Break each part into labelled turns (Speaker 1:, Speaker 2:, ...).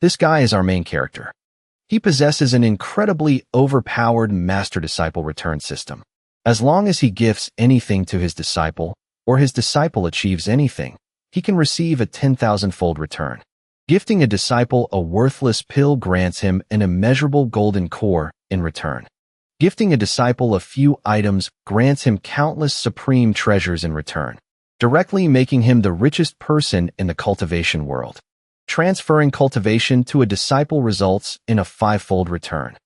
Speaker 1: This guy is our main character. He possesses an incredibly overpowered master-disciple return system. As long as he gifts anything to his disciple, or his disciple achieves anything, he can receive a 10,000-fold return. Gifting a disciple a worthless pill grants him an immeasurable golden core in return. Gifting a disciple a few items grants him countless supreme treasures in return, directly making him the richest person in the cultivation world. Transferring cultivation to a disciple results in a 5-fold return.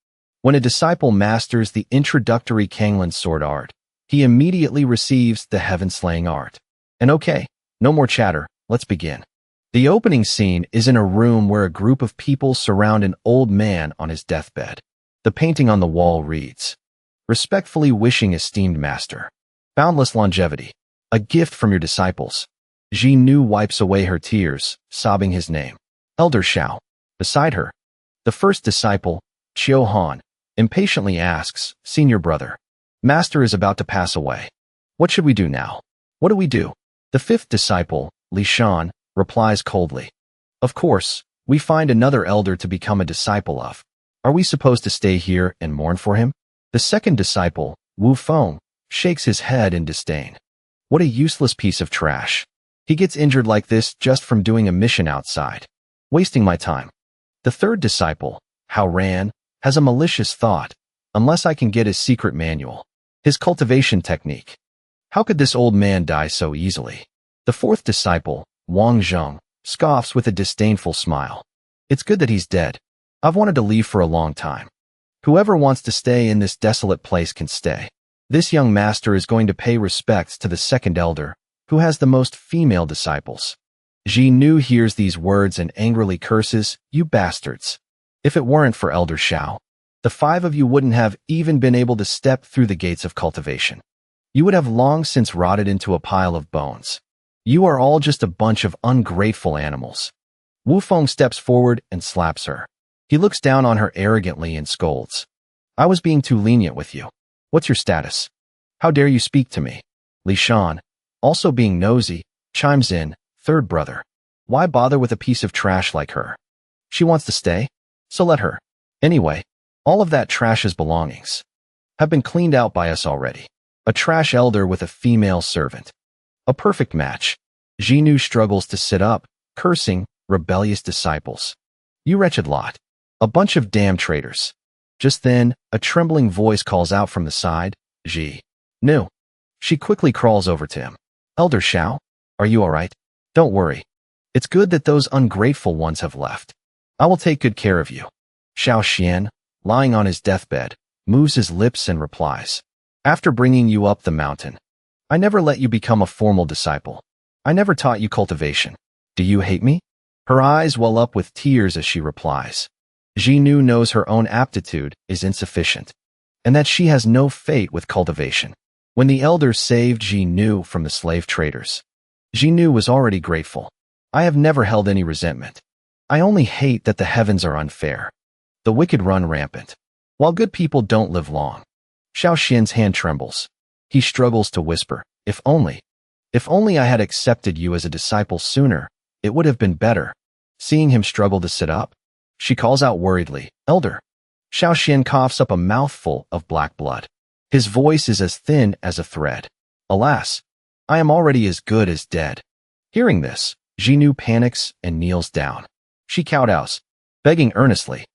Speaker 1: When a disciple masters the introductory Kanglan sword art, he immediately receives the heaven-slaying art. And okay, no more chatter, let's begin. The opening scene is in a room where a group of people surround an old man on his deathbed. The painting on the wall reads, "Respectfully wishing esteemed master. Boundless longevity. A gift from your disciples." Xiinu wipes away her tears, sobbing his name. Elder Xiao. Beside her, the first disciple, Qiu Han, impatiently asks, "Senior brother, master is about to pass away. What should we do now? What do we do?" The fifth disciple, Li Shan, replies coldly, "Of course, we find another elder to become a disciple of. Are we supposed to stay here and mourn for him?" The second disciple, Wu Feng, shakes his head in disdain. What a useless piece of trash. He gets injured like this just from doing a mission outside. Wasting my time. The third disciple, Hao Ran, has a malicious thought. Unless I can get his secret manual. His cultivation technique. How could this old man die so easily? The fourth disciple, Wang Zheng, scoffs with a disdainful smile. It's good that he's dead. I've wanted to leave for a long time. Whoever wants to stay in this desolate place can stay. This young master is going to pay respects to the second elder, who has the most female disciples. Xiinu hears these words and angrily curses, "You bastards. If it weren't for Elder Xiao, the 5 of you wouldn't have even been able to step through the gates of cultivation. You would have long since rotted into a pile of bones. You are all just a bunch of ungrateful animals." Wu Feng steps forward and slaps her. He looks down on her arrogantly and scolds. "I was being too lenient with you. What's your status? How dare you speak to me?" Li Shan, also being nosy, chimes in, "Third brother. Why bother with a piece of trash like her? She wants to stay? So let her. Anyway, all of that trash's belongings have been cleaned out by us already. A trash elder with a female servant. A perfect match." Xiinu struggles to sit up, cursing, "Rebellious disciples. You wretched lot. A bunch of damn traitors." Just then, a trembling voice calls out from the side, "Xiinu." She quickly crawls over to him. "Elder Xiao, are you all right? Don't worry. It's good that those ungrateful ones have left. I will take good care of you." Xiao Xian, lying on his deathbed, moves his lips and replies, "After bringing you up the mountain, I never let you become a formal disciple. I never taught you cultivation. Do you hate me?" Her eyes well up with tears as she replies. Xiinu knows her own aptitude is insufficient, and that she has no fate with cultivation. When the elders saved Xiinu from the slave traders, Xiinu was already grateful. "I have never held any resentment. I only hate that the heavens are unfair. The wicked run rampant, while good people don't live long." Xiao Xian's hand trembles. He struggles to whisper, If only I had accepted you as a disciple sooner, it would have been better." Seeing him struggle to sit up, she calls out worriedly, "Elder." Xiao Xian coughs up a mouthful of black blood. His voice is as thin as a thread. "Alas, I am already as good as dead." Hearing this, Xiinu panics and kneels down. She kowtows, begging earnestly,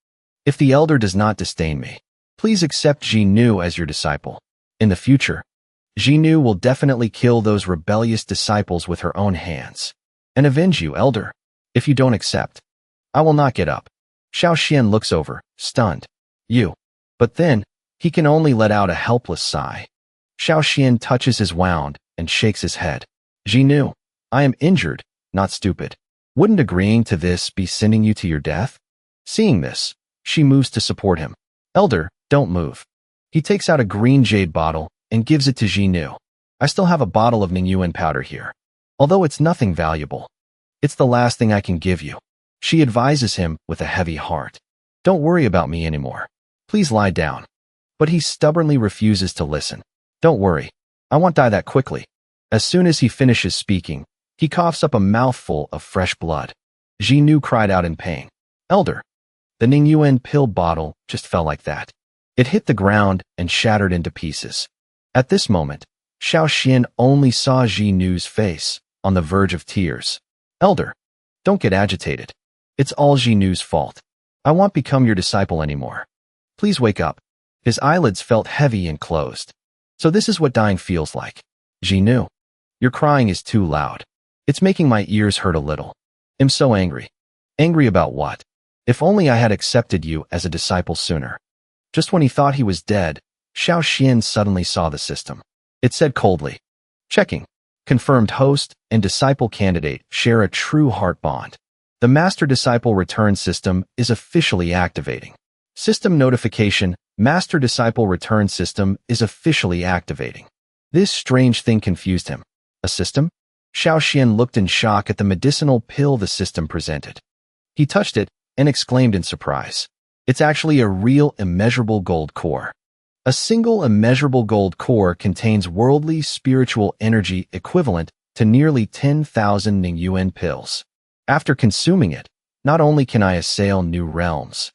Speaker 1: "If the elder does not disdain me, please accept Xiinu as your disciple. In the future, Xiinu will definitely kill those rebellious disciples with her own hands and avenge you, elder. If you don't accept, I will not get up." Xiao Xian looks over, stunned. "You." But then, he can only let out a helpless sigh. Xiao Xian touches his wound and shakes his head. "Xiinu, I am injured, not stupid. Wouldn't agreeing to this be sending you to your death?" Seeing this, she moves to support him. "Elder, don't move." He takes out a green jade bottle and gives it to Xiinu. "I still have a bottle of Ningyuan powder here. Although it's nothing valuable, it's the last thing I can give you." She advises him with a heavy heart. "Don't worry about me anymore. Please lie down." But he stubbornly refuses to listen. "Don't worry. I won't die that quickly." As soon as he finishes speaking, he coughs up a mouthful of fresh blood. Xiinu cried out in pain. Elder. The Ningyuan pill bottle just fell like that. It hit the ground and shattered into pieces. At this moment, Xiinu only saw Xiinu's face, on the verge of tears. Elder. Don't get agitated. It's all Xiinu's fault. I won't become your disciple anymore. Please wake up. His eyelids felt heavy and closed. So this is what dying feels like. Xiinu. Your crying is too loud. It's making my ears hurt a little. I'm so angry. Angry about what? If only I had accepted you as a disciple sooner. Just when he thought he was dead, Xiinu suddenly saw the system. It said coldly, checking. Confirmed host and disciple candidate share a true heart bond. The master-disciple return system is officially activating. System notification, master-disciple return system is officially activating. This strange thing confused him. A system? Xiinu looked in shock at the medicinal pill the system presented. He touched it and exclaimed in surprise. It's actually a real immeasurable gold core. A single immeasurable gold core contains worldly spiritual energy equivalent to nearly 10,000 Ningyuan pills. After consuming it, not only can I assail new realms,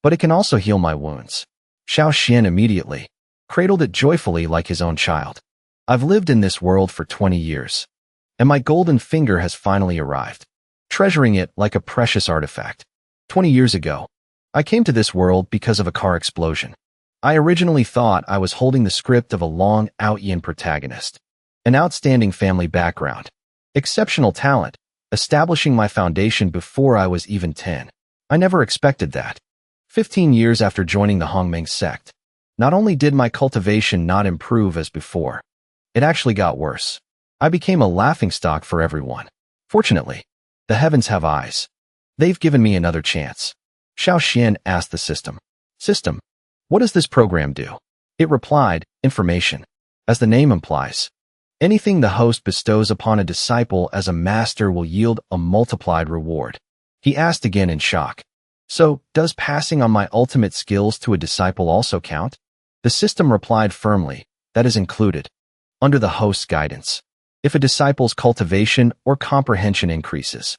Speaker 1: but it can also heal my wounds. Xiinu immediately cradled it joyfully like his own child. I've lived in this world for 20 years, and my golden finger has finally arrived, treasuring it like a precious artifact. 20 years ago, I came to this world because of a car explosion. I originally thought I was holding the script of a long Outyin protagonist. An outstanding family background, exceptional talent, establishing my foundation before I was even 10. I never expected that. 15 years after joining the Hongmeng Sect, not only did my cultivation not improve as before, it actually got worse. I became a laughingstock for everyone. Fortunately, the heavens have eyes. They've given me another chance. Xiinu asked the system. System, what does this program do? It replied, information. As the name implies, anything the host bestows upon a disciple as a master will yield a multiplied reward. He asked again in shock. So, does passing on my ultimate skills to a disciple also count? The system replied firmly, that is included. Under the host's guidance. If a disciple's cultivation or comprehension increases,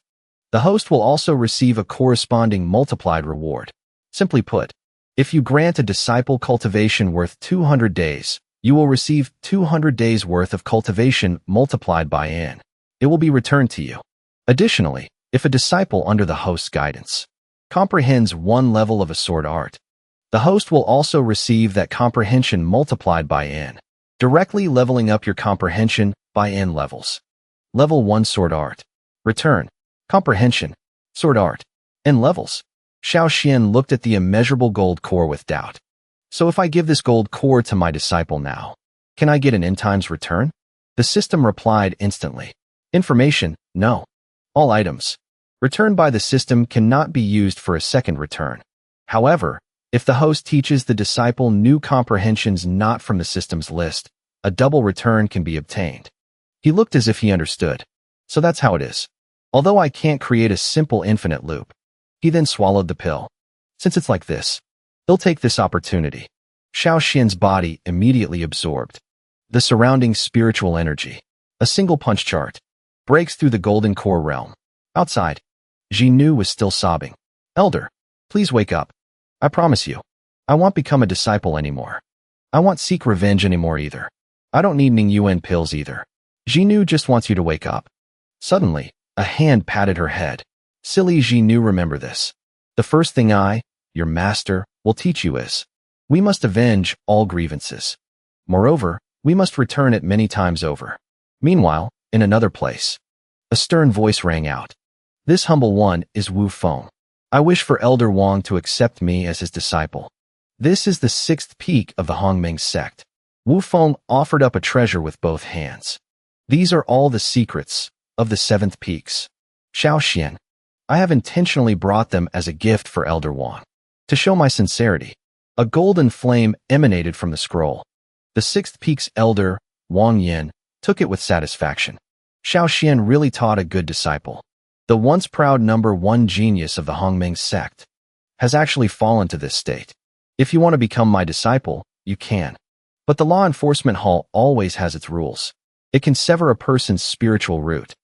Speaker 1: the host will also receive a corresponding multiplied reward. Simply put, if you grant a disciple cultivation worth 200 days, you will receive 200 days worth of cultivation multiplied by n. It will be returned to you. Additionally, if a disciple under the host's guidance comprehends one level of a sword art, the host will also receive that comprehension multiplied by n, directly leveling up your comprehension by n levels. Level 1 sword art. Return. Comprehension. Sword art. N levels. Xiinu looked at the immeasurable gold core with doubt. So if I give this gold core to my disciple now, can I get an n times return? The system replied instantly. Information, no. All items returned by the system cannot be used for a second return. However, if the host teaches the disciple new comprehensions not from the system's list, a double return can be obtained. He looked as if he understood. So that's how it is. Although I can't create a simple infinite loop. He then swallowed the pill. Since it's like this, he'll take this opportunity. Xiaoxian's body immediately absorbed the surrounding spiritual energy. A single punch chart breaks through the golden core realm. Outside, Xiinu was still sobbing. Elder, please wake up. I promise you, I won't become a disciple anymore. I won't seek revenge anymore either. I don't need Ningyuan pills either. Xiinu just wants you to wake up. Suddenly, a hand patted her head. Silly Xiinu, remember this. The first thing I, your master, will teach you is, we must avenge all grievances. Moreover, we must return it many times over. Meanwhile, in another place, a stern voice rang out. This humble one is Wu Feng. I wish for Elder Wang to accept me as his disciple. This is the 6th peak of the Hongmeng Sect. Wu Feng offered up a treasure with both hands. These are all the secrets of the 7th peaks. Xiaoxian, I have intentionally brought them as a gift for Elder Wang. To show my sincerity, a golden flame emanated from the scroll. The 6th peak's elder, Wang Yin, took it with satisfaction. Xiaoxian really taught a good disciple. The once proud number 1 genius of the Hongmeng Sect has actually fallen to this state. If you want to become my disciple, you can. But the law enforcement hall always has its rules. It can sever a person's spiritual root.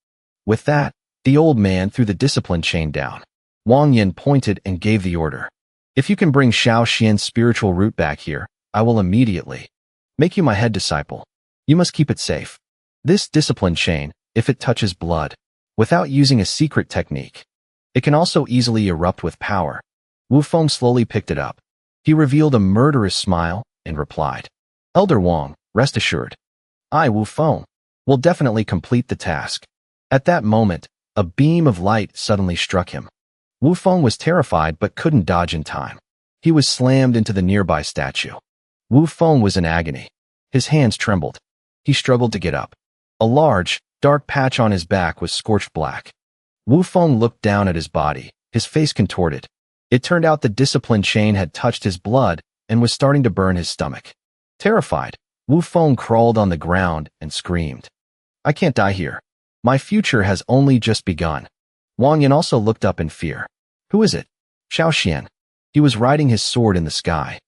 Speaker 1: With that, the old man threw the discipline chain down. Wang Yin pointed and gave the order. If you can bring Xiao Xian's spiritual root back here, I will immediately make you my head disciple. You must keep it safe. This discipline chain, if it touches blood, without using a secret technique, it can also easily erupt with power. Wu Feng slowly picked it up. He revealed a murderous smile and replied, Elder Wang, rest assured. I, Wu Feng, will definitely complete the task. At that moment, a beam of light suddenly struck him. Wu Feng was terrified but couldn't dodge in time. He was slammed into the nearby statue. Wu Feng was in agony. His hands trembled. He struggled to get up. A large, dark patch on his back was scorched black. Wu Feng looked down at his body, his face contorted. It turned out the discipline chain had touched his blood and was starting to burn his stomach. Terrified, Wu Feng crawled on the ground and screamed. I can't die here. My future has only just begun. Wang Yin also looked up in fear. Who is it? Xiao Xian. He was riding his sword in the sky.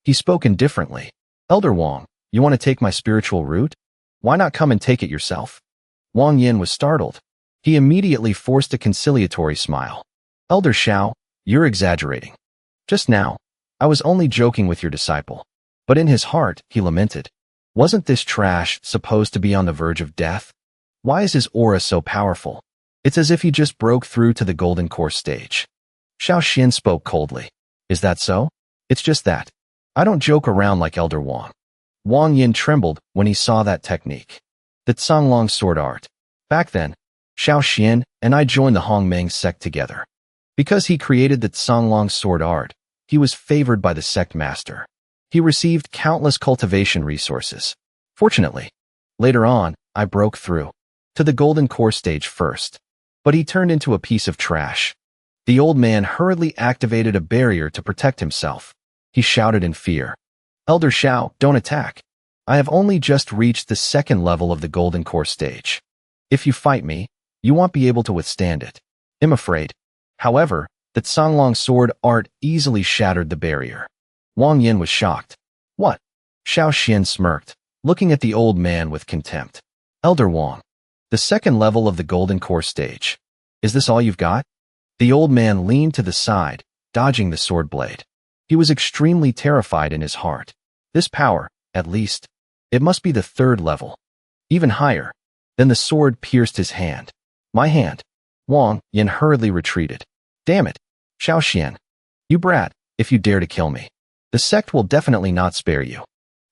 Speaker 1: He spoke indifferently. Elder Wang, you want to take my spiritual root? Why not come and take it yourself? Wang Yin was startled. He immediately forced a conciliatory smile. Elder Xiao, you're exaggerating. Just now, I was only joking with your disciple. But in his heart, he lamented. Wasn't this trash supposed to be on the verge of death? Why is his aura so powerful? It's as if he just broke through to the golden core stage. Xiao Xian spoke coldly. Is that so? It's just that. I don't joke around like Elder Wang. Wang Yin trembled when he saw that technique. The Canglong sword art. Back then, Xiao Xian and I joined the Hongmeng sect together. Because he created the Canglong sword art, he was favored by the sect master. He received countless cultivation resources. Fortunately, later on, I broke through to the golden core stage first. But he turned into a piece of trash. The old man hurriedly activated a barrier to protect himself. He shouted in fear. Elder Xiao, don't attack. I have only just reached the second level of the golden core stage. If you fight me, you won't be able to withstand it. I'm afraid. However, the Canglong sword art easily shattered the barrier. Wang Yin was shocked. What? Xiao Xian smirked, looking at the old man with contempt. Elder Wang, the second level of the golden core stage. Is this all you've got? The old man leaned to the side, dodging the sword blade. He was extremely terrified in his heart. This power, at least, it must be the third level. Even higher. Then the sword pierced his hand. My hand. Wang Yin hurriedly retreated. Damn it. Xiao Xian. You brat, if you dare to kill me. The sect will definitely not spare you.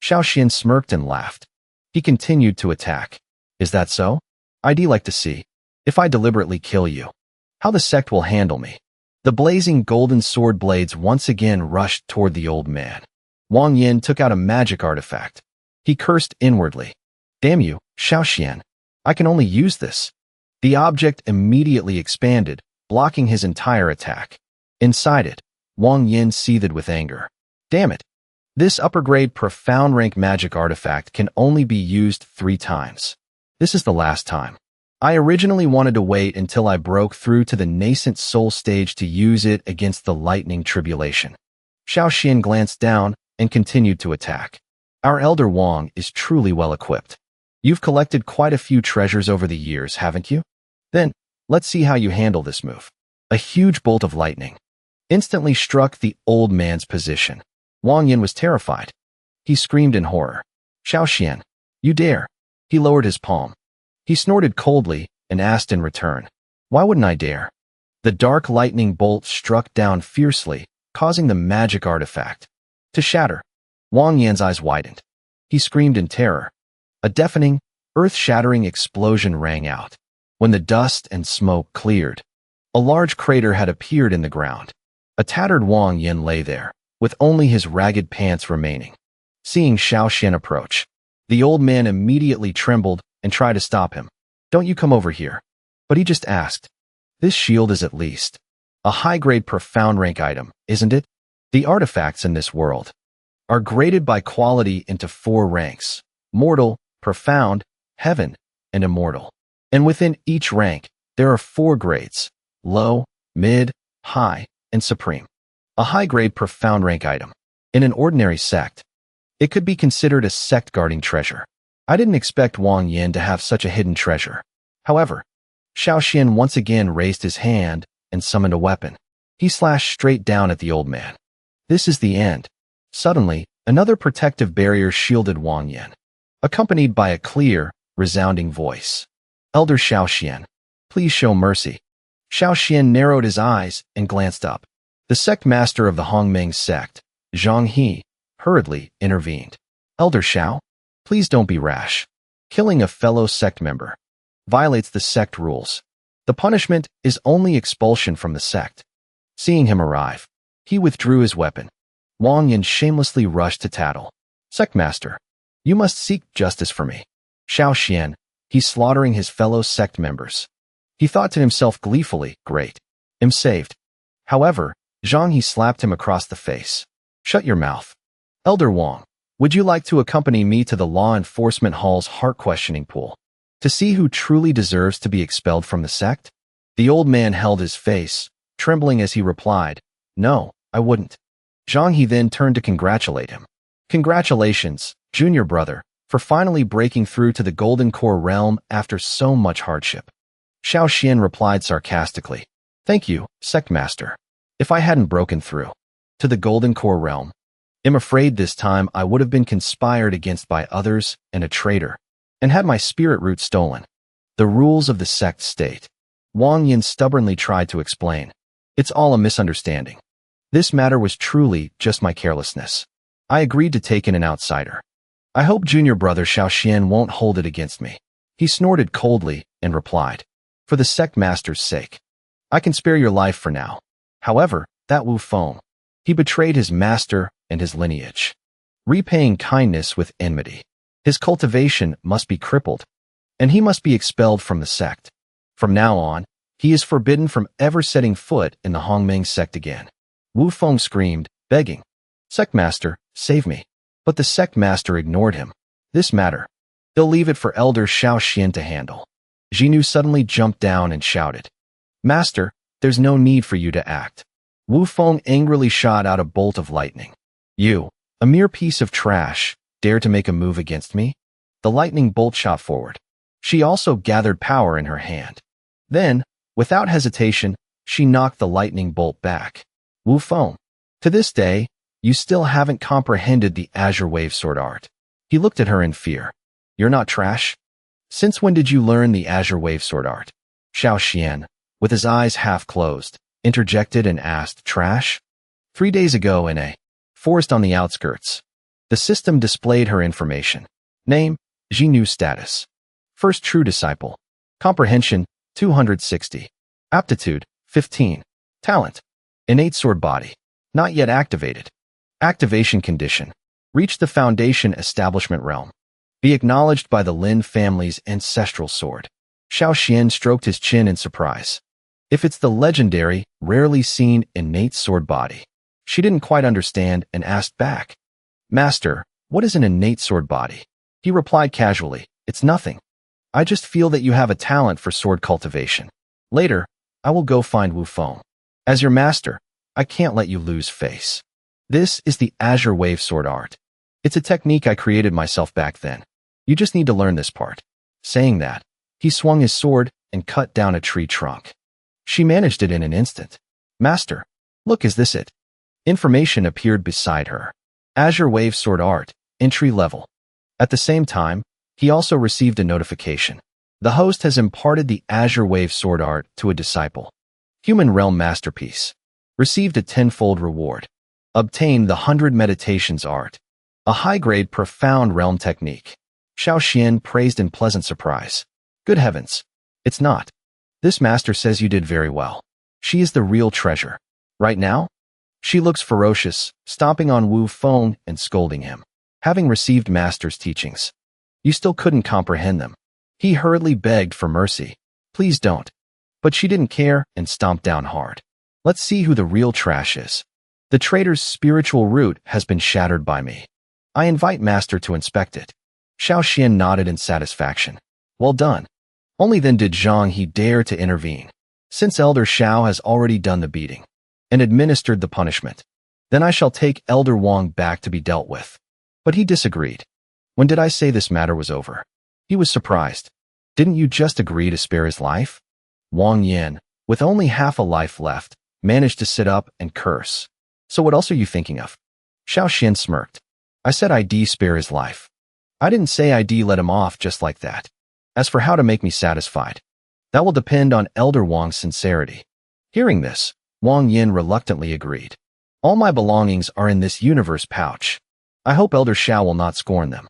Speaker 1: Xiao Xian smirked and laughed. He continued to attack. Is that so? I'd like to see, if I deliberately kill you, how the sect will handle me. The blazing golden sword blades once again rushed toward the old man. Wang Yin took out a magic artifact. He cursed inwardly. Damn you, Xiao Xian. I can only use this. The object immediately expanded, blocking his entire attack. Inside it, Wang Yin seethed with anger. Damn it. This upper-grade profound rank magic artifact can only be used 3 times. This is the last time. I originally wanted to wait until I broke through to the nascent soul stage to use it against the lightning tribulation. Xiao Xian glanced down and continued to attack. Our elder Wang is truly well equipped. You've collected quite a few treasures over the years, haven't you? Then, let's see how you handle this move. A huge bolt of lightning instantly struck the old man's position. Wang Yin was terrified. He screamed in horror. Xiao Xian, you dare. He lowered his palm. He snorted coldly and asked in return, why wouldn't I dare? The dark lightning bolt struck down fiercely, causing the magic artifact to shatter. Wang Yan's eyes widened. He screamed in terror. A deafening, earth-shattering explosion rang out. When the dust and smoke cleared, a large crater had appeared in the ground. A tattered Wang Yin lay there, with only his ragged pants remaining. Seeing Xiao Xian approach, the old man immediately trembled and tried to stop him. Don't you come over here. But he just asked. This shield is at least a high-grade profound rank item, isn't it? The artifacts in this world are graded by quality into 4 ranks: mortal, profound, heaven, and immortal. And within each rank, there are 4 grades: low, mid, high, and supreme. A high-grade profound rank item. In an ordinary sect, it could be considered a sect-guarding treasure. I didn't expect Wang Yin to have such a hidden treasure. However, Xiao Xian once again raised his hand and summoned a weapon. He slashed straight down at the old man. This is the end. Suddenly, another protective barrier shielded Wang Yan, accompanied by a clear, resounding voice. Elder Xiaoxian, please show mercy. Xiaoxian narrowed his eyes and glanced up. The sect master of the Hongmeng sect, Zhang He, hurriedly intervened. Elder Xiao, please don't be rash. Killing a fellow sect member violates the sect rules. The punishment is only expulsion from the sect. Seeing him arrive, he withdrew his weapon. Wang Yan shamelessly rushed to tattle. Sect master, you must seek justice for me. Xiaoxian, he's slaughtering his fellow sect members. He thought to himself gleefully, great. I'm saved. However, Zhang He slapped him across the face. Shut your mouth. Elder Wang, would you like to accompany me to the law enforcement hall's heart-questioning pool to see who truly deserves to be expelled from the sect? The old man held his face, trembling as he replied, no, I wouldn't. Zhang He then turned to congratulate him. Congratulations, junior brother, for finally breaking through to the Golden Core realm after so much hardship. Xiaoxian replied sarcastically, thank you, sect master. If I hadn't broken through to the Golden Core realm, I'm afraid this time I would have been conspired against by others and a traitor, and had my spirit root stolen. The rules of the sect state. Wang Yan stubbornly tried to explain. It's all a misunderstanding. This matter was truly just my carelessness. I agreed to take in an outsider. I hope junior brother Xiaoxian won't hold it against me. He snorted coldly and replied, for the sect master's sake, I can spare your life for now. However, that Wu Feng, he betrayed his master and his lineage, repaying kindness with enmity. His cultivation must be crippled, and he must be expelled from the sect. From now on, he is forbidden from ever setting foot in the Hongmeng sect again. Wu Feng screamed, begging, Sect master, save me. But the sect master ignored him. This matter, they'll leave it for Elder Xiaoxian to handle. Xiinu suddenly jumped down and shouted, Master, there's no need for you to act. Wu Feng angrily shot out a bolt of lightning. You, a mere piece of trash, dare to make a move against me? The lightning bolt shot forward. She also gathered power in her hand. Then, without hesitation, she knocked the lightning bolt back. Wu Feng, to this day, you still haven't comprehended the Azure Wave Sword art. He looked at her in fear. You're not trash? Since when did you learn the Azure Wave Sword art? Xiaoxian, with his eyes half closed, interjected and asked, trash? 3 days ago in a forest on the outskirts. The system displayed her information. Name, Xiinu status. First true disciple. Comprehension, 260. Aptitude, 15. Talent, innate sword body. Not yet activated. Activation condition. Reach the Foundation Establishment realm. Be acknowledged by the Lynn family's ancestral sword. Xiaoxian stroked his chin in surprise. If it's the legendary, rarely seen innate sword body. She didn't quite understand and asked back. Master, what is an innate sword body? He replied casually, it's nothing. I just feel that you have a talent for sword cultivation. Later, I will go find Wu Feng. As your master, I can't let you lose face. This is the Azure Wave Sword art. It's a technique I created myself back then. You just need to learn this part. Saying that, he swung his sword and cut down a tree trunk. She managed it in an instant. Master, look, is this it? Information appeared beside her. Azure Wave Sword art, entry level. At the same time, he also received a notification. The host has imparted the Azure Wave Sword art to a disciple. Human Realm Masterpiece. Received a 10-fold reward. Obtained the 100 Meditations art. A high-grade profound realm technique. Xiaoxian praised in pleasant surprise. Good heavens. It's not. This master says you did very well. She is the real treasure. Right now? She looks ferocious, stomping on Wu Feng and scolding him. Having received master's teachings, you still couldn't comprehend them. He hurriedly begged for mercy. Please don't. But she didn't care and stomped down hard. Let's see who the real trash is. The traitor's spiritual root has been shattered by me. I invite master to inspect it. Xiaoxian nodded in satisfaction. Well done. Only then did Zhang He dare to intervene. Since Elder Xiao has already done the beating and administered the punishment, then I shall take Elder Wang back to be dealt with. But he disagreed. When did I say this matter was over? He was surprised. Didn't you just agree to spare his life? Wang Yan, with only half a life left, managed to sit up and curse. So what else are you thinking of? Xiinu smirked. I said I'd spare his life. I didn't say I'd let him off just like that. As for how to make me satisfied, that will depend on Elder Wang's sincerity. Hearing this, Wang Yin reluctantly agreed. All my belongings are in this universe pouch. I hope Elder Xiao will not scorn them.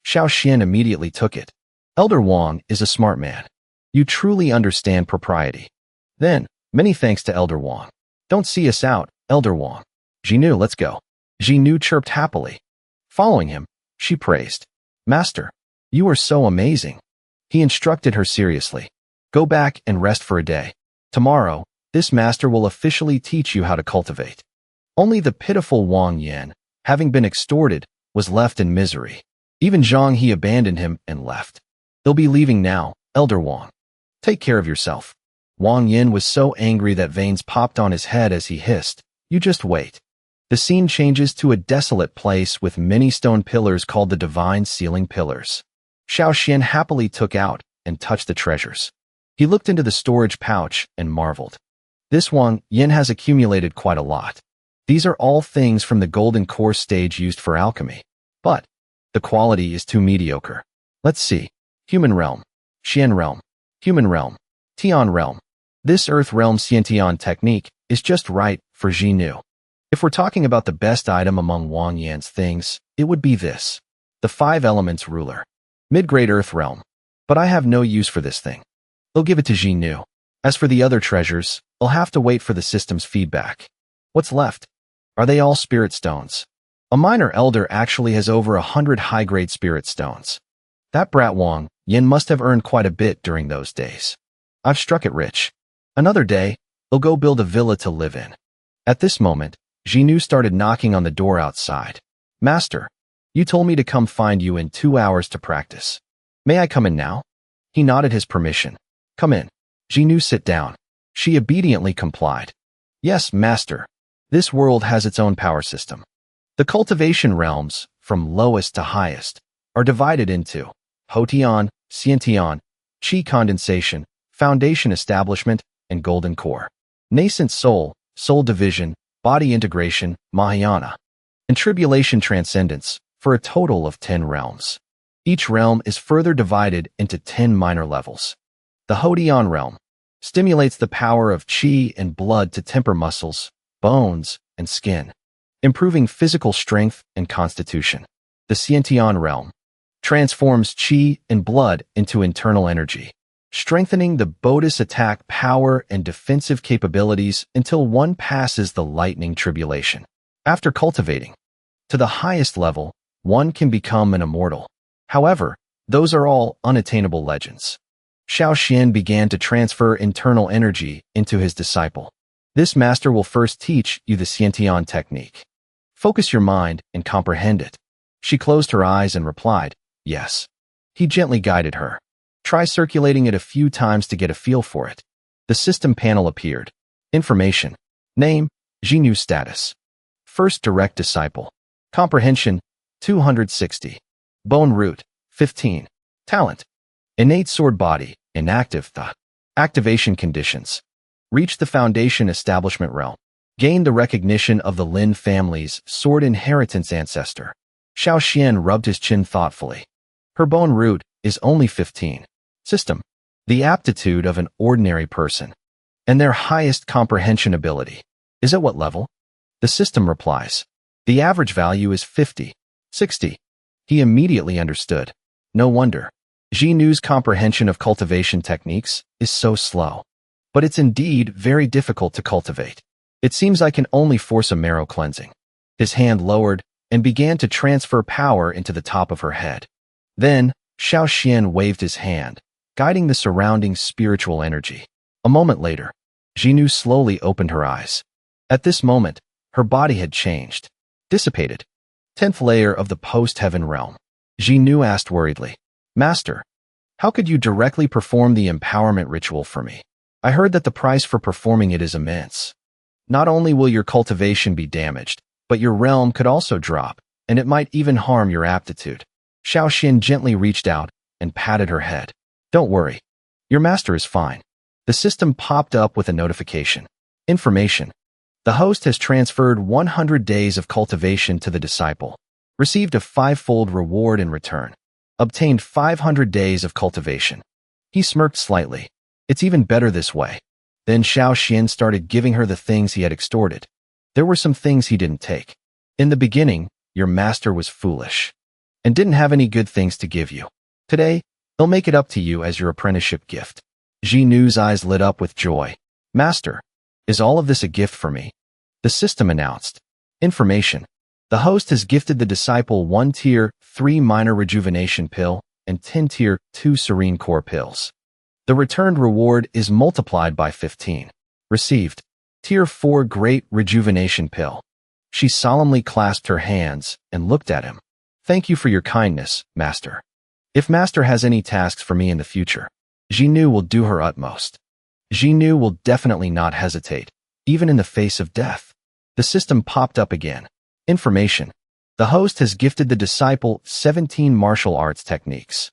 Speaker 1: Xiinu immediately took it. Elder Wang is a smart man. You truly understand propriety. Then, many thanks to Elder Wang. Don't see us out, Elder Wang. Xiinu, let's go. Xiinu chirped happily. Following him, she praised. Master, you are so amazing. He instructed her seriously. Go back and rest for a day. Tomorrow, this master will officially teach you how to cultivate. Only the pitiful Wang Yin, having been extorted, was left in misery. Even Zhang He abandoned him and left. They'll be leaving now, Elder Wang. Take care of yourself. Wang Yin was so angry that veins popped on his head as he hissed. You just wait. The scene changes to a desolate place with many stone pillars called the Divine Sealing Pillars. Xiinu happily took out and touched the treasures. He looked into the storage pouch and marveled. This Wang Yin has accumulated quite a lot. These are all things from the golden core stage used for alchemy. But the quality is too mediocre. Let's see. Human realm, Xian realm, human realm, Tian realm. This earth realm Xiantian technique is just right for Xiinu. If we're talking about the best item among Wang Yin's things, it would be this. The 5 elements ruler. Mid-grade earth realm. But I have no use for this thing. They'll give it to Xiinu. As for the other treasures, I'll have to wait for the system's feedback. What's left? Are they all spirit stones? A minor elder actually has over 100 high-grade spirit stones. That brat Wang Yin must have earned quite a bit during those days. I've struck it rich. Another day, they'll go build a villa to live in. At this moment, Xiinu started knocking on the door outside. Master, you told me to come find you in 2 hours to practice. May I come in now? He nodded his permission. Come in. Xiinu, sit down. She obediently complied. Yes, master. This world has its own power system. The cultivation realms, from lowest to highest, are divided into Hotian, Xiantian, Qi condensation, foundation establishment, and golden core. Nascent soul, soul division, body integration, Mahayana, and tribulation transcendence, for a total of 10 realms. Each realm is further divided into 10 minor levels. The Hotian realm stimulates the power of qi and blood to temper muscles, bones, and skin, improving physical strength and constitution. The Xiantian realm transforms qi and blood into internal energy, strengthening the bodhi's attack power and defensive capabilities until one passes the lightning tribulation. After cultivating to the highest level, one can become an immortal. However, those are all unattainable legends. Xiinu began to transfer internal energy into his disciple. This master will first teach you the Xiantian technique. Focus your mind and comprehend it. She closed her eyes and replied, yes. He gently guided her. Try circulating it a few times to get a feel for it. The system panel appeared. Information. Name, Xiinu status. First direct disciple. Comprehension, 260. Bone root, 15. Talent. Innate sword body, inactive thought. Activation conditions. Reach the foundation establishment realm. Gain the recognition of the Lynn family's sword inheritance ancestor. Xiinu rubbed his chin thoughtfully. Her bone root is only 15. System. The aptitude of an ordinary person. And their highest comprehension ability. Is at what level? The system replies. The average value is 50. 60. He immediately understood. No wonder. Xinu's comprehension of cultivation techniques is so slow. But it's indeed very difficult to cultivate. It seems I can only force a marrow cleansing. His hand lowered and began to transfer power into the top of her head. Then, Xiinu waved his hand, guiding the surrounding spiritual energy. A moment later, Xiinu slowly opened her eyes. At this moment, her body had changed. Dissipated. 10th layer of the post-heaven realm. Xiinu asked worriedly, Master, how could you directly perform the empowerment ritual for me? I heard that the price for performing it is immense. Not only will your cultivation be damaged, but your realm could also drop, and it might even harm your aptitude. Xiinu gently reached out and patted her head. Don't worry. Your master is fine. The system popped up with a notification. Information. The host has transferred 100 days of cultivation to the disciple, received a 5-fold reward in return, obtained 500 days of cultivation. He smirked slightly. It's even better this way. Then Xiinu started giving her the things he had extorted. There were some things he didn't take. In the beginning, your master was foolish and didn't have any good things to give you. Today, he'll make it up to you as your apprenticeship gift. Xiinu's eyes lit up with joy. Master, is all of this a gift for me? The system announced. Information. The host has gifted the disciple 1 Tier 3 Minor Rejuvenation Pill and 10 Tier 2 Serene Core Pills. The returned reward is multiplied by 15. Received. Tier 4 Great Rejuvenation Pill. She solemnly clasped her hands and looked at him. Thank you for your kindness, Master. If Master has any tasks for me in the future, Xiinu will do her utmost. Xiinu will definitely not hesitate, even in the face of death. The system popped up again. Information. The host has gifted the disciple 17 martial arts techniques.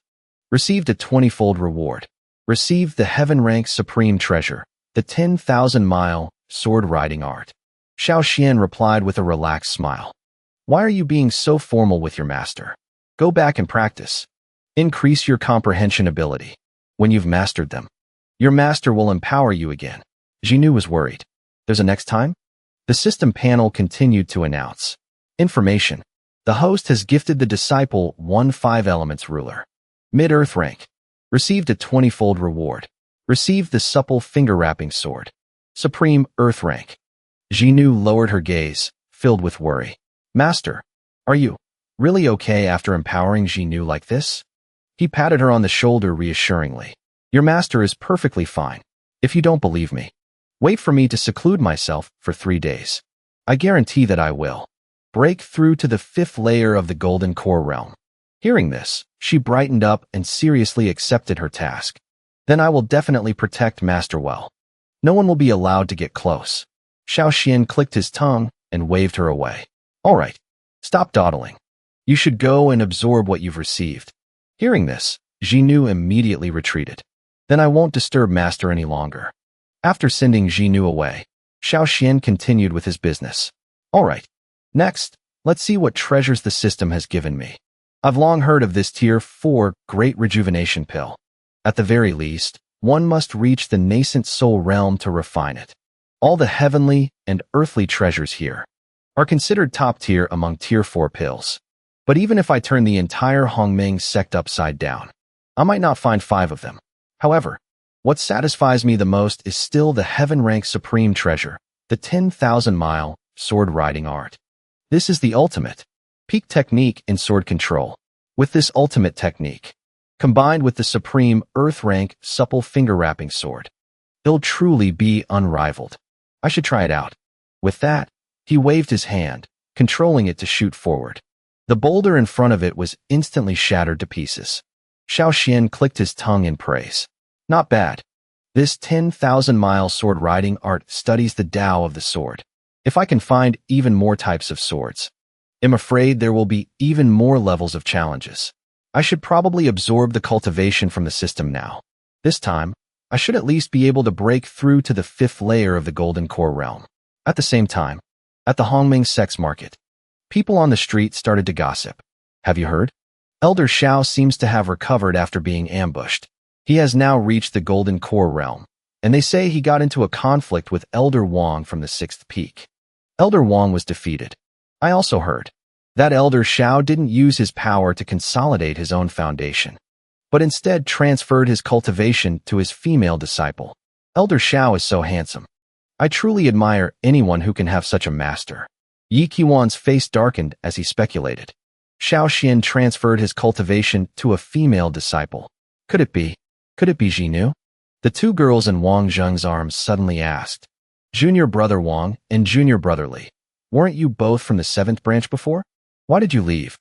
Speaker 1: Received a 20-fold reward. Received the Heaven Rank Supreme Treasure, the 10,000-mile sword riding art. Xiinu replied with a relaxed smile. Why are you being so formal with your master? Go back and practice. Increase your comprehension ability. When you've mastered them, your master will empower you again. Xiinu was worried. There's a next time? The system panel continued to announce. Information. The host has gifted the disciple 1 5 Elements ruler. Mid-Earth rank. Received a 20-fold reward. Received the supple finger-wrapping sword. Supreme Earth rank. Xiinu lowered her gaze, filled with worry. Master, are you really okay after empowering Xiinu like this? He patted her on the shoulder reassuringly. Your master is perfectly fine. If you don't believe me, wait for me to seclude myself for 3 days. I guarantee that I will break through to the 5th layer of the Golden Core realm. Hearing this, she brightened up and seriously accepted her task. Then I will definitely protect Master well. No one will be allowed to get close. Xiinu clicked his tongue and waved her away. All right, stop dawdling. You should go and absorb what you've received. Hearing this, Xiinu immediately retreated. Then I won't disturb Master any longer. After sending Xiinu away, Xiinu continued with his business. All right, next, let's see what treasures the system has given me. I've long heard of this Tier 4 Great Rejuvenation Pill. At the very least, one must reach the nascent soul realm to refine it. All the heavenly and earthly treasures here are considered top tier among Tier 4 pills. But even if I turn the entire Hongming sect upside down, I might not find 5 of them. However, what satisfies me the most is still the Heaven Rank Supreme Treasure, the 10,000-mile sword riding art. This is the ultimate peak technique in sword control. With this ultimate technique, combined with the supreme Earth Rank supple finger-wrapping sword, it'll truly be unrivaled. I should try it out. With that, he waved his hand, controlling it to shoot forward. The boulder in front of it was instantly shattered to pieces. Xiinu clicked his tongue in praise. Not bad. This 10,000-mile sword riding art studies the Tao of the sword. If I can find even more types of swords, I'm afraid there will be even more levels of challenges. I should probably absorb the cultivation from the system now. This time, I should at least be able to break through to the 5th layer of the Golden Core realm. At the same time, at the Hongming sex market, people on the street started to gossip. Have you heard? Elder Xiao seems to have recovered after being ambushed. He has now reached the Golden Core realm, and they say he got into a conflict with Elder Wang from the 6th peak. Elder Wang was defeated. I also heard that Elder Xiao didn't use his power to consolidate his own foundation, but instead transferred his cultivation to his female disciple. Elder Xiao is so handsome. I truly admire anyone who can have such a master. Yi Qiwan's face darkened as he speculated. Xiinu transferred his cultivation to a female disciple. Could it be Xiinu? The 2 girls in Wang Zheng's arms suddenly asked. Junior brother Wang and junior brother Li, weren't you both from the 7th branch before? Why did you leave?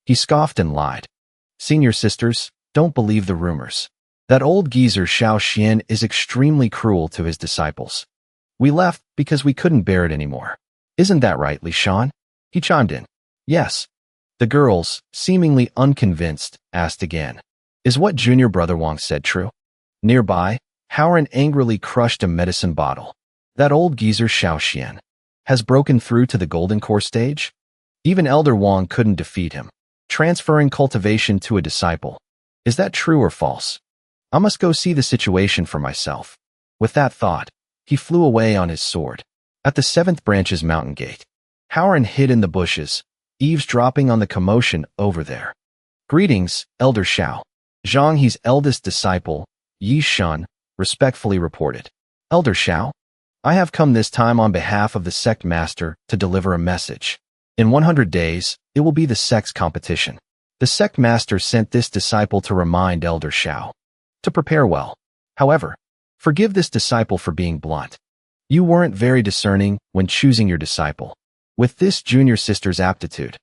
Speaker 1: He scoffed and lied. Senior sisters, don't believe the rumors. That old geezer Xiinu is extremely cruel to his disciples. We left because we couldn't bear it anymore. Isn't that right, Li Shan? He chimed in. Yes. The girls, seemingly unconvinced, asked again. Is what junior brother Wang said true? Nearby, Howren angrily crushed a medicine bottle. That old geezer Xiao has broken through to the golden core stage? Even Elder Wang couldn't defeat him, transferring cultivation to a disciple. Is that true or false? I must go see the situation for myself. With that thought, he flew away on his sword. At the 7th branch's mountain gate, Howren hid in the bushes, eavesdropping on the commotion over there. Greetings, Elder Xiao. Zhang He's eldest disciple, Yi Shun, respectfully reported. Elder Xiao, I have come this time on behalf of the Sect Master to deliver a message. In 100 days, it will be the Sect's competition. The Sect Master sent this disciple to remind Elder Xiao to prepare well. However, forgive this disciple for being blunt. You weren't very discerning when choosing your disciple. With this junior sister's aptitude,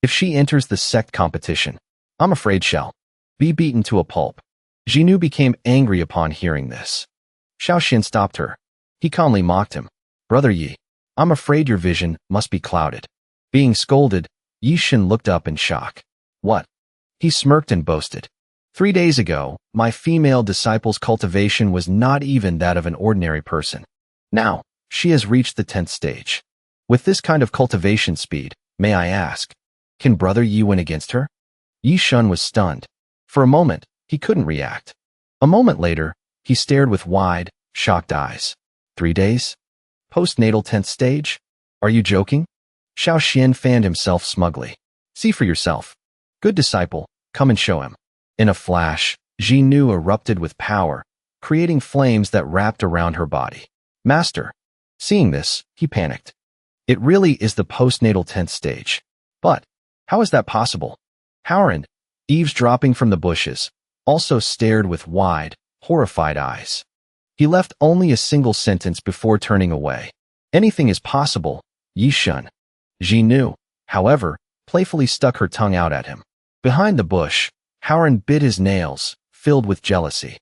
Speaker 1: if she enters the Sect competition, I'm afraid she'll be beaten to a pulp. Xiinu became angry upon hearing this. Xiao Xin stopped her. He calmly mocked him. Brother Yi, I'm afraid your vision must be clouded. Being scolded, Yi Xin looked up in shock. What? He smirked and boasted. 3 days ago, my female disciple's cultivation was not even that of an ordinary person. Now, she has reached the 10th stage. With this kind of cultivation speed, may I ask, can Brother Yi win against her? Yi Shun was stunned. For a moment, he couldn't react. A moment later, he stared with wide, shocked eyes. 3 days? Postnatal 10th stage? Are you joking? Xiao Xian fanned himself smugly. See for yourself. Good disciple, come and show him. In a flash, Xiinu erupted with power, creating flames that wrapped around her body. Master. Seeing this, he panicked. It really is the postnatal 10th stage. But, how is that possible? Howren, eavesdropping from the bushes, also stared with wide, horrified eyes. He left only a single sentence before turning away. Anything is possible, Yi Shun. Xiinu, however, playfully stuck her tongue out at him. Behind the bush, Howren bit his nails, filled with jealousy.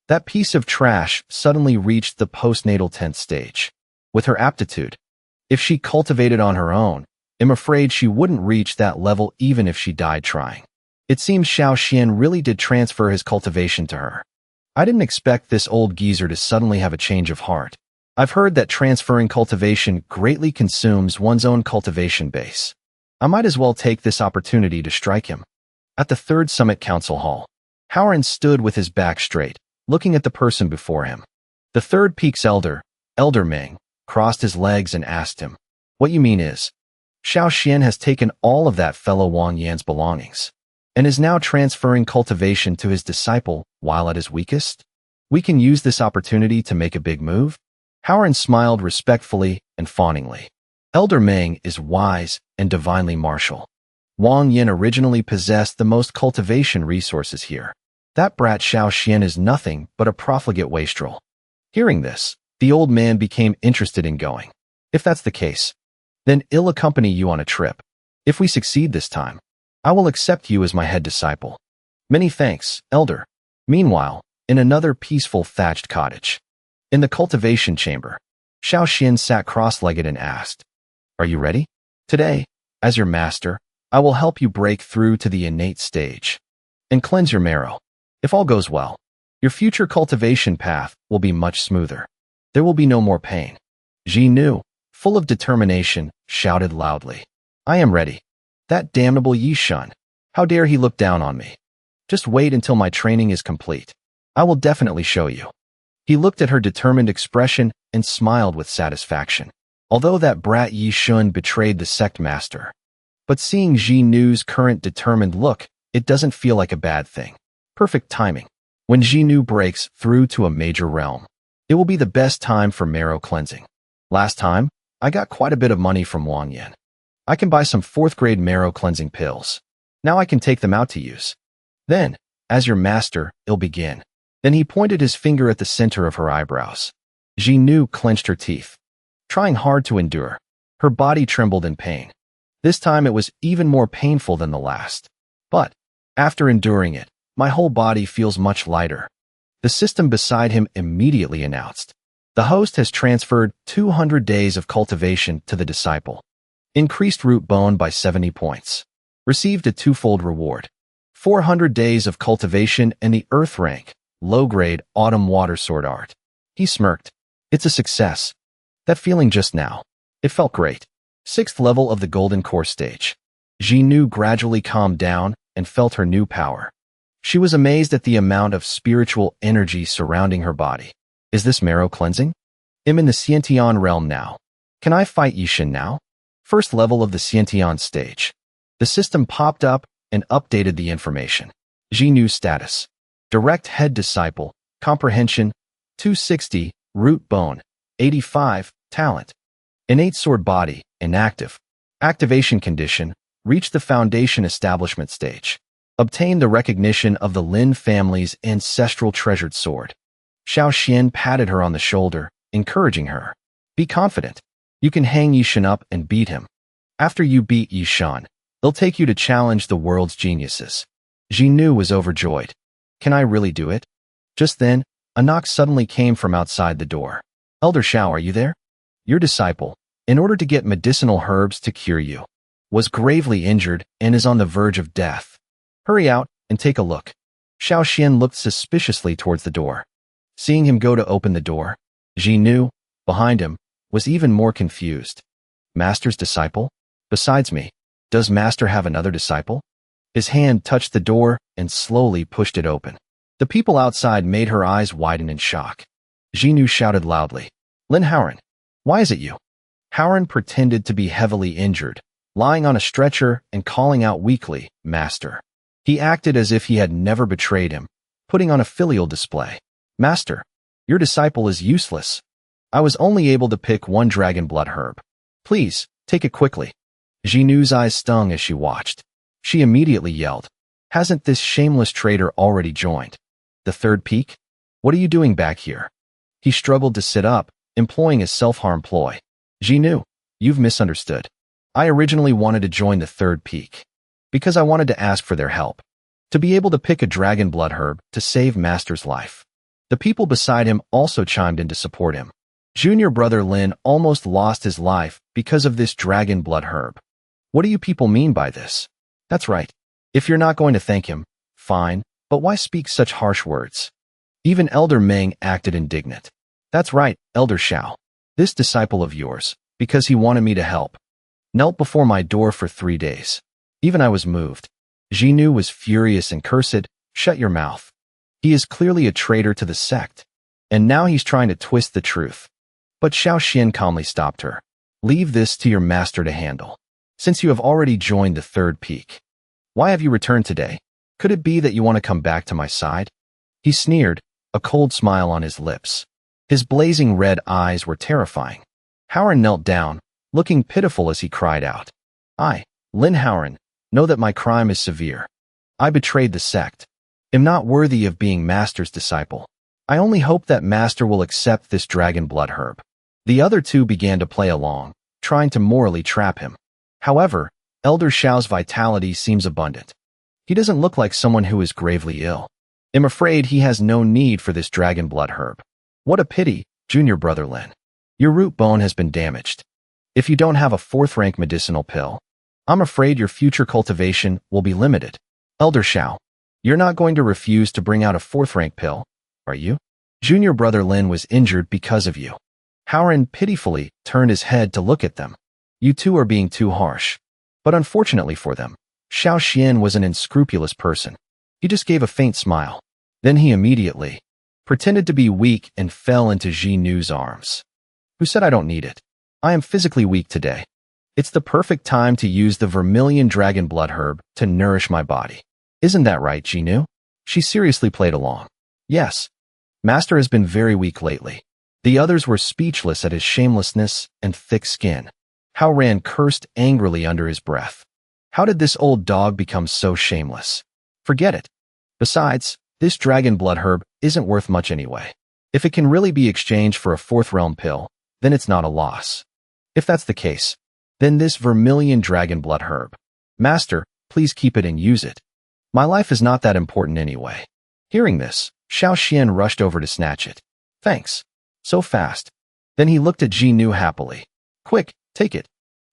Speaker 1: That piece of trash suddenly reached the postnatal 10th stage. With her aptitude, if she cultivated on her own, I'm afraid she wouldn't reach that level even if she died trying. It seems Xiao Xian really did transfer his cultivation to her. I didn't expect this old geezer to suddenly have a change of heart. I've heard that transferring cultivation greatly consumes one's own cultivation base. I might as well take this opportunity to strike him. At the 3rd Summit Council Hall, Howren stood with his back straight, looking at the person before him. The 3rd Peak's elder, Elder Ming, crossed his legs and asked him, What you mean is, Xiao Xian has taken all of that fellow Wang Yan's belongings, and is now transferring cultivation to his disciple while at his weakest? We can use this opportunity to make a big move? Howren smiled respectfully and fawningly. Elder Ming is wise and divinely martial. Wang Yan originally possessed the most cultivation resources here. That brat Xiao Xian is nothing but a profligate wastrel. Hearing this, the old man became interested in going. If that's the case, then I'll accompany you on a trip. If we succeed this time, I will accept you as my head disciple. Many thanks, Elder. Meanwhile, in another peaceful thatched cottage, in the cultivation chamber, Xiao Xian sat cross-legged and asked, Are you ready? Today, as your master, I will help you break through to the innate stage and cleanse your marrow. If all goes well, your future cultivation path will be much smoother. There will be no more pain. Xiinu, full of determination, shouted loudly. I am ready. That damnable Yi Shun. How dare he look down on me? Just wait until my training is complete. I will definitely show you. He looked at her determined expression and smiled with satisfaction. Although that brat Yi Shun betrayed the sect master. But seeing Xinu's current determined look, it doesn't feel like a bad thing. Perfect timing. When Xiinu breaks through to a major realm, it will be the best time for marrow cleansing. Last time, I got quite a bit of money from Wang Yan. I can buy some 4th-grade marrow cleansing pills. Now I can take them out to use. Then, as your master, I'll begin. Then he pointed his finger at the center of her eyebrows. Xiinu clenched her teeth, trying hard to endure. Her body trembled in pain. This time it was even more painful than the last. But, after enduring it, my whole body feels much lighter. The system beside him immediately announced. The host has transferred 200 days of cultivation to the disciple. Increased root bone by 70 points. Received a 2-fold reward. 400 days of cultivation and the earth rank, low-grade autumn water sword art. He smirked. It's a success. That feeling just now. It felt great. 6th level of the Golden Core stage. Xiinu gradually calmed down and felt her new power. She was amazed at the amount of spiritual energy surrounding her body. Is this marrow cleansing? I'm in the Xiantian realm now. Can I fight Yishin now? 1st level of the Xiantian stage. The system popped up and updated the information. Xiinu status. Direct head disciple. Comprehension. 260. Root bone. 85. Talent. Innate sword body. Inactive. Activation condition. Reach the foundation establishment stage. Obtain the recognition of the Lynn family's ancestral treasured sword. Xiao Xian patted her on the shoulder, encouraging her. Be confident. You can hang Yishin up and beat him. After you beat Yishan, they'll take you to challenge the world's geniuses. Xiinu was overjoyed. Can I really do it? Just then, a knock suddenly came from outside the door. Elder Xiao, are you there? Your disciple, in order to get medicinal herbs to cure you, was gravely injured and is on the verge of death. Hurry out and take a look. Xiao Xian looked suspiciously towards the door. Seeing him go to open the door, Xiinu, behind him, was even more confused. Master's disciple? Besides me, does Master have another disciple? His hand touched the door and slowly pushed it open. The people outside made her eyes widen in shock. Xiinu shouted loudly, Lin Howren, why is it you? Howren pretended to be heavily injured, lying on a stretcher and calling out weakly, Master. He acted as if he had never betrayed him, putting on a filial display. Master, your disciple is useless. I was only able to pick one dragon blood herb. Please, take it quickly. Xinu's eyes stung as she watched. She immediately yelled, Hasn't this shameless traitor already joined? The 3rd peak? What are you doing back here? He struggled to sit up, employing a self-harm ploy. Xiinu, you've misunderstood. I originally wanted to join the 3rd peak because I wanted to ask for their help, to be able to pick a dragon blood herb to save Master's life. The people beside him also chimed in to support him. Junior brother Lynn almost lost his life because of this dragon blood herb. What do you people mean by this? That's right. If you're not going to thank him, fine, but why speak such harsh words? Even Elder Meng acted indignant. That's right, Elder Xiao. This disciple of yours, because he wanted me to help, knelt before my door for 3 days. Even I was moved. Xiinu was furious and cursed, Shut your mouth. He is clearly a traitor to the sect, and now he's trying to twist the truth. But Xiao Xian calmly stopped her. Leave this to your master to handle, since you have already joined the 3rd peak. Why have you returned today? Could it be that you want to come back to my side? He sneered, a cold smile on his lips. His blazing red eyes were terrifying. Howren knelt down, looking pitiful as he cried out. I, Lin Howren, know that my crime is severe. I betrayed the sect. Am not worthy of being Master's disciple. I only hope that Master will accept this dragon blood herb. The other two began to play along, trying to morally trap him. However, Elder Xiao's vitality seems abundant. He doesn't look like someone who is gravely ill. I'm afraid he has no need for this dragon blood herb. What a pity, Junior Brother Lin. Your root bone has been damaged. If you don't have a 4th rank medicinal pill, I'm afraid your future cultivation will be limited. Elder Xiao, you're not going to refuse to bring out a 4th rank pill, are you? Junior Brother Lin was injured because of you. Howren pitifully turned his head to look at them. You two are being too harsh. But unfortunately for them, Xiao Xian was an unscrupulous person. He just gave a faint smile. Then he immediately pretended to be weak and fell into Xinu's arms. Who said I don't need it? I am physically weak today. It's the perfect time to use the vermilion dragon blood herb to nourish my body. Isn't that right, Xiinu? She seriously played along. Yes. Master has been very weak lately. The others were speechless at his shamelessness and thick skin. Howren cursed angrily under his breath. How did this old dog become so shameless? Forget it. Besides, this dragon blood herb isn't worth much anyway. If it can really be exchanged for a 4th realm pill, then it's not a loss. If that's the case, then this vermilion dragon blood herb. Master, please keep it and use it. My life is not that important anyway. Hearing this, Xiao Xian rushed over to snatch it. Thanks. So fast. Then he looked at Xiinu happily. Quick, take it.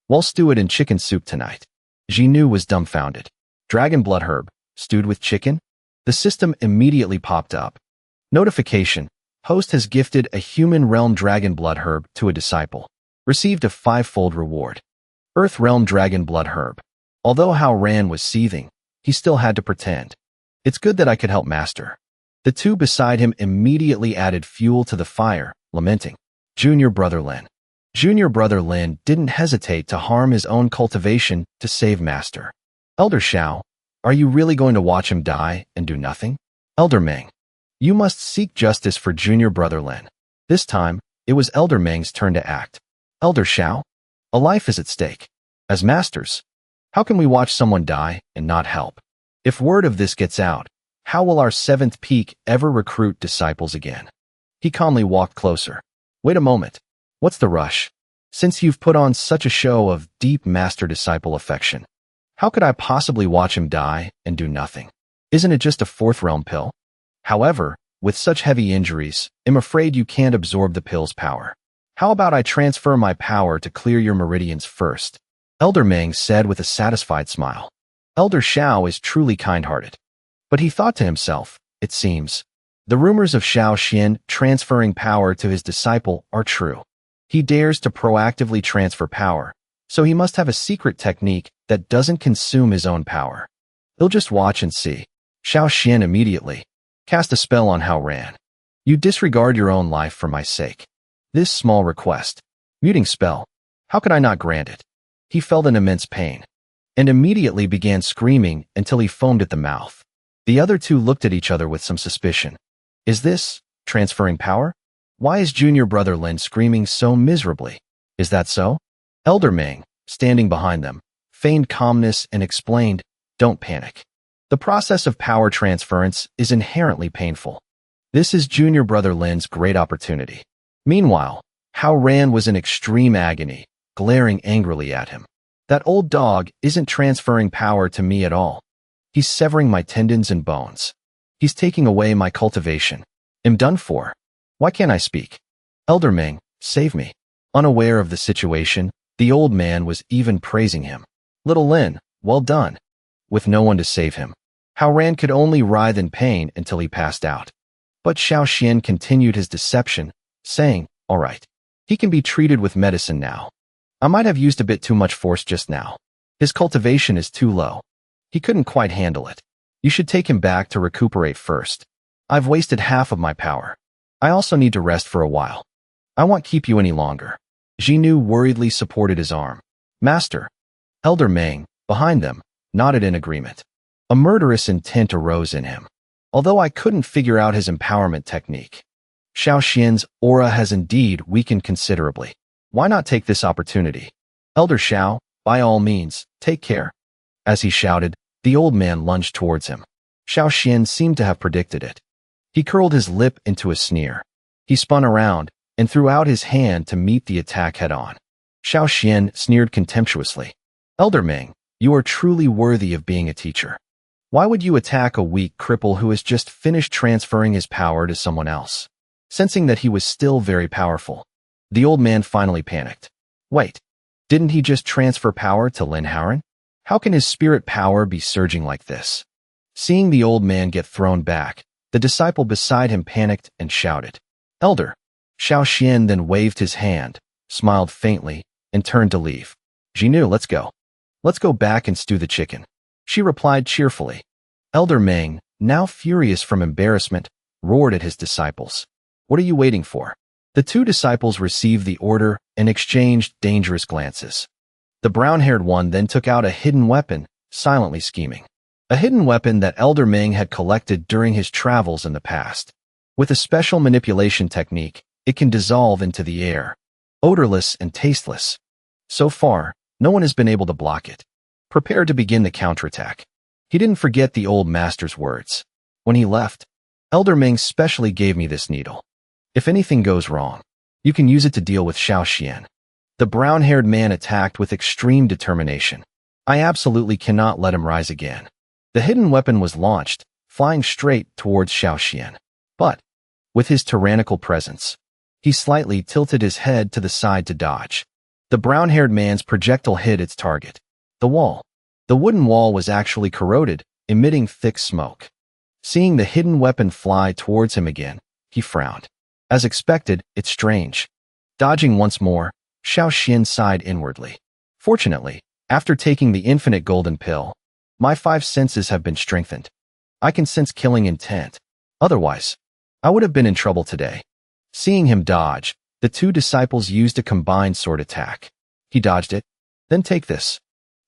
Speaker 1: We'll stew it in chicken soup tonight. Xiinu was dumbfounded. Dragon blood herb, stewed with chicken? The system immediately popped up. Notification. Host has gifted a human realm dragon blood herb to a disciple. Received a 5-fold reward. Earth realm dragon blood herb. Although Hao Ran was seething, he still had to pretend. It's good that I could help master. The two beside him immediately added fuel to the fire, lamenting. Junior brother Lynn. Junior brother Lynn didn't hesitate to harm his own cultivation to save master. Elder Xiao, are you really going to watch him die and do nothing? Elder Meng. You must seek justice for junior brother Lynn. This time, it was Elder Meng's turn to act. Elder Xiao, a life is at stake. As masters, how can we watch someone die and not help? If word of this gets out, how will our 7th peak ever recruit disciples again? He calmly walked closer. Wait a moment. What's the rush? Since you've put on such a show of deep master-disciple affection, how could I possibly watch him die and do nothing? Isn't it just a 4th realm pill? However, with such heavy injuries, I'm afraid you can't absorb the pill's power. How about I transfer my power to clear your meridians first? Elder Meng said with a satisfied smile. Elder Xiao is truly kind-hearted. But he thought to himself, it seems, the rumors of Xiao Xian transferring power to his disciple are true. He dares to proactively transfer power, so he must have a secret technique that doesn't consume his own power. He'll just watch and see. Xiao Xian immediately cast a spell on Hao Ran. You disregard your own life for my sake. This small request, muting spell, how could I not grant it? He felt an immense pain, and immediately began screaming until he foamed at the mouth. The other two looked at each other with some suspicion. Is this transferring power? Why is junior brother Lin screaming so miserably? Is that so? Elder Meng, standing behind them, feigned calmness and explained, don't panic. The process of power transference is inherently painful. This is junior brother Lin's great opportunity. Meanwhile, Hao Ran was in extreme agony, glaring angrily at him. That old dog isn't transferring power to me at all. He's severing my tendons and bones. He's taking away my cultivation. I'm done for. Why can't I speak? Elder Meng, save me. Unaware of the situation, the old man was even praising him. Little Lin, well done. With no one to save him, Hao Ran could only writhe in pain until he passed out. But Xiao Xian continued his deception, saying, all right, he can be treated with medicine now. I might have used a bit too much force just now. His cultivation is too low. He couldn't quite handle it. You should take him back to recuperate first. I've wasted half of my power. I also need to rest for a while. I won't keep you any longer. Xiinu worriedly supported his arm. Master. Elder Meng, behind them, nodded in agreement. A murderous intent arose in him. Although I couldn't figure out his empowerment technique, Xiao Xian's aura has indeed weakened considerably. Why not take this opportunity? Elder Xiao, by all means, take care. As he shouted, the old man lunged towards him. Xiao Xian seemed to have predicted it. He curled his lip into a sneer. He spun around and threw out his hand to meet the attack head-on. Xiao Xian sneered contemptuously. Elder Meng, you are truly worthy of being a teacher. Why would you attack a weak cripple who has just finished transferring his power to someone else? Sensing that he was still very powerful, the old man finally panicked. Wait, didn't he just transfer power to Lin Haoran? How can his spirit power be surging like this? Seeing the old man get thrown back, the disciple beside him panicked and shouted, Elder! Xiao Xian then waved his hand, smiled faintly, and turned to leave. Xiinu, let's go. Let's go back and stew the chicken. She replied cheerfully. Elder Meng, now furious from embarrassment, roared at his disciples. What are you waiting for? The two disciples received the order and exchanged dangerous glances. The brown-haired one then took out a hidden weapon, silently scheming. A hidden weapon that Elder Meng had collected during his travels in the past. With a special manipulation technique, it can dissolve into the air, odorless and tasteless. So far, no one has been able to block it. Prepare to begin the counterattack. He didn't forget the old master's words. When he left, Elder Meng specially gave me this needle. If anything goes wrong, you can use it to deal with Xiao Xian. The brown-haired man attacked with extreme determination. I absolutely cannot let him rise again. The hidden weapon was launched, flying straight towards Xiao Xian. But, with his tyrannical presence, he slightly tilted his head to the side to dodge. The brown-haired man's projectile hit its target. The wall. The wooden wall was actually corroded, emitting thick smoke. Seeing the hidden weapon fly towards him again, he frowned. As expected, it's strange. Dodging once more, Xiinu sighed inwardly. Fortunately, after taking the infinite golden pill, my 5 senses have been strengthened. I can sense killing intent. Otherwise, I would have been in trouble today. Seeing him dodge, the 2 disciples used a combined sword attack. He dodged it. Then take this.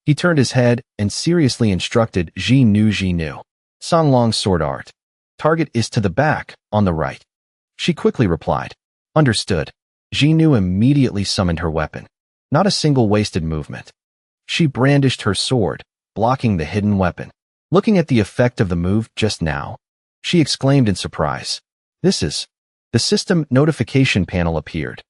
Speaker 1: He turned his head and seriously instructed Xiinu. Songlong's sword art. Target is to the back, on the right. She quickly replied. Understood. Xiinu immediately summoned her weapon. Not a single wasted movement. She brandished her sword, blocking the hidden weapon. Looking at the effect of the move just now, she exclaimed in surprise. This is... The system notification panel appeared.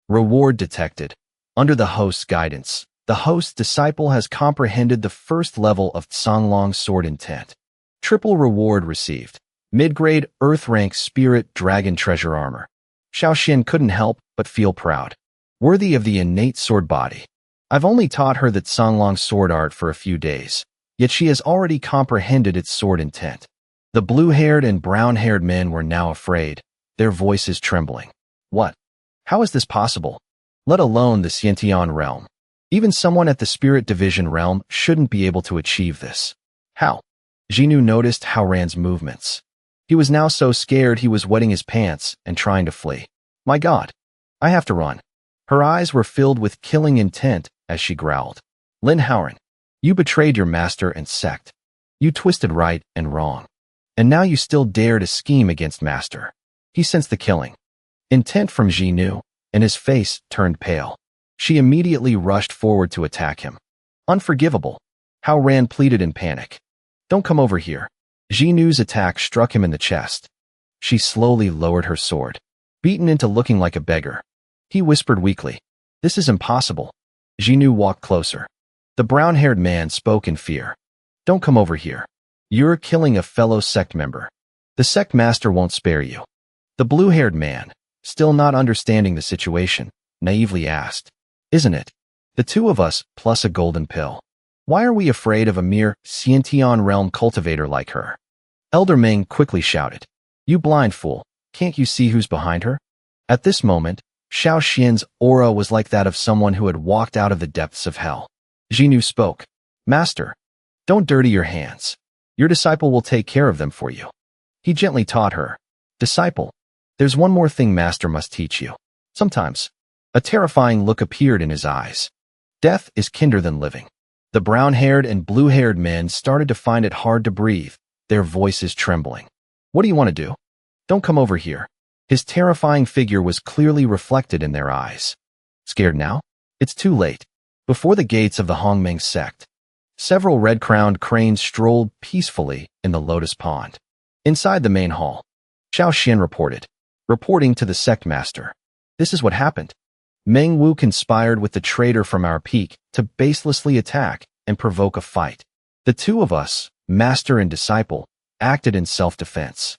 Speaker 1: Reward detected. Under the host's guidance, the host's disciple has comprehended the first level of Songlong's sword intent. Triple reward received. Mid-grade Earth-rank Spirit Dragon Treasure Armor. Xiinu couldn't help but feel proud. Worthy of the innate sword body. I've only taught her that Songlong's sword art for a few days, yet she has already comprehended its sword intent. The blue-haired and brown-haired men were now afraid, their voices trembling. What? How is this possible? Let alone the Xiantian realm. Even someone at the Spirit Division realm shouldn't be able to achieve this. How? Xiinu noticed Haoran's movements. He was now so scared he was wetting his pants and trying to flee. My God. I have to run. Her eyes were filled with killing intent as she growled. Lynn Haoran, you betrayed your master and sect. You twisted right and wrong. And now you still dare to scheme against master. He sensed the killing intent from Xiinu, and his face turned pale. She immediately rushed forward to attack him. Unforgivable. Haoran pleaded in panic. Don't come over here. Xinu's attack struck him in the chest. She slowly lowered her sword, beaten into looking like a beggar. He whispered weakly, This is impossible. Xiinu walked closer. The brown-haired man spoke in fear. Don't come over here. You're killing a fellow sect member. The sect master won't spare you. The blue-haired man, still not understanding the situation, naively asked, Isn't it? The 2 of us plus a golden pill. Why are we afraid of a mere Xiantian realm cultivator like her? Elder Ming quickly shouted, You blind fool, can't you see who's behind her? At this moment, Xiaoxian's aura was like that of someone who had walked out of the depths of hell. Xiinu spoke, Master, don't dirty your hands. Your disciple will take care of them for you. He gently taught her, Disciple, there's one more thing Master must teach you. Sometimes, a terrifying look appeared in his eyes. Death is kinder than living. The brown-haired and blue-haired men started to find it hard to breathe, their voices trembling. What do you want to do? Don't come over here. His terrifying figure was clearly reflected in their eyes. Scared now? It's too late. Before the gates of the Hongmeng sect, several red-crowned cranes strolled peacefully in the lotus pond. Inside the main hall, Xiaoxian reporting to the sect master. This is what happened. Meng Wu conspired with the traitor from our peak to baselessly attack and provoke a fight. The 2 of us, master and disciple, acted in self-defense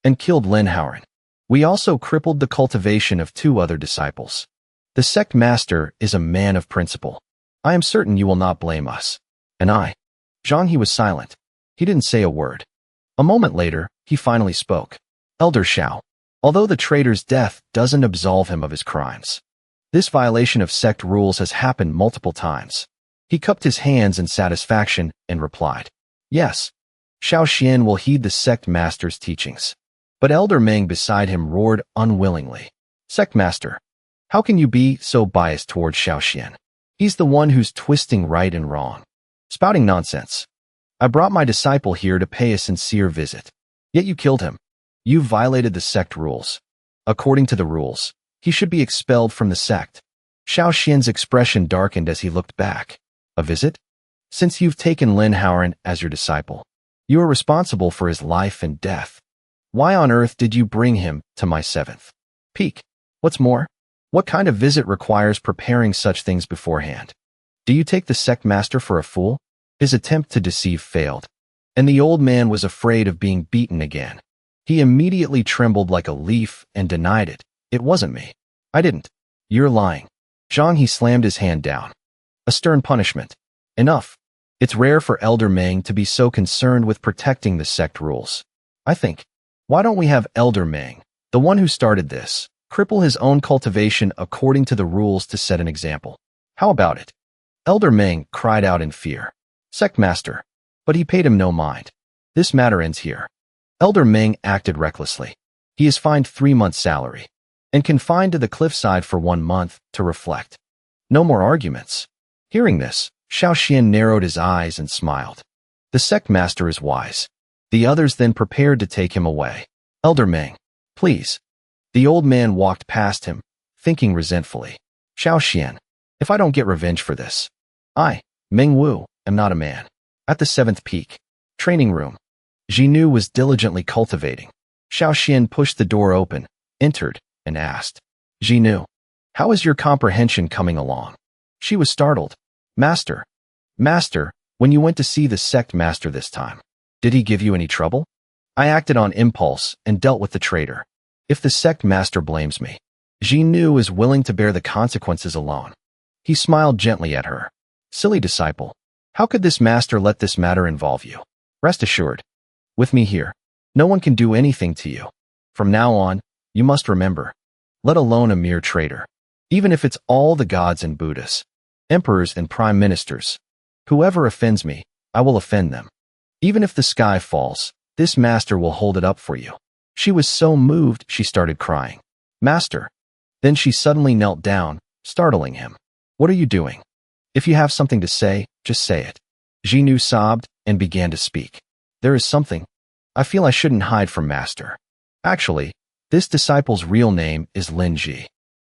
Speaker 1: and killed Lin Haoran. We also crippled the cultivation of 2 other disciples. The sect master is a man of principle. I am certain you will not blame us. And I. Zhang He was silent. He didn't say a word. A moment later, he finally spoke. Elder Xiao, although the traitor's death doesn't absolve him of his crimes, this violation of sect rules has happened multiple times. He cupped his hands in satisfaction and replied, Yes, Xiaoxian will heed the sect master's teachings. But Elder Meng beside him roared unwillingly, Sect master, how can you be so biased towards Xiaoxian? He's the one who's twisting right and wrong. Spouting nonsense. I brought my disciple here to pay a sincere visit. Yet you killed him. You violated the sect rules. According to the rules, he should be expelled from the sect. Xiaoxian's expression darkened as he looked back. A visit? Since you've taken Lin Haoran as your disciple, you are responsible for his life and death. Why on earth did you bring him to my 7th peak? What's more, what kind of visit requires preparing such things beforehand? Do you take the sect master for a fool? His attempt to deceive failed, and the old man was afraid of being beaten again. He immediately trembled like a leaf and denied it. It wasn't me. I didn't. You're lying. Zhang He slammed his hand down. A stern punishment. Enough. It's rare for Elder Meng to be so concerned with protecting the sect rules. I think, why don't we have Elder Meng, the one who started this, Cripple his own cultivation according to the rules to set an example. How about it? Elder Meng cried out in fear. Sect Master. But he paid him no mind. This matter ends here. Elder Meng acted recklessly. He is fined 3 months' salary and confined to the cliffside for 1 month to reflect. No more arguments. Hearing this, Xiinu narrowed his eyes and smiled. The Sect Master is wise. The others then prepared to take him away. Elder Meng, please. The old man walked past him, thinking resentfully. Xiinu, if I don't get revenge for this, I, Meng Wu, am not a man. At the 7th peak, training room, Xiinu was diligently cultivating. Xiinu pushed the door open, entered, and asked, Xiinu, how is your comprehension coming along? She was startled. Master, when you went to see the Sect Master this time, did he give you any trouble? I acted on impulse and dealt with the traitor. If the Sect Master blames me, Xiinu is willing to bear the consequences alone. He smiled gently at her. Silly disciple, how could this master let this matter involve you? Rest assured, with me here, no one can do anything to you. From now on, you must remember, let alone a mere traitor, even if it's all the gods and Buddhas, emperors and prime ministers. Whoever offends me, I will offend them. Even if the sky falls, this master will hold it up for you. She was so moved she started crying. Master. Then she suddenly knelt down, startling him. What are you doing? If you have something to say, just say it. Xiinu sobbed and began to speak. There is something. I feel I shouldn't hide from Master. Actually, this disciple's real name is Lynn.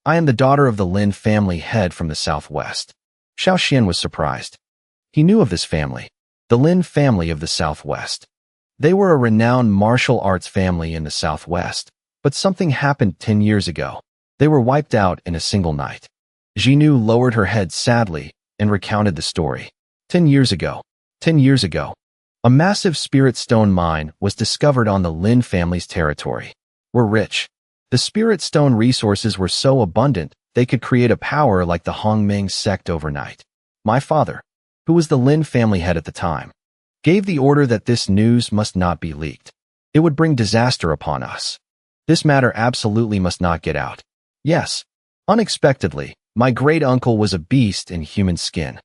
Speaker 1: I am the daughter of the Lynn family head from the southwest. Xiinu was surprised. He knew of this family, the Lynn family of the southwest. They were a renowned martial arts family in the southwest, but something happened 10 years ago. They were wiped out in a single night. Xiinu lowered her head sadly and recounted the story. 10 years ago, a massive spirit stone mine was discovered on the Lin family's territory. We're rich. The spirit stone resources were so abundant, they could create a power like the Hongming sect overnight. My father, who was the Lin family head at the time, gave the order that this news must not be leaked. It would bring disaster upon us. This matter absolutely must not get out. Yes. Unexpectedly, my great-uncle was a beast in human skin.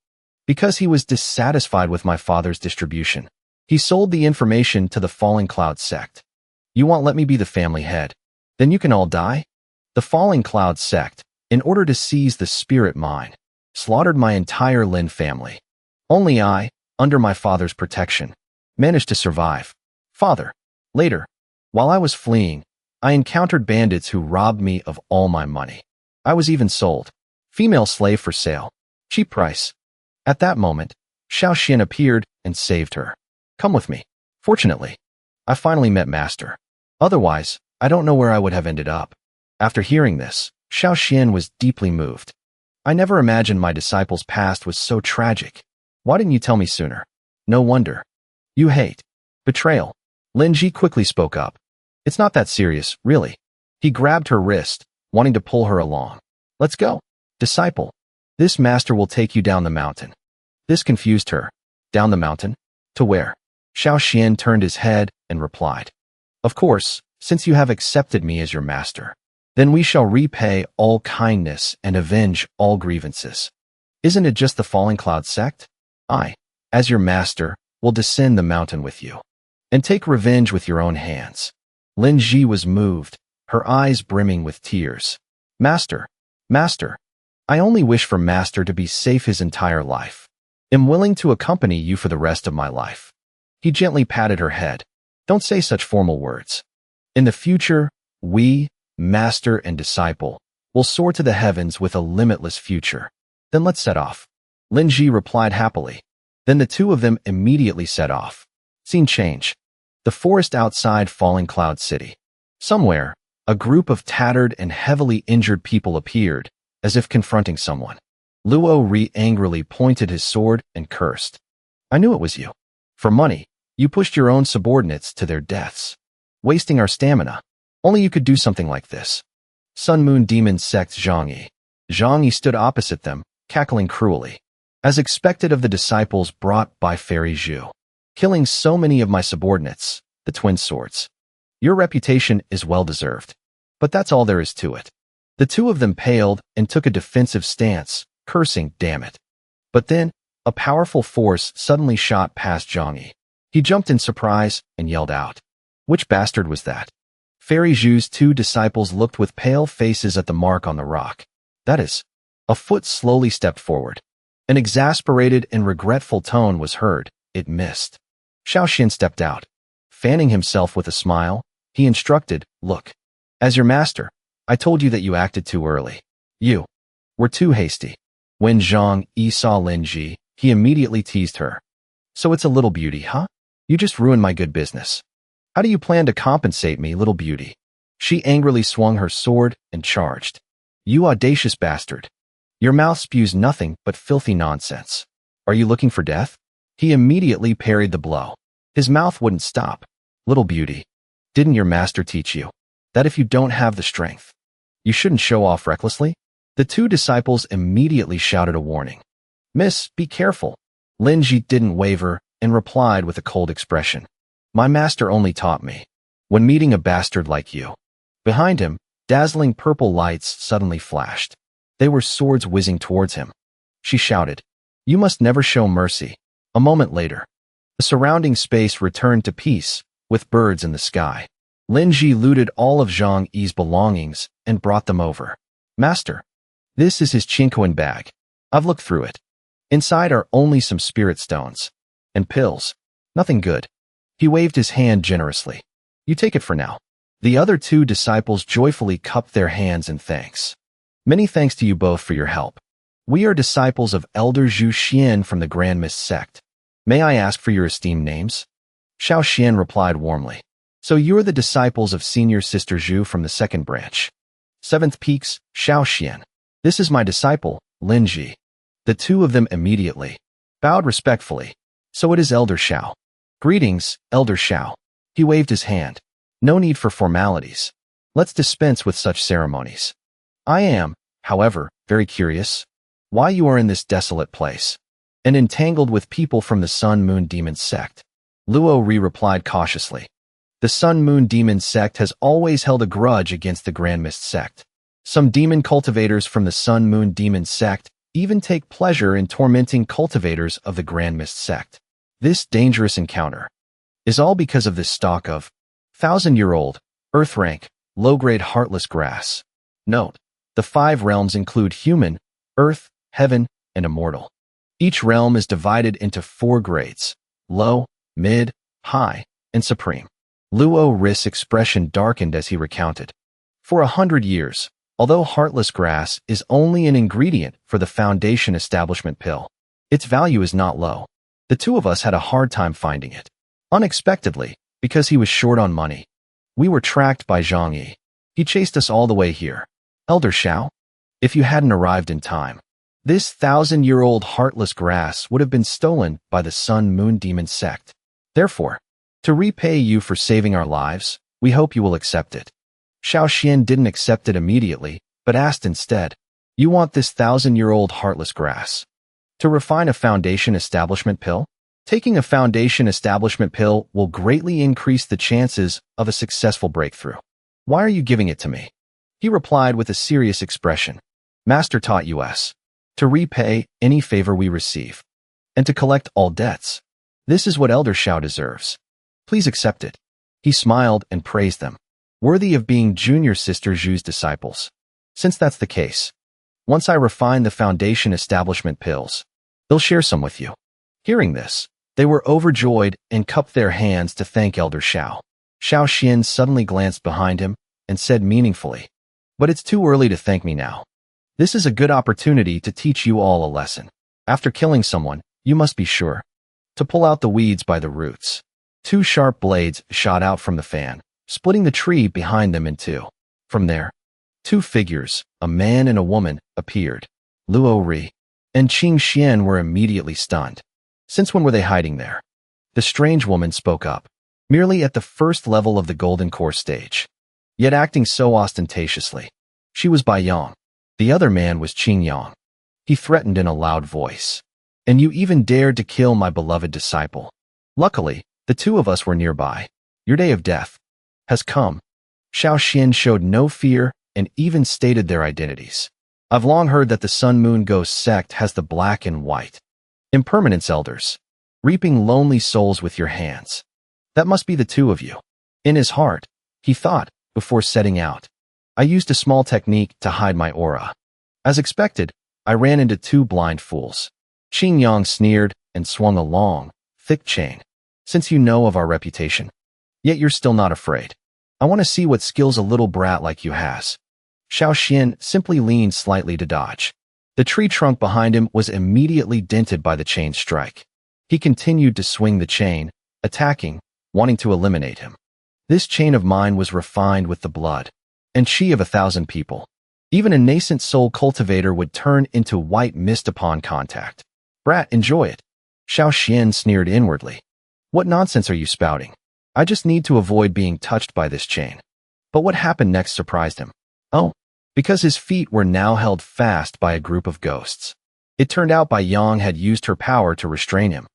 Speaker 1: Because he was dissatisfied with my father's distribution, he sold the information to the Falling Cloud sect. You won't let me be the family head? Then you can all die? The Falling Cloud sect, in order to seize the spirit mine, slaughtered my entire Lin family. Only I, under my father's protection, managed to survive. Father. Later, while I was fleeing, I encountered bandits who robbed me of all my money. I was even sold. Female slave for sale. Cheap price. At that moment, Xiinu appeared and saved her. Come with me. Fortunately, I finally met Master. Otherwise, I don't know where I would have ended up. After hearing this, Xiinu was deeply moved. I never imagined my disciple's past was so tragic. Why didn't you tell me sooner? No wonder. You hate. Betrayal. Lin Ji quickly spoke up. It's not that serious, really. He grabbed her wrist, wanting to pull her along. Let's go. Disciple. This master will take you down the mountain. This confused her. Down the mountain? To where? Xiinu turned his head and replied. Of course, since you have accepted me as your master, then we shall repay all kindness and avenge all grievances. Isn't it just the Falling Cloud sect? I, as your master, will descend the mountain with you and take revenge with your own hands. Lin Ji was moved, her eyes brimming with tears. Master, I only wish for Master to be safe his entire life. Am willing to accompany you for the rest of my life. He gently patted her head. Don't say such formal words. In the future, we, Master and disciple, will soar to the heavens with a limitless future. Then let's set off. Lin Ji replied happily. Then the two of them immediately set off. Scene change. The forest outside Falling Cloud City. Somewhere, a group of tattered and heavily injured people appeared, as if confronting someone. Luo Ri angrily pointed his sword and cursed. I knew it was you. For money, you pushed your own subordinates to their deaths, wasting our stamina. Only you could do something like this. Sun Moon Demon Sect Zhang Yi stood opposite them, cackling cruelly. As expected of the disciples brought by Fairy Zhu, killing so many of my subordinates, the twin swords. Your reputation is well deserved. But that's all there is to it. The two of them paled and took a defensive stance, cursing, "Damn it." But then, a powerful force suddenly shot past Zhang Yi. He jumped in surprise and yelled out, "Which bastard was that?" Fairy Zhu's two disciples looked with pale faces at the mark on the rock. "That is." A foot slowly stepped forward. An exasperated and regretful tone was heard. "It missed." Xiaoxian stepped out. Fanning himself with a smile, he instructed, "Look. As your master, I told you that you acted too early. You were too hasty." When Zhang Yi saw Lin Ji, he immediately teased her. "So it's a little beauty, huh? You just ruined my good business. How do you plan to compensate me, little beauty?" She angrily swung her sword and charged. "You audacious bastard. Your mouth spews nothing but filthy nonsense. Are you looking for death?" He immediately parried the blow. His mouth wouldn't stop. "Little beauty, didn't your master teach you that if you don't have the strength, you shouldn't show off recklessly?" The two disciples immediately shouted a warning. "Miss, be careful." Lin Ji didn't waver and replied with a cold expression. "My master only taught me when meeting a bastard like you." Behind him, dazzling purple lights suddenly flashed. They were swords whizzing towards him. She shouted, "You must never show mercy." A moment later, the surrounding space returned to peace, with birds in the sky. Lin Ji looted all of Zhang Yi's belongings and brought them over. "Master, this is his Qinquan bag. I've looked through it. Inside are only some spirit stones and pills. Nothing good." He waved his hand generously. "You take it for now." The other two disciples joyfully cupped their hands in thanks. "Many thanks to you both for your help. We are disciples of Elder Zhu Xian from the Grand Mist Sect. May I ask for your esteemed names?" Xiao Xian replied warmly. "So you are the disciples of Senior Sister Zhu from the second branch." "Seventh Peaks, Xiao Xian. This is my disciple, Lin Ji." The two of them immediately bowed respectfully. "So it is Elder Xiao." "Greetings, Elder Xiao." He waved his hand. "No need for formalities. Let's dispense with such ceremonies. I am, however, very curious why you are in this desolate place and entangled with people from the Sun Moon Demon Sect." Luo Ri replied cautiously. "The Sun Moon Demon Sect has always held a grudge against the Grand Mist Sect. Some demon cultivators from the Sun Moon Demon Sect even take pleasure in tormenting cultivators of the Grand Mist Sect. This dangerous encounter is all because of this stalk of 1,000-year-old, earth-rank, low-grade heartless grass. Note, the 5 realms include human, earth, heaven, and immortal. Each realm is divided into 4 grades: low, mid, high, and supreme." Luo Ri's expression darkened as he recounted. "For 100 years, although heartless grass is only an ingredient for the Foundation Establishment pill, its value is not low. The two of us had a hard time finding it. Unexpectedly, because he was short on money, we were tracked by Zhang Yi. He chased us all the way here. Elder Xiao, if you hadn't arrived in time, this 1,000-year-old heartless grass would have been stolen by the Sun Moon Demon Sect. Therefore, to repay you for saving our lives, we hope you will accept it." Xiao Xian didn't accept it immediately, but asked instead, "You want this 1,000-year-old heartless grass to refine a Foundation Establishment pill? Taking a Foundation Establishment pill will greatly increase the chances of a successful breakthrough. Why are you giving it to me?" He replied with a serious expression. "Master taught us to repay any favor we receive and to collect all debts. This is what Elder Xiao deserves. Please accept it." He smiled and praised them, worthy of being Junior Sister Zhu's disciples. "Since that's the case, once I refine the Foundation Establishment pills, they'll share some with you." Hearing this, they were overjoyed and cupped their hands to thank Elder Xiao. Xiao Xian suddenly glanced behind him and said meaningfully, "But it's too early to thank me now. This is a good opportunity to teach you all a lesson. After killing someone, you must be sure to pull out the weeds by the roots." 2 sharp blades shot out from the fan, splitting the tree behind them in 2. From there, 2 figures, a man and a woman, appeared. Luo Ri and Qing Xian were immediately stunned. Since when were they hiding there? The strange woman spoke up, merely at the first level of the Golden Core stage, yet acting so ostentatiously. She was Bai Yang. The other man was Qing Yang. He threatened in a loud voice, "And you even dared to kill my beloved disciple. Luckily, the 2 of us were nearby. Your day of death has come." Xiao Xian showed no fear and even stated their identities. I've long heard that the Sun Moon Ghost Sect has the black and white impermanence elders, reaping lonely souls with your hands. That must be the two of you. In his heart, he thought, before setting out. I used a small technique to hide my aura. As expected, I ran into two blind fools. Qing Yang sneered and swung a long, thick chain. Since you know of our reputation, yet you're still not afraid. I want to see what skills a little brat like you has. Xiao Xian simply leaned slightly to dodge. The tree trunk behind him was immediately dented by the chain strike. He continued to swing the chain, attacking, wanting to eliminate him. This chain of mine was refined with the blood and chi of 1,000 people. Even a nascent soul cultivator would turn into white mist upon contact. Brat, enjoy it. Xiao Xian sneered inwardly. What nonsense are you spouting? I just need to avoid being touched by this chain. But what happened next surprised him. Oh, because his feet were now held fast by a group of ghosts. It turned out Bai Yang had used her power to restrain him.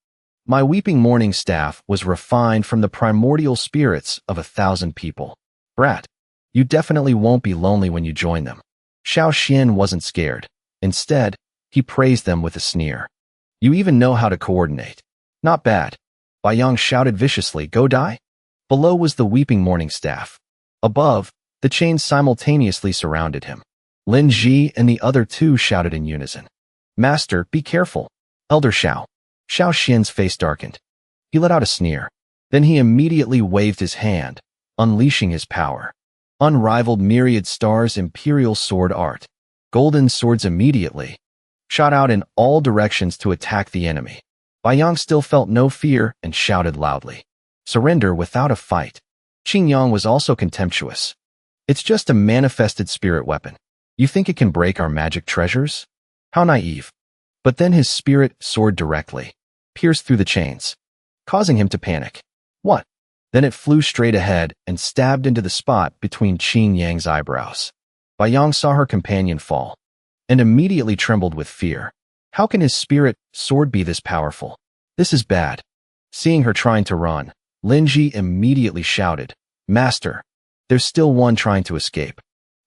Speaker 1: My weeping morning staff was refined from the primordial spirits of 1,000 people. Brat, you definitely won't be lonely when you join them. Xiao Xian wasn't scared. Instead, he praised them with a sneer. You even know how to coordinate. Not bad. Bai Yang shouted viciously, go die? Below was the weeping morning staff. Above, the chains simultaneously surrounded him. Lin Ji and the other two shouted in unison. Master, be careful. Elder Xiao. Xiao Xian's face darkened. He let out a sneer. Then he immediately waved his hand, unleashing his power. Unrivaled myriad stars Imperial sword art. Golden swords immediately shot out in all directions to attack the enemy. Bai Yang still felt no fear and shouted loudly. Surrender without a fight. Qing Yang was also contemptuous. It's just a manifested spirit weapon. You think it can break our magic treasures? How naive. But then his spirit soared directly, pierced through the chains, causing him to panic. What? Then it flew straight ahead and stabbed into the spot between Qing Yang's eyebrows. Bai Yang saw her companion fall and immediately trembled with fear. How can his spirit sword be this powerful? This is bad. Seeing her trying to run, Lin Ji immediately shouted, Master, there's still one trying to escape.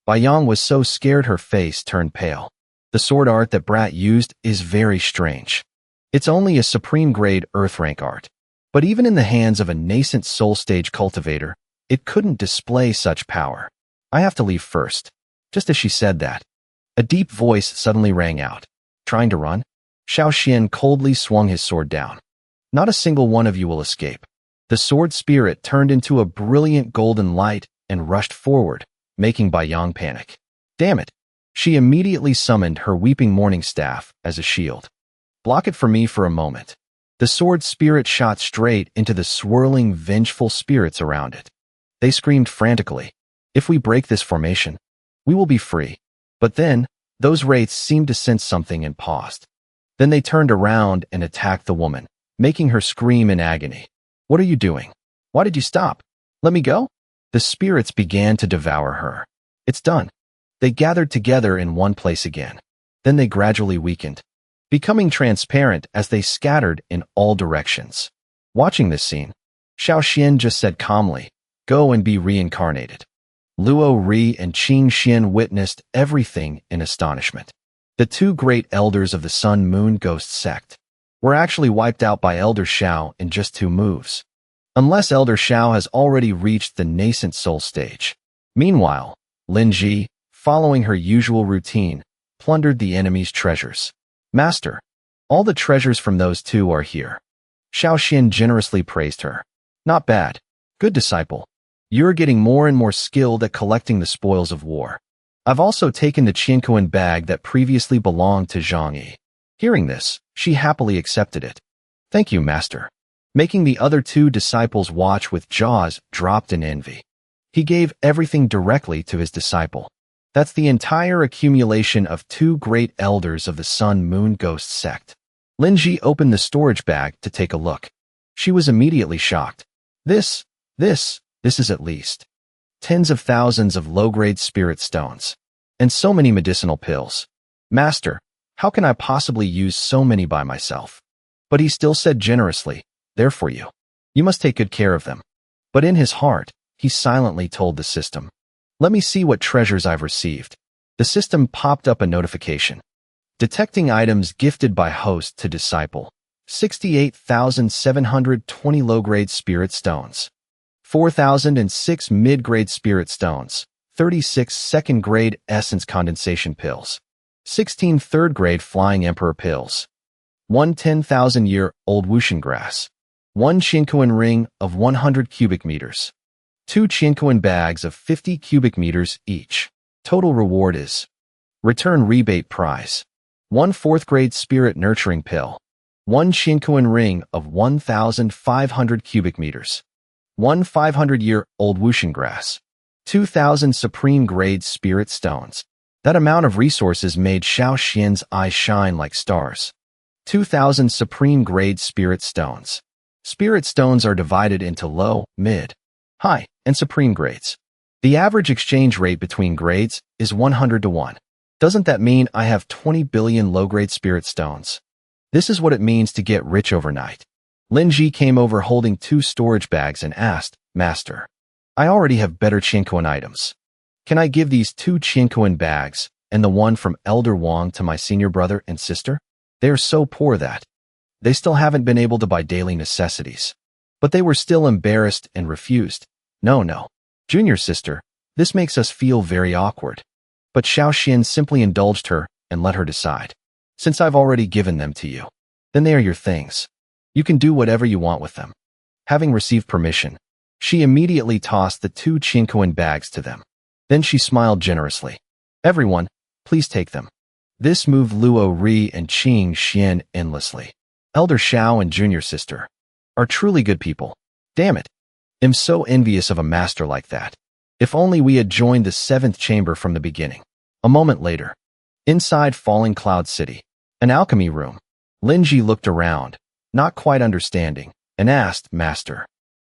Speaker 1: Bai Yang was so scared her face turned pale. The sword art that Brat used is very strange. It's only a supreme grade earth rank art. But even in the hands of a nascent soul stage cultivator, it couldn't display such power. I have to leave first. Just as she said that, a deep voice suddenly rang out. Trying to run? Xiao Xian coldly swung his sword down. Not a single one of you will escape. The sword spirit turned into a brilliant golden light and rushed forward, making Bai Yang panic. Damn it! She immediately summoned her weeping morning staff as a shield. Block it for me for a moment. The sword spirit shot straight into the swirling, vengeful spirits around it. They screamed frantically. If we break this formation, we will be free. But then, those wraiths seemed to sense something and paused. Then they turned around and attacked the woman, making her scream in agony. What are you doing? Why did you stop? Let me go? The spirits began to devour her. It's done. They gathered together in one place again. Then they gradually weakened, becoming transparent as they scattered in all directions. Watching this scene, Xiao Xian just said calmly, go and be reincarnated. Luo Ri and Qing Xian witnessed everything in astonishment. The two great elders of the Sun Moon Ghost Sect were actually wiped out by Elder Xiao in just 2 moves. Unless Elder Xiao has already reached the nascent soul stage. Meanwhile, Lin Ji, following her usual routine, plundered the enemy's treasures. Master, all the treasures from those two are here. Xiao Xian generously praised her. Not bad. Good disciple. You're getting more and more skilled at collecting the spoils of war. I've also taken the Qiankuan bag that previously belonged to Zhang Yi. Hearing this, she happily accepted it. Thank you, Master. Making the other 2 disciples watch with jaws dropped in envy. He gave everything directly to his disciple. That's the entire accumulation of 2 great elders of the Sun Moon Ghost Sect. Lin Ji opened the storage bag to take a look. She was immediately shocked. This is at least tens of thousands of low-grade spirit stones, and so many medicinal pills. Master, how can I possibly use so many by myself? But he still said generously, they're for you. You must take good care of them. But in his heart, he silently told the system, Let me see what treasures I've received. The system popped up a notification. Detecting items gifted by host to disciple. 68,720 low-grade spirit stones. 4,006 mid-grade spirit stones. 36 second-grade essence condensation pills. 16 third-grade flying emperor pills. 1 10,000-year-old whooshin grass. 1 Chinkoan ring of 100 cubic meters. 2 Chinkoan bags of 50 cubic meters each. Total reward is return rebate prize. 1 4th-grade spirit nurturing pill. 1 Chinkoan ring of 1,500 cubic meters. 1 500-year-old whooshin grass. 2,000 supreme-grade spirit stones. That amount of resources made Xiao Xian's eyes shine like stars. 2,000 supreme-grade spirit stones. Spirit stones are divided into low, mid, high, and supreme grades. The average exchange rate between grades is 100 to 1. Doesn't that mean I have 20 billion low-grade spirit stones? This is what it means to get rich overnight. Lynn came over holding 2 storage bags and asked, Master, I already have better Chinkoan items. Can I give these 2 Chinkoan bags and the one from Elder Wang to my senior brother and sister? They are so poor that they still haven't been able to buy daily necessities. But they were still embarrassed and refused. No. Junior sister, this makes us feel very awkward. But Xiao Xian simply indulged her and let her decide. Since I've already given them to you, then they are your things. You can do whatever you want with them. Having received permission, she immediately tossed the 2 Chinkoan bags to them. Then she smiled generously. Everyone, please take them. This moved Luo Ri and Qing Xian endlessly. Elder Xiao and junior sister are truly good people. Damn it. I'm so envious of a master like that. If only we had joined the 7th chamber from the beginning. A moment later, inside Falling Cloud City, an alchemy room, Lin looked around, not quite understanding, and asked, Master,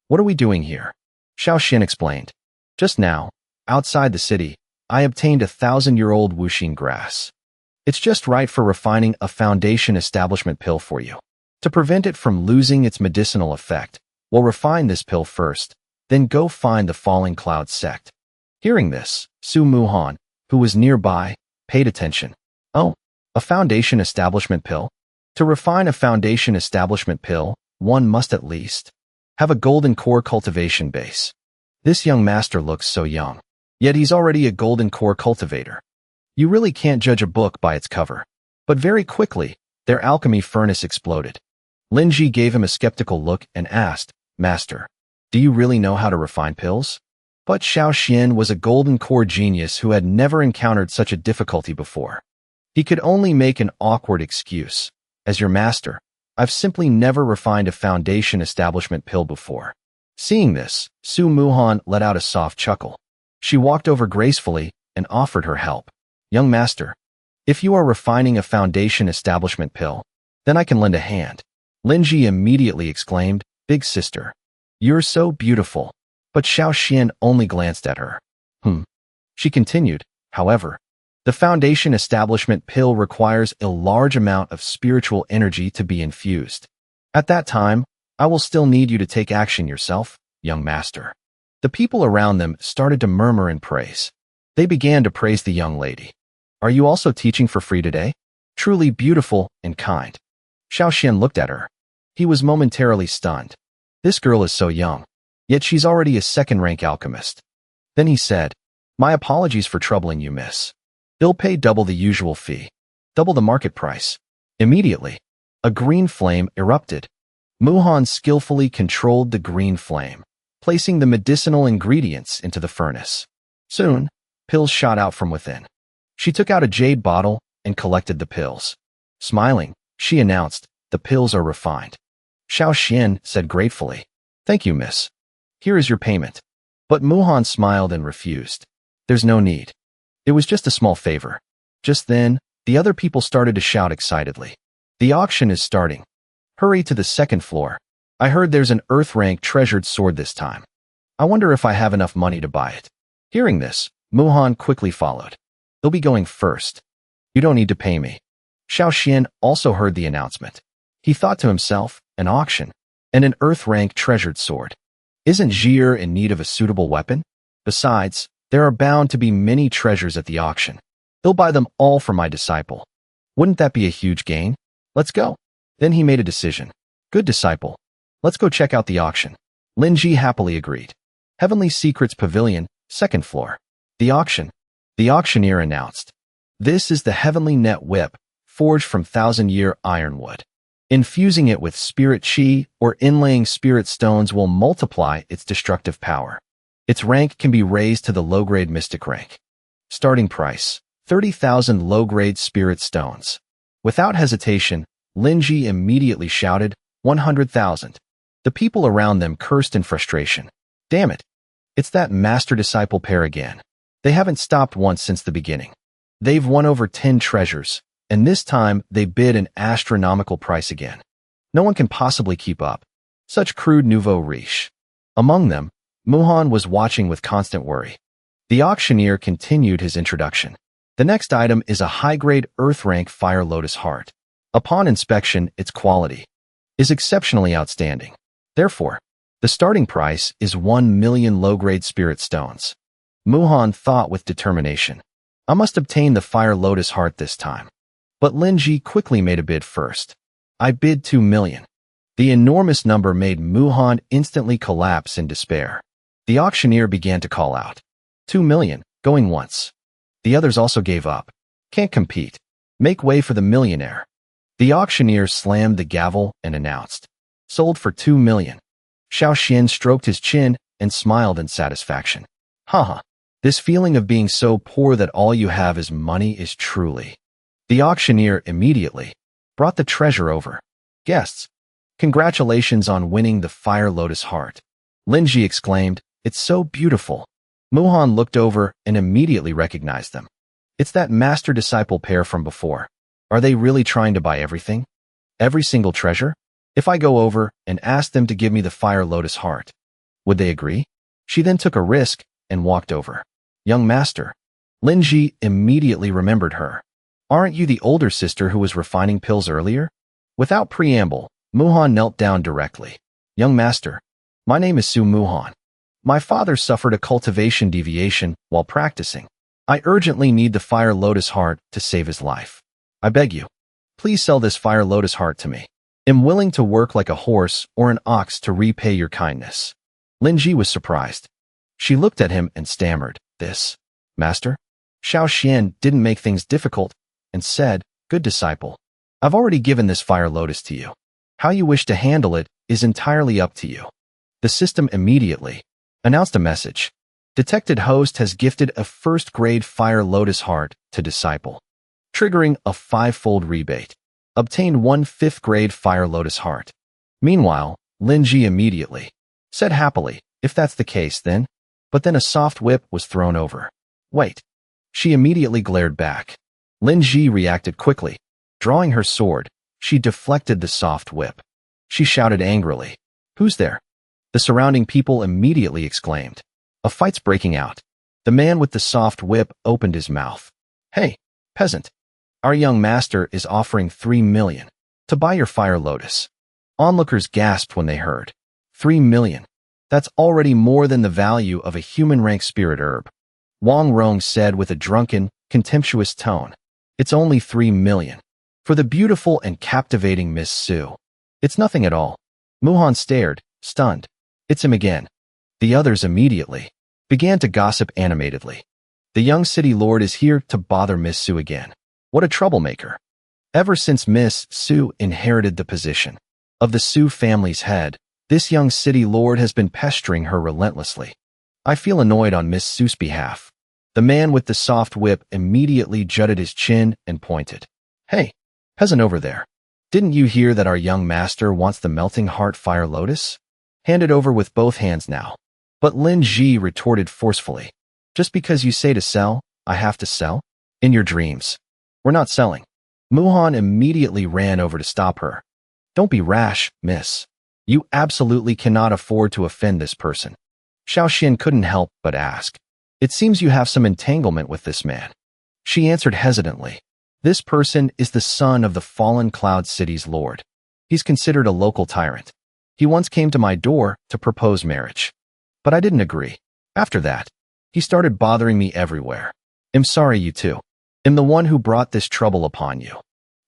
Speaker 1: what are we doing here? Xiao Xian explained. Just now, outside the city, I obtained 1,000-year-old whooshin grass. It's just right for refining a foundation establishment pill for you. To prevent it from losing its medicinal effect, we'll refine this pill first, then go find the Falling Cloud Sect. Hearing this, Su Muhan, who was nearby, paid attention. Oh, a foundation establishment pill? To refine a foundation establishment pill, one must at least have a golden core cultivation base. This young master looks so young, yet he's already a golden core cultivator. You really can't judge a book by its cover. But very quickly, their alchemy furnace exploded. Lin gave him a skeptical look and asked, Master, do you really know how to refine pills? But Xiao Xian was a golden core genius who had never encountered such a difficulty before. He could only make an awkward excuse. As your master, I've simply never refined a foundation establishment pill before. Seeing this, Su Muhan let out a soft chuckle. She walked over gracefully and offered her help. Young master, if you are refining a foundation establishment pill, then I can lend a hand. Lin immediately exclaimed, Big sister, you're so beautiful. But Xiao Xian only glanced at her. She continued, however, the foundation establishment pill requires a large amount of spiritual energy to be infused. At that time, I will still need you to take action yourself, young master. The people around them started to murmur in praise. They began to praise the young lady. Are you also teaching for free today? Truly beautiful and kind. Xiao Xian looked at her. He was momentarily stunned. This girl is so young, yet she's already a 2nd-rank alchemist. Then he said, My apologies for troubling you, miss. They'll pay double the usual fee, double the market price. Immediately, a green flame erupted. Muhan skillfully controlled the green flame, placing the medicinal ingredients into the furnace. Soon, pills shot out from within. She took out a jade bottle and collected the pills. Smiling, she announced, The pills are refined. Xiao Xian said gratefully, Thank you, miss. Here is your payment. But Muhan smiled and refused. There's no need. It was just a small favor. Just then, the other people started to shout excitedly. The auction is starting. Hurry to the 2nd floor. I heard there's an Earth-rank treasured sword this time. I wonder if I have enough money to buy it. Hearing this, Muhan quickly followed. They'll be going first. You don't need to pay me. Xiao Xian also heard the announcement. He thought to himself, an auction, and an Earth-rank treasured sword. Isn't Zhi'er in need of a suitable weapon? Besides, There are bound to be many treasures at the auction. He'll buy them all for my disciple. Wouldn't that be a huge gain? Let's go. Then he made a decision. Good disciple. Let's go check out the auction. Lin happily agreed. Heavenly Secrets Pavilion, 2nd floor. The auction. The auctioneer announced. This is the Heavenly Net Whip, forged from 1,000-year ironwood. Infusing it with spirit chi or inlaying spirit stones will multiply its destructive power. Its rank can be raised to the low-grade mystic rank. Starting price, 30,000 low-grade spirit stones. Without hesitation, Lin immediately shouted, 100,000. The people around them cursed in frustration. Damn it. It's that master-disciple pair again. They haven't stopped once since the beginning. They've won over 10 treasures, and this time they bid an astronomical price again. No one can possibly keep up. Such crude nouveau riche. Among them, Muhan was watching with constant worry. The auctioneer continued his introduction. The next item is a high-grade Earth-rank Fire Lotus Heart. Upon inspection, its quality is exceptionally outstanding. Therefore, the starting price is 1 million low-grade spirit stones. Muhan thought with determination. I must obtain the Fire Lotus Heart this time. But Lin quickly made a bid first. I bid 2 million. The enormous number made Muhan instantly collapse in despair. The auctioneer began to call out. 2 million, going once. The others also gave up. Can't compete. Make way for the millionaire. The auctioneer slammed the gavel and announced. Sold for 2 million. Xiinu stroked his chin and smiled in satisfaction. Haha. This feeling of being so poor that all you have is money is truly. The auctioneer immediately brought the treasure over. Guests, congratulations on winning the Fire Lotus Heart. Lin exclaimed, it's so beautiful. Muhan looked over and immediately recognized them. It's that master-disciple pair from before. Are they really trying to buy everything? Every single treasure? If I go over and ask them to give me the Fire Lotus Heart, would they agree? She then took a risk and walked over. Young master. Lin immediately remembered her. Aren't you the older sister who was refining pills earlier? Without preamble, Muhan knelt down directly. Young master. My name is Su Muhan. My father suffered a cultivation deviation while practicing. I urgently need the Fire Lotus Heart to save his life. I beg you, please sell this Fire Lotus Heart to me. Am willing to work like a horse or an ox to repay your kindness. Lin was surprised. She looked at him and stammered, this, master? Xiinu didn't make things difficult and said, good disciple. I've already given this Fire Lotus to you. How you wish to handle it is entirely up to you. The system immediately announced a message. Detected host has gifted a first-grade Fire Lotus Heart to disciple, triggering a 5-fold rebate. Obtained 1 5th-grade Fire Lotus Heart. Meanwhile, Lin immediately said happily, if that's the case then. But then a soft whip was thrown over. Wait. She immediately glared back. Lin reacted quickly. Drawing her sword, she deflected the soft whip. She shouted angrily. Who's there? The surrounding people immediately exclaimed. A fight's breaking out. The man with the soft whip opened his mouth. Hey, peasant. Our young master is offering 3 million to buy your Fire Lotus. Onlookers gasped when they heard. 3 million. That's already more than the value of a human-rank spirit herb. Wang Rong said with a drunken, contemptuous tone. It's only 3 million. For the beautiful and captivating Miss Su. It's nothing at all. Muhan stared, stunned. It's him again. The others immediately began to gossip animatedly. The young city lord is here to bother Miss Su again. What a troublemaker. Ever since Miss Su inherited the position of the Su family's head, this young city lord has been pestering her relentlessly. I feel annoyed on Miss Su's behalf. The man with the soft whip immediately jutted his chin and pointed. Hey, peasant over there. Didn't you hear that our young master wants the melting heart Fire Lotus? Hand it over with both hands now. But Lin retorted forcefully. Just because you say to sell, I have to sell? In your dreams. We're not selling. Muhan immediately ran over to stop her. Don't be rash, miss. You absolutely cannot afford to offend this person. Xiinu couldn't help but ask. It seems you have some entanglement with this man. She answered hesitantly. This person is the son of the fallen Cloud City's lord. He's considered a local tyrant. He once came to my door to propose marriage. But I didn't agree. After that, He started bothering me everywhere. I'm sorry, you too. I'm the one who brought this trouble upon you.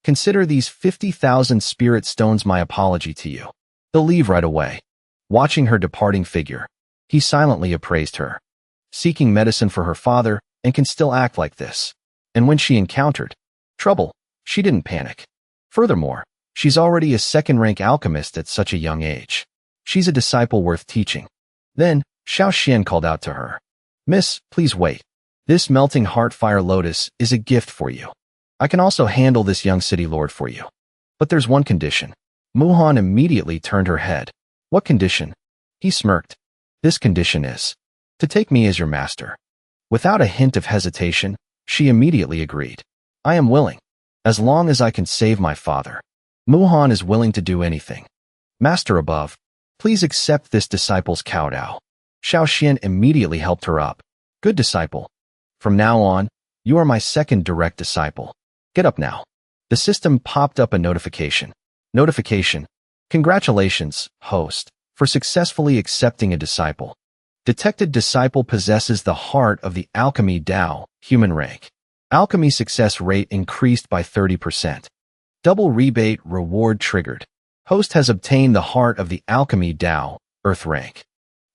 Speaker 1: Consider these 50,000 spirit stones my apology to you. They'll leave right away. Watching her departing figure, he silently appraised her. Seeking medicine for her father and can still act like this. And when she encountered trouble, she didn't panic. Furthermore, she's already a second-rank alchemist at such a young age. She's a disciple worth teaching. Then, Xiinu called out to her. Miss, please wait. This melting heart fire lotus is a gift for you. I can also handle this young city lord for you. But there's one condition. Muhan immediately turned her head. What condition? He smirked. This condition is to take me as your master. Without a hint of hesitation, she immediately agreed. I am willing. As long as I can save my father. Muhan is willing to do anything. Master above, please accept this disciple's kowtow. Xiinu immediately helped her up. Good disciple. From now on, you are my second direct disciple. Get up now. The system popped up a notification. Notification. Congratulations, host, for successfully accepting a disciple. Detected disciple possesses the heart of the alchemy Tao, human rank. Alchemy success rate increased by 30%. Double rebate reward triggered. Host has obtained the heart of the alchemy Tao, earth rank.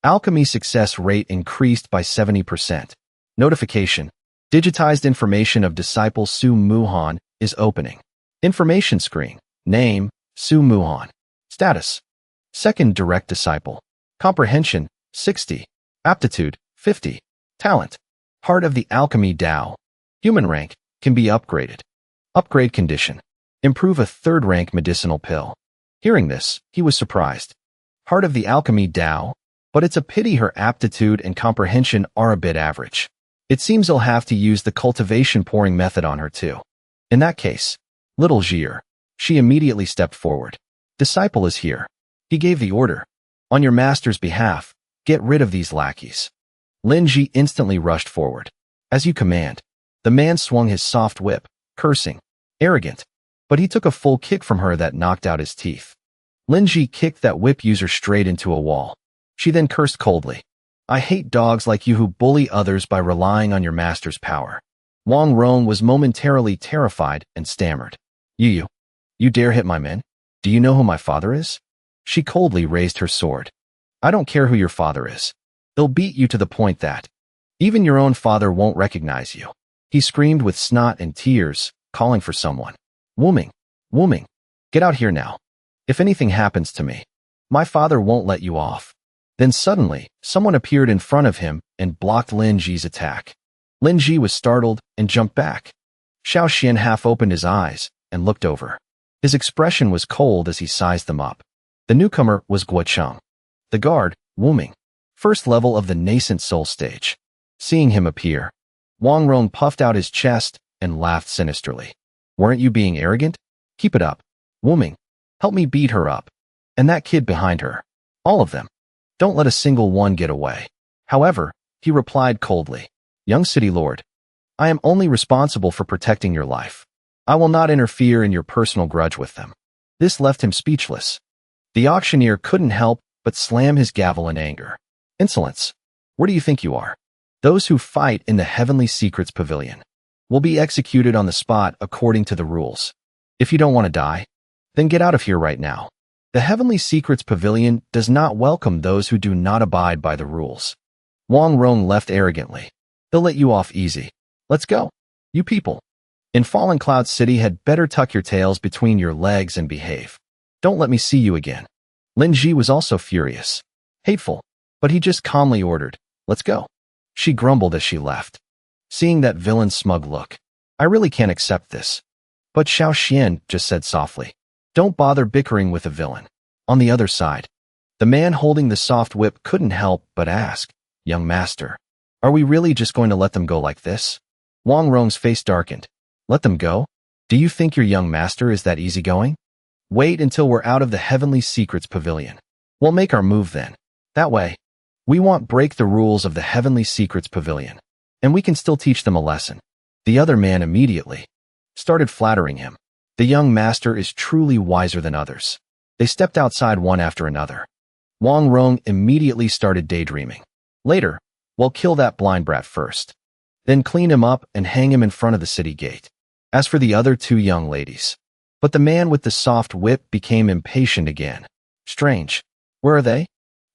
Speaker 1: Alchemy success rate increased by 70%. Notification. Digitized information of disciple Su Muhan is opening. Information screen. Name, Su Muhan. Status. Second direct disciple. Comprehension, 60. Aptitude, 50. Talent. Heart of the alchemy Tao. Human rank, can be upgraded. Upgrade condition. Improve a third rank medicinal pill. Hearing this, he was surprised. Heart of the alchemy Tao, but it's a pity her aptitude and comprehension are a bit average. It seems he'll have to use the cultivation pouring method on her too. In that case, little Jier. She immediately stepped forward. Disciple is here. He gave the order. On your master's behalf, get rid of these lackeys. Lin Ji instantly rushed forward. As you command. The man swung his soft whip, cursing. Arrogant. But he took a full kick from her that knocked out his teeth. Lin Ji kicked that whip user straight into a wall. She then cursed coldly. I hate dogs like you who bully others by relying on your master's power. Wang Rong was momentarily terrified and stammered. You dare hit my men? Do you know who my father is? She coldly raised her sword. I don't care who your father is. They'll beat you to the point that even your own father won't recognize you. He screamed with snot and tears, calling for someone. Wooming, get out here now. If anything happens to me, my father won't let you off. Then suddenly, someone appeared in front of him and blocked Lin Ji's attack. Lin Ji was startled and jumped back. Xiinu half opened his eyes and looked over. His expression was cold as he sized them up. The newcomer was Guocheng. The guard, Wooming. First level of the nascent soul stage. Seeing him appear, Wang Rong puffed out his chest and laughed sinisterly. Weren't you being arrogant? Keep it up. Wooming, help me beat her up. And that kid behind her. All of them. Don't let a single one get away. However, he replied coldly. Young city lord, I am only responsible for protecting your life. I will not interfere in your personal grudge with them. This left him speechless. The auctioneer couldn't help but slam his gavel in anger. Insolence. Where do you think you are? Those who fight in the Heavenly Secrets Pavilion will be executed on the spot according to the rules. If you don't want to die, then get out of here right now. The Heavenly Secrets Pavilion does not welcome those who do not abide by the rules. Wang Rong left arrogantly. They'll let you off easy. Let's go. You people in Fallen Cloud City had better tuck your tails between your legs and behave. Don't let me see you again. Lin Ji was also furious. Hateful. But he just calmly ordered, let's go. She grumbled as she left. Seeing that villain's smug look, I really can't accept this. But Xiinu just said softly, don't bother bickering with a villain. On the other side, the man holding the soft whip couldn't help but ask, young master, are we really just going to let them go like this? Wang Rong's face darkened. Let them go? Do you think your young master is that easygoing? Wait until we're out of the Heavenly Secrets Pavilion. We'll make our move then. That way, we won't break the rules of the Heavenly Secrets Pavilion, and we can still teach them a lesson. The other man immediately started flattering him. The young master is truly wiser than others. They stepped outside one after another. Wang Rong immediately started daydreaming. Later, Well, kill that blind brat first. Then clean him up and hang him in front of the city gate. As for the other two young ladies. But the man with the soft whip became impatient again. Strange. Where are they?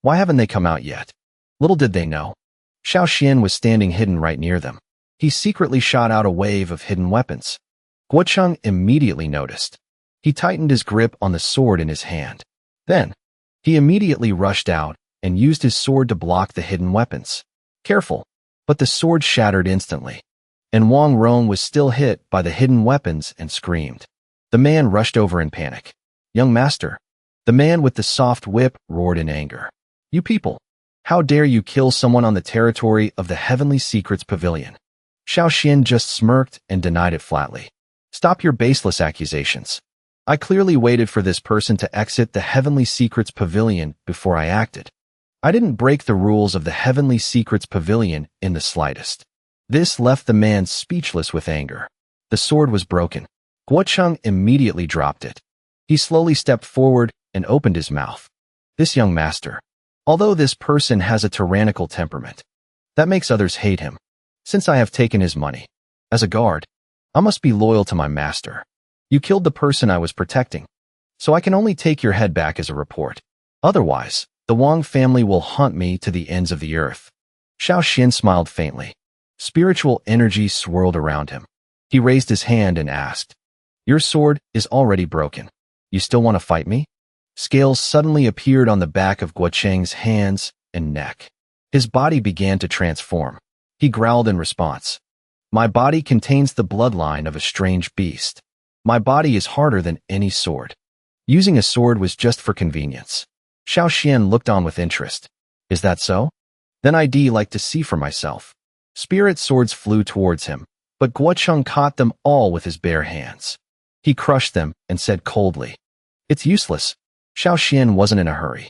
Speaker 1: Why haven't they come out yet? Little did they know. Xiinu was standing hidden right near them. He secretly shot out a wave of hidden weapons. Guocheng immediately noticed. He tightened his grip on the sword in his hand. Then, he immediately rushed out and used his sword to block the hidden weapons. Careful, but the sword shattered instantly. And Wang Rong was still hit by the hidden weapons and screamed. The man rushed over in panic. Young master. The man with the soft whip roared in anger. You people! How dare you kill someone on the territory of the Heavenly Secrets Pavilion? Xiinu just smirked and denied it flatly. Stop your baseless accusations. I clearly waited for this person to exit the Heavenly Secrets Pavilion before I acted. I didn't break the rules of the Heavenly Secrets Pavilion in the slightest. This left the man speechless with anger. The sword was broken. Guocheng immediately dropped it. He slowly stepped forward and opened his mouth. This young master. Although this person has a tyrannical temperament, that makes others hate him. Since I have taken his money, as a guard, I must be loyal to my master. You killed the person I was protecting, so I can only take your head back as a report. Otherwise, the Wang family will hunt me to the ends of the earth. Xiinu smiled faintly. Spiritual energy swirled around him. He raised his hand and asked, Your sword is already broken. You still want to fight me? Scales suddenly appeared on the back of Guocheng's hands and neck. His body began to transform. He growled in response. My body contains the bloodline of a strange beast. My body is harder than any sword. Using a sword was just for convenience. Xiinu looked on with interest. Is that so? Then I'd like to see for myself. Spirit swords flew towards him, but Guocheng caught them all with his bare hands. He crushed them and said coldly, It's useless. Xiinu wasn't in a hurry.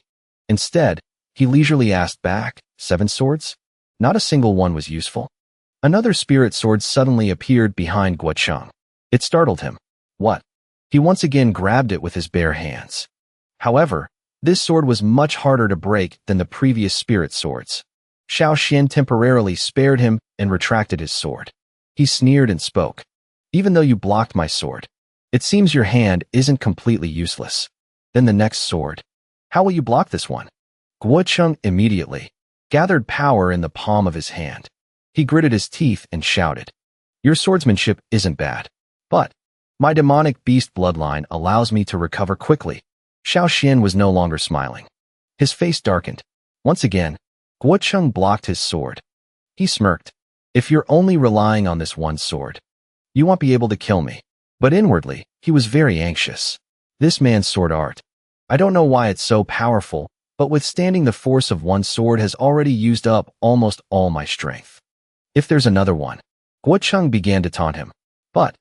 Speaker 1: Instead, he leisurely asked back, 7 swords? Not a single one was useful. Another spirit sword suddenly appeared behind Guocheng. It startled him. What? He once again grabbed it with his bare hands. However, this sword was much harder to break than the previous spirit swords. Xiinu temporarily spared him and retracted his sword. He sneered and spoke. Even though you blocked my sword, it seems your hand isn't completely useless. Then the next sword. How will you block this one? Guocheng immediately gathered power in the palm of his hand. He gritted his teeth and shouted, Your swordsmanship isn't bad, but my demonic beast bloodline allows me to recover quickly. Xiinu was no longer smiling. His face darkened. Once again, Guocheng blocked his sword. He smirked. If you're only relying on this one sword, you won't be able to kill me. But inwardly, he was very anxious. This man's sword art. I don't know why it's so powerful, but withstanding the force of one sword has already used up almost all my strength. If there's another one, Guocheng began to taunt him. But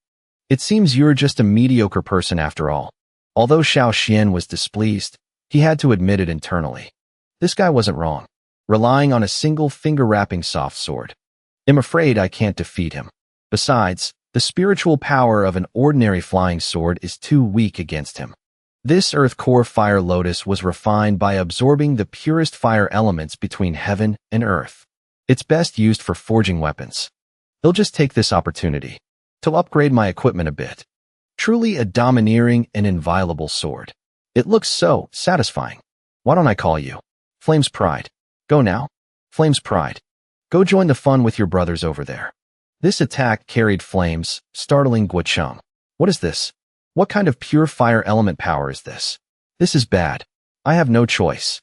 Speaker 1: it seems you're just a mediocre person after all. Although Xiinu was displeased, he had to admit it internally. This guy wasn't wrong, relying on a single finger-wrapping soft sword. I'm afraid I can't defeat him. Besides, the spiritual power of an ordinary flying sword is too weak against him. This Earth Core Fire Lotus was refined by absorbing the purest fire elements between heaven and earth. It's best used for forging weapons. They'll just take this opportunity to upgrade my equipment a bit. Truly a domineering and inviolable sword. It looks so satisfying. Why don't I call you Flame's Pride? Go now. Flame's Pride. Go join the fun with your brothers over there. This attack carried flames, startling Guocheng. What is this? What kind of pure fire element power is this? This is bad. I have no choice.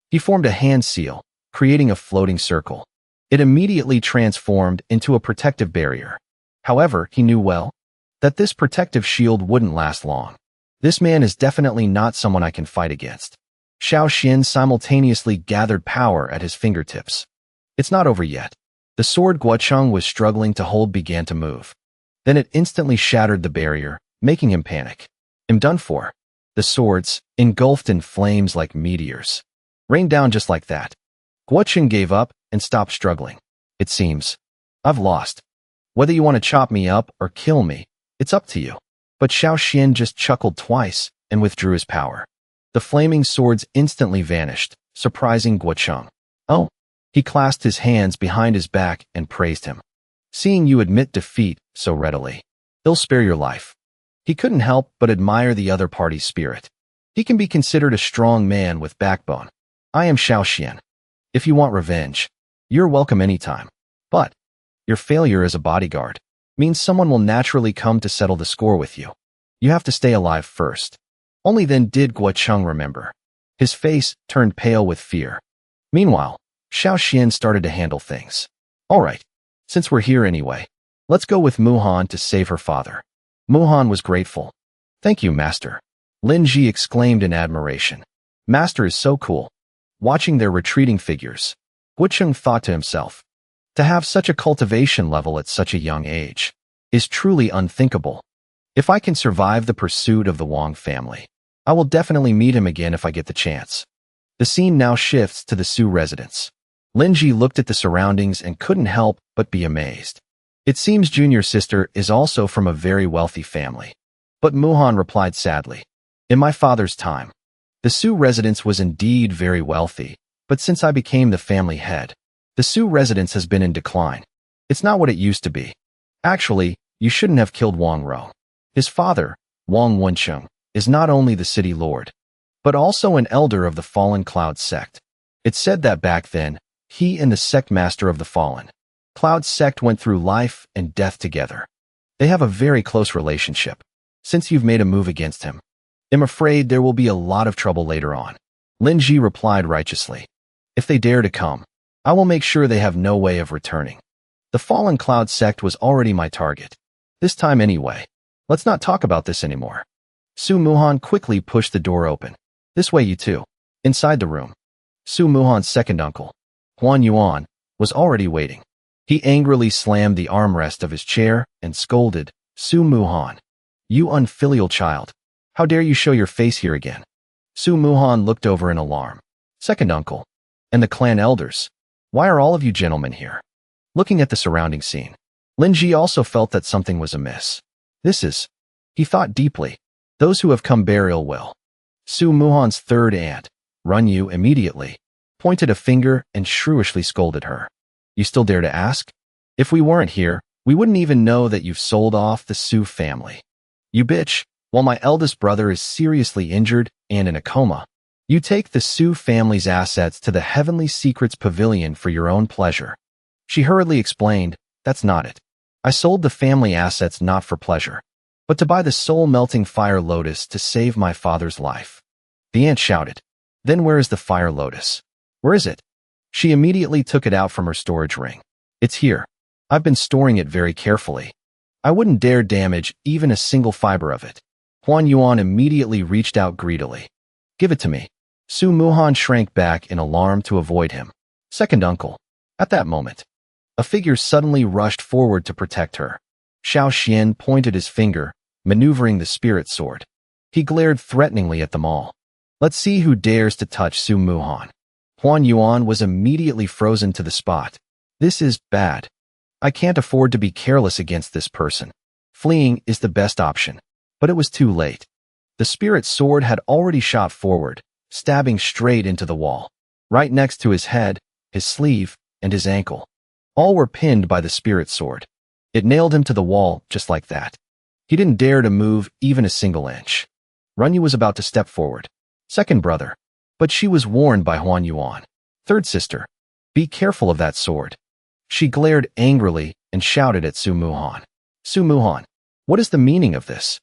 Speaker 1: He formed a hand seal, creating a floating circle. It immediately transformed into a protective barrier. However, he knew well that this protective shield wouldn't last long. This man is definitely not someone I can fight against. Xiinu simultaneously gathered power at his fingertips. It's not over yet. The sword Guocheng was struggling to hold began to move. Then it instantly shattered the barrier, making him panic. I'm done for. The swords, engulfed in flames like meteors, rained down just like that. Guocheng gave up and stopped struggling. It seems I've lost. Whether you want to chop me up or kill me, it's up to you. But Xiinu just chuckled twice and withdrew his power. The flaming swords instantly vanished, surprising Guocheng. Oh, He clasped his hands behind his back and praised him. Seeing you admit defeat so readily, he'll spare your life. He couldn't help but admire the other party's spirit. He can be considered a strong man with backbone. I am Xiinu. If you want revenge, you're welcome anytime. But your failure as a bodyguard means someone will naturally come to settle the score with you. You have to stay alive first. Only then did Guo remember. His face turned pale with fear. Meanwhile, Xiinu started to handle things. All right, since we're here anyway, let's go with Muhan to save her father. Muhan was grateful. Thank you, Master. Lin exclaimed in admiration. Master is so cool. Watching their retreating figures, Guo thought to himself, to have such a cultivation level at such a young age is truly unthinkable. If I can survive the pursuit of the Wang family, I will definitely meet him again if I get the chance. The scene now shifts to the Su residence. Lin looked at the surroundings and couldn't help but be amazed. It seems Junior's sister is also from a very wealthy family. But Muhan replied sadly, in my father's time, the Su residence was indeed very wealthy, but since I became the family head, the Su residence has been in decline. It's not what it used to be. Actually, you shouldn't have killed Wang Ro. His father, Wang Wencheng, is not only the city lord, but also an elder of the fallen Cloud Sect. It's said that back then, he and the Sect master of the fallen Cloud Sect went through life and death together. They have a very close relationship. Since you've made a move against him, I'm afraid there will be a lot of trouble later on. Lin replied righteously. If they dare to come, I will make sure they have no way of returning. The fallen Cloud Sect was already my target. This time anyway. Let's not talk about this anymore. Su Muhan quickly pushed the door open. This way, you two. Inside the room, Su Muhan's second uncle, Huan Yuan, was already waiting. He angrily slammed the armrest of his chair and scolded, Su Muhan, you unfilial child. How dare you show your face here again? Su Muhan looked over in alarm. Second uncle, and the clan elders. Why are all of you gentlemen here? Looking at the surrounding scene, Lin also felt that something was amiss. He thought deeply. Those who have come bear ill will. Su Muhan's third aunt, Run Yu, immediately pointed a finger and shrewishly scolded her. You still dare to ask? If we weren't here, we wouldn't even know that you've sold off the Su family. You bitch, while my eldest brother is seriously injured and in a coma, you take the Su family's assets to the Heavenly Secrets Pavilion for your own pleasure. She hurriedly explained, that's not it. I sold the family assets not for pleasure, but to buy the soul-melting fire lotus to save my father's life. The aunt shouted, then where is the fire lotus? Where is it? She immediately took it out from her storage ring. It's here. I've been storing it very carefully. I wouldn't dare damage even a single fiber of it. Huan Yuan immediately reached out greedily. Give it to me. Su Muhan shrank back in alarm to avoid him. Second uncle. At that moment, a figure suddenly rushed forward to protect her. Xiao Xian pointed his finger, maneuvering the spirit sword. He glared threateningly at them all. Let's see who dares to touch Su Muhan. Huan Yuan was immediately frozen to the spot. This is bad. I can't afford to be careless against this person. Fleeing is the best option. But it was too late. The spirit sword had already shot forward, stabbing straight into the wall. Right next to his head, his sleeve, and his ankle. All were pinned by the spirit sword. It nailed him to the wall just like that. He didn't dare to move even a single inch. Runyu was about to step forward. Second brother. But she was warned by Huan Yuan. Third sister. Be careful of that sword. She glared angrily and shouted at Su Muhan. Su Muhan, what is the meaning of this?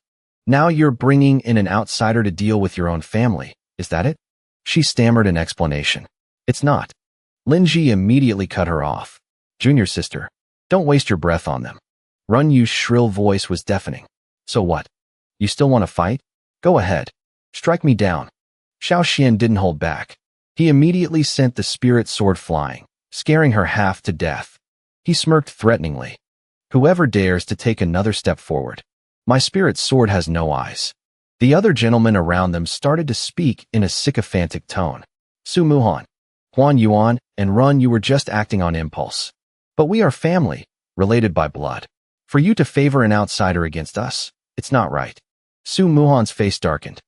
Speaker 1: Now you're bringing in an outsider to deal with your own family, is that it? She stammered an explanation. It's not. Lin immediately cut her off. Junior sister, don't waste your breath on them. Run Yu's shrill voice was deafening. So what? You still want to fight? Go ahead. Strike me down. Xiao Xian didn't hold back. He immediately sent the spirit sword flying, scaring her half to death. He smirked threateningly. Whoever dares to take another step forward. My spirit sword has no eyes. The other gentlemen around them started to speak in a sycophantic tone. Su Muhan, Huan Yuan, and Run, you were just acting on impulse. But we are family, related by blood. For you to favor an outsider against us, it's not right. Su Muhan's face darkened.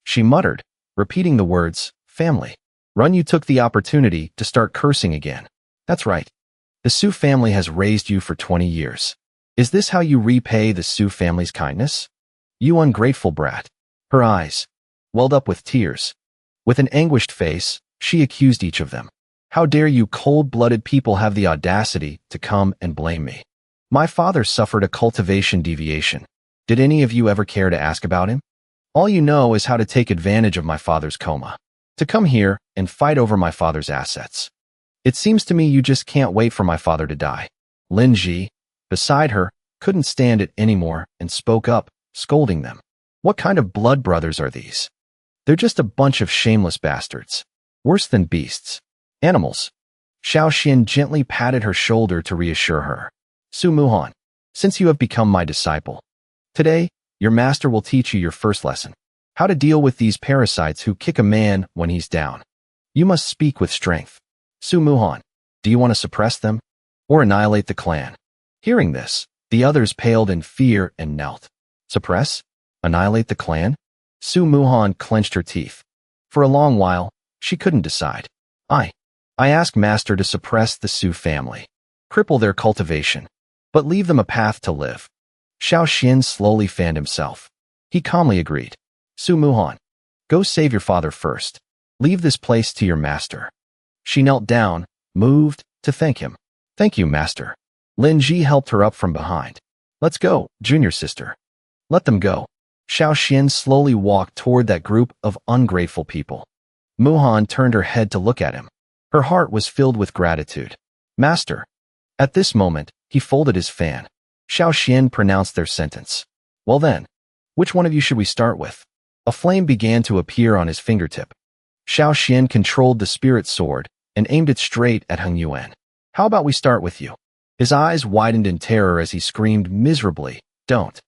Speaker 1: She muttered, repeating the words, family. Run, you took the opportunity to start cursing again. That's right. The Su family has raised you for 20 years. Is this how you repay the Su family's kindness? You ungrateful brat. Her eyes welled up with tears. With an anguished face, she accused each of them. How dare you cold-blooded people have the audacity to come and blame me? My father suffered a cultivation deviation. Did any of you ever care to ask about him? All you know is how to take advantage of my father's coma. To come here and fight over my father's assets. It seems to me you just can't wait for my father to die. Lynn, beside her, couldn't stand it anymore and spoke up, scolding them. What kind of blood brothers are these? They're just a bunch of shameless bastards. Worse than beasts. Animals. Xiinu gently patted her shoulder to reassure her. Su Muhan, since you have become my disciple, today, your master will teach you your first lesson. How to deal with these parasites who kick a man when he's down. You must speak with strength. Su Muhan, do you want to suppress them? Or annihilate the clan? Hearing this, the others paled in fear and knelt. Suppress? Annihilate the clan? Su Muhan clenched her teeth. For a long while, she couldn't decide. I ask Master to suppress the Su family. Cripple their cultivation. But leave them a path to live. Xiinu slowly fanned himself. He calmly agreed. Su Muhan, go save your father first. Leave this place to your master. She knelt down, moved, to thank him. Thank you, master. Lynn helped her up from behind. Let's go, junior sister. Let them go. Xiinu slowly walked toward that group of ungrateful people. Muhan turned her head to look at him. Her heart was filled with gratitude. Master. At this moment, he folded his fan. Xiinu pronounced their sentence. Well then, which one of you should we start with? A flame began to appear on his fingertip. Xiinu controlled the spirit sword and aimed it straight at Heng Yuan. How about we start with you? His eyes widened in terror as he screamed miserably, don't.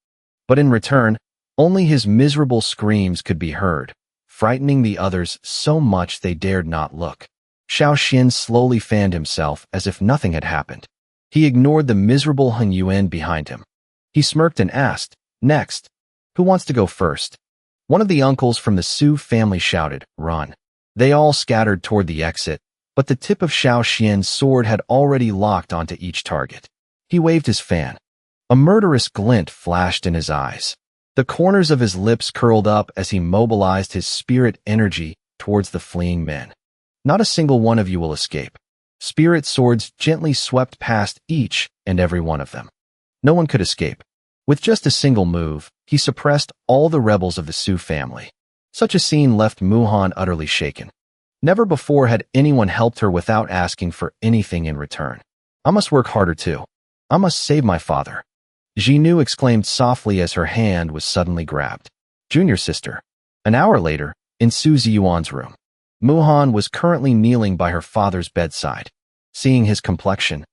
Speaker 1: But in return, only his miserable screams could be heard, frightening the others so much they dared not look. Xiinu slowly fanned himself as if nothing had happened. He ignored the miserable Heng Yuan behind him. He smirked and asked, next, who wants to go first? One of the uncles from the Su family shouted, run. They all scattered toward the exit, but the tip of Xiaoxian's sword had already locked onto each target. He waved his fan. A murderous glint flashed in his eyes. The corners of his lips curled up as he mobilized his spirit energy towards the fleeing men. Not a single one of you will escape. Spirit swords gently swept past each and every one of them. No one could escape. With just a single move, he suppressed all the rebels of the Su family. Such a scene left Muhan utterly shaken. Never before had anyone helped her without asking for anything in return. I must work harder too. I must save my father. Xiinu exclaimed softly as her hand was suddenly grabbed. Junior sister. An hour later, in Su Ziyuan's room, Muhan was currently kneeling by her father's bedside. Seeing his complexion,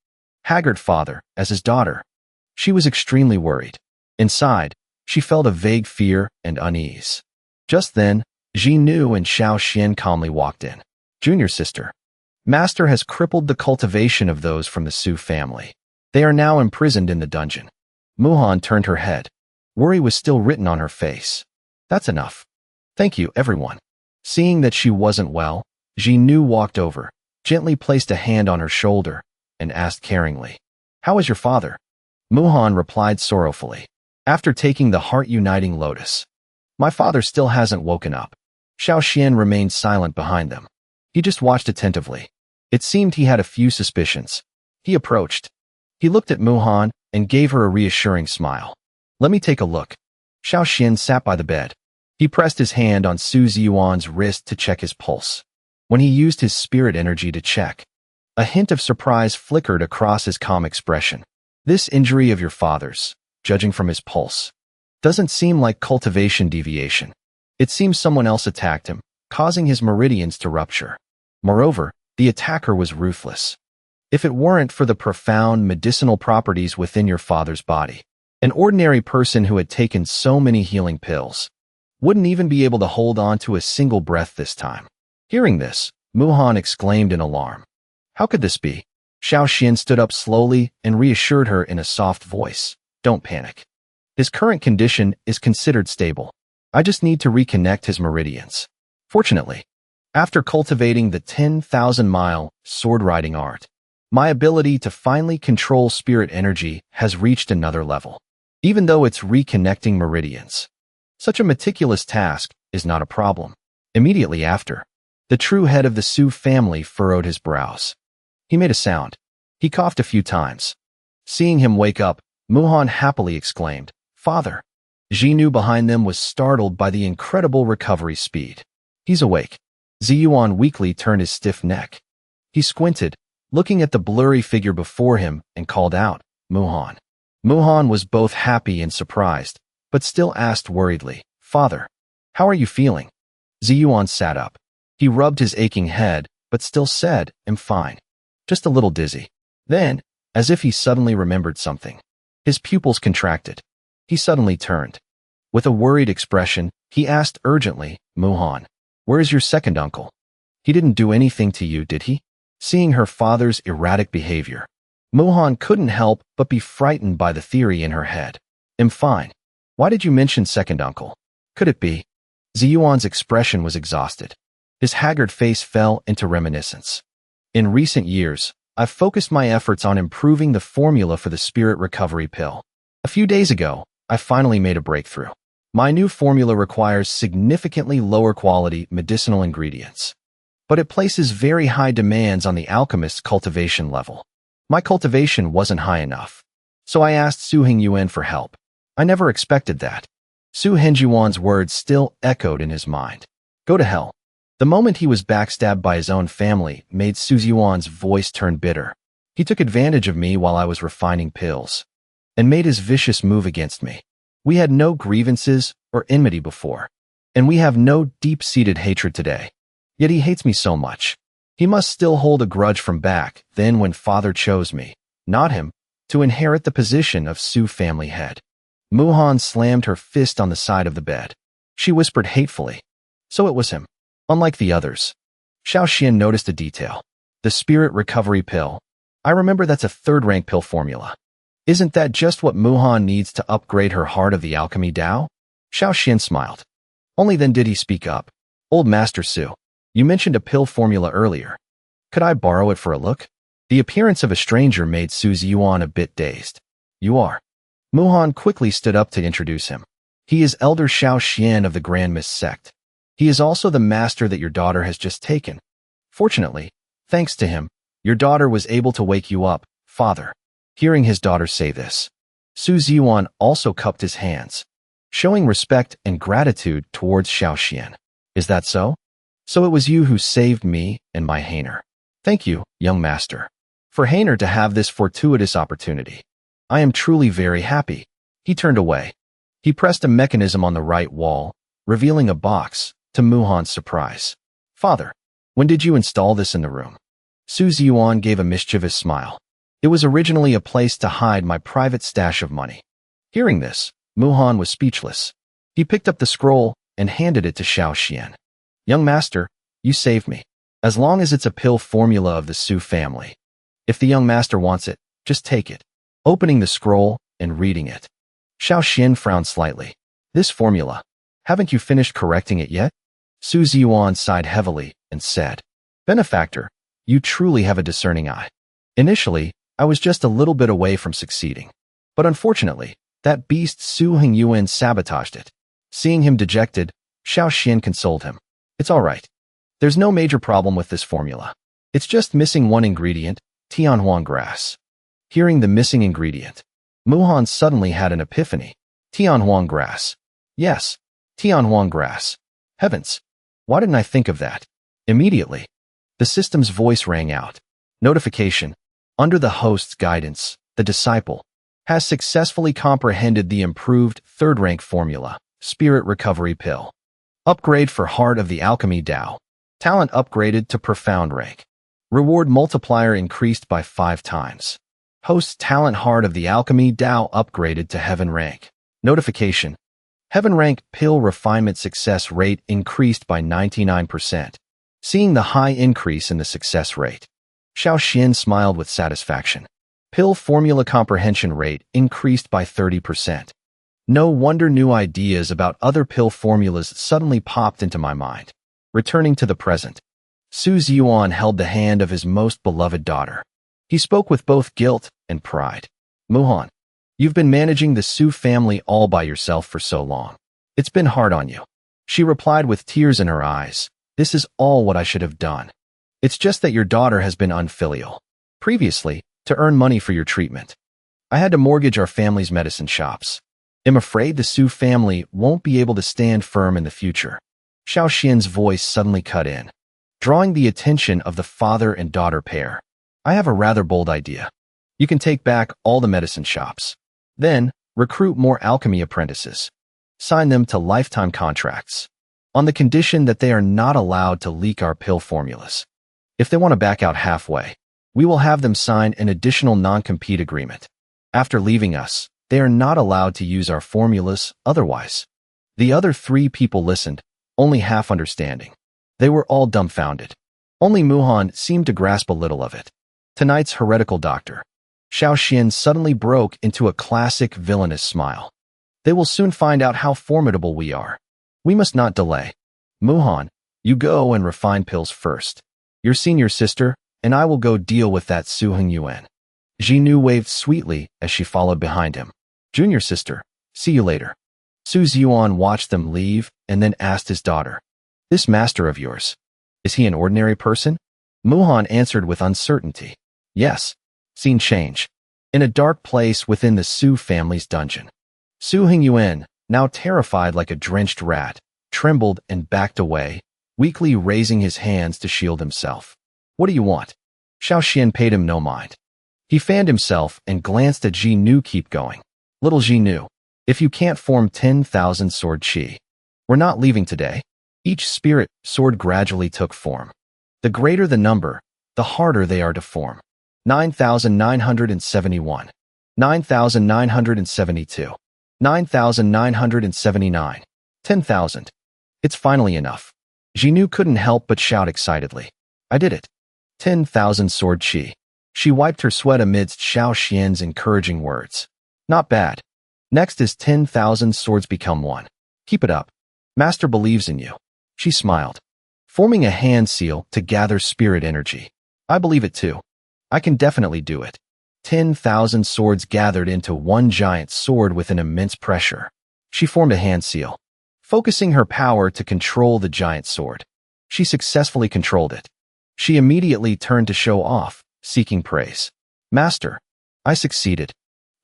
Speaker 1: haggard father, as his daughter, she was extremely worried. Inside, she felt a vague fear and unease. Just then, Xiinu and Xiaoxian calmly walked in. Junior sister. Master has crippled the cultivation of those from the Su family. They are now imprisoned in the dungeon. Muhan turned her head. Worry was still written on her face. That's enough. Thank you, everyone. Seeing that she wasn't well, Xiinu walked over, gently placed a hand on her shoulder, and asked caringly, how is your father? Muhan replied sorrowfully. After taking the heart-uniting lotus. My father still hasn't woken up. Xiaoxian remained silent behind them. He just watched attentively. It seemed he had a few suspicions. He approached. He looked at Muhan and gave her a reassuring smile. Let me take a look. Xiaoxian sat by the bed. He pressed his hand on Su Ziyuan's wrist to check his pulse. When he used his spirit energy to check, a hint of surprise flickered across his calm expression. This injury of your father's, judging from his pulse, doesn't seem like cultivation deviation. It seems someone else attacked him, causing his meridians to rupture. Moreover, the attacker was ruthless. If it weren't for the profound medicinal properties within your father's body, an ordinary person who had taken so many healing pills wouldn't even be able to hold on to a single breath this time. Hearing this, Muhan exclaimed in alarm. How could this be? Xiaoxian stood up slowly and reassured her in a soft voice. Don't panic. His current condition is considered stable. I just need to reconnect his meridians. Fortunately, after cultivating the 10,000-mile sword-riding art, My ability to finally control spirit energy has reached another level, even though it's reconnecting meridians. Such a meticulous task is not a problem. Immediately after, the true head of the Su family furrowed his brows. He made a sound. He coughed a few times. Seeing him wake up, Muhan happily exclaimed, "Father." Xiinu behind them was startled by the incredible recovery speed. "He's awake." Ziyuan weakly turned his stiff neck. He squinted, looking at the blurry figure before him, and called out, "Muhan." Muhan was both happy and surprised, but still asked worriedly, "Father, how are you feeling?" Ziyuan sat up. He rubbed his aching head, but still said, "I'm fine. Just a little dizzy." Then, as if he suddenly remembered something, his pupils contracted. He suddenly turned. With a worried expression, he asked urgently, "Muhan, where is your second uncle? He didn't do anything to you, did he?" Seeing her father's erratic behavior, Muhan couldn't help but be frightened by the theory in her head. "I'm fine. Why did you mention second uncle? Could it be?" Ziyuan's expression was exhausted. His haggard face fell into reminiscence. "In recent years, I've focused my efforts on improving the formula for the spirit recovery pill. A few days ago, I finally made a breakthrough. My new formula requires significantly lower quality medicinal ingredients, but it places very high demands on the alchemist's cultivation level. My cultivation wasn't high enough, so I asked Su Hengyuan for help. I never expected that." Su Hengyuan's words still echoed in his mind. "Go to hell." The moment he was backstabbed by his own family made Su Ziyuan's voice turn bitter. He took advantage of me while I was refining pills, and made his vicious move against me. We had no grievances or enmity before, and we have no deep-seated hatred today. Yet he hates me so much. He must still hold a grudge from back then when father chose me, not him, to inherit the position of Su family head. Muhan slammed her fist on the side of the bed. She whispered hatefully, "So it was him." Unlike the others, Xiaoxian noticed a detail. The spirit recovery pill. I remember that's a third-rank pill formula. Isn't that just what Muhan needs to upgrade her heart of the alchemy Dao? Xiaoxian smiled. Only then did he speak up. "Old Master Su, you mentioned a pill formula earlier. Could I borrow it for a look?" The appearance of a stranger made Su Ziyuan a bit dazed. "You are." Muhan quickly stood up to introduce him. "He is Elder Xiaoxian of the Grand Mist Sect. He is also the master that your daughter has just taken. Fortunately, thanks to him, your daughter was able to wake you up, father." Hearing his daughter say this, Su Ziyuan also cupped his hands, showing respect and gratitude towards Xiaoxian. "Is that so? So it was you who saved me and my Hainer. Thank you, young master, for Hainer to have this fortuitous opportunity. I am truly very happy." He turned away. He pressed a mechanism on the right wall, revealing a box, to Muhan's surprise. "Father, when did you install this in the room?" Su Ziyuan gave a mischievous smile. "It was originally a place to hide my private stash of money." Hearing this, Muhan was speechless. He picked up the scroll and handed it to Xiaoxian. "Young master, you saved me. As long as it's a pill formula of the Su family. If the young master wants it, just take it." Opening the scroll and reading it, Xiaoxian frowned slightly. "This formula, haven't you finished correcting it yet?" Su Ziyuan sighed heavily and said, "Benefactor, you truly have a discerning eye. Initially, I was just a little bit away from succeeding, but unfortunately, that beast Su Hengyuan sabotaged it." Seeing him dejected, Xiaoxian consoled him. "It's all right. There's no major problem with this formula. It's just missing one ingredient, Tianhuang grass." Hearing the missing ingredient, Muhan suddenly had an epiphany. Tianhuang grass. Yes, Tianhuang grass. Heavens, why didn't I think of that? Immediately, the system's voice rang out. Notification. Under the host's guidance, the disciple has successfully comprehended the improved third-rank formula, Spirit Recovery Pill. Upgrade for Heart of the Alchemy Dao. Talent upgraded to Profound rank. Reward multiplier increased by 5 times. Host's talent Heart of the Alchemy Dao upgraded to Heaven rank. Notification. Heaven rank pill refinement success rate increased by 99%. Seeing the high increase in the success rate, Xiaoxian smiled with satisfaction. Pill formula comprehension rate increased by 30%. No wonder new ideas about other pill formulas suddenly popped into my mind. Returning to the present, Su Ziyuan held the hand of his most beloved daughter. He spoke with both guilt and pride. Muhan, you've been managing the Su family all by yourself for so long. It's been hard on you. She replied with tears in her eyes. This is all what I should have done. It's just that your daughter has been unfilial. Previously, to earn money for your treatment, I had to mortgage our family's medicine shops. I'm afraid the Su family won't be able to stand firm in the future. Xiao Xian's voice suddenly cut in, drawing the attention of the father and daughter pair. I have a rather bold idea. You can take back all the medicine shops. Then, recruit more alchemy apprentices. Sign them to lifetime contracts, on the condition that they are not allowed to leak our pill formulas. If they want to back out halfway, we will have them sign an additional non-compete agreement. After leaving us, they are not allowed to use our formulas otherwise. The other 3 people listened, only half understanding. They were all dumbfounded. Only Muhan seemed to grasp a little of it. Tonight's heretical doctor, Xiao Xian, suddenly broke into a classic villainous smile. They will soon find out how formidable we are. We must not delay. Muhan, you go and refine pills first. Your senior sister and I will go deal with that Su Hongyuan. Xiinu waved sweetly as she followed behind him. Junior sister, see you later. Su Ziyuan watched them leave and then asked his daughter, this master of yours, is he an ordinary person? Muhan answered with uncertainty. Yes. Scene change. In a dark place within the Su family's dungeon. Su Hongyuan, now terrified like a drenched rat, trembled and backed away, weakly raising his hands to shield himself. What do you want? Xiao Xian paid him no mind. He fanned himself and glanced at Xiinu. Keep going. Little Xiinu, if you can't form 10,000 sword chi, we're not leaving today. Each spirit sword gradually took form. The greater the number, the harder they are to form. 9,971, 9,972, 9,979, 10,000. It's finally enough. Xiinu couldn't help but shout excitedly. I did it. 10,000 sword chi. She wiped her sweat amidst Xiao Xian's encouraging words. Not bad. Next is 10,000 swords become one. Keep it up. Master believes in you. She smiled, forming a hand seal to gather spirit energy. I believe it too. I can definitely do it. 10,000 swords gathered into one giant sword with an immense pressure. She formed a hand seal, focusing her power to control the giant sword. She successfully controlled it. She immediately turned to show off, seeking praise. Master, I succeeded.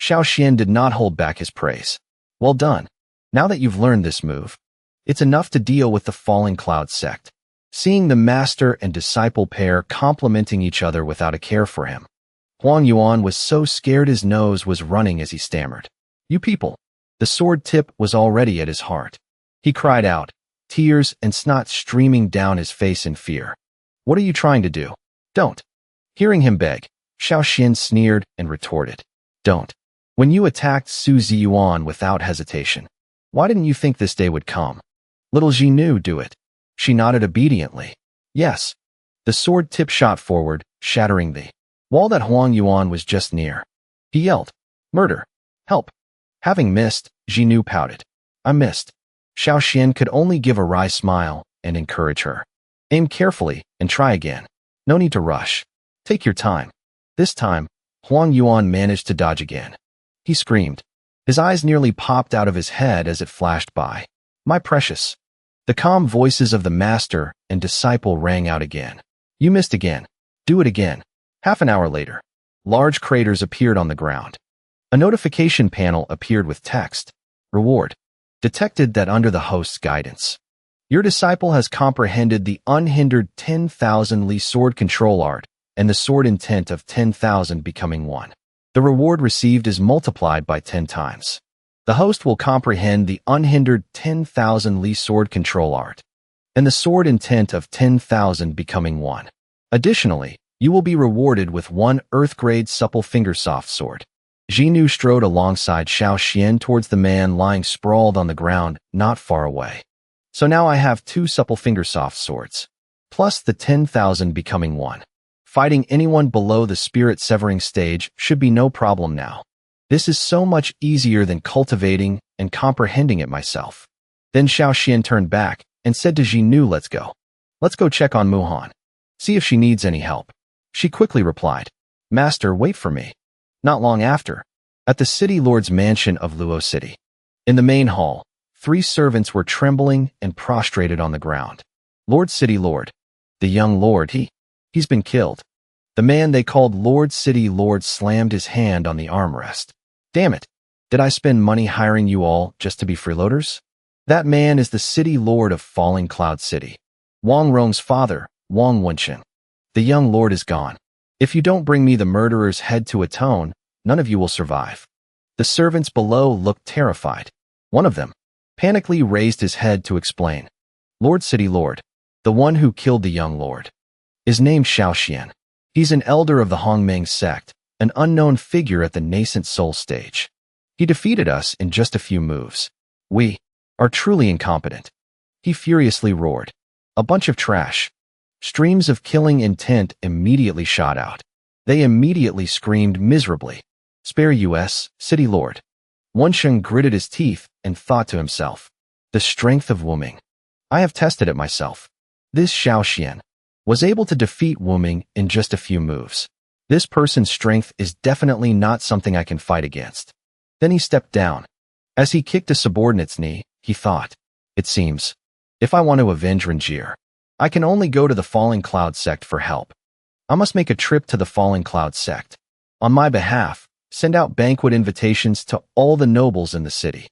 Speaker 1: Xiao Xian did not hold back his praise. Well done. Now that you've learned this move, it's enough to deal with the falling cloud sect. Seeing the master and disciple pair complimenting each other without a care for him, Huang Yuan was so scared his nose was running as he stammered. You people. The sword tip was already at his heart. He cried out, tears and snot streaming down his face in fear. What are you trying to do? Don't. Hearing him beg, Xiao Xian sneered and retorted. Don't. When you attacked Su Ziyuan without hesitation, why didn't you think this day would come? Little Xiinu, do it. She nodded obediently. Yes. The sword tip shot forward, shattering the wall that Huang Yuan was just near. He yelled, Murder! Help! Having missed, Xiinu pouted. I missed. Xiao Xian could only give a wry smile and encourage her. Aim carefully and try again. No need to rush. Take your time. This time, Huang Yuan managed to dodge again. He screamed. His eyes nearly popped out of his head as it flashed by. My precious. The calm voices of the master and disciple rang out again. You missed again. Do it again. Half an hour later, large craters appeared on the ground. A notification panel appeared with text. Reward. Detected that under the host's guidance, your disciple has comprehended the unhindered 10,000 Li sword control art and the sword intent of 10,000 becoming one. The reward received is multiplied by 10 times. The host will comprehend the unhindered 10,000 Li sword control art and the sword intent of 10,000 becoming one. Additionally, you will be rewarded with one Earth-grade supple finger soft sword. Xiinu strode alongside Xiao Xian towards the man lying sprawled on the ground not far away. So now I have 2 supple finger soft swords, plus the 10,000 becoming one. Fighting anyone below the spirit severing stage should be no problem now. This is so much easier than cultivating and comprehending it myself. Then Xiao Xian turned back and said to Xiinu, let's go. Let's go check on Muhan. See if she needs any help. She quickly replied, Master, wait for me. Not long after, at the city lord's mansion of Luo City. In the main hall, 3 servants were trembling and prostrated on the ground. Lord City Lord. The young lord, he's been killed. The man they called Lord City Lord slammed his hand on the armrest. Damn it. Did I spend money hiring you all just to be freeloaders? That man is the city lord of Falling Cloud City. Wang Rong's father, Wang Wensheng. The young lord is gone. If you don't bring me the murderer's head to atone, none of you will survive. The servants below looked terrified. One of them panically raised his head to explain. Lord City Lord, the one who killed the young lord, is named Xiaoxian. He's an elder of the Hongmeng sect, an unknown figure at the nascent soul stage. He defeated us in just a few moves. We are truly incompetent. He furiously roared. A bunch of trash. Streams of killing intent immediately shot out. They immediately screamed miserably. Spare us, City Lord. Wensheng gritted his teeth and thought to himself. The strength of Wuming. I have tested it myself. This Xiaoxian was able to defeat Wuming in just a few moves. This person's strength is definitely not something I can fight against. Then he stepped down. As he kicked a subordinate's knee, he thought, it seems, if I want to avenge Rangier, I can only go to the Falling Cloud Sect for help. I must make a trip to the Falling Cloud Sect. On my behalf, send out banquet invitations to all the nobles in the city,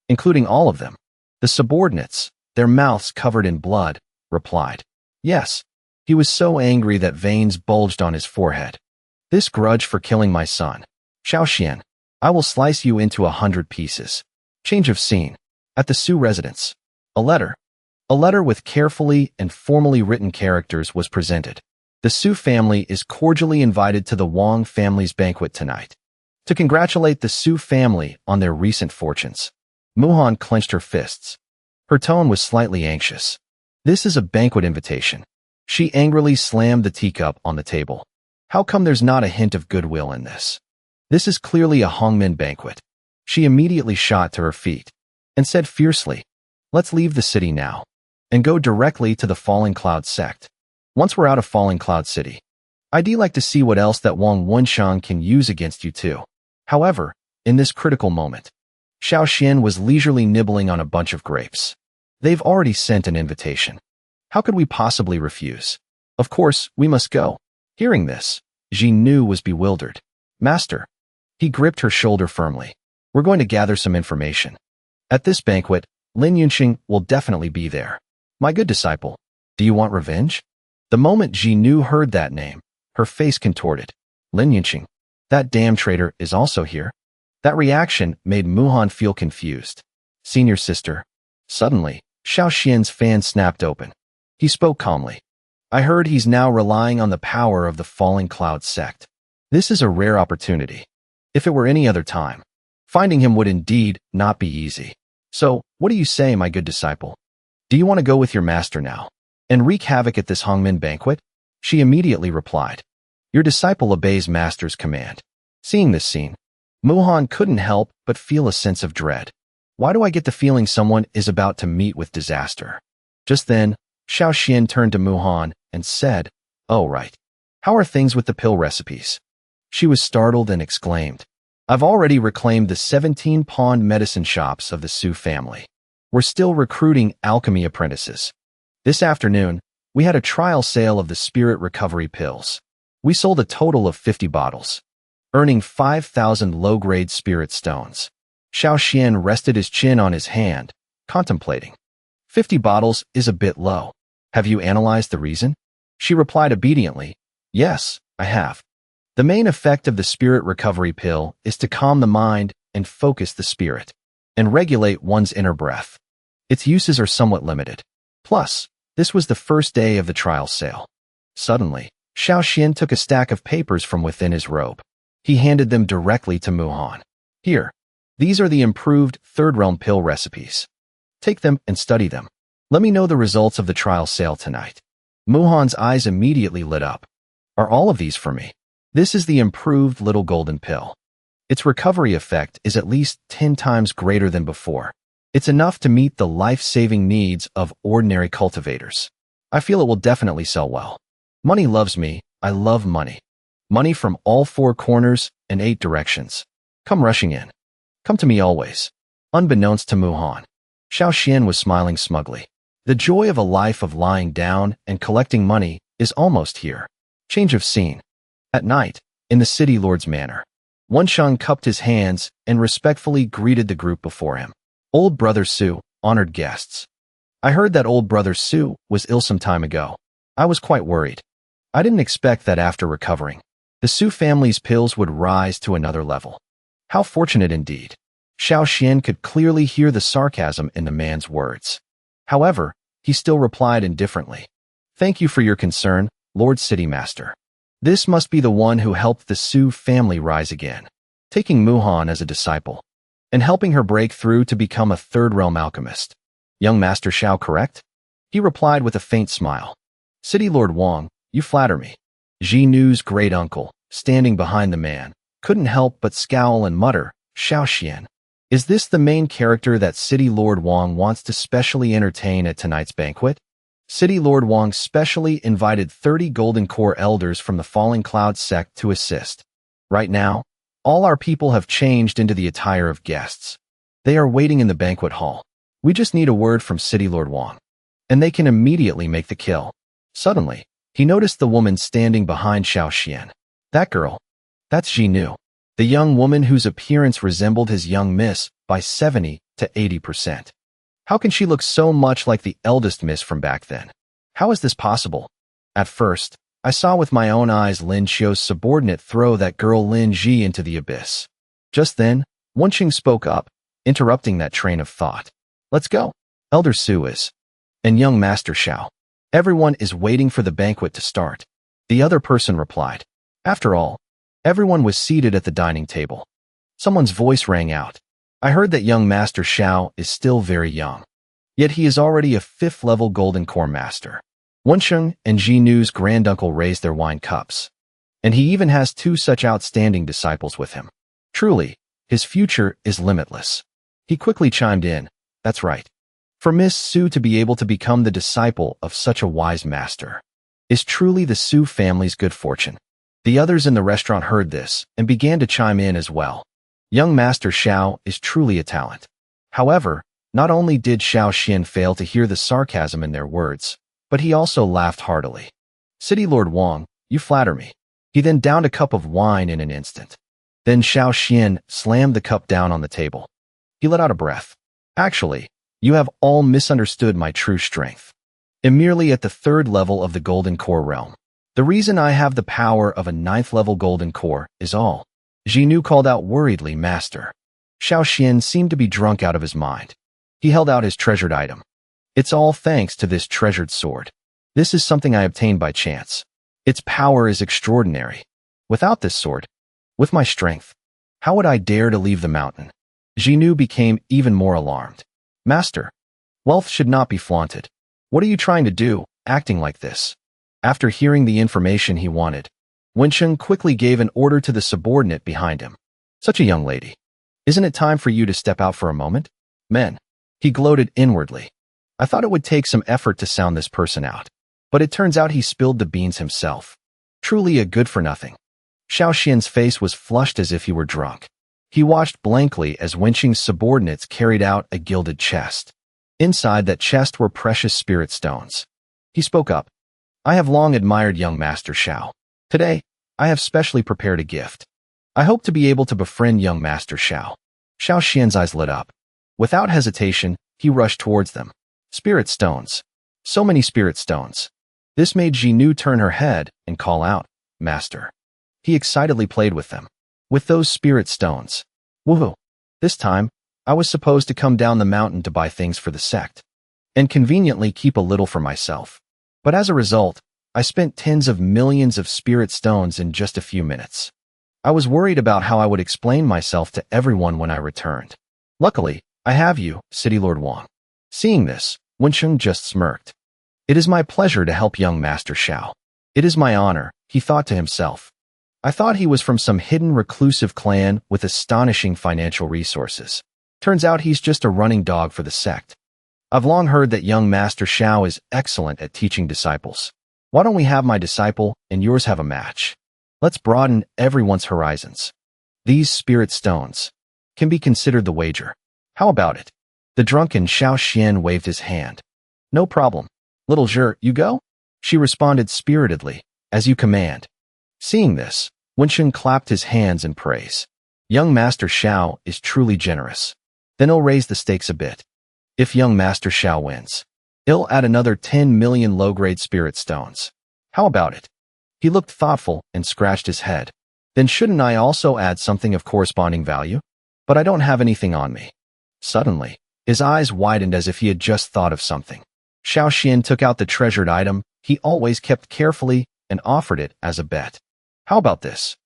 Speaker 1: including all of them. The subordinates, their mouths covered in blood, replied, yes. He was so angry that veins bulged on his forehead. This grudge for killing my son. Xiaoxian, I will slice you into 100 pieces. Change of scene. At the Su residence. A letter with carefully and formally written characters was presented. The Su family is cordially invited to the Wang family's banquet tonight. To congratulate the Su family on their recent fortunes. Muhan clenched her fists. Her tone was slightly anxious. This is a banquet invitation. She angrily slammed the teacup on the table. How come there's not a hint of goodwill in this? This is clearly a Hongmen banquet. She immediately shot to her feet and said fiercely, let's leave the city now and go directly to the Falling Cloud Sect. Once we're out of Falling Cloud City, I'd like to see what else that Wang Wensheng can use against you too. However, in this critical moment, Xiaoxian was leisurely nibbling on a bunch of grapes. They've already sent an invitation. How could we possibly refuse? Of course, we must go. Hearing this, Xiinu was bewildered. Master. He gripped her shoulder firmly. We're going to gather some information. At this banquet, Lin Yunxing will definitely be there. My good disciple, do you want revenge? The moment Xiinu heard that name, her face contorted. Lin Yunxing, that damn traitor is also here. That reaction made Muhan feel confused. Senior sister. Suddenly, Xiaoxian's fan snapped open. He spoke calmly. I heard he's now relying on the power of the Falling Cloud Sect. This is a rare opportunity. If it were any other time, finding him would indeed not be easy. So, what do you say, my good disciple? Do you want to go with your master now and wreak havoc at this Hongmen banquet? She immediately replied. Your disciple obeys master's command. Seeing this scene, Muhan couldn't help but feel a sense of dread. Why do I get the feeling someone is about to meet with disaster? Just then, Xiaoxian turned to Muhan and said, oh right. How are things with the pill recipes? She was startled and exclaimed, I've already reclaimed the 17 pawned medicine shops of the Su family. We're still recruiting alchemy apprentices. This afternoon, we had a trial sale of the spirit recovery pills. We sold a total of 50 bottles, earning 5,000 low-grade spirit stones. Xiaoxian rested his chin on his hand, contemplating. 50 bottles is a bit low. Have you analyzed the reason? She replied obediently, yes, I have. The main effect of the spirit recovery pill is to calm the mind and focus the spirit, and regulate one's inner breath. Its uses are somewhat limited. Plus, this was the first day of the trial sale. Suddenly, Xiaoxian took a stack of papers from within his robe. He handed them directly to Muhan. Here, these are the improved Third Realm pill recipes. Take them and study them. Let me know the results of the trial sale tonight. Muhan's eyes immediately lit up. Are all of these for me? This is the improved little golden pill. Its recovery effect is at least 10 times greater than before. It's enough to meet the life-saving needs of ordinary cultivators. I feel it will definitely sell well. Money loves me. I love money. Money from all four corners and 8 directions. Come rushing in. Come to me always. Unbeknownst to Muhan, Xiao Xian was smiling smugly. The joy of a life of lying down and collecting money is almost here. Change of scene. At night, in the city lord's manor, Wensheng cupped his hands and respectfully greeted the group before him. Old Brother Su, honored guests. I heard that old Brother Su was ill some time ago. I was quite worried. I didn't expect that after recovering, the Su family's pills would rise to another level. How fortunate indeed. Xiao Xian could clearly hear the sarcasm in the man's words. However, he still replied indifferently. Thank you for your concern, Lord City Master. This must be the one who helped the Su family rise again, taking Muhan as a disciple, and helping her break through to become a third realm alchemist. Young Master Xiao, correct? He replied with a faint smile. City Lord Wang, you flatter me. Xiinu's great uncle, standing behind the man, couldn't help but scowl and mutter, Xiao Xian. Is this the main character that City Lord Wang wants to specially entertain at tonight's banquet? City Lord Wang specially invited 30 Golden Core elders from the Falling Cloud sect to assist. Right now, all our people have changed into the attire of guests. They are waiting in the banquet hall. We just need a word from City Lord Wang, and they can immediately make the kill. Suddenly, he noticed the woman standing behind Xiao Xian. That girl. That's Xiinu, the young woman whose appearance resembled his young miss by 70 to 80%. How can she look so much like the eldest miss from back then? How is this possible? At first, I saw with my own eyes Lin Xiu's subordinate throw that girl Lin Ji into the abyss. Just then, Wensheng spoke up, interrupting that train of thought. Let's go. Elder Su is. And young Master Xiao. Everyone is waiting for the banquet to start. The other person replied. After all, everyone was seated at the dining table. Someone's voice rang out. I heard that young Master Xiao is still very young. Yet he is already a 5th level Golden Core Master. Wensheng and Xiinu's granduncle raised their wine cups. And he even has 2 such outstanding disciples with him. Truly, his future is limitless. He quickly chimed in. That's right. For Miss Su to be able to become the disciple of such a wise master is truly the Su family's good fortune. The others in the restaurant heard this and began to chime in as well. Young Master Xiao is truly a talent. However, not only did Xiao Xian fail to hear the sarcasm in their words, but he also laughed heartily. City Lord Wang, you flatter me. He then downed a cup of wine in an instant. Then Xiao Xian slammed the cup down on the table. He let out a breath. Actually, you have all misunderstood my true strength. I'm merely at the 3rd level of the Golden Core realm. The reason I have the power of a 9th level Golden Core is all. Xiinu called out worriedly, Master. Xiao Xian seemed to be drunk out of his mind. He held out his treasured item. It's all thanks to this treasured sword. This is something I obtained by chance. Its power is extraordinary. Without this sword, with my strength, how would I dare to leave the mountain? Xiinu became even more alarmed. Master, wealth should not be flaunted. What are you trying to do, acting like this? After hearing the information he wanted, Wensheng quickly gave an order to the subordinate behind him. Such a young lady. Isn't it time for you to step out for a moment? Men. He gloated inwardly. I thought it would take some effort to sound this person out. But it turns out he spilled the beans himself. Truly a good-for-nothing. Xiao Xian's face was flushed as if he were drunk. He watched blankly as Wensheng's subordinates carried out a gilded chest. Inside that chest were precious spirit stones. He spoke up. I have long admired young Master Xiao. Today, I have specially prepared a gift. I hope to be able to befriend young Master Xiao. Xiao Xian's eyes lit up. Without hesitation, he rushed towards them. Spirit stones. So many spirit stones. This made Xiinu turn her head and call out, Master. He excitedly played with them. With those spirit stones. Woohoo. This time, I was supposed to come down the mountain to buy things for the sect. And conveniently keep a little for myself. But as a result, I spent tens of millions of spirit stones in just a few minutes. I was worried about how I would explain myself to everyone when I returned. Luckily, I have you, City Lord Wang. Seeing this, Wensheng just smirked. It is my pleasure to help young Master Xiao. It is my honor, he thought to himself. I thought he was from some hidden reclusive clan with astonishing financial resources. Turns out he's just a running dog for the sect. I've long heard that young Master Xiao is excellent at teaching disciples. Why don't we have my disciple and yours have a match? Let's broaden everyone's horizons. These spirit stones can be considered the wager. How about it? The drunken Xiao Xian waved his hand. No problem. Little Zhe, you go? She responded spiritedly, as you command. Seeing this, Wensheng clapped his hands in praise. Young Master Xiao is truly generous. Then he'll raise the stakes a bit. If young Master Xiao wins, he'll add another 10 million low-grade spirit stones. How about it? He looked thoughtful and scratched his head. Then shouldn't I also add something of corresponding value? But I don't have anything on me. Suddenly, his eyes widened as if he had just thought of something. Xiao Xian took out the treasured item he always kept carefully and offered it as a bet. How about this?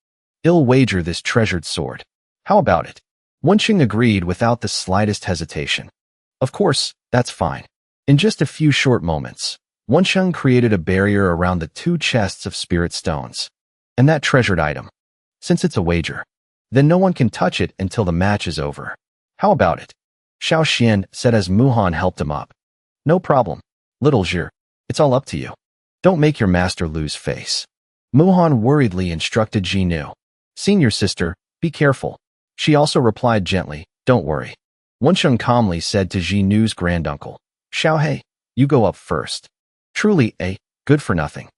Speaker 1: I'll wager this treasured sword. How about it? Wensheng agreed without the slightest hesitation. Of course, that's fine. In just a few short moments, Wensheng created a barrier around the 2 chests of spirit stones. And that treasured item, since it's a wager, then no one can touch it until the match is over. How about it? Xiao Xian said as Muhan helped him up. No problem, little Zhe. It's all up to you. Don't make your master lose face. Muhan worriedly instructed Xiinu. Senior sister, be careful. She also replied gently, don't worry. Wensheng calmly said to Xinu's granduncle. Xiaohei, you go up first. Truly, good for nothing.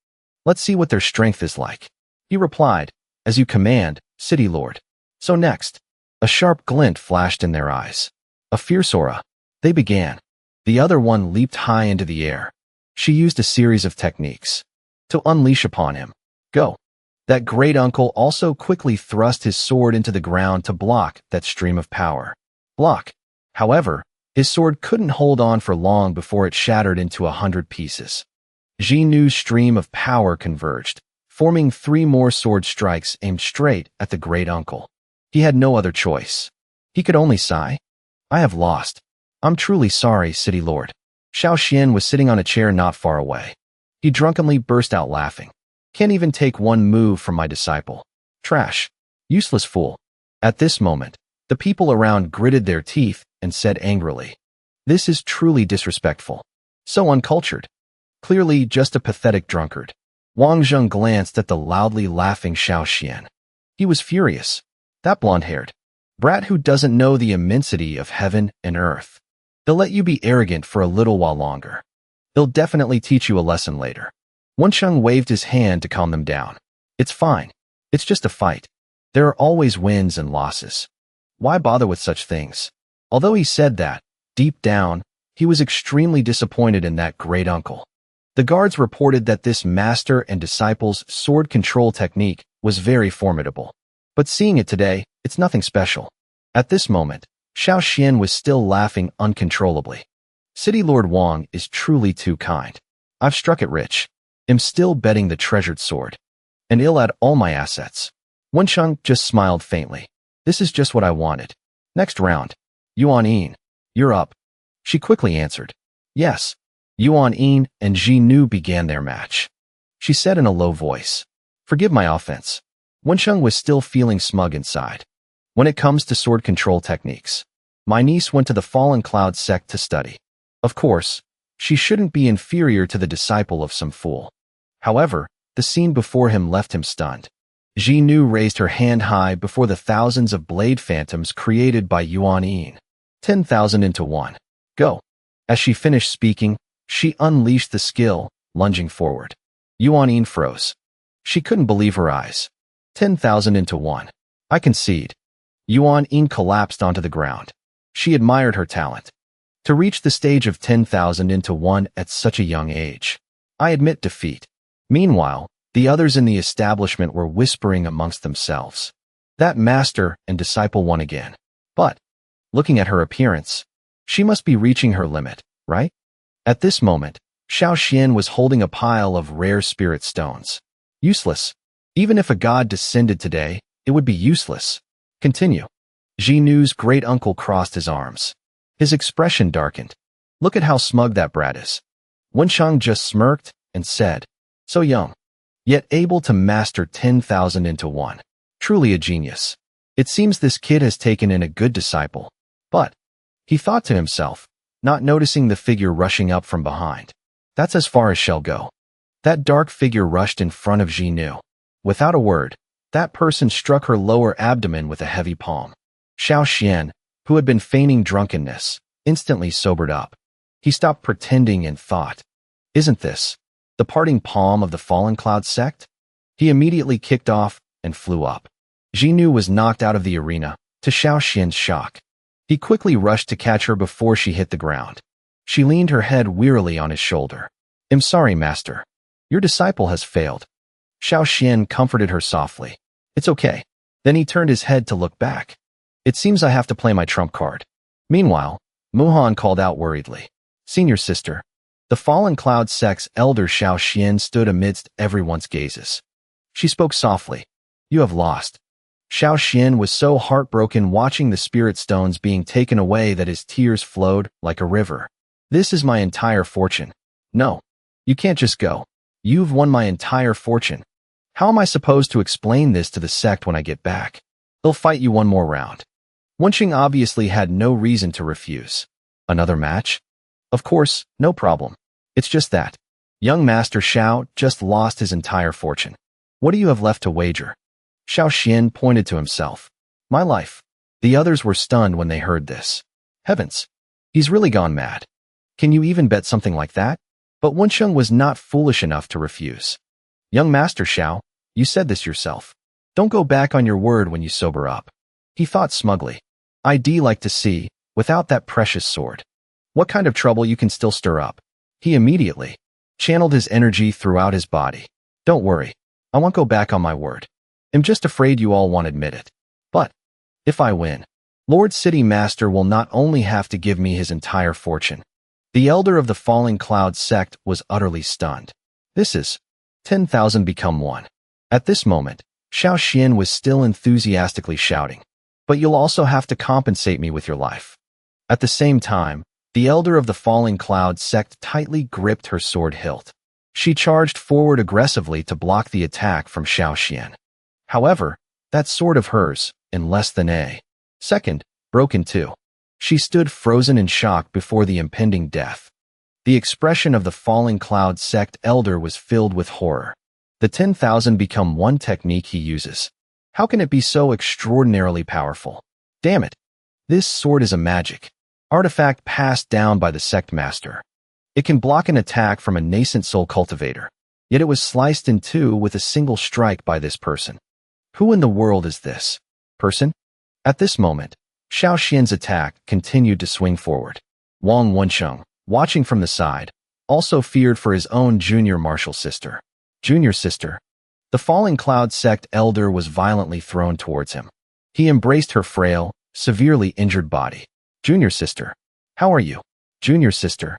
Speaker 1: Let's see what their strength is like. He replied, as you command, city lord. So next, a sharp glint flashed in their eyes. A fierce aura. They began. The other one leaped high into the air. She used a series of techniques to unleash upon him. Go. That great uncle also quickly thrust his sword into the ground to block that stream of power. Block. However, his sword couldn't hold on for long before it shattered into 100 pieces. Xinu's stream of power converged, forming 3 more sword strikes aimed straight at the great uncle. He had no other choice. He could only sigh. I have lost. I'm truly sorry, city lord. Xiao Xian was sitting on a chair not far away. He drunkenly burst out laughing. Can't even take one move from my disciple. Trash. Useless fool. At this moment, the people around gritted their teeth and said angrily, this is truly disrespectful. So uncultured. Clearly just a pathetic drunkard. Wang Zheng glanced at the loudly laughing Xiao Xian. He was furious. That blonde-haired brat who doesn't know the immensity of heaven and earth. They'll let you be arrogant for a little while longer. They'll definitely teach you a lesson later. Wensheng waved his hand to calm them down. It's fine. It's just a fight. There are always wins and losses. Why bother with such things? Although he said that, deep down, he was extremely disappointed in that great uncle. The guards reported that this master and disciple's sword control technique was very formidable. But seeing it today, it's nothing special. At this moment, Xiao Xian was still laughing uncontrollably. City Lord Wang is truly too kind. I've struck it rich. Am still betting the treasured sword. And I'll add all my assets. Wensheng just smiled faintly. This is just what I wanted. Next round. Yuan Yin, you're up. She quickly answered. Yes. Yuan Yin and Xiinu began their match. She said in a low voice. Forgive my offense. Wensheng was still feeling smug inside. When it comes to sword control techniques, my niece went to the Fallen Cloud Sect to study. Of course, she shouldn't be inferior to the disciple of some fool. However, the scene before him left him stunned. Xiinu raised her hand high before the thousands of blade phantoms created by Yuan Yin. 10,000 into 1. Go. As she finished speaking, she unleashed the skill, lunging forward. Yuan Yin froze. She couldn't believe her eyes. 10,000 into 1. I concede. Yuan Yin collapsed onto the ground. She admired her talent. To reach the stage of 10,000 into 1 at such a young age. I admit defeat. Meanwhile, the others in the establishment were whispering amongst themselves. That master and disciple won again. But, looking at her appearance, she must be reaching her limit, right? At this moment, Xiao Xian was holding a pile of rare spirit stones. Useless. Even if a god descended today, it would be useless. Continue. Xinu's great uncle crossed his arms. His expression darkened. Look at how smug that brat is. Wensheng just smirked and said, so young, yet able to master 10,000 into 1. Truly a genius. It seems this kid has taken in a good disciple. But, he thought to himself, not noticing the figure rushing up from behind. That's as far as she'll go. That dark figure rushed in front of Xiinu. Without a word, That person struck her lower abdomen with a heavy palm. Xiinu, who had been feigning drunkenness, instantly sobered up. He stopped pretending and thought, "Isn't this the parting palm of the fallen cloud sect?" He immediately kicked off and flew up. Xiinu was knocked out of the arena, to Xinu's shock. He quickly rushed to catch her before she hit the ground. She leaned her head wearily on his shoulder. "I'm sorry, master. Your disciple has failed." Xiinu comforted her softly. "It's okay." Then he turned his head to look back. "It seems I have to play my trump card." Meanwhile, Muhan called out worriedly, "Senior sister." The fallen cloud sect's elder Xiinu stood amidst everyone's gazes. She spoke softly. "You have lost." Xiinu was so heartbroken watching the spirit stones being taken away that his tears flowed like a river. "This is my entire fortune. No, you can't just go. You've won my entire fortune. How am I supposed to explain this to the sect when I get back? They'll fight you one more round." Wenqing obviously had no reason to refuse. "Another match? Of course, no problem. It's just that young Master Xiao just lost his entire fortune. What do you have left to wager?" Xiinu pointed to himself. "My life." The others were stunned when they heard this. Heavens, he's really gone mad. Can you even bet something like that? But Wenqing was not foolish enough to refuse. "Young Master Xiao, you said this yourself. Don't go back on your word when you sober up." He thought smugly. "I'd like to see, without that precious sword, what kind of trouble you can still stir up." He immediately channeled his energy throughout his body. "Don't worry, I won't go back on my word. I'm just afraid you all won't admit it. But if I win, Lord City Master will not only have to give me his entire fortune." The elder of the Falling Cloud sect was utterly stunned. "This is 10,000 become one." At this moment, Xiinu was still enthusiastically shouting, "But you'll also have to compensate me with your life." At the same time, the elder of the Falling Cloud sect tightly gripped her sword hilt. She charged forward aggressively to block the attack from Xiinu. However, that sword of hers, in less than a second, broke in two. She stood frozen in shock before the impending death. The expression of the Falling Cloud sect elder was filled with horror. The 10,000 become one technique he uses. How can it be so extraordinarily powerful? Damn it. This sword is a magic artifact passed down by the sect master. It can block an attack from a nascent soul cultivator. Yet it was sliced in two with a single strike by this person. Who in the world is this person? At this moment, Xinu's attack continued to swing forward. Wang Wenqing, watching from the side, also feared for his own junior martial sister. Junior sister. The Falling Cloud sect elder was violently thrown towards him. He embraced her frail, severely injured body. "Junior sister, how are you?" "Junior sister."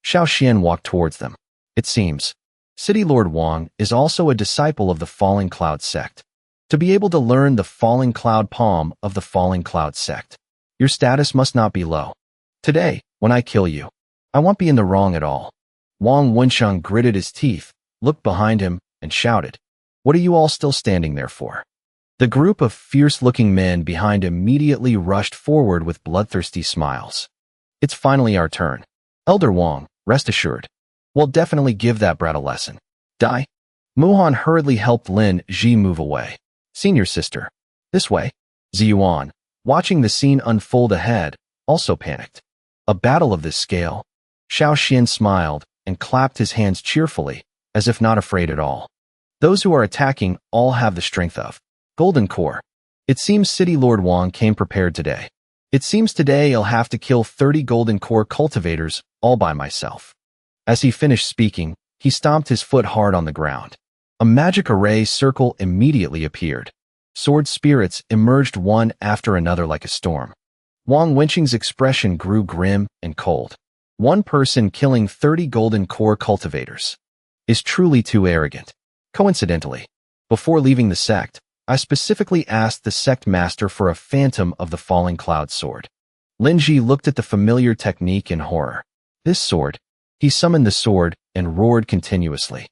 Speaker 1: Xiinu walked towards them. "It seems City Lord Wang is also a disciple of the Falling Cloud sect. To be able to learn the Falling Cloud palm of the Falling Cloud sect, your status must not be low. Today, when I kill you, I won't be in the wrong at all." Wang Wenqing gritted his teeth, looked behind him, and shouted, "What are you all still standing there for?" The group of fierce-looking men behind immediately rushed forward with bloodthirsty smiles. "It's finally our turn. Elder Wang, rest assured, we'll definitely give that brat a lesson. Die." Muhan hurriedly helped Lynn Ji move away. "Senior sister, this way." Ziyuan, watching the scene unfold ahead, also panicked. A battle of this scale? Xiinu smiled and clapped his hands cheerfully, as if not afraid at all. "Those who are attacking all have the strength of Golden Core. It seems City Lord Wang came prepared today. It seems today I'll have to kill 30 Golden Core cultivators all by myself." As he finished speaking, he stomped his foot hard on the ground. A magic array circle immediately appeared. Sword spirits emerged one after another like a storm. Wang Wenqing's expression grew grim and cold. One person killing 30 Golden Core cultivators is truly too arrogant. Coincidentally, before leaving the sect, I specifically asked the sect master for a phantom of the Falling Cloud sword. Lin Ji looked at the familiar technique in horror. This sword. He summoned the sword and roared continuously.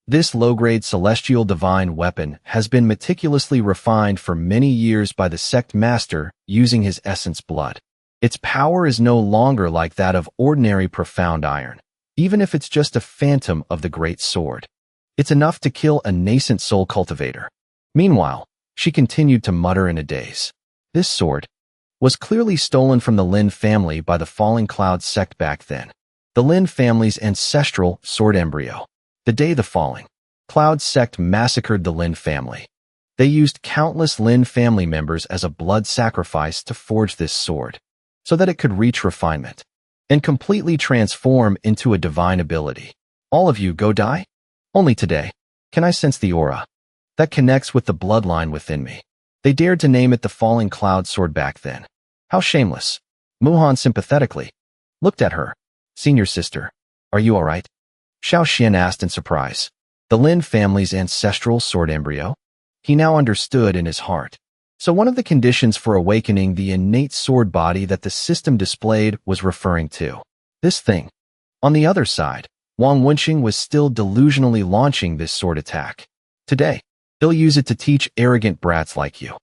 Speaker 1: This low-grade celestial divine weapon has been meticulously refined for many years by the sect master using his essence blood. Its power is no longer like that of ordinary profound iron, even if it's just a phantom of the great sword. It's enough to kill a nascent soul cultivator. Meanwhile, She continued to mutter in a daze. This sword was clearly stolen from the Lynn family by the Falling Cloud sect back then. The Lynn family's ancestral sword embryo. The day the Falling Cloud sect massacred the Lynn family, they used countless Lynn family members as a blood sacrifice to forge this sword, so that it could reach refinement and completely transform into a divine ability. All of you go die? Only today can I sense the aura that connects with the bloodline within me. They dared to name it the Falling Cloud sword back then. How shameless. Muhan sympathetically looked at her. Senior sister, are you all right? Xiao Xian asked in surprise. The Lin family's ancestral sword embryo? He now understood in his heart. So one of the conditions for awakening the innate sword body that the system displayed was referring to this thing. On the other side, Wang Wenqing was still delusionally launching this sword attack. Today, they'll use it to teach arrogant brats like you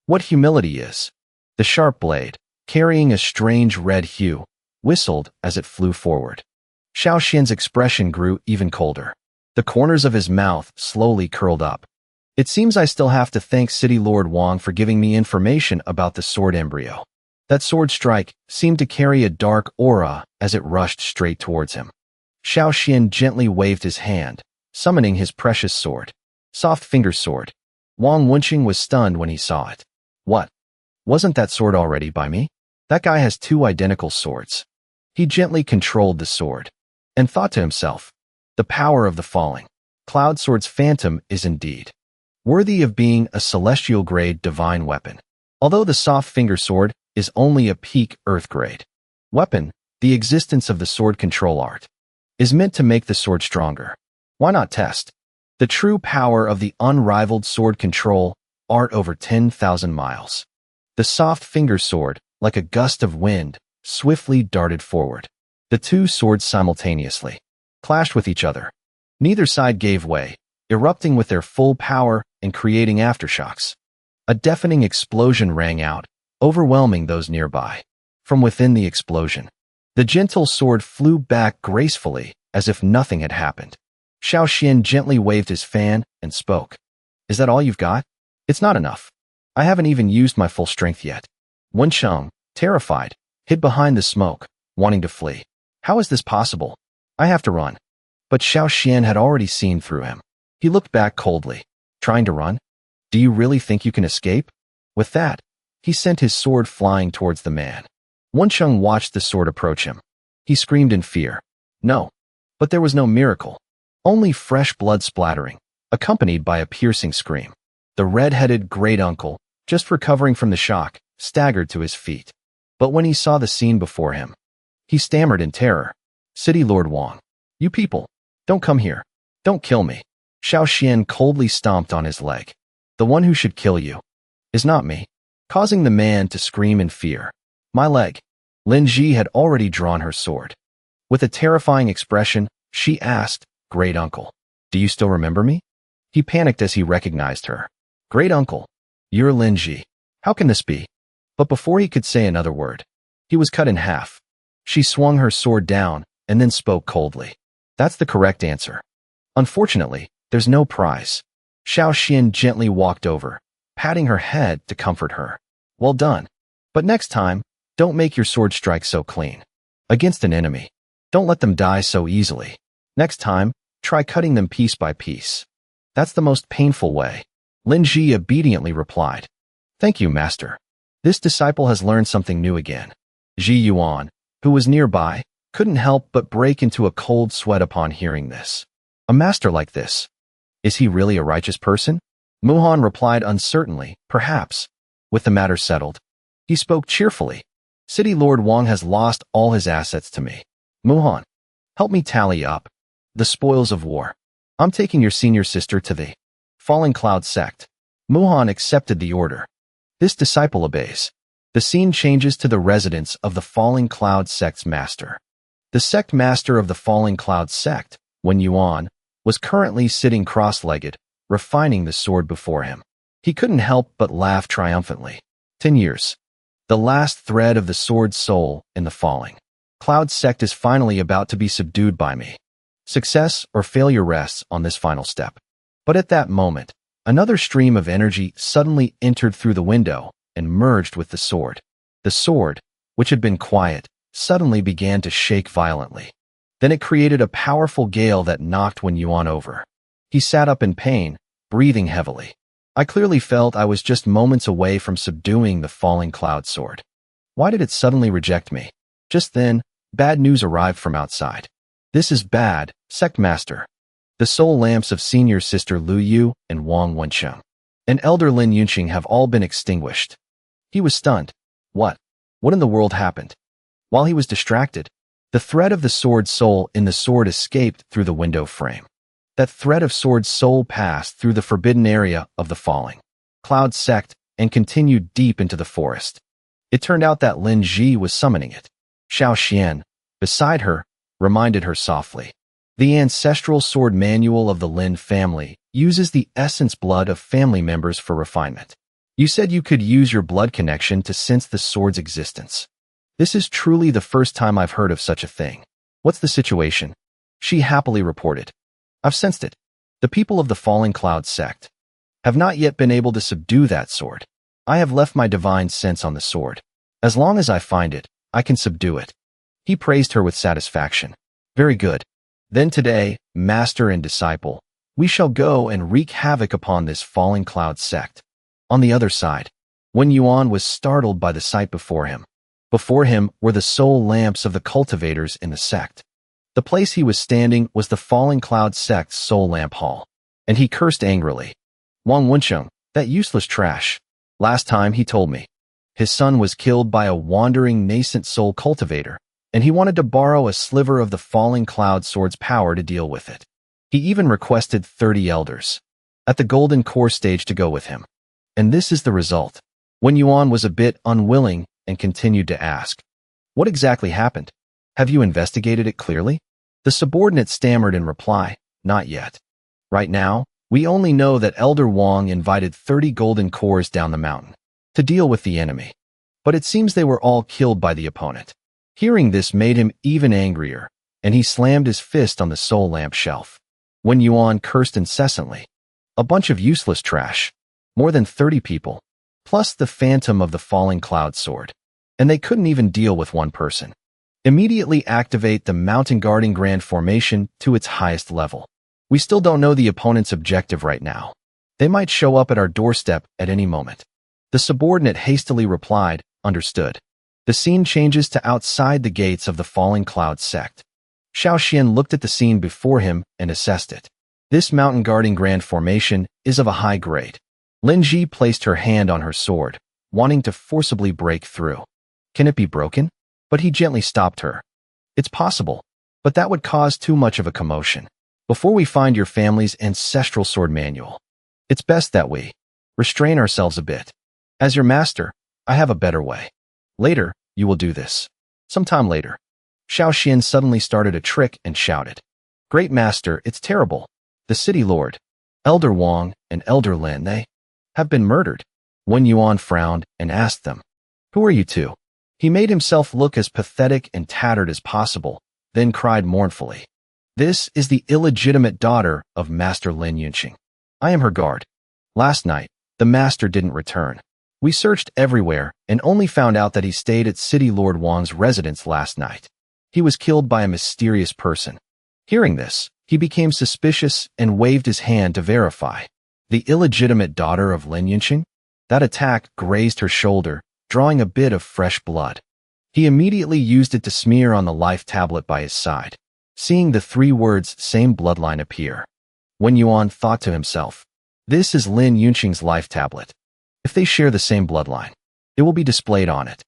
Speaker 1: what humility is. The sharp blade, carrying a strange red hue, whistled as it flew forward. Xiao Xian's expression grew even colder. The corners of his mouth slowly curled up. It seems I still have to thank City Lord Wang for giving me information about the sword embryo. That sword strike seemed to carry a dark aura as it rushed straight towards him. Xiao Xian gently waved his hand, summoning his precious sword. Soft finger sword. Wang Wenqing was stunned when he saw it. What? Wasn't that sword already by me? That guy has two identical swords. He gently controlled the sword and thought to himself, the power of the Falling Cloud sword's phantom is indeed worthy of being a celestial-grade divine weapon. Although the soft finger sword is only a peak Earth-grade weapon, the existence of the sword control art is meant to make the sword stronger. Why not test the true power of the unrivaled sword control art over 10,000 miles? The soft finger sword, like a gust of wind, swiftly darted forward. The two swords simultaneously clashed with each other. Neither side gave way, erupting with their full power and creating aftershocks. A deafening explosion rang out, overwhelming those nearby. From within the explosion, the gentle sword flew back gracefully as if nothing had happened. Xiao Xian gently waved his fan and spoke. Is that all you've got? It's not enough. I haven't even used my full strength yet. Wenqing, terrified, hid behind the smoke, wanting to flee. How is this possible? I have to run. But Xiao Xian had already seen through him. He looked back coldly. Trying to run? Do you really think you can escape? With that, he sent his sword flying towards the man. Wenqing watched the sword approach him. He screamed in fear. No. But there was no miracle. Only fresh blood splattering, accompanied by a piercing scream. The red-headed great uncle, just recovering from the shock, staggered to his feet. But when he saw the scene before him, he stammered in terror. City Lord Wang. You people, don't come here. Don't kill me. Xiao Xian coldly stomped on his leg. The one who should kill you is not me, causing the man to scream in fear. My leg. Lin Ji had already drawn her sword. With a terrifying expression, she asked, Great Uncle, do you still remember me? He panicked as he recognized her. Great Uncle, you're Lin Ji. How can this be? But before he could say another word, he was cut in half. She swung her sword down and then spoke coldly. That's the correct answer. Unfortunately, there's no prize. Xiao Xian gently walked over, patting her head to comfort her. Well done. But next time, don't make your sword strike so clean. Against an enemy, don't let them die so easily. Next time, try cutting them piece by piece. That's the most painful way. Lin Ji obediently replied. Thank you, Master. This disciple has learned something new again. Ji Yuan, who was nearby, couldn't help but break into a cold sweat upon hearing this. A master like this. Is he really a righteous person? Muhan replied uncertainly, perhaps. With the matter settled, he spoke cheerfully. City Lord Wang has lost all his assets to me. Muhan, help me tally up the spoils of war. I'm taking your senior sister to the Falling Cloud sect. Muhan accepted the order. This disciple obeys. The scene changes to the residence of the Falling Cloud sect's master. The sect master of the Falling Cloud sect, Wen Yuan, was currently sitting cross-legged, refining the sword before him. He couldn't help but laugh triumphantly. 10 years. The last thread of the sword's soul in the Falling Cloud sect is finally about to be subdued by me. Success or failure rests on this final step. But at that moment, Another stream of energy suddenly entered through the window and merged with the sword. The sword, which had been quiet, suddenly began to shake violently. Then it created a powerful gale that knocked Wen Yuan over. He sat up in pain, breathing heavily. I clearly felt I was just moments away from subduing the falling cloud sword. Why did it suddenly reject me? Just then, bad news arrived from outside. This is bad, Sect Master. The soul lamps of senior sister Lu Yu and Wang Wensheng and elder Lin Yunqing have all been extinguished. He was stunned. What? What in the world happened? While he was distracted, the thread of the sword soul in the sword escaped through the window frame. That thread of sword soul passed through the forbidden area of the falling cloud sect and continued deep into the forest. It turned out that Lin Ji was summoning it. Xiao Xian, beside her, reminded her softly. The ancestral sword manual of the Lin family uses the essence blood of family members for refinement. You said you could use your blood connection to sense the sword's existence. This is truly the first time I've heard of such a thing. What's the situation? She happily reported. I've sensed it. The people of the Falling Cloud sect have not yet been able to subdue that sword. I have left my divine sense on the sword. As long as I find it, I can subdue it. He praised her with satisfaction. Very good. Then today, master and disciple, we shall go and wreak havoc upon this Falling Cloud sect. On the other side, Wen Yuan was startled by the sight before him. Before him were the soul lamps of the cultivators in the sect. The place he was standing was the Falling Cloud sect's soul lamp hall, and he cursed angrily. Wang Wensheng, that useless trash. Last time he told me, his son was killed by a wandering nascent soul cultivator, and he wanted to borrow a sliver of the Falling Cloud sword's power to deal with it. He even requested 30 elders at the Golden Core stage to go with him. And this is the result. Wen Yuan was a bit unwilling and continued to ask, what exactly happened? Have you investigated it clearly? The subordinate stammered in reply, not yet. Right now, we only know that Elder Wang invited 30 golden cores down the mountain to deal with the enemy. But it seems they were all killed by the opponent. Hearing this made him even angrier, and he slammed his fist on the soul lamp shelf. Wen Yuan cursed incessantly. A bunch of useless trash. More than 30 people, plus the phantom of the Falling Cloud sword. And they couldn't even deal with one person. Immediately activate the mountain guarding grand formation to its highest level. We still don't know the opponent's objective right now. They might show up at our doorstep at any moment. The subordinate hastily replied, understood. The scene changes to outside the gates of the Falling Cloud sect. Xiao Xian looked at the scene before him and assessed it. This mountain guarding grand formation is of a high grade. Lin Ji placed her hand on her sword, wanting to forcibly break through. Can it be broken? But he gently stopped her. It's possible, but that would cause too much of a commotion. Before we find your family's ancestral sword manual, it's best that we restrain ourselves a bit. As your master, I have a better way. Later, you will do this. Sometime later. Xiao Xian suddenly started a trick and shouted. Great master, it's terrible. The city lord, Elder Wang and Elder Lin, they have been murdered. Wen Yuan frowned and asked them, who are you two? He made himself look as pathetic and tattered as possible, then cried mournfully. This is the illegitimate daughter of Master Lin Yunqing. I am her guard. Last night, the master didn't return. We searched everywhere and only found out that he stayed at City Lord Wang's residence last night. He was killed by a mysterious person. Hearing this, he became suspicious and waved his hand to verify. The illegitimate daughter of Lin Yunqing? That attack grazed her shoulder, drawing a bit of fresh blood. He immediately used it to smear on the life tablet by his side, seeing the 3 words same bloodline appear. Wen Yuan thought to himself, this is Lin Yunqing's life tablet. If they share the same bloodline, it will be displayed on it.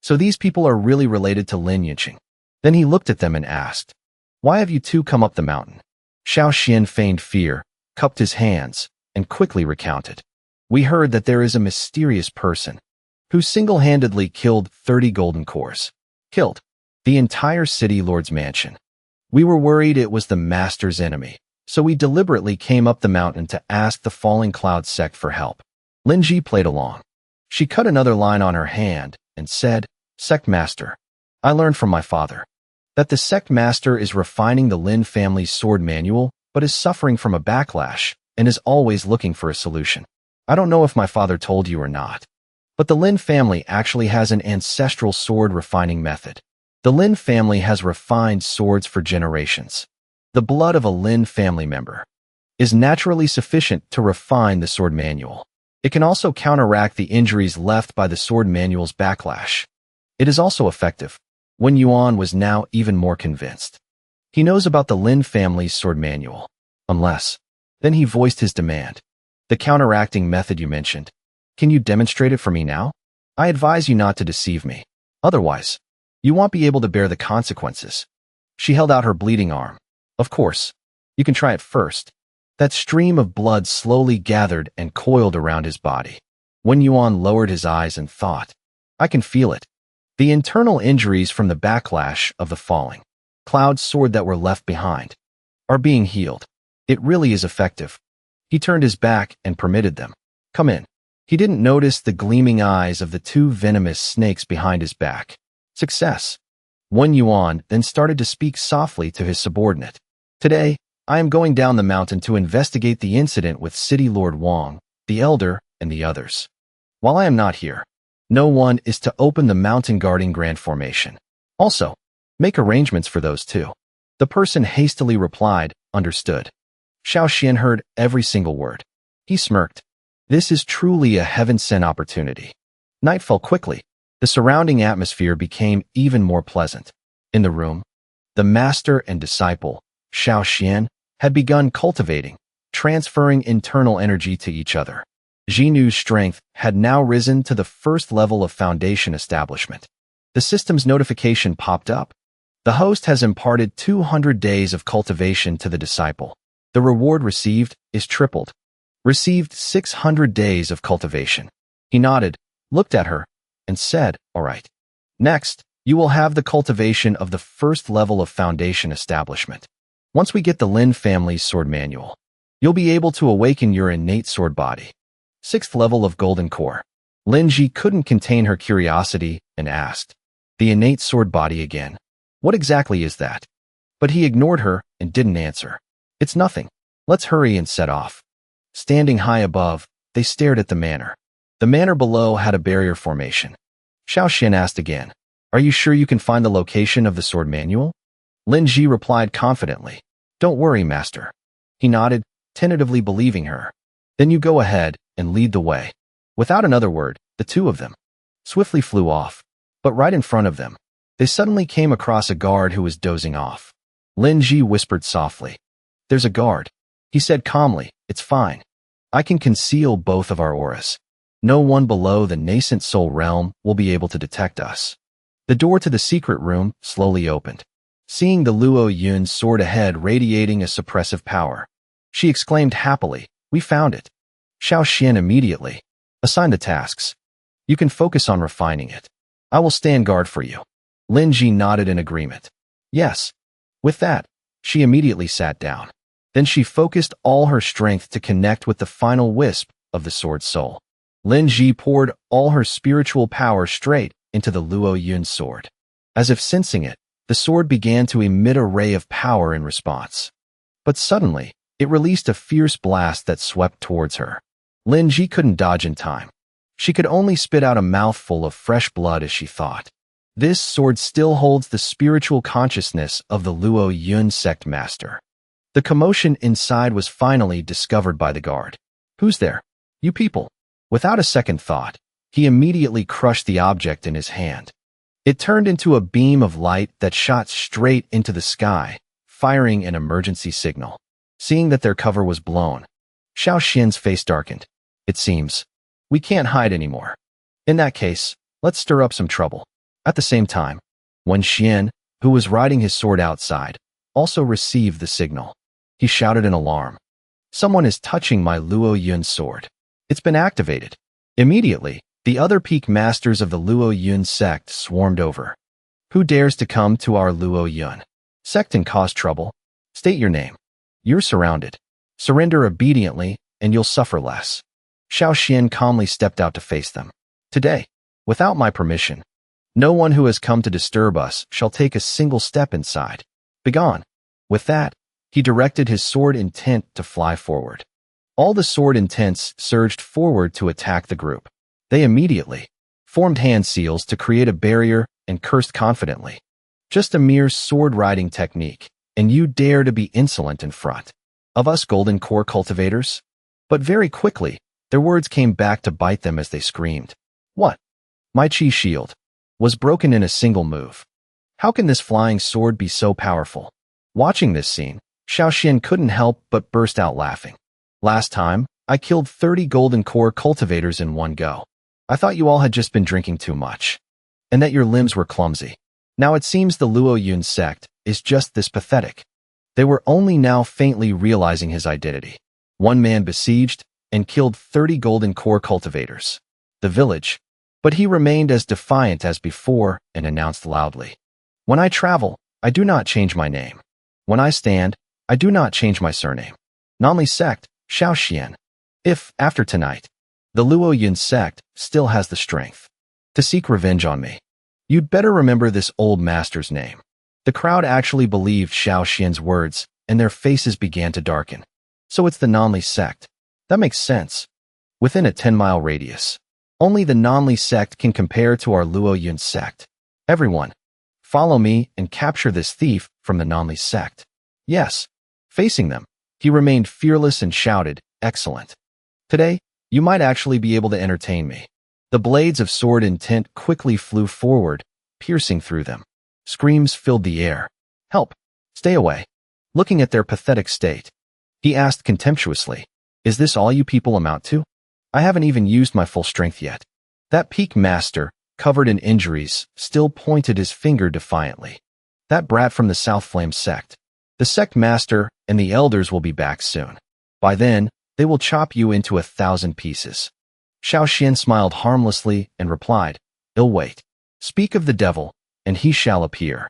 Speaker 1: So these people are really related to Lin Yunqing. Then he looked at them and asked, why have you two come up the mountain? Xiao Xian feigned fear, cupped his hands, and quickly recounted. We heard that there is a mysterious person who single-handedly killed 30 golden cores. Killed the entire city lord's mansion. We were worried it was the master's enemy, so we deliberately came up the mountain to ask the Falling Cloud sect for help. Lin Ji played along. She cut another line on her hand and said, Sect Master, I learned from my father that the Sect Master is refining the Lin family's sword manual but is suffering from a backlash and is always looking for a solution. I don't know if my father told you or not, but the Lynn family actually has an ancestral sword refining method. The Lynn family has refined swords for generations. The blood of a Lynn family member is naturally sufficient to refine the sword manual. It can also counteract the injuries left by the sword manual's backlash. It is also effective. Wen Yuan was now even more convinced. He knows about the Lin family's sword manual. Unless. Then he voiced his demand. The counteracting method you mentioned. Can you demonstrate it for me now? I advise you not to deceive me. Otherwise, you won't be able to bear the consequences. She held out her bleeding arm. Of course. You can try it first. That stream of blood slowly gathered and coiled around his body. Wen Yuan lowered his eyes and thought, I can feel it. The internal injuries from the backlash of the falling cloud sword that were left behind are being healed. It really is effective. He turned his back and permitted them. Come in. He didn't notice the gleaming eyes of the two venomous snakes behind his back. Success. Wen Yuan then started to speak softly to his subordinate. Today, I am going down the mountain to investigate the incident with City Lord Wang, the Elder, and the others. While I am not here, no one is to open the mountain guarding grand formation. Also, make arrangements for those two. The person hastily replied, understood. Xiao Xian heard every single word. He smirked. This is truly a heaven-sent opportunity. Night fell quickly. The surrounding atmosphere became even more pleasant. In the room, the master and disciple, Xiao Xian, had begun cultivating, transferring internal energy to each other. Xiinu's strength had now risen to the first level of foundation establishment. The system's notification popped up. The host has imparted 200 days of cultivation to the disciple. The reward received is tripled. Received 600 days of cultivation. He nodded, looked at her, and said, all right. Next, you will have the cultivation of the first level of foundation establishment. Once we get the Lin family's sword manual, you'll be able to awaken your innate sword body. 6th level of golden core. Lin Ji couldn't contain her curiosity and asked, the innate sword body again. What exactly is that? But he ignored her and didn't answer. It's nothing. Let's hurry and set off. Standing high above, they stared at the manor. The manor below had a barrier formation. Xiao Xian asked again, are you sure you can find the location of the sword manual? Lin Ji replied confidently, don't worry, master. He nodded, tentatively believing her. Then you go ahead and lead the way. Without another word, the two of them swiftly flew off. But right in front of them, they suddenly came across a guard who was dozing off. Lin Ji whispered softly. There's a guard. He said calmly, it's fine. I can conceal both of our auras. No one below the nascent soul realm will be able to detect us. The door to the secret room slowly opened. Seeing the Luo Yun's sword ahead radiating a suppressive power, she exclaimed happily, we found it. Xiao Xian immediately. Assign the tasks. You can focus on refining it. I will stand guard for you. Lin Ji nodded in agreement. Yes. With that, she immediately sat down. Then she focused all her strength to connect with the final wisp of the sword soul. Lin Ji poured all her spiritual power straight into the Luo Yun's sword. As if sensing it, the sword began to emit a ray of power in response. But suddenly, it released a fierce blast that swept towards her. Lin Ji couldn't dodge in time. She could only spit out a mouthful of fresh blood as she thought. This sword still holds the spiritual consciousness of the Luo Yun sect master. The commotion inside was finally discovered by the guard. Who's there? You people. Without a second thought, he immediately crushed the object in his hand. It turned into a beam of light that shot straight into the sky, firing an emergency signal. Seeing that their cover was blown, Xiao Xian's face darkened. It seems we can't hide anymore. In that case, let's stir up some trouble. At the same time, Wen Xian, who was riding his sword outside, also received the signal. He shouted in alarm. Someone is touching my Luo Yun sword. It's been activated. Immediately, the other peak masters of the Luo Yun sect swarmed over. Who dares to come to our Luo Yun sect and cause trouble? State your name. You're surrounded. Surrender obediently, and you'll suffer less. Xiao Xian calmly stepped out to face them. Today, without my permission, no one who has come to disturb us shall take a single step inside. Begone. With that, he directed his sword intent to fly forward. All the sword intents surged forward to attack the group. They immediately formed hand seals to create a barrier and cursed confidently. Just a mere sword-riding technique, and you dare to be insolent in front of us golden core cultivators? But very quickly, their words came back to bite them as they screamed. What? My chi shield was broken in a single move. How can this flying sword be so powerful? Watching this scene, Xiaoxian couldn't help but burst out laughing. Last time, I killed 30 golden core cultivators in one go. I thought you all had just been drinking too much, and that your limbs were clumsy. Now it seems the Luo Yun sect is just this pathetic. They were only now faintly realizing his identity. One man besieged and killed 30 golden core cultivators. The village. But he remained as defiant as before and announced loudly. When I travel, I do not change my name. When I stand, I do not change my surname. Nanli Sect, Xiaoxian. If, after tonight, the Luo Yun sect still has the strength to seek revenge on me, you'd better remember this old master's name. The crowd actually believed Xiaoxian's words, and their faces began to darken. So it's the Nanli sect. That makes sense. Within a 10-mile radius, only the Nanli sect can compare to our Luo Yun sect. Everyone, follow me and capture this thief from the Nanli sect. Yes. Facing them, he remained fearless and shouted, Excellent. Today, you might actually be able to entertain me. The blades of sword intent quickly flew forward, piercing through them. Screams filled the air. Help! Stay away! Looking at their pathetic state, he asked contemptuously, Is this all you people amount to? I haven't even used my full strength yet. That peak master, covered in injuries, still pointed his finger defiantly. That brat from the South Flame sect. The sect master and the elders will be back soon. By then, they will chop you into 1,000 pieces. Xiaoxian smiled harmlessly and replied, Ill wait. Speak of the devil, and he shall appear.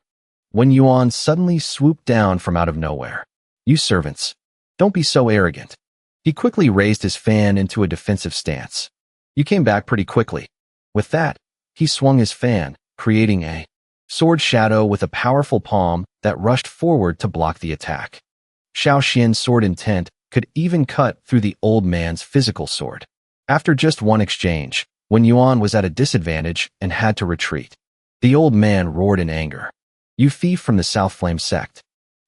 Speaker 1: When Yuan suddenly swooped down from out of nowhere. You servants, don't be so arrogant. He quickly raised his fan into a defensive stance. You came back pretty quickly. With that, he swung his fan, creating a sword shadow with a powerful palm that rushed forward to block the attack. Xiaoxian's sword intent could even cut through the old man's physical sword. After just one exchange, when Yuan was at a disadvantage and had to retreat, the old man roared in anger. You thief from the South Flame sect.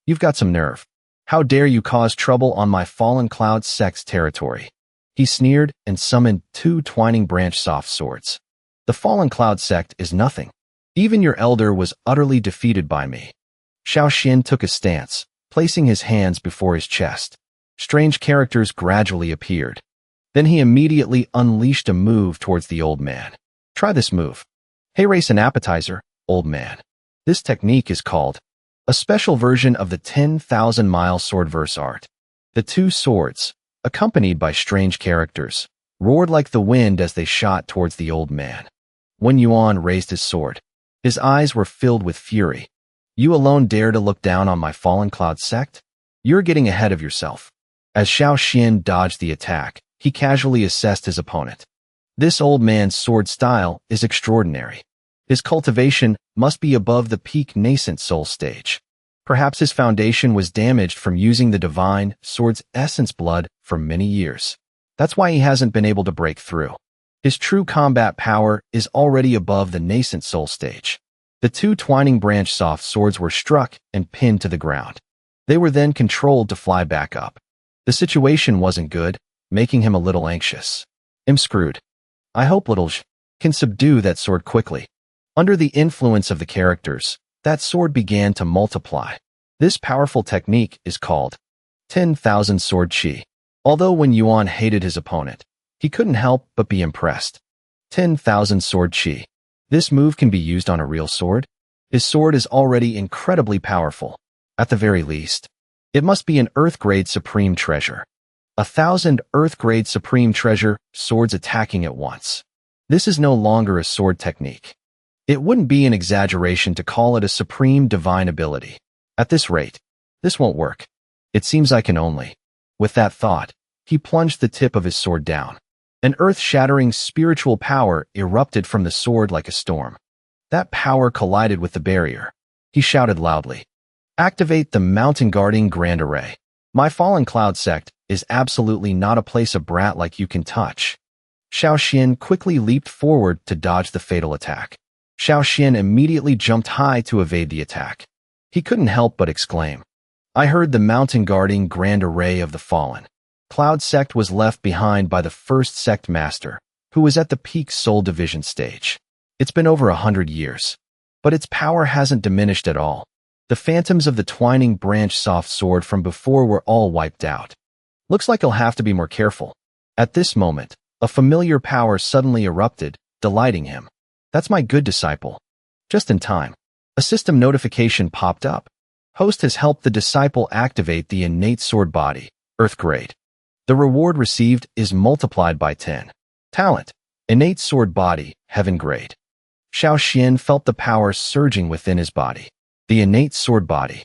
Speaker 1: You've got some nerve. How dare you cause trouble on my Fallen Cloud sect's territory? He sneered and summoned 2 twining branch soft swords. The Fallen Cloud sect is nothing. Even your elder was utterly defeated by me. Xiaoxian took a stance, placing his hands before his chest. Strange characters gradually appeared. Then he immediately unleashed a move towards the old man. Try this move. Hey, race an appetizer, old man. This technique is called a special version of the 10,000-mile swordverse art. The 2 swords, accompanied by strange characters, roared like the wind as they shot towards the old man. When Yuan raised his sword, his eyes were filled with fury. You alone dare to look down on my Fallen Cloud sect? You're getting ahead of yourself. As Xiaoxian dodged the attack, he casually assessed his opponent. This old man's sword style is extraordinary. His cultivation must be above the peak nascent soul stage. Perhaps his foundation was damaged from using the divine sword's essence blood for many years. That's why he hasn't been able to break through. His true combat power is already above the nascent soul stage. The 2 twining branch soft swords were struck and pinned to the ground. They were then controlled to fly back up. The situation wasn't good, making him a little anxious. I'm screwed. I hope little J can subdue that sword quickly. Under the influence of the characters, that sword began to multiply. This powerful technique is called 10,000 sword chi. Although when Yuan hated his opponent, he couldn't help but be impressed. 10,000 sword chi. This move can be used on a real sword? His sword is already incredibly powerful. At the very least, it must be an Earth-grade supreme treasure. 1,000 Earth-grade supreme treasure swords attacking at once. This is no longer a sword technique. It wouldn't be an exaggeration to call it a supreme divine ability. At this rate, this won't work. It seems I can only. With that thought, he plunged the tip of his sword down. An earth-shattering spiritual power erupted from the sword like a storm. That power collided with the barrier. He shouted loudly, Activate the mountain guarding grand array. My Fallen Cloud sect is absolutely not a place a brat like you can touch. Xiao Xian quickly leaped forward to dodge the fatal attack. Xiao Xian immediately jumped high to evade the attack. He couldn't help but exclaim, "I heard the mountain guarding grand array of the fallen." Cloud Sect was left behind by the first Sect master, who was at the peak Soul Division stage. It's been over 100 years, but its power hasn't diminished at all. The phantoms of the twining branch soft sword from before were all wiped out. Looks like he'll have to be more careful. At this moment, a familiar power suddenly erupted, delighting him. That's my good disciple. Just in time. A system notification popped up. Host has helped the disciple activate the innate sword body, Earth Grade. The reward received is multiplied by 10. Talent, innate sword body, Heaven Grade. Xiao Xian felt the power surging within his body. The innate sword body.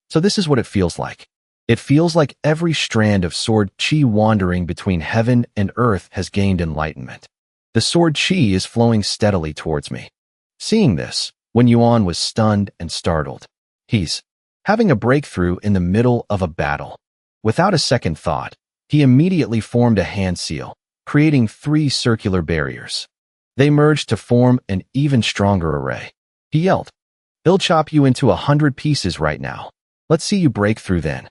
Speaker 1: So this is what it feels like. It feels like every strand of sword chi wandering between heaven and earth has gained enlightenment. The sword chi is flowing steadily towards me. Seeing this, Wen Yuan was stunned and startled. He's having a breakthrough in the middle of a battle. Without a second thought, he immediately formed a hand seal, creating 3 circular barriers. They merged to form an even stronger array. He yelled, "They'll chop you into 100 pieces right now. Let's see you break through then."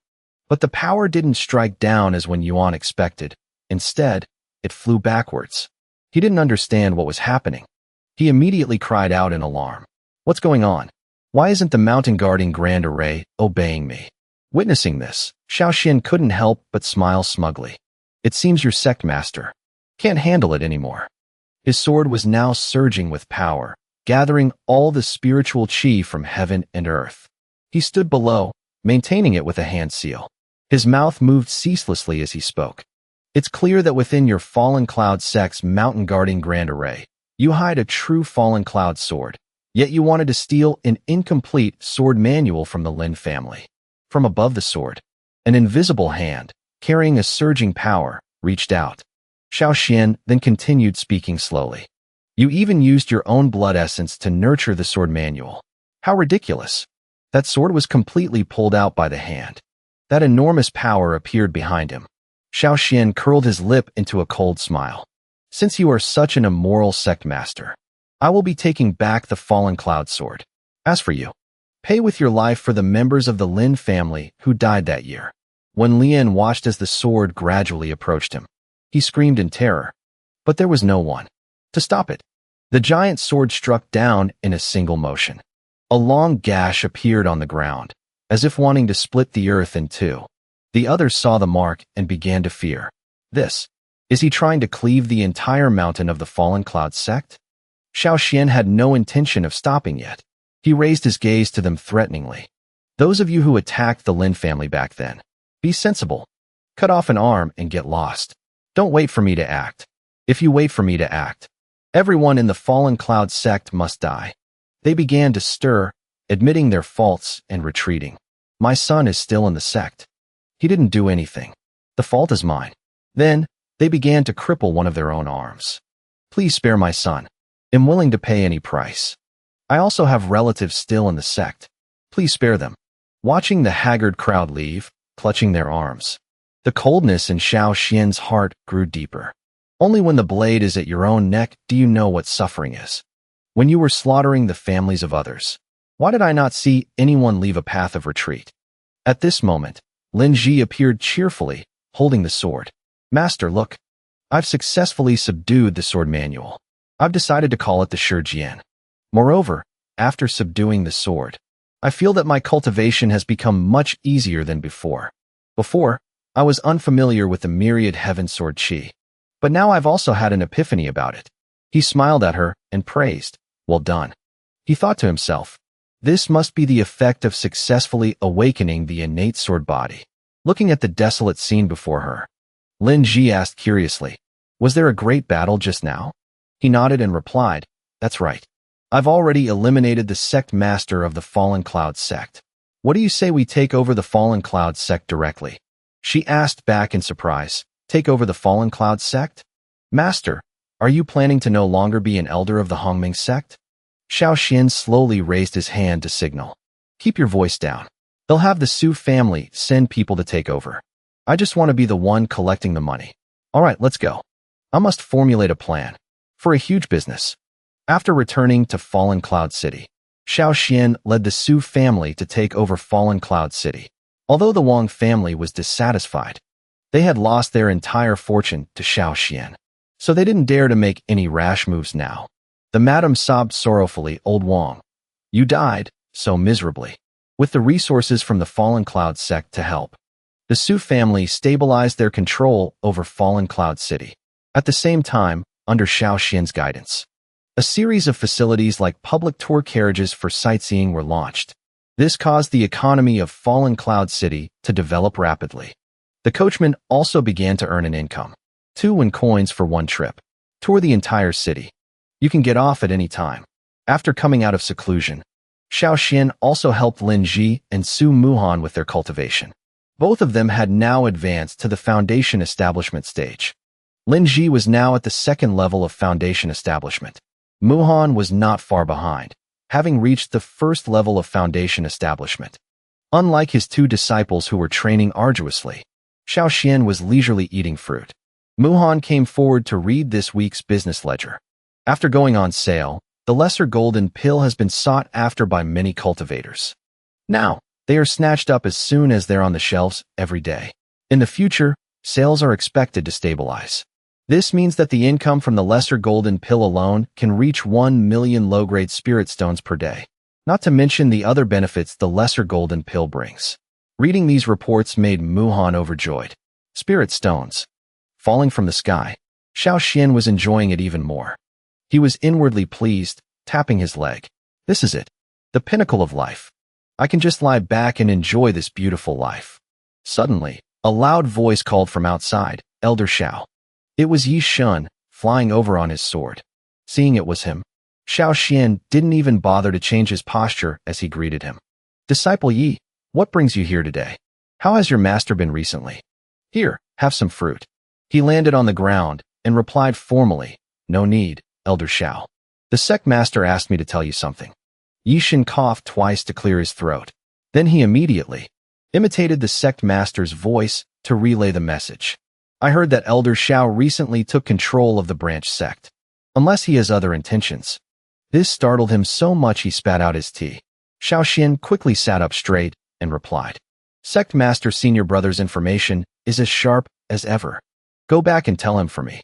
Speaker 1: But the power didn't strike down as Wen Yuan expected. Instead, it flew backwards. He didn't understand what was happening. He immediately cried out in alarm. "What's going on? Why isn't the mountain guarding grand array obeying me?" Witnessing this, Xiao Xian couldn't help but smile smugly. "It seems your sect master can't handle it anymore." His sword was now surging with power, gathering all the spiritual chi from heaven and earth. He stood below, maintaining it with a hand seal. His mouth moved ceaselessly as he spoke. "It's clear that within your Fallen Cloud Sect's mountain guarding grand array, you hide a true Fallen Cloud sword, yet you wanted to steal an incomplete sword manual from the Lynn family." From above the sword, an invisible hand, carrying a surging power, reached out. Xiao Xian then continued speaking slowly. "You even used your own blood essence to nurture the sword manual. How ridiculous." That sword was completely pulled out by the hand. That enormous power appeared behind him. Xiao Xian curled his lip into a cold smile. "Since you are such an immoral sect master, I will be taking back the Fallen Cloud sword. As for you, pay with your life for the members of the Lin family who died that year." When Lynn watched as the sword gradually approached him, he screamed in terror. But there was no one to stop it. The giant sword struck down in a single motion. A long gash appeared on the ground, as if wanting to split the earth in two. The others saw the mark and began to fear. Is he trying to cleave the entire mountain of the Fallen Cloud Sect? Xiao Xian had no intention of stopping yet. He raised his gaze to them threateningly. "Those of you who attacked the Lin family back then, be sensible. Cut off an arm and get lost. Don't wait for me to act. If you wait for me to act, everyone in the Fallen Cloud Sect must die." They began to stir, admitting their faults and retreating. "My son is still in the sect. He didn't do anything. The fault is mine." Then, they began to cripple one of their own arms. "Please spare my son. I'm willing to pay any price. I also have relatives still in the sect. Please spare them." Watching the haggard crowd leave, clutching their arms, the coldness in Xiao Xian's heart grew deeper. Only when the blade is at your own neck do you know what suffering is. When you were slaughtering the families of others, why did I not see anyone leave a path of retreat? At this moment, Lin Ji appeared cheerfully, holding the sword. "Master, look. I've successfully subdued the sword manual. I've decided to call it the Shijian. Moreover, after subduing the sword, I feel that my cultivation has become much easier than before. Before, I was unfamiliar with the myriad heaven sword chi. But now I've also had an epiphany about it." He smiled at her and praised. "Well done." He thought to himself, this must be the effect of successfully awakening the innate sword body. Looking at the desolate scene before her, Lin Ji asked curiously, "Was there a great battle just now?" He nodded and replied, "That's right. I've already eliminated the sect master of the Fallen Cloud Sect. What do you say we take over the Fallen Cloud Sect directly?" She asked back in surprise, "Take over the Fallen Cloud Sect? Master, are you planning to no longer be an elder of the Hongming sect?" Xiao Xian slowly raised his hand to signal. "Keep your voice down. They'll have the Su family send people to take over. I just want to be the one collecting the money. All right, let's go. I must formulate a plan for a huge business. After returning to Fallen Cloud City, Xiinu led the Su family to take over Fallen Cloud City. Although the Wang family was dissatisfied, they had lost their entire fortune to Xiinu, so they didn't dare to make any rash moves now. The madam sobbed sorrowfully, "Old Wang, you died so miserably." With the resources from the Fallen Cloud Sect to help, the Su family stabilized their control over Fallen Cloud City. At the same time, under Xiaoxian's guidance, a series of facilities like public tour carriages for sightseeing were launched. This caused the economy of Fallen Cloud City to develop rapidly. The coachmen also began to earn an income. 2 win coins for 1 trip. Tour the entire city. You can get off at any time. After coming out of seclusion, Xiaoxian also helped Lin Ji and Su Muhan with their cultivation. Both of them had now advanced to the foundation establishment stage. Lin Ji was now at the 2nd level of foundation establishment. Muhan was not far behind, having reached the 1st level of foundation establishment. Unlike his 2 disciples who were training arduously, Xiaoxian was leisurely eating fruit. Muhan came forward to read this week's business ledger. After going on sale, the lesser golden pill has been sought after by many cultivators. Now, they are snatched up as soon as they're on the shelves every day. In the future, sales are expected to stabilize. This means that the income from the lesser golden pill alone can reach 1 million low-grade spirit stones per day, not to mention the other benefits the lesser golden pill brings. Reading these reports made Muhan overjoyed. Spirit stones falling from the sky. Xiaoxian was enjoying it even more. He was inwardly pleased, tapping his leg. This is it, the pinnacle of life. I can just lie back and enjoy this beautiful life. Suddenly, a loud voice called from outside, "Elder Xiao." It was Yi Shun, flying over on his sword. Seeing it was him, Xiaoxian didn't even bother to change his posture as he greeted him. "Disciple Yi, what brings you here today? How has your master been recently? Here, have some fruit." He landed on the ground and replied formally, "No need, Elder Xiao. The sect master asked me to tell you something." Yi Shun coughed twice to clear his throat. Then he immediately imitated the sect master's voice to relay the message. "I heard that Elder Xiao recently took control of the branch sect. Unless he has other intentions." This startled him so much he spat out his tea. Xiaoxian quickly sat up straight and replied, "Sect Master Senior Brother's information is as sharp as ever. Go back and tell him for me.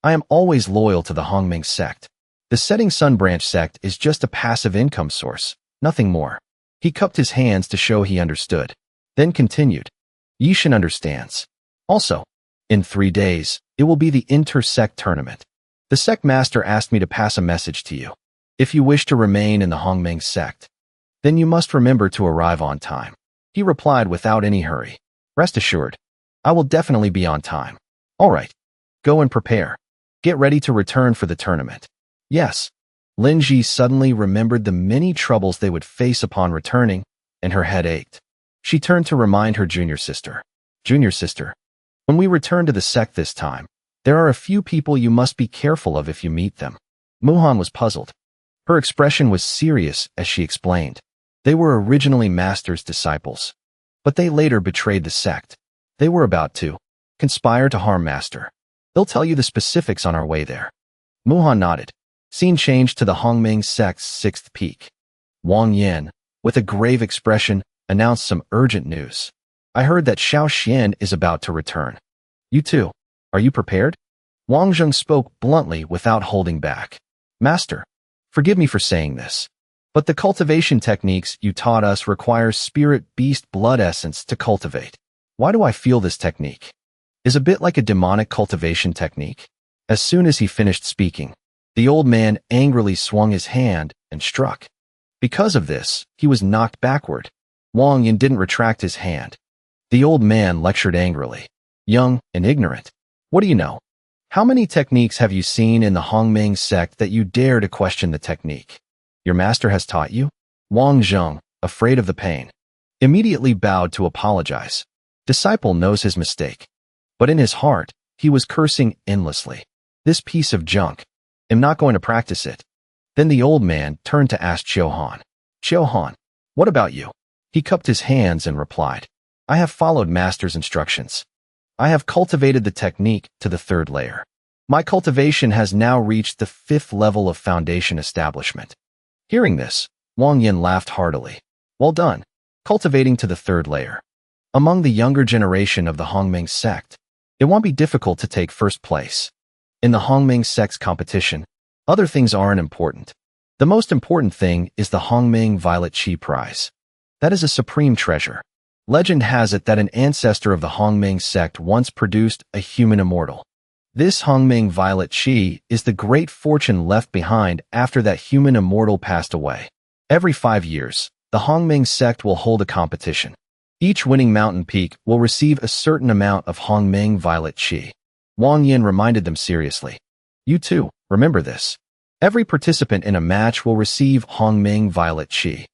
Speaker 1: I am always loyal to the Hongming sect. The Setting Sun branch sect is just a passive income source, nothing more." He cupped his hands to show he understood, then continued, "Yi Shun understands. Also, in 3 days, it will be the inter-sect tournament. The sect master asked me to pass a message to you. If you wish to remain in the Hongming sect, then you must remember to arrive on time." He replied without any hurry, "Rest assured, I will definitely be on time." "All right, go and prepare. Get ready to return for the tournament." "Yes." Lin Ji suddenly remembered the many troubles they would face upon returning, and her head ached. She turned to remind her junior sister. "Junior sister, when we return to the sect this time, there are a few people you must be careful of if you meet them." Muhan was puzzled. Her expression was serious as she explained. They were originally Master's disciples, but they later betrayed the sect. They were about to conspire to harm Master. They'll tell you the specifics on our way there. Muhan nodded. Scene changed to the Hongming sect's 6th peak. Wang Yan, with a grave expression, announced some urgent news. "I heard that Xiaoxian is about to return. You too. Are you prepared?" Wang Zheng spoke bluntly without holding back. "Master, forgive me for saying this, but the cultivation techniques you taught us require spirit beast blood essence to cultivate. Why do I feel this technique is a bit like a demonic cultivation technique?" As soon as he finished speaking, the old man angrily swung his hand and struck. Because of this, he was knocked backward. Wang Yan didn't retract his hand. The old man lectured angrily. "Young and ignorant. What do you know? How many techniques have you seen in the Hongming sect that you dare to question the technique? Your master has taught you?" Wang Zheng, afraid of the pain, immediately bowed to apologize. Disciple knows his mistake, but in his heart, he was cursing endlessly. "This piece of junk. I'm not going to practice it." Then the old man turned to ask Qiu Han. "Qiu Han, what about you?" He cupped his hands and replied, "I have followed Master's instructions. I have cultivated the technique to the 3rd layer. My cultivation has now reached the 5th level of foundation establishment. Hearing this, Wang Yin laughed heartily. Well done, cultivating to the 3rd layer. Among the younger generation of the Hongming sect, it won't be difficult to take first place. In the Hongming sect's competition, other things aren't important. The most important thing is the Hongming Violet Qi Prize. That is a supreme treasure. Legend has it that an ancestor of the Hongming sect once produced a human immortal. This Hongming Violet Qi is the great fortune left behind after that human immortal passed away. Every 5 years, the Hongming sect will hold a competition. Each winning mountain peak will receive a certain amount of Hongming Violet Qi. Wang Yin reminded them seriously. You too, remember this. Every participant in a match will receive Hongming Violet Qi.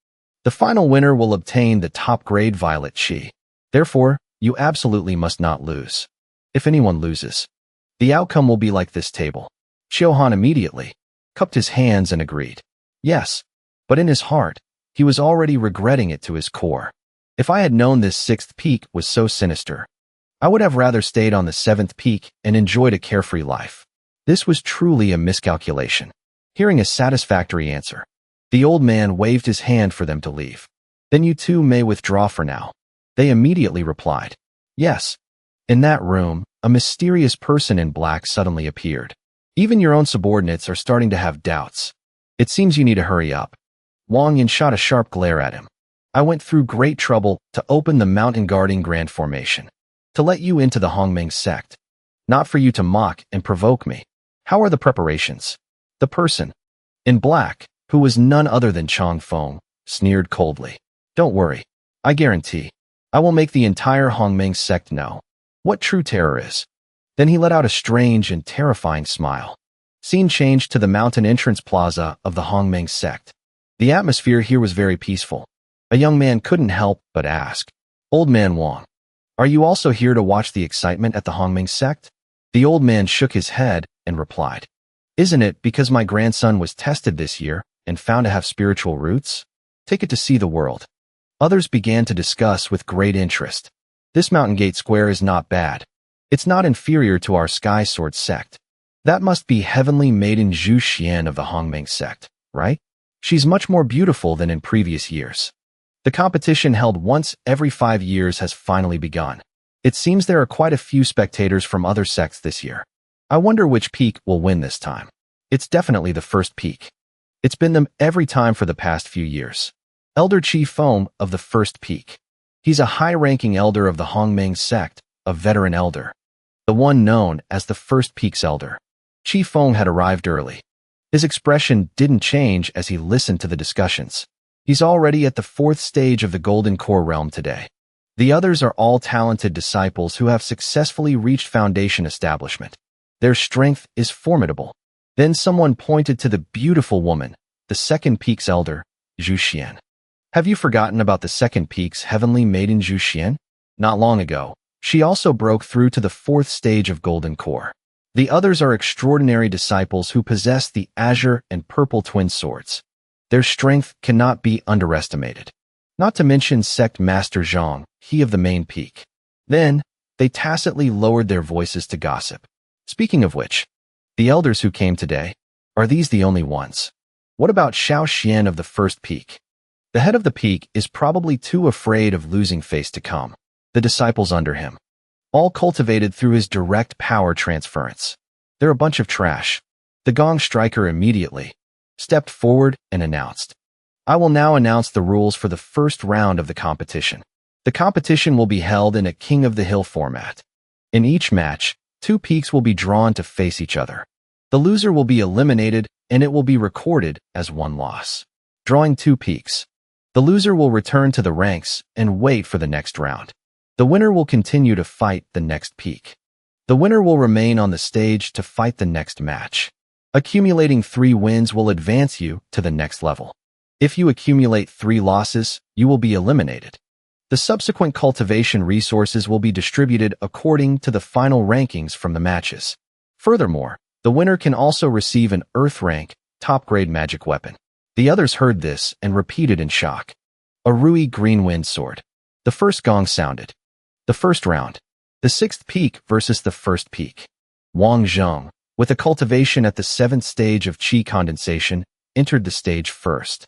Speaker 1: The final winner will obtain the top-grade Violet Qi. Therefore, you absolutely must not lose. If anyone loses, the outcome will be like this table. Xiuhan immediately cupped his hands and agreed. Yes, but in his heart, he was already regretting it to his core. If I had known this 6th peak was so sinister, I would have rather stayed on the 7th peak and enjoyed a carefree life. This was truly a miscalculation. Hearing a satisfactory answer, the old man waved his hand for them to leave. Then you two may withdraw for now. They immediately replied. Yes. In that room, a mysterious person in black suddenly appeared. Even your own subordinates are starting to have doubts. It seems you need to hurry up. Wang Yin shot a sharp glare at him. I went through great trouble to open the mountain guarding grand formation, to let you into the Hongming sect. Not for you to mock and provoke me. How are the preparations? The person in black, who was none other than Chong Feng, sneered coldly. Don't worry. I guarantee. I will make the entire Hongming sect know what true terror is. Then he let out a strange and terrifying smile. Scene changed to the mountain entrance plaza of the Hongming sect. The atmosphere here was very peaceful. A young man couldn't help but ask, Old man Wang, are you also here to watch the excitement at the Hongming sect? The old man shook his head and replied, Isn't it because my grandson was tested this year and found to have spiritual roots? Take it to see the world. Others began to discuss with great interest. This Mountain Gate Square is not bad. It's not inferior to our Sky Sword sect. That must be heavenly maiden Zhu Xian of the Hongming sect, right? She's much more beautiful than in previous years. The competition held once every 5 years has finally begun. It seems there are quite a few spectators from other sects this year. I wonder which peak will win this time. It's definitely the first peak. It's been them every time for the past few years. Elder Qi Feng of the first peak. He's a high-ranking elder of the Hongming sect, a veteran elder. The one known as the first peak's elder. Qi Feng had arrived early. His expression didn't change as he listened to the discussions. He's already at the 4th stage of the Golden Core realm today. The others are all talented disciples who have successfully reached foundation establishment. Their strength is formidable. Then someone pointed to the beautiful woman, the 2nd peak's elder, Zhu Xian. Have you forgotten about the 2nd peak's heavenly maiden Zhu Xian? Not long ago, she also broke through to the 4th stage of Golden Core. The others are extraordinary disciples who possess the azure and purple twin swords. Their strength cannot be underestimated. Not to mention Sect Master Zhang, he of the main peak. Then, they tacitly lowered their voices to gossip. Speaking of which, the elders who came today, are these the only ones? What about Xiao Xian of the first peak? The head of the peak is probably too afraid of losing face to come. The disciples under him, all cultivated through his direct power transference. They're a bunch of trash. The gong striker immediately stepped forward and announced, I will now announce the rules for the first round of the competition. The competition will be held in a King of the Hill format. In each match, 2 peaks will be drawn to face each other. The loser will be eliminated and it will be recorded as one loss. Drawing 2 peaks. The loser will return to the ranks and wait for the next round. The winner will continue to fight the next peak. The winner will remain on the stage to fight the next match. Accumulating 3 wins will advance you to the next level. If you accumulate 3 losses, you will be eliminated. The subsequent cultivation resources will be distributed according to the final rankings from the matches. Furthermore, the winner can also receive an Earth rank, top-grade magic weapon. The others heard this and repeated in shock. A Rui Green Wind Sword. The first gong sounded. The first round. The sixth peak versus the first peak. Wang Zheng, with a cultivation at the 7th stage of qi condensation, entered the stage first.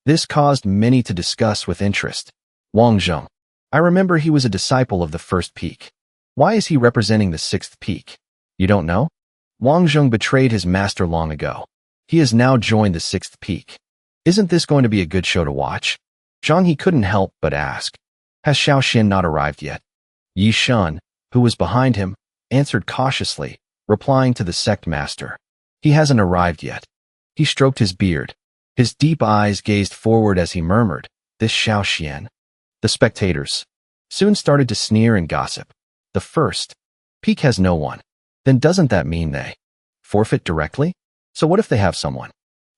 Speaker 1: This caused many to discuss with interest. Wang Zheng. I remember he was a disciple of the first peak. Why is he representing the 6th peak? You don't know? Wang Zheng betrayed his master long ago. He has now joined the 6th peak. Isn't this going to be a good show to watch? Zhang he couldn't help but ask. Has Xiaoxian not arrived yet? Yi Shun, who was behind him, answered cautiously, replying to the sect master. He hasn't arrived yet. He stroked his beard. His deep eyes gazed forward as he murmured, this Xiaoxian. The spectators soon started to sneer and gossip. The first peak has no one. Then doesn't that mean they forfeit directly? So what if they have someone?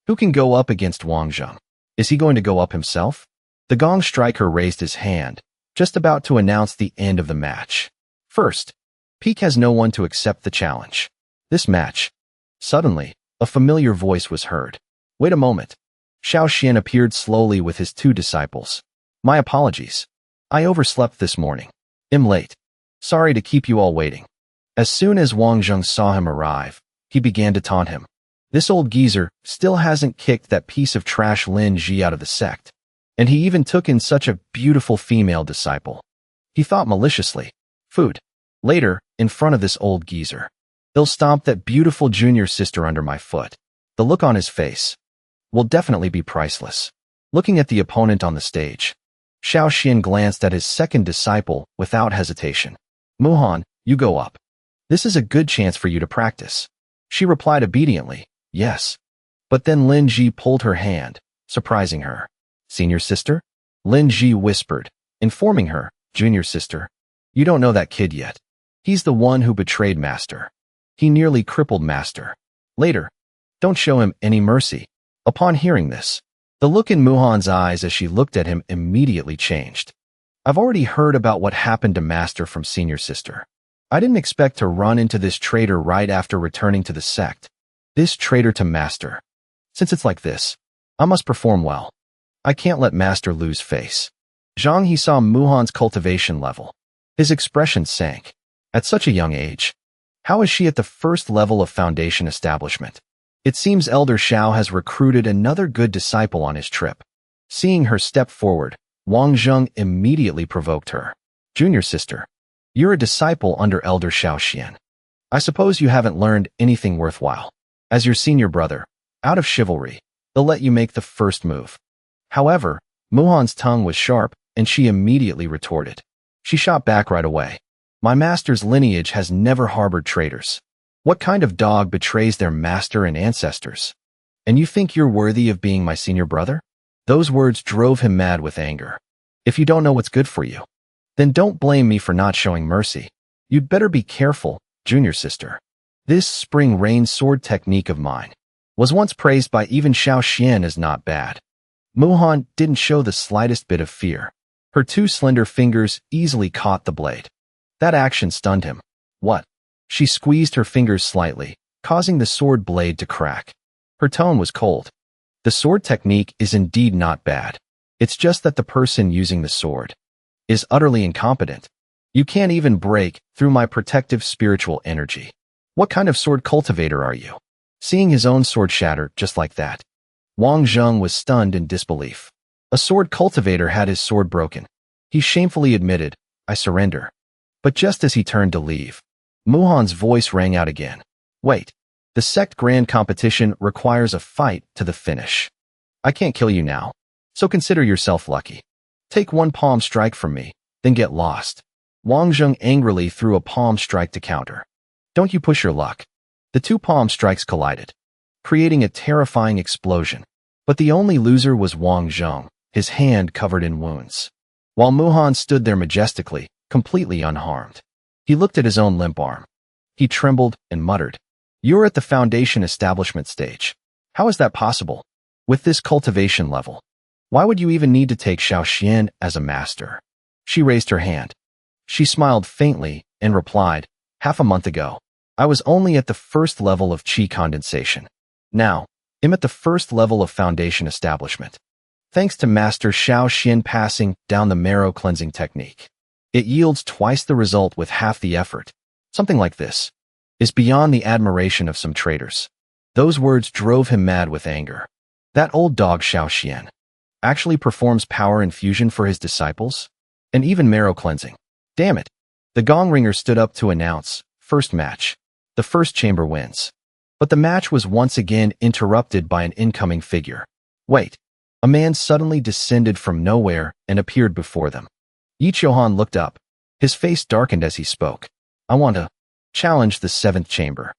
Speaker 1: Who can go up against Wang Zheng? Is he going to go up himself? The gong striker raised his hand, just about to announce the end of the match. First, peak has no one to accept the challenge. This match. Suddenly, a familiar voice was heard. Wait a moment. Xiaoxian appeared slowly with his 2 disciples. My apologies. I overslept this morning. I'm late. Sorry to keep you all waiting. As soon as Wang Zheng saw him arrive, he began to taunt him. This old geezer still hasn't kicked that piece of trash Lynn out of the sect. And he even took in such a beautiful female disciple. He thought maliciously. Food. Later, in front of this old geezer. They'll stomp that beautiful junior sister under my foot. The look on his face will definitely be priceless. Looking at the opponent on the stage, Xiaoxian glanced at his second disciple without hesitation. Muhan, you go up. This is a good chance for you to practice. She replied obediently, yes. But then Lin Ji pulled her hand, surprising her. Senior sister? Lin Ji whispered, informing her, junior sister. You don't know that kid yet. He's the one who betrayed Master. He nearly crippled Master. Later. Don't show him any mercy. Upon hearing this, the look in Muhan's eyes as she looked at him immediately changed. I've already heard about what happened to Master from senior sister. I didn't expect to run into this traitor right after returning to the sect. This traitor to Master. Since it's like this, I must perform well. I can't let Master lose face. Zhang he saw Muhan's cultivation level. His expression sank. At such a young age. How is she at the first level of foundation establishment? It seems Elder Xiao has recruited another good disciple on his trip. Seeing her step forward, Wang Zheng immediately provoked her. Junior sister, you're a disciple under Elder Xiaoxian. I suppose you haven't learned anything worthwhile. As your senior brother, out of chivalry, they'll let you make the first move. However, Muhan's tongue was sharp, and she immediately retorted. She shot back right away. My master's lineage has never harbored traitors. What kind of dog betrays their master and ancestors? And you think you're worthy of being my senior brother? Those words drove him mad with anger. If you don't know what's good for you, then don't blame me for not showing mercy. You'd better be careful, junior sister. This spring rain sword technique of mine was once praised by even Xiaoxian as not bad. Muhan didn't show the slightest bit of fear. Her 2 slender fingers easily caught the blade. That action stunned him. What? She squeezed her fingers slightly, causing the sword blade to crack. Her tone was cold. The sword technique is indeed not bad. It's just that the person using the sword is utterly incompetent. You can't even break through my protective spiritual energy. What kind of sword cultivator are you? Seeing his own sword shatter just like that, Wang Zheng was stunned in disbelief. A sword cultivator had his sword broken. He shamefully admitted, I surrender. But just as he turned to leave, Muhan's voice rang out again. Wait, the Sect Grand Competition requires a fight to the finish. I can't kill you now, so consider yourself lucky. Take 1 palm strike from me, then get lost. Wang Zheng angrily threw a palm strike to counter. Don't you push your luck. The 2 palm strikes collided, creating a terrifying explosion. But the only loser was Wang Zheng, his hand covered in wounds. While Muhan stood there majestically, completely unharmed. He looked at his own limp arm. He trembled and muttered, You're at the foundation establishment stage. How is that possible? With this cultivation level, why would you even need to take Xiaoxian as a master? She raised her hand. She smiled faintly and replied, Half a month ago, I was only at the first level of qi condensation. Now, I'm at the first level of foundation establishment. Thanks to Master Xiaoxian passing down the marrow cleansing technique. It yields twice the result with half the effort. Something like this is beyond the admiration of some traitors. Those words drove him mad with anger. That old dog Xiao actually performs power infusion for his disciples? And even marrow cleansing. Damn it. The gong ringer stood up to announce, first match. The first chamber wins. But the match was once again interrupted by an incoming figure. Wait. A man suddenly descended from nowhere and appeared before them. Yichiohan looked up. His face darkened as he spoke. I want to challenge the 7th chamber.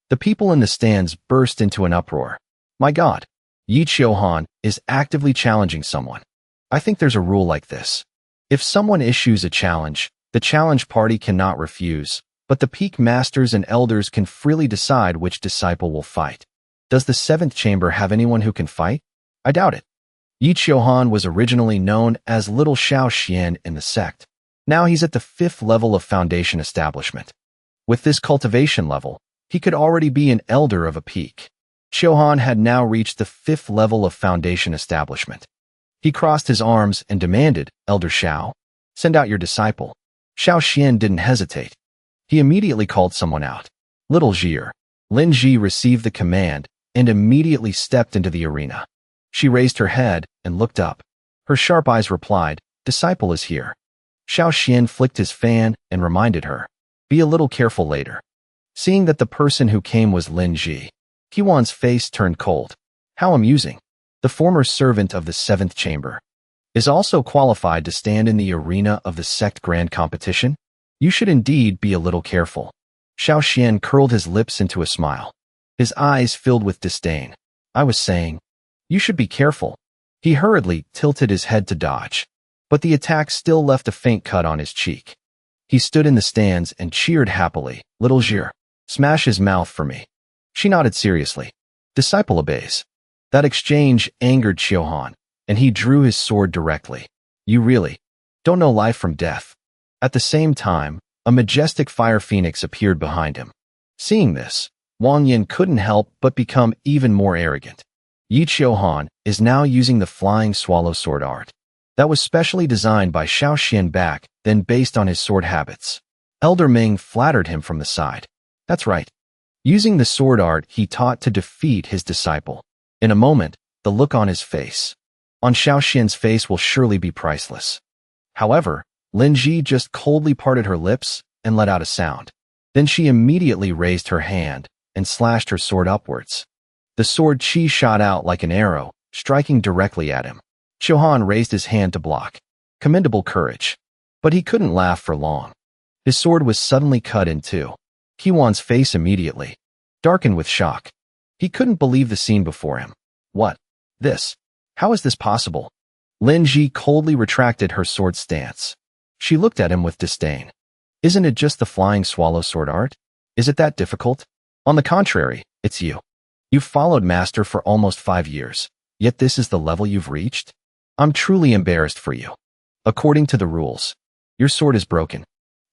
Speaker 1: The people in the stands burst into an uproar. My God. Yichiohan is actively challenging someone. I think there's a rule like this. If someone issues a challenge, the challenge party cannot refuse, but the peak masters and elders can freely decide which disciple will fight. Does the 7th chamber have anyone who can fight? I doubt it. Yichiohan was originally known as Little Xiao in the Sect. Now he's at the 5th level of foundation establishment. With this cultivation level, he could already be an elder of a peak. Xiuhan had now reached the 5th level of foundation establishment. He crossed his arms and demanded, Elder Xiao, send out your disciple. Xiao Xian didn't hesitate. He immediately called someone out. Little Zhir. Lin Ji received the command and immediately stepped into the arena. She raised her head and looked up. Her sharp eyes replied, Disciple is here. Xiao Xian flicked his fan and reminded her, Be a little careful later. Seeing that the person who came was Lin Ji, Qiwan's face turned cold. How amusing. The former servant of the 7th chamber is also qualified to stand in the arena of the Sect Grand Competition? You should indeed be a little careful. Xiao Xian curled his lips into a smile. His eyes filled with disdain. I was saying, you should be careful. He hurriedly tilted his head to dodge, but the attack still left a faint cut on his cheek. He stood in the stands and cheered happily. Little Zhir, smash his mouth for me. She nodded seriously. Disciple obeys. That exchange angered Xiuhan, and he drew his sword directly. You really don't know life from death. At the same time, a majestic fire phoenix appeared behind him. Seeing this, Wang Yin couldn't help but become even more arrogant. Yi Xiuhan is now using the flying swallow sword art. That was specially designed by Xiao Xian back, then based on his sword habits. Elder Ming flattered him from the side. That's right. Using the sword art he taught to defeat his disciple. In a moment, the look on his face. On Xiao Xian's face will surely be priceless. However, Lin Ji just coldly parted her lips and let out a sound. Then she immediately raised her hand and slashed her sword upwards. The sword chi shot out like an arrow, striking directly at him. Xiuhan raised his hand to block. Commendable courage. But he couldn't laugh for long. His sword was suddenly cut in two. Qiwan's face immediately darkened with shock. He couldn't believe the scene before him. What? This? How is this possible? Lin Ji coldly retracted her sword stance. She looked at him with disdain. Isn't it just the flying swallow sword art? Is it that difficult? On the contrary, it's you. You've followed Master for almost 5 years, yet this is the level you've reached? I'm truly embarrassed for you. According to the rules, your sword is broken.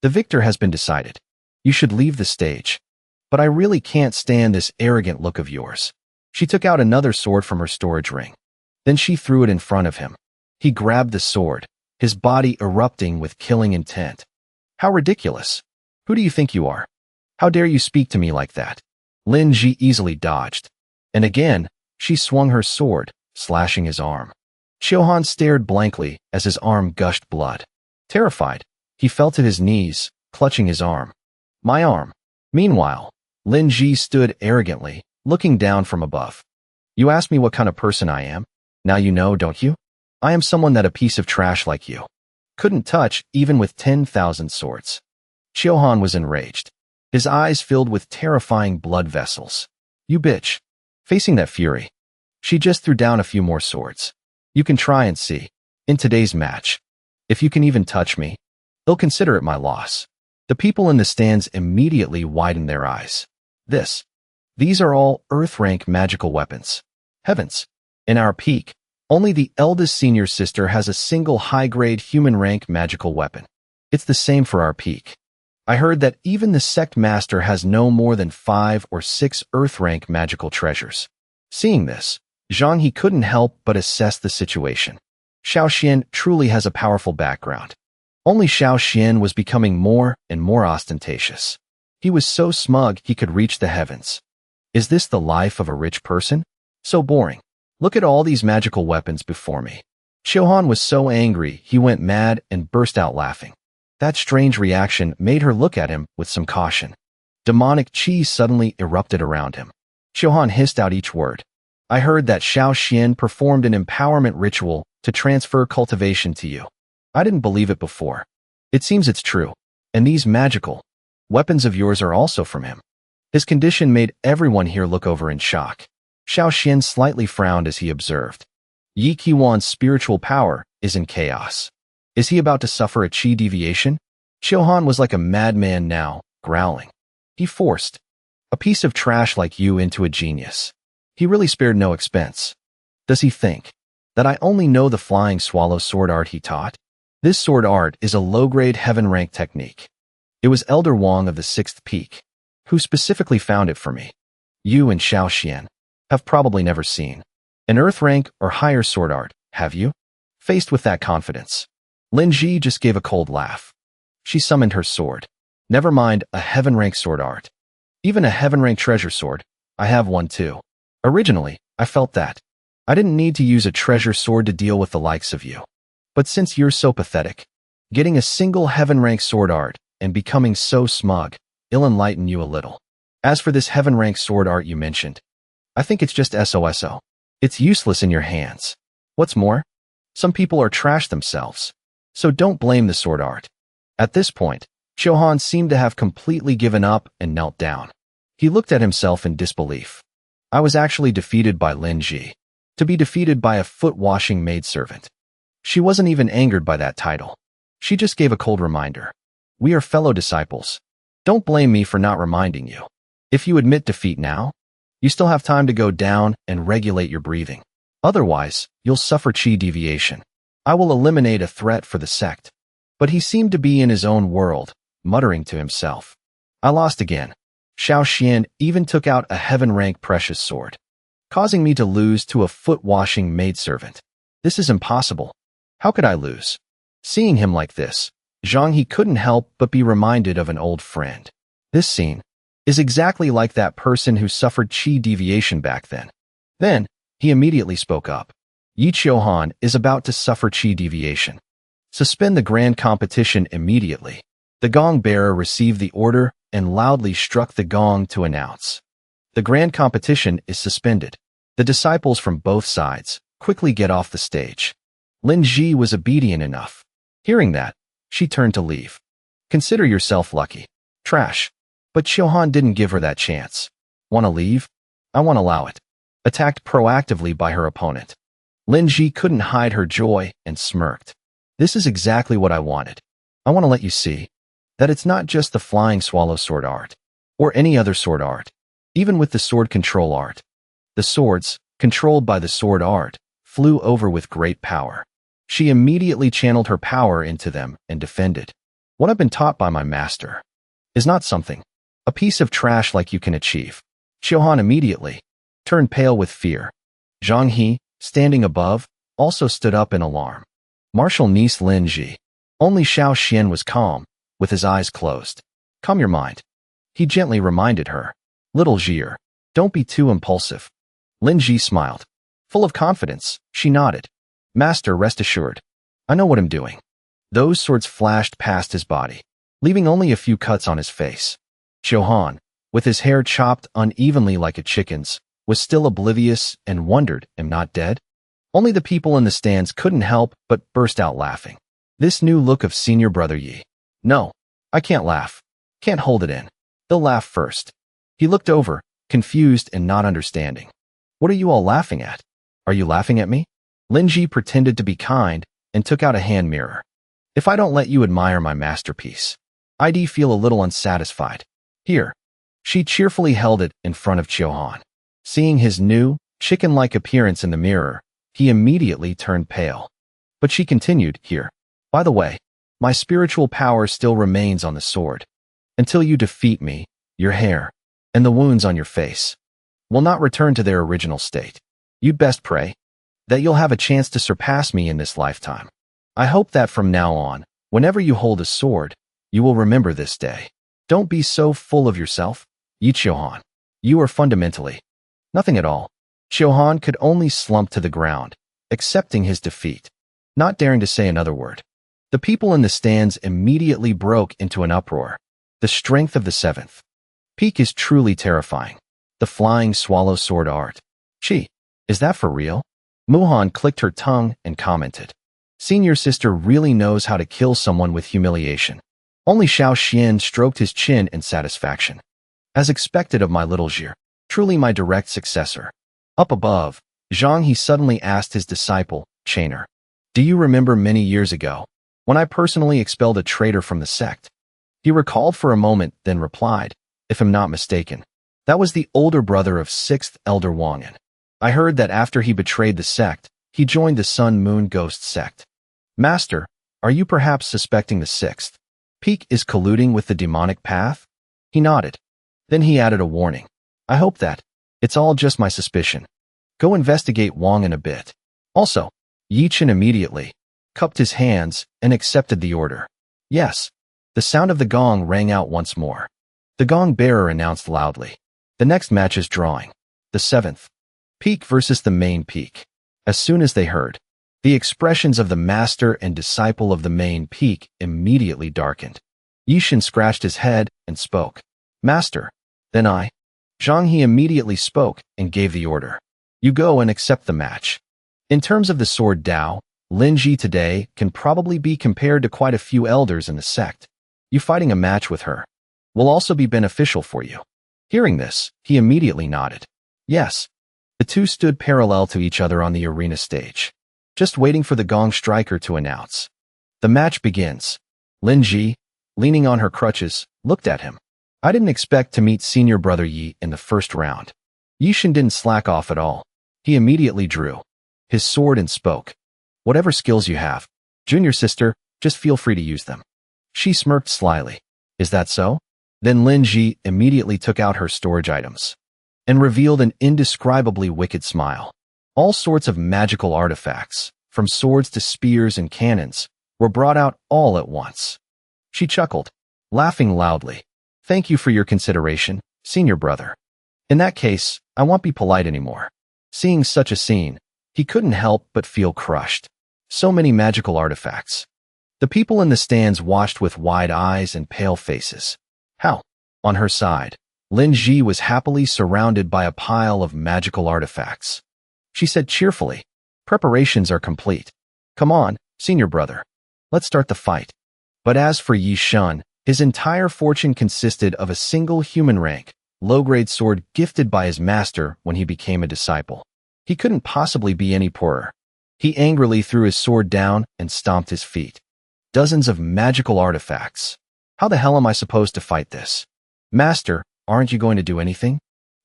Speaker 1: The victor has been decided. You should leave the stage. But I really can't stand this arrogant look of yours. She took out another sword from her storage ring. Then she threw it in front of him. He grabbed the sword, his body erupting with killing intent. How ridiculous. Who do you think you are? How dare you speak to me like that? Lin Ji easily dodged. And again, she swung her sword, slashing his arm. Xiuhan stared blankly as his arm gushed blood. Terrified, he fell to his knees, clutching his arm. My arm. Meanwhile, Lin Ji stood arrogantly, looking down from above. You asked me what kind of person I am? Now you know, don't you? I am someone that a piece of trash like you couldn't touch even with 10,000 swords. Xiuhan was enraged. His eyes filled with terrifying blood vessels. You bitch. Facing that fury, she just threw down a few more swords. You can try and see. In today's match, if you can even touch me, they'll consider it my loss. The people in the stands immediately widened their eyes. These are all Earth rank magical weapons. Heavens. In our peak, only the eldest senior sister has a single high-grade human rank magical weapon. It's the same for our peak. I heard that even the Sect Master has no more than 5 or 6 Earth rank magical treasures. Seeing this, Zhang He couldn't help but assess the situation. Xiao Xian truly has a powerful background. Only Xiinu was becoming more and more ostentatious. He was so smug he could reach the heavens. Is this the life of a rich person? So boring. Look at all these magical weapons before me. Xiinu was so angry he went mad and burst out laughing. That strange reaction made her look at him with some caution. Demonic chi suddenly erupted around him. Xiinu hissed out each word. I heard that Xiinu performed an empowerment ritual to transfer cultivation to you. I didn't believe it before. It seems it's true. And these magical weapons of yours are also from him. His condition made everyone here look over in shock. Xiinu slightly frowned as he observed. Yi Qiwan's spiritual power is in chaos. Is he about to suffer a chi deviation? Xiinu was like a madman now, growling. He forced a piece of trash like you into a genius. He really spared no expense. Does he think that I only know the flying swallow sword art he taught? This sword art is a low-grade heaven rank technique. It was Elder Wang of the 6th Peak who specifically found it for me. You and Xiinu have probably never seen an earth rank or higher sword art, have you? Faced with that confidence, Lynn just gave a cold laugh. She summoned her sword. Never mind a heaven rank sword art. Even a heaven rank treasure sword. I have one too. Originally, I felt that I didn't need to use a treasure sword to deal with the likes of you. But since you're so pathetic, getting a single heaven rank sword art and becoming so smug, it'll enlighten you a little. As for this heaven rank sword art you mentioned, I think it's just SOSO. It's useless in your hands. What's more, some people are trash themselves. So don't blame the sword art. At this point, Xiinu seemed to have completely given up and knelt down. He looked at himself in disbelief. I was actually defeated by Lynn. To be defeated by a foot-washing maidservant. She wasn't even angered by that title. She just gave a cold reminder. We are fellow disciples. Don't blame me for not reminding you. If you admit defeat now, you still have time to go down and regulate your breathing. Otherwise, you'll suffer chi deviation. I will eliminate a threat for the sect. But he seemed to be in his own world, muttering to himself. I lost again. Xiinu even took out a heaven-rank precious sword, causing me to lose to a foot-washing maidservant. This is impossible. How could I lose? Seeing him like this, Zhang He couldn't help but be reminded of an old friend. This scene is exactly like that person who suffered chi deviation back then. Then, he immediately spoke up. Yi Qiuhan is about to suffer chi deviation. Suspend the grand competition immediately. The gong bearer received the order and loudly struck the gong to announce. The grand competition is suspended. The disciples from both sides quickly get off the stage. Lin Ji was obedient enough. Hearing that, she turned to leave. Consider yourself lucky. Trash. But Qiuhan didn't give her that chance. Wanna leave? I won't allow it. Attacked proactively by her opponent. Lin Ji couldn't hide her joy and smirked. This is exactly what I wanted. I want to let you see that it's not just the flying swallow sword art, or any other sword art, even with the sword control art. The swords, controlled by the sword art, flew over with great power. She immediately channeled her power into them and defended. What I've been taught by my master is not something, a piece of trash like you can achieve. Qiuhan immediately turned pale with fear. Zhang He, standing above, also stood up in alarm. Martial niece Lin Ji. Only Xiinu was calm, with his eyes closed. Calm your mind. He gently reminded her. Little Jier, don't be too impulsive. Lin Ji smiled. Full of confidence, she nodded. Master, rest assured. I know what I'm doing. Those swords flashed past his body, leaving only a few cuts on his face. Qiuhan, with his hair chopped unevenly like a chicken's, was still oblivious and wondered, am not dead? Only the people in the stands couldn't help but burst out laughing. This new look of senior brother Yi. No, I can't laugh. Can't hold it in. They'll laugh first. He looked over, confused and not understanding. What are you all laughing at? Are you laughing at me? Lin Ji pretended to be kind and took out a hand mirror. If I don't let you admire my masterpiece, I'd feel a little unsatisfied. Here. She cheerfully held it in front of Qiuhan. Seeing his new, chicken-like appearance in the mirror, he immediately turned pale. But she continued, here. By the way, my spiritual power still remains on the sword. Until you defeat me, your hair, and the wounds on your face will not return to their original state. You'd best pray that you'll have a chance to surpass me in this lifetime. I hope that from now on, Whenever you hold a sword, you will remember this day. Don't be so full of yourself, Yi Chiohan. You are fundamentally nothing at all. Chiohan could only slump to the ground, accepting his defeat, not daring to say another word. The people in the stands immediately broke into an uproar. The strength of the seventh peak is truly terrifying. The flying swallow sword art. Gee, is that for real? Muhan clicked her tongue and commented. Senior sister really knows how to kill someone with humiliation. Only Xiao Xian stroked his chin in satisfaction. As expected of my little Jir, truly my direct successor. Up above, Zhang He suddenly asked his disciple, Chainer. Do you remember many years ago, when I personally expelled a traitor from the sect? He recalled for a moment, then replied, if I'm not mistaken, that was the older brother of 6th Elder Wang'an. I heard that after he betrayed the sect, he joined the Sun Moon Ghost sect. Master, are you perhaps suspecting the 6th peak is colluding with the demonic path? He nodded. Then he added a warning. I hope that it's all just my suspicion. Go investigate Wang in a bit. Also, Yi Chen immediately cupped his hands and accepted the order. Yes. The sound of the gong rang out once more. The gong bearer announced loudly. The next match is drawing. The 7th peak versus the main peak. As soon as they heard, the expressions of the master and disciple of the main peak immediately darkened. Yishin scratched his head and spoke. Master. Then I. Zhang He immediately spoke and gave the order. You go and accept the match. In terms of the sword Dao, Lin Ji today can probably be compared to quite a few elders in the sect. You fighting a match with her will also be beneficial for you. Hearing this, he immediately nodded. Yes. The two stood parallel to each other on the arena stage, just waiting for the gong striker to announce. The match begins. Lin Ji, leaning on her crutches, looked at him. I didn't expect to meet senior brother Yi in the first round. Yishin didn't slack off at all. He immediately drew his sword and spoke. Whatever skills you have, junior sister, just feel free to use them. She smirked slyly. Is that so? Then Lin Ji immediately took out her storage items and revealed an indescribably wicked smile. All sorts of magical artifacts, from swords to spears and cannons, were brought out all at once. She chuckled, laughing loudly. Thank you for your consideration, senior brother. In that case, I won't be polite anymore. Seeing such a scene, he couldn't help but feel crushed. So many magical artifacts. The people in the stands watched with wide eyes and pale faces. How? On her side, Lin Ji was happily surrounded by a pile of magical artifacts. She said cheerfully, preparations are complete. Come on, senior brother. Let's start the fight. But as for Yi Shun, his entire fortune consisted of a single human rank, low-grade sword gifted by his master when he became a disciple. He couldn't possibly be any poorer. He angrily threw his sword down and stomped his feet. Dozens of magical artifacts. How the hell am I supposed to fight this? Master, aren't you going to do anything?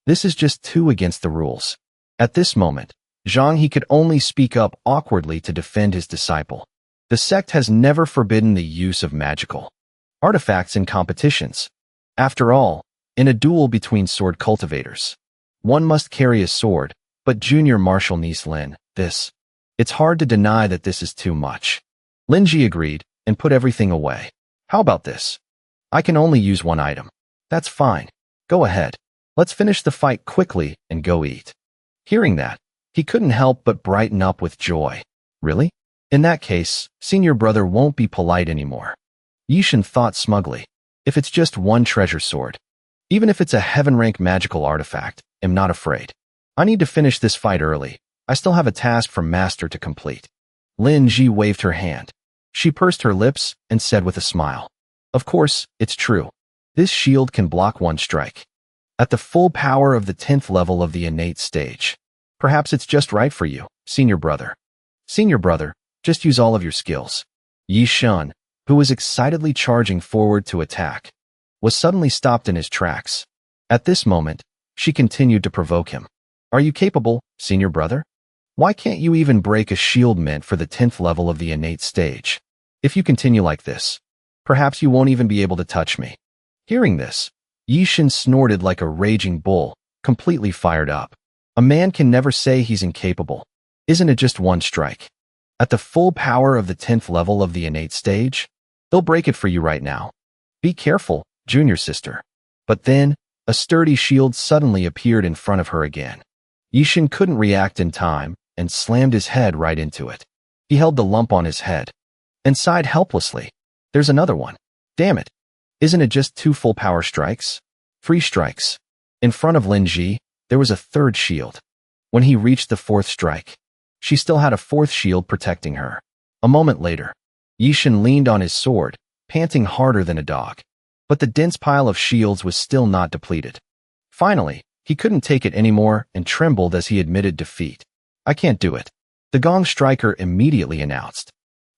Speaker 1: This is just 2 against the rules. At this moment, Zhang He could only speak up awkwardly to defend his disciple. The sect has never forbidden the use of magical artifacts in competitions. After all, in a duel between sword cultivators, one must carry a sword, but junior martial niece Lin, it's hard to deny that this is too much. Lin Ji agreed and put everything away. How about this? I can only use 1 item. That's fine. Go ahead. Let's finish the fight quickly and go eat. Hearing that, he couldn't help but brighten up with joy. Really? In that case, senior brother won't be polite anymore. Yishin thought smugly. If it's just 1 treasure sword, even if it's a heaven-rank magical artifact, I'm not afraid. I need to finish this fight early. I still have a task for master to complete. Lin Ji waved her hand. She pursed her lips and said with a smile. Of course, it's true. This shield can block 1 strike. At the full power of the 10th level of the innate stage. Perhaps it's just right for you, senior brother. Senior brother, just use all of your skills. Yi Shun, who was excitedly charging forward to attack, was suddenly stopped in his tracks. At this moment, she continued to provoke him. Are you capable, senior brother? Why can't you even break a shield meant for the 10th level of the innate stage? If you continue like this, perhaps you won't even be able to touch me. Hearing this, Yishin snorted like a raging bull, completely fired up. A man can never say he's incapable. Isn't it just 1 strike? At the full power of the 10th level of the innate stage? They'll break it for you right now. Be careful, junior sister. But then, a sturdy shield suddenly appeared in front of her again. Yixin couldn't react in time and slammed his head right into it. He held the lump on his head and sighed helplessly. There's another one. Damn it. Isn't it just 2 full power strikes? 3 strikes. In front of Lin Ji, there was a third shield. When he reached the 4th strike, she still had a 4th shield protecting her. A moment later, Yixin leaned on his sword, panting harder than a dog. But the dense pile of shields was still not depleted. Finally, he couldn't take it anymore and trembled as he admitted defeat. I can't do it. The gong striker immediately announced.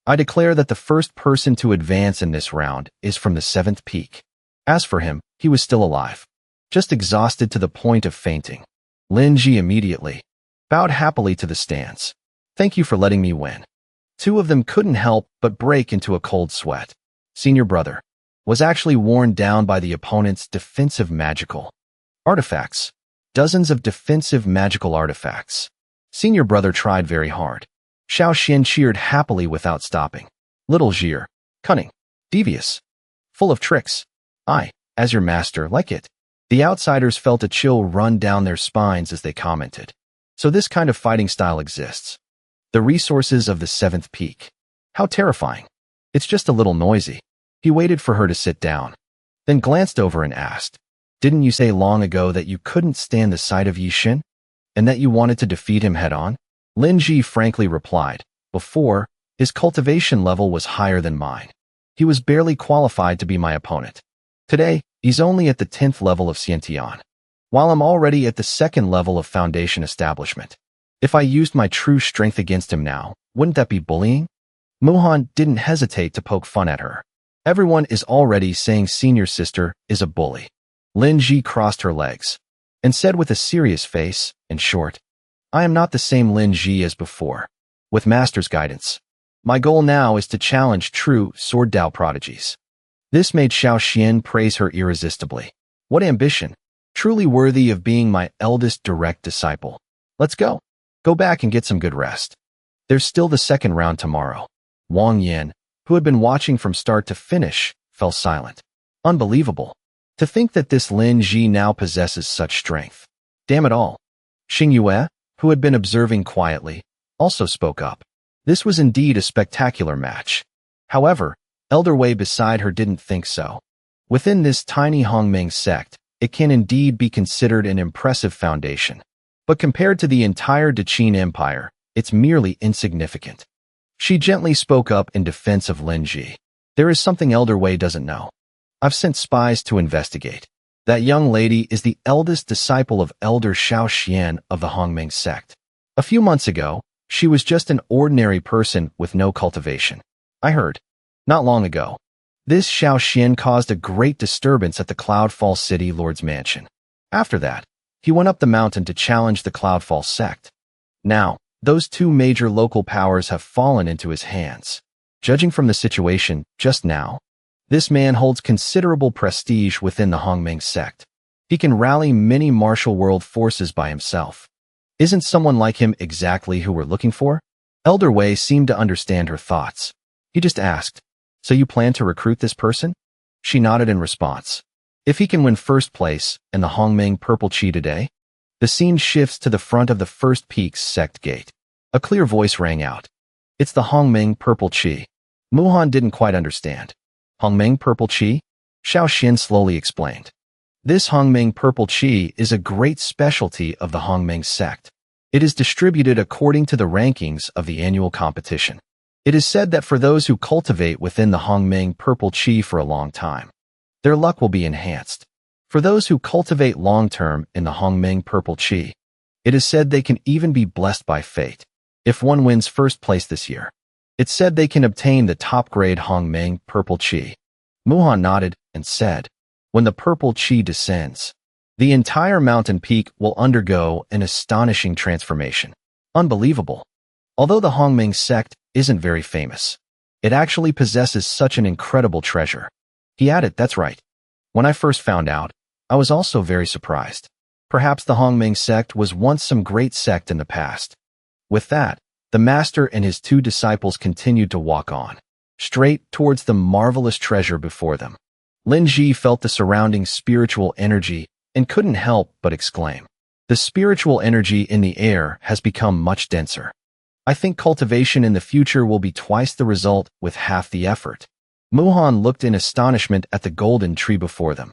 Speaker 1: I declare that the first person to advance in this round is from the 7th peak. As for him, he was still alive, just exhausted to the point of fainting. Lin Ji immediately bowed happily to the stands. Thank you for letting me win. 2 of them couldn't help but break into a cold sweat. Senior brother was actually worn down by the opponent's defensive magical artifacts. Dozens of defensive magical artifacts. Senior brother tried very hard. Xiao Xian cheered happily without stopping. Little Jir, cunning, devious, full of tricks. I, as your master, like it. The outsiders felt a chill run down their spines as they commented. So this kind of fighting style exists. The resources of the 7th peak. How terrifying. It's just a little noisy. He waited for her to sit down, then glanced over and asked, Didn't you say long ago that you couldn't stand the sight of Yixin, and that you wanted to defeat him head-on? Lin Ji frankly replied, Before, his cultivation level was higher than mine. He was barely qualified to be my opponent. Today, he's only at the 10th level of Xiantian, while I'm already at the 2nd level of Foundation Establishment. If I used my true strength against him now, wouldn't that be bullying? Muhan didn't hesitate to poke fun at her. Everyone is already saying senior sister is a bully. Lin Ji crossed her legs and said with a serious face, in short, I am not the same Lin Ji as before. With master's guidance, my goal now is to challenge true sword Dao prodigies. This made Xiao Xian praise her irresistibly. What ambition! Truly worthy of being my eldest direct disciple. Let's go. Go back and get some good rest. There's still the 2nd round tomorrow. Wang Yan, who had been watching from start to finish, fell silent. Unbelievable. To think that this Lin Ji now possesses such strength. Damn it all. Xingyue, who had been observing quietly, also spoke up. This was indeed a spectacular match. However, Elder Wei beside her didn't think so. Within this tiny Hongmeng sect, it can indeed be considered an impressive foundation. But compared to the entire Deqin Empire, it's merely insignificant. She gently spoke up in defense of Lin Ji. There is something Elder Wei doesn't know. I've sent spies to investigate. That young lady is the eldest disciple of Elder Xiao Xian of the Hongmeng sect. A few months ago, she was just an ordinary person with no cultivation. I heard. Not long ago. This Xiao Xian caused a great disturbance at the Cloudfall City Lord's mansion. After that, he went up the mountain to challenge the Cloudfall sect. Now, those 2 major local powers have fallen into his hands. Judging from the situation just now, this man holds considerable prestige within the Hongmeng sect. He can rally many martial world forces by himself. Isn't someone like him exactly who we're looking for? Elder Wei seemed to understand her thoughts. He just asked, So you plan to recruit this person? She nodded in response. If he can win 1st place in the Hongmeng Purple Chi today, the scene shifts to the front of the 1st Peak's sect gate. A clear voice rang out. It's the Hongmeng Purple Chi. Muhan didn't quite understand. Hongmeng Purple Chi? Xiao Xian slowly explained. This Hongmeng Purple Chi is a great specialty of the Hongmeng sect. It is distributed according to the rankings of the annual competition. It is said that for those who cultivate within the Hongmeng Purple Chi for a long time, their luck will be enhanced. For those who cultivate long-term in the Hongmeng Purple Chi, it is said they can even be blessed by fate. If one wins 1st place this year, it's said they can obtain the top-grade Hongmeng Purple Chi. Muhan nodded and said, When the Purple Chi descends, the entire mountain peak will undergo an astonishing transformation. Unbelievable. Although the Hongmeng sect isn't very famous, it actually possesses such an incredible treasure. He added, That's right. When I first found out, I was also very surprised. Perhaps the Hongmeng sect was once some great sect in the past. With that, the master and his 2 disciples continued to walk on. straight towards the marvelous treasure before them. Lin Ji felt the surrounding spiritual energy and couldn't help but exclaim. The spiritual energy in the air has become much denser. I think cultivation in the future will be twice the result with half the effort. Muhan looked in astonishment at the golden tree before them.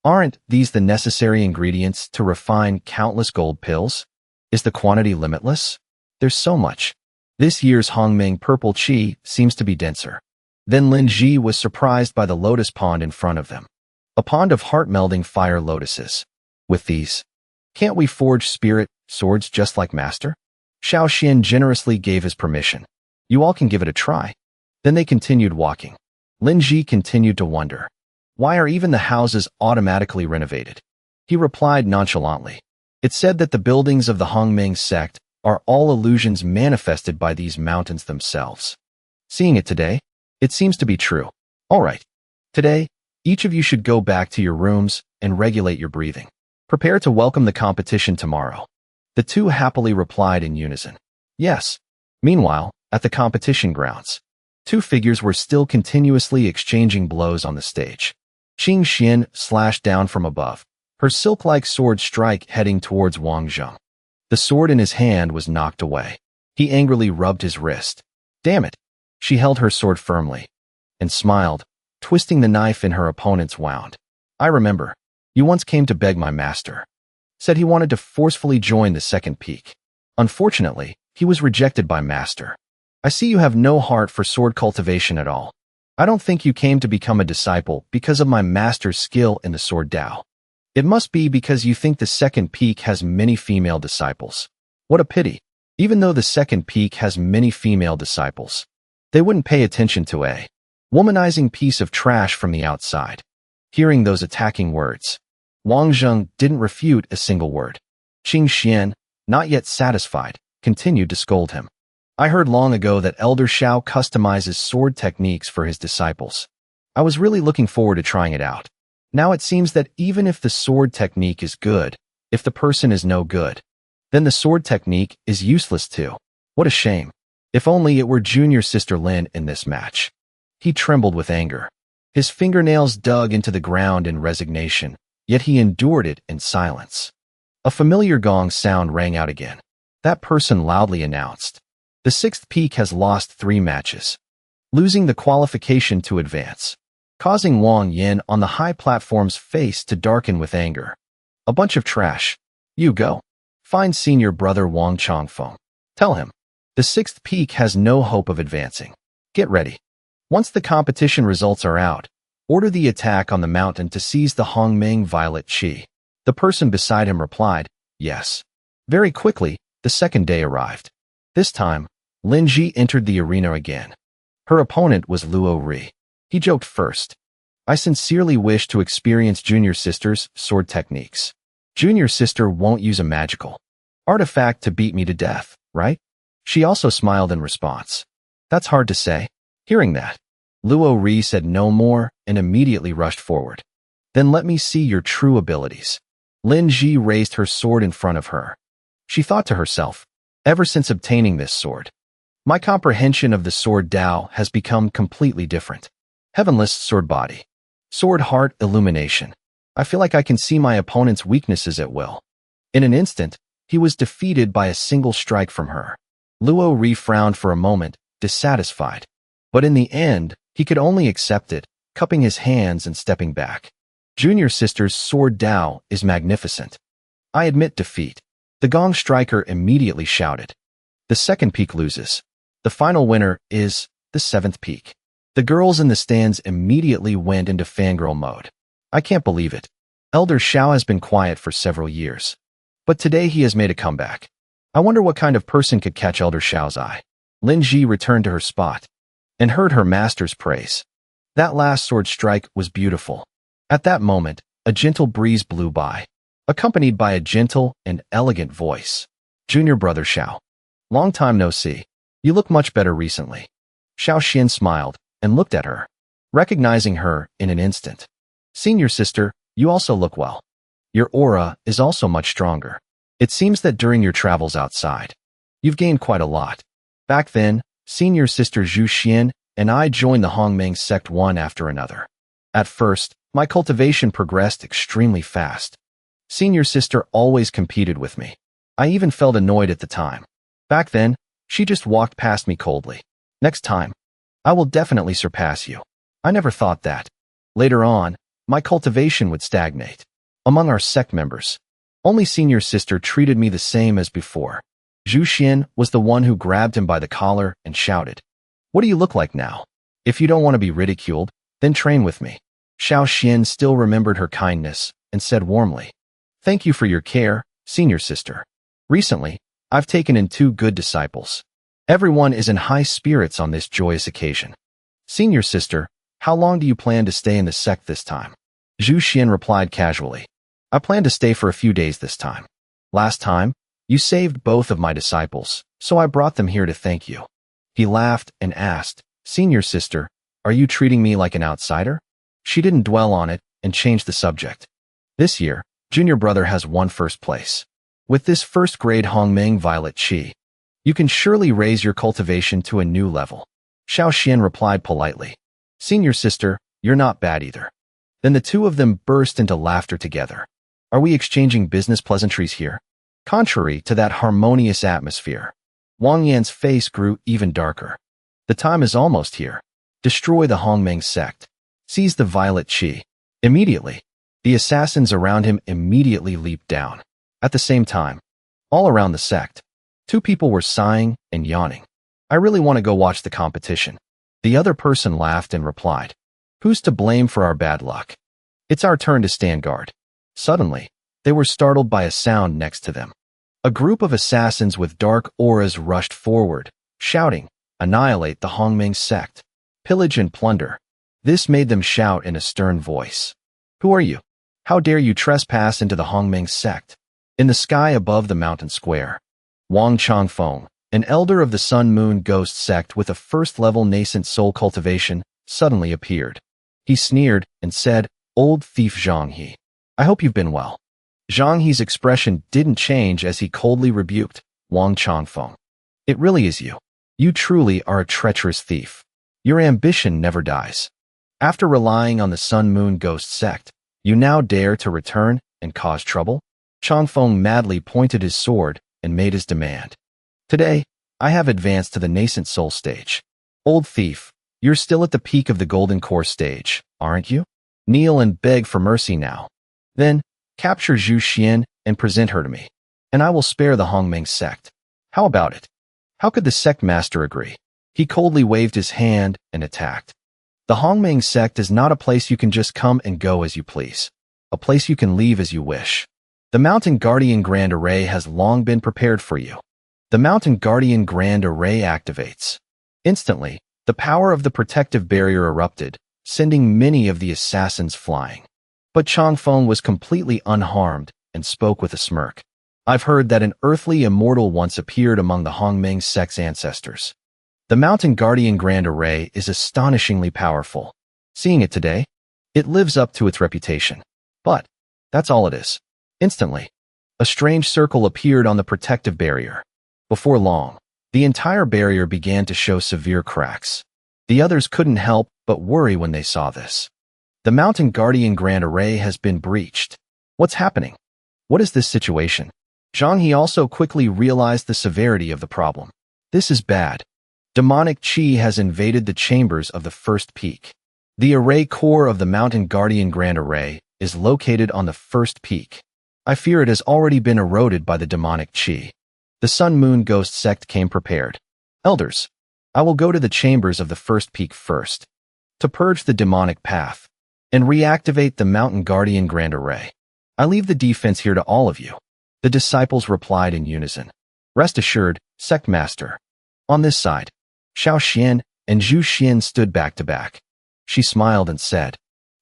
Speaker 1: Aren't these the necessary ingredients to refine countless gold pills? Is the quantity limitless? There's so much. This year's Hongming purple chi seems to be denser. Then Lin Ji was surprised by the lotus pond in front of them. A pond of heart-melding fire lotuses. With these, can't we forge spirit swords just like Master? Xiao Xian generously gave his permission. You all can give it a try. Then they continued walking. Lin Ji continued to wonder. Why are even the houses automatically renovated? He replied nonchalantly. It said that the buildings of the Hongming sect are all illusions manifested by these mountains themselves. Seeing it today, it seems to be true. All right. Today, each of you should go back to your rooms and regulate your breathing. Prepare to welcome the competition tomorrow. The two happily replied in unison. Yes. Meanwhile, at the competition grounds, two figures were still continuously exchanging blows on the stage. Qing Xian slashed down from above, her silk-like sword strike heading towards Wang Zheng. The sword in his hand was knocked away. He angrily rubbed his wrist. Damn it! She held her sword firmly and smiled, twisting the knife in her opponent's wound. I remember. You once came to beg my master. Said he wanted to forcefully join the second peak. Unfortunately, he was rejected by master. I see you have no heart for sword cultivation at all. I don't think you came to become a disciple because of my master's skill in the sword Dao. It must be because you think the second peak has many female disciples. What a pity. Even though the second peak has many female disciples, they wouldn't pay attention to a womanizing piece of trash from the outside. Hearing those attacking words, Wang Zheng didn't refute a single word. Qing Xian, not yet satisfied, continued to scold him. I heard long ago that Elder Xiao customizes sword techniques for his disciples. I was really looking forward to trying it out. Now it seems that even if the sword technique is good, if the person is no good, then the sword technique is useless too. What a shame. If only it were junior sister Lynn in this match. He trembled with anger. His fingernails dug into the ground in resignation, yet he endured it in silence. A familiar gong sound rang out again. That person loudly announced. The sixth peak has lost 3 matches, losing the qualification to advance, causing Wang Yin on the high platform's face to darken with anger. A bunch of trash. You go. Find senior brother Wang Chongfeng. Tell him. The sixth peak has no hope of advancing. Get ready. Once the competition results are out, order the attack on the mountain to seize the Hongming Violet Qi. The person beside him replied, yes. Very quickly, the second day arrived. This time, Lin Ji entered the arena again. Her opponent was Luo Ri. He joked first. I sincerely wish to experience Junior Sister's sword techniques. Junior Sister won't use a magical artifact to beat me to death, right? She also smiled in response. That's hard to say. Hearing that, Luo Ri said no more and immediately rushed forward. Then let me see your true abilities. Lin Ji raised her sword in front of her. She thought to herself, ever since obtaining this sword, my comprehension of the sword Dao has become completely different. Heavenless sword body. Sword heart illumination. I feel like I can see my opponent's weaknesses at will. In an instant, he was defeated by a single strike from her. Luo Ri frowned for a moment, dissatisfied. But in the end, he could only accept it, cupping his hands and stepping back. Junior Sister's sword Dao is magnificent. I admit defeat. The gong striker immediately shouted. The second peak loses. The final winner is the seventh peak. The girls in the stands immediately went into fangirl mode. I can't believe it. Elder Xiao has been quiet for several years. But today he has made a comeback. I wonder what kind of person could catch Elder Xiao's eye. Lin Ji returned to her spot and heard her master's praise. That last sword strike was beautiful. At that moment, a gentle breeze blew by, accompanied by a gentle and elegant voice. Junior brother Xiao. Long time no see. You look much better recently. Xiao Xian smiled and looked at her, recognizing her in an instant. Senior sister, you also look well. Your aura is also much stronger. It seems that during your travels outside, you've gained quite a lot. Back then, senior sister Zhu Xian and I joined the Hongmeng sect one after another. At first, my cultivation progressed extremely fast. Senior sister always competed with me. I even felt annoyed at the time. Back then, she just walked past me coldly. Next time, I will definitely surpass you. I never thought that. Later on, my cultivation would stagnate. Among our sect members, only senior sister treated me the same as before. Zhu Xian was the one who grabbed him by the collar and shouted, "What do you look like now? If you don't want to be ridiculed, then train with me." Xiao Xian still remembered her kindness and said warmly, "Thank you for your care, senior sister. Recently, I've taken in 2 good disciples. Everyone is in high spirits on this joyous occasion." "Senior sister, how long do you plan to stay in the sect this time?" Zhu Xian replied casually. "I plan to stay for a few days this time. Last time, you saved both of my disciples, so I brought them here to thank you." He laughed and asked, "Senior sister, are you treating me like an outsider?" She didn't dwell on it and changed the subject. "This year, junior brother has won first place. With this first-grade Hongmeng Violet Qi, you can surely raise your cultivation to a new level." Xiao Xian replied politely, "Senior sister, you're not bad either." Then the two of them burst into laughter together. Are we exchanging business pleasantries here? Contrary to that harmonious atmosphere, Wang Yan's face grew even darker. The time is almost here. Destroy the Hongmeng sect. Seize the Violet Qi. Immediately, the assassins around him immediately leaped down. At the same time, all around the sect, 2 people were sighing and yawning. "I really want to go watch the competition." The other person laughed and replied, "Who's to blame for our bad luck? It's our turn to stand guard." Suddenly, they were startled by a sound next to them. A group of assassins with dark auras rushed forward, shouting, "Annihilate the Hongmeng sect! Pillage and plunder!" This made them shout in a stern voice. "Who are you? How dare you trespass into the Hongmeng sect?" In the sky above the mountain square, Wang Changfeng, an elder of the Sun Moon Ghost sect with a first-level nascent soul cultivation, suddenly appeared. He sneered and said, "Old thief Zhang He, I hope you've been well." Zhang He's expression didn't change as he coldly rebuked Wang Changfeng. "It really is you. You truly are a treacherous thief. Your ambition never dies. After relying on the Sun Moon Ghost sect, you now dare to return and cause trouble?" Changfeng madly pointed his sword and made his demand. "Today, I have advanced to the nascent soul stage. Old thief, you're still at the peak of the golden core stage, aren't you? Kneel and beg for mercy now. Then, capture Zhu Xian and present her to me, and I will spare the Hongmeng sect. How about it?" How could the sect master agree? He coldly waved his hand and attacked. The Hongmeng sect is not a place you can just come and go as you please. A place you can leave as you wish. The Mountain Guardian Grand Array has long been prepared for you. The Mountain Guardian Grand Array activates. Instantly, the power of the protective barrier erupted, sending many of the assassins flying. But Changfeng was completely unharmed and spoke with a smirk. "I've heard that an earthly immortal once appeared among the Hongmeng sect's ancestors. The Mountain Guardian Grand Array is astonishingly powerful. Seeing it today, it lives up to its reputation. But that's all it is." Instantly, a strange circle appeared on the protective barrier. Before long, the entire barrier began to show severe cracks. The others couldn't help but worry when they saw this. The Mountain Guardian Grand Array has been breached. What's happening? What is this situation? Zhang He also quickly realized the severity of the problem. This is bad. Demonic Qi has invaded the chambers of the first peak. The array core of the Mountain Guardian Grand Array is located on the first peak. I fear it has already been eroded by the demonic Qi. The Sun Moon Ghost sect came prepared. Elders, I will go to the chambers of the first peak first, to purge the demonic path, and reactivate the Mountain Guardian Grand Array. I leave the defense here to all of you." The disciples replied in unison. "Rest assured, Sect Master." On this side, Xiao Xian and Zhu Xian stood back to back. She smiled and said,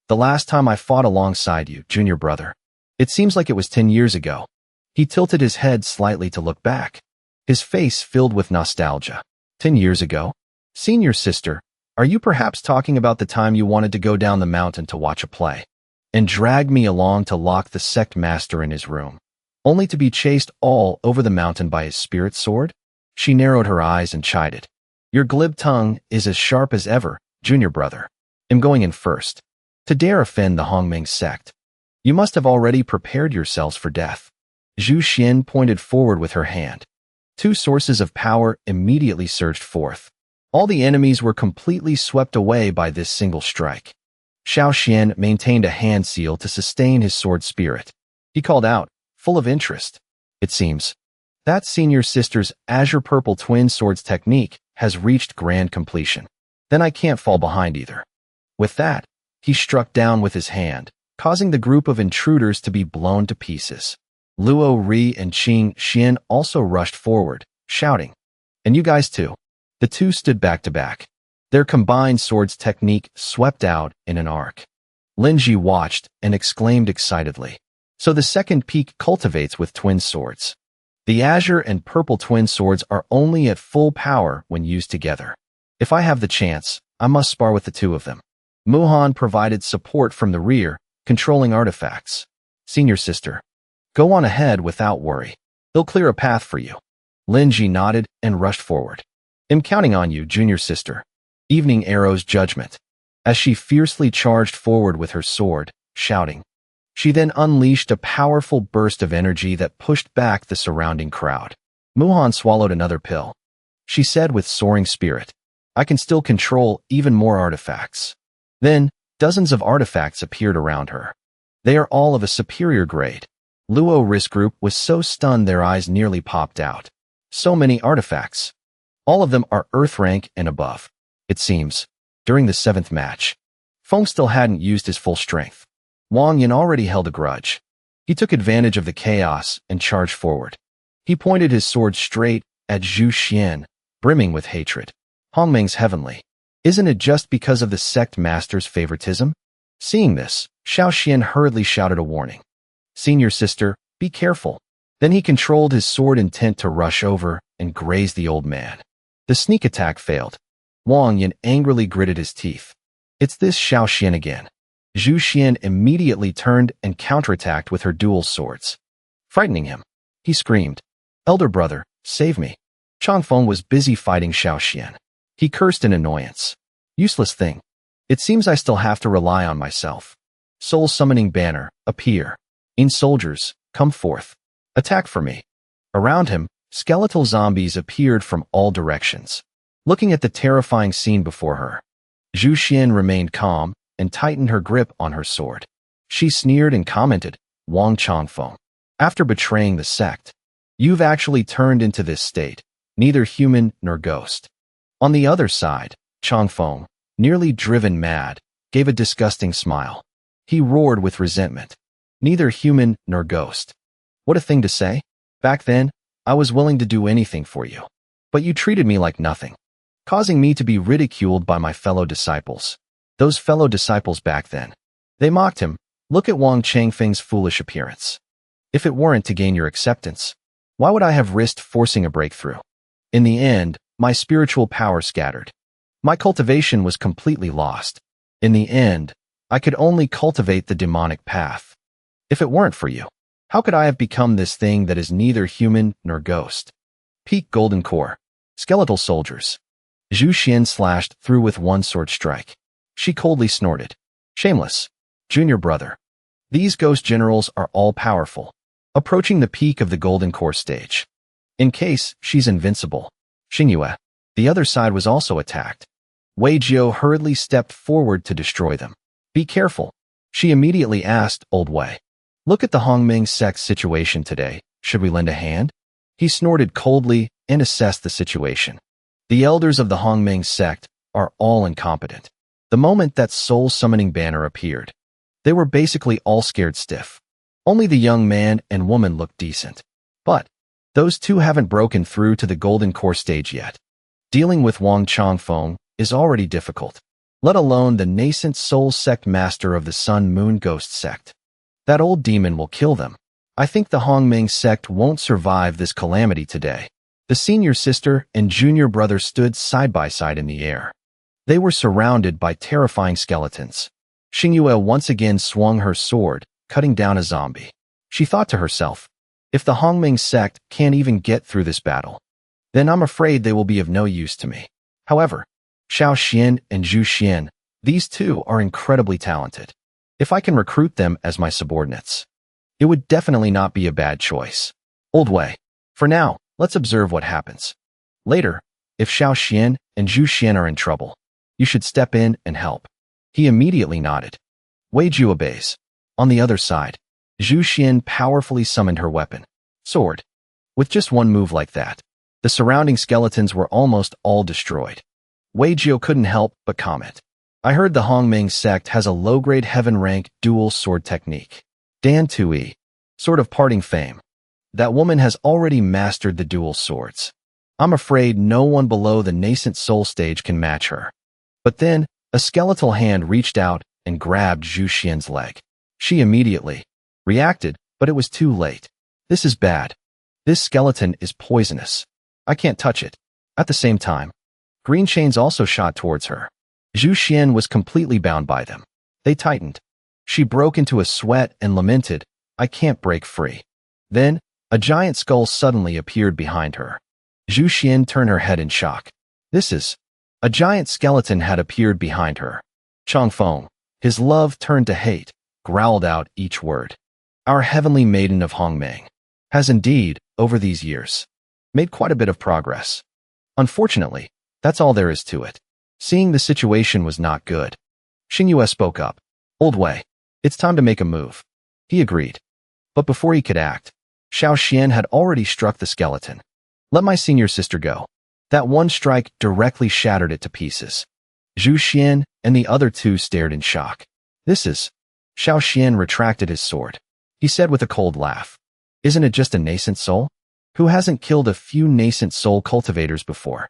Speaker 1: "The last time I fought alongside you, junior brother, it seems like it was 10 years ago." He tilted his head slightly to look back, his face filled with nostalgia. 10 years ago? Senior sister, are you perhaps talking about the time you wanted to go down the mountain to watch a play, and dragged me along to lock the sect master in his room, only to be chased all over the mountain by his spirit sword? She narrowed her eyes and chided. Your glib tongue is as sharp as ever, junior brother. I'm going in first. To dare offend the Hongming sect, you must have already prepared yourselves for death. Zhu Xian pointed forward with her hand. Two sources of power immediately surged forth. All the enemies were completely swept away by this single strike. Xiao Xian maintained a hand seal to sustain his sword spirit. He called out, full of interest. It seems that senior sister's azure purple twin swords technique has reached grand completion. Then I can't fall behind either. With that, he struck down with his hand, causing the group of intruders to be blown to pieces. Luo Ri and Qing Xian also rushed forward, shouting, "And you guys too." The two stood back to back. Their combined swords technique swept out in an arc. Lin Ji watched and exclaimed excitedly. So the second peak cultivates with twin swords. The azure and purple twin swords are only at full power when used together. If I have the chance, I must spar with the two of them. Muhan provided support from the rear, controlling artifacts. Senior sister, go on ahead without worry. They'll clear a path for you. Lin Ji nodded and rushed forward. I'm counting on you, junior sister. Evening Arrow's judgment. As she fiercely charged forward with her sword, shouting. She then unleashed a powerful burst of energy that pushed back the surrounding crowd. Muhan swallowed another pill. She said with soaring spirit, I can still control even more artifacts. Then, dozens of artifacts appeared around her. They are all of a superior grade. Luo Ri's group was so stunned their eyes nearly popped out. So many artifacts. All of them are Earth rank and above. It seems, during the 7th match, Feng still hadn't used his full strength. Wang Yin already held a grudge. He took advantage of the chaos and charged forward. He pointed his sword straight at Zhu Xian, brimming with hatred. Hongming's heavenly. Isn't it just because of the sect master's favoritism? Seeing this, Xiao Xian hurriedly shouted a warning. Senior sister, be careful. Then he controlled his sword intent to rush over and graze the old man. The sneak attack failed. Wang Yin angrily gritted his teeth. It's this Xiao Xian again. Zhu Xian immediately turned and counterattacked with her dual swords. Frightening him, he screamed, Elder brother, save me. Changfeng was busy fighting Xiao Xian. He cursed in annoyance. Useless thing. It seems I still have to rely on myself. Soul summoning banner, appear. In soldiers, come forth. Attack for me. Around him, skeletal zombies appeared from all directions. Looking at the terrifying scene before her, Zhu Xian remained calm and tightened her grip on her sword. She sneered and commented, Wang Changfeng, after betraying the sect, you've actually turned into this state, neither human nor ghost. On the other side, Changfeng, nearly driven mad, gave a disgusting smile. He roared with resentment. Neither human nor ghost. What a thing to say. Back then, I was willing to do anything for you. But you treated me like nothing, causing me to be ridiculed by my fellow disciples. Those fellow disciples back then. They mocked him. Look at Wang Changfeng's foolish appearance. If it weren't to gain your acceptance, why would I have risked forcing a breakthrough? In the end, my spiritual power scattered. My cultivation was completely lost. In the end, I could only cultivate the demonic path. If it weren't for you, how could I have become this thing that is neither human nor ghost? Peak Golden Core. Skeletal soldiers. Zhu Xian slashed through with one sword strike. She coldly snorted. Shameless. Junior brother. These ghost generals are all powerful, approaching the peak of the Golden Core stage. In case she's invincible. Xiinu. The other side was also attacked. Wei Jiao hurriedly stepped forward to destroy them. Be careful. She immediately asked Old Wei. Look at the Hongming sect situation today. Should we lend a hand? He snorted coldly and assessed the situation. The elders of the Hongming sect are all incompetent. The moment that soul summoning banner appeared, they were basically all scared stiff. Only the young man and woman looked decent. But those two haven't broken through to the Golden Core stage yet. Dealing with Wang Changfeng is already difficult, let alone the nascent soul sect master of the Sun Moon Ghost sect. That old demon will kill them. I think the Hongming sect won't survive this calamity today. The senior sister and junior brother stood side by side in the air. They were surrounded by terrifying skeletons. Xiinu once again swung her sword, cutting down a zombie. She thought to herself, if the Hongming sect can't even get through this battle, then I'm afraid they will be of no use to me. However, Xiao Xian and Zhu Xian, these two are incredibly talented. If I can recruit them as my subordinates, it would definitely not be a bad choice. Old Wei. For now, let's observe what happens. Later, if Xiao Xian and Zhu Xian are in trouble, you should step in and help. He immediately nodded. Wei Ju obeys. On the other side, Zhu Xian powerfully summoned her weapon, sword. With just one move like that, the surrounding skeletons were almost all destroyed. Wei Jiu couldn't help but comment. I heard the Hongming sect has a low-grade heaven-rank dual sword technique. Dan Tui, sword of parting fame. That woman has already mastered the dual swords. I'm afraid no one below the nascent soul stage can match her. But then, a skeletal hand reached out and grabbed Zhu Xian's leg. She immediately reacted, but it was too late. This is bad. This skeleton is poisonous. I can't touch it. At the same time, green chains also shot towards her. Zhu Xian was completely bound by them. They tightened. She broke into a sweat and lamented, I can't break free. Then, a giant skull suddenly appeared behind her. Zhu Xian turned her head in shock. A giant skeleton had appeared behind her. Changfeng, his love turned to hate, growled out each word. Our heavenly maiden of Hongmeng has indeed, over these years, made quite a bit of progress. Unfortunately, that's all there is to it. Seeing the situation was not good, Xiinu spoke up. Old Wei, it's time to make a move. He agreed. But before he could act, Xiao Xian had already struck the skeleton. Let my senior sister go. That one strike directly shattered it to pieces. Zhu Xian and the other two stared in shock. Xiao Xian retracted his sword. He said with a cold laugh. Isn't it just a nascent soul? Who hasn't killed a few nascent soul cultivators before?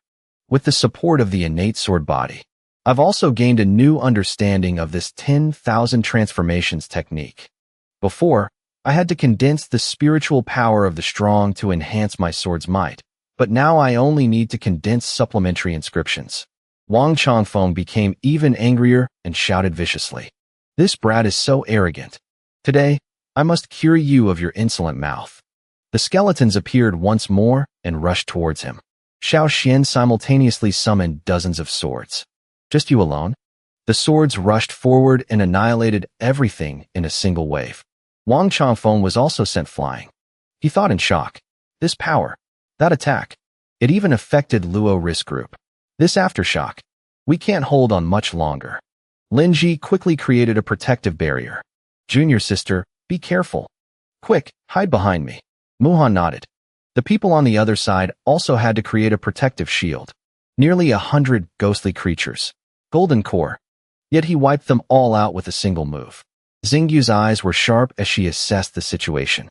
Speaker 1: With the support of the innate sword body, I've also gained a new understanding of this 10,000 transformations technique. Before, I had to condense the spiritual power of the strong to enhance my sword's might, but now I only need to condense supplementary inscriptions. Wang Changfeng became even angrier and shouted viciously. This brat is so arrogant. Today, I must cure you of your insolent mouth. The skeletons appeared once more and rushed towards him. Xiao Xian simultaneously summoned dozens of swords. Just you alone? The swords rushed forward and annihilated everything in a single wave. Wang Changfeng was also sent flying. He thought in shock. This power, that attack, it even affected Luo Risk Group. This aftershock, we can't hold on much longer. Lin Ji quickly created a protective barrier. Junior sister, be careful. Quick, hide behind me. Muhan nodded. The people on the other side also had to create a protective shield. Nearly 100 ghostly creatures. Golden core. Yet he wiped them all out with a single move. Xingyu's eyes were sharp as she assessed the situation.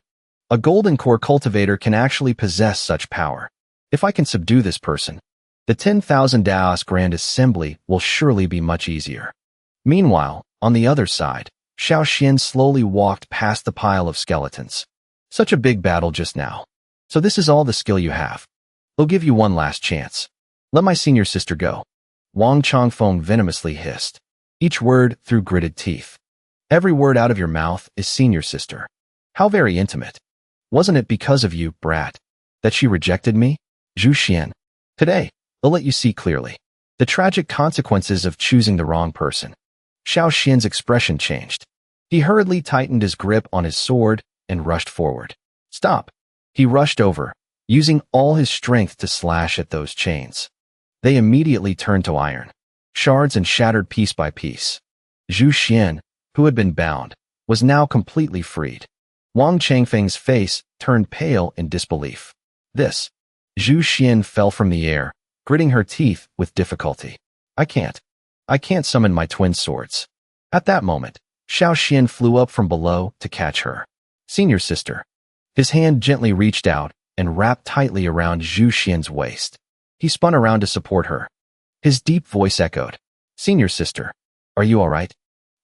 Speaker 1: A golden core cultivator can actually possess such power. If I can subdue this person, the 10,000 Daos Grand Assembly will surely be much easier. Meanwhile, on the other side, Xiao Xian slowly walked past the pile of skeletons. Such a big battle just now. So this is all the skill you have. We'll give you one last chance. Let my senior sister go. Wang Changfeng venomously hissed. Each word through gritted teeth. Every word out of your mouth is senior sister. How very intimate. Wasn't it because of you, brat, that she rejected me? Zhu Xian. Today, I'll let you see clearly the tragic consequences of choosing the wrong person. Xiao Xian's expression changed. He hurriedly tightened his grip on his sword and rushed forward. Stop. He rushed over, using all his strength to slash at those chains. They immediately turned to iron, shards and shattered piece by piece. Zhu Xian, who had been bound, was now completely freed. Wang Changfeng's face turned pale in disbelief. Zhu Xian fell from the air, gritting her teeth with difficulty. I can't summon my twin swords. At that moment, Xiao Xian flew up from below to catch her. Senior sister. His hand gently reached out and wrapped tightly around Zhu Xian's waist. He spun around to support her. His deep voice echoed. Senior sister, are you all right?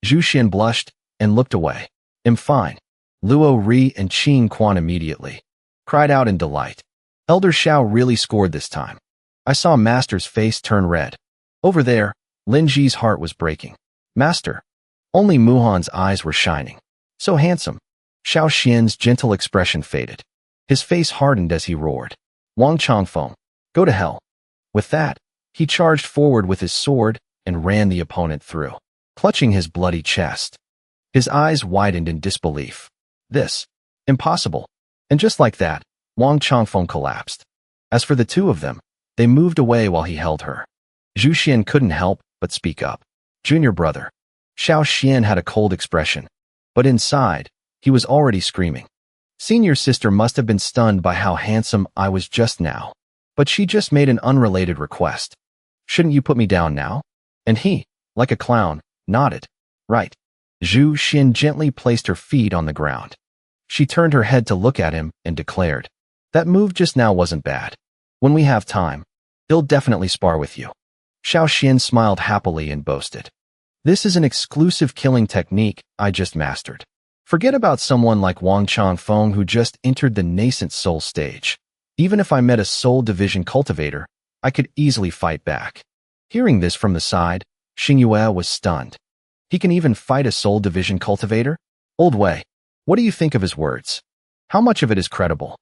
Speaker 1: Zhu Xian blushed and looked away. I'm fine. Luo Ri and Qin Quan immediately cried out in delight. Elder Xiao really scored this time. I saw Master's face turn red. Over there, Lin Ji's heart was breaking. Master. Only Muhan's eyes were shining. So handsome. Xiao Xian's gentle expression faded. His face hardened as he roared. Wang Changfeng, go to hell. With that, He charged forward with his sword and ran the opponent through, clutching his bloody chest. His eyes widened in disbelief. This. Impossible. And just like that, Wang Changfeng collapsed. As for the two of them, they moved away while he held her. Zhu Xian couldn't help but speak up. Junior brother. Xiao Xian had a cold expression, but inside, he was already screaming. Senior sister must have been stunned by how handsome I was just now, but she just made an unrelated request. Shouldn't you put me down now? And he, like a clown, nodded. Right. Zhu Xian gently placed her feet on the ground. She turned her head to look at him and declared, that move just now wasn't bad. When we have time, he'll definitely spar with you. Xiao Xian smiled happily and boasted. This is an exclusive killing technique I just mastered. Forget about someone like Wang Changfeng who just entered the nascent soul stage. Even if I met a soul division cultivator, I could easily fight back. Hearing this from the side, Xiinu was stunned. He can even fight a soul division cultivator? Old Wei, what do you think of his words? How much of it is credible?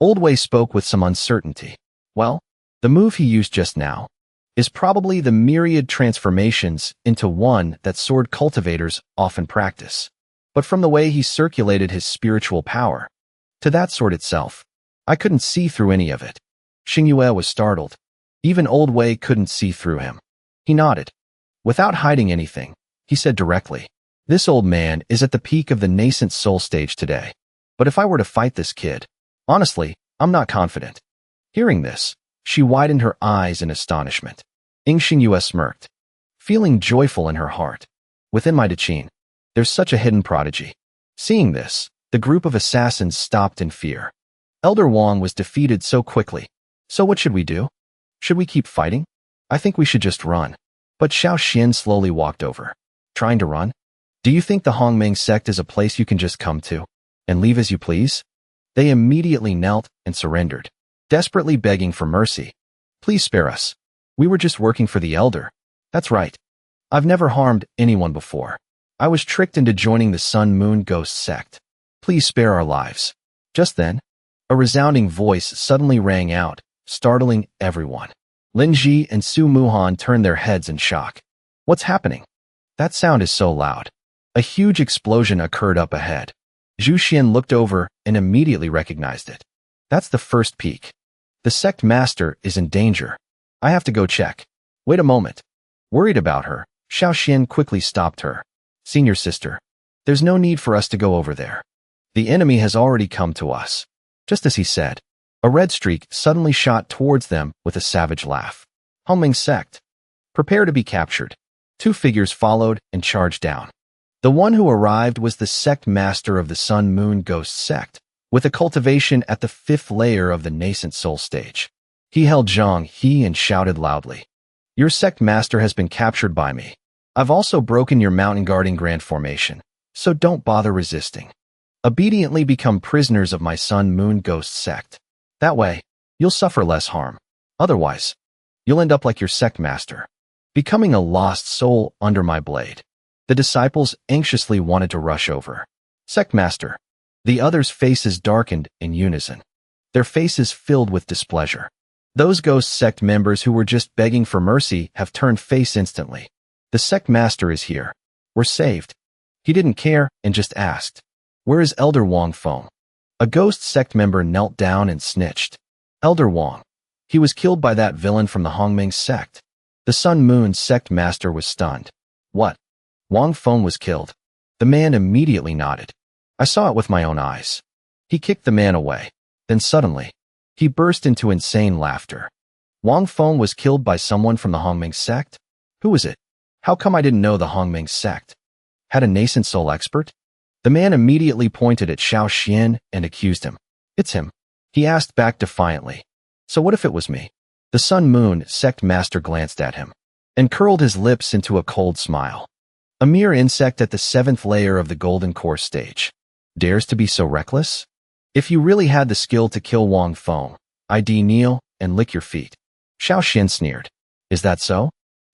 Speaker 1: Old Wei spoke with some uncertainty. Well, the move he used just now is probably the myriad transformations into one that sword cultivators often practice. But from the way he circulated his spiritual power to that sword itself, I couldn't see through any of it. Xiinu was startled. Even Old Wei couldn't see through him. He nodded. Without hiding anything, he said directly, this old man is at the peak of the nascent soul stage today. But if I were to fight this kid, honestly, I'm not confident. Hearing this, she widened her eyes in astonishment. Xiinu smirked, feeling joyful in her heart. Within my Daqin, there's such a hidden prodigy. Seeing this, the group of assassins stopped in fear. Elder Wang was defeated so quickly. So what should we do? Should we keep fighting? I think we should just run. But Xiao Xian slowly walked over. Trying to run? Do you think the Hongmeng sect is a place you can just come to and leave as you please? They immediately knelt and surrendered, desperately begging for mercy. Please spare us. We were just working for the elder. That's right. I've never harmed anyone before. I was tricked into joining the Sun Moon Ghost sect. Please spare our lives. Just then, a resounding voice suddenly rang out, startling everyone. Lin Ji and Su Muhan turned their heads in shock. What's happening? That sound is so loud. A huge explosion occurred up ahead. Zhu Xian looked over and immediately recognized it. That's the first peak. The sect master is in danger. I have to go check. Wait a moment. Worried about her, Xiao Xian quickly stopped her. Senior sister, there's no need for us to go over there. The enemy has already come to us. Just as he said, a red streak suddenly shot towards them with a savage laugh. Hongmeng sect. Prepare to be captured. Two figures followed and charged down. The one who arrived was the sect master of the Sun Moon Ghost sect, with a cultivation at the 5th layer of the nascent soul stage. He held Zhang He and shouted loudly, your sect master has been captured by me. I've also broken your mountain guarding grand formation, so don't bother resisting. Obediently become prisoners of my Sun Moon Ghost sect. That way, you'll suffer less harm. Otherwise, you'll end up like your sect master, becoming a lost soul under my blade. The disciples anxiously wanted to rush over. Sect master. The others' faces darkened in unison, their faces filled with displeasure. Those ghost sect members who were just begging for mercy have turned face instantly. The sect master is here. We're saved. He didn't care and just asked, where is Elder Wang Feng? A ghost sect member knelt down and snitched. Elder Wang. He was killed by that villain from the Hongmeng sect. The Sun Moon sect master was stunned. What? Wang Feng was killed. The man immediately nodded. I saw it with my own eyes. He kicked the man away. Then suddenly, he burst into insane laughter. Wang Feng was killed by someone from the Hongmeng sect? Who was it? How come I didn't know the Hongmeng sect had a nascent soul expert? The man immediately pointed at Xiao Xian and accused him. It's him. He asked back defiantly. So what if it was me? The Sun Moon sect master glanced at him and curled his lips into a cold smile. A mere insect at the 7th layer of the Golden Core stage. Dares to be so reckless? If you really had the skill to kill Wang Feng, I'd kneel and lick your feet. Xiao Xian sneered. Is that so?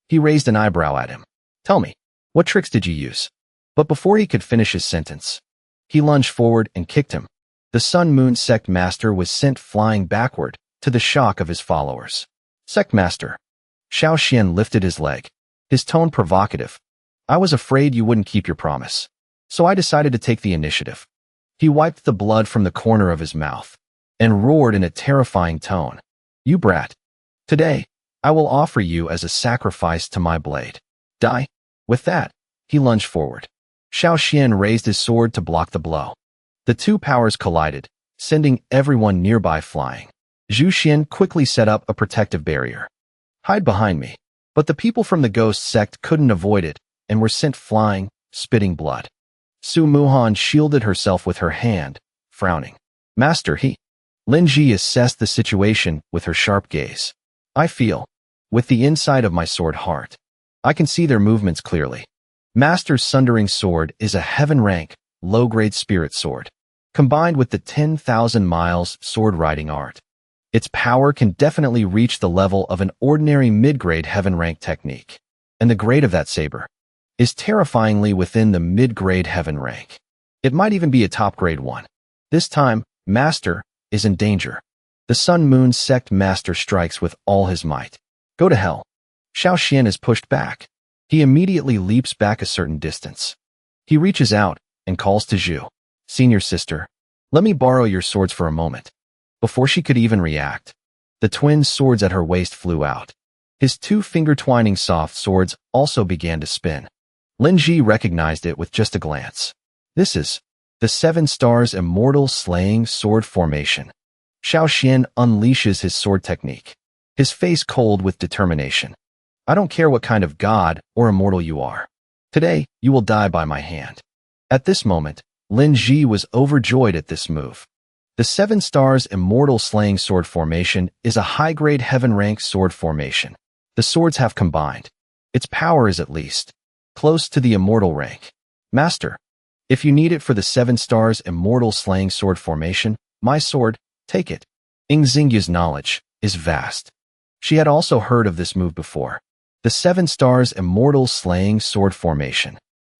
Speaker 1: He raised an eyebrow at him. Tell me, what tricks did you use? But before he could finish his sentence, he lunged forward and kicked him. The Sun Moon sect master was sent flying backward to the shock of his followers. Sect master. Xiao Xian lifted his leg, his tone provocative. I was afraid you wouldn't keep your promise, so I decided to take the initiative. He wiped the blood from the corner of his mouth and roared in a terrifying tone. You brat. Today, I will offer you as a sacrifice to my blade. Die. With that, he lunged forward. Xiao Xian raised his sword to block the blow. The two powers collided, sending everyone nearby flying. Zhu Xian quickly set up a protective barrier. Hide behind me. But the people from the ghost sect couldn't avoid it and were sent flying, spitting blood. Su Muhan shielded herself with her hand, frowning. Master, Lin Ji assessed the situation with her sharp gaze. I feel, with the inside of my sword heart, I can see their movements clearly. Master's Sundering Sword is a heaven-rank, low-grade spirit sword, combined with the 10,000 miles sword-riding art. Its power can definitely reach the level of an ordinary mid-grade heaven-rank technique, and the grade of that saber is terrifyingly within the mid-grade heaven rank. It might even be a top-grade one. This time, Master is in danger. The Sun-Moon Sect Master strikes with all his might. Go to hell. Xiao Xian is pushed back. He immediately leaps back a certain distance. He reaches out and calls to Zhu. Senior sister, let me borrow your swords for a moment. Before she could even react, the twin swords at her waist flew out. His two finger-twining soft swords also began to spin. Lin Ji recognized it with just a glance. This is the 7 Stars Immortal Slaying Sword Formation. Xiao Xian unleashes his sword technique, his face cold with determination. I don't care what kind of god or immortal you are. Today, you will die by my hand. At this moment, Lin Ji was overjoyed at this move. The 7 Stars Immortal Slaying Sword Formation is a high-grade heaven-rank sword formation. The swords have combined. Its power is at least close to the immortal rank. Master, if you need it for the 7 Stars Immortal Slaying Sword Formation, my sword, take it. Ying Xingyu's knowledge is vast. She had also heard of this move before. The 7 Stars Immortal Slaying Sword Formation.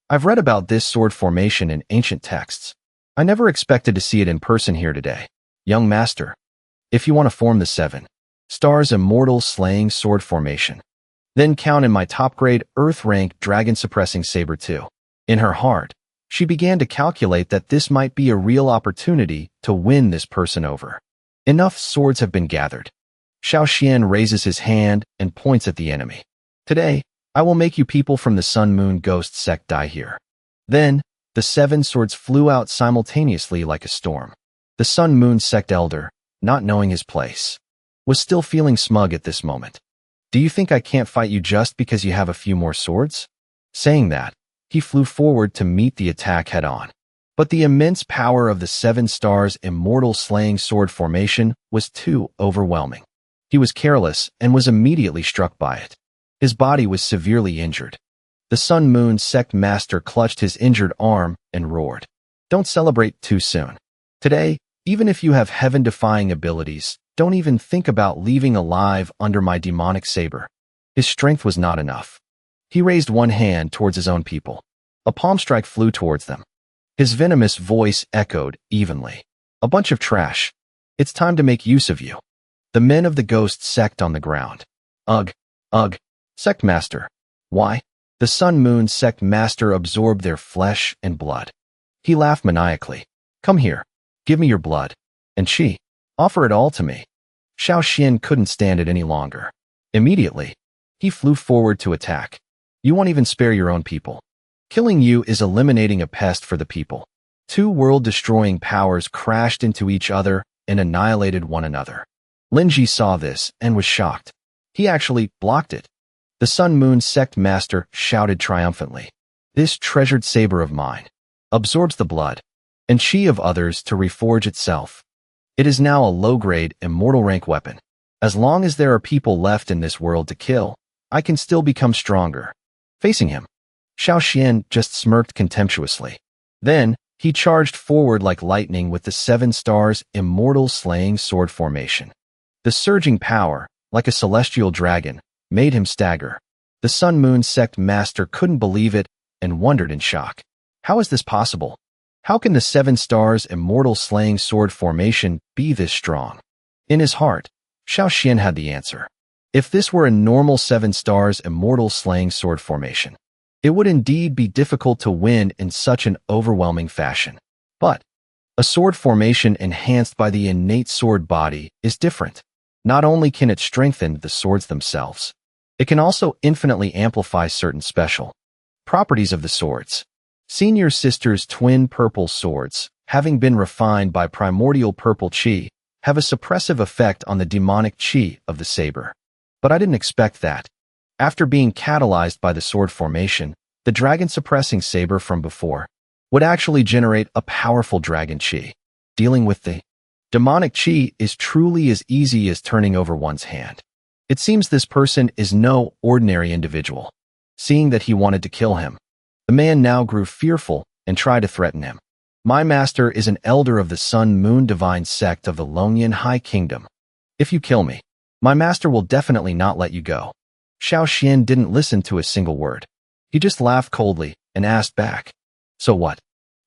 Speaker 1: I've read about this sword formation in ancient texts. I never expected to see it in person here today. Young master, if you want to form the 7 Stars Immortal Slaying Sword Formation, then count in my top-grade Earth-rank dragon-suppressing saber too. In her heart, she began to calculate that this might be a real opportunity to win this person over. Enough swords have been gathered. Xiao Xian raises his hand and points at the enemy. Today, I will make you people from the Sun-Moon Ghost Sect die here. Then, the 7 swords flew out simultaneously like a storm. The Sun-Moon Sect Elder, not knowing his place, was still feeling smug at this moment. Do you think I can't fight you just because you have a few more swords? Saying that, he flew forward to meet the attack head-on. But the immense power of the 7 Stars Immortal Slaying Sword Formation was too overwhelming. He was careless and was immediately struck by it. His body was severely injured. The Sun-Moon Sect Master clutched his injured arm and roared. Don't celebrate too soon. Today, even if you have heaven-defying abilities, don't even think about leaving alive under my demonic saber. His strength was not enough. He raised one hand towards his own people. A palm strike flew towards them. His venomous voice echoed evenly. A bunch of trash. It's time to make use of you. The men of the ghost sect on the ground. Ugh. Sect Master. Why? The Sun-Moon Sect Master absorbed their flesh and blood. He laughed maniacally. Come here. Give me your blood. And offer it all to me. Xiao Xian couldn't stand it any longer. Immediately, he flew forward to attack. You won't even spare your own people. Killing you is eliminating a pest for the people. 2 world-destroying powers crashed into each other and annihilated one another. Lin Ji saw this and was shocked. He actually blocked it. The Sun-Moon Sect Master shouted triumphantly. This treasured saber of mine absorbs the blood and chi of others to reforge itself. It is now a low-grade, immortal rank weapon. As long as there are people left in this world to kill, I can still become stronger. Facing him, Xiao Xian just smirked contemptuously. Then, he charged forward like lightning with the 7 Stars Immortal Slaying Sword Formation. The surging power, like a celestial dragon, made him stagger. The Sun-Moon Sect Master couldn't believe it and wondered in shock. How is this possible? How can the 7 Stars Immortal Slaying Sword Formation be this strong? In his heart, Xiao Xian had the answer. If this were a normal 7 stars immortal slaying sword formation, it would indeed be difficult to win in such an overwhelming fashion. But a sword formation enhanced by the innate sword body is different. Not only can it strengthen the swords themselves, it can also infinitely amplify certain special properties of the swords. Senior Sister's twin purple swords, having been refined by primordial purple chi, have a suppressive effect on the demonic chi of the saber. But I didn't expect that. After being catalyzed by the sword formation, the dragon-suppressing saber from before would actually generate a powerful dragon chi. Dealing with the demonic chi is truly as easy as turning over one's hand. It seems this person is no ordinary individual. Seeing that he wanted to kill him, the man now grew fearful and tried to threaten him. My master is an elder of the Sun-Moon Divine Sect of the Longyan High Kingdom. If you kill me, my master will definitely not let you go. Xiao Xian didn't listen to a single word. He just laughed coldly and asked back, "So what?"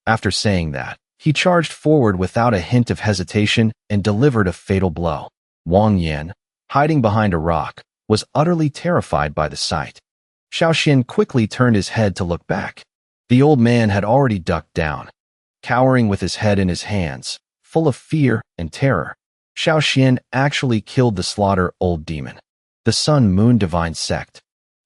Speaker 1: After saying that, he charged forward without a hint of hesitation and delivered a fatal blow. Wang Yan, hiding behind a rock, was utterly terrified by the sight. Xiao Xian quickly turned his head to look back. The old man had already ducked down, cowering with his head in his hands, full of fear and terror. Xiao Xian actually killed the slaughter old demon. The Sun-Moon Divine Sect.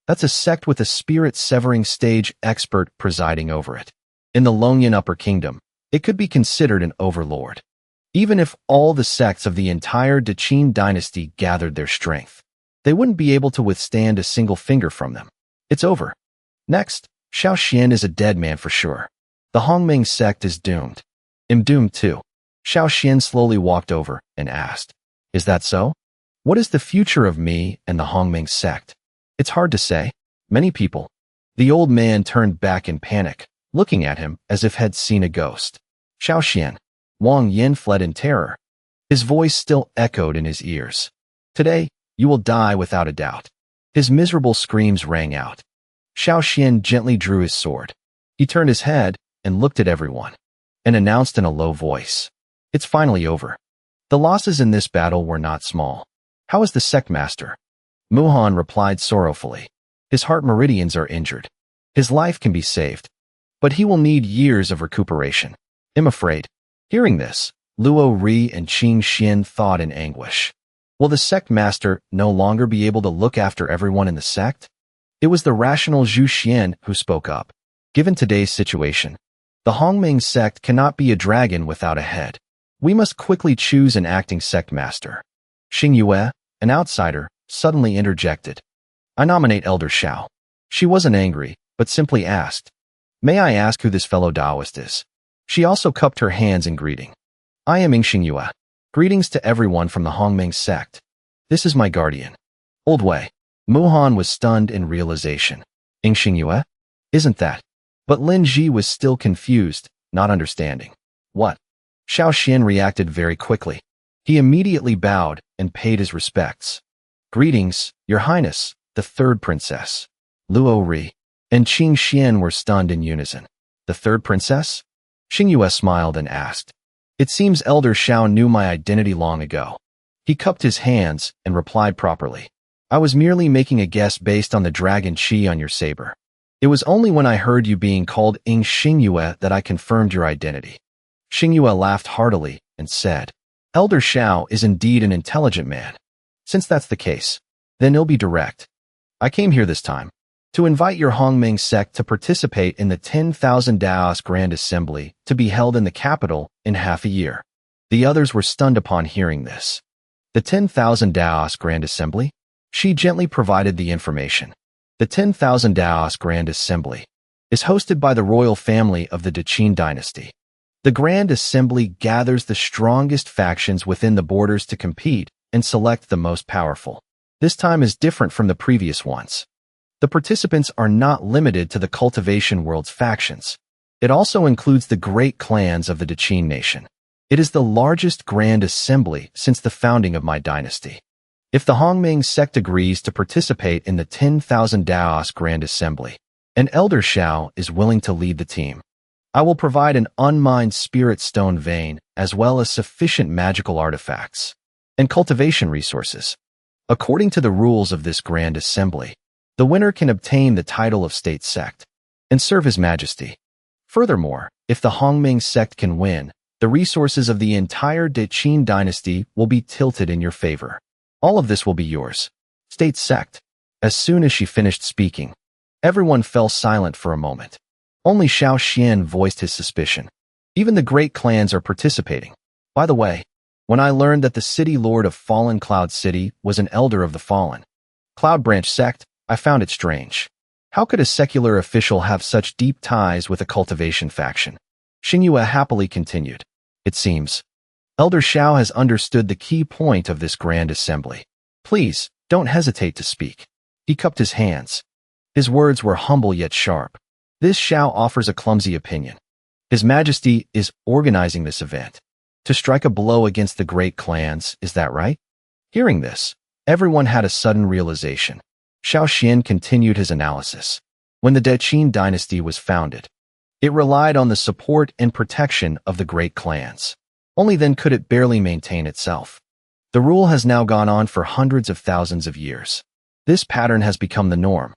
Speaker 1: That's a sect with a spirit-severing stage expert presiding over it. In the Longyan Upper Kingdom, it could be considered an overlord. Even if all the sects of the entire Deqin dynasty gathered their strength, they wouldn't be able to withstand a single finger from them. It's over. Next, Xiao Xian is a dead man for sure. The Hongming sect is doomed. I'm doomed too. Xiao Xian slowly walked over and asked, "Is that so? What is the future of me and the Hongming sect?" "It's hard to say. Many people." The old man turned back in panic, looking at him as if had seen a ghost. "Xiao Xian." Wang Yin fled in terror. His voice still echoed in his ears. "Today, you will die without a doubt." His miserable screams rang out. Xiao Xian gently drew his sword. He turned his head and looked at everyone, and announced in a low voice, "It's finally over." The losses in this battle were not small. "How is the sect master?" Muhan replied sorrowfully. "His heart meridians are injured. His life can be saved, but he will need years of recuperation. I'm afraid." Hearing this, Luo Ri and Qing Xian thought in anguish. Will the sect master no longer be able to look after everyone in the sect? It was the rational Zhu Xian who spoke up. Given today's situation, the Hongming sect cannot be a dragon without a head. We must quickly choose an acting sect master. Xingyue, an outsider, suddenly interjected. "I nominate Elder Xiao." She wasn't angry, but simply asked, "May I ask who this fellow Taoist is?" She also cupped her hands in greeting. "I am Xingyue. Greetings to everyone from the Hongming sect. This is my guardian, Old Wei." Muhan was stunned in realization. "Xingyue? Isn't that?" But Lin Ji was still confused, not understanding. "What?" Xiao Xian reacted very quickly. He immediately bowed and paid his respects. "Greetings, Your Highness, the third princess." Luo Ri and Qing Xian were stunned in unison. "The third princess?" Xingyue smiled and asked. "It seems Elder Xiao knew my identity long ago." He cupped his hands and replied properly. "I was merely making a guess based on the dragon chi on your saber. It was only when I heard you being called Xingyue that I confirmed your identity." Xingyue laughed heartily and said, "Elder Xiao is indeed an intelligent man. Since that's the case, then he'll be direct. I came here this time to invite your Hongming sect to participate in the 10,000 Daos Grand Assembly to be held in the capital in half a year." The others were stunned upon hearing this. The 10,000 Daos Grand Assembly? She gently provided the information. The 10,000 Daos Grand Assembly is hosted by the royal family of the Deqin dynasty. The Grand Assembly gathers the strongest factions within the borders to compete and select the most powerful. This time is different from the previous ones. The participants are not limited to the cultivation world's factions. It also includes the great clans of the Deqin nation. It is the largest Grand Assembly since the founding of my dynasty. If the Hongming sect agrees to participate in the 10,000 Daos Grand Assembly, and Elder Xiao is willing to lead the team, I will provide an unmined spirit stone vein as well as sufficient magical artifacts and cultivation resources. According to the rules of this Grand Assembly, the winner can obtain the title of State Sect and serve His Majesty. Furthermore, if the Hongming Sect can win, the resources of the entire Qin dynasty will be tilted in your favor. All of this will be yours. State Sect. As soon as she finished speaking, everyone fell silent for a moment. Only Xiao Xian voiced his suspicion. Even the great clans are participating. By the way, when I learned that the city lord of Fallen Cloud City was an elder of the Fallen Cloud Branch Sect, I found it strange. How could a secular official have such deep ties with a cultivation faction? Xiinu happily continued. It seems Elder Xiao has understood the key point of this grand assembly. Please, don't hesitate to speak. He cupped his hands. His words were humble yet sharp. This Xiao offers a clumsy opinion. His Majesty is organizing this event to strike a blow against the great clans, is that right? Hearing this, everyone had a sudden realization. Xiao Xian continued his analysis. When the Qin dynasty was founded, it relied on the support and protection of the great clans. Only then could it barely maintain itself. The rule has now gone on for hundreds of thousands of years. This pattern has become the norm.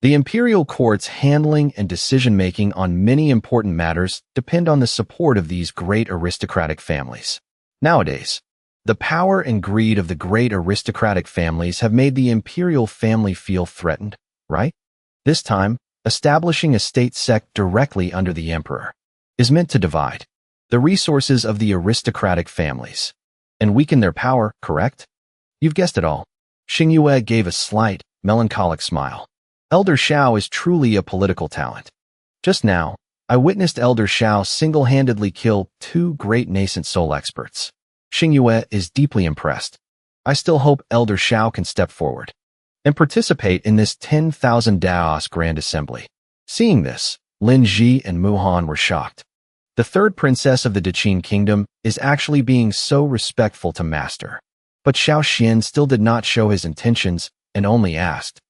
Speaker 1: The imperial court's handling and decision-making on many important matters depend on the support of these great aristocratic families. Nowadays, the power and greed of the great aristocratic families have made the imperial family feel threatened, right? This time, establishing a state sect directly under the emperor is meant to divide the resources of the aristocratic families and weaken their power, correct? You've guessed it all. Xiinu gave a slight, melancholic smile. Elder Xiao is truly a political talent. Just now, I witnessed Elder Xiao single-handedly kill two great nascent soul experts. Xiinu is deeply impressed. I still hope Elder Xiao can step forward and participate in this 10,000 Daos Grand Assembly. Seeing this, Lin Ji and Mu Han were shocked. The third princess of the Qin kingdom is actually being so respectful to Master. But Xiao Xian still did not show his intentions and only asked,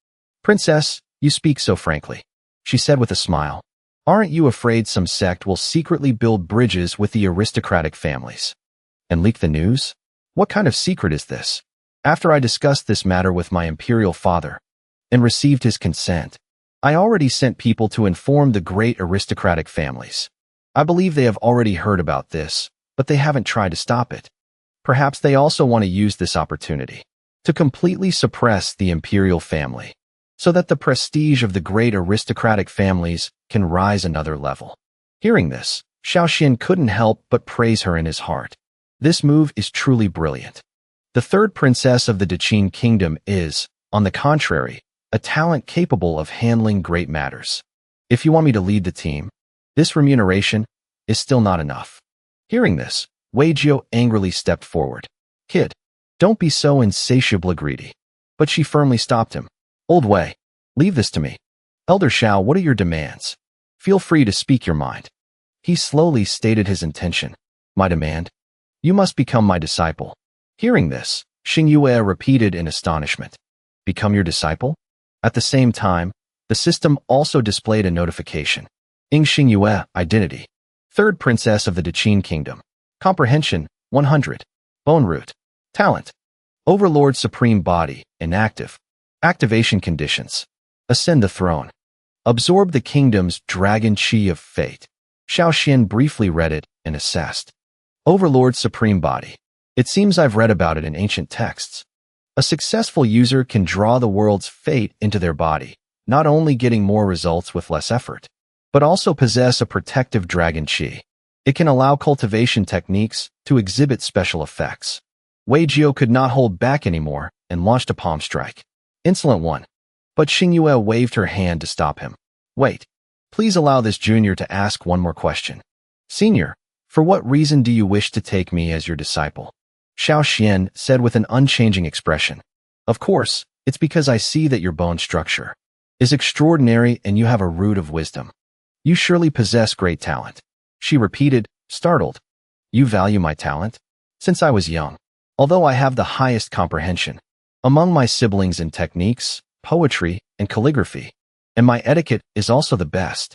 Speaker 1: "Princess, you speak so frankly," she said with a smile. "Aren't you afraid some sect will secretly build bridges with the aristocratic families and leak the news? What kind of secret is this?" After I discussed this matter with my imperial father and received his consent, I already sent people to inform the great aristocratic families. I believe they have already heard about this, but they haven't tried to stop it. Perhaps they also want to use this opportunity to completely suppress the imperial family, so that the prestige of the great aristocratic families can rise another level. Hearing this, Xiao Xian couldn't help but praise her in his heart. This move is truly brilliant. The third princess of the Qin kingdom is, on the contrary, a talent capable of handling great matters. If you want me to lead the team, this remuneration is still not enough. Hearing this, Wei Jiu angrily stepped forward. "Kid, don't be so insatiably greedy." But she firmly stopped him. "Old Wei, leave this to me. Elder Xiao, what are your demands? Feel free to speak your mind." He slowly stated his intention. "My demand? You must become my disciple." Hearing this, Xiinu repeated in astonishment. "Become your disciple?" At the same time, the system also displayed a notification. Ing Xiinu, identity. Third princess of the Qin kingdom. Comprehension, 100. Bone root. Talent. Overlord supreme body, inactive. Activation conditions. Ascend the throne. Absorb the kingdom's dragon chi of fate. Xiao Xian briefly read it and assessed. Overlord supreme body. It seems I've read about it in ancient texts. A successful user can draw the world's fate into their body, not only getting more results with less effort, but also possess a protective dragon chi. It can allow cultivation techniques to exhibit special effects. Wei Jiu could not hold back anymore and launched a palm strike. Insolent one. But Xiinu waved her hand to stop him. "Wait. Please allow this junior to ask one more question. Senior, for what reason do you wish to take me as your disciple?" Xiao Xian said with an unchanging expression. "Of course, it's because I see that your bone structure is extraordinary and you have a root of wisdom. You surely possess great talent." She repeated, startled. "You value my talent?" "Since I was young, although I have the highest comprehension among my siblings in techniques, poetry, and calligraphy, and my etiquette is also the best.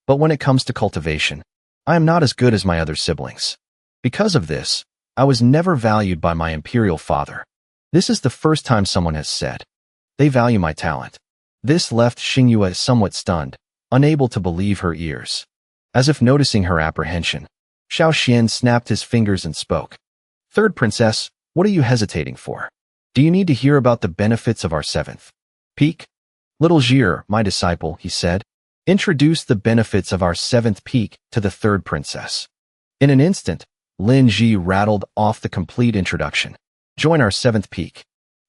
Speaker 1: But when it comes to cultivation, I am not as good as my other siblings. Because of this, I was never valued by my imperial father. This is the first time someone has said they value my talent. This left Xiinu somewhat stunned, unable to believe her ears. As if noticing her apprehension, Xiao Xian snapped his fingers and spoke. Third princess, what are you hesitating for? Do you need to hear about the benefits of our seventh peak? Little Jir, my disciple, he said, introduce the benefits of our seventh peak to the third princess. In an instant, Lin Ji rattled off the complete introduction. Join our seventh peak.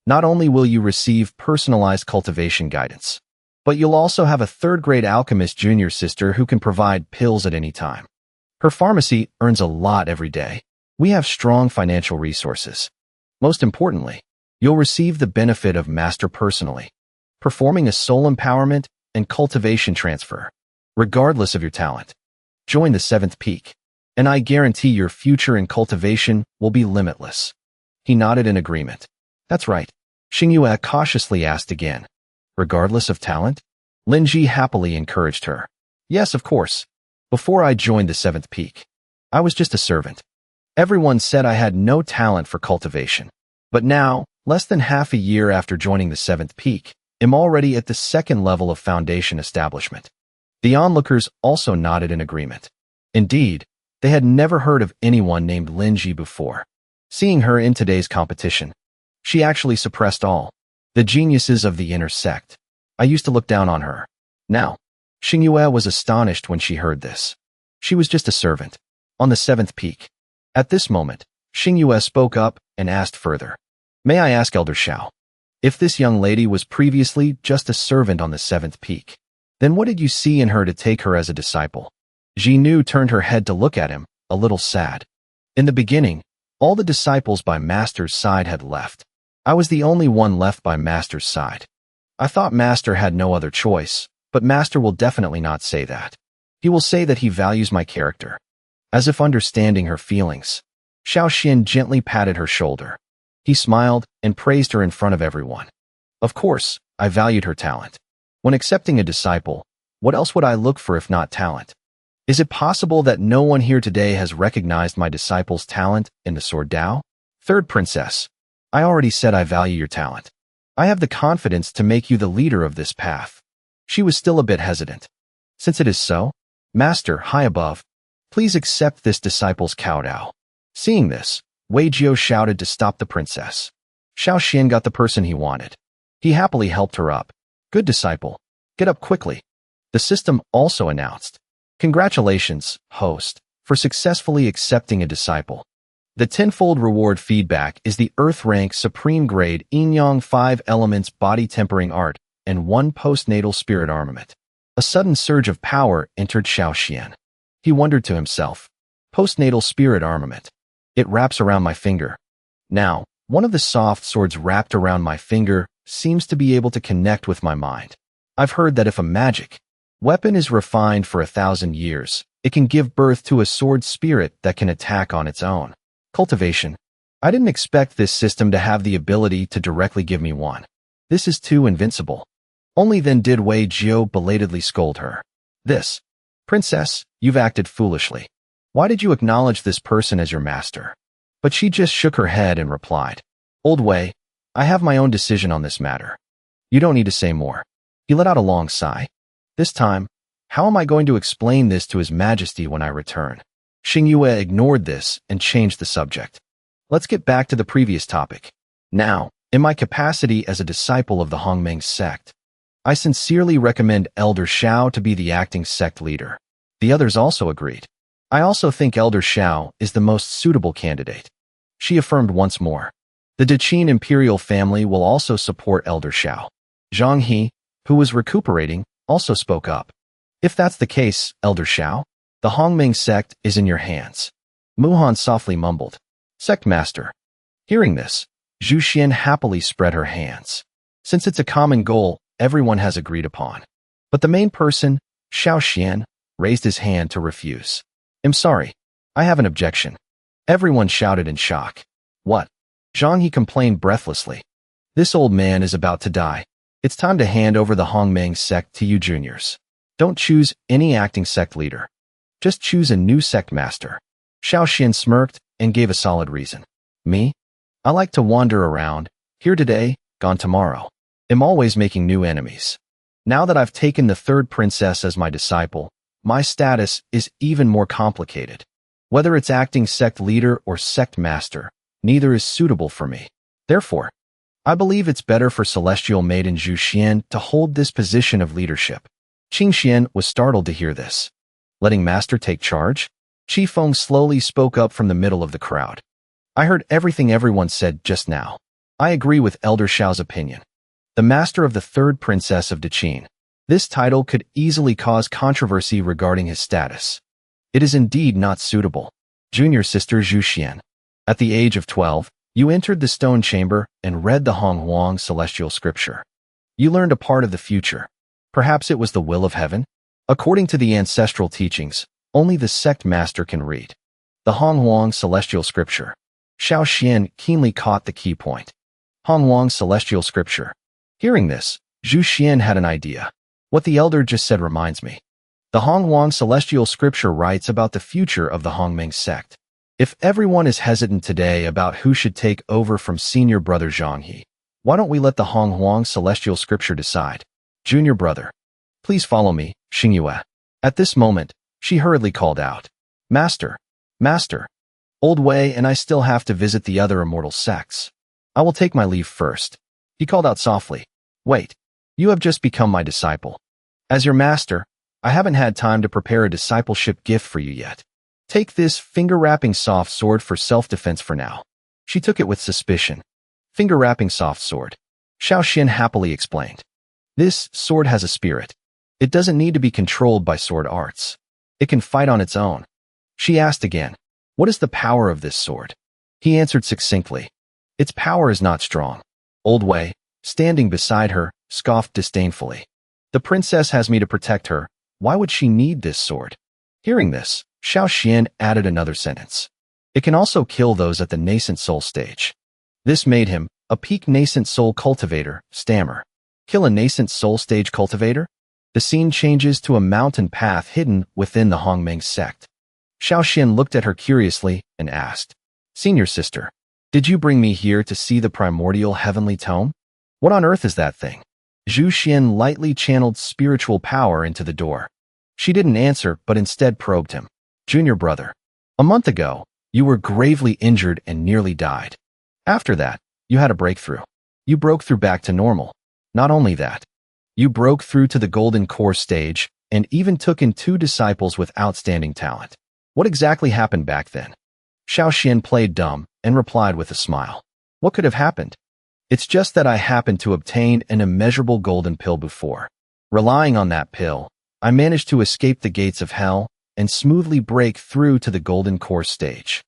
Speaker 1: Not only will you receive personalized cultivation guidance, but you'll also have a third-grade alchemist junior sister who can provide pills at any time. Her pharmacy earns a lot every day. We have strong financial resources. Most importantly, you'll receive the benefit of master personally, performing a soul empowerment and cultivation transfer, regardless of your talent. Join the seventh peak, and I guarantee your future in cultivation will be limitless. He nodded in agreement. That's right. Xiinu cautiously asked again. Regardless of talent? Lin Ji happily encouraged her. Yes, of course. Before I joined the seventh peak, I was just a servant. Everyone said I had no talent for cultivation. But now, less than half a year after joining the seventh peak, I'm already at the second level of foundation establishment. The onlookers also nodded in agreement. Indeed, they had never heard of anyone named Lin Ji before. Seeing her in today's competition, she actually suppressed all the geniuses of the inner sect. I used to look down on her. Now, Xiinu was astonished when she heard this. She was just a servant on the seventh peak. At this moment, Xiinu spoke up and asked further. May I ask Elder Xiao, if this young lady was previously just a servant on the seventh peak, then what did you see in her to take her as a disciple? Xiinu turned her head to look at him, a little sad. In the beginning, all the disciples by Master's side had left. I was the only one left by Master's side. I thought Master had no other choice, but Master will definitely not say that. He will say that he values my character. As if understanding her feelings, Xiao Xian gently patted her shoulder. He smiled and praised her in front of everyone. Of course, I valued her talent. When accepting a disciple, what else would I look for if not talent? Is it possible that no one here today has recognized my disciple's talent in the Sword Dao? Third princess, I already said I value your talent. I have the confidence to make you the leader of this path. She was still a bit hesitant. Since it is so, Master, high above, please accept this disciple's kowtow. Seeing this, Wei Jiao shouted to stop the princess. Xiao Xian got the person he wanted. He happily helped her up. Good disciple. Get up quickly. The system also announced. Congratulations, host, for successfully accepting a disciple. The tenfold reward feedback is the Earth rank Supreme Grade Yin Yang 5 Elements Body Tempering Art and 1 Postnatal Spirit Armament. A sudden surge of power entered Xiao Xian. He wondered to himself. Postnatal Spirit Armament. It wraps around my finger. Now, one of the soft swords wrapped around my finger seems to be able to connect with my mind. I've heard that if a magic weapon is refined for 1,000 years, it can give birth to a sword spirit that can attack on its own. Cultivation. I didn't expect this system to have the ability to directly give me one. This is too invincible. Only then did Wei Jiao belatedly scold her. This. Princess, you've acted foolishly. Why did you acknowledge this person as your master? But she just shook her head and replied. Old Wei, I have my own decision on this matter. You don't need to say more. He let out a long sigh. This time, how am I going to explain this to His Majesty when I return? Xiinu ignored this and changed the subject. Let's get back to the previous topic. Now, in my capacity as a disciple of the Hongmeng sect, I sincerely recommend Elder Xiao to be the acting sect leader. The others also agreed. I also think Elder Xiao is the most suitable candidate. She affirmed once more. The Deqin Imperial family will also support Elder Xiao. Zhang He, who was recuperating, also spoke up. If that's the case, Elder Xiao, the Hongmeng sect is in your hands. Muhan softly mumbled. Sect Master. Hearing this, Zhu Xian happily spread her hands. Since it's a common goal, everyone has agreed upon. But the main person, Xiao Xian, raised his hand to refuse. I'm sorry. I have an objection. Everyone shouted in shock. What? Zhang He complained breathlessly. This old man is about to die. It's time to hand over the Hongmeng sect to you juniors. Don't choose any acting sect leader. Just choose a new sect master. Xiao Xian smirked and gave a solid reason. Me? I like to wander around Here today, gone tomorrow. Am always making new enemies. Now that I've taken the third princess as my disciple, my status is even more complicated. Whether it's acting sect leader or sect master, neither is suitable for me. Therefore, I believe it's better for celestial maiden Zhu Xian to hold this position of leadership. Qing Xian was startled to hear this. Letting master take charge? Qi Feng slowly spoke up from the middle of the crowd. I heard everything everyone said just now. I agree with Elder Xiao's opinion. The master of the third princess of Deqin. This title could easily cause controversy regarding his status. It is indeed not suitable. Junior sister Zhu Xian. At the age of 12, you entered the stone chamber and read the Honghuang celestial scripture. You learned a part of the future. Perhaps it was the will of heaven? According to the ancestral teachings, only the sect master can read the Honghuang celestial scripture. Xiao Xian keenly caught the key point. Honghuang celestial scripture. Hearing this, Zhu Xian had an idea. What the elder just said reminds me. The Honghuang celestial scripture writes about the future of the Hongming sect. If everyone is hesitant today about who should take over from senior brother Zhanghe, why don't we let the Honghuang celestial scripture decide? Junior brother, please follow me, Xingyue. At this moment, she hurriedly called out. Master, Master, Old Wei and I still have to visit the other immortal sects. I will take my leave first. He called out softly. Wait, you have just become my disciple. As your master, I haven't had time to prepare a discipleship gift for you yet. Take this finger-wrapping soft sword for self-defense for now. She took it with suspicion. Finger-wrapping soft sword. Xiao Xin happily explained. This sword has a spirit. It doesn't need to be controlled by sword arts. It can fight on its own. She asked again, what is the power of this sword? He answered succinctly. Its power is not strong. Old Wei, standing beside her, scoffed disdainfully. The princess has me to protect her. Why would she need this sword? Hearing this, Xiao Xian added another sentence. It can also kill those at the nascent soul stage. This made him, a peak nascent soul cultivator, stammer. Kill a nascent soul stage cultivator? The scene changes to a mountain path hidden within the Hongming sect. Xiao Xian looked at her curiously and asked, Senior sister, did you bring me here to see the primordial heavenly tome? What on earth is that thing? Zhu Xian lightly channeled spiritual power into the door. She didn't answer, but instead probed him. Junior brother, a month ago, you were gravely injured and nearly died. After that, you had a breakthrough. You broke through back to normal. Not only that, you broke through to the golden core stage and even took in 2 disciples with outstanding talent. What exactly happened back then? Xiao Xian played dumb and replied with a smile. What could have happened? It's just that I happened to obtain an immeasurable golden pill before. Relying on that pill, I managed to escape the gates of hell and smoothly break through to the golden core stage.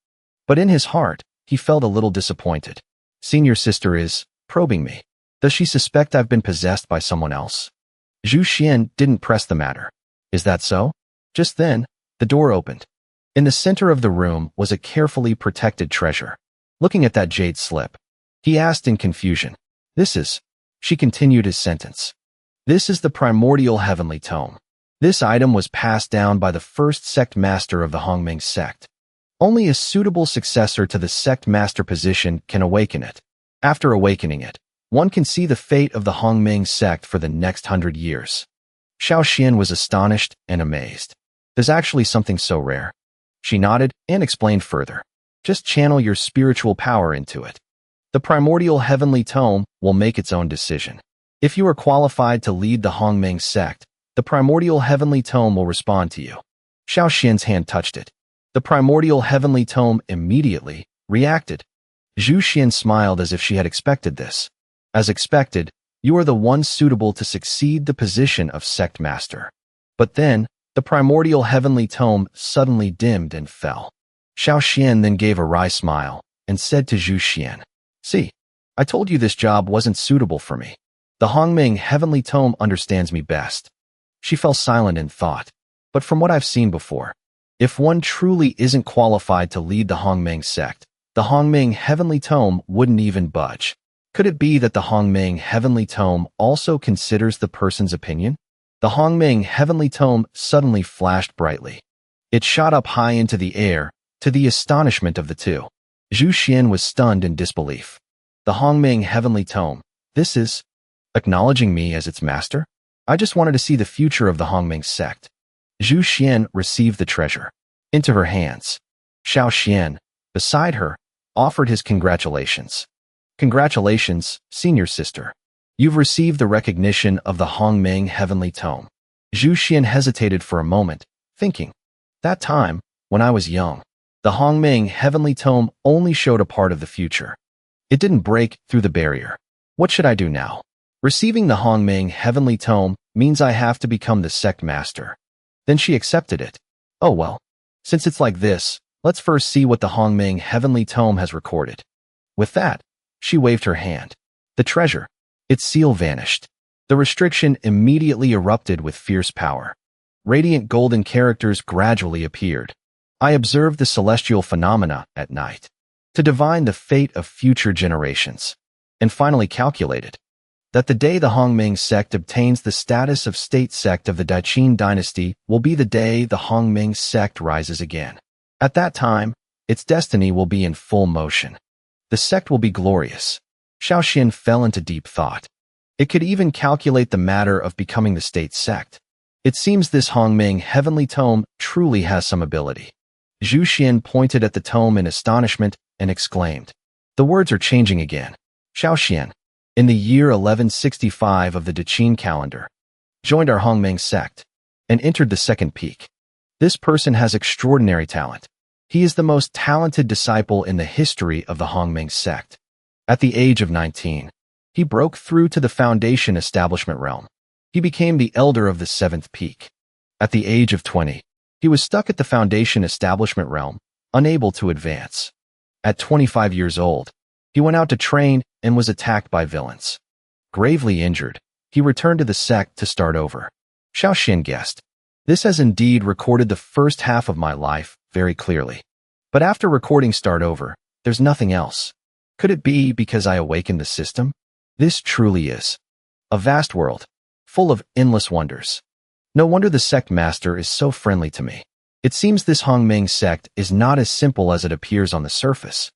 Speaker 1: But in his heart, he felt a little disappointed. Senior sister is probing me. Does she suspect I've been possessed by someone else? Zhu Xian didn't press the matter. Is that so? Just then, the door opened. In the center of the room was a carefully protected treasure. Looking at that jade slip, he asked in confusion. This is... She continued his sentence. This is the primordial heavenly tome. This item was passed down by the first sect master of the Hongming sect. Only a suitable successor to the sect master position can awaken it. After awakening it, one can see the fate of the Hongming sect for the next 100 years. Xiao Xian was astonished and amazed. There's actually something so rare. She nodded and explained further. Just channel your spiritual power into it. The primordial heavenly tome will make its own decision. If you are qualified to lead the Hongming sect, the primordial heavenly tome will respond to you. Xiao Xian's hand touched it. The primordial heavenly tome immediately reacted. Zhu Xian smiled as if she had expected this. As expected, you are the one suitable to succeed the position of sect master. But then, the primordial heavenly tome suddenly dimmed and fell. Xiao Xian then gave a wry smile and said to Zhu Xian, See, I told you this job wasn't suitable for me. The Hongming heavenly tome understands me best. She fell silent in thought. But from what I've seen before, if one truly isn't qualified to lead the Hongming sect, the Hongming heavenly tome wouldn't even budge. Could it be that the Hongming heavenly tome also considers the person's opinion? The Hongming heavenly tome suddenly flashed brightly. It shot up high into the air, to the astonishment of the two. Zhu Xian was stunned in disbelief. The Hongming Heavenly Tome. This is acknowledging me as its master? I just wanted to see the future of the Hongming sect. Zhu Xian received the treasure into her hands. Xiao Xian, beside her, offered his congratulations. Congratulations, senior sister. You've received the recognition of the Hongming Heavenly Tome. Zhu Xian hesitated for a moment, thinking, that time, when I was young, the Hongming Heavenly Tome only showed a part of the future. It didn't break through the barrier. What should I do now? Receiving the Hongming Heavenly Tome means I have to become the sect master. Then she accepted it. Oh well. Since it's like this, let's first see what the Hongming Heavenly Tome has recorded. With that, she waved her hand. The treasure, its seal vanished. The restriction immediately erupted with fierce power. Radiant golden characters gradually appeared. I observed the celestial phenomena at night to divine the fate of future generations, and finally calculated that the day the Hongming sect obtains the status of state sect of the Daqin dynasty will be the day the Hongming sect rises again. At that time, its destiny will be in full motion. The sect will be glorious. Xiao Xian fell into deep thought. It could even calculate the matter of becoming the state sect. It seems this Hongming Heavenly Tome truly has some ability. Zhu Xian pointed at the tome in astonishment and exclaimed, the words are changing again. Xiao Xian, in the year 1165 of the Daqin calendar, joined our Hongming sect and entered the second peak. This person has extraordinary talent. He is the most talented disciple in the history of the Hongming sect. At the age of 19, he broke through to the foundation establishment realm. He became the elder of the seventh peak. At the age of 20, he was stuck at the foundation establishment realm, unable to advance. At 25 years old, he went out to train and was attacked by villains. Gravely injured, he returned to the sect to start over. Xiao Xian guessed. This has indeed recorded the first half of my life very clearly. But after recording start over, there's nothing else. Could it be because I awakened the system? This truly is a vast world, full of endless wonders. No wonder the sect master is so friendly to me. It seems this Hongming sect is not as simple as it appears on the surface.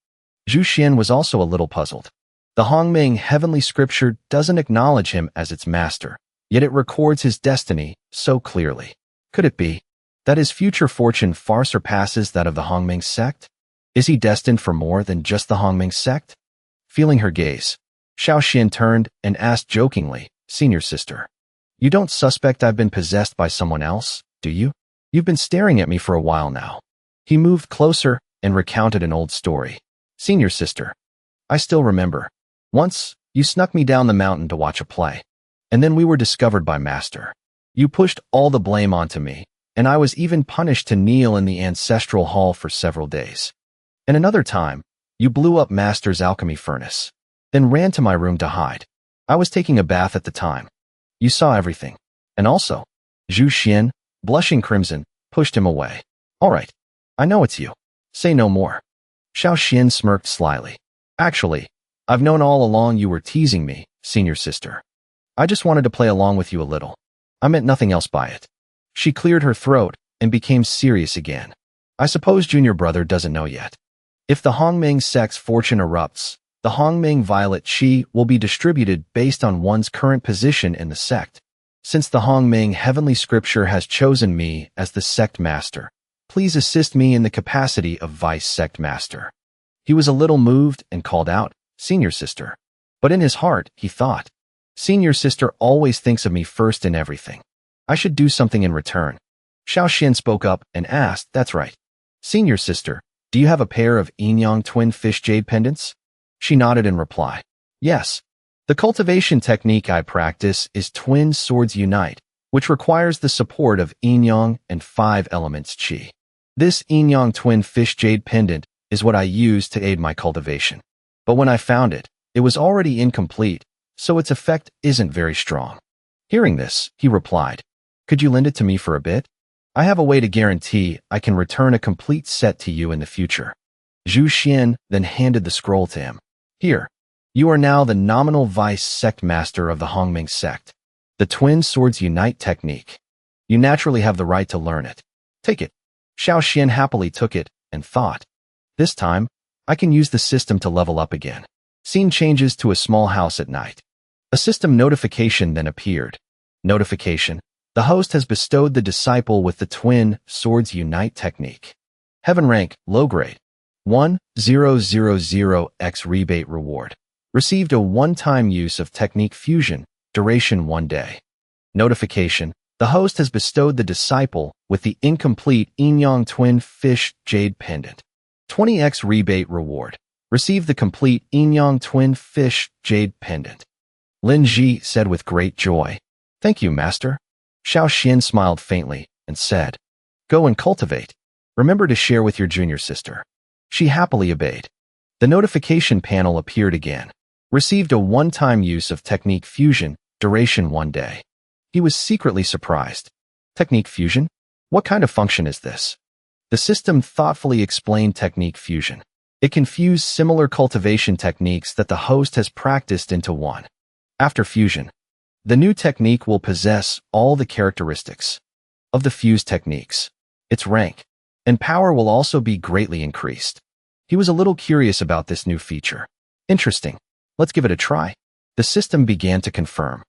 Speaker 1: Zhu Xian was also a little puzzled. The Hongming heavenly scripture doesn't acknowledge him as its master, yet it records his destiny so clearly. Could it be that his future fortune far surpasses that of the Hongming sect? Is he destined for more than just the Hongming sect? Feeling her gaze, Xiao Xian turned and asked jokingly, senior sister, you don't suspect I've been possessed by someone else, do you? You've been staring at me for a while now. He moved closer and recounted an old story. Senior sister, I still remember. Once, you snuck me down the mountain to watch a play, and then we were discovered by Master. You pushed all the blame onto me, and I was even punished to kneel in the ancestral hall for several days. And another time, you blew up Master's alchemy furnace, then ran to my room to hide. I was taking a bath at the time. You saw everything. And also, Zhu Xian, blushing crimson, pushed him away. All right, I know it's you. Say no more. Xiao Xian smirked slyly. Actually, I've known all along you were teasing me, senior sister. I just wanted to play along with you a little. I meant nothing else by it. She cleared her throat and became serious again. I suppose junior brother doesn't know yet. If the Hongming sect's fortune erupts, the Hongming violet qi will be distributed based on one's current position in the sect. Since the Hongming heavenly scripture has chosen me as the sect master, please assist me in the capacity of vice sect master. He was a little moved and called out, senior sister. But in his heart, he thought, senior sister always thinks of me first in everything. I should do something in return. Xiao Xian spoke up and asked, that's right. Senior sister, do you have a pair of yin-yang twin fish jade pendants? She nodded in reply. Yes. The cultivation technique I practice is twin swords unite, which requires the support of yin-yang and 5 elements qi. This yin-yang twin fish jade pendant is what I use to aid my cultivation. But when I found it, it was already incomplete, so its effect isn't very strong. Hearing this, he replied, could you lend it to me for a bit? I have a way to guarantee I can return a complete set to you in the future. Zhu Xian then handed the scroll to him. Here, you are now the nominal vice sect master of the Hongming sect. The twin swords unite technique. You naturally have the right to learn it. Take it. Xiao Xian happily took it and thought, this time, I can use the system to level up again. Scene changes to a small house at night. A system notification then appeared. Notification: the host has bestowed the disciple with the twin Swords Unite technique. Heaven rank, low grade. 1000x rebate reward. Received a one-time use of technique fusion, duration 1 day. Notification: the host has bestowed the disciple with the incomplete Inyang Twin Fish Jade Pendant. 20x rebate reward. Received the complete Inyang Twin Fish Jade Pendant. Lin Ji said with great joy, "Thank you, master." Xiao Xian smiled faintly and said, "Go and cultivate. Remember to share with your junior sister." She happily obeyed. The notification panel appeared again. Received a one-time use of technique fusion, duration 1 day. He was secretly surprised. Technique fusion? What kind of function is this? The system thoughtfully explained technique fusion. It can fuse similar cultivation techniques that the host has practiced into one. After fusion, the new technique will possess all the characteristics of the fused techniques. Its rank and power will also be greatly increased. He was a little curious about this new feature. Interesting. Let's give it a try. The system began to confirm.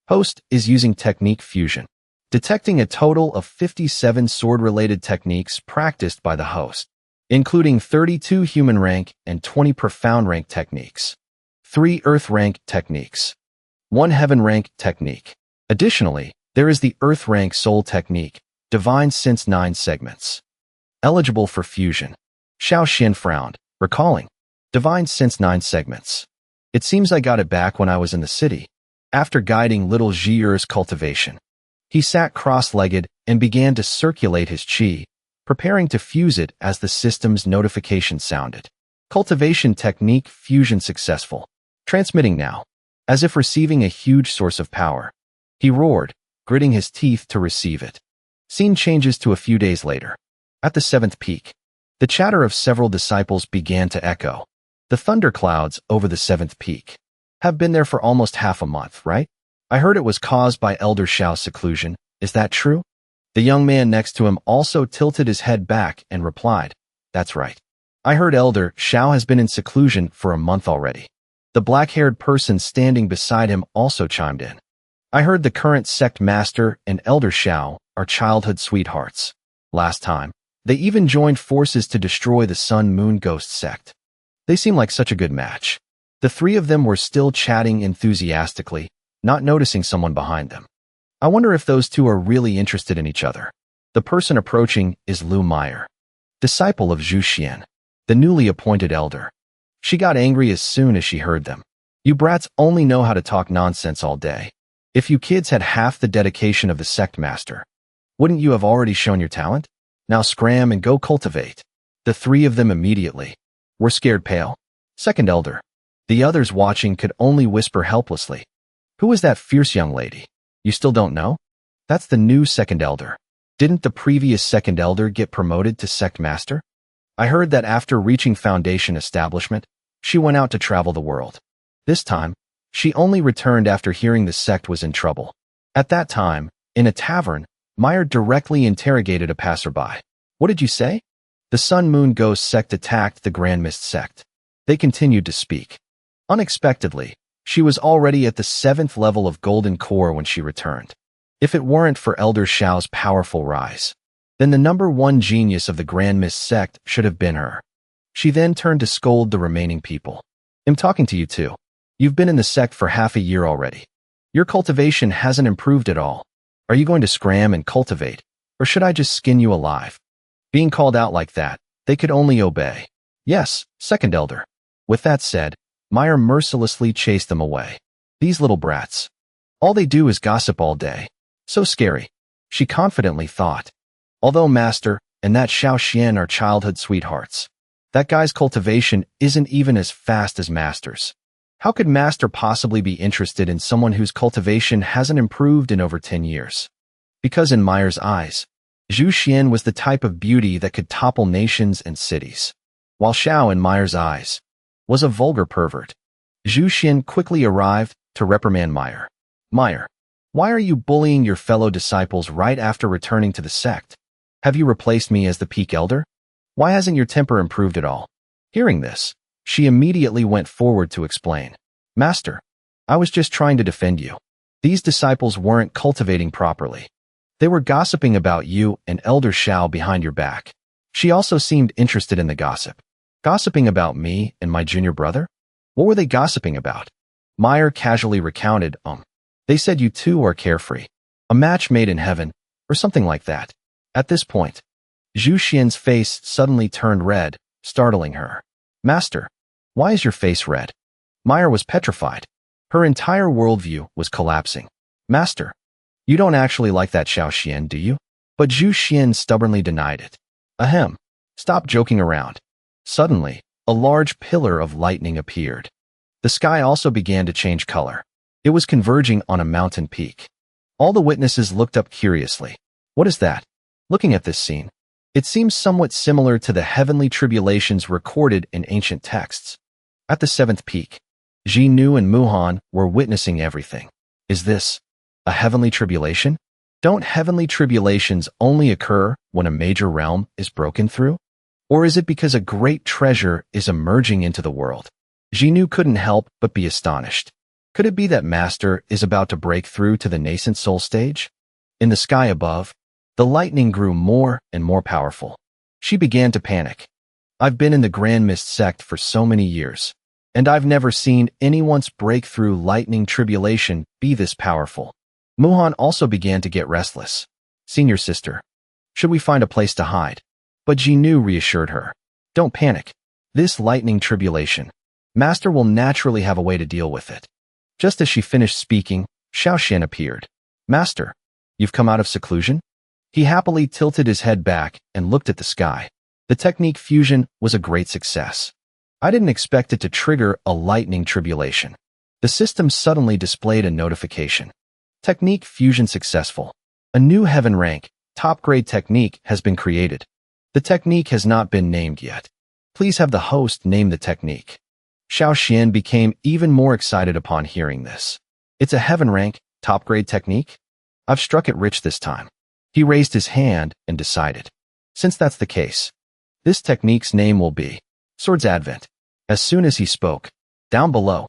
Speaker 1: Host is using technique fusion, detecting a total of 57 sword-related techniques practiced by the host, including 32 human rank and 20 profound rank techniques, 3 earth rank techniques, 1 heaven rank technique. Additionally, there is the earth rank soul technique, divine sense 9 segments. Eligible for fusion. Xiao Xian frowned, recalling. Divine sense 9 segments. It seems I got it back when I was in the city. After guiding little Zhiyer's cultivation, he sat cross-legged and began to circulate his qi, preparing to fuse it as the system's notification sounded. Cultivation technique fusion successful. Transmitting now. As if receiving a huge source of power. He roared, gritting his teeth to receive it. Scene changes to a few days later. At the 7th peak, the chatter of several disciples began to echo. The thunderclouds over the 7th peak have been there for almost half a month, right? I heard it was caused by Elder Xiao's seclusion. Is that true? The young man next to him also tilted his head back and replied, "That's right. I heard Elder Xiao has been in seclusion for a month already." The black-haired person standing beside him also chimed in. "I heard the current Sect master and Elder Xiao are childhood sweethearts. Last time, they even joined forces to destroy the Sun-Moon Ghost Sect. They seem like such a good match." The three of them were still chatting enthusiastically, not noticing someone behind them. I wonder if those two are really interested in each other. The person approaching is Lu Meyer, disciple of Zhu Xian, the newly appointed elder. She got angry as soon as she heard them. "You brats only know how to talk nonsense all day. If you kids had half the dedication of the sect master, wouldn't you have already shown your talent? Now scram and go cultivate." The three of them immediately were scared pale. Second elder. The others watching could only whisper helplessly. "Who is that fierce young lady? You still don't know? That's the new second elder. Didn't the previous second elder get promoted to sect master? I heard that after reaching foundation establishment, she went out to travel the world. This time, she only returned after hearing the sect was in trouble." At that time, in a tavern, Meyer directly interrogated a passerby. "What did you say?" "The Sun-Moon Ghost Sect attacked the Grand Mist Sect." They continued to speak. Unexpectedly, she was already at the 7th level of Golden Core when she returned. If it weren't for Elder Xiao's powerful rise, then the #1 genius of the Grand Mist Sect should have been her. She then turned to scold the remaining people. "I'm talking to you too. You've been in the sect for half a year already. Your cultivation hasn't improved at all. Are you going to scram and cultivate, or should I just skin you alive?" Being called out like that, they could only obey. "Yes, second elder." With that said, Meyer mercilessly chased them away. These little brats. All they do is gossip all day. So scary, she confidently thought. Although Master and that Xiao Xian are childhood sweethearts, that guy's cultivation isn't even as fast as Master's. How could Master possibly be interested in someone whose cultivation hasn't improved in over 10 years? Because in Meyer's eyes, Zhu Xian was the type of beauty that could topple nations and cities, while Xiao in Meyer's eyes was a vulgar pervert. Zhu Xian quickly arrived to reprimand Meyer. "Meyer, why are you bullying your fellow disciples right after returning to the sect? Have you replaced me as the peak elder? Why hasn't your temper improved at all?" Hearing this, She immediately went forward to explain. Master, I was just trying to defend you. These disciples weren't cultivating properly. They were gossiping about you and Elder Xiao behind your back. She also seemed interested in the gossip. Gossiping about me and my junior brother? What were they gossiping about? Meyer casually recounted, They said you two are carefree. A match made in heaven, or something like that. At this point, Zhu Xian's face suddenly turned red, startling her. Master, why is your face red? Meyer was petrified. Her entire worldview was collapsing. Master, you don't actually like that Xiao Xian, do you? But Zhu Xian stubbornly denied it. Ahem. Stop joking around. Suddenly, a large pillar of lightning appeared. The sky also began to change color. It was converging on a mountain peak. All the witnesses looked up curiously. What is that? Looking at this scene, it seems somewhat similar to the heavenly tribulations recorded in ancient texts. At the seventh peak, Xiinu and Muhan were witnessing everything. Is this a heavenly tribulation? Don't heavenly tribulations only occur when a major realm is broken through? Or is it because a great treasure is emerging into the world? Xiinu couldn't help but be astonished. Could it be that Master is about to break through to the nascent soul stage? In the sky above, the lightning grew more and more powerful. She began to panic. I've been in the Grand Mist Sect for so many years, and I've never seen anyone's breakthrough lightning tribulation be this powerful. Muhan also began to get restless. Senior sister, should we find a place to hide? But Xiinu reassured her. Don't panic. This lightning tribulation, Master will naturally have a way to deal with it. Just as she finished speaking, Xiao Xian appeared. Master, you've come out of seclusion? He happily tilted his head back and looked at the sky. The technique fusion was a great success. I didn't expect it to trigger a lightning tribulation. The system suddenly displayed a notification. Technique fusion successful. A new heaven rank, top-grade technique has been created. The technique has not been named yet. Please have the host name the technique. Xiao Xian became even more excited upon hearing this. It's a heaven rank, top-grade technique? I've struck it rich this time. He raised his hand and decided. Since that's the case, this technique's name will be Sword's Advent. As soon as he spoke, down below,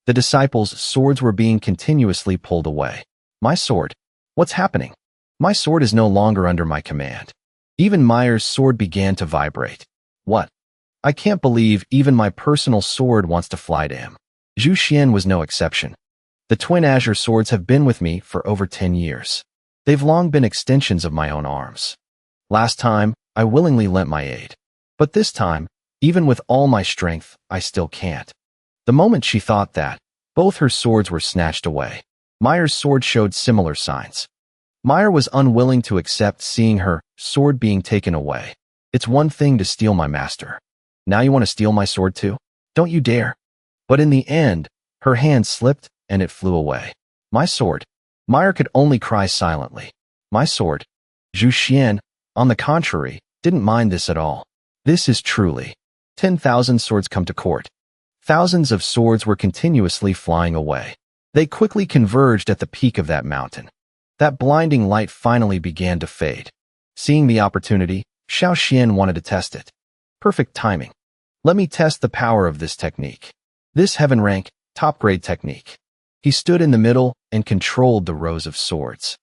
Speaker 1: the disciples' swords were being continuously pulled away. My sword? What's happening? My sword is no longer under my command. Even Meyer's sword began to vibrate. What? I can't believe even my personal sword wants to fly to him. Zhu Xian was no exception. The twin azure swords have been with me for over 10 years. They've long been extensions of my own arms. Last time, I willingly lent my aid. But this time, even with all my strength, I still can't. The moment she thought that, both her swords were snatched away. Meyer's sword showed similar signs. Meyer was unwilling to accept seeing her sword being taken away. It's one thing to steal my master. Now you want to steal my sword too? Don't you dare. But in the end, her hand slipped and it flew away. My sword. Meyer could only cry silently. My sword. Zhu Xian, on the contrary, didn't mind this at all. This is truly 10,000 swords come to court. Thousands of swords were continuously flying away. They quickly converged at the peak of that mountain. That blinding light finally began to fade. Seeing the opportunity, Xiao Xian wanted to test it. Perfect timing. Let me test the power of this technique. This heaven rank, top-grade technique. He stood in the middle and controlled the rows of swords.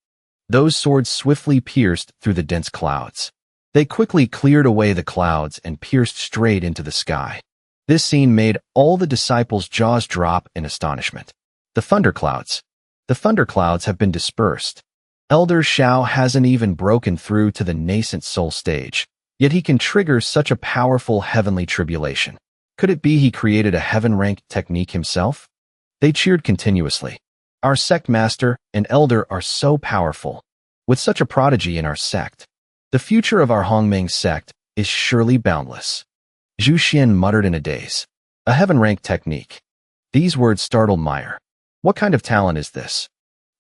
Speaker 1: Those swords swiftly pierced through the dense clouds. They quickly cleared away the clouds and pierced straight into the sky. This scene made all the disciples' jaws drop in astonishment. The thunderclouds. The thunderclouds have been dispersed. Elder Xiao hasn't even broken through to the nascent soul stage, yet he can trigger such a powerful heavenly tribulation. Could it be he created a heaven-ranked technique himself? They cheered continuously. Our sect master and elder are so powerful. With such a prodigy in our sect, the future of our Hongmeng sect is surely boundless. Zhu Xian muttered in a daze. A heaven-ranked technique. These words startled Meyer. What kind of talent is this?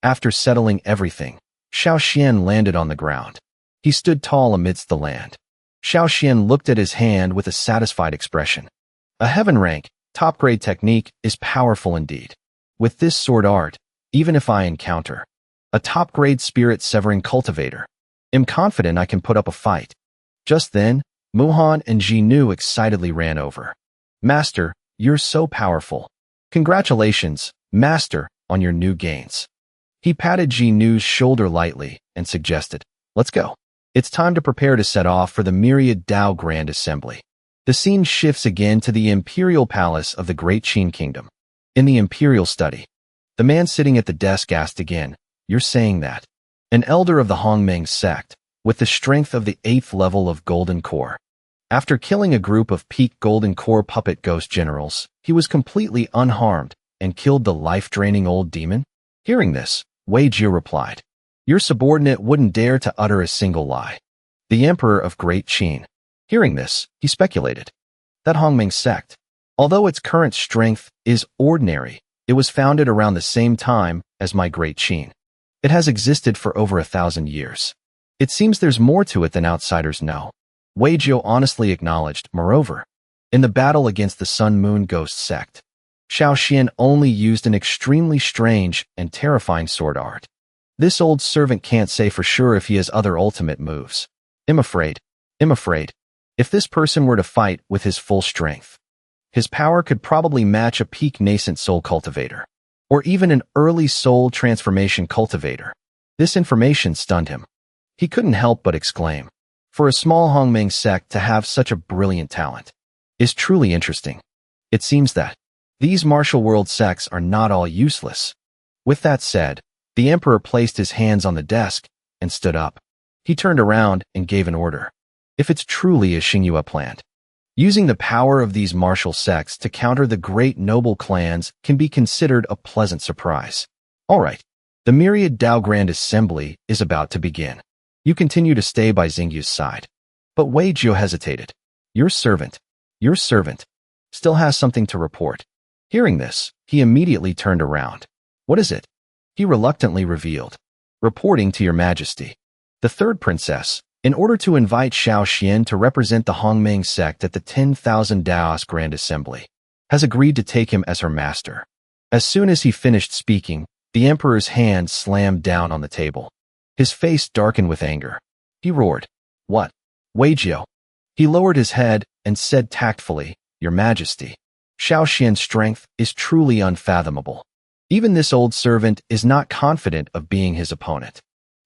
Speaker 1: After settling everything, Xiao Xian landed on the ground. He stood tall amidst the land. Xiao Xian looked at his hand with a satisfied expression. A heaven rank, top-grade technique is powerful indeed. With this sword art, even if I encounter a top-grade spirit-severing cultivator, am confident I can put up a fight. Just then, Muhan and Xiinu excitedly ran over. Master, you're so powerful. Congratulations, Master, on your new gains. He patted Xiinu's shoulder lightly and suggested, let's go. It's time to prepare to set off for the Myriad Dao Grand Assembly. The scene shifts again to the Imperial Palace of the Great Qin Kingdom. In the Imperial study, the man sitting at the desk asked again, you're saying that? An elder of the Hongmeng sect, with the strength of the 8th level of Golden Core. After killing a group of peak Golden Core puppet ghost generals, he was completely unharmed and killed the life-draining old demon? Hearing this, Wei Jiu replied, your subordinate wouldn't dare to utter a single lie. The Emperor of Great Qin. Hearing this, he speculated. That Hongmeng sect, although its current strength is ordinary, it was founded around the same time as my Great Qin. It has existed for over 1,000 years. It seems there's more to it than outsiders know. Wei Jiu honestly acknowledged, moreover, in the battle against the Sun Moon Ghost sect, Xiao Xian only used an extremely strange and terrifying sword art. This old servant can't say for sure if he has other ultimate moves. I'm afraid. If this person were to fight with his full strength, his power could probably match a peak nascent soul cultivator, or even an early soul transformation cultivator. This information stunned him. He couldn't help but exclaim, for a small Hongmeng sect to have such a brilliant talent is truly interesting. It seems that these martial world sects are not all useless. With that said, the Emperor placed his hands on the desk and stood up. He turned around and gave an order. If it's truly as Xiinu planned, using the power of these martial sects to counter the great noble clans can be considered a pleasant surprise. All right, the Myriad Dao Grand Assembly is about to begin. You continue to stay by Xingyu's side. But Wei Jiu hesitated. Your servant, still has something to report. Hearing this, he immediately turned around. What is it? He reluctantly revealed. Reporting to your majesty. The third princess, in order to invite Xiao Xian to represent the Hongmeng sect at the 10,000 Daos Grand Assembly, has agreed to take him as her master. As soon as he finished speaking, the emperor's hand slammed down on the table. His face darkened with anger. He roared, what? Wei Jiu. He lowered his head and said tactfully, your majesty, Xiao Xian's strength is truly unfathomable. Even this old servant is not confident of being his opponent.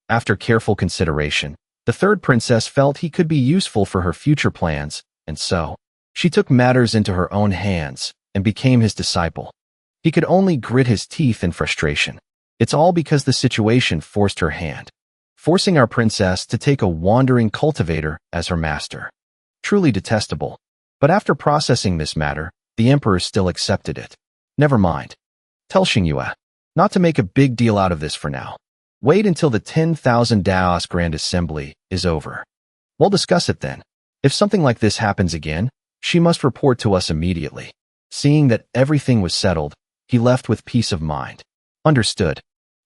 Speaker 1: After careful consideration, the third princess felt he could be useful for her future plans, and so, she took matters into her own hands and became his disciple. He could only grit his teeth in frustration. It's all because the situation forced her hand, forcing our princess to take a wandering cultivator as her master. Truly detestable. But after processing this matter, the emperor still accepted it. Never mind. Tell Xiinu not to make a big deal out of this for now. Wait until the 10,000 Daos Grand Assembly is over. We'll discuss it then. If something like this happens again, she must report to us immediately. Seeing that everything was settled, he left with peace of mind. Understood.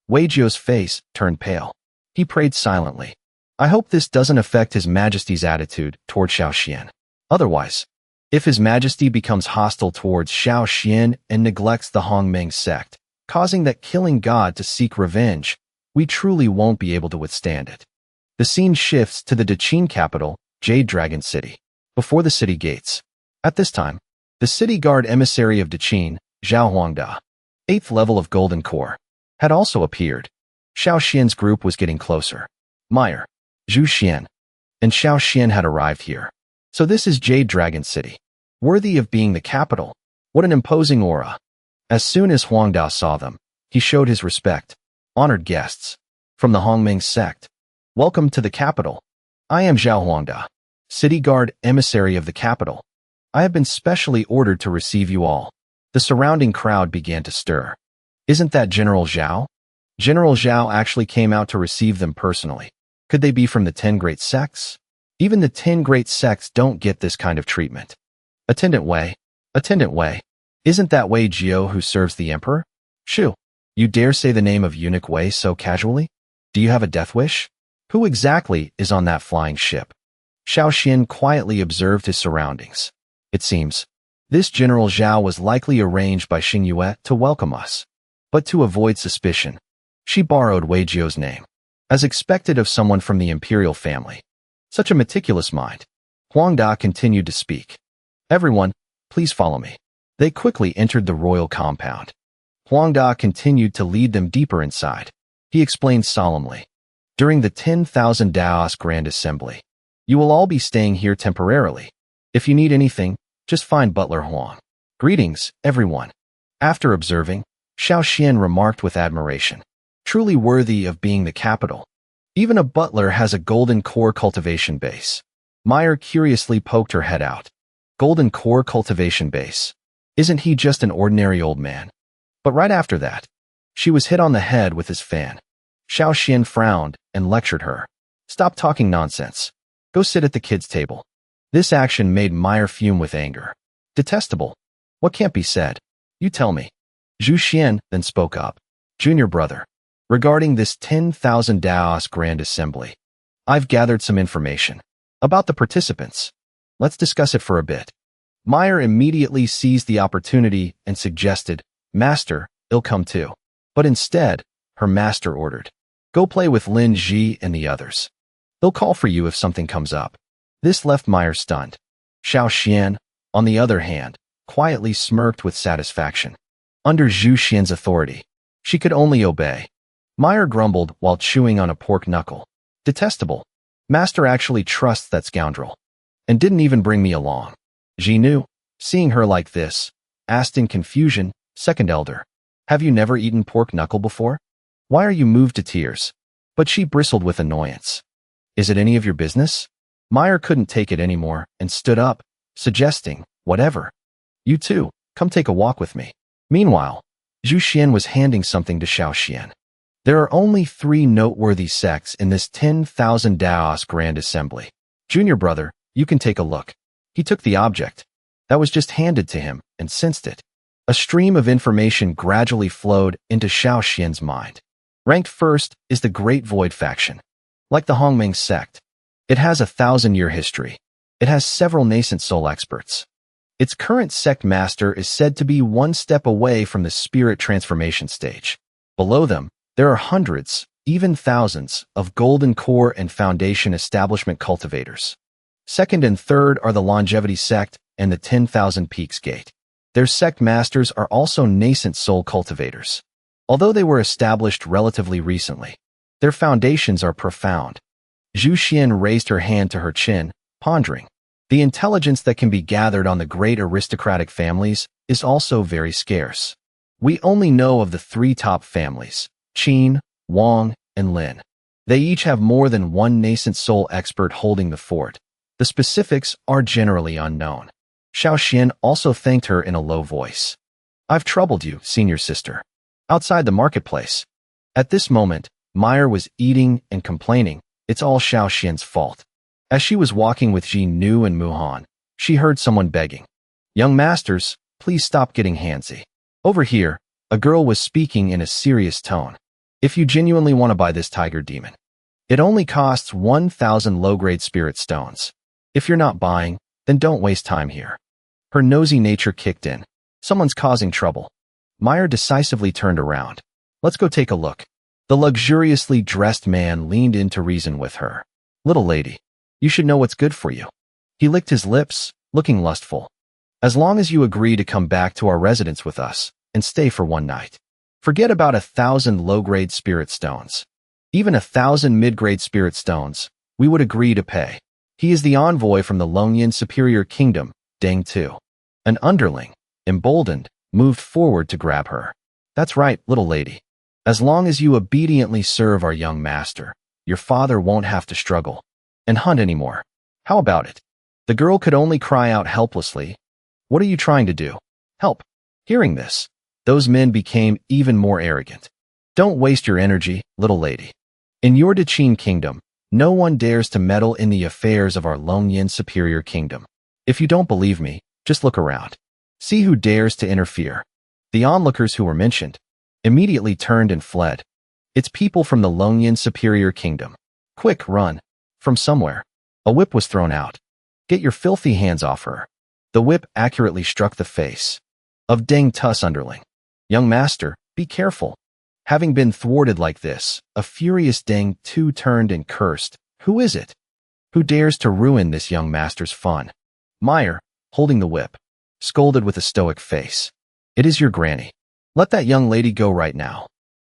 Speaker 1: Wei Jiu's face turned pale. He prayed silently. I hope this doesn't affect His Majesty's attitude toward Xiao Xian. Otherwise, if His Majesty becomes hostile towards Xiao Xian and neglects the Hongmeng sect, causing that killing god to seek revenge, we truly won't be able to withstand it. The scene shifts to the Deqin capital, Jade Dragon City, before the city gates. At this time, the city guard emissary of Deqin, Zhao Huangda, 8th level of Golden Core, had also appeared. Xiao Xian's group was getting closer. Meyer, Zhu Xian, and Xiao Xian had arrived here. So this is Jade Dragon City. Worthy of being the capital. What an imposing aura. As soon as Huangda saw them, he showed his respect. Honored guests from the Hongmeng sect, welcome to the capital. I am Zhao Huangda, city guard emissary of the capital. I have been specially ordered to receive you all. The surrounding crowd began to stir. Isn't that General Zhao? General Zhao actually came out to receive them personally. Could they be from the 10 great sects? Even the 10 great sects don't get this kind of treatment. Attendant Wei. Isn't that Wei Jiu who serves the emperor? Shu, you dare say the name of eunuch Wei so casually? Do you have a death wish? Who exactly is on that flying ship? Xiao Xian quietly observed his surroundings. It seems, this General Zhao was likely arranged by Xiinu to welcome us. But to avoid suspicion, she borrowed Wei Jiu's name, as expected of someone from the Imperial family. Such a meticulous mind. Huangda continued to speak. Everyone, Please follow me. They quickly entered the royal compound. Huangda continued to lead them deeper inside. He explained solemnly, during the 10,000 Daos Grand Assembly, you will all be staying here temporarily. If you need anything, just find Butler Huang. Greetings, everyone. After observing, Xiao Xian remarked with admiration, truly worthy of being the capital. Even a butler has a golden core cultivation base. Meyer curiously poked her head out. Golden core cultivation base. Isn't he just an ordinary old man? But right after that, she was hit on the head with his fan. Xiao Xian frowned and lectured her. Stop talking nonsense. Go sit at the kids' table. This action made Meyer fume with anger. Detestable. What can't be said? You tell me. Zhu Xian then spoke up. Junior brother, regarding this 10,000 Daos Grand Assembly, I've gathered some information about the participants. Let's discuss it for a bit. Meyer immediately seized the opportunity and suggested, Master, I'll come too. But instead, her master ordered, go play with Lin Ji and the others. They'll call for you if something comes up. This left Meyer stunned. Xiao Xian, on the other hand, quietly smirked with satisfaction. Under Zhu Xian's authority, she could only obey. Meyer grumbled while chewing on a pork knuckle. Detestable. Master actually trusts that scoundrel. And didn't even bring me along. Xiinu, seeing her like this, asked in confusion, second elder, have you never eaten pork knuckle before? Why are you moved to tears? But she bristled with annoyance. Is it any of your business? Meyer couldn't take it anymore and stood up, suggesting, whatever. You too, come take a walk with me. Meanwhile, Zhu Xian was handing something to Xiao Xian. There are only 3 noteworthy sects in this 10,000 Daos Grand Assembly. Junior brother, you can take a look. He took the object that was just handed to him and sensed it. A stream of information gradually flowed into Xiao Xian's mind. Ranked first is the Great Void faction. Like the Hongming sect, it has a 1,000-year history. It has several nascent soul experts. Its current sect master is said to be 1 step away from the spirit transformation stage. Below them, there are hundreds, even thousands, of golden core and foundation establishment cultivators. Second and third are the Longevity Sect and the 10,000 Peaks Gate. Their sect masters are also nascent soul cultivators. Although they were established relatively recently, their foundations are profound. Zhu Xian raised her hand to her chin, pondering. The intelligence that can be gathered on the great aristocratic families is also very scarce. We only know of the 3 top families, Qin, Wang, and Lin. They each have more than 1 nascent soul expert holding the fort. The specifics are generally unknown. Xiao Xian also thanked her in a low voice. I've troubled you, senior sister. Outside the marketplace. At this moment, Meyer was eating and complaining. It's all Xiao Xian's fault. As she was walking with Xiinu and Muhan, she heard someone begging. Young masters, please stop getting handsy. Over here, a girl was speaking in a serious tone. If you genuinely want to buy this tiger demon, it only costs 1,000 low-grade spirit stones. If you're not buying, then don't waste time here. Her nosy nature kicked in. Someone's causing trouble. Meyer decisively turned around. Let's go take a look. The luxuriously dressed man leaned in to reason with her. Little lady, you should know what's good for you. He licked his lips, looking lustful. As long as you agree to come back to our residence with us and stay for 1 night. Forget about 1,000 low-grade spirit stones. Even 1,000 mid-grade spirit stones, we would agree to pay. He is the envoy from the Longyan Superior Kingdom, Deng Tu. An underling, emboldened, moved forward to grab her. That's right, little lady. As long as you obediently serve our young master, your father won't have to struggle and hunt anymore. How about it? The girl could only cry out helplessly. What are you trying to do? Help. Hearing this, those men became even more arrogant. Don't waste your energy, little lady. In your Daqin Kingdom, no one dares to meddle in the affairs of our Longyan Superior Kingdom. If you don't believe me, just look around. See who dares to interfere. The onlookers who were mentioned immediately turned and fled. It's people from the Longyan Superior Kingdom. Quick, run. From somewhere. A whip was thrown out. Get your filthy hands off her. The whip accurately struck the face of Deng Tu's underling. Young master, be careful. Having been thwarted like this, a furious Deng Tu turned and cursed. Who is it? Who dares to ruin this young master's fun? Meyer, holding the whip, scolded with a stoic face. It is your granny. Let that young lady go right now.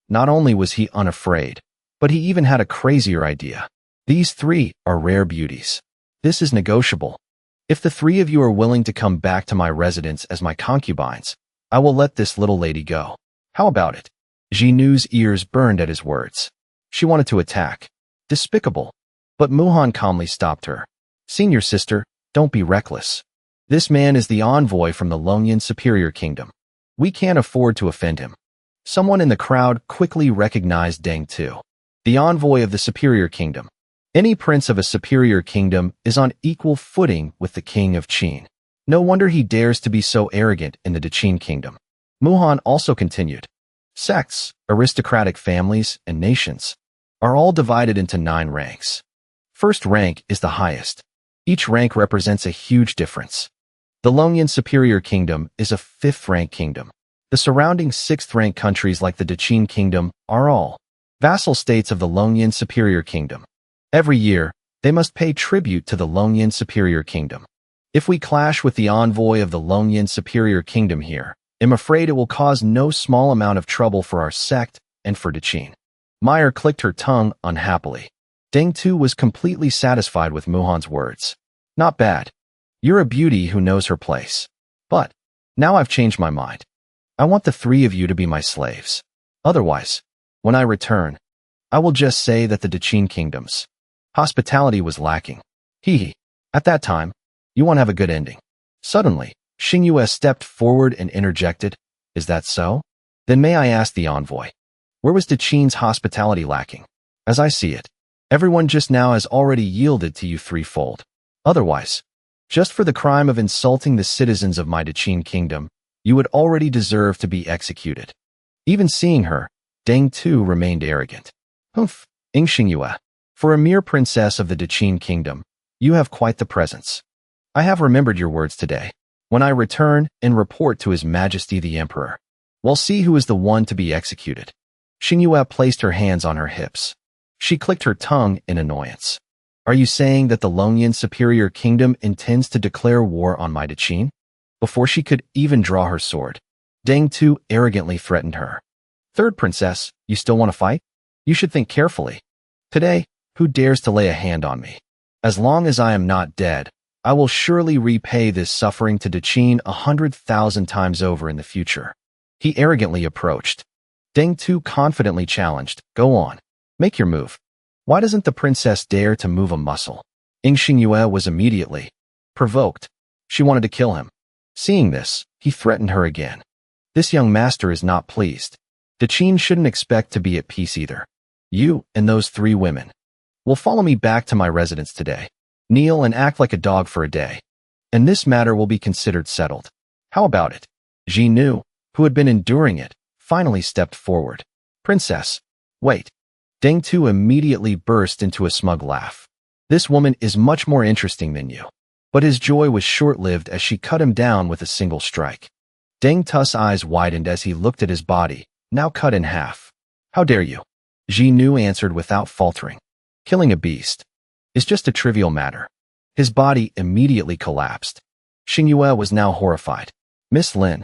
Speaker 1: Not only was he unafraid, but he even had a crazier idea. These three are rare beauties. This is negotiable. If the three of you are willing to come back to my residence as my concubines, I will let this little lady go. How about it? Xiinu's ears burned at his words. She wanted to attack. Despicable. But Muhan calmly stopped her. Senior sister, don't be reckless. This man is the envoy from the Longyan Superior Kingdom. We can't afford to offend him. Someone in the crowd quickly recognized Deng Tu, the envoy of the Superior Kingdom. Any prince of a superior kingdom is on equal footing with the king of Qin. No wonder he dares to be so arrogant in the Qin kingdom. Muhan also continued. Sects, aristocratic families, and nations are all divided into 9 ranks. First rank is the highest. Each rank represents a huge difference. The Longyan Superior Kingdom is a 5th-rank kingdom. The surrounding 6th-rank countries like the Qin Kingdom are all vassal states of the Longyan Superior Kingdom. Every year, they must pay tribute to the Longyan Superior Kingdom. If we clash with the envoy of the Longyan Superior Kingdom here, I'm afraid it will cause no small amount of trouble for our sect and for Qin. Meyer clicked her tongue unhappily. Deng Tu was completely satisfied with Muhan's words. Not bad. You're a beauty who knows her place. But now I've changed my mind. I want the 3 of you to be my slaves. Otherwise, when I return, I will just say that the Qin Kingdom's hospitality was lacking. Hee. At that time, you won't have a good ending. Suddenly, Xiinu stepped forward and interjected, Is that so? Then may I ask the envoy, where was Qin's hospitality lacking? As I see it, everyone just now has already yielded to you threefold. Otherwise, just for the crime of insulting the citizens of my Qin Kingdom, you would already deserve to be executed. Even seeing her, Deng Tu remained arrogant. Humph, Xiinu. For a mere princess of the Qin Kingdom, you have quite the presence. I have remembered your words today. When I return and report to His Majesty the Emperor, we'll see who is the one to be executed. Xiinu placed her hands on her hips. She clicked her tongue in annoyance. Are you saying that the Longyan Superior Kingdom intends to declare war on my Qin? Before she could even draw her sword, Deng Tu arrogantly threatened her. Third princess, you still want to fight? You should think carefully. Today, who dares to lay a hand on me? As long as I am not dead, I will surely repay this suffering to Qin 100,000 times over in the future. He arrogantly approached. Deng Tu confidently challenged, Go on. Make your move. Why doesn't the princess dare to move a muscle? Xiinu was immediately provoked. She wanted to kill him. Seeing this, he threatened her again. This young master is not pleased. Qin shouldn't expect to be at peace either. You and those 3 women will follow me back to my residence today. Kneel and act like a dog for a day. And this matter will be considered settled. How about it? Xiinu, who had been enduring it, finally stepped forward. Princess, wait. Deng Tu immediately burst into a smug laugh. This woman is much more interesting than you. But his joy was short-lived as she cut him down with a single strike. Deng Tu's eyes widened as he looked at his body, now cut in half. How dare you? Xiinu answered without faltering. Killing a beast is just a trivial matter. His body immediately collapsed. Xiinu was now horrified. Miss Lynn,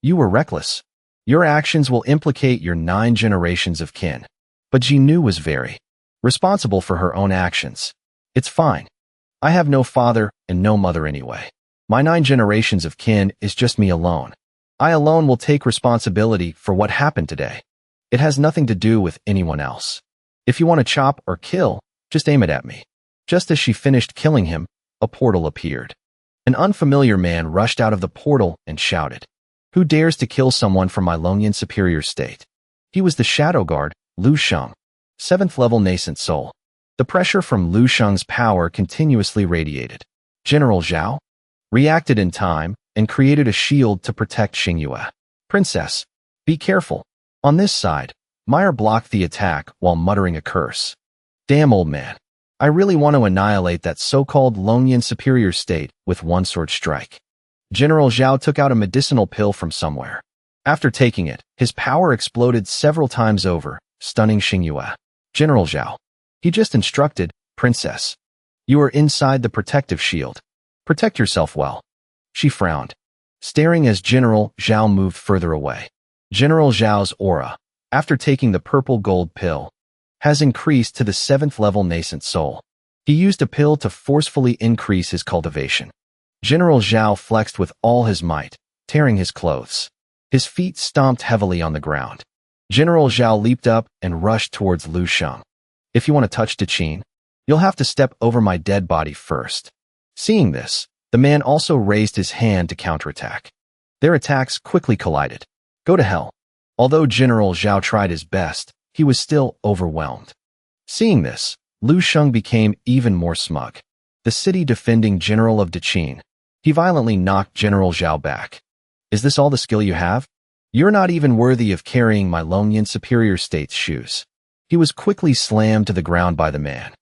Speaker 1: you were reckless. Your actions will implicate your 9 generations of kin. But Xiinu was very responsible for her own actions. It's fine. I have no father and no mother anyway. My 9 generations of kin is just me alone. I alone will take responsibility for what happened today. It has nothing to do with anyone else. If you want to chop or kill, just aim it at me. Just as she finished killing him, a portal appeared. An unfamiliar man rushed out of the portal and shouted, Who dares to kill someone from my Longyan Superior State? He was the Shadow Guard, Lu Sheng, 7th-level nascent soul. The pressure from Lu Sheng's power continuously radiated. General Zhao reacted in time and created a shield to protect Xiinu. Princess, be careful. On this side, Meyer blocked the attack while muttering a curse. Damn old man. I really want to annihilate that so-called Longyan Superior State with one sword strike. General Zhao took out a medicinal pill from somewhere. After taking it, his power exploded several times over, stunning Xiinu. General Zhao. He just instructed, Princess. You are inside the protective shield. Protect yourself well. She frowned. staring as General Zhao moved further away. General Zhao's aura, after taking the purple gold pill, has increased to the 7th level nascent soul. He used a pill to forcefully increase his cultivation. General Zhao flexed with all his might, tearing his clothes. His feet stomped heavily on the ground. General Zhao leaped up and rushed towards Lu Sheng. If you want to touch Daqin, you'll have to step over my dead body first. Seeing this, the man also raised his hand to counterattack. Their attacks quickly collided. Go to hell. Although General Zhao tried his best, he was still overwhelmed. Seeing this, Lu Sheng became even more smug. The city defending general of Daqin. He violently knocked General Zhao back. Is this all the skill you have? You're not even worthy of carrying my Longian superior state's shoes. He was quickly slammed to the ground by the man.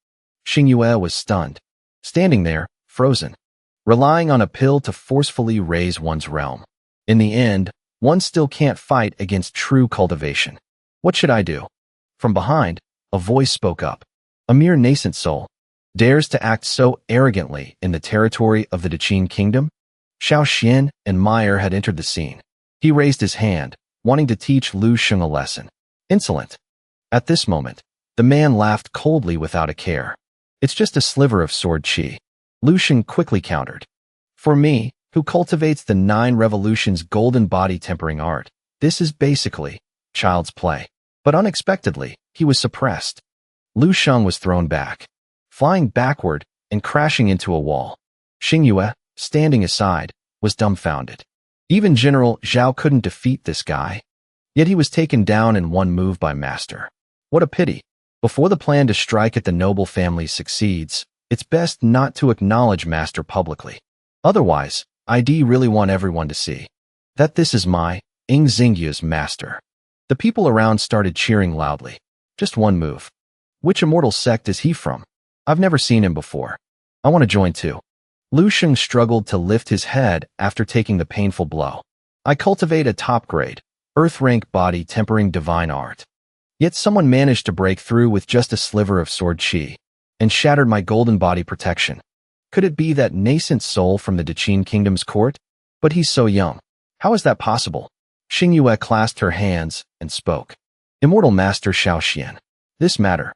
Speaker 1: Xiinu was stunned, standing there, frozen, relying on a pill to forcefully raise one's realm. In the end, one still can't fight against true cultivation. What should I do? From behind, a voice spoke up. A mere nascent soul dares to act so arrogantly in the territory of the Daqin kingdom? Xiao Xian and Meyer had entered the scene. He raised his hand, wanting to teach Lu Sheng a lesson. Insolent. At this moment, the man laughed coldly without a care. It's just a sliver of sword chi. Lu Sheng quickly countered. For me, who cultivates the 9 revolutions golden body tempering art, this is basically child's play. But unexpectedly, he was suppressed. Lu Sheng was thrown back, flying backward and crashing into a wall. Xiinu, standing aside, was dumbfounded. Even General Zhao couldn't defeat this guy. Yet he was taken down in one move by Master. What a pity. Before the plan to strike at the noble family succeeds, it's best not to acknowledge Master publicly. Otherwise, I really want everyone to see that this is my, Xingyu's master. The people around started cheering loudly. Just one move. Which immortal sect is he from? I've never seen him before. I want to join too. Lu Sheng struggled to lift his head after taking the painful blow. I cultivate a top-grade, Earth-rank body tempering divine art. Yet someone managed to break through with just a sliver of sword chi and shattered my golden body protection. Could it be that nascent soul from the Daqin kingdom's court? But he's so young. How is that possible? Xiinu clasped her hands and spoke. Immortal Master Xiao Xian. This matter.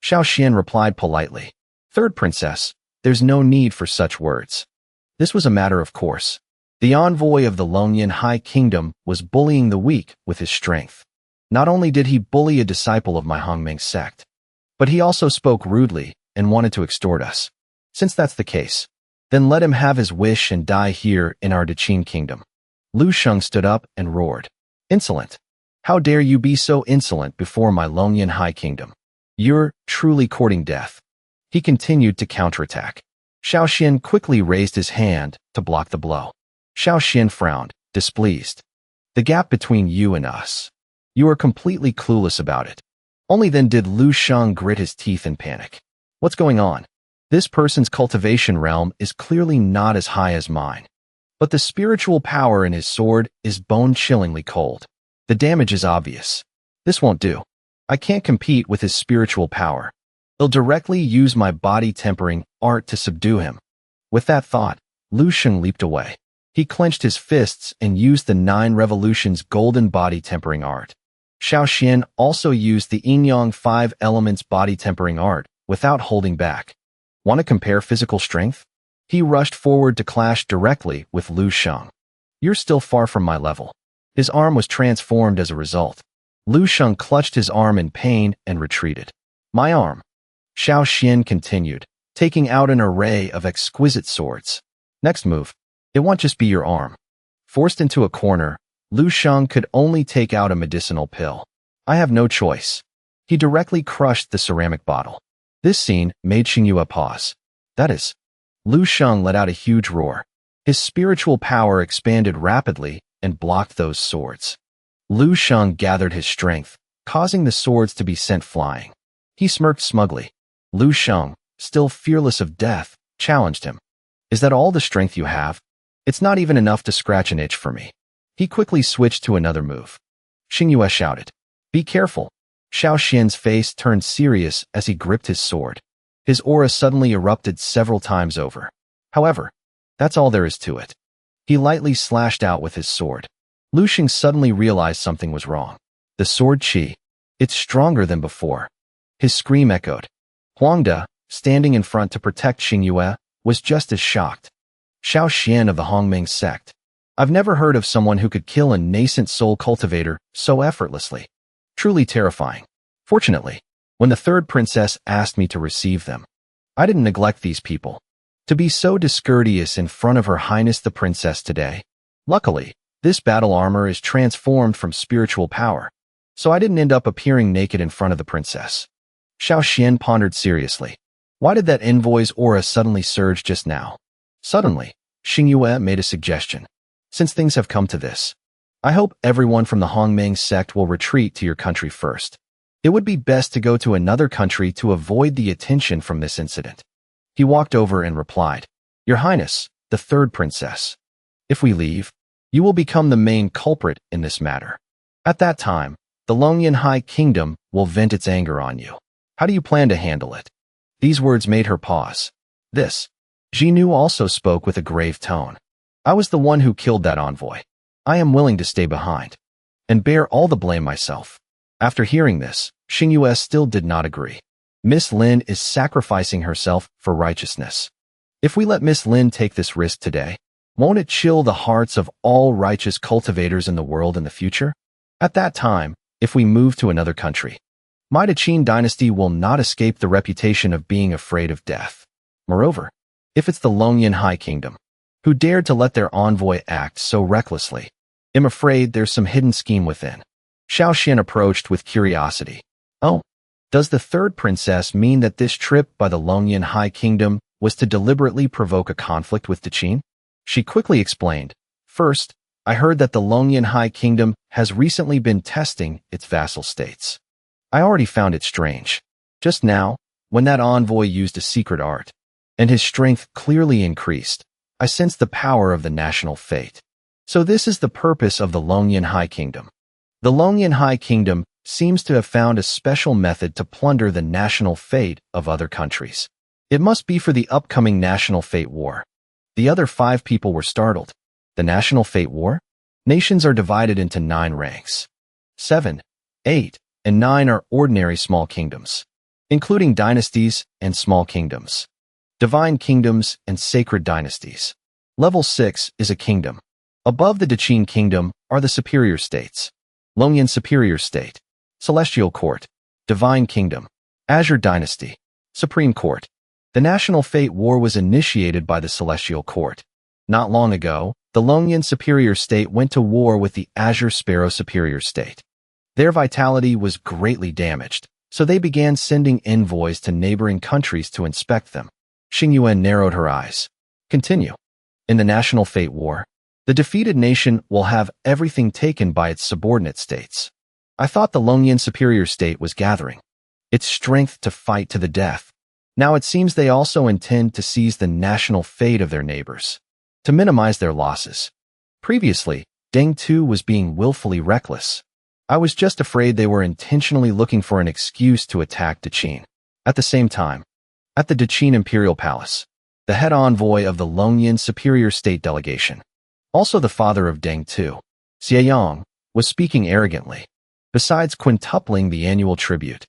Speaker 1: Xiao Xian replied politely. Third princess, there's no need for such words. This was a matter of course. The envoy of the Longian High Kingdom was bullying the weak with his strength. Not only did he bully a disciple of my Hongming sect, but he also spoke rudely and wanted to extort us. Since that's the case, then let him have his wish and die here in our Daqin kingdom. Lu Sheng stood up and roared. Insolent! How dare you be so insolent before my Longian High Kingdom? You're truly courting death. He continued to counterattack. Xiao Xian quickly raised his hand to block the blow. Xiao Xian frowned, displeased. The gap between you and us. You are completely clueless about it. Only then did Lu Sheng grit his teeth in panic. What's going on? This person's cultivation realm is clearly not as high as mine. But the spiritual power in his sword is bone-chillingly cold. The damage is obvious. This won't do. I can't compete with his spiritual power. He'll directly use my body-tempering art to subdue him. With that thought, Lu Sheng leaped away. He clenched his fists and used the 9 revolutions golden body-tempering art. Xiao Xian also used the Yin-Yang 5 elements body-tempering art without holding back. Want to compare physical strength? He rushed forward to clash directly with Lu Sheng. You're still far from my level. His arm was transformed as a result. Lu Sheng clutched his arm in pain and retreated. My arm. Xiao Xian continued, taking out an array of exquisite swords. Next move. It won't just be your arm. Forced into a corner, Lu Sheng could only take out a medicinal pill. I have no choice. He directly crushed the ceramic bottle. This scene made Xiinu pause. That is. Lu Sheng let out a huge roar. His spiritual power expanded rapidly and blocked those swords. Lu Sheng gathered his strength, causing the swords to be sent flying. He smirked smugly. Lu Sheng, still fearless of death, challenged him. Is that all the strength you have? It's not even enough to scratch an itch for me. He quickly switched to another move. Xiinu shouted. Be careful. Xiao Xian's face turned serious as he gripped his sword. His aura suddenly erupted several times over. However, that's all there is to it. He lightly slashed out with his sword. Lu Xing suddenly realized something was wrong. The sword qi. It's stronger than before. His scream echoed. Huangde, standing in front to protect Xingyue, was just as shocked. Xiao Xian of the Hongming Sect. I've never heard of someone who could kill a nascent soul cultivator so effortlessly. Truly terrifying. Fortunately, when the third princess asked me to receive them, I didn't neglect these people. To be so discourteous in front of Her Highness the Princess today. Luckily, this battle armor is transformed from spiritual power, so I didn't end up appearing naked in front of the princess. Xiao Xian pondered seriously. Why did that envoy's aura suddenly surge just now? Suddenly, Xingyue made a suggestion. Since things have come to this, I hope everyone from the Hongming sect will retreat to your country first. It would be best to go to another country to avoid the attention from this incident. He walked over and replied, Your Highness, the third princess. If we leave, you will become the main culprit in this matter. At that time, the Longyan High Kingdom will vent its anger on you. How do you plan to handle it? These words made her pause. Xiinu also spoke with a grave tone. I was the one who killed that envoy. I am willing to stay behind and bear all the blame myself. After hearing this, Xingyue still did not agree. Miss Lynn is sacrificing herself for righteousness. If we let Miss Lynn take this risk today, won't it chill the hearts of all righteous cultivators in the world in the future? At that time, if we move to another country, my Qin dynasty will not escape the reputation of being afraid of death. Moreover, if it's the Longyan High Kingdom, who dared to let their envoy act so recklessly, I'm afraid there's some hidden scheme within. Xiao Xian approached with curiosity. Oh, does the third princess mean that this trip by the Longyan High Kingdom was to deliberately provoke a conflict with the Qin? She quickly explained. First, I heard that the Longyan High Kingdom has recently been testing its vassal states. I already found it strange. Just now, when that envoy used a secret art, and his strength clearly increased, I sensed the power of the national fate. So this is the purpose of the Longyan High Kingdom. The Longyan High Kingdom seems to have found a special method to plunder the national fate of other countries. It must be for the upcoming National Fate War. The other 5 people were startled. The National Fate War? Nations are divided into 9 ranks. 7, 8, and 9 are ordinary small kingdoms, including dynasties and small kingdoms, divine kingdoms and sacred dynasties. Level 6 is a kingdom. Above the Qin Kingdom are the superior states. Longyan Superior State, Celestial Court, Divine Kingdom, Azure Dynasty, Supreme Court. The National Fate War was initiated by the Celestial Court. Not long ago, the Longyan Superior State went to war with the Azure Sparrow Superior State. Their vitality was greatly damaged, so they began sending envoys to neighboring countries to inspect them. Xingyue narrowed her eyes. Continue. In the National Fate War, the defeated nation will have everything taken by its subordinate states. I thought the Longyan Superior State was gathering its strength to fight to the death. Now it seems they also intend to seize the national fate of their neighbors, to minimize their losses. Previously, Deng Tu was being willfully reckless. I was just afraid they were intentionally looking for an excuse to attack Qin. At the same time, at the Qin Imperial Palace, the head envoy of the Longyan Superior State delegation, also the father of Deng Tu, Xieyong, was speaking arrogantly. Besides quintupling the annual tribute,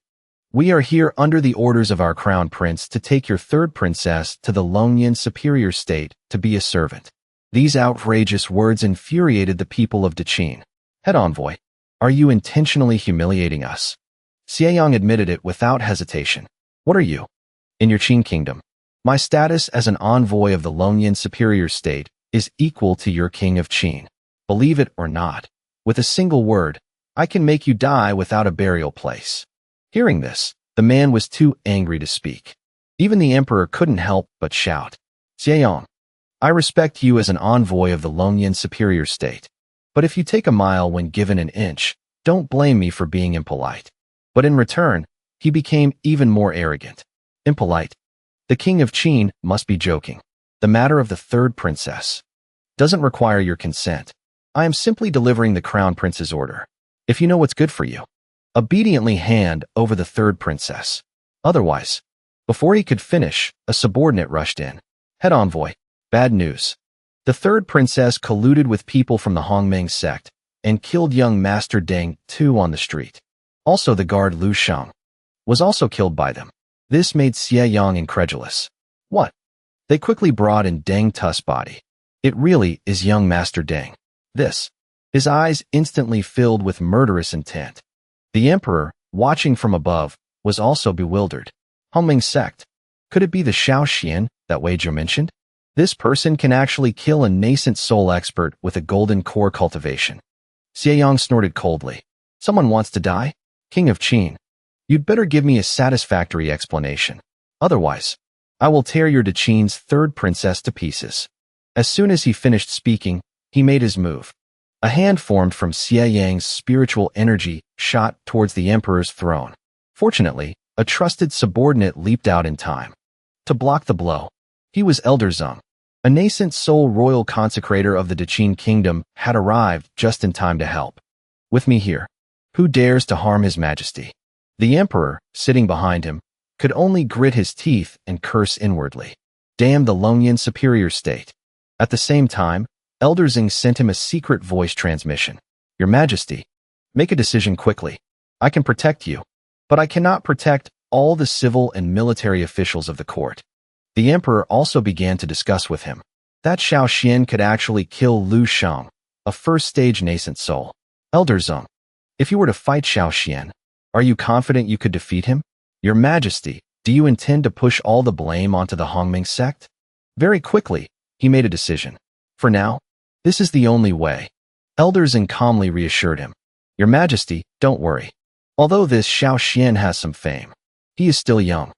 Speaker 1: we are here under the orders of our crown prince to take your third princess to the Longyan Superior State to be a servant. These outrageous words infuriated the people of Qin. Head envoy, are you intentionally humiliating us? Xieyong admitted it without hesitation. What are you? In your Qin kingdom, my status as an envoy of the Longyan Superior State is equal to your king of Qin. Believe it or not, with a single word, I can make you die without a burial place. Hearing this, the man was too angry to speak. Even the emperor couldn't help but shout. Xieyong, I respect you as an envoy of the Longyan Superior State, but if you take a mile when given an inch, don't blame me for being impolite. But in return, he became even more arrogant. Impolite? The king of Qin must be joking. The matter of the third princess doesn't require your consent. I am simply delivering the crown prince's order. If you know what's good for you, obediently hand over the third princess. Otherwise, before he could finish, a subordinate rushed in. Head envoy, bad news. The third princess colluded with people from the Hongmeng sect and killed young Master Deng too on the street. Also the guard Lu Sheng was also killed by them. This made Xie Yang incredulous. What? They quickly brought in Deng Tu's body. It really is young Master Deng. This. His eyes instantly filled with murderous intent. The emperor, watching from above, was also bewildered. Hongmeng sect. Could it be the Xiaoxian that Wei Zhou mentioned? This person can actually kill a nascent soul expert with a golden core cultivation. Xie Yang snorted coldly. Someone wants to die? King of Qin. You'd better give me a satisfactory explanation. Otherwise, I will tear your Qin's third princess to pieces. As soon as he finished speaking, he made his move. A hand formed from Xie Yang's spiritual energy shot towards the emperor's throne. Fortunately, a trusted subordinate leaped out in time to block the blow. He was Elder Zeng. A nascent soul royal consecrator of the Qin kingdom had arrived just in time to help. With me here. Who dares to harm his majesty? The emperor, sitting behind him, could only grit his teeth and curse inwardly. Damn the Longyan superior state. At the same time, Elder Zeng sent him a secret voice transmission. Your Majesty, make a decision quickly. I can protect you, but I cannot protect all the civil and military officials of the court. The emperor also began to discuss with him. That Xiaoxian could actually kill Lu Sheng, a first-stage nascent soul. Elder Zeng, if you were to fight Xiaoxian, are you confident you could defeat him? Your Majesty, do you intend to push all the blame onto the Hongmeng sect? Very quickly, he made a decision. For now, this is the only way. Elder Zeng calmly reassured him. Your Majesty, don't worry. Although this Xiaoxian has some fame, he is still young.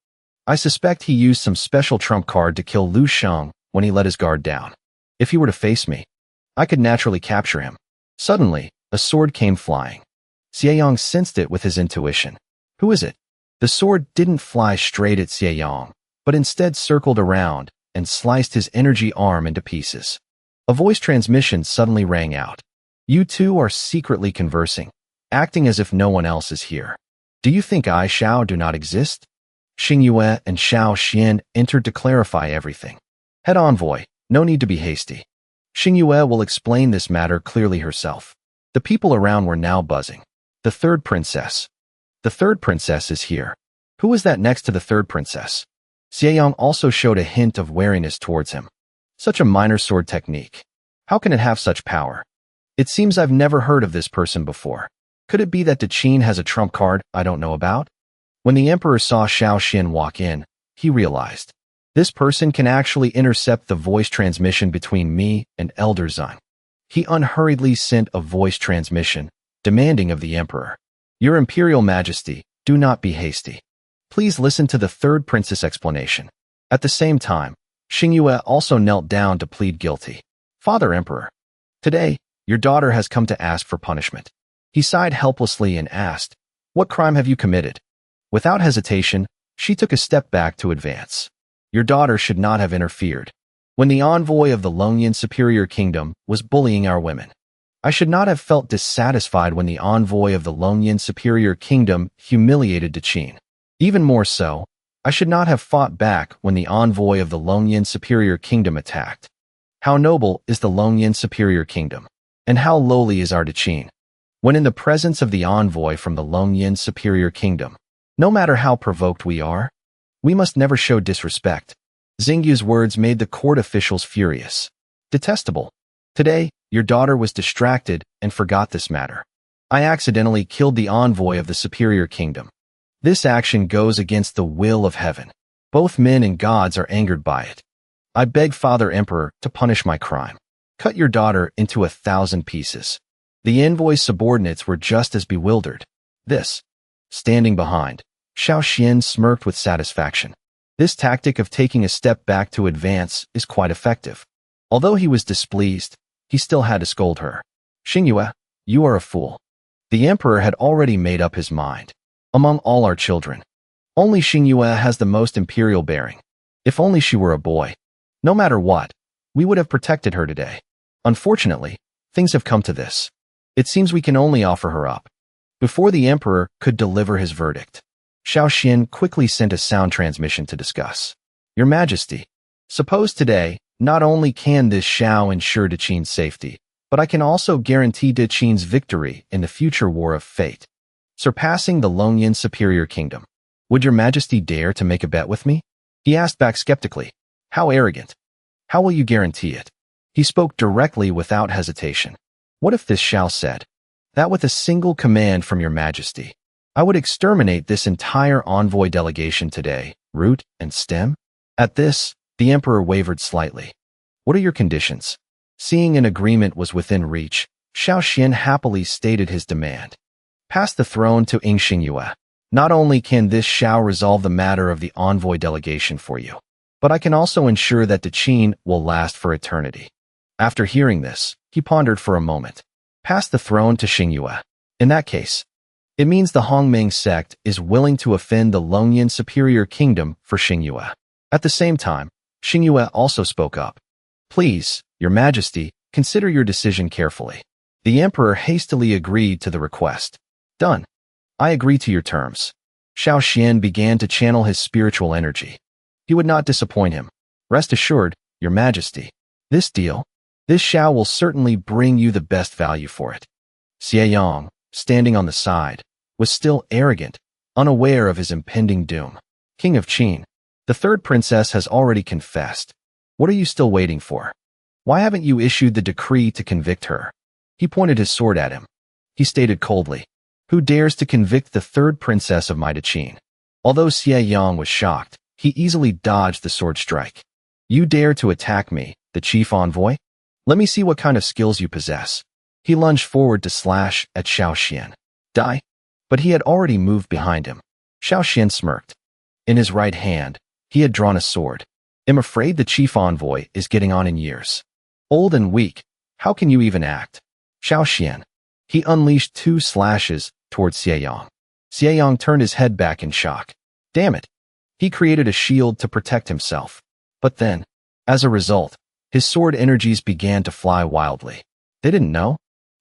Speaker 1: I suspect he used some special trump card to kill Lu Sheng when he let his guard down. If he were to face me, I could naturally capture him. Suddenly, a sword came flying. Xie Yang sensed it with his intuition. Who is it? The sword didn't fly straight at Xie Yang, but instead circled around and sliced his energy arm into pieces. A voice transmission suddenly rang out. You two are secretly conversing, acting as if no one else is here. Do you think I, Xiao, do not exist? Xingyue and Xiao Xian entered to clarify everything. Head envoy, no need to be hasty. Xingyue will explain this matter clearly herself. The people around were now buzzing. The third princess. The third princess is here. Who is that next to the third princess? Xie Yang also showed a hint of wariness towards him. Such a minor sword technique. How can it have such power? It seems I've never heard of this person before. Could it be that Qin has a trump card I don't know about? When the emperor saw Xiaoxian walk in, he realized. This person can actually intercept the voice transmission between me and Elder Zeng. He unhurriedly sent a voice transmission, demanding of the emperor. Your Imperial Majesty, do not be hasty. Please listen to the third princess explanation. At the same time, Xingyue also knelt down to plead guilty. Father Emperor, today, your daughter has come to ask for punishment. He sighed helplessly and asked, what crime have you committed? Without hesitation, she took a step back to advance. Your daughter should not have interfered. When the envoy of the Longyan Superior Kingdom was bullying our women, I should not have felt dissatisfied when the envoy of the Longyan Superior Kingdom humiliated Qin. Even more so, I should not have fought back when the envoy of the Longyan Superior Kingdom attacked. How noble is the Longyan Superior Kingdom, and how lowly is our Qin. When in the presence of the envoy from the Longyan Superior Kingdom, no matter how provoked we are, we must never show disrespect. Xingyu's words made the court officials furious. Detestable. Today, your daughter was distracted and forgot this matter. I accidentally killed the envoy of the Superior Kingdom. This action goes against the will of heaven. Both men and gods are angered by it. I beg Father Emperor to punish my crime. Cut your daughter into 1,000 pieces. The envoy's subordinates were just as bewildered. This. Standing behind, Xiaoxian smirked with satisfaction. This tactic of taking a step back to advance is quite effective. Although he was displeased, he still had to scold her. Xingyue, you are a fool. The emperor had already made up his mind. Among all our children, only Xingyue has the most imperial bearing. If only she were a boy. No matter what, we would have protected her today. Unfortunately, things have come to this. It seems we can only offer her up. Before the emperor could deliver his verdict, Xiaoxian quickly sent a sound transmission to discuss. Your Majesty, suppose today Not only can this Xiao ensure Deqin's safety, but I can also guarantee Deqin's victory in the future war of fate, surpassing the Longyan superior kingdom. Would your majesty dare to make a bet with me? He asked back skeptically. How arrogant. How will you guarantee it? He spoke directly without hesitation. What if this Xiao said, that with a single command from your majesty, I would exterminate this entire envoy delegation today, root and stem? At this, the emperor wavered slightly. What are your conditions? Seeing an agreement was within reach, Xiao Xian happily stated his demand. Pass the throne to Xiinu. Not only can this Xiao resolve the matter of the envoy delegation for you, but I can also ensure that Deqin will last for eternity. After hearing this, he pondered for a moment. Pass the throne to Xiinu. In that case, it means the Hongmeng sect is willing to offend the Longyan superior kingdom for Xiinu. At the same time, Xiinu also spoke up. Please, your majesty, consider your decision carefully. The emperor hastily agreed to the request. Done. I agree to your terms. Xiao Xian began to channel his spiritual energy. He would not disappoint him. Rest assured, your majesty. This Xiao will certainly bring you the best value for it. Xie Yang, standing on the side, was still arrogant, unaware of his impending doom. King of Qin, the third princess has already confessed. What are you still waiting for? Why haven't you issued the decree to convict her? He pointed his sword at him. He stated coldly, who dares to convict the third princess of my Deqin? Although Xie Yang was shocked, he easily dodged the sword strike. You dare to attack me, the chief envoy? Let me see what kind of skills you possess. He lunged forward to slash at Xiao Xian. Die? But he had already moved behind him. Xiao Xian smirked. In his right hand, he had drawn a sword. I'm afraid the chief envoy is getting on in years. Old and weak, how can you even act? Xiao Xian. He unleashed 2 slashes towards Xie Yang. Xie Yang turned his head back in shock. Damn it. He created a shield to protect himself. But then, as a result, his sword energies began to fly wildly. They didn't know.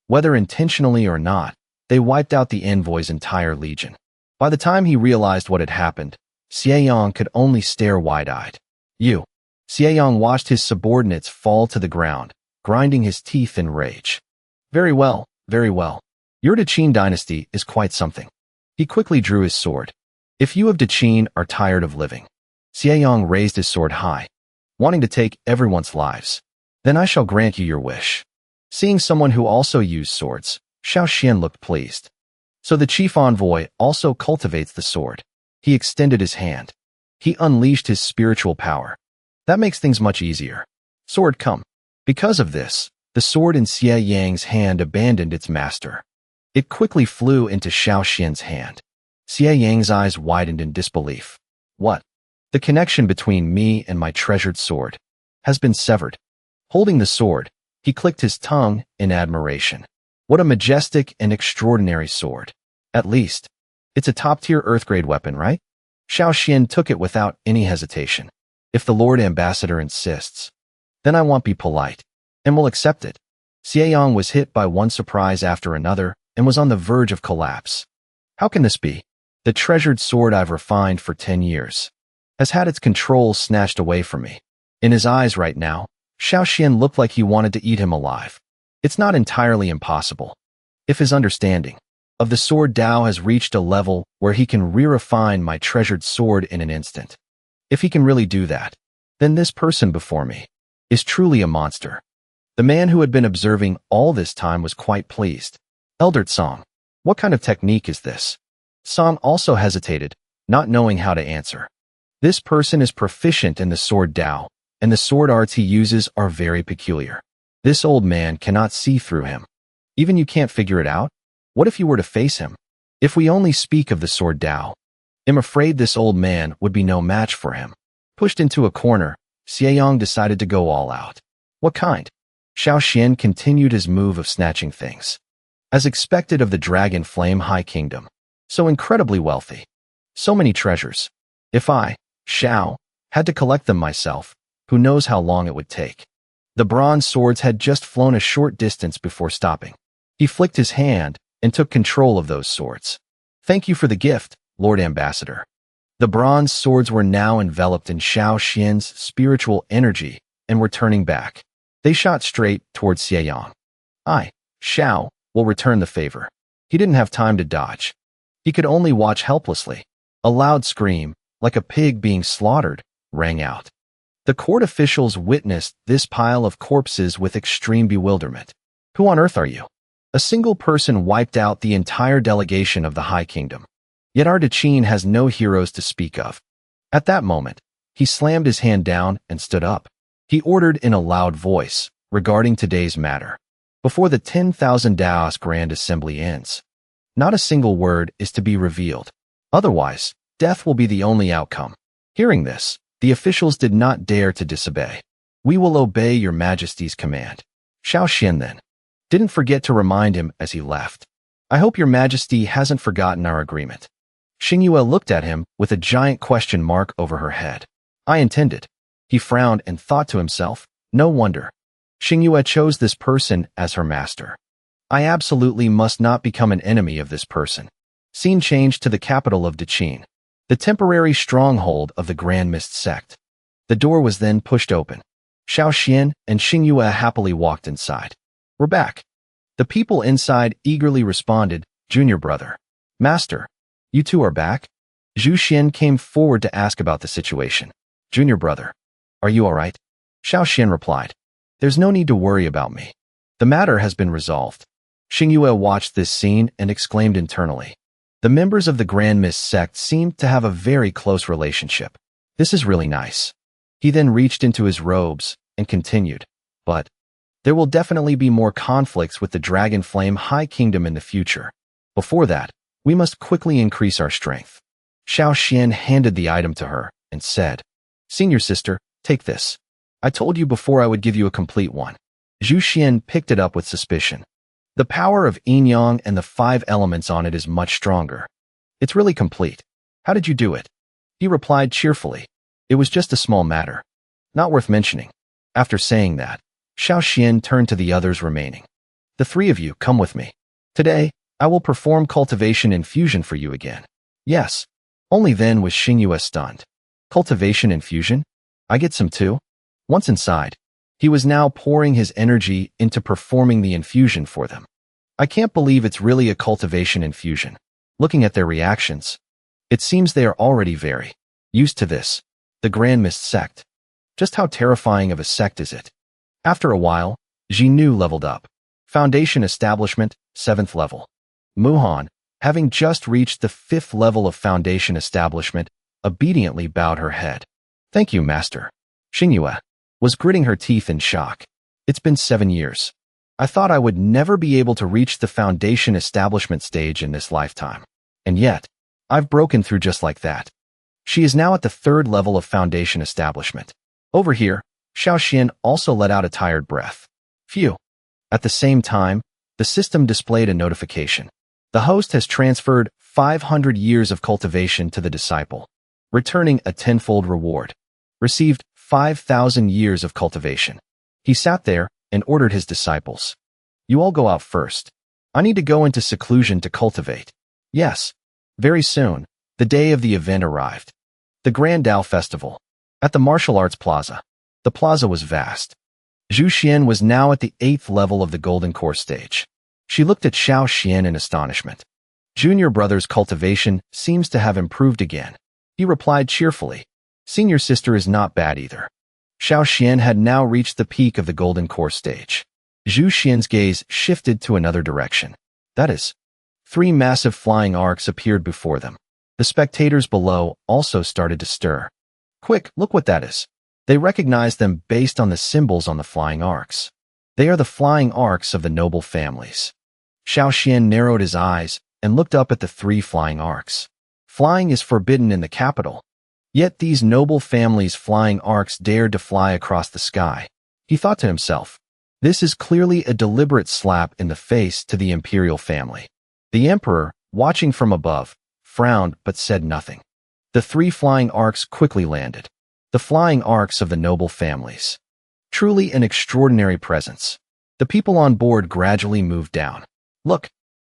Speaker 1: Whether intentionally or not, they wiped out the envoy's entire legion. By the time he realized what had happened, Xie Yang could only stare wide-eyed. Xie Yang watched his subordinates fall to the ground, grinding his teeth in rage. Very well, very well. Your Deqin dynasty is quite something. He quickly drew his sword. If you of Deqin are tired of living. Xie Yang raised his sword high, wanting to take everyone's lives. Then I shall grant you your wish. Seeing someone who also used swords, Xiao Xian looked pleased. So the chief envoy also cultivates the sword. He extended his hand. He unleashed his spiritual power. That makes things much easier. Sword come. Because of this, the sword in Xie Yang's hand abandoned its master. It quickly flew into Xiao Xian's hand. Xie Yang's eyes widened in disbelief. What? The connection between me and my treasured sword has been severed. Holding the sword, he clicked his tongue in admiration. What a majestic and extraordinary sword. At least, it's a top-tier Earth-grade weapon, right? Xiao Xian took it without any hesitation. If the Lord Ambassador insists, then I won't be polite, and will accept it. Xie Yang was hit by one surprise after another and was on the verge of collapse. How can this be? The treasured sword I've refined for 10 years has had its control snatched away from me. In his eyes right now, Xiao Xian looked like he wanted to eat him alive. It's not entirely impossible. If his understanding of the sword Dao has reached a level where he can re-refine my treasured sword in an instant. If he can really do that, then this person before me is truly a monster. The man who had been observing all this time was quite pleased. Elder Song, what kind of technique is this? Song also hesitated, not knowing how to answer. This person is proficient in the sword Dao, and the sword arts he uses are very peculiar. This old man cannot see through him. Even you can't figure it out? What if you were to face him? If we only speak of the sword Dao, I'm afraid this old man would be no match for him. Pushed into a corner, Xie Yang decided to go all out. What kind? Xiao Xian continued his move of snatching things. As expected of the Dragon Flame High Kingdom. So incredibly wealthy. So many treasures. If I, Xiao, had to collect them myself, who knows how long it would take. The bronze swords had just flown a short distance before stopping. He flicked his hand and took control of those swords. Thank you for the gift, Lord Ambassador. The bronze swords were now enveloped in Xiao Xian's spiritual energy and were turning back. They shot straight towards Xieyang. Xiao will return the favor. He didn't have time to dodge. He could only watch helplessly. A loud scream, like a pig being slaughtered, rang out. The court officials witnessed this pile of corpses with extreme bewilderment. Who on earth are you? A single person wiped out the entire delegation of the High Kingdom. Yet our Qin has no heroes to speak of. At that moment, he slammed his hand down and stood up. He ordered in a loud voice, regarding today's matter. Before the 10,000 Daos Grand Assembly ends, not a single word is to be revealed. Otherwise, death will be the only outcome. Hearing this, the officials did not dare to disobey. We will obey your majesty's command. Xiao then didn't forget to remind him as he left. I hope your majesty hasn't forgotten our agreement. Xiinu looked at him with a giant question mark over her head. I intended. He frowned and thought to himself, no wonder. Xiinu chose this person as her master. I absolutely must not become an enemy of this person. Scene changed to the capital of Qin, the temporary stronghold of the Grand Mist Sect. The door was then pushed open. Xiao and Xiinu happily walked inside. We're back. The people inside eagerly responded, Junior brother. Master, you two are back? Zhu Xian came forward to ask about the situation. Junior brother, are you all right? Xiao replied. There's no need to worry about me. The matter has been resolved. Xiinu watched this scene and exclaimed internally. The members of the Grand Mist Sect seemed to have a very close relationship. This is really nice. He then reached into his robes and continued. But there will definitely be more conflicts with the Dragon Flame High Kingdom in the future. Before that, we must quickly increase our strength. Xiao handed the item to her and said, Senior sister, take this. I told you before I would give you a complete one. Zhu picked it up with suspicion. The power of yin-yang and the 5 elements on it is much stronger. It's really complete. How did you do it? He replied cheerfully. It was just a small matter. Not worth mentioning. After saying that, Xiao turned to the others remaining. The 3 of you come with me. Today, I will perform cultivation infusion for you again. Yes. Only then was Xiinu stunned. Cultivation infusion? I get some too? Once inside, he was now pouring his energy into performing the infusion for them. I can't believe it's really a cultivation infusion. Looking at their reactions, it seems they are already very used to this. The Grand Mist Sect. Just how terrifying of a sect is it? After a while, Xiinu leveled up. Foundation Establishment, 7th level. Muhan, having just reached the 5th level of Foundation Establishment, obediently bowed her head. Thank you, Master. Xiinu was gritting her teeth in shock. It's been 7 years. I thought I would never be able to reach the Foundation Establishment stage in this lifetime. And yet, I've broken through just like that. She is now at the 3rd level of Foundation Establishment. Over here, Xiao also let out a tired breath. Phew. At the same time, the system displayed a notification. The host has transferred 500 years of cultivation to the disciple, returning a 10-fold reward. Received 5,000 years of cultivation. He sat there and ordered his disciples. You all go out first. I need to go into seclusion to cultivate. Yes. Very soon, the day of the event arrived. The Grand Dao Festival. At the Martial Arts Plaza. The plaza was vast. Zhu was now at the 8th level of the Golden Core stage. She looked at Xiao in astonishment. Junior brother's cultivation seems to have improved again. He replied cheerfully. Senior sister is not bad either. Xiao had now reached the peak of the Golden Core stage. Zhu gaze shifted to another direction. That is, 3 massive flying arcs appeared before them. The spectators below also started to stir. Quick, look what that is. They recognized them based on the symbols on the flying arcs. They are the flying arcs of the noble families. Xiao narrowed his eyes and looked up at the 3 flying arcs. Flying is forbidden in the capital. Yet these noble families' flying arcs dared to fly across the sky. He thought to himself, this is clearly a deliberate slap in the face to the Imperial family. The Emperor, watching from above, frowned but said nothing. The 3 flying arcs quickly landed. The flying arcs of the noble families. Truly an extraordinary presence. The people on board gradually moved down. Look,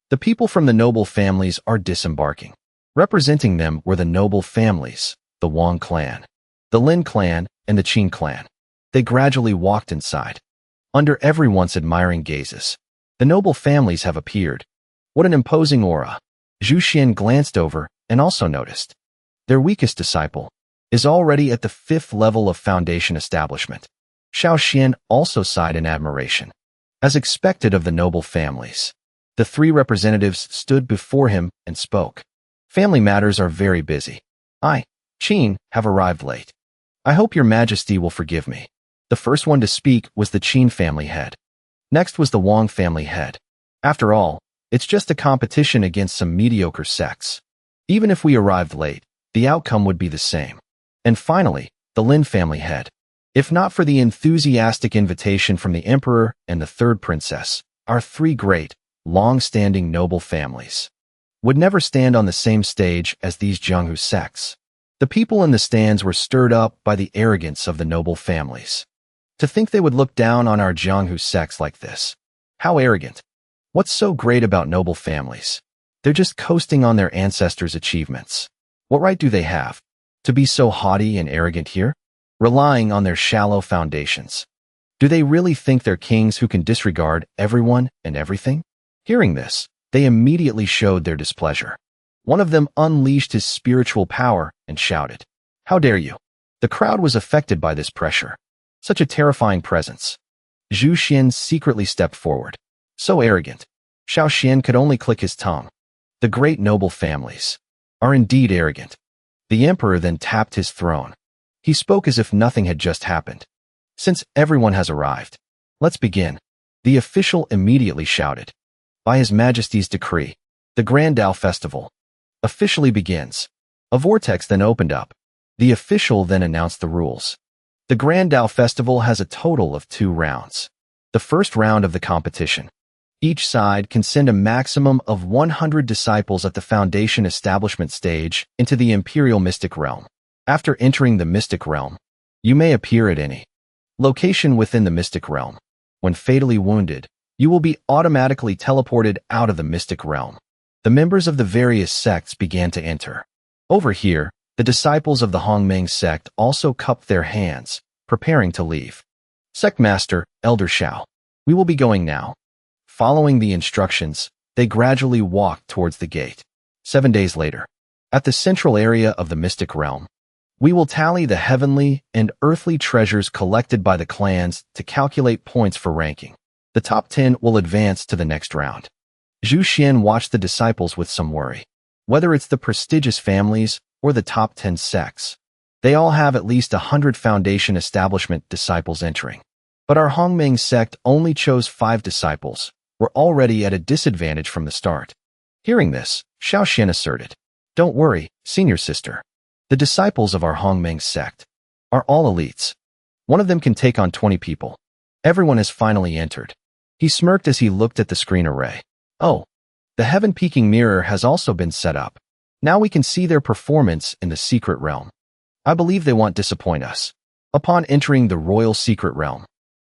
Speaker 1: the people from the noble families are disembarking. Representing them were the noble families, the Wang clan, the Lin clan, and the Qin clan. they gradually walked inside. Under everyone's admiring gazes, the noble families have appeared. What an imposing aura. Zhu Xian glanced over and also noticed. Their weakest disciple is already at the 5th level of foundation establishment. Xiao Xian also sighed in admiration. As expected of the noble families, the 3 representatives stood before him and spoke. Family matters are very busy. I, Qin, have arrived late. I hope your majesty will forgive me. The first one to speak was the Qin family head. Next was the Wang family head. After all, it's just a competition against some mediocre sects. Even if we arrived late, the outcome would be the same. And finally, the Lynn family head. If not for the enthusiastic invitation from the emperor and the 3rd princess, our 3 great, long-standing noble families would never stand on the same stage as these Jianghu sects. The people in the stands were stirred up by the arrogance of the noble families. To think they would look down on our Jianghu sects like this. How arrogant. What's so great about noble families? They're just coasting on their ancestors' achievements. What right do they have to be so haughty and arrogant here, relying on their shallow foundations? Do they really think they're kings who can disregard everyone and everything? Hearing this, they immediately showed their displeasure. One of them unleashed his spiritual power and shouted, "How dare you!" The crowd was affected by this pressure. Such a terrifying presence. Zhu Xian secretly stepped forward. So arrogant. Xiao Xian could only click his tongue. The great noble families are indeed arrogant. The emperor then tapped his throne. He spoke as if nothing had just happened. Since everyone has arrived, let's begin. The official immediately shouted. By His Majesty's decree, the Grand Dao Festival officially begins. A vortex then opened up. The official then announced the rules. The Grand Dao Festival has a total of 2 rounds. The first round of the competition. Each side can send a maximum of 100 disciples at the Foundation Establishment stage into the Imperial Mystic Realm. After entering the Mystic Realm, you may appear at any location within the Mystic Realm. When fatally wounded, you will be automatically teleported out of the Mystic Realm. The members of the various sects began to enter. Over here, the disciples of the Hongmeng sect also cupped their hands, preparing to leave. Sect Master, Elder Xiao, we will be going now. Following the instructions, they gradually walked towards the gate. 7 days later, at the central area of the Mystic Realm, we will tally the heavenly and earthly treasures collected by the clans to calculate points for ranking. The top 10 will advance to the next round. Zhu Xian watched the disciples with some worry. Whether it's the prestigious families or the top 10 sects, they all have at least 100 Foundation Establishment disciples entering. But our Hongmeng sect only chose 5 disciples. We're already at a disadvantage from the start. Hearing this, Xiao Xian asserted, "Don't worry, senior sister. The disciples of our Hongmeng sect are all elites. One of them can take on 20 people. Everyone has finally entered." He smirked as he looked at the screen array. Oh, the heaven-peaking mirror has also been set up. Now we can see their performance in the secret realm. I believe they won't disappoint us. Upon entering the royal secret realm.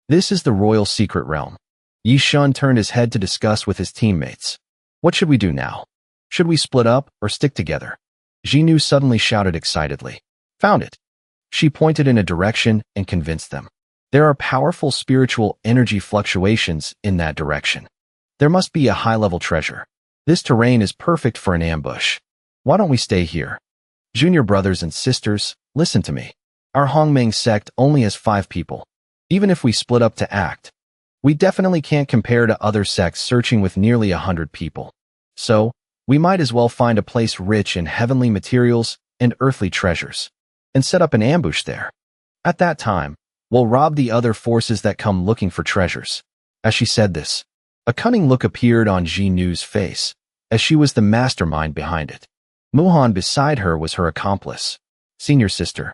Speaker 1: This is the royal secret realm. Yi Shun turned his head to discuss with his teammates. What should we do now? Should we split up or stick together? Xiinu suddenly shouted excitedly. Found it. She pointed in a direction and convinced them. There are powerful spiritual energy fluctuations in that direction. There must be a high-level treasure. This terrain is perfect for an ambush. Why don't we stay here? Junior brothers and sisters, listen to me. Our Hongmeng sect only has 5 people. Even if we split up to act, we definitely can't compare to other sects searching with nearly 100 people. So, we might as well find a place rich in heavenly materials and earthly treasures, and set up an ambush there. At that time, we'll rob the other forces that come looking for treasures. As she said this, a cunning look appeared on Xinu's face, as she was the mastermind behind it. Muhan beside her was her accomplice. Senior sister,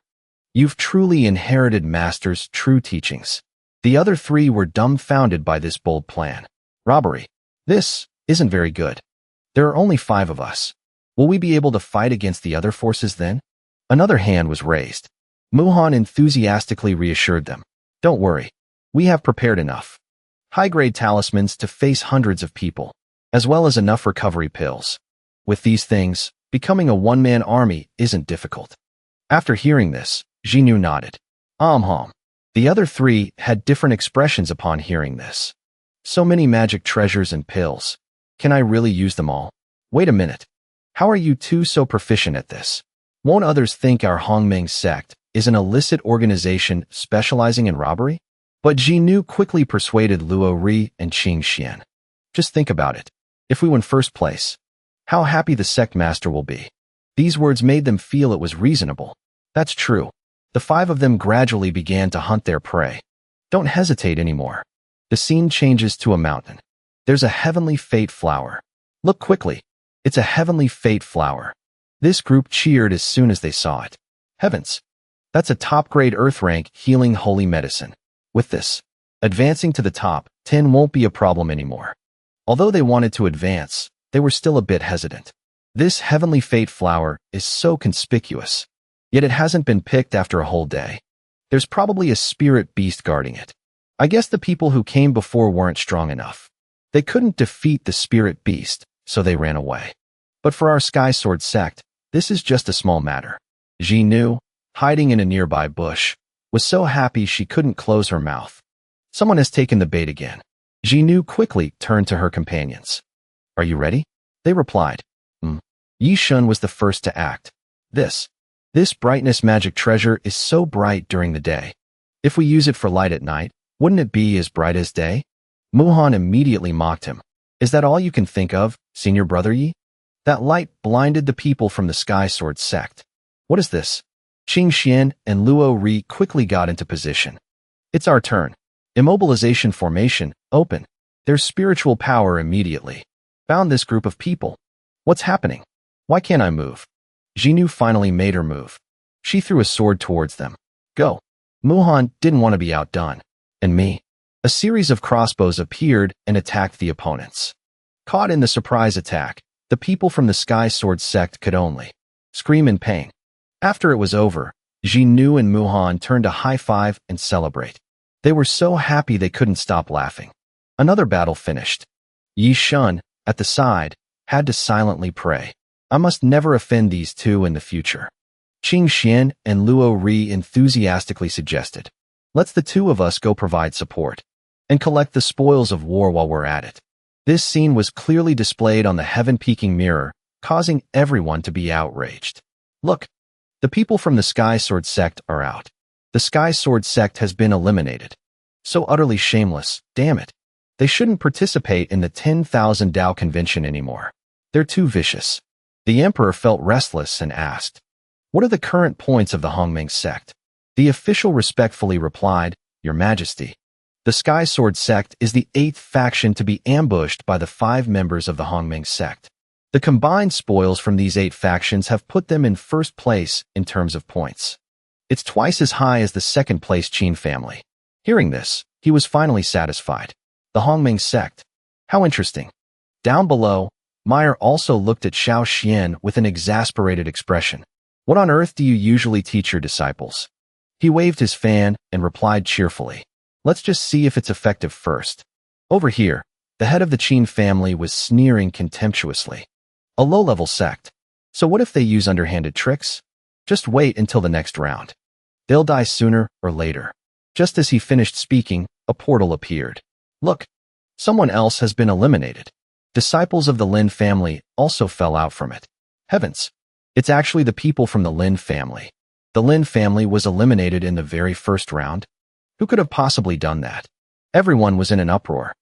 Speaker 1: you've truly inherited Master's true teachings. The other 3 were dumbfounded by this bold plan. Robbery. This isn't very good. There are only 5 of us. Will we be able to fight against the other forces then? Another hand was raised. Muhan enthusiastically reassured them. Don't worry. We have prepared enough. High-grade talismans to face hundreds of people, as well as enough recovery pills. With these things, becoming a one-man army isn't difficult. After hearing this, Xiinu nodded. The other three had different expressions upon hearing this. So many magic treasures and pills. Can I really use them all? Wait a minute. How are you two so proficient at this? Won't others think our Hongmeng sect is an illicit organization specializing in robbery? But Xiinu quickly persuaded Luo Ri and Qing Xian. Just think about it. If we win first place, how happy the sect master will be. These words made them feel it was reasonable. That's true. The five of them gradually began to hunt their prey. Don't hesitate anymore. The scene changes to a mountain. There's a heavenly fate flower. Look quickly. It's a heavenly fate flower. This group cheered as soon as they saw it. Heavens. That's a top-grade earth rank healing holy medicine. With this, advancing to the top 10 won't be a problem anymore. Although they wanted to advance, they were still a bit hesitant. This heavenly fate flower is so conspicuous, yet it hasn't been picked after a whole day. There's probably a spirit beast guarding it. I guess the people who came before weren't strong enough. They couldn't defeat the spirit beast, so they ran away. But for our Sky Sword sect, this is just a small matter. Xiinu, hiding in a nearby bush, was so happy she couldn't close her mouth. Someone has taken the bait again. Xiinu quickly turned to her companions. Are you ready? They replied. Yi Shun was the first to act. This brightness magic treasure is so bright during the day. If we use it for light at night, wouldn't it be as bright as day? Muhan immediately mocked him. Is that all you can think of, senior brother Yi? That light blinded the people from the Sky Sword sect. What is this? Qing Xian and Luo Ri quickly got into position. It's our turn. Immobilization formation, open. There's spiritual power immediately. Found this group of people. What's happening? Why can't I move? Xiinu finally made her move. She threw a sword towards them. Go. Muhan didn't want to be outdone. And me. A series of crossbows appeared and attacked the opponents. Caught in the surprise attack, the people from the Sky Sword sect could only scream in pain. After it was over, Xiinu and Muhan turned to high-five and celebrate. They were so happy they couldn't stop laughing. Another battle finished. Yi Shun, at the side, had to silently pray. I must never offend these two in the future. Qing Xian and Luo Ri enthusiastically suggested. Let's the two of us go provide support and collect the spoils of war while we're at it. This scene was clearly displayed on the heaven-peaking mirror, causing everyone to be outraged. Look, the people from the Sky Sword sect are out. The Sky Sword sect has been eliminated. So utterly shameless, damn it. They shouldn't participate in the 10,000 Dao convention anymore. They're too vicious. The emperor felt restless and asked, what are the current points of the Hongmeng sect? The official respectfully replied, Your Majesty. The Sky Sword sect is the 8th faction to be ambushed by the 5 members of the Hongmeng sect. The combined spoils from these 8 factions have put them in first place in terms of points. It's twice as high as the second-place Qin family. Hearing this, he was finally satisfied. The Hongmeng sect. How interesting. Down below, Meyer also looked at Xiao Xian with an exasperated expression. What on earth do you usually teach your disciples? He waved his fan and replied cheerfully. Let's just see if it's effective first. Over here, the head of the Qin family was sneering contemptuously. A low-level sect. So what if they use underhanded tricks? Just wait until the next round. They'll die sooner or later. Just as he finished speaking, a portal appeared. Look, someone else has been eliminated. Disciples of the Lynn family also fell out from it. Heavens! It's actually the people from the Lynn family. The Lynn family was eliminated in the very first round. Who could have possibly done that? Everyone was in an uproar.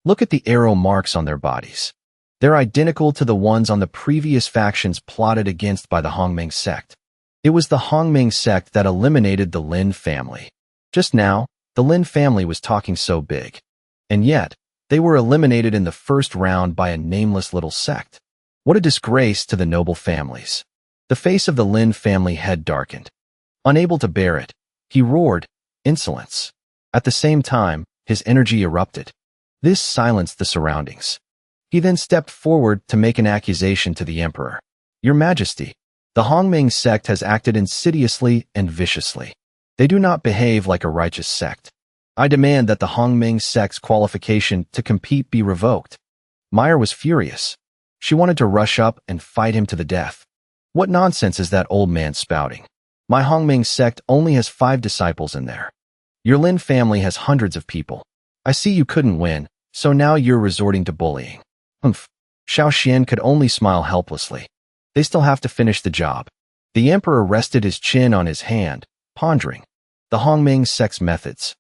Speaker 1: Look at the arrow marks on their bodies. They're identical to the ones on the previous factions plotted against by the Hongmeng sect. It was the Hongmeng sect that eliminated the Lynn family. Just now, the Lynn family was talking so big. And yet, they were eliminated in the first round by a nameless little sect. What a disgrace to the noble families. The face of the Lynn family had darkened. Unable to bear it, he roared, insolence. At the same time, his energy erupted. This silenced the surroundings. He then stepped forward to make an accusation to the emperor. Your Majesty, the Hongmeng sect has acted insidiously and viciously. They do not behave like a righteous sect. I demand that the Hongmeng sect's qualification to compete be revoked. Meyer was furious. She wanted to rush up and fight him to the death. What nonsense is that old man spouting? My Hongmeng sect only has 5 disciples in there. Your Lin family has hundreds of people. I see you couldn't win, so now you're resorting to bullying. Humph. Xiao Xian could only smile helplessly. They still have to finish the job. The emperor rested his chin on his hand, pondering. The Hongming sect's methods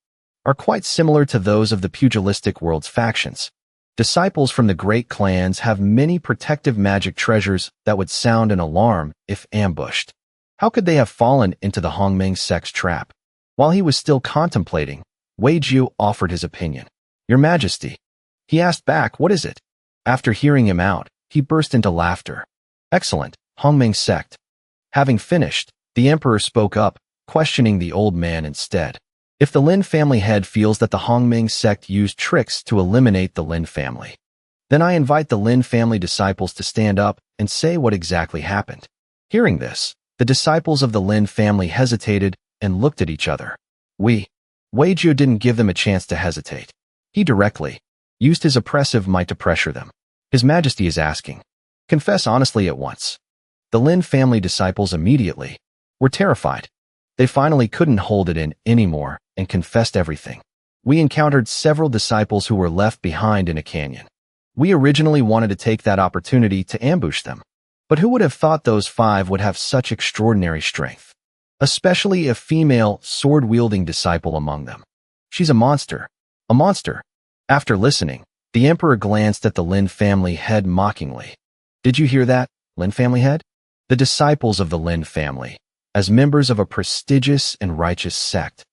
Speaker 1: are quite similar to those of the pugilistic world's factions. Disciples from the great clans have many protective magic treasures that would sound an alarm if ambushed. How could they have fallen into the Hongming sect's trap? While he was still contemplating, Wei Jiu offered his opinion. Your Majesty. He asked back, what is it? After hearing him out, he burst into laughter. Excellent, Hongming sect. Having finished, the emperor spoke up, questioning the old man instead. If the Lin family head feels that the Hongming sect used tricks to eliminate the Lin family, then I invite the Lin family disciples to stand up and say what exactly happened. Hearing this, the disciples of the Lin family hesitated and looked at each other. Wei Jiu didn't give them a chance to hesitate. He directly used his oppressive might to pressure them. His Majesty is asking. Confess honestly at once. The Lin family disciples immediately were terrified. They finally couldn't hold it in anymore and confessed everything. We encountered several disciples who were left behind in a canyon. We originally wanted to take that opportunity to ambush them. But who would have thought those 5 would have such extraordinary strength? Especially a female, sword-wielding disciple among them. She's a monster. A monster. After listening, the emperor glanced at the Lin family head mockingly. Did you hear that, Lin family head? The disciples of the Lin family, as members of a prestigious and righteous sect.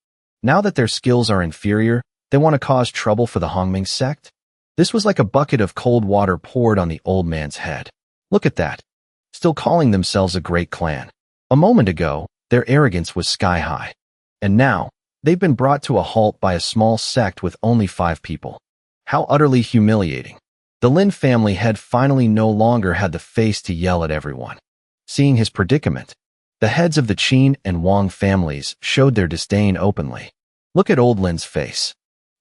Speaker 1: Now that their skills are inferior, they want to cause trouble for the Hongming sect? This was like a bucket of cold water poured on the old man's head. Look at that. Still calling themselves a great clan. A moment ago, their arrogance was sky-high. And now, they've been brought to a halt by a small sect with only 5 people. How utterly humiliating. The Lin family head finally no longer had the face to yell at everyone. Seeing his predicament, the heads of the Qin and Wang families showed their disdain openly. Look at old Lin's face.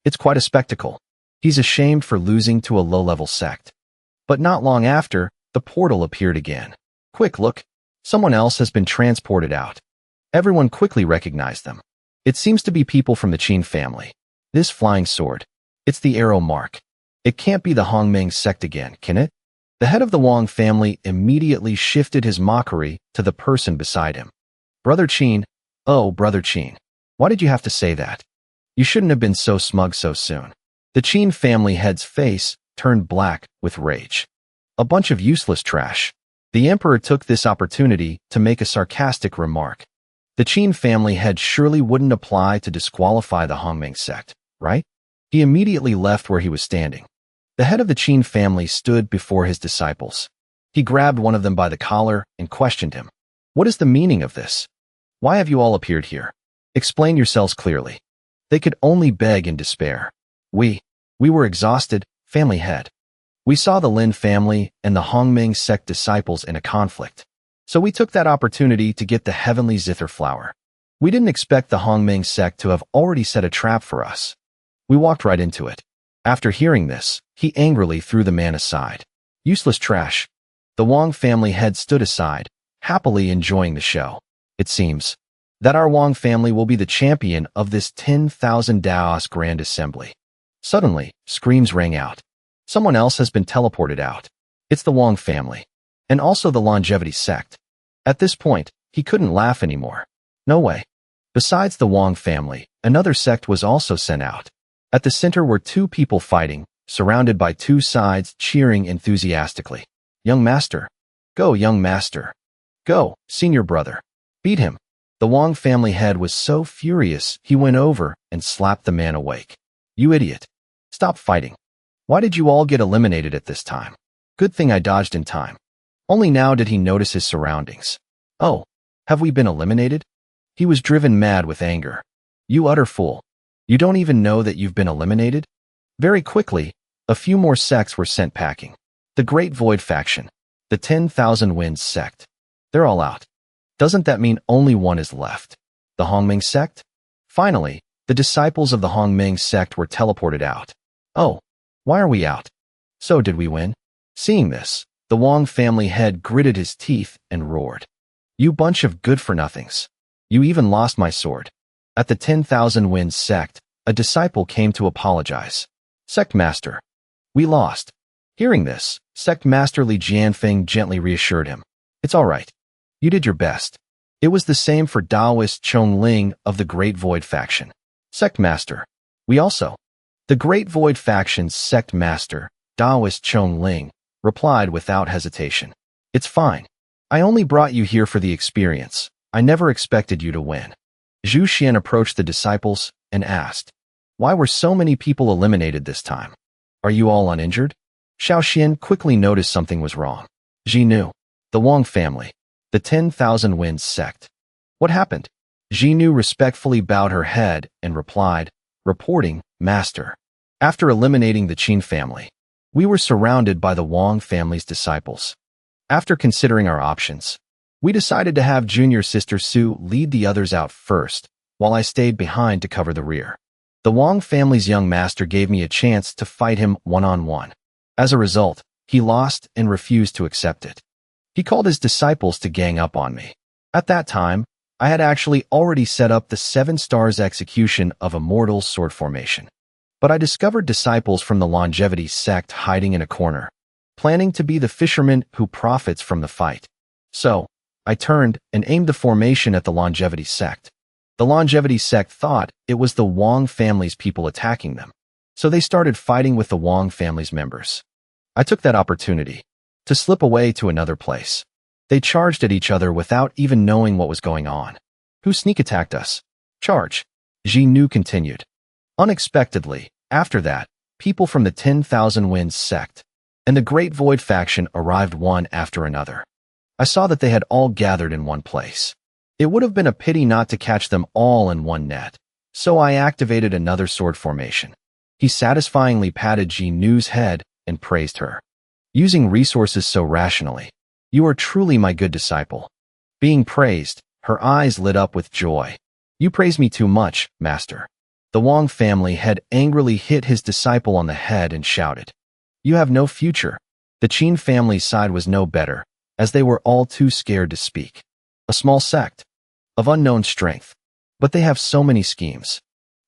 Speaker 1: It's quite a spectacle. He's ashamed for losing to a low-level sect. But not long after, the portal appeared again. Quick, look. Someone else has been transported out. Everyone quickly recognized them. It seems to be people from the Qin family. This flying sword. It's the arrow mark. It can't be the Hongming sect again, can it? The head of the Wang family immediately shifted his mockery to the person beside him. Brother Qin, oh, Brother Qin, why did you have to say that? You shouldn't have been so smug so soon. The Qin family head's face turned black with rage. A bunch of useless trash. The emperor took this opportunity to make a sarcastic remark. The Qin family head surely wouldn't apply to disqualify the Hongming sect, right? He immediately left where he was standing. The head of the Qin family stood before his disciples. He grabbed one of them by the collar and questioned him. What is the meaning of this? Why have you all appeared here? Explain yourselves clearly. They could only beg in despair. We were exhausted, family head. We saw the Lin family and the Hongming sect disciples in a conflict. So we took that opportunity to get the heavenly zither flower. We didn't expect the Hongming sect to have already set a trap for us. We walked right into it. After hearing this, he angrily threw the man aside. Useless trash. The Wang family head stood aside, happily enjoying the show. It seems that our Wang family will be the champion of this 10,000 Daos Grand Assembly. Suddenly, screams rang out. Someone else has been teleported out. It's the Wang family, and also the longevity sect. At this point, he couldn't laugh anymore. No way. Besides the Wang family, another sect was also sent out. At the center were 2 people fighting, surrounded by 2 sides cheering enthusiastically. Young master. Go, young master. Go, senior brother. Beat him. The Wang family head was so furious he went over and slapped the man awake. You idiot. Stop fighting. Why did you all get eliminated at this time? Good thing I dodged in time. Only now did he notice his surroundings. Oh, have we been eliminated? He was driven mad with anger. You utter fool. You don't even know that you've been eliminated? Very quickly, a few more sects were sent packing. The Great Void faction. The 10,000 Winds sect. They're all out. Doesn't that mean only one is left? The Hongming sect? Finally, the disciples of the Hongming sect were teleported out. Oh, why are we out? So did we win? Seeing this, the Wang family head gritted his teeth and roared. You bunch of good-for-nothings. You even lost my sword. At the 10,000 Winds Sect, a disciple came to apologize. Sect Master, we lost. Hearing this, Sect Master Li Jianfeng gently reassured him. It's all right. You did your best. It was the same for Taoist Chongling of the Great Void faction. Sect Master, we also. The Great Void faction's Sect Master, Taoist Chongling, replied without hesitation. It's fine. I only brought you here for the experience. I never expected you to win. Zhu Xian approached the disciples and asked, why were so many people eliminated this time? Are you all uninjured? Xiao Xian quickly noticed something was wrong. Xiinu, the Wang family, the 10,000 Winds Sect. What happened? Xiinu respectfully bowed her head and replied, reporting, Master. After eliminating the Qin family, we were surrounded by the Wang family's disciples. After considering our options, we decided to have junior sister Su lead the others out first, while I stayed behind to cover the rear. The Wang family's young master gave me a chance to fight him one-on-one. As a result, he lost and refused to accept it. He called his disciples to gang up on me. At that time, I had actually already set up the 7 stars execution of Immortal's sword formation. But I discovered disciples from the Longevity Sect hiding in a corner, planning to be the fisherman who profits from the fight. So, I turned and aimed the formation at the Longevity Sect. The Longevity Sect thought it was the Wang family's people attacking them, so they started fighting with the Wang family's members. I took that opportunity to slip away to another place. They charged at each other without even knowing what was going on. Who sneak attacked us? Charge. Xiinu continued. Unexpectedly, after that, people from the 10,000 Winds Sect and the Great Void faction arrived one after another. I saw that they had all gathered in one place. It would have been a pity not to catch them all in one net, so I activated another sword formation. He satisfyingly patted Xinu's head and praised her. Using resources so rationally, you are truly my good disciple. Being praised, her eyes lit up with joy. You praise me too much, Master. The Wang family head angrily hit his disciple on the head and shouted, you have no future. The Qin family's side was no better, as they were all too scared to speak. A small sect of unknown strength, but they have so many schemes.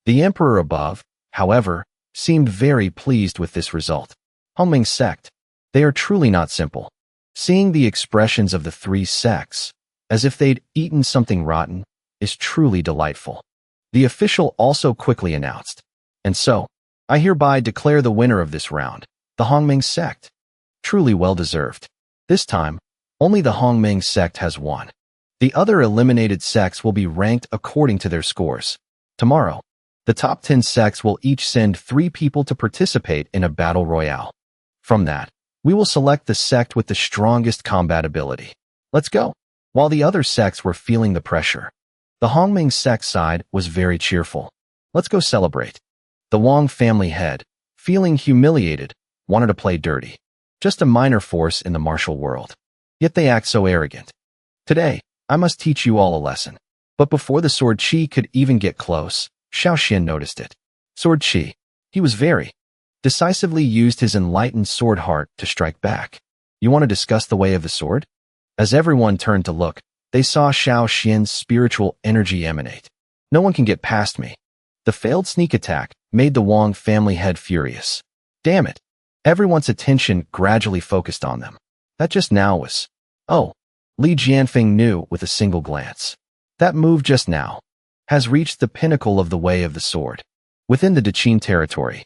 Speaker 1: The emperor above, however, seemed very pleased with this result. Hongming sect, they are truly not simple. Seeing the expressions of the 3 sects, as if they'd eaten something rotten, is truly delightful. The official also quickly announced, and so, I hereby declare the winner of this round, the Hongming sect. Truly well-deserved. This time, only the Hongming sect has won. The other eliminated sects will be ranked according to their scores. Tomorrow, the top 10 sects will each send 3 people to participate in a battle royale. From that, we will select the sect with the strongest combat ability. Let's go. While the other sects were feeling the pressure, the Hongming sect side was very cheerful. Let's go celebrate. The Wang family head, feeling humiliated, wanted to play dirty. Just a minor force in the martial world. Yet they act so arrogant. Today, I must teach you all a lesson. But before the sword Qi could even get close, Xiao Xian noticed it. Sword Qi. He was very decisively used his enlightened sword heart to strike back. You want to discuss the way of the sword? As everyone turned to look, they saw Xiao Xian's spiritual energy emanate. No one can get past me. The failed sneak attack made the Wang family head furious. Damn it. Everyone's attention gradually focused on them. That just now was. Oh. Li Jianfeng knew with a single glance. That move just now has reached the pinnacle of the way of the sword. Within the Deqin territory,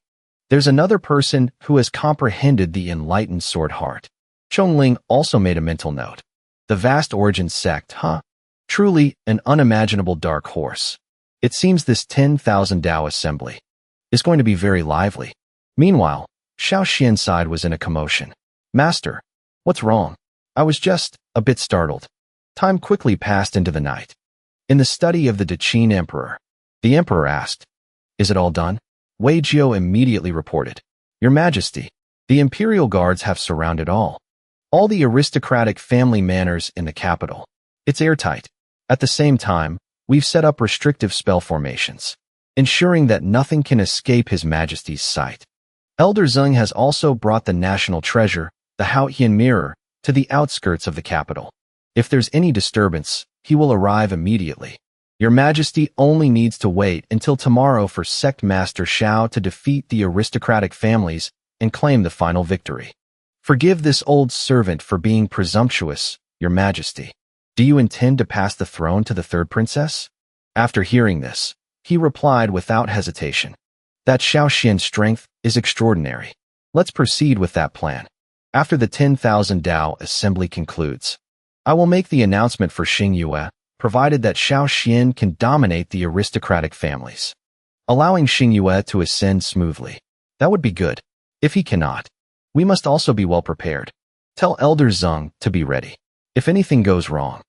Speaker 1: there's another person who has comprehended the enlightened sword heart. Chongling also made a mental note. The vast origin sect, huh? Truly an unimaginable dark horse. It seems this 10,000 Dao assembly is going to be very lively. Meanwhile, Xiao Xian's side was in a commotion. Master, what's wrong? I was just a bit startled. Time quickly passed into the night. In the study of the Deqin emperor, the emperor asked, is it all done? Wei Jiao immediately reported, Your Majesty, the Imperial guards have surrounded all the aristocratic family manors in the capital. It's airtight. At the same time, we've set up restrictive spell formations, ensuring that nothing can escape His Majesty's sight. Elder Zeng has also brought the national treasure, the Haotian mirror, to the outskirts of the capital. If there's any disturbance, he will arrive immediately. Your Majesty only needs to wait until tomorrow for Sect Master Xiao to defeat the aristocratic families and claim the final victory. Forgive this old servant for being presumptuous, Your Majesty. Do you intend to pass the throne to the third princess? After hearing this, he replied without hesitation. That Xiao Xian's strength is extraordinary. Let's proceed with that plan. After the 10,000 Dao assembly concludes, I will make the announcement for Xiinu, provided that Xiao Xian can dominate the aristocratic families, allowing Xiinu to ascend smoothly. That would be good. If he cannot, we must also be well prepared. Tell Elder Zeng to be ready if anything goes wrong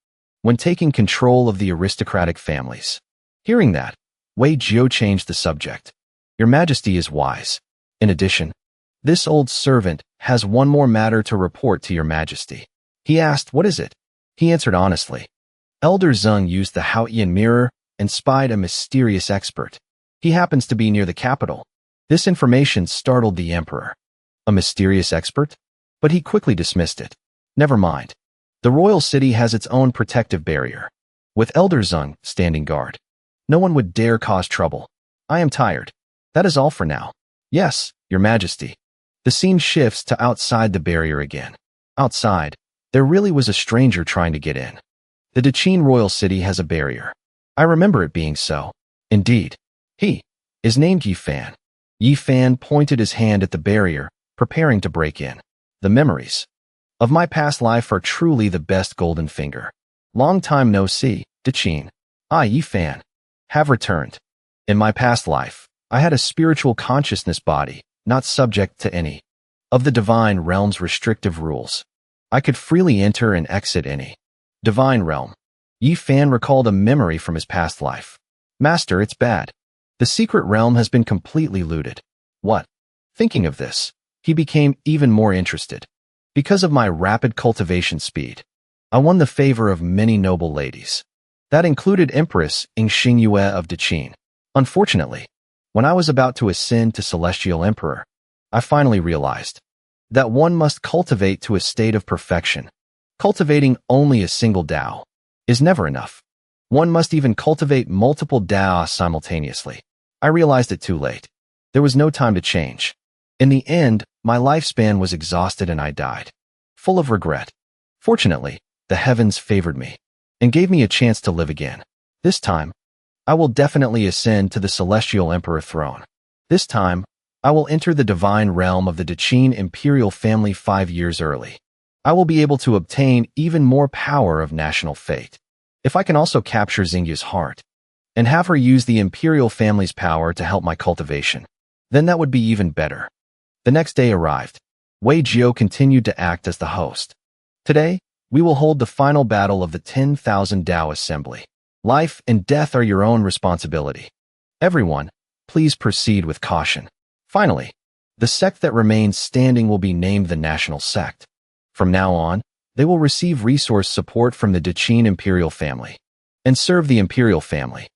Speaker 1: when taking control of the aristocratic families. Hearing that, Wei Jiao changed the subject. Your Majesty is wise. In addition, this old servant has one more matter to report to Your Majesty. He asked, what is it? He answered honestly. Elder Zeng used the Haoyan mirror and spied a mysterious expert. He happens to be near the capital. This information startled the emperor. A mysterious expert? But he quickly dismissed it. Never mind. The royal city has its own protective barrier, with Elder Zeng standing guard. No one would dare cause trouble. I am tired. That is all for now. Yes, Your Majesty. The scene shifts to outside the barrier again. Outside, there really was a stranger trying to get in. The Daqin royal city has a barrier. I remember it being so. Indeed. He is named Yi Fan. Yi Fan pointed his hand at the barrier, preparing to break in. The memories of my past life are truly the best golden finger. Long time no see, Daqin. I, Yi Fan, have returned. In my past life, I had a spiritual consciousness body, not subject to any of the divine realm's restrictive rules. I could freely enter and exit any divine realm. Yi Fan recalled a memory from his past life. Master, it's bad. The secret realm has been completely looted. What? Thinking of this, he became even more interested. Because of my rapid cultivation speed, I won the favor of many noble ladies. That included Empress Xiinu of Daqin. Unfortunately, when I was about to ascend to Celestial Emperor, I finally realized that one must cultivate to a state of perfection. Cultivating only a single Dao is never enough. One must even cultivate multiple Dao simultaneously. I realized it too late. There was no time to change. In the end, my lifespan was exhausted and I died, full of regret. Fortunately, the heavens favored me and gave me a chance to live again. This time, I will definitely ascend to the Celestial Emperor throne. This time, I will enter the divine realm of the Daqin Imperial family 5 years early. I will be able to obtain even more power of national fate. If I can also capture Xingyu's heart and have her use the Imperial family's power to help my cultivation, then that would be even better. The next day arrived. Wei Jiao continued to act as the host. Today, we will hold the final battle of the 10,000 Dao Assembly. Life and death are your own responsibility. Everyone, please proceed with caution. Finally, the sect that remains standing will be named the National Sect. From now on, they will receive resource support from the Daqin Imperial family and serve the Imperial family.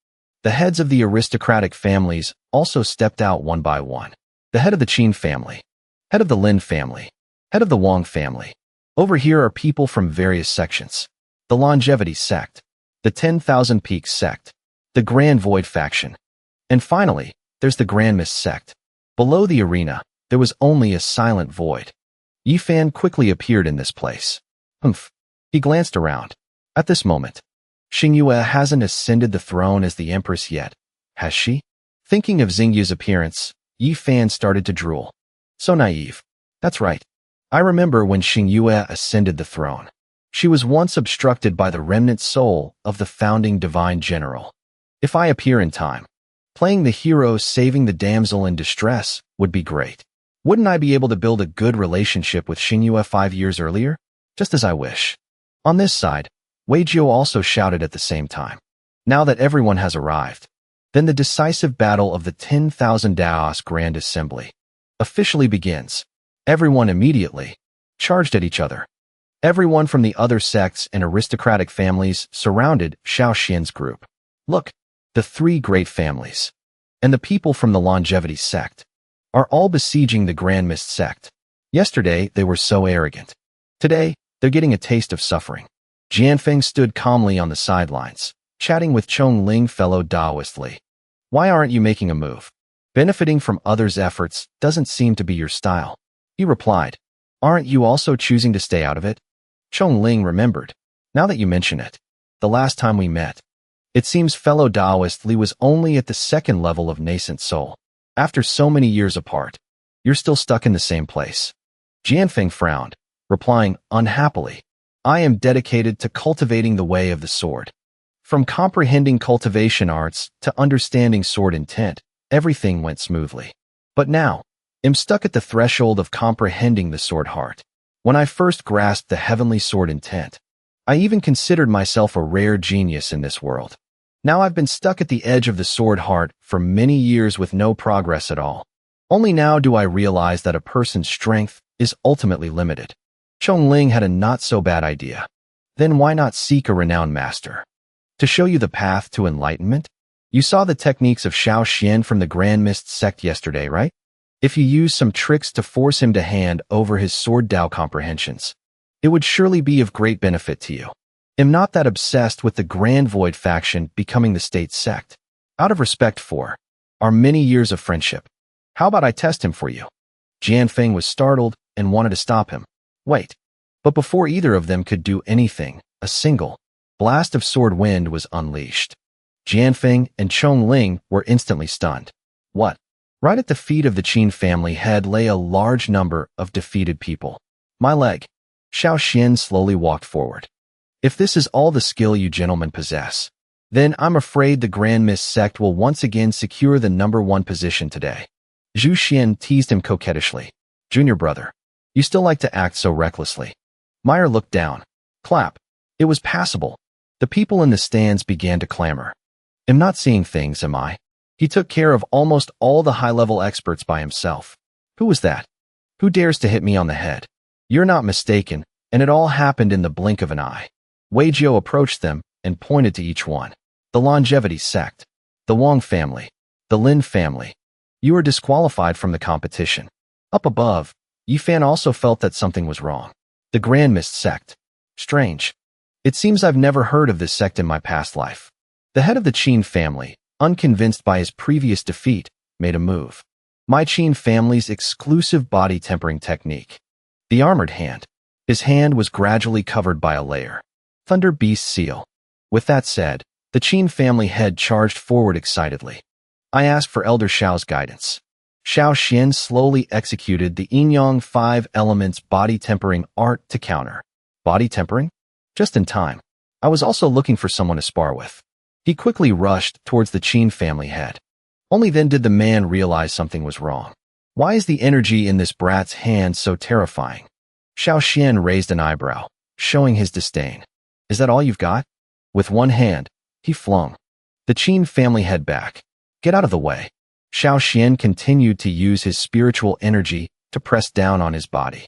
Speaker 1: The heads of the aristocratic families also stepped out one by one. The head of the Qin family, head of the Lynn family, head of the Wang family. Over here are people from various sections. The Longevity Sect, the 10,000 Peaks Sect, the Grand Void faction, and finally, there's the Grand Mist Sect. Below the arena, there was only a silent void. Yi Fan quickly appeared in this place. Humph. He glanced around. At this moment, Xiinu hasn't ascended the throne as the Empress yet, has she? Thinking of Xingyu's appearance, Yi Fan started to drool. So naive. That's right. I remember when Xiinu ascended the throne. She was once obstructed by the remnant soul of the founding divine general. If I appear in time, playing the hero saving the damsel in distress would be great. Wouldn't I be able to build a good relationship with Xiinu 5 years earlier? Just as I wish. On this side, Wei Jiao also shouted at the same time. Now that everyone has arrived, then the decisive battle of the 10,000 Daos Grand Assembly officially begins. Everyone immediately charged at each other. Everyone from the other sects and aristocratic families surrounded Xiao Xian's group. Look, the 3 great families and the people from the Longevity Sect are all besieging the Grand Mist Sect. Yesterday, they were so arrogant. Today, they're getting a taste of suffering. Jianfeng stood calmly on the sidelines, chatting with Chongling fellow Daoist Li. Why aren't you making a move? Benefiting from others' efforts doesn't seem to be your style. He replied, aren't you also choosing to stay out of it? Chongling remembered. Now that you mention it, the last time we met, it seems fellow Daoist Li was only at the second level of nascent soul. After so many years apart, you're still stuck in the same place. Jianfeng frowned, replying unhappily, I am dedicated to cultivating the way of the sword. From comprehending cultivation arts to understanding sword intent, everything went smoothly. But now, I'm stuck at the threshold of comprehending the sword heart. When I first grasped the heavenly sword intent, I even considered myself a rare genius in this world. Now I've been stuck at the edge of the sword heart for many years with no progress at all. Only now do I realize that a person's strength is ultimately limited. Chongling had a not-so-bad idea. Then why not seek a renowned master? To show you the path to enlightenment? You saw the techniques of Xiinu from the Grand Mist Sect yesterday, right? If you use some tricks to force him to hand over his sword Dao comprehensions, it would surely be of great benefit to you. I'm not that obsessed with the Grand Void faction becoming the state sect. Out of respect for our many years of friendship, how about I test him for you? Jianfeng was startled and wanted to stop him. Wait. But before either of them could do anything, a single blast of sword wind was unleashed. Jianfeng and Chongling were instantly stunned. What? Right at the feet of the Qin family head lay a large number of defeated people. My leg. Xiinu slowly walked forward. If this is all the skill you gentlemen possess, then I'm afraid the Grand Mist Sect will once again secure the #1 position today. Zhu Xian teased him coquettishly. Junior brother, you still like to act so recklessly. Meyer looked down. Clap. It was passable. The people in the stands began to clamor. I'm not seeing things, am I? He took care of almost all the high-level experts by himself. Who was that? Who dares to hit me on the head? You're not mistaken, and it all happened in the blink of an eye. Wei Jiao approached them and pointed to each one. The Longevity Sect, the Wang family, the Lynn family. You are disqualified from the competition. Up above, Yifan also felt that something was wrong. The Grand Mist Sect. Strange. It seems I've never heard of this sect in my past life. The head of the Qin family, unconvinced by his previous defeat, made a move. My Qin family's exclusive body tempering technique. The armored hand. His hand was gradually covered by a layer. Thunder Beast Seal. With that said, the Qin family head charged forward excitedly. I asked for Elder Xiao's guidance. Xiao Xian slowly executed the Yin-Yang 5 elements body tempering art to counter. Body tempering? Just in time. I was also looking for someone to spar with. He quickly rushed towards the Qin family head. Only then did the man realize something was wrong. Why is the energy in this brat's hand so terrifying? Xiao Xian raised an eyebrow, showing his disdain. Is that all you've got? With one hand, he flung the Qin family head back. Get out of the way. Xiao Xian continued to use his spiritual energy to press down on his body.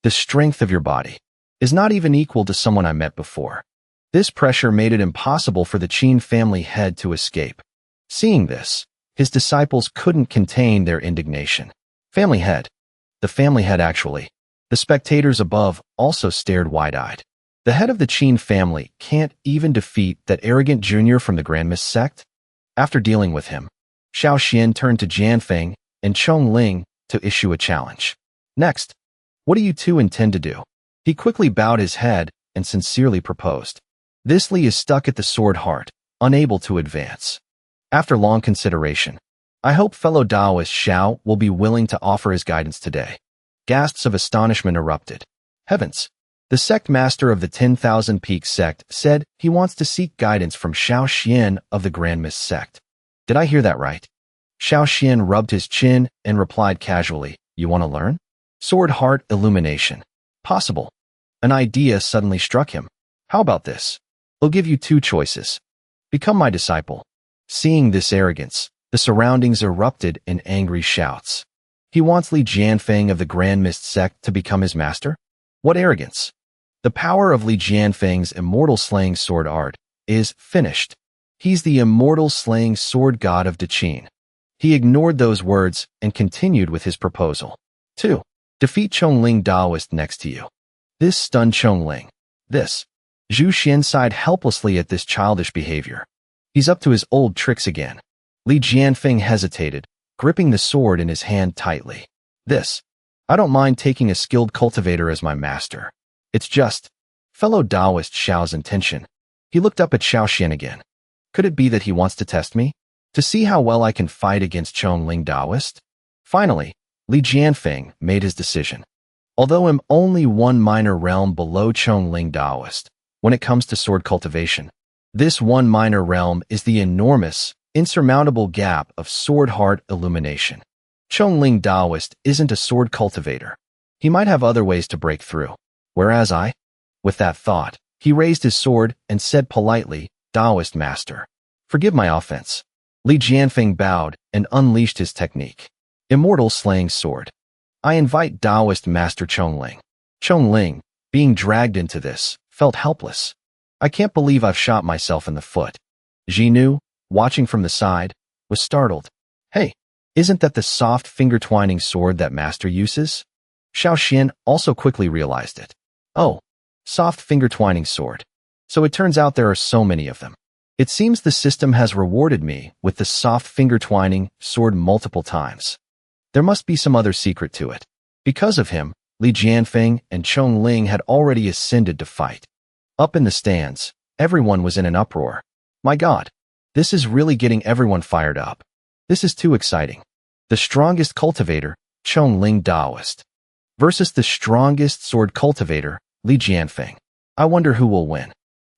Speaker 1: The strength of your body is not even equal to someone I met before. This pressure made it impossible for the Qin family head to escape. Seeing this, his disciples couldn't contain their indignation. Family head. The family head actually. The spectators above also stared wide-eyed. The head of the Qin family can't even defeat that arrogant junior from the Grand Mist Sect? After dealing with him, Xiao Xian turned to Jianfeng and Chongling to issue a challenge. Next, what do you two intend to do? He quickly bowed his head and sincerely proposed. This Li is stuck at the sword heart, unable to advance. After long consideration, I hope fellow Daoist Xiao will be willing to offer his guidance today. Gasps of astonishment erupted. Heavens! The sect master of the 10,000 Peak Sect said he wants to seek guidance from Xiao Xian of the Grand Mist Sect. Did I hear that right? Xiao Xian rubbed his chin and replied casually, You want to learn? Sword Heart Illumination. Possible. An idea suddenly struck him. How about this? I'll give you two choices. Become my disciple. Seeing this arrogance, the surroundings erupted in angry shouts. He wants Li Jianfeng of the Grand Mist Sect to become his master? What arrogance! The power of Li Jianfeng's immortal slaying sword art is finished. He's the immortal slaying sword god of Qin. He ignored those words and continued with his proposal. 2. Defeat Chongling Daoist next to you. This stunned Chongling. Zhu Xian sighed helplessly at this childish behavior. He's up to his old tricks again. Li Jianfeng hesitated, gripping the sword in his hand tightly. I don't mind taking a skilled cultivator as my master. It's just, fellow Taoist Xiao's intention. He looked up at Xiaoxian again. Could it be that he wants to test me? To see how well I can fight against Chongling Taoist? Finally, Li Jianfeng made his decision. Although I'm only one minor realm below Chongling Taoist, when it comes to sword cultivation, this one minor realm is the enormous, insurmountable gap of sword heart illumination. Chongling Taoist isn't a sword cultivator. He might have other ways to break through. Whereas I? With that thought, he raised his sword and said politely, Taoist master, forgive my offense. Li Jianfeng bowed and unleashed his technique. Immortal Slaying Sword. I invite Taoist master Chongling. Chongling, being dragged into this, felt helpless. I can't believe I've shot myself in the foot. Xiinu, watching from the side, was startled. Hey, isn't that the soft finger-twining sword that master uses? Xiaoxian also quickly realized it. Oh, soft finger-twining sword. So it turns out there are so many of them. It seems the system has rewarded me with the soft finger-twining sword multiple times. There must be some other secret to it. Because of him, Li Jianfeng and Chongling had already ascended to fight. Up in the stands, everyone was in an uproar. My God, this is really getting everyone fired up. This is too exciting. The strongest cultivator, Chongling Taoist, versus the strongest sword cultivator, Li Jianfeng. I wonder who will win.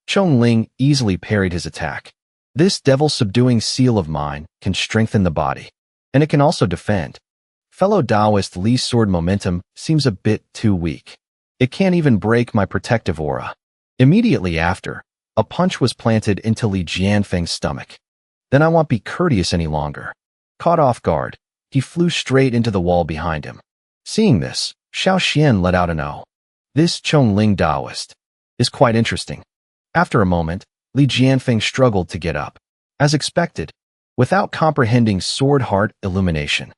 Speaker 1: Chongling easily parried his attack. This devil-subduing seal of mine can strengthen the body, and it can also defend. Fellow Taoist Li's sword momentum seems a bit too weak. It can't even break my protective aura. Immediately after, a punch was planted into Li Jianfeng's stomach. Then I won't be courteous any longer. Caught off guard, he flew straight into the wall behind him. Seeing this, Xiaoxian let out an "Oh." This Chongling Taoist is quite interesting. After a moment, Li Jianfeng struggled to get up. As expected, without comprehending sword heart illumination.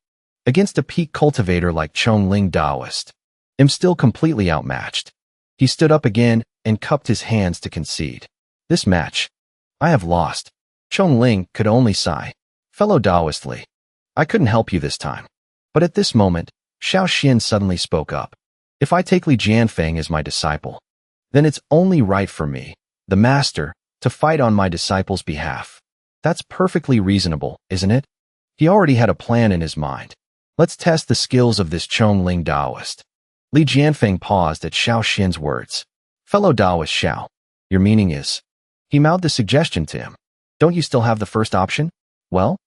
Speaker 1: Against a peak cultivator like Chongling Taoist, I'm still completely outmatched. He stood up again and cupped his hands to concede. This match, I have lost. Chongling could only sigh. Fellow Taoist Li, I couldn't help you this time. But at this moment, Xiaoxian suddenly spoke up. If I take Li Jianfeng as my disciple, then it's only right for me, the master, to fight on my disciple's behalf. That's perfectly reasonable, isn't it? He already had a plan in his mind. Let's test the skills of this Chongling Taoist. Li Jianfeng paused at Xiaoxian's words. Fellow Taoist Xiao, your meaning is? He mouthed the suggestion to him. Don't you still have the first option? Well,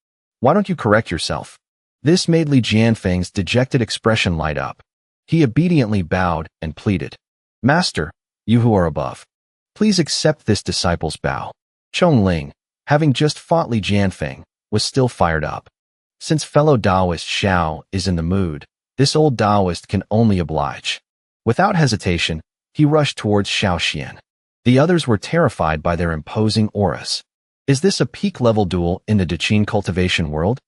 Speaker 1: why don't you correct yourself? This made Li Jianfeng's dejected expression light up. He obediently bowed and pleaded. Master, you who are above, please accept this disciple's bow. Chongling, having just fought Li Jianfeng, was still fired up. Since fellow Taoist Xiao is in the mood, this old Taoist can only oblige. Without hesitation, he rushed towards Xiaoxian. The others were terrified by their imposing auras. Is this a peak-level duel in the Daqin cultivation world?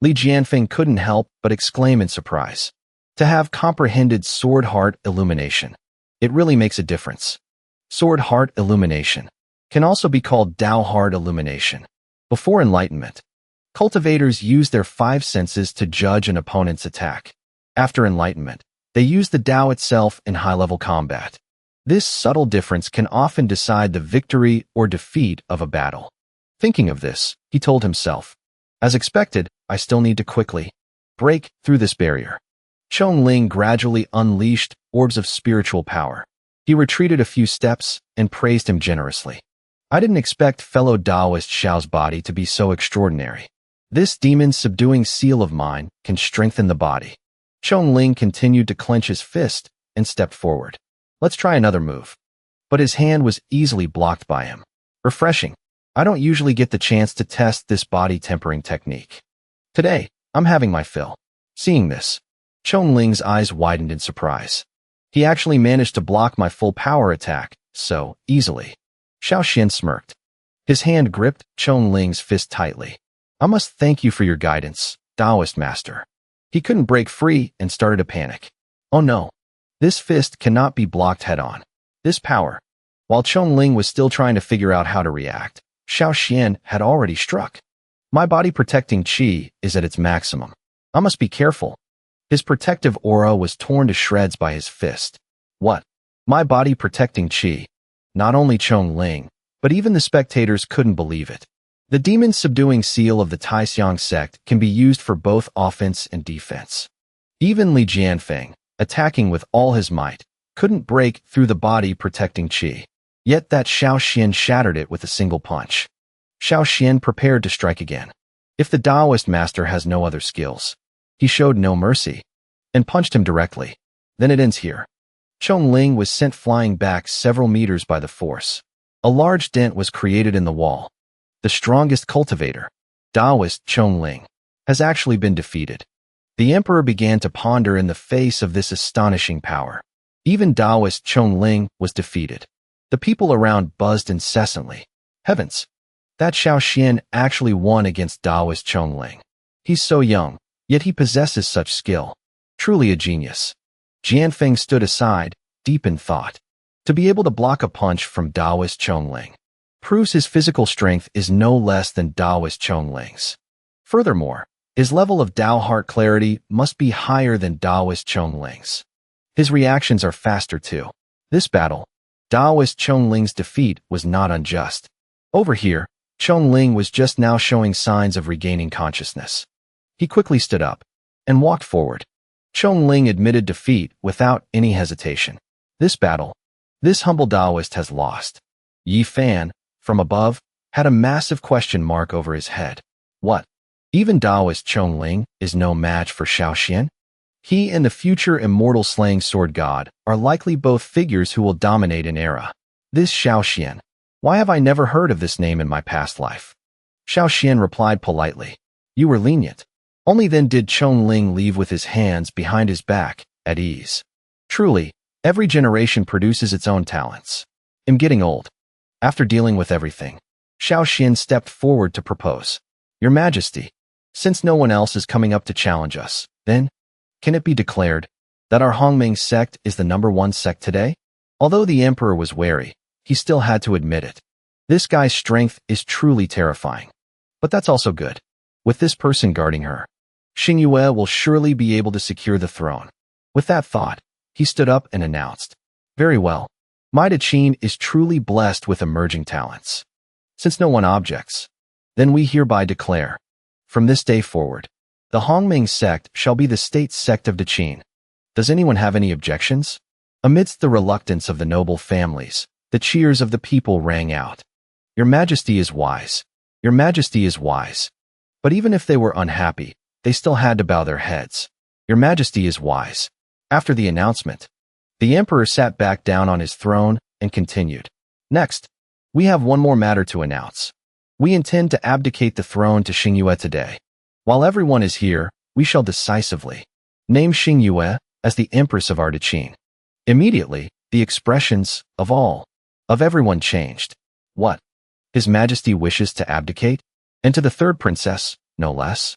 Speaker 1: Li Jianfeng couldn't help but exclaim in surprise. To have comprehended sword heart illumination, it really makes a difference. Sword heart illumination can also be called Tao heart illumination. Before enlightenment, cultivators use their five senses to judge an opponent's attack. After enlightenment, they use the Tao itself in high-level combat. This subtle difference can often decide the victory or defeat of a battle. Thinking of this, he told himself, as expected, I still need to quickly break through this barrier. Chongling gradually unleashed orbs of spiritual power. He retreated a few steps and praised him generously. I didn't expect fellow Taoist Xiao's body to be so extraordinary. This demon-subduing seal of mine can strengthen the body. Chongling continued to clench his fist and stepped forward. Let's try another move. But his hand was easily blocked by him. Refreshing. I don't usually get the chance to test this body tempering technique. Today, I'm having my fill. Seeing this, Chongling's eyes widened in surprise. He actually managed to block my full power attack so easily. Xiaoxian smirked. His hand gripped Chongling's fist tightly. I must thank you for your guidance, Taoist master. He couldn't break free and started to panic. Oh no. This fist cannot be blocked head-on. This power. While Chongling was still trying to figure out how to react, Xiao Xian had already struck. My body-protecting chi is at its maximum. I must be careful. His protective aura was torn to shreds by his fist. What? My body-protecting chi. Not only Ling, but even the spectators couldn't believe it. The demon-subduing seal of the Taixiang sect can be used for both offense and defense. Even Li Jianfeng, attacking with all his might, couldn't break through the body-protecting chi. Yet that Xiao Xian shattered it with a single punch. Xiao Xian prepared to strike again. If the Taoist master has no other skills, he showed no mercy and punched him directly. Then it ends here. Ling was sent flying back several meters by the force. A large dent was created in the wall. The strongest cultivator, Taoist Ling, has actually been defeated. The emperor began to ponder in the face of this astonishing power. Even Taoist Ling was defeated. The people around buzzed incessantly. Heavens! That Xiao Xian actually won against Taoist Ling. He's so young, yet he possesses such skill. Truly a genius. Jianfeng stood aside, deep in thought. To be able to block a punch from Taoist Ling proves his physical strength is no less than Taoist Ling's. Furthermore, his level of Tao heart clarity must be higher than Taoist Ling's. His reactions are faster too. This battle, Taoist Ling's defeat was not unjust. Over here, Ling was just now showing signs of regaining consciousness. He quickly stood up and walked forward. Ling admitted defeat without any hesitation. This battle, this humble Taoist has lost. Yi Fan, from above, had a massive question mark over his head. What? Even Taoist Ling is no match for Xiao Xian? He and the future immortal slaying sword god are likely both figures who will dominate an era. This Xiao Xian. Why have I never heard of this name in my past life? Xiao Xian replied politely. You were lenient. Only then did Ling leave with his hands behind his back, at ease. Truly, every generation produces its own talents. I'm getting old. After dealing with everything, Xiao Xian stepped forward to propose. Your Majesty, since no one else is coming up to challenge us, then, can it be declared that our Hongming sect is the #1 sect today? Although the emperor was wary, he still had to admit it. This guy's strength is truly terrifying. But that's also good. With this person guarding her, Xiinu will surely be able to secure the throne. With that thought, he stood up and announced, very well. My Daqin is truly blessed with emerging talents. Since no one objects, then we hereby declare, from this day forward, the Hongming sect shall be the state sect of Daqin. Does anyone have any objections? Amidst the reluctance of the noble families, the cheers of the people rang out. Your Majesty is wise. Your Majesty is wise. But even if they were unhappy, they still had to bow their heads. Your Majesty is wise. After the announcement, the emperor sat back down on his throne and continued. Next, we have one more matter to announce. We intend to abdicate the throne to Xiinu today. While everyone is here, we shall decisively name Xiinu as the Empress of our Daqin. Immediately, the expressions of everyone changed. What? His Majesty wishes to abdicate? And to the third princess, no less?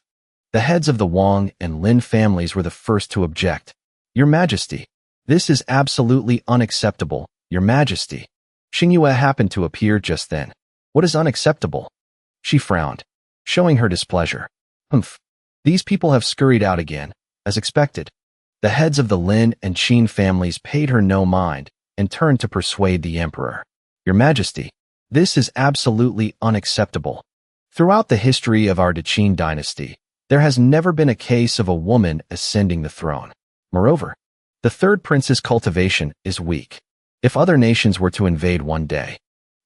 Speaker 1: The heads of the Wang and Lin families were the first to object. Your Majesty, this is absolutely unacceptable, Your Majesty. Xiinu happened to appear just then. What is unacceptable? She frowned, showing her displeasure. Humph. These people have scurried out again, as expected. The heads of the Lin and Qin families paid her no mind and turned to persuade the emperor. Your Majesty, this is absolutely unacceptable. Throughout the history of our Daqin dynasty, there has never been a case of a woman ascending the throne. Moreover, the third prince's cultivation is weak. If other nations were to invade one day,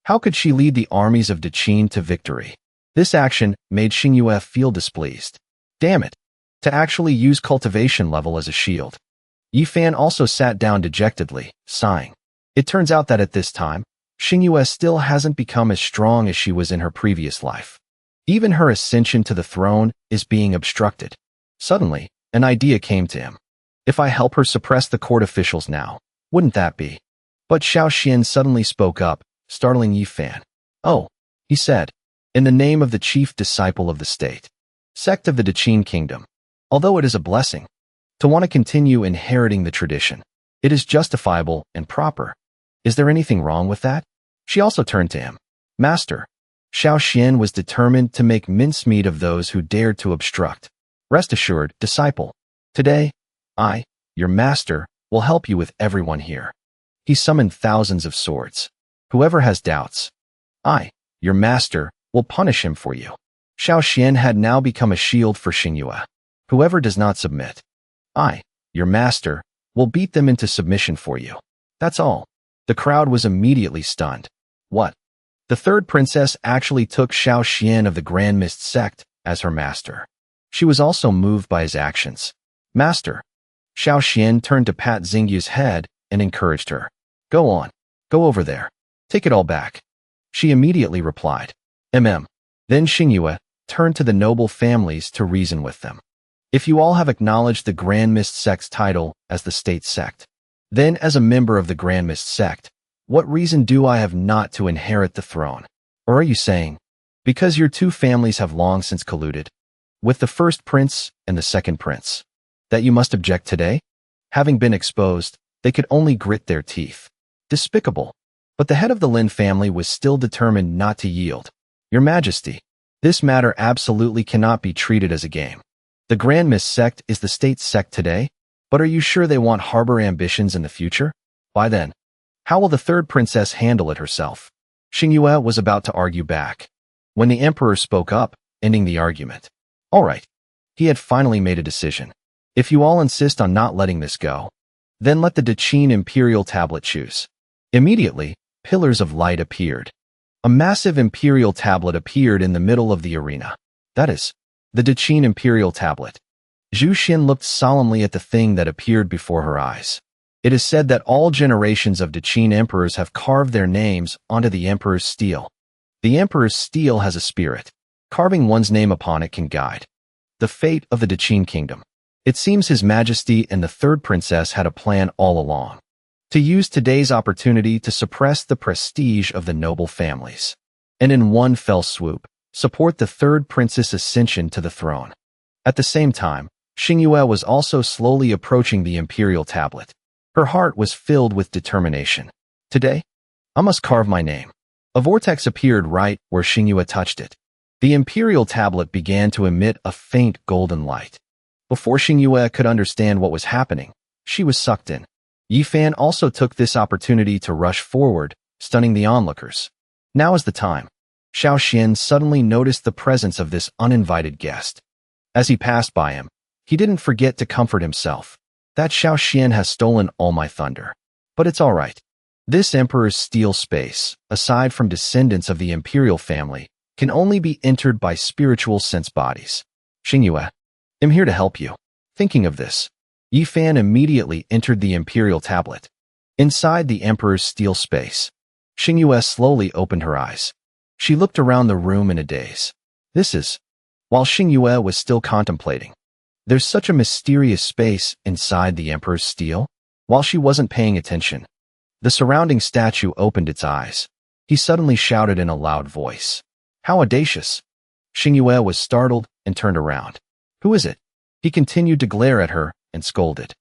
Speaker 1: how could she lead the armies of Daqin to victory? This action made Xiinu feel displeased. Damn it, to actually use cultivation level as a shield. Yi Fan also sat down dejectedly, sighing. It turns out that at this time, Xiinu still hasn't become as strong as she was in her previous life. Even her ascension to the throne is being obstructed. Suddenly, an idea came to him. If I help her suppress the court officials now, wouldn't that be? But Xiao Xian suddenly spoke up, startling Yi Fan. Oh, he said, in the name of the chief disciple of the state, Sect of the Daqin Kingdom, although it is a blessing to want to continue inheriting the tradition, it is justifiable and proper. Is there anything wrong with that? She also turned to him. Master, Xiao Xian was determined to make mincemeat of those who dared to obstruct. Rest assured, disciple. Today, I, your master, will help you with everyone here. He summoned thousands of swords. Whoever has doubts, I, your master, will punish him for you. Xiao Xian had now become a shield for Xiinu. Whoever does not submit, I, your master, will beat them into submission for you. That's all. The crowd was immediately stunned. What? The third princess actually took Xiao Xian of the Grand Mist Sect as her master. She was also moved by his actions. Master. Xiao Xian turned to pat Xingyu's head and encouraged her. Go on. Go over there. Take it all back. She immediately replied. Then Xiinu turned to the noble families to reason with them. If you all have acknowledged the Grand Mist Sect's title as the state sect, then as a member of the Grand Mist Sect, what reason do I have not to inherit the throne? Or are you saying, because your two families have long since colluded with the first prince and the second prince, that you must object today? Having been exposed, they could only grit their teeth. Despicable. But the head of the Lynn family was still determined not to yield. Your Majesty, this matter absolutely cannot be treated as a game. The Grand Mist Sect is the state sect today, but are you sure they won't harbor ambitions in the future? Why then, how will the third princess handle it herself? Xiinu was about to argue back, when the emperor spoke up, ending the argument. All right. He had finally made a decision. If you all insist on not letting this go, then let the Daqin Imperial tablet choose. Immediately, pillars of light appeared. A massive Imperial tablet appeared in the middle of the arena. That is, the Daqin Imperial tablet. Zhu Xin looked solemnly at the thing that appeared before her eyes. It is said that all generations of Daqin emperors have carved their names onto the emperor's steel. The emperor's steel has a spirit. Carving one's name upon it can guide the fate of the Daqin kingdom. It seems His Majesty and the third princess had a plan all along, to use today's opportunity to suppress the prestige of the noble families, and in one fell swoop, support the third princess' ascension to the throne. At the same time, Xiinu was also slowly approaching the Imperial tablet. Her heart was filled with determination. Today, I must carve my name. A vortex appeared right where Xiinu touched it. The Imperial tablet began to emit a faint golden light. Before Xiinu could understand what was happening, she was sucked in. Yifan also took this opportunity to rush forward, stunning the onlookers. Now is the time. Xiao Xian suddenly noticed the presence of this uninvited guest. As he passed by him, he didn't forget to comfort himself. That Xiao Xian has stolen all my thunder. But it's all right. This emperor's steel space, aside from descendants of the Imperial family, can only be entered by spiritual sense bodies. Xiinu, I'm here to help you. Thinking of this, Yifan immediately entered the Imperial tablet. Inside the emperor's steel space, Xiinu slowly opened her eyes. She looked around the room in a daze. This is, while Xiinu was still contemplating, there's such a mysterious space inside the emperor's steel. While she wasn't paying attention, the surrounding statue opened its eyes. He suddenly shouted in a loud voice. How audacious! Xiinu was startled and turned around. Who is it? He continued to glare at her and scolded.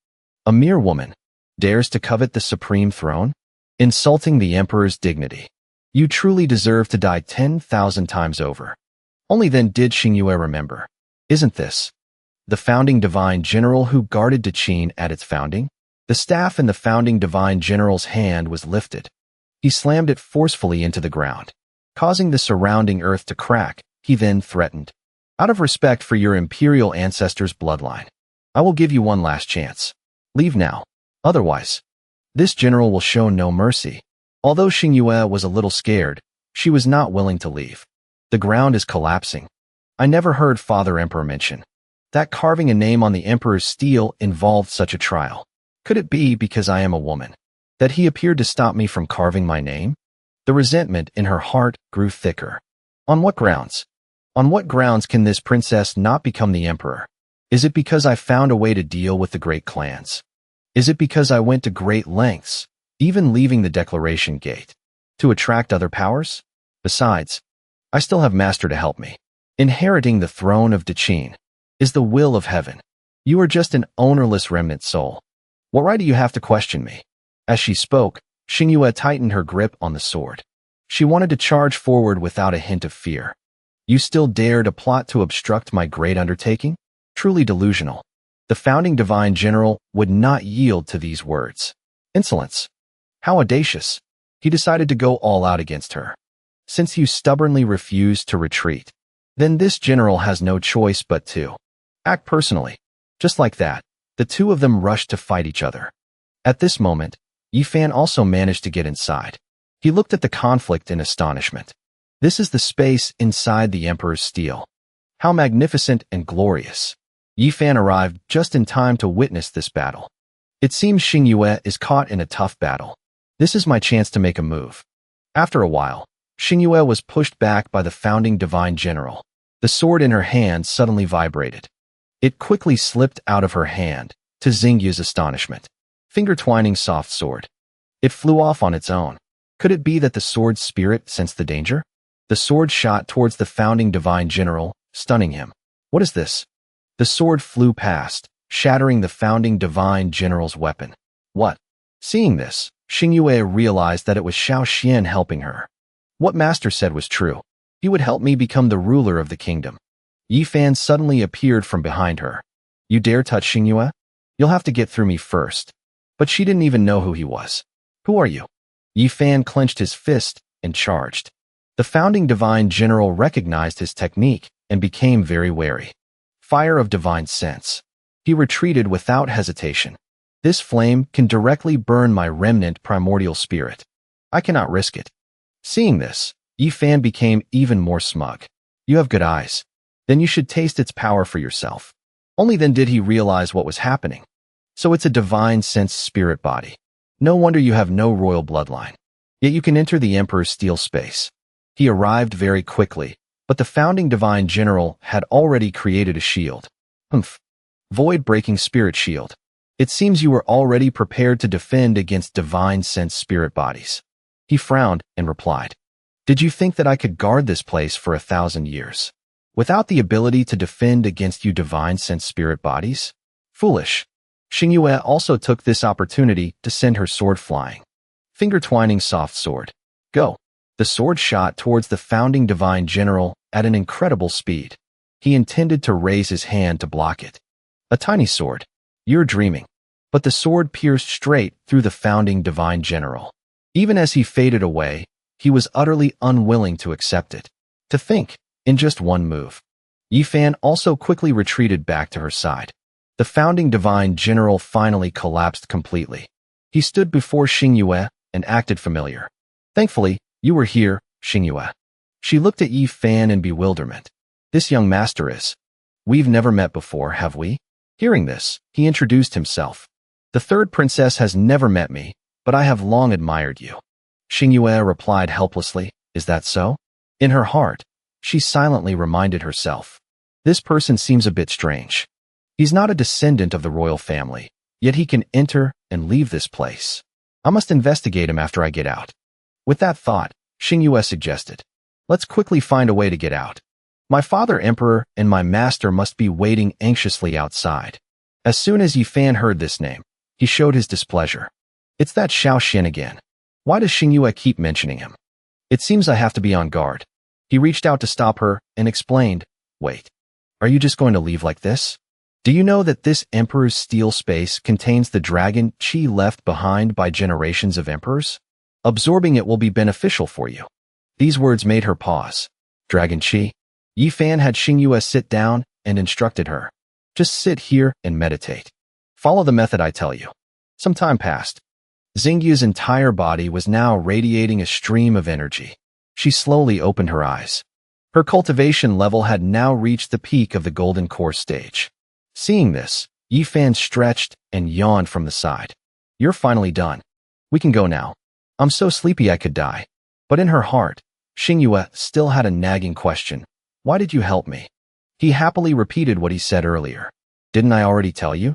Speaker 1: A mere woman dares to covet the supreme throne, insulting the emperor's dignity. You truly deserve to die 10,000 times over. Only then did Xiinu remember. Isn't this the founding divine general who guarded Daqin at its founding? The staff in the founding divine general's hand was lifted. He slammed it forcefully into the ground, causing the surrounding earth to crack. He then threatened, out of respect for your imperial ancestors' bloodline, I will give you one last chance. Leave now. Otherwise, this general will show no mercy. Although Xiinu was a little scared, she was not willing to leave. The ground is collapsing. I never heard Father Emperor mention that carving a name on the Emperor's steel involved such a trial. Could it be because I am a woman that he appeared to stop me from carving my name? The resentment in her heart grew thicker. On what grounds? On what grounds can this princess not become the emperor? Is it because I found a way to deal with the great clans? Is it because I went to great lengths, even leaving the Declaration Gate, to attract other powers? Besides, I still have Master to help me. Inheriting the throne of Daqin is the will of heaven. You are just an ownerless remnant soul. What right do you have to question me? As she spoke, Xiinu tightened her grip on the sword. She wanted to charge forward without a hint of fear. You still dare to plot to obstruct my great undertaking? Truly delusional. The founding divine general would not yield to these words. Insolence. How audacious. He decided to go all out against her. Since you stubbornly refuse to retreat, then this general has no choice but to act personally. Just like that, the two of them rushed to fight each other. At this moment, Yifan also managed to get inside. He looked at the conflict in astonishment. This is the space inside the Emperor's steel. How magnificent and glorious. Yifan arrived just in time to witness this battle. It seems Xiinu is caught in a tough battle. This is my chance to make a move. After a while, Xiinu was pushed back by the founding divine general. The sword in her hand suddenly vibrated. It quickly slipped out of her hand, to Xingyu's astonishment. Finger-twining soft sword. It flew off on its own. Could it be that the sword's spirit sensed the danger? The sword shot towards the founding divine general, stunning him. What is this? The sword flew past, shattering the founding divine general's weapon. What? Seeing this, Xiinu realized that it was Xiao Xian helping her. What master said was true. He would help me become the ruler of the kingdom. Yifan suddenly appeared from behind her. You dare touch Xiinu? You'll have to get through me first. But she didn't even know who he was. Who are you? Yifan clenched his fist and charged. The founding divine general recognized his technique and became very wary. Fire of divine sense. He retreated without hesitation. This flame can directly burn my remnant primordial spirit. I cannot risk it. Seeing this, Yifan became even more smug. You have good eyes. Then you should taste its power for yourself. Only then did he realize what was happening. So it's a divine sense spirit body. No wonder you have no royal bloodline. Yet you can enter the Emperor's steel space. He arrived very quickly, but the founding divine general had already created a shield. Void-breaking spirit shield. It seems you were already prepared to defend against divine sense spirit bodies. He frowned and replied, Did you think that I could guard this place for 1,000 years? Without the ability to defend against you divine sense spirit bodies? Foolish. Xiinu also took this opportunity to send her sword flying. Finger-twining soft sword. Go. The sword shot towards the founding divine general at an incredible speed. He intended to raise his hand to block it. A tiny sword. You're dreaming. But the sword pierced straight through the founding divine general. Even as he faded away, he was utterly unwilling to accept it. To think, in just one move. Yifan also quickly retreated back to her side. The founding divine general finally collapsed completely. He stood before Xiinu and acted familiar. Thankfully, you were here, Xiinu. She looked at Yifan in bewilderment. This young master is. We've never met before, have we? Hearing this, he introduced himself. The third princess has never met me, but I have long admired you. Xiinu replied helplessly, Is that so? In her heart, she silently reminded herself. This person seems a bit strange. He's not a descendant of the royal family, yet he can enter and leave this place. I must investigate him after I get out. With that thought, Xiinu suggested, Let's quickly find a way to get out. My father emperor and my master must be waiting anxiously outside. As soon as Yifan heard this name, he showed his displeasure. It's that Xiao Xian again. Why does Xiinu keep mentioning him? It seems I have to be on guard. He reached out to stop her and explained, Wait, are you just going to leave like this? Do you know that this emperor's steel space contains the dragon chi left behind by generations of emperors? Absorbing it will be beneficial for you. These words made her pause. Dragon chi? Yifan had Xiinu sit down and instructed her. Just sit here and meditate. Follow the method I tell you. Some time passed. Xingyu's entire body was now radiating a stream of energy. She slowly opened her eyes. Her cultivation level had now reached the peak of the golden core stage. Seeing this, Yifan stretched and yawned from the side. You're finally done. We can go now. I'm so sleepy I could die. But in her heart, Xiinu still had a nagging question. Why did you help me? He happily repeated what he said earlier. Didn't I already tell you?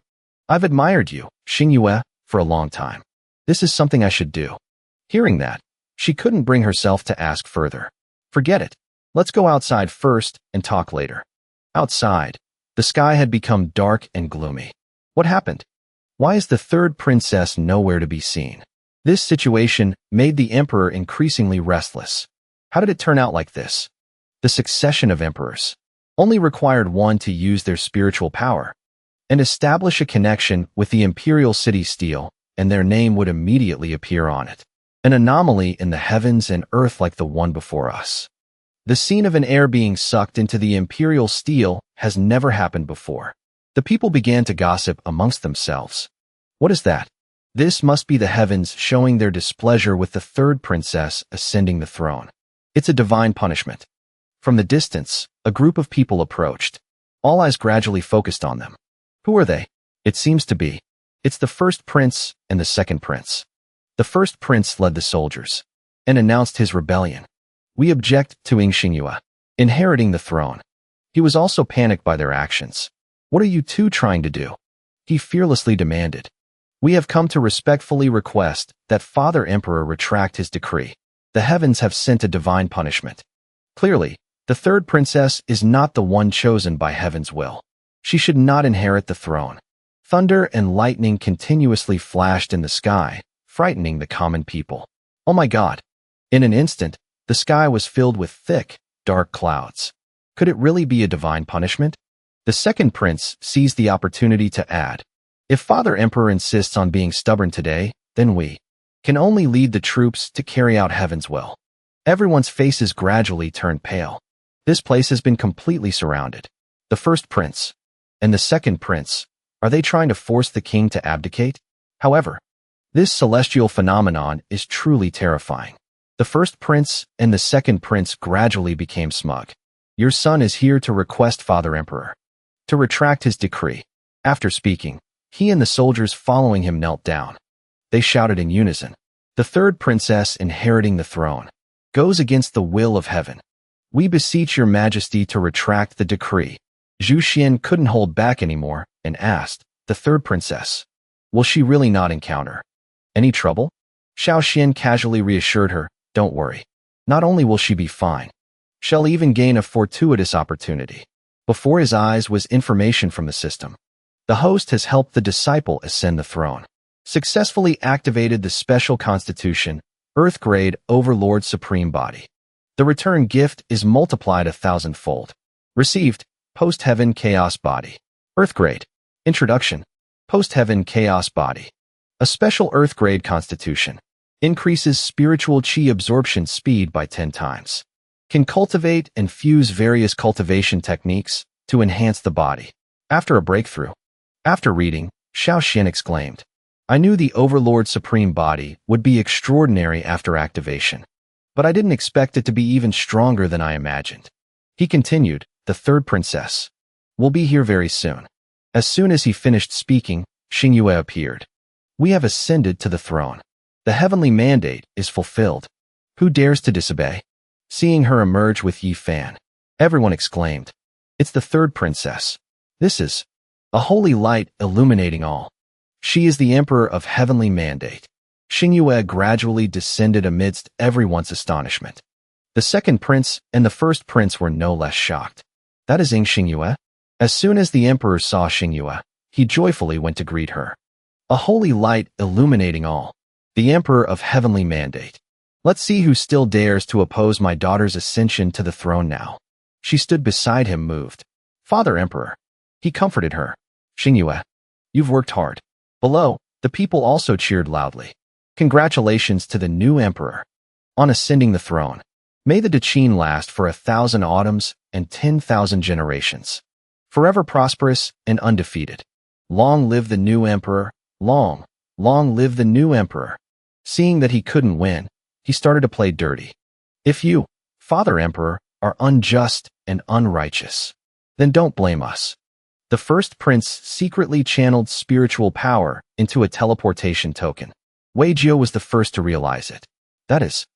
Speaker 1: I've admired you, Xiinu, for a long time. This is something I should do. Hearing that, she couldn't bring herself to ask further. Forget it. Let's go outside first and talk later. Outside, the sky had become dark and gloomy. What happened? Why is the third princess nowhere to be seen? This situation made the emperor increasingly restless. How did it turn out like this? The succession of emperors only required one to use their spiritual power and establish a connection with the imperial city steel, and their name would immediately appear on it. An anomaly in the heavens and earth like the one before us. The scene of an heir being sucked into the imperial steel has never happened before. The people began to gossip amongst themselves. What is that? This must be the heavens showing their displeasure with the third princess ascending the throne. It's a divine punishment. From the distance, a group of people approached. All eyes gradually focused on them. Who are they? It seems to be. It's the first prince and the second prince. The first prince led the soldiers and announced his rebellion. We object to Xiinu inheriting the throne. He was also panicked by their actions. What are you two trying to do? He fearlessly demanded. We have come to respectfully request that Father Emperor retract his decree. The heavens have sent a divine punishment. Clearly, the third princess is not the one chosen by heaven's will. She should not inherit the throne. Thunder and lightning continuously flashed in the sky, frightening the common people. Oh my God! In an instant, the sky was filled with thick, dark clouds. Could it really be a divine punishment? The second prince seized the opportunity to add, if Father Emperor insists on being stubborn today, then we can only lead the troops to carry out heaven's will. Everyone's faces gradually turned pale. This place has been completely surrounded. The first prince and the second prince, are they trying to force the king to abdicate? However, this celestial phenomenon is truly terrifying. The first prince and the second prince gradually became smug. Your son is here to request Father Emperor to retract his decree. After speaking, he and the soldiers following him knelt down. They shouted in unison, the third princess inheriting the throne goes against the will of heaven. We beseech your majesty to retract the decree. Zhu Xian couldn't hold back anymore and asked, the third princess, will she really not encounter any trouble? Xiao Xian casually reassured her, don't worry. Not only will she be fine, she'll even gain a fortuitous opportunity. Before his eyes was information from the system. The host has helped the disciple ascend the throne. Successfully activated the special constitution, Earth Grade Overlord Supreme Body. The return gift is multiplied 1,000-fold. Received, Post-Heaven Chaos Body. Earth Grade. Introduction. Post-Heaven Chaos Body. A special Earth Grade constitution. Increases spiritual chi absorption speed by 10 times. Can cultivate and fuse various cultivation techniques to enhance the body. After a breakthrough. After reading, Xiao Xian exclaimed, I knew the Overlord Supreme Body would be extraordinary after activation, but I didn't expect it to be even stronger than I imagined. He continued, the third princess will be here very soon. As soon as he finished speaking, Xiinu appeared. We have ascended to the throne. The heavenly mandate is fulfilled. Who dares to disobey? Seeing her emerge with Yi Fan, everyone exclaimed, it's the third princess. This is a holy light illuminating all. She is the emperor of heavenly mandate. Xiinu gradually descended amidst everyone's astonishment. The second prince and the first prince were no less shocked. That is Xiinu. As soon as the emperor saw Xiinu, he joyfully went to greet her. A holy light illuminating all. The emperor of heavenly mandate. Let's see who still dares to oppose my daughter's ascension to the throne now. She stood beside him moved. Father Emperor. He comforted her. Xiinu, you've worked hard. Below, the people also cheered loudly. Congratulations to the new emperor. On ascending the throne. May the Daqin last for 1,000 autumns and 10,000 generations. Forever prosperous and undefeated. Long live the new emperor. Long, long live the new emperor. Seeing that he couldn't win, he started to play dirty. If you, Father Emperor, are unjust and unrighteous, then don't blame us. The first prince secretly channeled spiritual power into a teleportation token. Wei Jiu was the first to realize it. That is,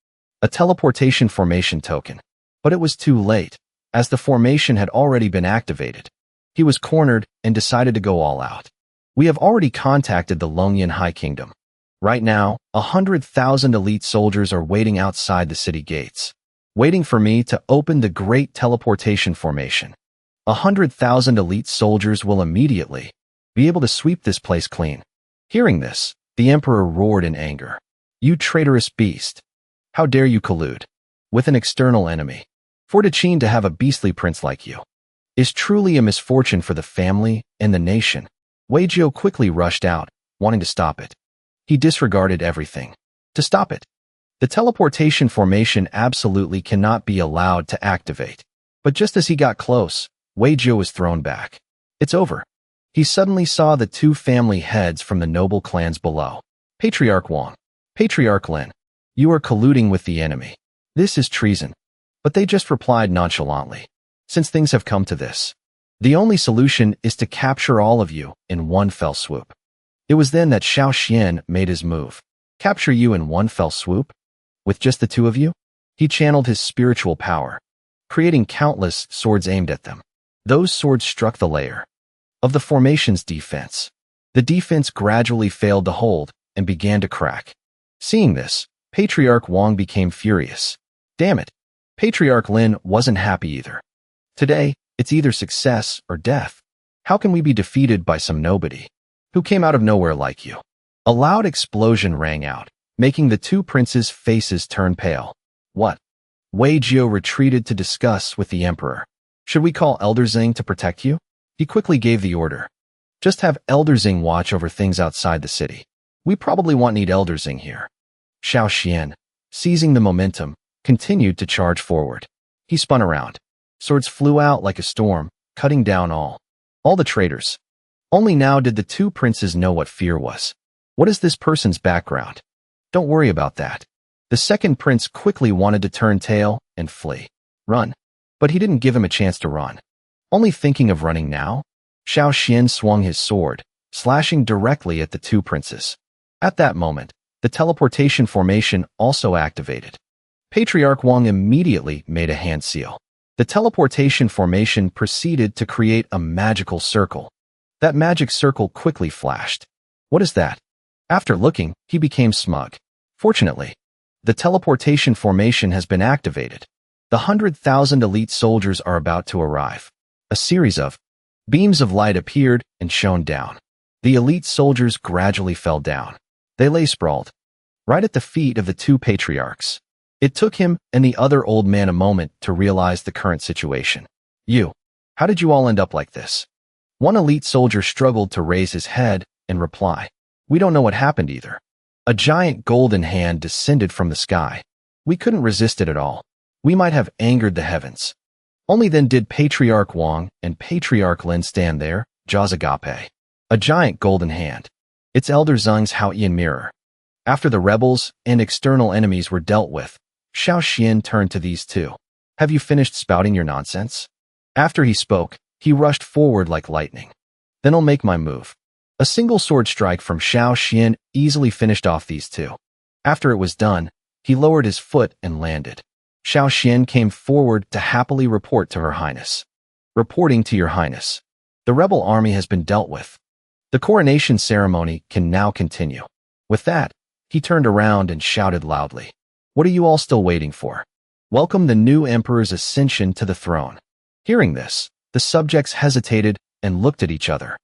Speaker 1: a teleportation formation token. But it was too late, as the formation had already been activated. He was cornered and decided to go all out. We have already contacted the Longyan High Kingdom. Right now, 100,000 elite soldiers are waiting outside the city gates, waiting for me to open the great teleportation formation. 100,000 elite soldiers will immediately be able to sweep this place clean. Hearing this, the emperor roared in anger. You traitorous beast! How dare you collude with an external enemy? For the Qin to have a beastly prince like you is truly a misfortune for the family and the nation. Wei Jiu quickly rushed out, wanting to stop it. He disregarded everything to stop it. The teleportation formation absolutely cannot be allowed to activate. But just as he got close, Wei Jiu was thrown back. It's over. He suddenly saw the two family heads from the noble clans below. Patriarch Wang, Patriarch Lynn, you are colluding with the enemy. This is treason. But they just replied nonchalantly. Since things have come to this, the only solution is to capture all of you in one fell swoop. It was then that Xiao Xian made his move. Capture you in one fell swoop? With just the two of you? He channeled his spiritual power, creating countless swords aimed at them. Those swords struck the layer of the formation's defense. The defense gradually failed to hold and began to crack. Seeing this, Patriarch Wang became furious. Damn it! Patriarch Lin wasn't happy either. Today, it's either success or death. How can we be defeated by some nobody who came out of nowhere like you? A loud explosion rang out, making the two princes' faces turn pale. What? Wei Jiu retreated to discuss with the emperor. Should we call Elder Zing to protect you? He quickly gave the order. Just have Elder Zing watch over things outside the city. We probably won't need Elder Zing here. Xiao Xian, seizing the momentum, continued to charge forward. He spun around. Swords flew out like a storm, cutting down all the traitors. Only now did the two princes know what fear was. What is this person's background? Don't worry about that. The second prince quickly wanted to turn tail and flee. Run. But he didn't give him a chance to run. Only thinking of running now, Xiao Xian swung his sword, slashing directly at the two princes. At that moment, the teleportation formation also activated. Patriarch Wang immediately made a hand seal. The teleportation formation proceeded to create a magical circle. That magic circle quickly flashed. What is that? After looking, he became smug. Fortunately, the teleportation formation has been activated. The 100,000 elite soldiers are about to arrive. A series of beams of light appeared and shone down. The elite soldiers gradually fell down. They lay sprawled right at the feet of the two patriarchs. It took him and the other old man a moment to realize the current situation. How did you all end up like this? One elite soldier struggled to raise his head and reply. We don't know what happened either. A giant golden hand descended from the sky. We couldn't resist it at all. We might have angered the heavens. Only then did Patriarch Wang and Patriarch Lin stand there, jaws agape. A giant golden hand. It's Elder Zheng's Haoyan mirror. After the rebels and external enemies were dealt with, Xiao Xian turned to these two. Have you finished spouting your nonsense? After he spoke, he rushed forward like lightning. Then I'll make my move. A single sword strike from Xiao Xian easily finished off these two. After it was done, he lowered his foot and landed. Xiao Xian came forward to happily report to Her Highness. Reporting to Your Highness. The rebel army has been dealt with. The coronation ceremony can now continue. With that, he turned around and shouted loudly. What are you all still waiting for? Welcome the new emperor's ascension to the throne. Hearing this, the subjects hesitated and looked at each other.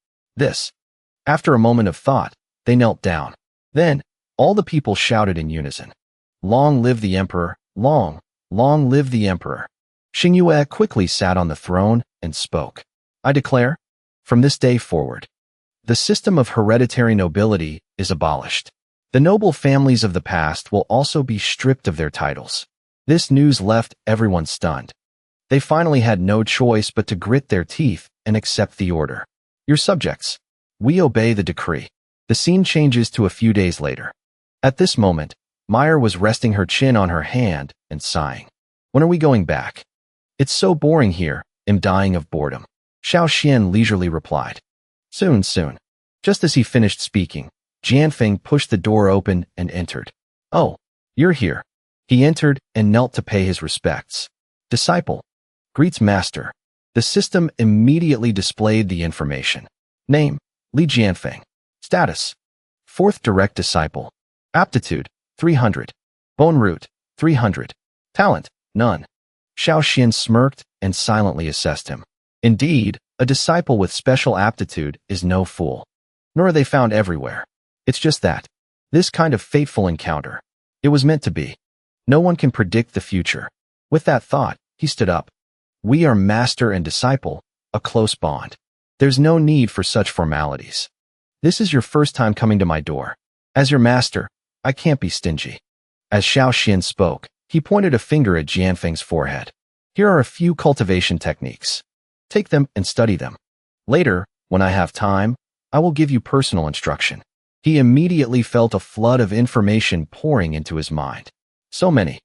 Speaker 1: After a moment of thought, they knelt down. Then, all the people shouted in unison. Long live the emperor, long live the emperor. Xiinu quickly sat on the throne and spoke. I declare, from this day forward, the system of hereditary nobility is abolished. The noble families of the past will also be stripped of their titles. This news left everyone stunned. They finally had no choice but to grit their teeth and accept the order. Your subjects, we obey the decree. The scene changes to a few days later. At this moment, Meyer was resting her chin on her hand and sighing. When are we going back? It's so boring here, I'm dying of boredom. Xiao Xian leisurely replied. Soon. Just as he finished speaking, Jianfeng pushed the door open and entered. Oh, you're here. He entered and knelt to pay his respects. Disciple. Greets master. The system immediately displayed the information. Name, Li Jianfeng. Status, 4th direct disciple. Aptitude, 300. Bone root, 300. Talent, none. Xiao Xian smirked and silently assessed him. Indeed, a disciple with special aptitude is no fool. Nor are they found everywhere. It's just that. This kind of fateful encounter It was meant to be. No one can predict the future. With that thought, he stood up. We are master and disciple, a close bond. There's no need for such formalities. This is your first time coming to my door. As your master, I can't be stingy. As Xiinu spoke, he pointed a finger at Jianfeng's forehead. Here are a few cultivation techniques. Take them and study them. Later, when I have time, I will give you personal instruction. He immediately felt a flood of information pouring into his mind. So many.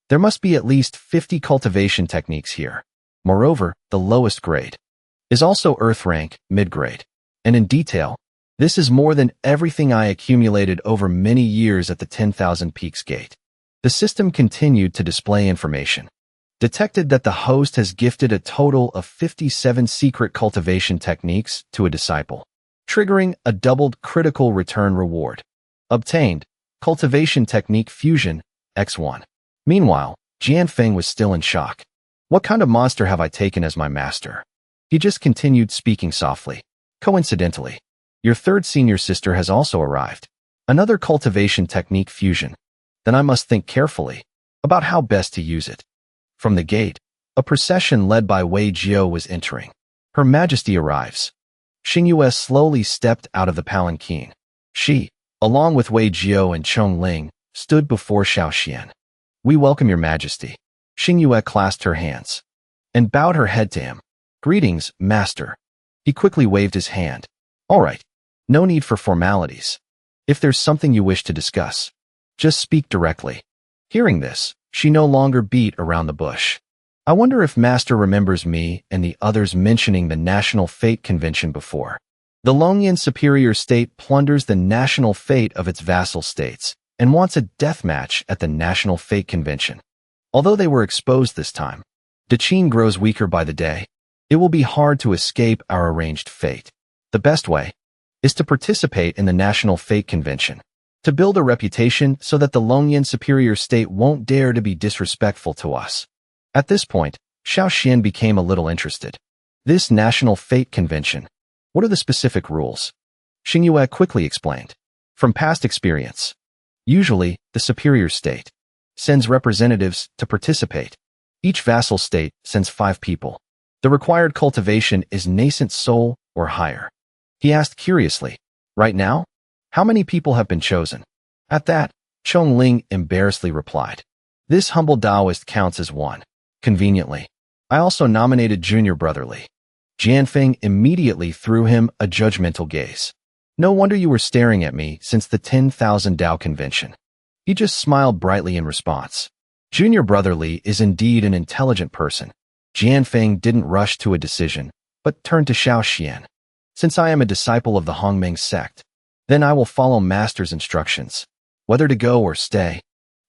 Speaker 1: There must be at least 50 cultivation techniques here. Moreover, the lowest grade is also earth rank, mid-grade. And in detail, this is more than everything I accumulated over many years at the 10,000 Peaks Gate. The system continued to display information. Detected that the host has gifted a total of 57 secret cultivation techniques to a disciple, triggering a doubled critical return reward. Obtained, Cultivation Technique Fusion, X1. Meanwhile, Jianfeng was still in shock. What kind of monster have I taken as my master? He just continued speaking softly. Coincidentally, your third senior sister has also arrived. Another cultivation technique fusion. Then I must think carefully about how best to use it. From the gate, a procession led by Wei Jiao was entering. Her Majesty arrives. Xiinu slowly stepped out of the palanquin. She, along with Wei Jiao and Chong Ling, stood before Xiaoxian. We welcome your Majesty. Xiinu clasped her hands and bowed her head to him. Greetings, Master. He quickly waved his hand. All right. No need for formalities. If there's something you wish to discuss, just speak directly. Hearing this, she no longer beat around the bush. I wonder if Master remembers me and the others mentioning the National Fate Convention before. The Longyan Superior State plunders the national fate of its vassal states and wants a death match at the National Fate Convention. Although they were exposed this time, Daqin grows weaker by the day. It will be hard to escape our arranged fate. The best way is to participate in the National Fate Convention, to build a reputation so that the Longyan Superior State won't dare to be disrespectful to us. At this point, Xiaoxian became a little interested. This National Fate Convention, what are the specific rules? Xiinu quickly explained. From past experience, usually the Superior State sends representatives to participate. Each vassal state sends 5 people. The required cultivation is nascent soul or higher. He asked curiously, right now? How many people have been chosen? At that, Chong Ling embarrassedly replied. This humble Taoist counts as one. Conveniently, I also nominated Junior Brotherly. Jianfeng immediately threw him a judgmental gaze. No wonder you were staring at me since the 10,000 Dao convention. He just smiled brightly in response. Junior Brotherly is indeed an intelligent person. Jianfeng didn't rush to a decision, but turned to Xiaoxian. Since I am a disciple of the Hongmeng sect, then I will follow Master's instructions. Whether to go or stay,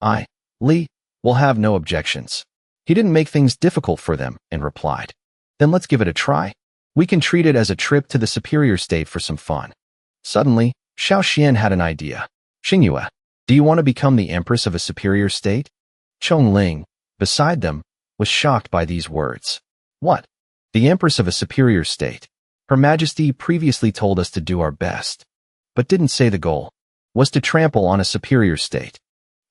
Speaker 1: I, Li, will have no objections. He didn't make things difficult for them and replied. Then let's give it a try. We can treat it as a trip to the superior state for some fun. Suddenly, Xiaoxian had an idea. Xiinu, do you want to become the empress of a superior state? Chong Ling, beside them, was shocked by these words. What? The empress of a superior state? Her Majesty previously told us to do our best, but didn't say the goal was to trample on a superior state.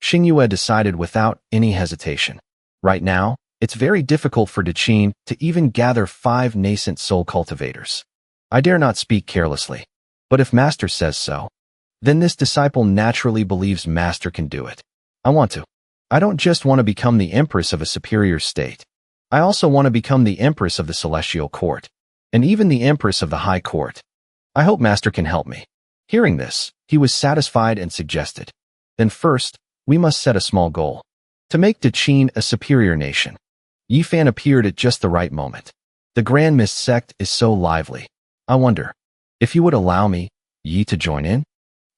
Speaker 1: Xiinu decided without any hesitation. Right now, it's very difficult for Daqin to even gather 5 nascent soul cultivators. I dare not speak carelessly, but if Master says so, then this disciple naturally believes Master can do it. I want to. I don't just want to become the empress of a superior state. I also want to become the empress of the celestial court, and even the empress of the high court. I hope Master can help me. Hearing this, he was satisfied and suggested. Then first, we must set a small goal. To make Daqin a superior nation. Yifan appeared at just the right moment. The Grand Mist sect is so lively. I wonder if you would allow me, Yi, to join in?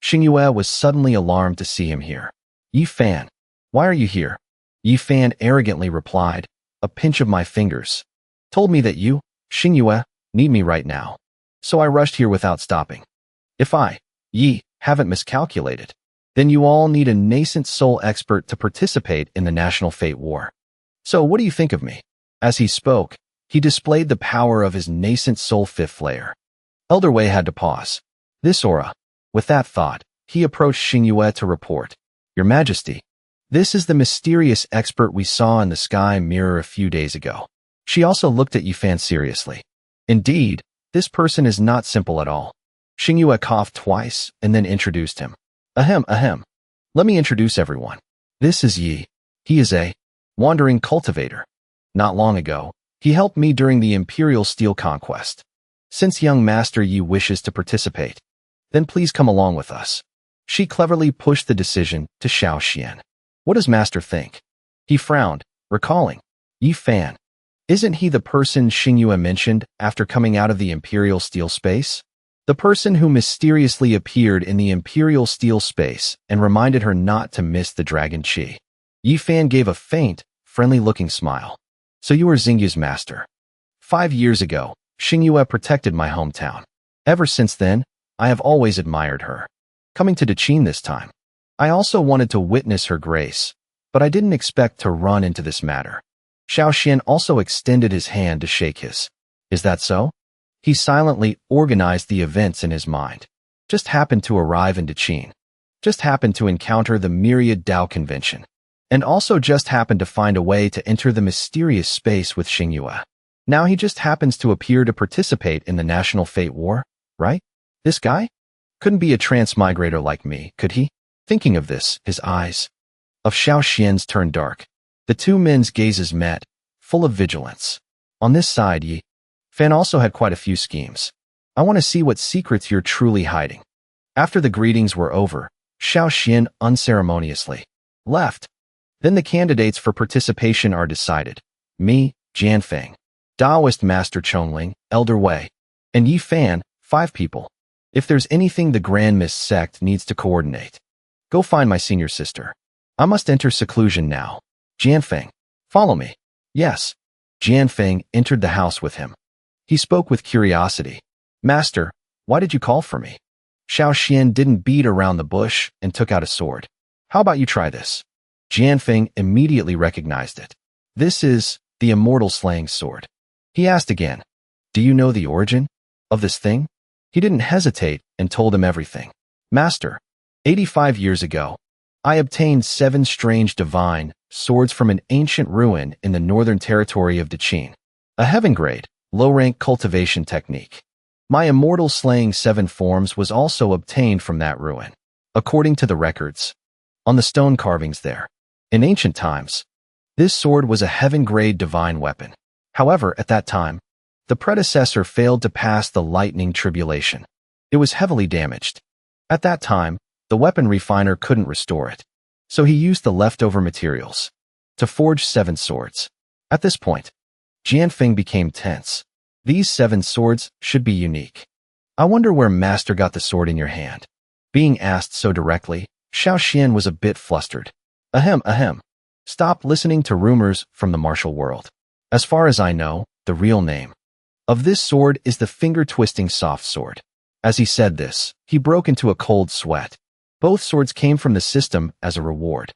Speaker 1: Xiinu was suddenly alarmed to see him here. Yifan, why are you here? Yifan arrogantly replied, a pinch of my fingers told me that you, Xiinu, need me right now. So I rushed here without stopping. If I, Yi, haven't miscalculated, then you all need a nascent soul expert to participate in the National Fate War. So what do you think of me? As he spoke, he displayed the power of his nascent soul 5th layer. Elder Wei had to pause. This aura. With that thought, he approached Xiinu to report. Your Majesty, This is the mysterious expert we saw in the sky mirror a few days ago. She also looked at Yifan seriously. Indeed, this person is not simple at all. Xiinu coughed twice and then introduced him. Ahem, ahem. Let me introduce everyone. This is Yi. He is a wandering cultivator. Not long ago, he helped me during the Imperial steel conquest. Since young Master Yi wishes to participate, then please come along with us. She cleverly pushed the decision to Xiao Xian. What does Master think? He frowned, recalling. Yi Fan. Isn't he the person Xiinu mentioned after coming out of the Imperial steel space? The person who mysteriously appeared in the Imperial steel space and reminded her not to miss the Dragon Chi. Yi Fan gave a faint, friendly-looking smile. So you are Xingyu's master. 5 years ago, Xiinu protected my hometown. Ever since then, I have always admired her. Coming to Daqin this time, I also wanted to witness her grace, but I didn't expect to run into this matter. Xiao Xian also extended his hand to shake his. Is that so? He silently organized the events in his mind. Just happened to arrive in Daqin. Just happened to encounter the Myriad Dao Convention. And also just happened to find a way to enter the mysterious space with Xiinu. Now he just happens to appear to participate in the National Fate War, right? This guy? Couldn't be a transmigrator like me, could he? Thinking of this, his eyes of Xiao Xian's turned dark. The two men's gazes met, full of vigilance. On this side, Yi Fan also had quite a few schemes. I want to see what secrets you're truly hiding. After the greetings were over, Xiao Xian unceremoniously left. Then the candidates for participation are decided. Me, Jianfeng, Taoist Master Chongling, Elder Wei, and Yi Fan, 5 people. If there's anything the Grand Miss Sect needs to coordinate, go find my senior sister. I must enter seclusion now. Jianfeng, follow me. Yes. Jianfeng entered the house with him. He spoke with curiosity. Master, why did you call for me? Xiao Xian didn't beat around the bush and took out a sword. How about you try this? Jianfeng immediately recognized it. This is the immortal slaying sword. He asked again, do you know the origin of this thing? He didn't hesitate and told him everything. Master, 85 years ago, I obtained 7 strange divine swords from an ancient ruin in the northern territory of Daqin. A heaven-grade, low-rank cultivation technique. My immortal slaying 7 forms was also obtained from that ruin, according to the records on the stone carvings there. In ancient times, this sword was a heaven-grade divine weapon. However, at that time, the predecessor failed to pass the lightning tribulation. It was heavily damaged. At that time, the weapon refiner couldn't restore it, so he used the leftover materials to forge 7 swords. At this point, Jianfeng became tense. These 7 swords should be unique. I wonder where Master got the sword in your hand. Being asked so directly, Xiao Xian was a bit flustered. Ahem, ahem. Stop listening to rumors from the martial world. As far as I know, the real name of this sword is the finger-twisting soft sword. As he said this, he broke into a cold sweat. Both swords came from the system as a reward.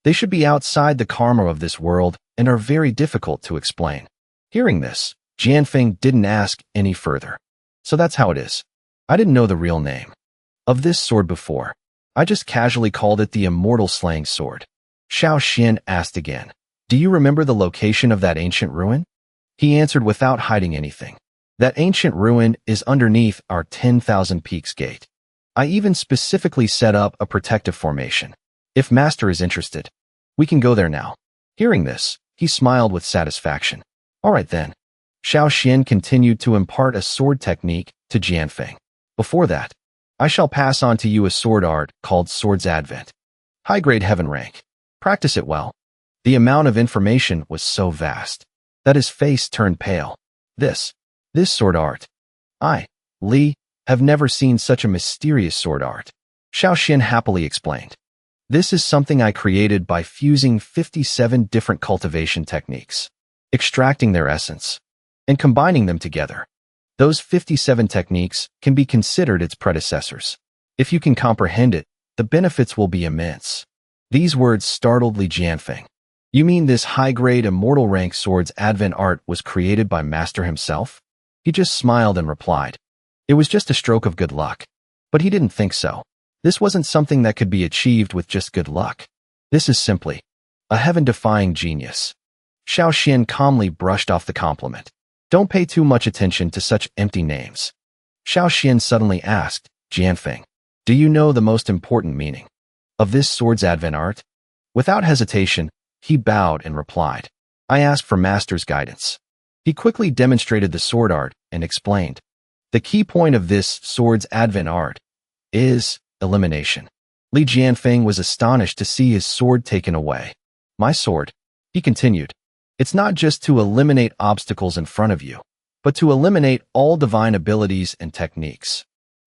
Speaker 1: They should be outside the karma of this world and are very difficult to explain. Hearing this, Jianfeng didn't ask any further. So that's how it is. I didn't know the real name of this sword before. I just casually called it the immortal slaying sword. Xiao Xian asked again, do you remember the location of that ancient ruin? He answered without hiding anything. That ancient ruin is underneath our 10,000 Peaks gate. I even specifically set up a protective formation. If Master is interested, we can go there now. Hearing this, he smiled with satisfaction. All right then. Xiao Xian continued to impart a sword technique to Jianfeng. Before that, I shall pass on to you a sword art called Sword's Advent. High-grade heaven rank. Practice it well. The amount of information was so vast that his face turned pale. This sword art. Li, have never seen such a mysterious sword art. Xiao Xian happily explained. This is something I created by fusing 57 different cultivation techniques, extracting their essence, and combining them together. Those 57 techniques can be considered its predecessors. If you can comprehend it, the benefits will be immense. These words startled Li Jianfeng. You mean this high-grade immortal rank sword's advent art was created by Master himself? He just smiled and replied. It was just a stroke of good luck. But he didn't think so. This wasn't something that could be achieved with just good luck. This is simply a heaven-defying genius. Xiao Xian calmly brushed off the compliment. Don't pay too much attention to such empty names. Xiao Xian suddenly asked, Jianfeng, do you know the most important meaning of this sword's advent art? Without hesitation, he bowed and replied, I asked for master's guidance. He quickly demonstrated the sword art and explained, the key point of this sword's advent art is elimination. Li Jianfeng was astonished to see his sword taken away. My sword, he continued, it's not just to eliminate obstacles in front of you, but to eliminate all divine abilities and techniques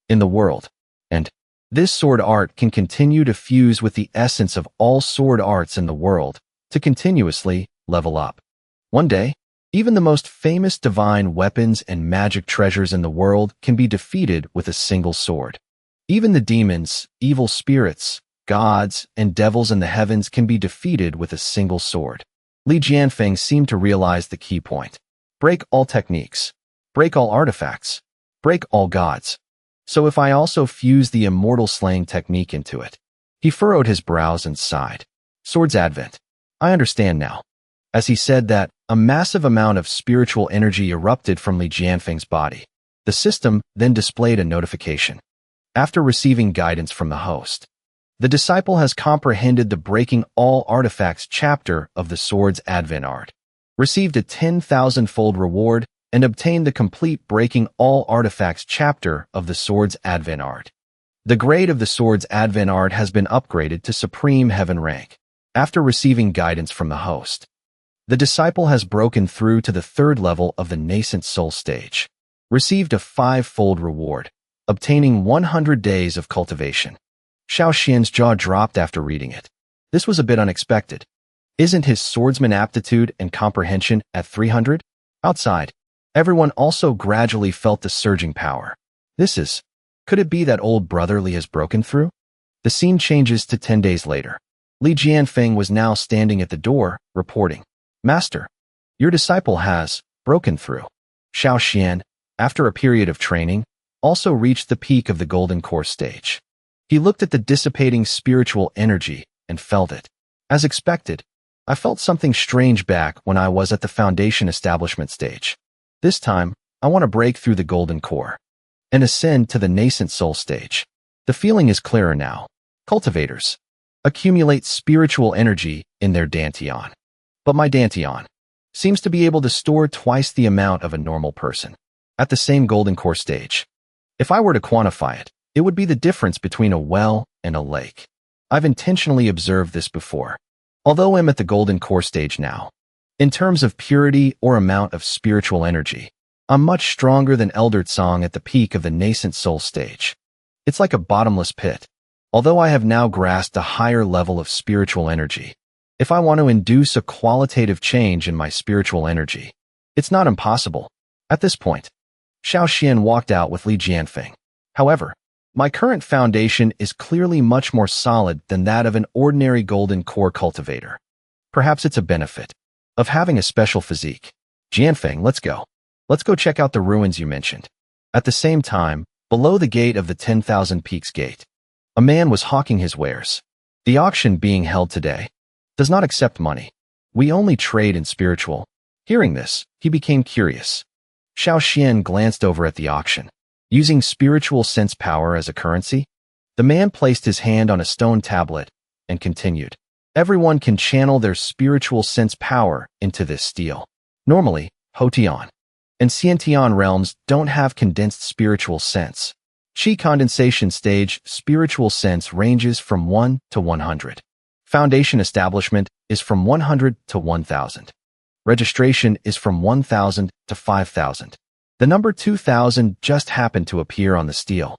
Speaker 1: in the world. And this sword art can continue to fuse with the essence of all sword arts in the world to continuously level up. One day, even the most famous divine weapons and magic treasures in the world can be defeated with a single sword. Even the demons, evil spirits, gods, and devils in the heavens can be defeated with a single sword. Li Jianfeng seemed to realize the key point. Break all techniques. Break all artifacts. Break all gods. So if I also fuse the immortal slaying technique into it. He furrowed his brows and sighed. Sword's advent. I understand now. As he said that, a massive amount of spiritual energy erupted from Li Jianfeng's body. The system then displayed a notification. After receiving guidance from the host, the disciple has comprehended the Breaking All Artifacts chapter of the Sword's Advent art, received a 10,000-fold reward, and obtained the complete Breaking All Artifacts chapter of the Sword's Advent art. The grade of the Sword's Advent art has been upgraded to Supreme Heaven rank. After receiving guidance from the host, the disciple has broken through to the third level of the nascent soul stage, received a 5-fold reward, obtaining 100 days of cultivation. Xiao Xian's jaw dropped after reading it. This was a bit unexpected. Isn't his swordsman aptitude and comprehension at 300? Outside, everyone also gradually felt the surging power. Could it be that old brother Li has broken through? The scene changes to 10 days later. Li Jianfeng was now standing at the door, reporting, Master, your disciple has broken through. Xiao Xian, after a period of training, also reached the peak of the golden core stage. He looked at the dissipating spiritual energy and felt it. As expected, I felt something strange back when I was at the foundation establishment stage. This time, I want to break through the golden core and ascend to the nascent soul stage. The feeling is clearer now. Cultivators accumulate spiritual energy in their dantian. But my dantian seems to be able to store twice the amount of a normal person at the same golden core stage. If I were to quantify it, it would be the difference between a well and a lake. I've intentionally observed this before. Although I'm at the golden core stage now, in terms of purity or amount of spiritual energy, I'm much stronger than Elder Tsang at the peak of the nascent soul stage. It's like a bottomless pit. Although I have now grasped a higher level of spiritual energy, if I want to induce a qualitative change in my spiritual energy, it's not impossible. At this point, Xiao Xian walked out with Li Jianfeng. However, my current foundation is clearly much more solid than that of an ordinary golden core cultivator. Perhaps it's a benefit of having a special physique. Jianfeng, let's go. Let's go check out the ruins you mentioned. At the same time, below the gate of the 10,000 Peaks gate, a man was hawking his wares. The auction being held today does not accept money. We only trade in spiritual. Hearing this, he became curious. Xiao Xian glanced over at the auction. Using spiritual sense power as a currency, the man placed his hand on a stone tablet and continued. Everyone can channel their spiritual sense power into this steel. Normally, Hotian and Xiantian realms don't have condensed spiritual sense. Qi condensation stage spiritual sense ranges from 1 to 100. Foundation establishment is from 100 to 1,000. Registration is from 1,000 to 5,000. The number 2,000 just happened to appear on the steel.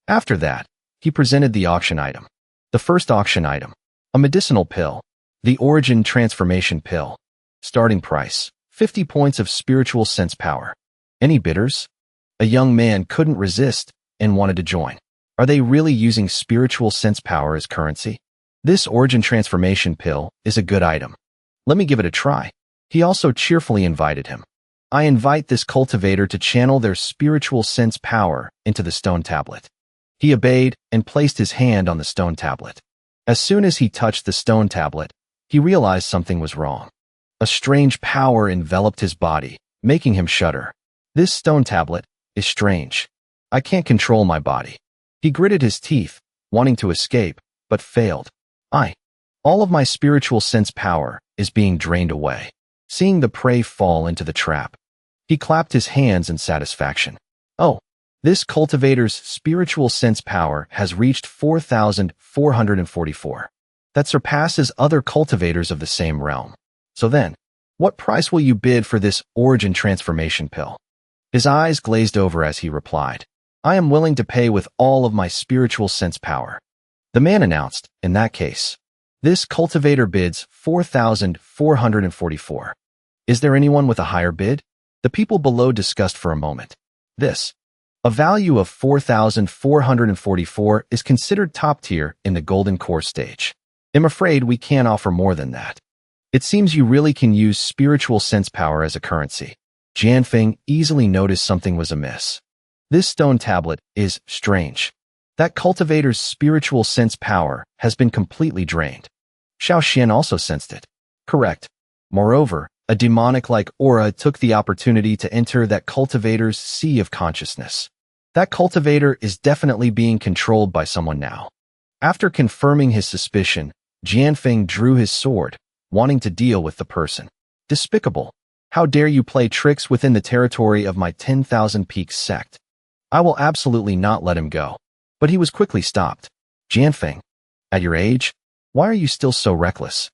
Speaker 1: After that, he presented the auction item. The first auction item, a medicinal pill, the origin transformation pill. Starting price, 50 points of spiritual sense power. Any bidders? A young man couldn't resist and wanted to join. Are they really using spiritual sense power as currency? This origin transformation pill is a good item. Let me give it a try. He also cheerfully invited him. I invite this cultivator to channel their spiritual sense power into the stone tablet. He obeyed and placed his hand on the stone tablet. As soon as he touched the stone tablet, he realized something was wrong. A strange power enveloped his body, making him shudder. This stone tablet is strange. I can't control my body. He gritted his teeth, wanting to escape, but failed. All of my spiritual sense power is being drained away. Seeing the prey fall into the trap, he clapped his hands in satisfaction. Oh, this cultivator's spiritual sense power has reached 4,444. That surpasses other cultivators of the same realm. So then, what price will you bid for this origin transformation pill? His eyes glazed over as he replied, I am willing to pay with all of my spiritual sense power. The man announced, in that case, this cultivator bids 4,444. Is there anyone with a higher bid? The people below discussed for a moment. A value of 4,444 is considered top tier in the golden core stage. I'm afraid we can't offer more than that. It seems you really can use spiritual sense power as a currency. Jianfeng easily noticed something was amiss. This stone tablet is strange. That cultivator's spiritual sense power has been completely drained. Xiao also sensed it. Correct. Moreover, a demonic-like aura took the opportunity to enter that cultivator's sea of consciousness. That cultivator is definitely being controlled by someone now. After confirming his suspicion, Jianfeng drew his sword, wanting to deal with the person. Despicable. How dare you play tricks within the territory of my 10,000 Peaks sect? I will absolutely not let him go. But he was quickly stopped. Jianfeng, at your age, why are you still so reckless?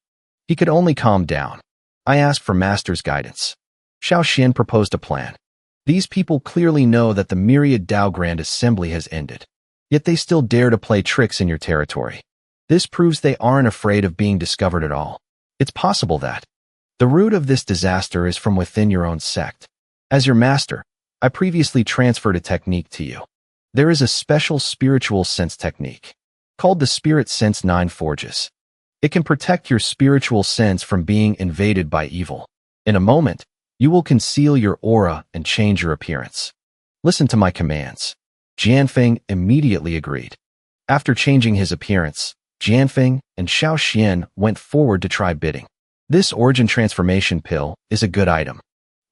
Speaker 1: He could only calm down. I asked for master's guidance. Xiao proposed a plan. These people clearly know that the myriad Dao Grand Assembly has ended. Yet they still dare to play tricks in your territory. This proves they aren't afraid of being discovered at all. It's possible that the root of this disaster is from within your own sect. As your master, I previously transferred a technique to you. There is a special spiritual sense technique called the Spirit Sense 9 Forges. It can protect your spiritual sense from being invaded by evil. In a moment, you will conceal your aura and change your appearance. Listen to my commands. Jianfeng immediately agreed. After changing his appearance, Jianfeng and Xiao went forward to try bidding. This origin transformation pill is a good item.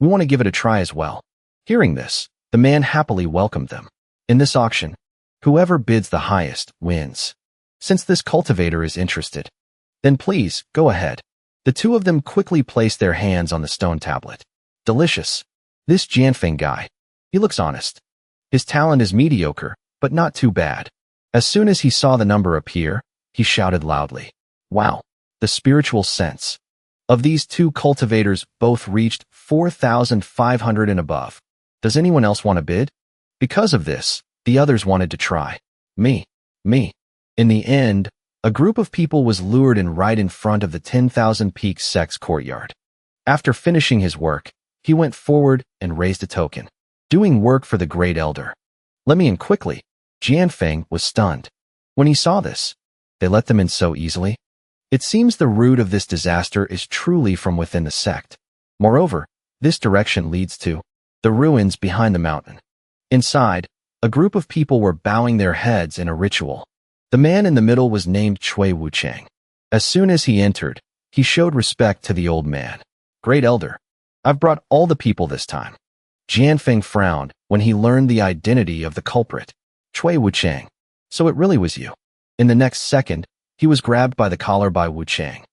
Speaker 1: We want to give it a try as well. Hearing this, the man happily welcomed them. In this auction, whoever bids the highest wins. Since this cultivator is interested, then please, go ahead. The two of them quickly placed their hands on the stone tablet. Delicious. This Jianfeng guy, he looks honest. His talent is mediocre, but not too bad. As soon as he saw the number appear, he shouted loudly. Wow, the spiritual sense of these two cultivators both reached 4,500 and above. Does anyone else want to bid? Because of this, the others wanted to try. Me. In the end, a group of people was lured in right in front of the 10,000 Peaks Sect's courtyard. After finishing his work, he went forward and raised a token. Doing work for the Great Elder. Let me in quickly. Jianfeng was stunned. When he saw this, they let them in so easily. It seems the root of this disaster is truly from within the sect. Moreover, this direction leads to the ruins behind the mountain. Inside, a group of people were bowing their heads in a ritual. The man in the middle was named Cui Wuchang. As soon as he entered, he showed respect to the old man. Great Elder, I've brought all the people this time. Jianfeng frowned when he learned the identity of the culprit. Cui Wuchang. So it really was you. In the next second, he was grabbed by the collar by Wuchang.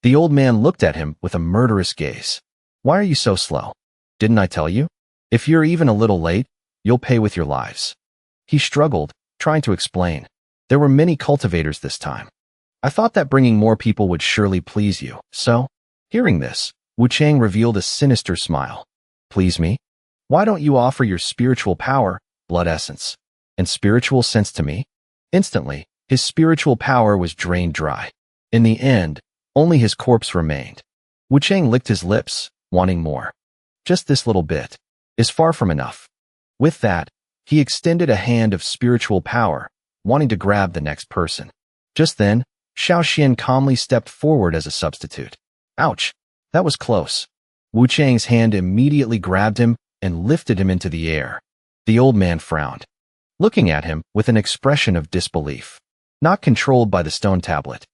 Speaker 1: The old man looked at him with a murderous gaze. Why are you so slow? Didn't I tell you? If you're even a little late, you'll pay with your lives. He struggled, trying to explain. There were many cultivators this time. I thought that bringing more people would surely please you, so? Hearing this, Wuchang revealed a sinister smile. Please me? Why don't you offer your spiritual power, blood essence, and spiritual sense to me? Instantly, his spiritual power was drained dry. In the end, only his corpse remained. Wuchang licked his lips, wanting more. Just this little bit is far from enough. With that, he extended a hand of spiritual power, wanting to grab the next person. Just then, Xiao calmly stepped forward as a substitute. Ouch! That was close. Wuchang's hand immediately grabbed him and lifted him into the air. The old man frowned, looking at him with an expression of disbelief. Not controlled by the stone tablet,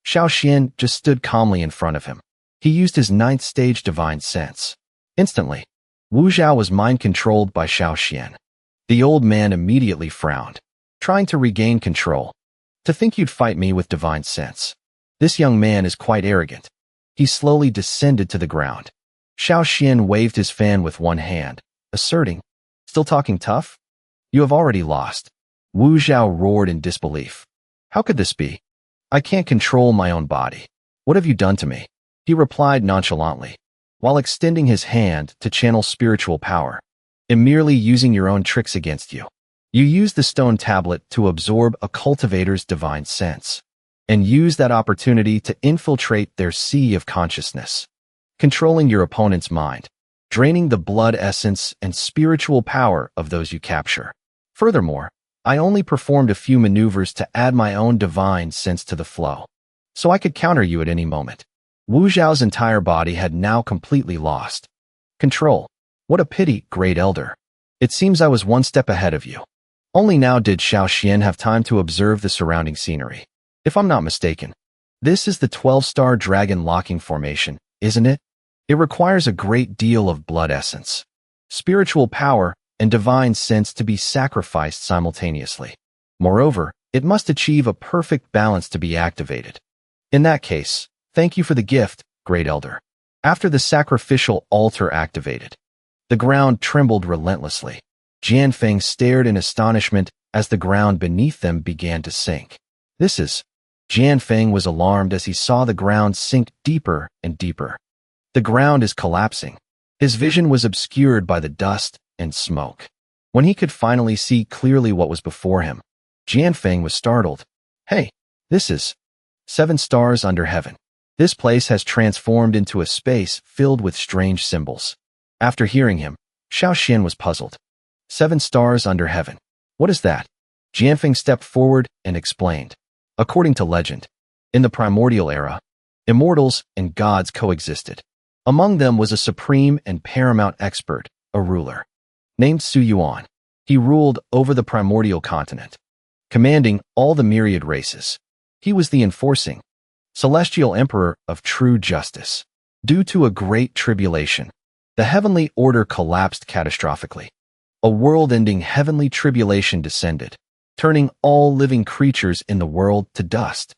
Speaker 1: Xiao Xian just stood calmly in front of him. He used his 9th stage divine sense. Instantly, Wu Zhao was mind-controlled by Xiao Xian. The old man immediately frowned, trying to regain control. To think you'd fight me with divine sense. This young man is quite arrogant. He slowly descended to the ground. Xiao Xian waved his fan with one hand, asserting, "Still talking tough? You have already lost." Wu Zhao roared in disbelief. "How could this be? I can't control my own body. What have you done to me?" He replied nonchalantly, while extending his hand to channel spiritual power. "I'm merely using your own tricks against you. You used the stone tablet to absorb a cultivator's divine sense, and use that opportunity to infiltrate their sea of consciousness, controlling your opponent's mind, draining the blood essence and spiritual power of those you capture. Furthermore, I only performed a few maneuvers to add my own divine sense to the flow, so I could counter you at any moment." Wu Zhao's entire body had now completely lost control. "What a pity, great elder. It seems I was one step ahead of you." Only now did Xiao Xian have time to observe the surrounding scenery. If I'm not mistaken, this is the 12-star dragon locking formation, isn't it? It requires a great deal of blood essence, spiritual power, and divine sense to be sacrificed simultaneously. Moreover, it must achieve a perfect balance to be activated. In that case, thank you for the gift, great elder. After the sacrificial altar activated, the ground trembled relentlessly. Jianfeng stared in astonishment as the ground beneath them began to sink. Jianfeng was alarmed as he saw the ground sink deeper and deeper. The ground is collapsing. His vision was obscured by the dust and smoke. When he could finally see clearly what was before him, Jianfeng was startled. "Hey, this is 7 stars under heaven. This place has transformed into a space filled with strange symbols." After hearing him, Xiao Xian was puzzled. 7 stars under heaven. What is that? Jianfeng stepped forward and explained. According to legend, in the primordial era, immortals and gods coexisted. Among them was a supreme and paramount expert, a ruler, named Su Yuan. He ruled over the primordial continent, commanding all the myriad races. He was the enforcing, celestial emperor of true justice. Due to a great tribulation, the heavenly order collapsed catastrophically. A world-ending heavenly tribulation descended, turning all living creatures in the world to dust.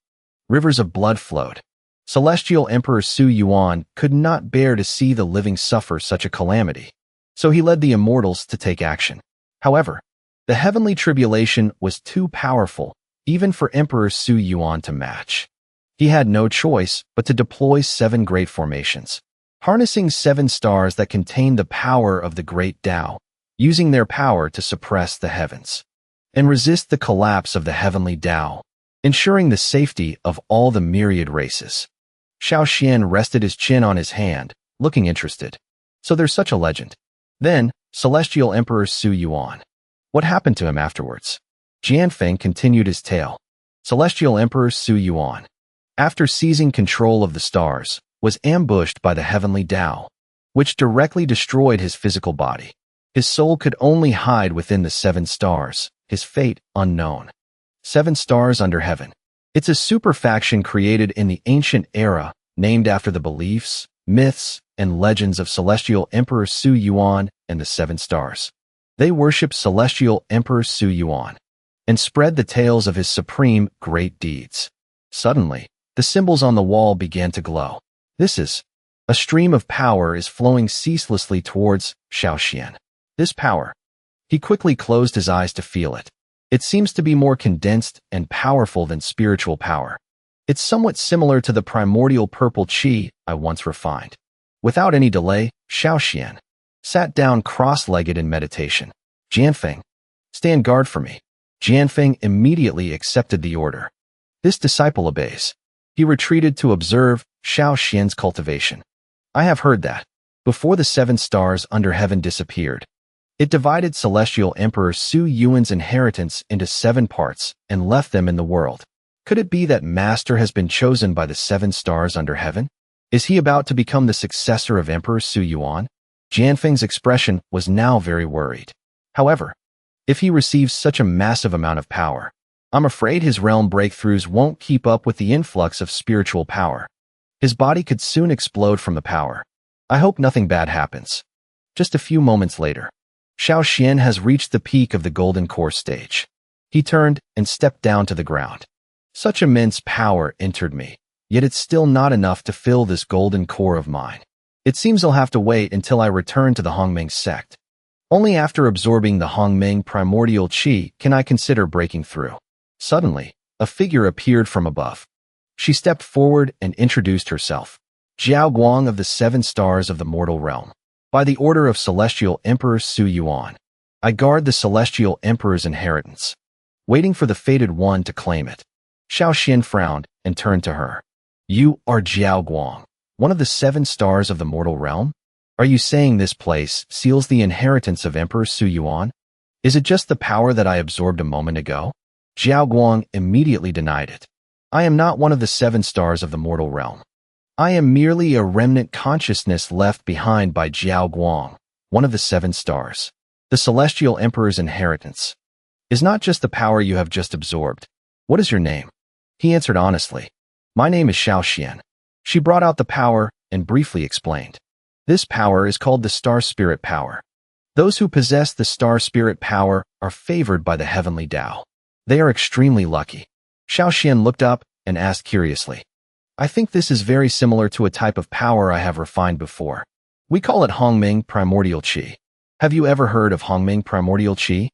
Speaker 1: Rivers of blood flowed. Celestial Emperor Su Yuan could not bear to see the living suffer such a calamity, so he led the immortals to take action. However, the heavenly tribulation was too powerful even for Emperor Su Yuan to match. He had no choice but to deploy 7 great formations, harnessing 7 stars that contained the power of the great Tao, using their power to suppress the heavens and resist the collapse of the heavenly Tao, ensuring the safety of all the myriad races. Xiao Xian rested his chin on his hand, looking interested. So there's such a legend. Then, Celestial Emperor Su Yuan. What happened to him afterwards? Jianfeng continued his tale. Celestial Emperor Su Yuan, after seizing control of the stars, was ambushed by the heavenly Tao, which directly destroyed his physical body. His soul could only hide within the 7 stars, his fate unknown. 7 stars under heaven. It's a super faction created in the ancient era, named after the beliefs, myths, and legends of Celestial Emperor Su Yuan and the 7 stars. They worship Celestial Emperor Su Yuan and spread the tales of his supreme great deeds. Suddenly, the symbols on the wall began to glow. A stream of power is flowing ceaselessly towards Xiao Xian. This power. He quickly closed his eyes to feel it. It seems to be more condensed and powerful than spiritual power. It's somewhat similar to the primordial purple qi I once refined. Without any delay, Xiao Xian sat down cross-legged in meditation. Jianfeng, stand guard for me. Jianfeng immediately accepted the order. This disciple obeys. He retreated to observe Xiao Xian's cultivation. I have heard that, before the 7 stars under heaven disappeared, it divided Celestial Emperor Su Yuan's inheritance into 7 parts and left them in the world. Could it be that Master has been chosen by the 7 stars under heaven? Is he about to become the successor of Emperor Su Yuan? Jianfeng's expression was now very worried. However, if he receives such a massive amount of power, I'm afraid his realm breakthroughs won't keep up with the influx of spiritual power. His body could soon explode from the power. I hope nothing bad happens. Just a few moments later, Xiao Xian has reached the peak of the golden core stage. He turned and stepped down to the ground. Such immense power entered me, yet it's still not enough to fill this golden core of mine. It seems I'll have to wait until I return to the Hongmeng sect. Only after absorbing the Hongmeng primordial qi can I consider breaking through. Suddenly, a figure appeared from above. She stepped forward and introduced herself. Jiao Guang of the 7 stars of the mortal realm. By the order of Celestial Emperor Su Yuan, I guard the Celestial Emperor's inheritance, waiting for the fated one to claim it. Xiao Xian frowned and turned to her. You are Jiao Guang, one of the 7 stars of the mortal realm? Are you saying this place seals the inheritance of Emperor Su Yuan? Is it just the power that I absorbed a moment ago? Jiao Guang immediately denied it. I am not one of the 7 stars of the mortal realm. I am merely a remnant consciousness left behind by Jiao Guang, one of the 7 stars. The Celestial Emperor's inheritance is not just the power you have just absorbed. What is your name? He answered honestly. My name is Xiao Xian. She brought out the power and briefly explained. This power is called the Star Spirit Power. Those who possess the Star Spirit Power are favored by the Heavenly Tao. They are extremely lucky. Xiao Xian looked up and asked curiously. I think this is very similar to a type of power I have refined before. We call it Hongmeng Primordial Qi. Have you ever heard of Hongmeng Primordial Qi?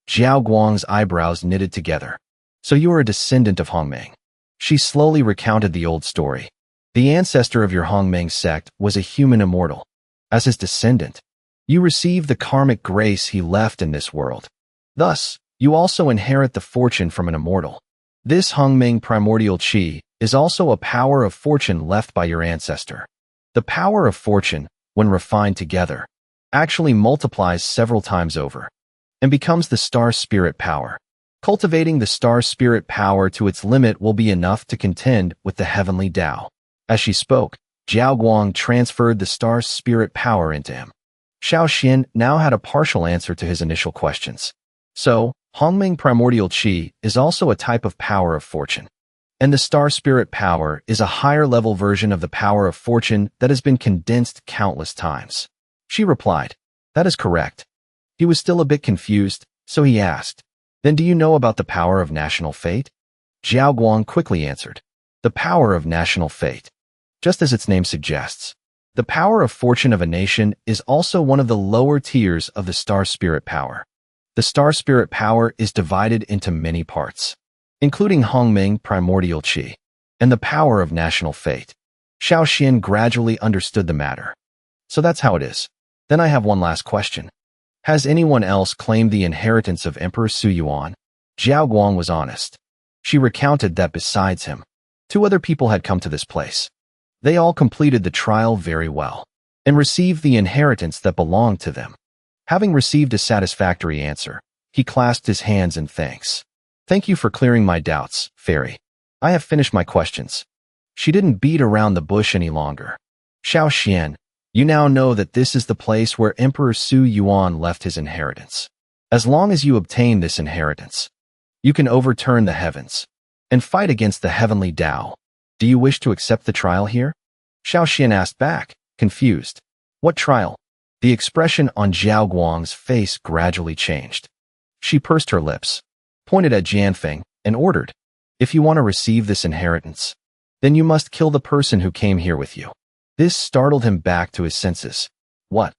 Speaker 1: Jiao Guang's eyebrows knitted together. So you are a descendant of Hongmeng. She slowly recounted the old story. The ancestor of your Hongmeng sect was a human immortal. As his descendant, you receive the karmic grace he left in this world. Thus, you also inherit the fortune from an immortal. This Hongmeng Primordial Qi is also a power of fortune left by your ancestor. The power of fortune, when refined together, actually multiplies several times over and becomes the Star Spirit Power. Cultivating the Star Spirit Power to its limit will be enough to contend with the Heavenly Tao. As she spoke, Jiao Guang transferred the Star Spirit Power into him. Xiao Xian now had a partial answer to his initial questions. So, Hongmeng Primordial Qi is also a type of power of fortune. And the Star Spirit Power is a higher-level version of the power of fortune that has been condensed countless times. She replied, That is correct. He was still a bit confused, so he asked, Then do you know about the power of national fate? Jiao Guang quickly answered, The power of national fate. Just as its name suggests, the power of fortune of a nation is also one of the lower tiers of the Star Spirit Power. The Star Spirit Power is divided into many parts, including Hongmeng Primordial Qi and the power of national fate. Xiao Xian gradually understood the matter. So that's how it is. Then I have one last question. Has anyone else claimed the inheritance of Emperor Su Yuan? Jiao Guang was honest. She recounted that besides him, 2 other people had come to this place. They all completed the trial very well and received the inheritance that belonged to them. Having received a satisfactory answer, he clasped his hands in thanks. Thank you for clearing my doubts, Fairy. I have finished my questions. She didn't beat around the bush any longer. Xiao Xian, you now know that this is the place where Emperor Su Yuan left his inheritance. As long as you obtain this inheritance, you can overturn the heavens and fight against the heavenly Tao. Do you wish to accept the trial here? Xiao Xian asked back, confused. What trial? The expression on Jiao Guang's face gradually changed. She pursed her lips, pointed at Jianfeng, and ordered, If you want to receive this inheritance, then you must kill the person who came here with you. This startled him back to his senses. What?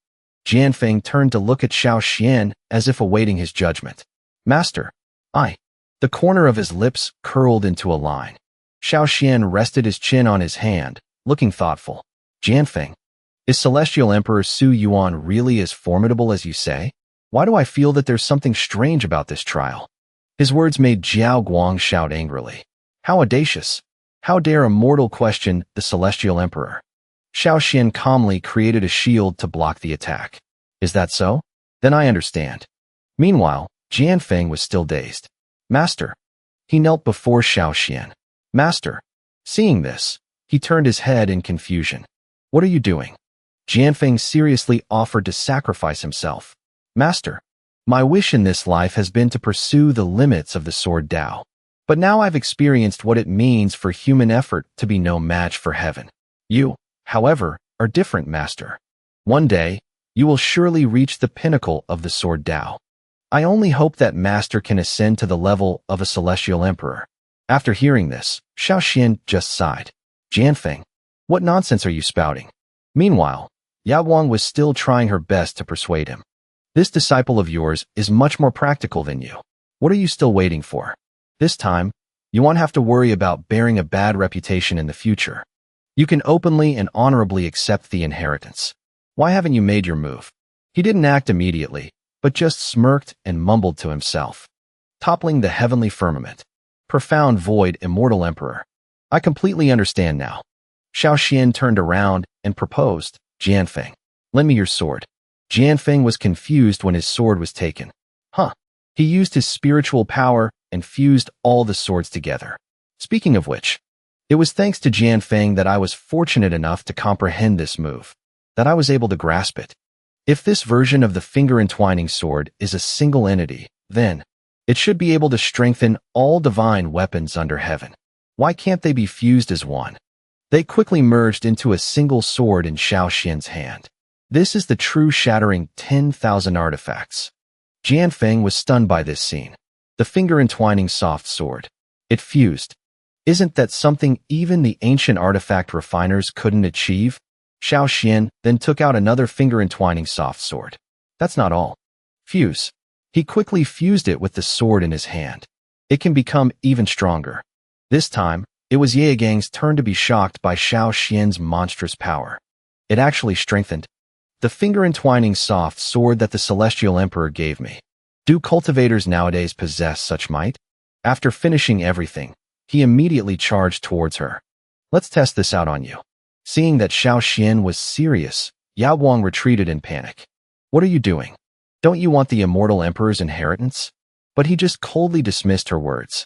Speaker 1: Jianfeng turned to look at Xiao Xian as if awaiting his judgment. Master, I. The corner of his lips curled into a line. Xiao Xian rested his chin on his hand, looking thoughtful. Jianfeng, is Celestial Emperor Su Yuan really as formidable as you say? Why do I feel that there's something strange about this trial? His words made Jiao Guang shout angrily. How audacious! How dare a mortal question the Celestial Emperor? Xiao Xian calmly created a shield to block the attack. Is that so? Then I understand. Meanwhile, Jianfeng was still dazed. Master. He knelt before Xiao Xian. Master. Seeing this, he turned his head in confusion. What are you doing? Jianfeng seriously offered to sacrifice himself. Master. My wish in this life has been to pursue the limits of the Sword Tao. But now I've experienced what it means for human effort to be no match for heaven. You, however, are different, Master. One day, you will surely reach the pinnacle of the sword Tao. I only hope that Master can ascend to the level of a celestial emperor. After hearing this, Xiinu just sighed. Jianfeng, what nonsense are you spouting? Meanwhile, Yaoguang was still trying her best to persuade him. This disciple of yours is much more practical than you. What are you still waiting for? This time, you won't have to worry about bearing a bad reputation in the future. You can openly and honorably accept the inheritance. Why haven't you made your move? He didn't act immediately, but just smirked and mumbled to himself. Toppling the heavenly firmament. Profound void, immortal emperor. I completely understand now. Xiinu turned around and proposed, Jianfeng, lend me your sword. Jianfeng was confused when his sword was taken. Huh. He used his spiritual power and fused all the swords together. Speaking of which, it was thanks to Jianfeng that I was fortunate enough to comprehend this move, that I was able to grasp it. If this version of the finger-entwining sword is a single entity, then it should be able to strengthen all divine weapons under heaven. Why can't they be fused as one? They quickly merged into a single sword in Xiaoxian's hand. This is the true shattering 10,000 artifacts. Jianfeng was stunned by this scene. The finger-entwining soft sword. It fused. Isn't that something even the ancient artifact refiners couldn't achieve? Xiinu then took out another finger-entwining soft sword. That's not all. Fuse. He quickly fused it with the sword in his hand. It can become even stronger. This time, it was Yaogang's turn to be shocked by Xinu's monstrous power. It actually strengthened. The finger-entwining soft sword that the Celestial Emperor gave me. Do cultivators nowadays possess such might? After finishing everything, he immediately charged towards her. Let's test this out on you. Seeing that Xiinu was serious, Yaoguang retreated in panic. What are you doing? Don't you want the immortal emperor's inheritance? But he just coldly dismissed her words.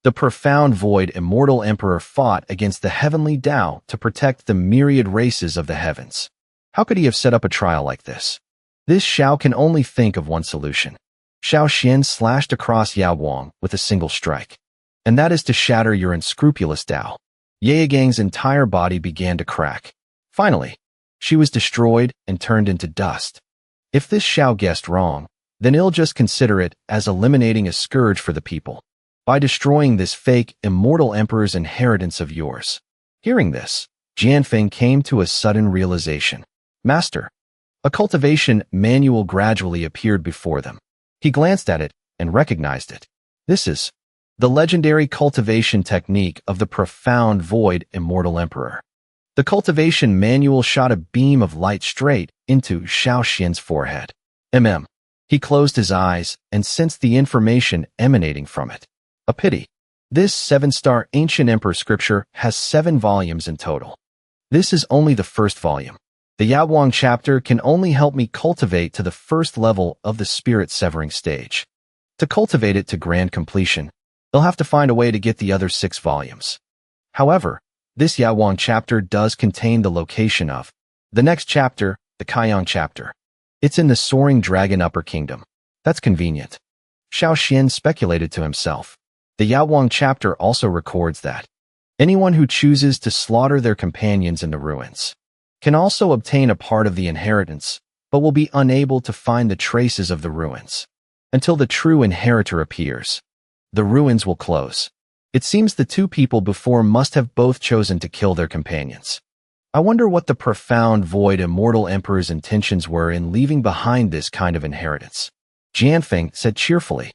Speaker 1: The profound void immortal emperor fought against the heavenly Tao to protect the myriad races of the heavens. How could he have set up a trial like this? This Xiao can only think of one solution. Xiinu slashed across Yaoguang with a single strike. And that is to shatter your unscrupulous Tao. Yaogang's entire body began to crack. Finally, she was destroyed and turned into dust. If this Xiao guessed wrong, then he'll just consider it as eliminating a scourge for the people, by destroying this fake immortal emperor's inheritance of yours. Hearing this, Jianfeng came to a sudden realization. Master. A cultivation manual gradually appeared before them. He glanced at it and recognized it. This is the legendary cultivation technique of the profound void immortal emperor. The cultivation manual shot a beam of light straight into Xinu's forehead. He closed his eyes and sensed the information emanating from it. A pity. This 7-star ancient emperor scripture has 7 volumes in total. This is only the first volume. The Yaoguang chapter can only help me cultivate to the first level of the spirit severing stage. To cultivate it to grand completion, they'll have to find a way to get the other 6 volumes. However, this Yaoguang chapter does contain the location of the next chapter, the Kaiyang chapter. It's in the Soaring Dragon Upper Kingdom. That's convenient. Xiinu speculated to himself. The Yaoguang chapter also records that anyone who chooses to slaughter their companions in the ruins can also obtain a part of the inheritance, but will be unable to find the traces of the ruins until the true inheritor appears. The ruins will close. It seems the 2 people before must have both chosen to kill their companions. I wonder what the profound void immortal emperor's intentions were in leaving behind this kind of inheritance. Jianfeng said cheerfully,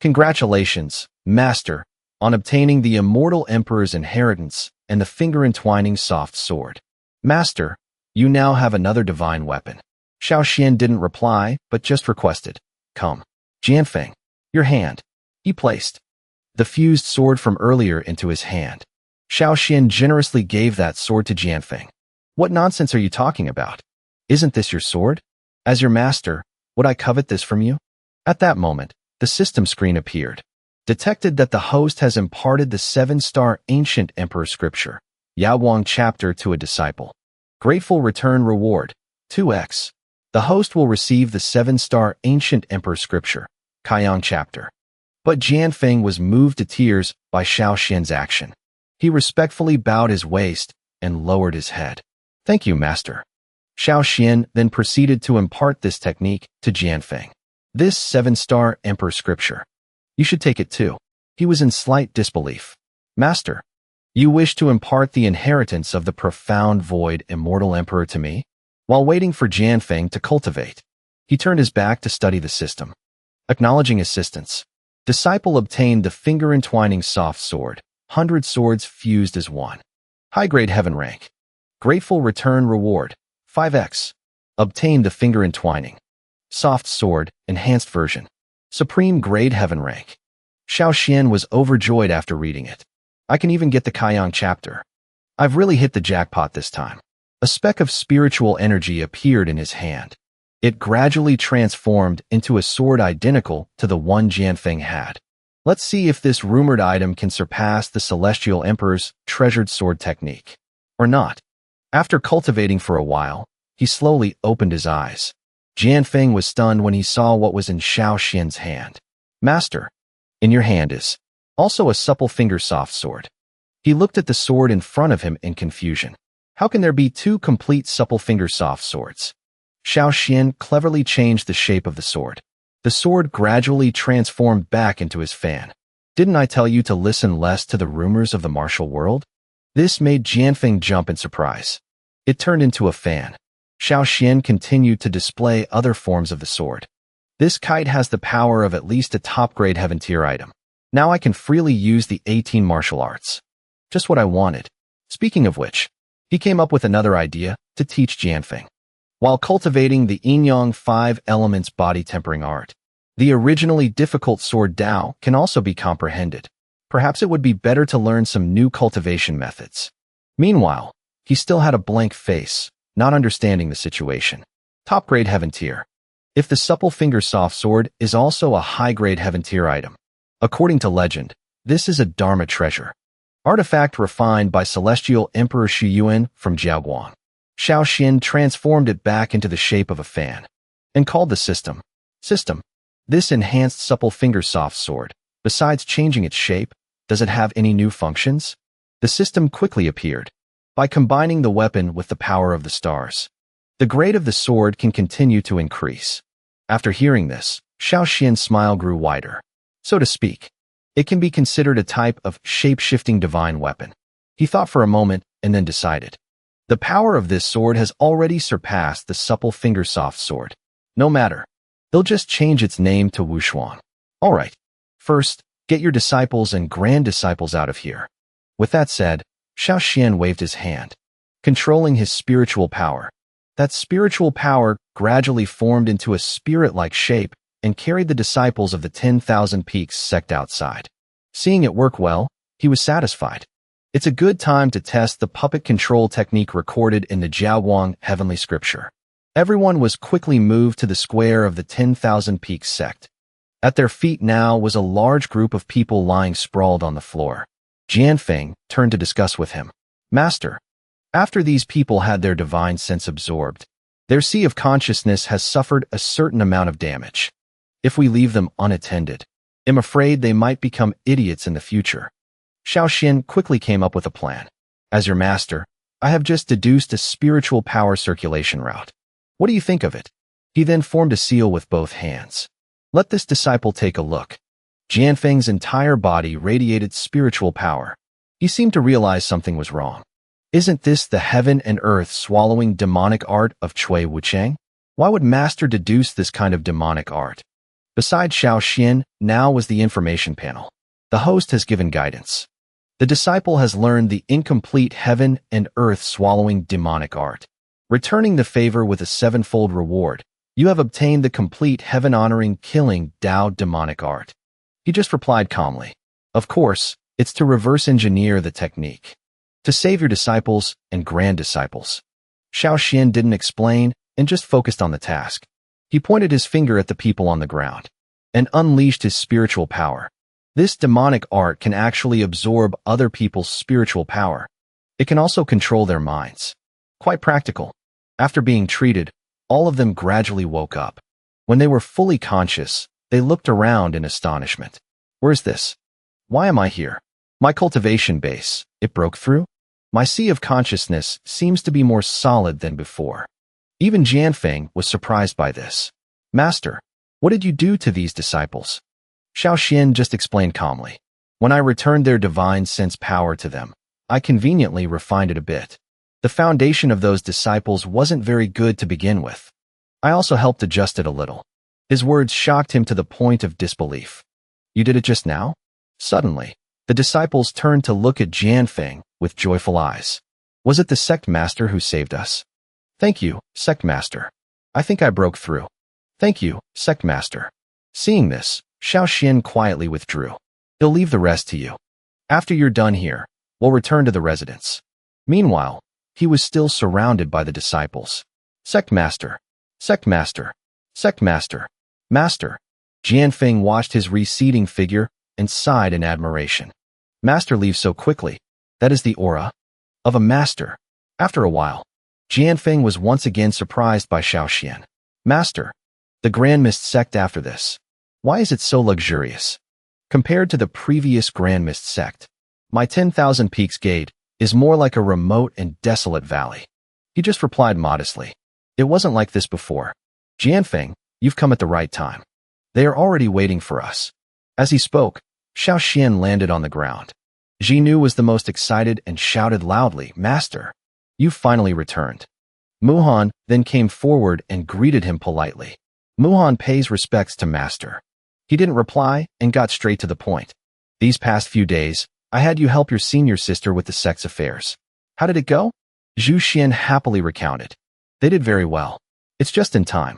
Speaker 1: Congratulations, Master, on obtaining the immortal emperor's inheritance and the finger-entwining soft sword. Master, you now have another divine weapon. Xiinu didn't reply, but just requested, Come. Jianfeng, your hand. He placed the fused sword from earlier into his hand. Xiinu generously gave that sword to Jianfeng. What nonsense are you talking about? Isn't this your sword? As your master, would I covet this from you? At that moment, the system screen appeared. Detected that the host has imparted the 7-star ancient emperor scripture, Yaoguang chapter, to a disciple. Grateful return reward, 2x. The host will receive the 7-star ancient emperor scripture, Kaiyang chapter. But Jianfeng was moved to tears by Xiao Xian's action. He respectfully bowed his waist and lowered his head. "Thank you, master." Xiao Xian then proceeded to impart this technique to Jianfeng. "This 7-star emperor scripture. You should take it too." He was in slight disbelief. "Master, you wish to impart the inheritance of the profound void immortal emperor to me?" While waiting for Jianfeng to cultivate, he turned his back to study the system. Acknowledging assistance, disciple obtained the finger-entwining soft sword, 100 swords fused as one. High-grade heaven rank. Grateful return reward, 5x. Obtained the finger-entwining soft sword, enhanced version. Supreme grade heaven rank. Xiao Xian was overjoyed after reading it. "I can even get the Kaiyang chapter. I've really hit the jackpot this time." A speck of spiritual energy appeared in his hand. It gradually transformed into a sword identical to the one Jianfeng had. Let's see if this rumored item can surpass the Celestial Emperor's treasured sword technique. Or not. After cultivating for a while, he slowly opened his eyes. Jianfeng was stunned when he saw what was in Xiao Xian's hand. "Master, in your hand is also a supple finger soft sword." He looked at the sword in front of him in confusion. How can there be two complete supple finger soft swords? Xiao Xian cleverly changed the shape of the sword. The sword gradually transformed back into his fan. "Didn't I tell you to listen less to the rumors of the martial world?" This made Jianfeng jump in surprise. It turned into a fan. Xiao Xian continued to display other forms of the sword. "This kite has the power of at least a top-grade heaven tier item. Now I can freely use the 18 martial arts." Just what I wanted. Speaking of which, he came up with another idea to teach Jianfeng. While cultivating the Yin-Yang 5 elements body tempering art, the originally difficult sword Dao can also be comprehended. Perhaps it would be better to learn some new cultivation methods. Meanwhile, he still had a blank face, not understanding the situation. Top-grade heaven tier. If the supple finger soft sword is also a high-grade heaven tier item. According to legend, this is a Dharma treasure. Artifact refined by Celestial Emperor Xiinu from Jiaoguang. Xiao Xian transformed it back into the shape of a fan and called the system. This enhanced supple finger soft sword, besides changing its shape, does it have any new functions? The system quickly appeared. By combining the weapon with the power of the stars, the grade of the sword can continue to increase. After hearing this, Xiao Xian's smile grew wider. So to speak, it can be considered a type of shape-shifting divine weapon. He thought for a moment and then decided. The power of this sword has already surpassed the supple finger soft sword. No matter. They'll just change its name to Wushuan. All right. First, get your disciples and grand disciples out of here. With that said, Xiao Xian waved his hand, controlling his spiritual power. That spiritual power gradually formed into a spirit-like shape and carried the disciples of the 10,000 Peaks sect outside. Seeing it work well, he was satisfied. It's a good time to test the puppet control technique recorded in the Jiaoguang heavenly scripture. Everyone was quickly moved to the square of the 10,000 Peaks sect. At their feet now was a large group of people lying sprawled on the floor. Jianfeng turned to discuss with him. "Master, after these people had their divine sense absorbed, their sea of consciousness has suffered a certain amount of damage. If we leave them unattended, I'm afraid they might become idiots in the future." Xiao Xian quickly came up with a plan. "As your master, I have just deduced a spiritual power circulation route. What do you think of it?" He then formed a seal with both hands. "Let this disciple take a look." Jianfeng's entire body radiated spiritual power. He seemed to realize something was wrong. Isn't this the heaven and earth swallowing demonic art of Cui Wucheng? Why would master deduce this kind of demonic art? Beside Xiao Xian, now was the information panel. The host has given guidance. The disciple has learned the incomplete heaven and earth swallowing demonic art. Returning the favor with a 7-fold reward, you have obtained the complete heaven-honoring killing Dao demonic art. He just replied calmly. Of course, it's to reverse engineer the technique. To save your disciples and grand disciples. Xiao Xian didn't explain and just focused on the task. He pointed his finger at the people on the ground and unleashed his spiritual power. This demonic art can actually absorb other people's spiritual power. It can also control their minds. Quite practical. After being treated, all of them gradually woke up. When they were fully conscious, they looked around in astonishment. Where's this? Why am I here? My cultivation base, it broke through? My sea of consciousness seems to be more solid than before. Even Jianfeng was surprised by this. Master, what did you do to these disciples? Xiaoxian just explained calmly. When I returned their divine sense power to them, I conveniently refined it a bit. The foundation of those disciples wasn't very good to begin with. I also helped adjust it a little. His words shocked him to the point of disbelief. You did it just now? Suddenly, the disciples turned to look at Jianfeng with joyful eyes. Was it the Sect Master who saved us? Thank you, Sect Master. I think I broke through. Thank you, Sect Master. Seeing this, Xiaoxian quietly withdrew. He'll leave the rest to you. After you're done here, we'll return to the residence. Meanwhile, he was still surrounded by the disciples. Sect Master, Sect Master, Sect Master, Master. Jianfeng watched his receding figure and sighed in admiration. Master leaves so quickly. That is the aura of a master. After a while, Jianfeng was once again surprised by Xiaoxian. Master, the Grand Mist Sect after this. Why is it so luxurious? Compared to the previous Grand Mist Sect, my 10,000 Peaks Gate is more like a remote and desolate valley. He just replied modestly. It wasn't like this before. Jianfeng, you've come at the right time. They are already waiting for us. As he spoke, Xiaoxian landed on the ground. Xiinu was the most excited and shouted loudly, Master, you've finally returned. Muhan then came forward and greeted him politely. Muhan pays respects to Master. He didn't reply and got straight to the point. These past few days, I had you help your senior sister with the sect's affairs. How did it go? Zhu Xian happily recounted. They did very well. It's just in time.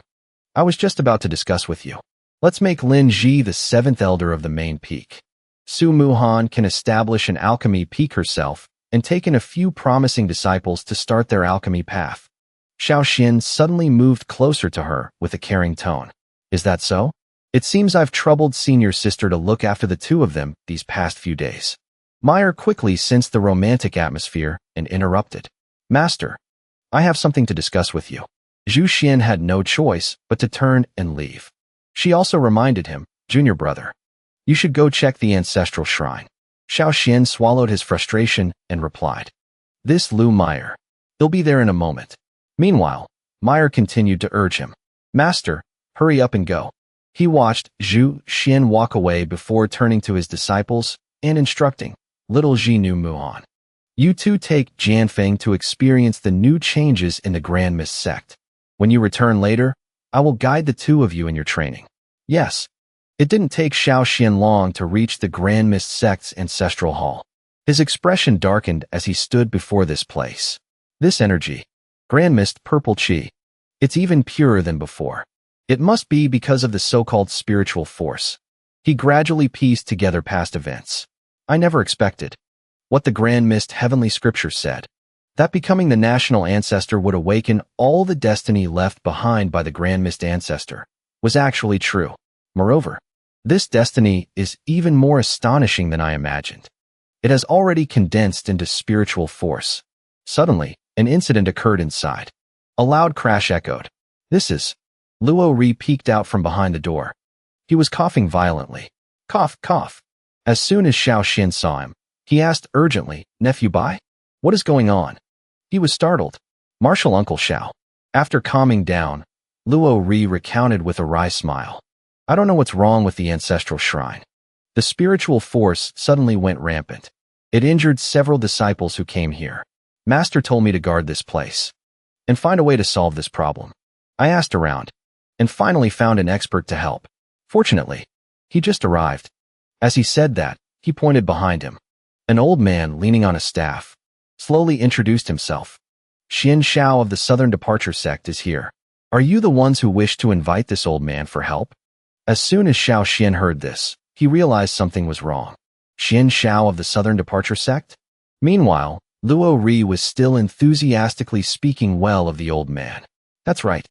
Speaker 1: I was just about to discuss with you. Let's make Lin Ji the 7th elder of the main peak. Su Muhan can establish an alchemy peak herself and take in a few promising disciples to start their alchemy path. Xiaoxian suddenly moved closer to her with a caring tone. Is that so? It seems I've troubled senior sister to look after the two of them these past few days. Meyer quickly sensed the romantic atmosphere and interrupted. Master, I have something to discuss with you. Zhu Xian had no choice but to turn and leave. She also reminded him, Junior brother, you should go check the ancestral shrine. Xiaoxian swallowed his frustration and replied. This Lu Meyer. He'll be there in a moment. Meanwhile, Meyer continued to urge him. Master, hurry up and go. He watched Zhu Xian walk away before turning to his disciples and instructing, little Xiinu Muhan. You two take Jianfeng to experience the new changes in the Grand Mist Sect. When you return later, I will guide the two of you in your training. Yes. It didn't take Xiaoxian long to reach the Grand Mist Sect's ancestral hall. His expression darkened as he stood before this place. This energy, Grand Mist Purple Qi, it's even purer than before. It must be because of the so-called spiritual force. He gradually pieced together past events. I never expected what the Grand Mist Heavenly Scripture said, that becoming the national ancestor would awaken all the destiny left behind by the Grand Mist ancestor, was actually true. Moreover, this destiny is even more astonishing than I imagined. It has already condensed into spiritual force. Suddenly, an incident occurred inside. A loud crash echoed. This is... Luo Ri peeked out from behind the door. He was coughing violently. Cough, cough. As soon as Xiaoxian saw him, he asked urgently, Nephew Bai? What is going on? He was startled. Martial Uncle Xiao. After calming down, Luo Ri recounted with a wry smile. I don't know what's wrong with the ancestral shrine. The spiritual force suddenly went rampant. It injured several disciples who came here. Master told me to guard this place and find a way to solve this problem. I asked around and finally found an expert to help. Fortunately, he just arrived. As he said that, he pointed behind him. An old man leaning on a staff slowly introduced himself. Xin Xiao of the Southern Departure Sect is here. Are you the ones who wish to invite this old man for help? As soon as Xiaoxian heard this, he realized something was wrong. Xin Xiao of the Southern Departure Sect? Meanwhile, Luo Ri was still enthusiastically speaking well of the old man. That's right.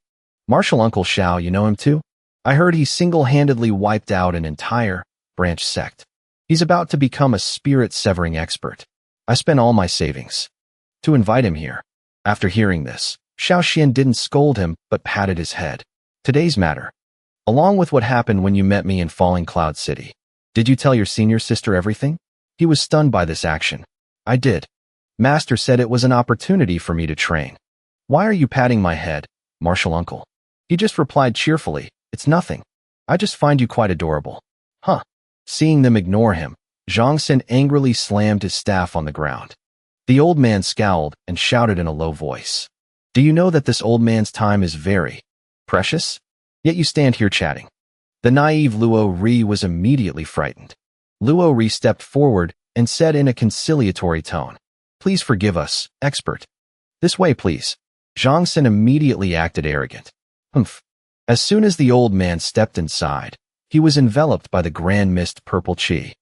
Speaker 1: Martial Uncle Xiao, you know him too? I heard he single-handedly wiped out an entire branch sect. He's about to become a spirit-severing expert. I spent all my savings to invite him here. After hearing this, Xiaoxian didn't scold him but patted his head. Today's matter, along with what happened when you met me in Falling Cloud City, Did you tell your senior sister everything? He was stunned by this action. I did. Master said it was an opportunity for me to train. Why are you patting my head, martial uncle? He just replied cheerfully, it's nothing. I just find you quite adorable. Huh. Seeing them ignore him, Zhang Xin angrily slammed his staff on the ground. The old man scowled and shouted in a low voice. Do you know that this old man's time is very precious? Yet you stand here chatting. The naive Luo Ri was immediately frightened. Luo Ri stepped forward and said in a conciliatory tone, Please forgive us, expert. This way, please. Zhang Xin immediately acted arrogant. Humph. As soon as the old man stepped inside, he was enveloped by the grand mist purple chi.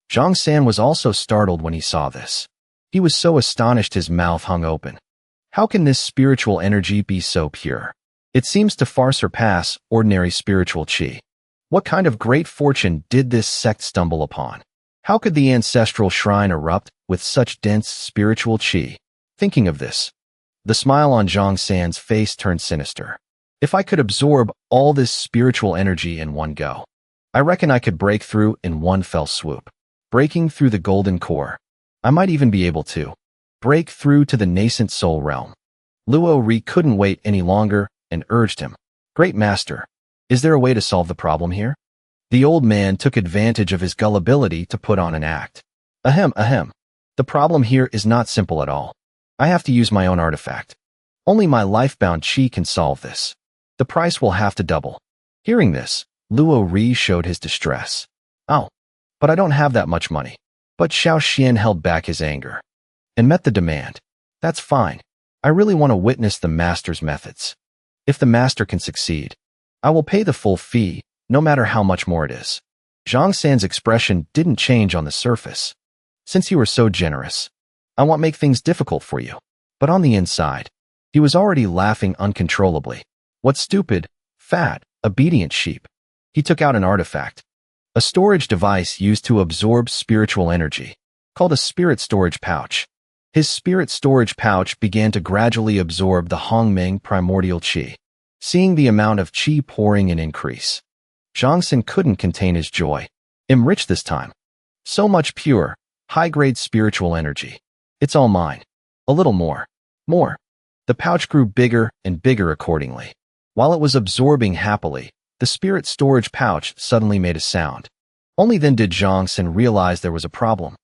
Speaker 1: Zhang San was also startled when he saw this. He was so astonished his mouth hung open. How can this spiritual energy be so pure? It seems to far surpass ordinary spiritual chi. What kind of great fortune did this sect stumble upon? How could the ancestral shrine erupt with such dense spiritual chi? Thinking of this, the smile on Zhang San's face turned sinister. If I could absorb all this spiritual energy in one go, I reckon I could break through in one fell swoop. Breaking through the golden core. I might even be able to break through to the nascent soul realm. Luo Ri couldn't wait any longer and urged him. Great master, is there a way to solve the problem here? The old man took advantage of his gullibility to put on an act. Ahem, ahem. The problem here is not simple at all. I have to use my own artifact. Only my life-bound chi can solve this. The price will have to double. Hearing this, Luo Ri showed his distress. Oh, but I don't have that much money. But Xiao Xian held back his anger and met the demand. That's fine. I really want to witness the master's methods. If the master can succeed, I will pay the full fee, no matter how much more it is. Zhang San's expression didn't change on the surface. Since you were so generous, I won't make things difficult for you. But on the inside, he was already laughing uncontrollably. What stupid, fat, obedient sheep. He took out an artifact, a storage device used to absorb spiritual energy, called a spirit storage pouch. His spirit storage pouch began to gradually absorb the Hongmeng primordial chi. Seeing the amount of chi pouring in increase, Zhang Xin couldn't contain his joy. Enriched this time. So much pure, high-grade spiritual energy. It's all mine. A little more. More. The pouch grew bigger and bigger accordingly. While it was absorbing happily, the spirit storage pouch suddenly made a sound. Only then did Zhang Xin realize there was a problem.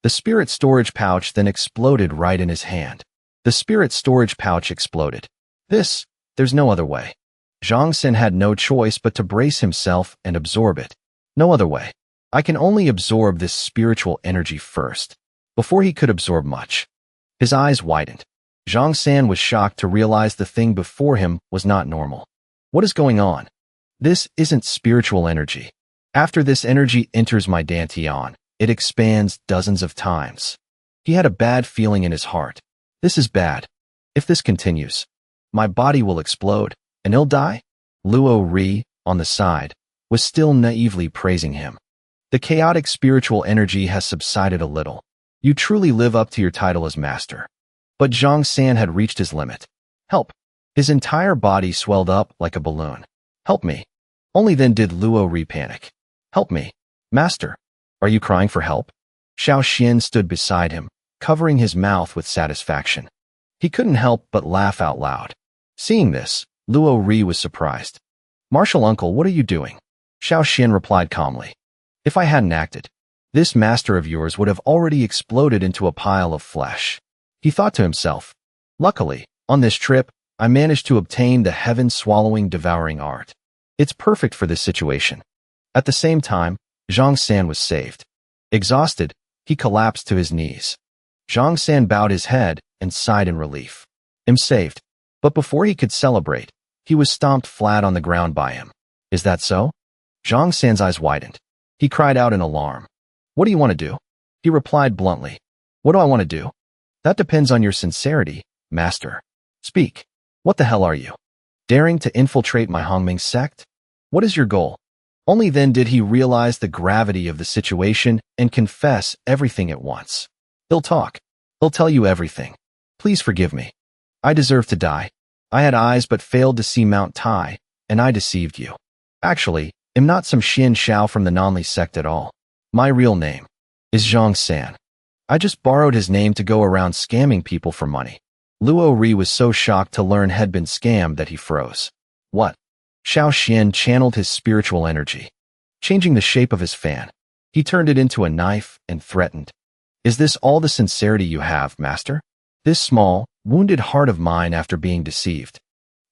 Speaker 1: The spirit storage pouch then exploded right in his hand. The spirit storage pouch exploded. There's no other way. Zhang Xin had no choice but to brace himself and absorb it. No other way. I can only absorb this spiritual energy first, before he could absorb much. His eyes widened. Zhang San was shocked to realize the thing before him was not normal. What is going on? This isn't spiritual energy. After this energy enters my dantian, it expands dozens of times. He had a bad feeling in his heart. This is bad. If this continues, my body will explode, and he'll die? Luo Ri, on the side, was still naively praising him. The chaotic spiritual energy has subsided a little. You truly live up to your title as master. But Zhang San had reached his limit. Help. His entire body swelled up like a balloon. Help me. Only then did Luo Ri panic. Help me. Master. Are you crying for help? Xiao Xian stood beside him, covering his mouth with satisfaction. He couldn't help but laugh out loud. Seeing this, Luo Ri was surprised. Martial uncle, what are you doing? Xiao Xian replied calmly. If I hadn't acted, this master of yours would have already exploded into a pile of flesh. He thought to himself. Luckily, on this trip, I managed to obtain the heaven-swallowing devouring art. It's perfect for this situation. At the same time, Zhang San was saved. Exhausted, he collapsed to his knees. Zhang San bowed his head and sighed in relief. I'm saved. But before he could celebrate, he was stomped flat on the ground by him. Is that so? Zhang San's eyes widened. He cried out in alarm. What do you want to do? He replied bluntly. What do I want to do? That depends on your sincerity, master. Speak. What the hell are you? Daring to infiltrate my Hongmeng sect? What is your goal? Only then did he realize the gravity of the situation and confess everything at once. He'll talk. He'll tell you everything. Please forgive me. I deserve to die. I had eyes but failed to see Mount Tai, and I deceived you. Actually, I'm not some Xian Shao from the Nanli sect at all. My real name is Zhang San. I just borrowed his name to go around scamming people for money. Luo Ri was so shocked to learn had been scammed that he froze. What? Xiao Xian channeled his spiritual energy, changing the shape of his fan. He turned it into a knife and threatened. Is this all the sincerity you have, master? This small, wounded heart of mine after being deceived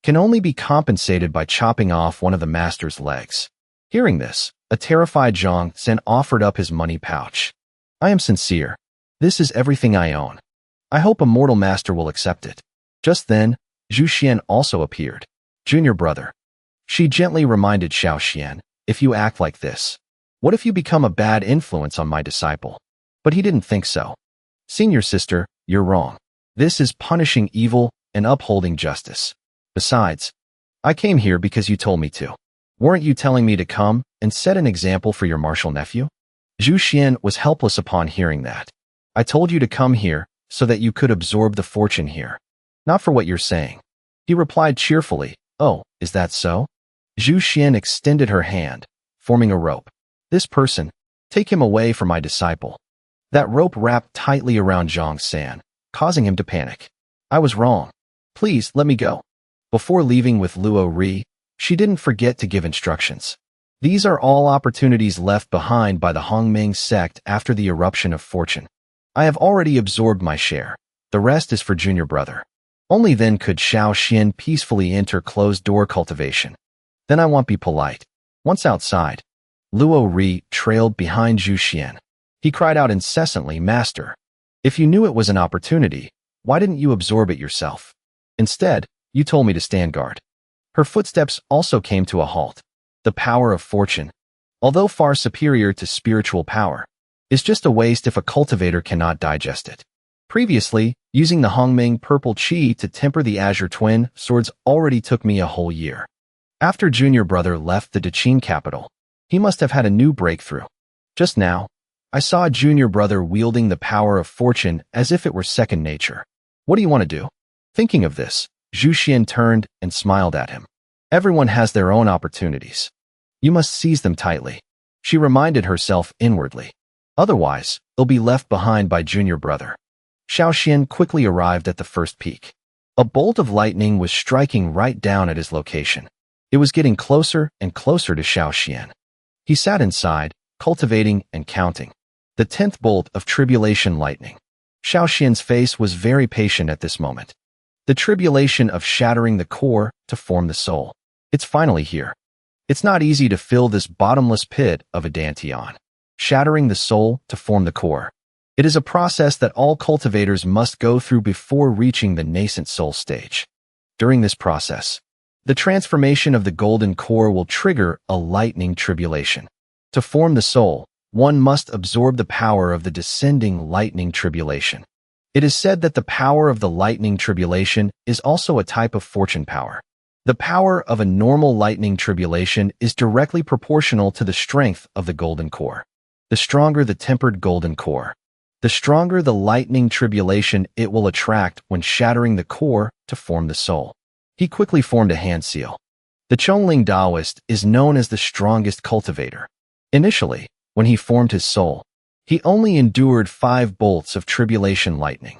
Speaker 1: can only be compensated by chopping off one of the master's legs. Hearing this, a terrified Zhang San offered up his money pouch. I am sincere. This is everything I own. I hope a mortal master will accept it. Just then, Zhu Xian also appeared. Junior brother. She gently reminded Xiao Xian, if you act like this, what if you become a bad influence on my disciple? But he didn't think so. Senior sister, you're wrong. This is punishing evil and upholding justice. Besides, I came here because you told me to. Weren't you telling me to come and set an example for your martial nephew? Zhu Xian was helpless upon hearing that. I told you to come here so that you could absorb the fortune here. Not for what you're saying. He replied cheerfully, oh, is that so? Zhu Xian extended her hand, forming a rope. This person, take him away from my disciple. That rope wrapped tightly around Zhang San, causing him to panic. I was wrong. Please, let me go. Before leaving with Luo Ri, she didn't forget to give instructions. These are all opportunities left behind by the Hongming sect after the eruption of fortune. I have already absorbed my share. The rest is for junior brother. Only then could Xiao Xian peacefully enter closed-door cultivation. Then I won't be polite. Once outside, Luo Ri trailed behind Zhu Xian. He cried out incessantly, Master, if you knew it was an opportunity, why didn't you absorb it yourself? Instead, you told me to stand guard. Her footsteps also came to a halt. The power of fortune, although far superior to spiritual power, is just a waste if a cultivator cannot digest it. Previously, using the Hongming purple chi to temper the Azure Twin swords already took me a whole year. After junior brother left the Daqin capital, he must have had a new breakthrough. Just now, I saw junior brother wielding the power of fortune as if it were second nature. What do you want to do? Thinking of this, Zhu Xian turned and smiled at him. Everyone has their own opportunities. You must seize them tightly. She reminded herself inwardly. Otherwise, they'll be left behind by junior brother. Xiao Xian quickly arrived at the first peak. A bolt of lightning was striking right down at his location. It was getting closer and closer to Xiao Xian. He sat inside, cultivating and counting. The 10th bolt of tribulation lightning. Xiao Xian's face was very patient at this moment. The tribulation of shattering the core to form the soul. It's finally here. It's not easy to fill this bottomless pit of a dantian. Shattering the soul to form the core. It is a process that all cultivators must go through before reaching the nascent soul stage. During this process, the transformation of the golden core will trigger a lightning tribulation. To form the soul, one must absorb the power of the descending lightning tribulation. It is said that the power of the lightning tribulation is also a type of fortune power. The power of a normal lightning tribulation is directly proportional to the strength of the golden core. The stronger the tempered golden core, the stronger the lightning tribulation it will attract when shattering the core to form the soul. He quickly formed a hand seal. The Chongling Taoist is known as the strongest cultivator. Initially, when he formed his soul, he only endured 5 bolts of tribulation lightning.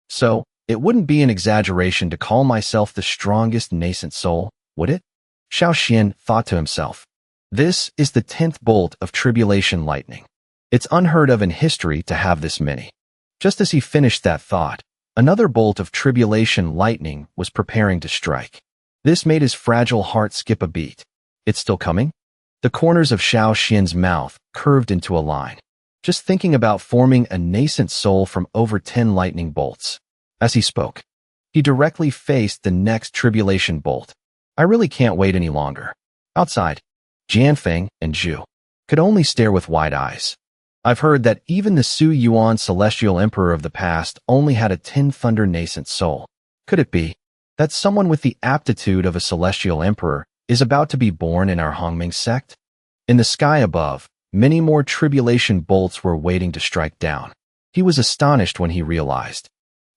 Speaker 1: So, it wouldn't be an exaggeration to call myself the strongest nascent soul, would it? Xiao Xian thought to himself. This is the 10th bolt of tribulation lightning. It's unheard of in history to have this many. Just as he finished that thought, another bolt of tribulation lightning was preparing to strike. This made his fragile heart skip a beat. It's still coming? The corners of Xiao Xian's mouth curved into a line. Just thinking about forming a nascent soul from over 10 lightning bolts. As he spoke, he directly faced the next tribulation bolt. I really can't wait any longer. Outside, Jianfeng and Zhu could only stare with wide eyes. I've heard that even the Su Yuan celestial emperor of the past only had a 10 thunder nascent soul. Could it be that someone with the aptitude of a celestial emperor is about to be born in our Hongming sect? In the sky above, many more tribulation bolts were waiting to strike down. He was astonished when he realized.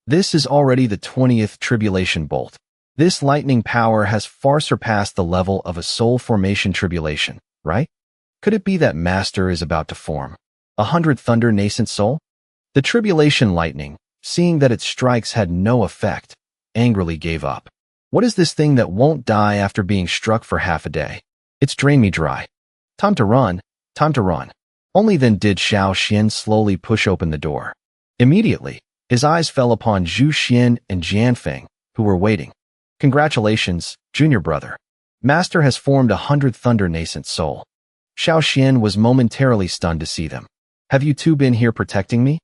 Speaker 1: This is already the 20th tribulation bolt. This lightning power has far surpassed the level of a soul formation tribulation, right? Could it be that Master is about to form 100 thunder nascent soul? The tribulation lightning, seeing that its strikes had no effect, angrily gave up. What is this thing that won't die after being struck for half a day? It's drained me dry. Time to run, time to run. Only then did Xiinu slowly push open the door. Immediately, his eyes fell upon Zhu Xian and Jianfeng, who were waiting. Congratulations, junior brother. Master has formed 100 thunder nascent soul. Xiinu was momentarily stunned to see them. Have you two been here protecting me?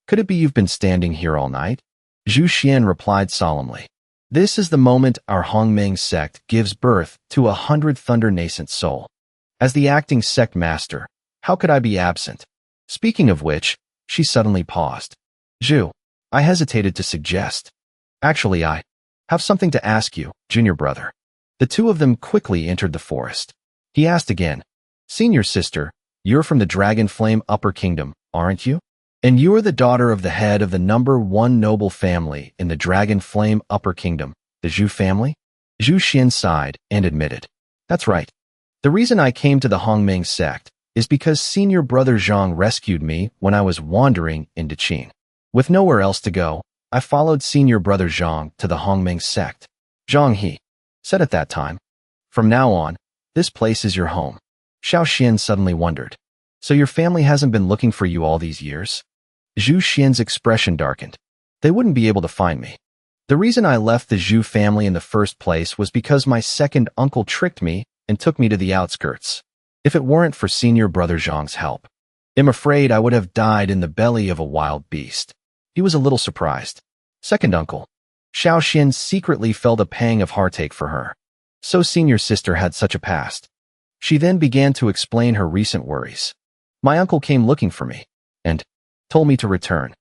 Speaker 1: Could it be you've been standing here all night? Zhu Xian replied solemnly. This is the moment our Hongmeng sect gives birth to 100 thunder nascent soul. As the acting sect master, how could I be absent? Speaking of which, she suddenly paused. Zhu, I hesitated to suggest. Actually, I have something to ask you, junior brother. The two of them quickly entered the forest. He asked again, Senior sister, you're from the Dragon Flame Upper Kingdom, aren't you? And you're the daughter of the head of the #1 noble family in the Dragon Flame Upper Kingdom, the Zhu family? Zhu Xian sighed and admitted, that's right. The reason I came to the Hongmeng sect is because senior brother Zhang rescued me when I was wandering in Daqin. With nowhere else to go, I followed senior brother Zhang to the Hongmeng sect. Zhang He said at that time, from now on, this place is your home. Xiao Xian suddenly wondered, so your family hasn't been looking for you all these years? Zhu Xian's expression darkened. They wouldn't be able to find me. The reason I left the Zhu family in the first place was because my second uncle tricked me and took me to the outskirts. If it weren't for senior brother Zhang's help, I'm afraid I would have died in the belly of a wild beast. He was a little surprised. Second uncle. Xiao Xian secretly felt a pang of heartache for her. So senior sister had such a past. She then began to explain her recent worries. My uncle came looking for me and told me to return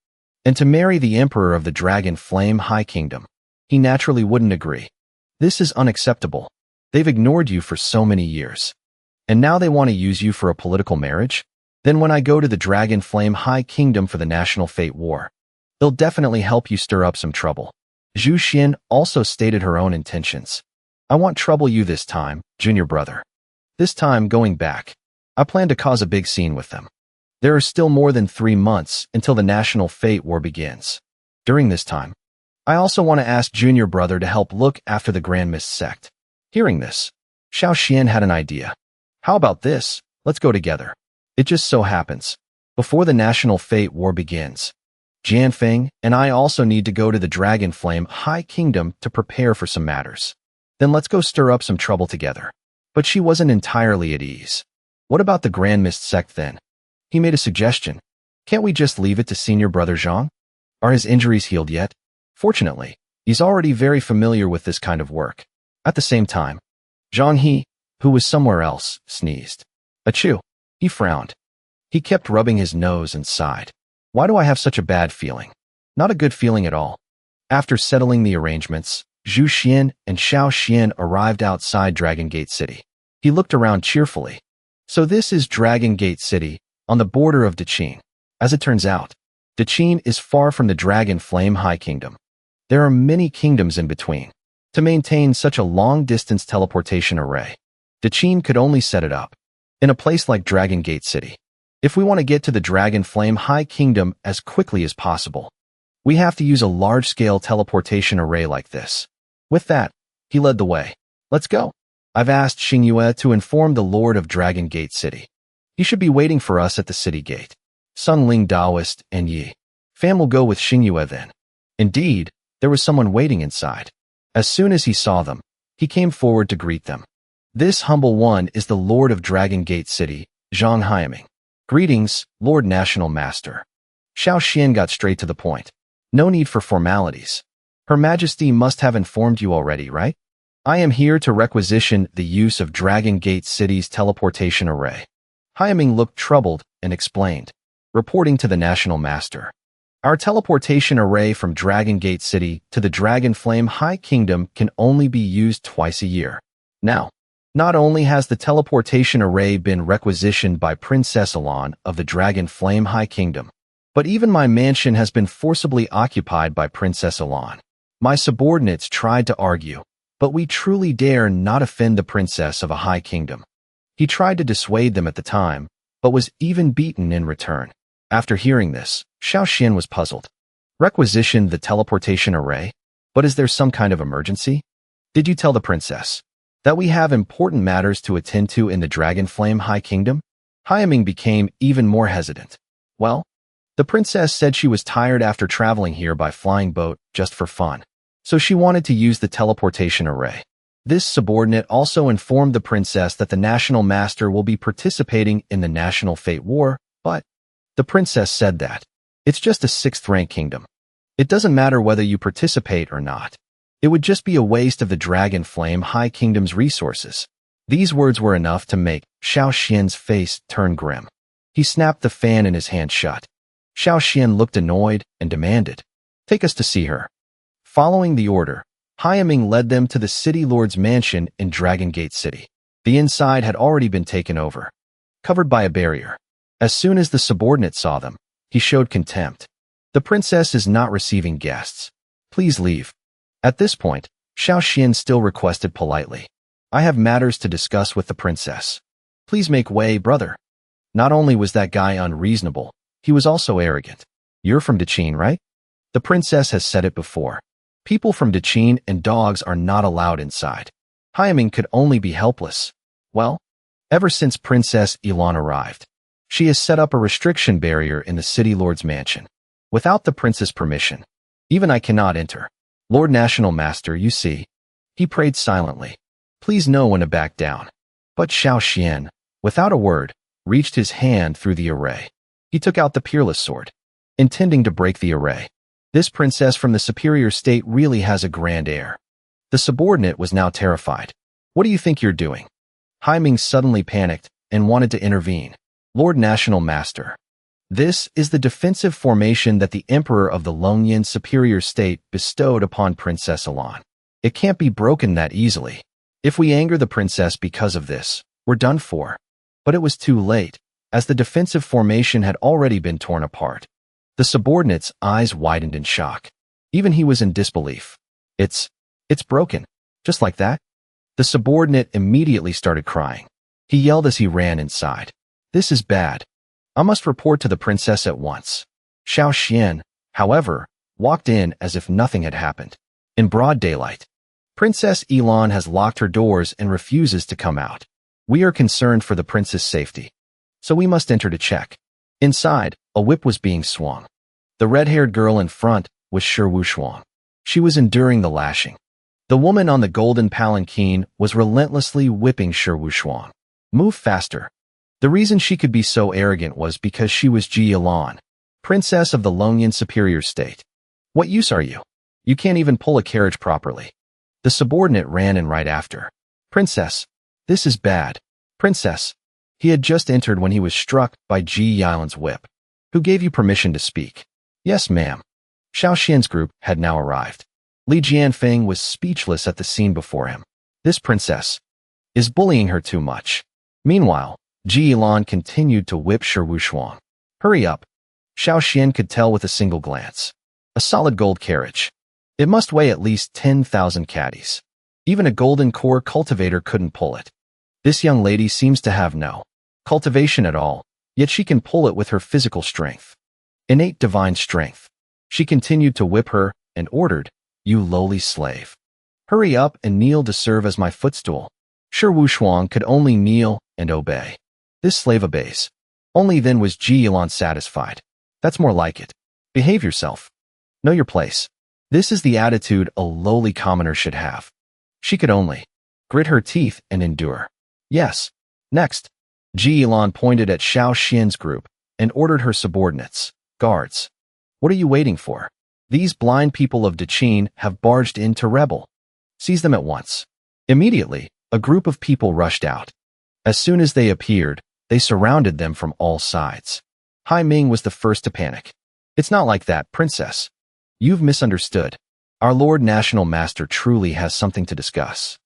Speaker 1: and to marry the emperor of the Dragon Flame High Kingdom. He naturally wouldn't agree. This is unacceptable. They've ignored you for so many years. And now they want to use you for a political marriage? Then when I go to the Dragon Flame High Kingdom for the National Fate War, they'll definitely help you stir up some trouble. Zhu Xian also stated her own intentions. I won't trouble you this time, junior brother. This time, going back, I plan to cause a big scene with them. There are still more than 3 months until the National Fate War begins. During this time, I also want to ask junior brother to help look after the Grand Mist sect. Hearing this, Xiao Xian had an idea. How about this? Let's go together. It just so happens, before the National Fate War begins, Jianfeng and I also need to go to the Dragon Flame High Kingdom to prepare for some matters. Then let's go stir up some trouble together. But she wasn't entirely at ease. What about the Grand Mist sect then? He made a suggestion. Can't we just leave it to senior brother Zhang? Are his injuries healed yet? Fortunately, he's already very familiar with this kind of work. At the same time, Zhang He, who was somewhere else, sneezed. Achoo! He frowned. He kept rubbing his nose and sighed. Why do I have such a bad feeling? Not a good feeling at all. After settling the arrangements, Zhu Xian and Xiao Xian arrived outside Dragon Gate City. He looked around cheerfully. So this is Dragon Gate City, on the border of Daqin. As it turns out, Daqin is far from the Dragon Flame High Kingdom. There are many kingdoms in between. To maintain such a long-distance teleportation array, Daqin could only set it up in a place like Dragon Gate City. If we want to get to the Dragon Flame High Kingdom as quickly as possible, we have to use a large-scale teleportation array like this. With that, he led the way. Let's go. I've asked Xiinu to inform the Lord of Dragon Gate City. He should be waiting for us at the city gate. Sun Ling Daoist and Yi Fan will go with Xiinu then. Indeed, there was someone waiting inside. As soon as he saw them, he came forward to greet them. This humble one is the Lord of Dragon Gate City, Zhang Haiming. Greetings, Lord National Master. Xiao Xian got straight to the point. No need for formalities. Her Majesty must have informed you already, right? I am here to requisition the use of Dragon Gate City's teleportation array. Haiming looked troubled and explained, reporting to the National Master. Our teleportation array from Dragon Gate City to the Dragon Flame High Kingdom can only be used twice a year. Now, not only has the teleportation array been requisitioned by Princess Elon of the Dragon Flame High Kingdom, but even my mansion has been forcibly occupied by Princess Elon. My subordinates tried to argue, but we truly dare not offend the princess of a high kingdom. He tried to dissuade them at the time, but was even beaten in return. After hearing this, Xiao Xian was puzzled. Requisitioned the teleportation array? But is there some kind of emergency? Did you tell the princess that we have important matters to attend to in the Dragon Flame High Kingdom? Hyaming became even more hesitant. Well, the princess said she was tired after traveling here by flying boat just for fun, so she wanted to use the teleportation array. This subordinate also informed the princess that the National Master will be participating in the National Fate War, but the princess said that it's just a 6th-rank kingdom. It doesn't matter whether you participate or not. It would just be a waste of the Dragon Flame High Kingdom's resources. These words were enough to make Xiao Xian's face turn grim. He snapped the fan in his hand shut. Xiao Xian looked annoyed and demanded, "Take us to see her." Following the order, Hyaming led them to the City Lord's mansion in Dragon Gate City. The inside had already been taken over, covered by a barrier. As soon as the subordinate saw them, he showed contempt. "The princess is not receiving guests. Please leave." At this point, Xiao Xian still requested politely, "I have matters to discuss with the princess. Please make way, brother." Not only was that guy unreasonable, he was also arrogant. "You're from Daqin, right? The princess has said it before. People from Daqin and dogs are not allowed inside." Hyaming could only be helpless. Well, ever since Princess Elon arrived, she has set up a restriction barrier in the City Lord's mansion. Without the prince's permission, even I cannot enter. "Lord National Master, you see." He prayed silently. "Please know when to back down." But Xiao Xian, without a word, reached his hand through the array. He took out the peerless sword, intending to break the array. This princess from the superior state really has a grand air. The subordinate was now terrified. "What do you think you're doing?" Hyaming suddenly panicked and wanted to intervene. "Lord National Master, this is the defensive formation that the Emperor of the Longyan superior state bestowed upon Princess Elon. It can't be broken that easily. If we anger the princess because of this, we're done for." But it was too late, as the defensive formation had already been torn apart. The subordinate's eyes widened in shock. Even he was in disbelief. It's broken. Just like that?" The subordinate immediately started crying. He yelled as he ran inside. "This is bad. I must report to the princess at once." Xiao Xian, however, walked in as if nothing had happened. In broad daylight, Princess Elon has locked her doors and refuses to come out. "We are concerned for the prince's safety, so we must enter to check." Inside, a whip was being swung. The red-haired girl in front was Shi Shuang. She was enduring the lashing. The woman on the golden palanquin was relentlessly whipping Shi Shuang. "Move faster." The reason she could be so arrogant was because she was Ji Elon, princess of the Longyan superior state. "What use are you? You can't even pull a carriage properly." The subordinate ran in right after. "Princess, this is bad." "Princess." He had just entered when he was struck by Ji Yilon's whip. "Who gave you permission to speak?" "Yes, ma'am." Xiao Xian's group had now arrived. Li Jianfeng was speechless at the scene before him. This princess is bullying her too much. Meanwhile, Ji Elon continued to whip Shi Shuang. "Hurry up." Xiao Xian could tell with a single glance. A solid gold carriage. It must weigh at least 10,000 caddies. Even a golden core cultivator couldn't pull it. This young lady seems to have no cultivation at all, yet she can pull it with her physical strength. Innate divine strength. She continued to whip her and ordered, "You lowly slave. Hurry up and kneel to serve as my footstool." Shi Shuang could only kneel and obey. This slave obeys. Only then was Ji Elon satisfied. "That's more like it. Behave yourself. Know your place." This is the attitude a lowly commoner should have. She could only grit her teeth and endure. "Yes." Next, Ji Elon pointed at Xiao Xian's group and ordered her subordinates, "Guards, what are you waiting for? These blind people of Daqin have barged in to rebel. Seize them at once." Immediately, a group of people rushed out. As soon as they appeared, they surrounded them from all sides. Hyaming was the first to panic. "It's not like that, princess. You've misunderstood. Our Lord National Master truly has something to discuss."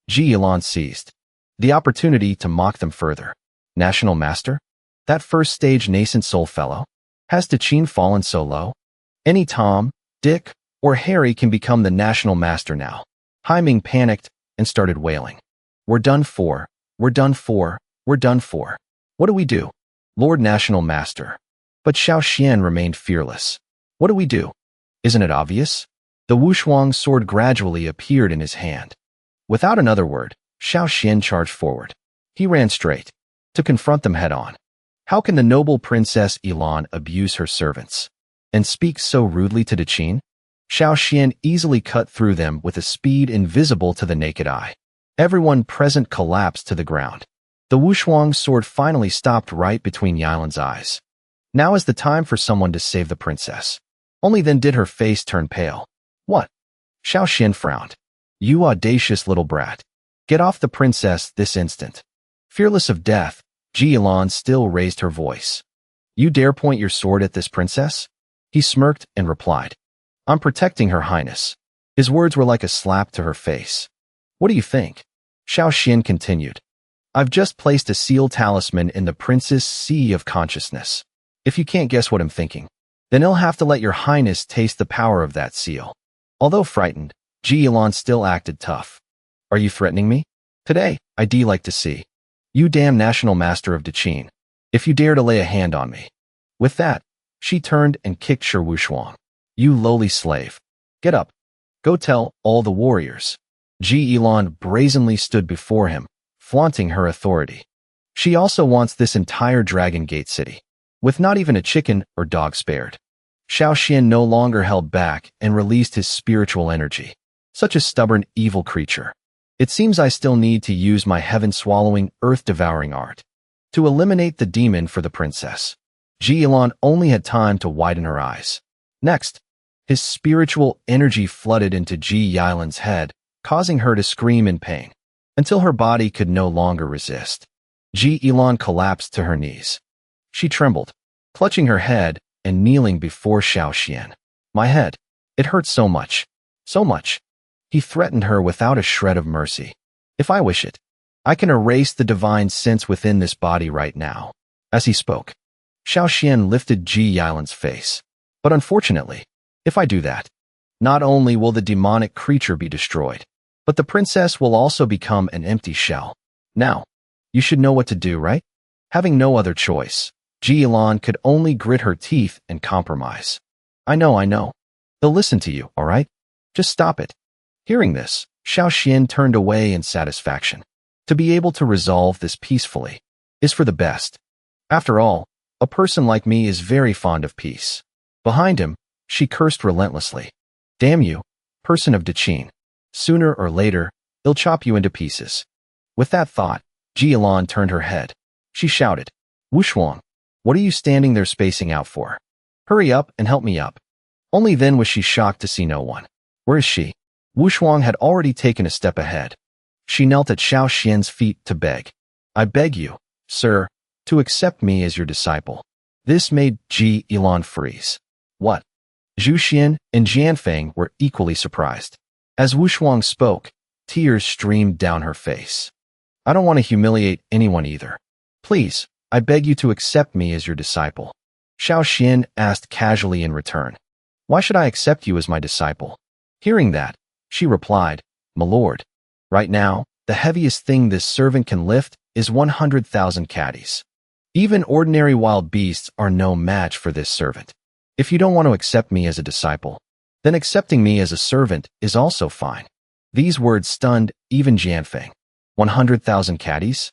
Speaker 1: Ji Elon seized the opportunity to mock them further. "National Master? That first-stage nascent soul fellow? Has Daqin fallen so low? Any Tom, Dick, or Harry can become the National Master now." Hyaming panicked and started wailing. "We're done for. We're done for. We're done for. What do we do? Lord National Master." But Xiao Xian remained fearless. What do we do? Isn't it obvious? The Wushuang's sword gradually appeared in his hand. Without another word, Xiao Xian charged forward. He ran straight to confront them head-on. How can the noble princess Elon abuse her servants and speak so rudely to Daqin? Xiao Xian easily cut through them with a speed invisible to the naked eye. Everyone present collapsed to the ground. The Wushuang's sword finally stopped right between Yilan's eyes. Now is the time for someone to save the princess. Only then did her face turn pale. What? Xiao Xian frowned. You audacious little brat. Get off the princess this instant. Fearless of death, Elon still raised her voice. You dare point your sword at this princess? He smirked and replied. I'm protecting her highness. His words were like a slap to her face. What do you think? Xiao Xian continued. I've just placed a seal talisman in the prince's sea of consciousness. If you can't guess what I'm thinking, then he'll have to let your highness taste the power of that seal. Although frightened, Elon still acted tough. Are you threatening me? Today, I'd like to see. You damn national master of Daqin. If you dare to lay a hand on me. With that, she turned and kicked Shi Wushuang. You lowly slave. Get up. Go tell all the warriors. Elon brazenly stood before him, flaunting her authority. She also wants this entire Dragon Gate city, with not even a chicken or dog spared. Xiao Xian no longer held back and released his spiritual energy. Such a stubborn, evil creature. It seems I still need to use my heaven-swallowing, earth-devouring art to eliminate the demon for the princess. Elon only had time to widen her eyes. Next, his spiritual energy flooded into Yilan's head, causing her to scream in pain, until her body could no longer resist. Elon collapsed to her knees. She trembled, clutching her head and kneeling before Xiao Xian. My head. It hurts so much. So much. He threatened her without a shred of mercy. If I wish it, I can erase the divine sense within this body right now. As he spoke, Xiao Xian lifted Yilan's face. But unfortunately, if I do that, not only will the demonic creature be destroyed, but the princess will also become an empty shell. Now, you should know what to do, right? Having no other choice, Elon could only grit her teeth and compromise. I know. They'll listen to you, all right? Just stop it. Hearing this, Xiao Xian turned away in satisfaction. To be able to resolve this peacefully is for the best. After all, a person like me is very fond of peace. Behind him, she cursed relentlessly. Damn you, person of Daqin. Sooner or later, he'll chop you into pieces. With that thought, Elon turned her head. She shouted, Wushuang, what are you standing there spacing out for? Hurry up and help me up. Only then was she shocked to see no one. Where is she? Wushuang had already taken a step ahead. She knelt at Xiao Xian's feet to beg. I beg you, sir, to accept me as your disciple. This made Elon freeze. What? Zhu Xian and Jianfeng were equally surprised. As Wushuang spoke, tears streamed down her face. I don't want to humiliate anyone either. Please, I beg you to accept me as your disciple. Xiao Xian asked casually in return. Why should I accept you as my disciple? Hearing that, she replied, My lord, right now, the heaviest thing this servant can lift is 100,000 caddies. Even ordinary wild beasts are no match for this servant. If you don't want to accept me as a disciple, then accepting me as a servant is also fine. These words stunned even Jianfeng. 100,000 caddies?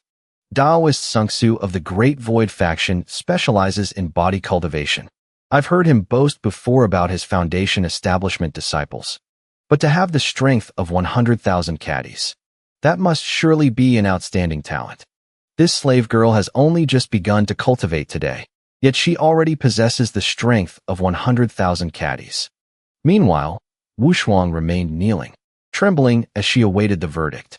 Speaker 1: Daoist Sun Tzu of the Great Void faction specializes in body cultivation. I've heard him boast before about his foundation establishment disciples. But to have the strength of 100,000 caddies, that must surely be an outstanding talent. This slave girl has only just begun to cultivate today, yet she already possesses the strength of 100,000 caddies. Meanwhile, Wushuang remained kneeling, trembling as she awaited the verdict.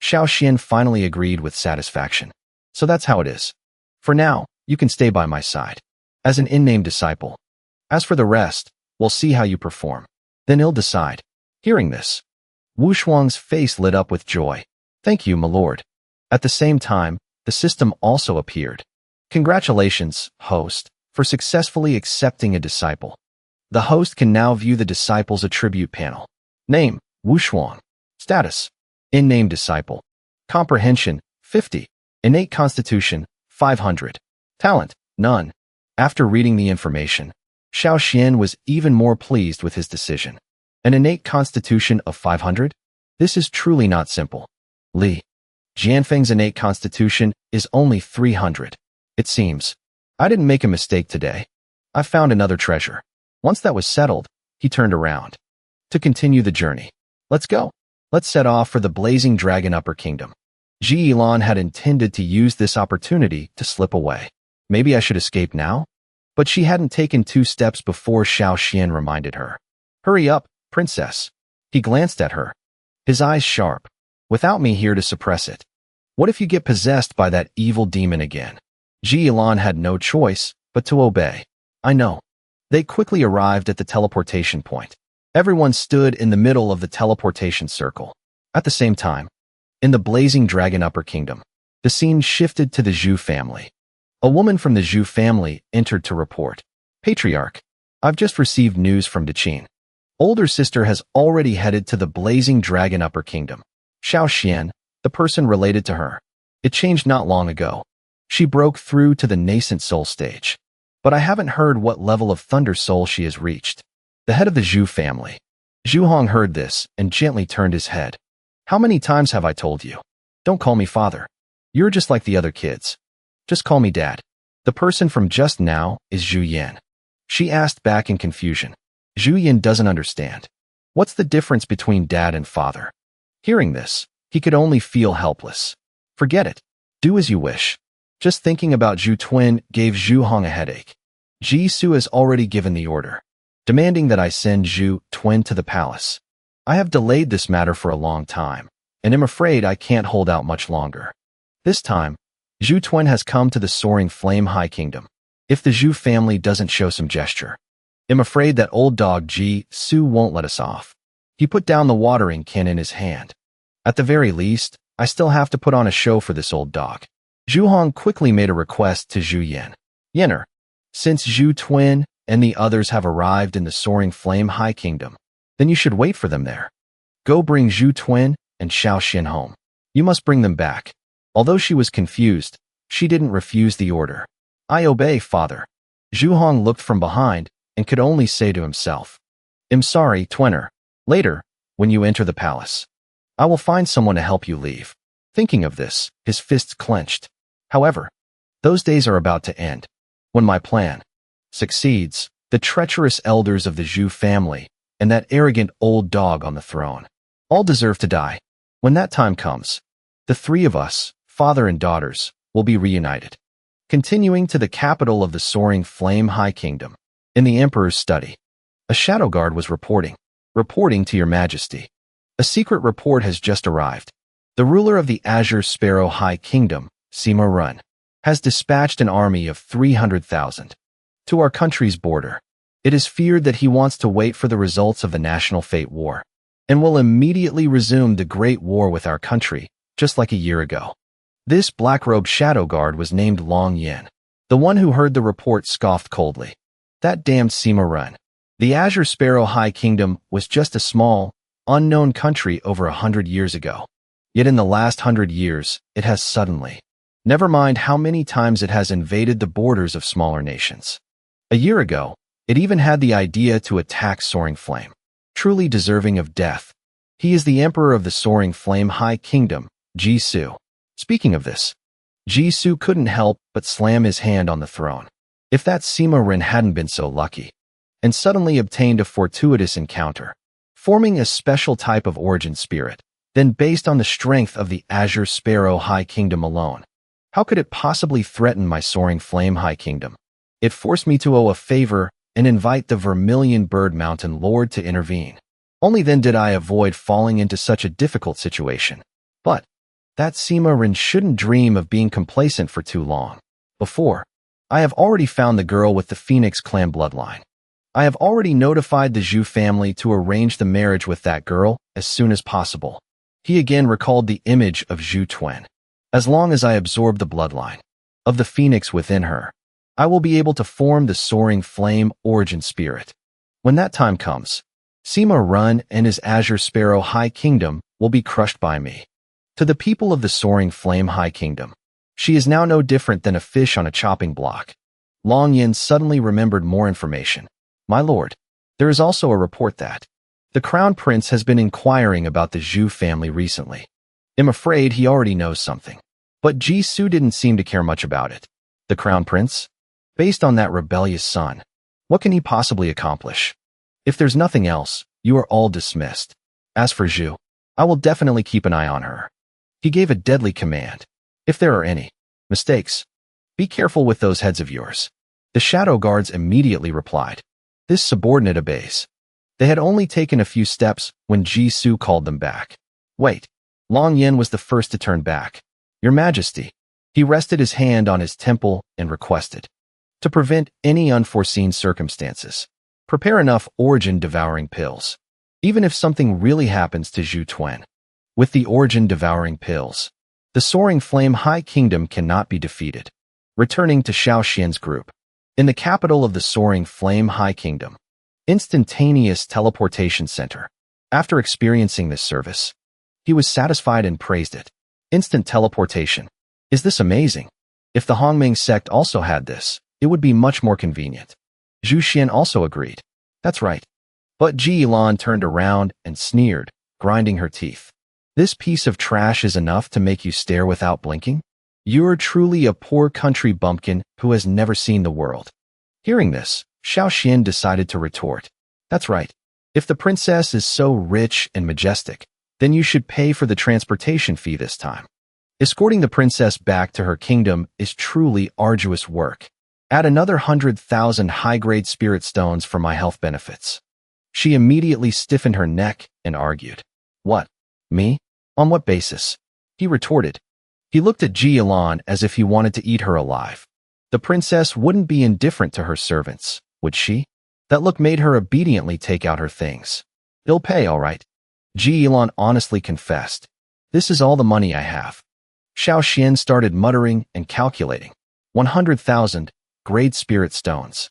Speaker 1: Xiao Xian finally agreed with satisfaction. So that's how it is. For now, you can stay by my side, as an in-name disciple. As for the rest, we'll see how you perform. Then he'll decide. Hearing this, Wushuang's face lit up with joy. Thank you, my lord. At the same time, the system also appeared. Congratulations, host, for successfully accepting a disciple. The host can now view the disciple's attribute panel. Name, Wushuang. Status, in-name disciple. Comprehension, 50. Innate constitution, 500. Talent, none. After reading the information, Xiao Xian was even more pleased with his decision. An innate constitution of 500? This is truly not simple. Li Jianfeng's innate constitution is only 300. It seems. I didn't make a mistake today. I found another treasure. Once that was settled, he turned around. To continue the journey. Let's go. Let's set off for the blazing dragon Upper Kingdom. Elon had intended to use this opportunity to slip away. Maybe I should escape now? But she hadn't taken 2 steps before Xiao Xian reminded her. Hurry up, princess. He glanced at her. His eyes sharp. Without me here to suppress it. What if you get possessed by that evil demon again? Elon had no choice but to obey. I know. They quickly arrived at the teleportation point. Everyone stood in the middle of the teleportation circle. At the same time, in the blazing dragon Upper Kingdom, the scene shifted to the Zhu family. A woman from the Zhu family entered to report. Patriarch, I've just received news from Dechin. Older sister has already headed to the blazing dragon Upper Kingdom. Xiao Xian, the person related to her. It changed not long ago. She broke through to the nascent soul stage. But I haven't heard what level of thunder soul she has reached. The head of the Zhu family. Zhu Hong heard this and gently turned his head. How many times have I told you? Don't call me father. You're just like the other kids. Just call me dad. The person from just now is Zhu Yan. She asked back in confusion. Zhu Yan doesn't understand. What's the difference between dad and father? Hearing this, he could only feel helpless. Forget it. Do as you wish. Just thinking about Zhu Twin gave Zhu Hong a headache. Ji Su has already given the order, demanding that I send Zhu Twin to the palace. I have delayed this matter for a long time, and am afraid I can't hold out much longer. This time, Zhu Twin has come to the soaring flame high kingdom. If the Zhu family doesn't show some gesture, I'm afraid that old dog Ji Su won't let us off. He put down the watering can in his hand. At the very least, I still have to put on a show for this old dog. Zhu Hong quickly made a request to Zhu Yan. Yenner, since Zhu Twin and the others have arrived in the soaring flame high kingdom, then you should wait for them there. Go bring Zhu Twin and Xiao Xian home. You must bring them back. Although she was confused, she didn't refuse the order. I obey, father. Zhu Hong looked from behind and could only say to himself, I'm sorry, Twinner. Later, when you enter the palace, I will find someone to help you leave. Thinking of this, his fists clenched. However, those days are about to end. When my plan succeeds, the treacherous elders of the Zhu family and that arrogant old dog on the throne all deserve to die. When that time comes, the 3 of us, father and daughters, will be reunited. Continuing to the capital of the soaring flame high kingdom, in the emperor's study, a shadow guard was reporting to your majesty. A secret report has just arrived. The ruler of the Azure Sparrow High Kingdom, Sima Run, has dispatched an army of 300,000 to our country's border. It is feared that he wants to wait for the results of the National Fate War and will immediately resume the Great War with our country, just like a year ago. This black-robed shadow guard was named Long Yin. The one who heard the report scoffed coldly. That damned Sima Run. The Azure Sparrow High Kingdom was just a small, unknown country over 100 years ago. Yet in the last 100 years, it has suddenly, never mind how many times it has invaded the borders of smaller nations. A year ago, it even had the idea to attack Soaring Flame. Truly deserving of death. He is the emperor of the Soaring Flame High Kingdom, Ji Su. Speaking of this, Ji Su couldn't help but slam his hand on the throne. If that Sima Rin hadn't been so lucky, and suddenly obtained a fortuitous encounter, forming a special type of origin spirit, then based on the strength of the Azure Sparrow High Kingdom alone, how could it possibly threaten my Soaring Flame High Kingdom? It forced me to owe a favor and invite the Vermilion Bird Mountain Lord to intervene. Only then did I avoid falling into such a difficult situation. But that Sima Rin shouldn't dream of being complacent for too long. Before, I have already found the girl with the Phoenix clan bloodline. I have already notified the Zhu family to arrange the marriage with that girl as soon as possible. He again recalled the image of Zhu Twin. As long as I absorb the bloodline of the Phoenix within her, I will be able to form the Soaring Flame origin spirit. When that time comes, Sima Run and his Azure Sparrow High Kingdom will be crushed by me. To the people of the Soaring Flame High Kingdom, she is now no different than a fish on a chopping block. Long Yin suddenly remembered more information. My lord, there is also a report that the Crown Prince has been inquiring about the Zhu family recently. I'm afraid he already knows something. But Jisoo didn't seem to care much about it. The Crown Prince? Based on that rebellious son, what can he possibly accomplish? If there's nothing else, you are all dismissed. As for Zhu, I will definitely keep an eye on her. He gave a deadly command. If there are any mistakes, be careful with those heads of yours. The shadow guards immediately replied. This subordinate obeys. They had only taken a few steps when Jisoo called them back. Wait. Long Yin was the first to turn back. Your Majesty. He rested his hand on his temple and requested, to prevent any unforeseen circumstances, prepare enough origin-devouring pills. Even if something really happens to Zhu Tuen. With the origin-devouring pills, the soaring flame High Kingdom cannot be defeated. Returning to Xiao Xian's group. In the capital of the soaring flame High Kingdom. Instantaneous teleportation center. After experiencing this service, he was satisfied and praised it. Instant teleportation. Is this amazing? If the Hongming sect also had this, it would be much more convenient. Zhu Xian also agreed. That's right. But Elon turned around and sneered, grinding her teeth. This piece of trash is enough to make you stare without blinking? You're truly a poor country bumpkin who has never seen the world. Hearing this, Xiao Xian decided to retort. That's right. If the princess is so rich and majestic, then you should pay for the transportation fee this time. Escorting the princess back to her kingdom is truly arduous work. Add another 100,000 high-grade spirit stones for my health benefits. She immediately stiffened her neck and argued. What? Me? On what basis? He retorted. He looked at Elon as if he wanted to eat her alive. The princess wouldn't be indifferent to her servants, would she? That look made her obediently take out her things. They'll pay, all right. Elon honestly confessed. This is all the money I have. Xiao Xian started muttering and calculating. 100,000 grade spirit stones.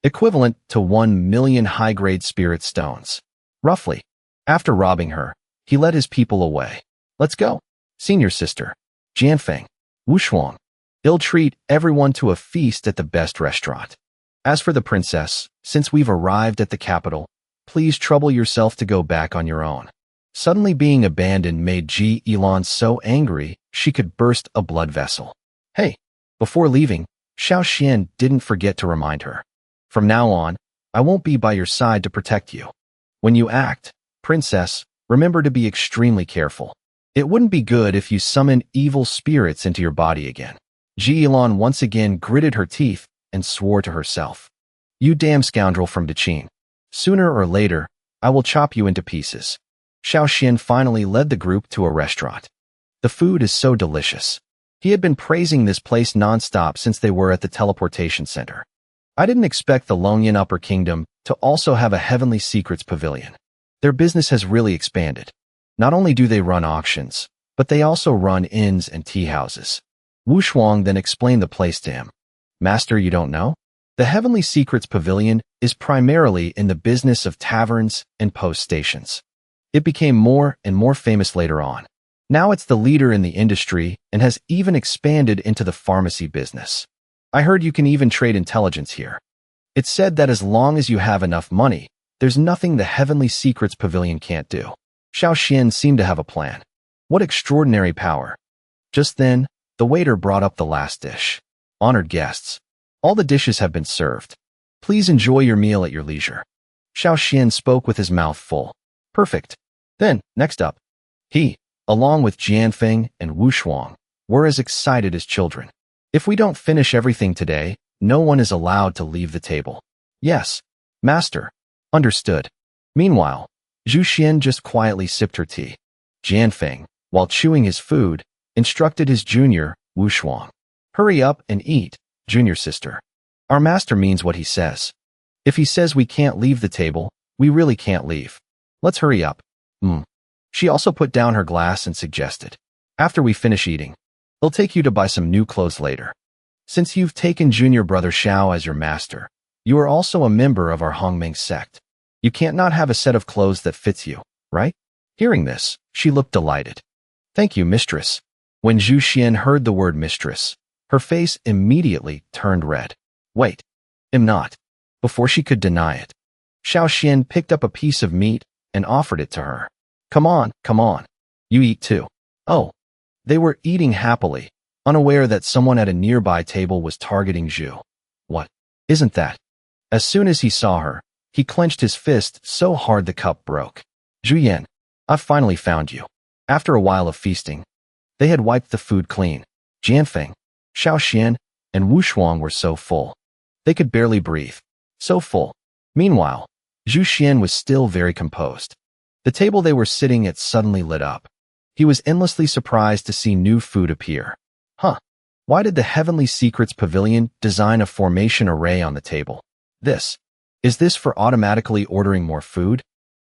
Speaker 1: Equivalent to 1 million high-grade spirit stones. Roughly. After robbing her, he led his people away. Let's go. Senior sister, Jianfeng, Wushuang. They'll treat everyone to a feast at the best restaurant. As for the princess, since we've arrived at the capital, please trouble yourself to go back on your own. Suddenly being abandoned made Elon so angry she could burst a blood vessel. Hey, before leaving, Xiao Xian didn't forget to remind her. From now on, I won't be by your side to protect you. When you act, princess, remember to be extremely careful. It wouldn't be good if you summon evil spirits into your body again. Elon once again gritted her teeth and swore to herself. You damn scoundrel from Daqin. Sooner or later, I will chop you into pieces. Xiao Xian finally led the group to a restaurant. The food is so delicious. He had been praising this place non-stop since they were at the teleportation center. I didn't expect the Longyan Upper Kingdom to also have a Heavenly Secrets Pavilion. Their business has really expanded. Not only do they run auctions, but they also run inns and tea houses. Wu Shuang then explained the place to him. Master, you don't know? The Heavenly Secrets Pavilion is primarily in the business of taverns and post stations. It became more and more famous later on. Now it's the leader in the industry and has even expanded into the pharmacy business. I heard you can even trade intelligence here. It's said that as long as you have enough money, there's nothing the Heavenly Secrets Pavilion can't do. Xiao Xian seemed to have a plan. What extraordinary power. Just then, the waiter brought up the last dish. Honored guests, all the dishes have been served. Please enjoy your meal at your leisure. Xiao Xian spoke with his mouth full. Perfect. Then, next up, he, along with Jianfeng and Wu Shuang, were as excited as children. If we don't finish everything today, no one is allowed to leave the table. Yes, master. Understood. Meanwhile, Zhu Xian just quietly sipped her tea. Jianfeng, while chewing his food, instructed his junior, Wu Shuang. Hurry up and eat, junior sister. Our master means what he says. If he says we can't leave the table, we really can't leave. Let's hurry up. She also put down her glass and suggested. After we finish eating, he'll take you to buy some new clothes later. Since you've taken junior brother Xiao as your master, you are also a member of our Hongming sect. You can't not have a set of clothes that fits you, right? Hearing this, she looked delighted. Thank you, mistress. When Zhu Xian heard the word mistress, Her face immediately turned red. Wait, I'm not. Before she could deny it, Xiinu picked up a piece of meat and offered it to her. Come on, come on. You eat too. Oh. They were eating happily, unaware that someone at a nearby table was targeting Zhu. What? Isn't that? As soon as he saw her, he clenched his fist so hard the cup broke. Zhu, I've finally found you. After a while of feasting, they had wiped the food clean. Jianfeng, Xiinu, and Wu Shuang were so full. They could barely breathe. So full. Meanwhile, Zhu Xian was still very composed. The table they were sitting at suddenly lit up. He was endlessly surprised to see new food appear. Huh. Why did the Heavenly Secrets Pavilion design a formation array on the table? Is this for automatically ordering more food?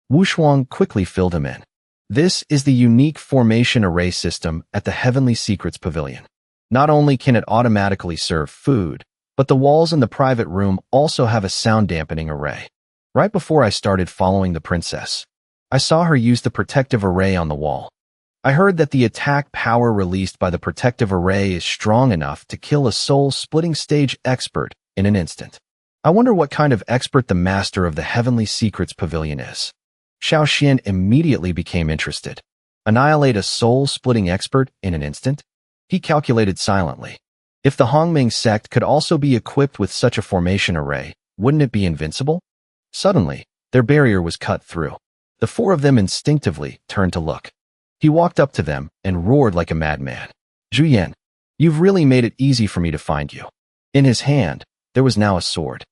Speaker 1: Wu Shuang quickly filled him in. This is the unique formation array system at the Heavenly Secrets Pavilion. Not only can it automatically serve food, but the walls in the private room also have a sound dampening array. Right before I started following the princess, I saw her use the protective array on the wall. I heard that the attack power released by the protective array is strong enough to kill a soul-splitting stage expert in an instant. I wonder what kind of expert the master of the Heavenly Secrets Pavilion is. Xiinu immediately became interested. Annihilate a soul-splitting expert in an instant? He calculated silently. If the Hongming sect could also be equipped with such a formation array, wouldn't it be invincible? Suddenly, their barrier was cut through. The four of them instinctively turned to look. He walked up to them and roared like a madman. Zhu, you've really made it easy for me to find you. In his hand, there was now a sword.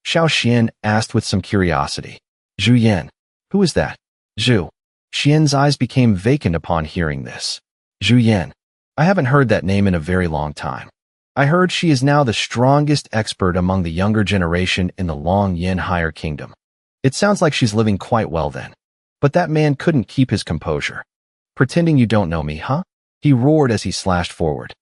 Speaker 1: Xiinu asked with some curiosity. Zhu, who is that? Zhu. Xian's eyes became vacant upon hearing this. Zhu, I haven't heard that name in a very long time. I heard she is now the strongest expert among the younger generation in the Long Yin Higher Kingdom. It sounds like she's living quite well then. But that man couldn't keep his composure. Pretending you don't know me, huh? He roared as he slashed forward.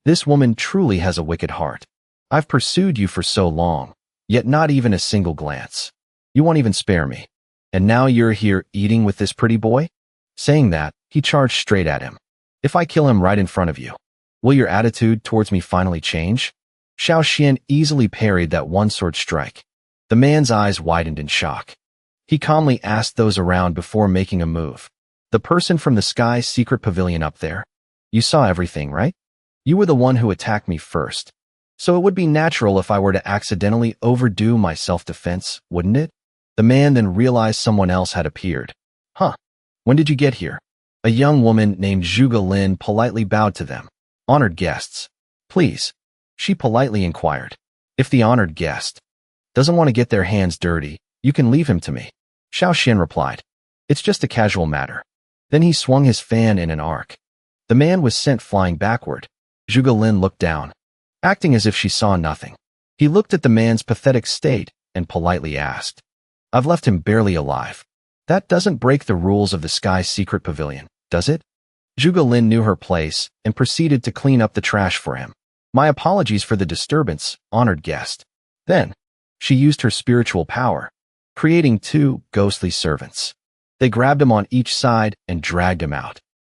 Speaker 1: This woman truly has a wicked heart. I've pursued you for so long, yet not even a single glance. You won't even spare me. And now you're here eating with this pretty boy? Saying that, he charged straight at him. If I kill him right in front of you, will your attitude towards me finally change? Xiinu easily parried that one-sword strike. The man's eyes widened in shock. He calmly asked those around before making a move. The person from the Sky Secret Pavilion up there? You saw everything, right? You were the one who attacked me first. So it would be natural if I were to accidentally overdo my self-defense, wouldn't it? The man then realized someone else had appeared. Huh. When did you get here? A young woman named Lynn politely bowed to them. Honored guests. Please. She politely inquired. If the honored guest doesn't want to get their hands dirty, you can leave him to me. Xiinu replied. It's just a casual matter. Then he swung his fan in an arc. The man was sent flying backward. Lynn looked down, acting as if she saw nothing. He looked at the man's pathetic state and politely asked, I've left him barely alive. That doesn't break the rules of the Sky Secret Pavilion, does it? Lynn knew her place and proceeded to clean up the trash for him. My apologies for the disturbance, honored guest. Then, she used her spiritual power, creating two ghostly servants. They grabbed him on each side and dragged him out.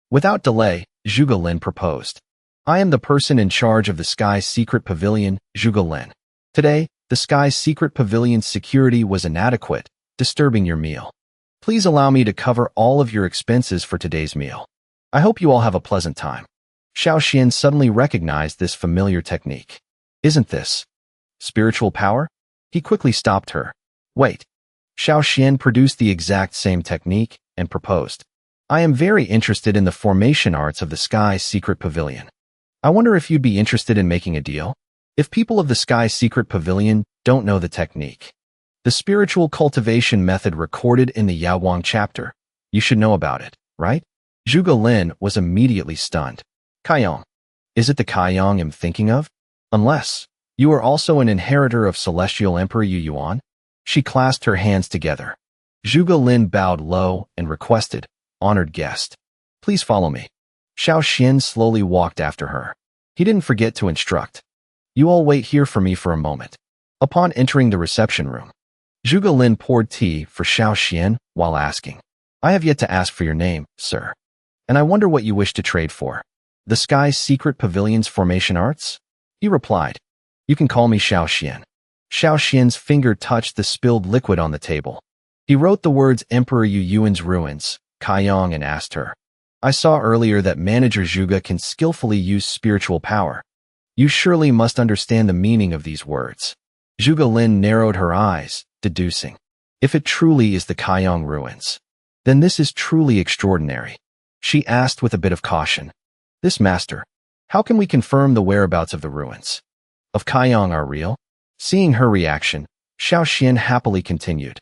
Speaker 1: Without delay, Lynn proposed. I am the person in charge of the Sky Secret Pavilion, Lynn. Today, the Sky Secret Pavilion's security was inadequate, disturbing your meal. Please allow me to cover all of your expenses for today's meal. I hope you all have a pleasant time. Xiinu suddenly recognized this familiar technique. Isn't this spiritual power? He quickly stopped her. Wait. Xiinu produced the exact same technique and proposed. I am very interested in the formation arts of the Sky Secret Pavilion. I wonder if you'd be interested in making a deal? If people of the Sky Secret Pavilion don't know the technique, the spiritual cultivation method recorded in the Yaowang chapter, you should know about it, right? Lynn was immediately stunned. Kaiyong. Is it the Kaiyong I'm thinking of? Unless you are also an inheritor of Celestial Emperor Yu Yuan? She clasped her hands together. Lynn bowed low and requested, honored guest, please follow me. Xiinu slowly walked after her. He didn't forget to instruct. You all wait here for me for a moment. Upon entering the reception room, Lynn poured tea for Xiinu while asking, I have yet to ask for your name, sir. And I wonder what you wish to trade for. The Sky Secret Pavilion's formation arts? He replied, "You can call me Xiao Xian." Xiao Xian's finger touched the spilled liquid on the table. He wrote the words Emperor Yu Yuan's ruins, Kaiyong, and asked her, "I saw earlier that Manager Zhuge can skillfully use spiritual power. You surely must understand the meaning of these words." Zhuge Lin narrowed her eyes, deducing, "If it truly is the Kaiyong ruins, then this is truly extraordinary." She asked with a bit of caution, "This master, how can we confirm the whereabouts of the ruins of Kaiyong are real?" Seeing her reaction, Xiao Xian happily continued,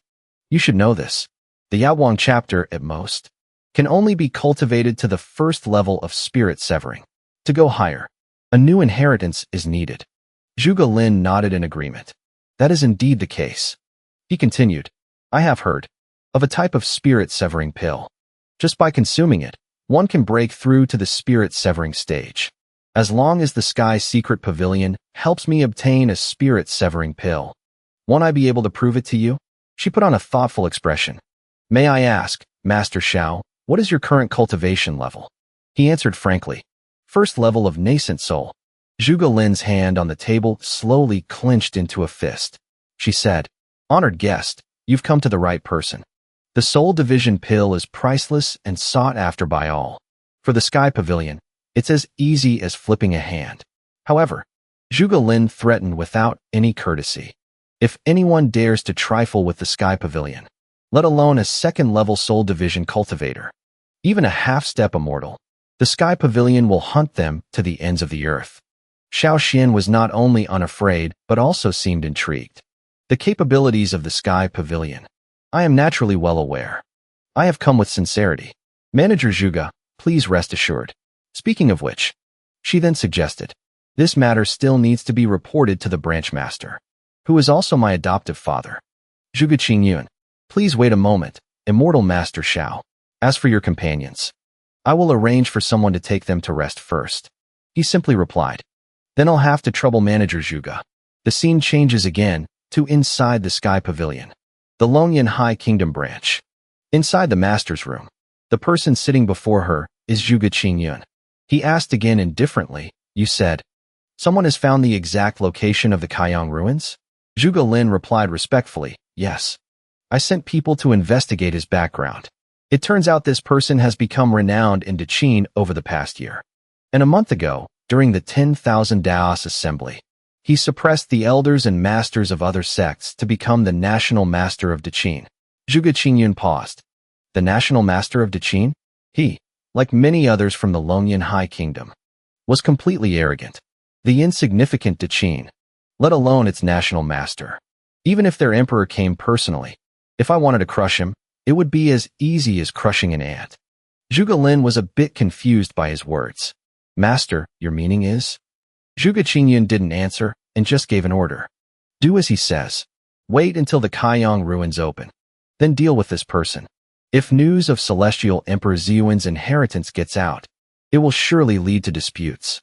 Speaker 1: "You should know this. The Yaowang chapter, at most, can only be cultivated to the first level of spirit severing. To go higher, a new inheritance is needed." Zhuge Lin nodded in agreement. "That is indeed the case." He continued, "I have heard of a type of spirit severing pill. Just by consuming it, one can break through to the spirit severing stage. As long as the Sky Secret Pavilion helps me obtain a spirit severing pill, won't I be able to prove it to you?" She put on a thoughtful expression. "May I ask, Master Xiao, what is your current cultivation level?" He answered frankly, "First level of nascent soul." Zhuge Lin's hand on the table slowly clenched into a fist. She said, "Honored guest, you've come to the right person. The Soul Division pill is priceless and sought after by all. For the Sky Pavilion, it's as easy as flipping a hand." However, Zhuge Lin threatened without any courtesy. "If anyone dares to trifle with the Sky Pavilion, let alone a second-level Soul Division cultivator, even a half-step immortal, the Sky Pavilion will hunt them to the ends of the earth." Xiao Xian was not only unafraid, but also seemed intrigued. "The capabilities of the Sky Pavilion, I am naturally well aware. I have come with sincerity. Manager Zhuge, please rest assured. Speaking of which," she then suggested, "this matter still needs to be reported to the branch master, who is also my adoptive father. Zhuge Qingyun, please wait a moment, Immortal Master Xiao. As for your companions, I will arrange for someone to take them to rest first." He simply replied, "Then I'll have to trouble Manager Zhuge." The scene changes again to inside the Sky Pavilion, the Longyan High Kingdom branch. Inside the master's room, the person sitting before her is Zhuge Qingyun. He asked again indifferently, "You said someone has found the exact location of the Kaiyong ruins?" Zhuge Lin replied respectfully, "Yes. I sent people to investigate his background. It turns out this person has become renowned in Daqin over the past year. And a month ago, during the 10,000 Daos assembly, he suppressed the elders and masters of other sects to become the national master of Daqin." Zhuge Qingyun paused. "The national master of Daqin?" He, like many others from the Longyan High Kingdom, was completely arrogant. The insignificant Daqin, let alone its national master. Even if their emperor came personally, if I wanted to crush him, it would be as easy as crushing an ant. Zhuge Lin was a bit confused by his words. "Master, your meaning is?" Zhuge Qingyun didn't answer and just gave an order. "Do as he says. Wait until the Kaiyong ruins open. Then deal with this person. If news of Celestial Emperor Ziyuan's inheritance gets out, it will surely lead to disputes.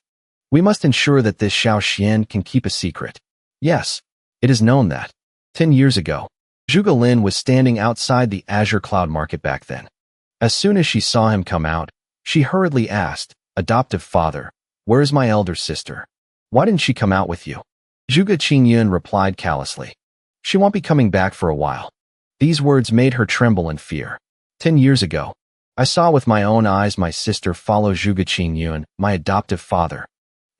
Speaker 1: We must ensure that this Xiao Xian can keep a secret." Yes, it is known that 10 years ago, Zhuge Lin was standing outside the Azure Cloud Market back then. As soon as she saw him come out, she hurriedly asked, "Adoptive father, where is my elder sister? Why didn't she come out with you?" Zhuge Qingyun replied callously, "She won't be coming back for a while." These words made her tremble in fear. 10 years ago, I saw with my own eyes my sister follow Zhuge Qingyun, my adoptive father,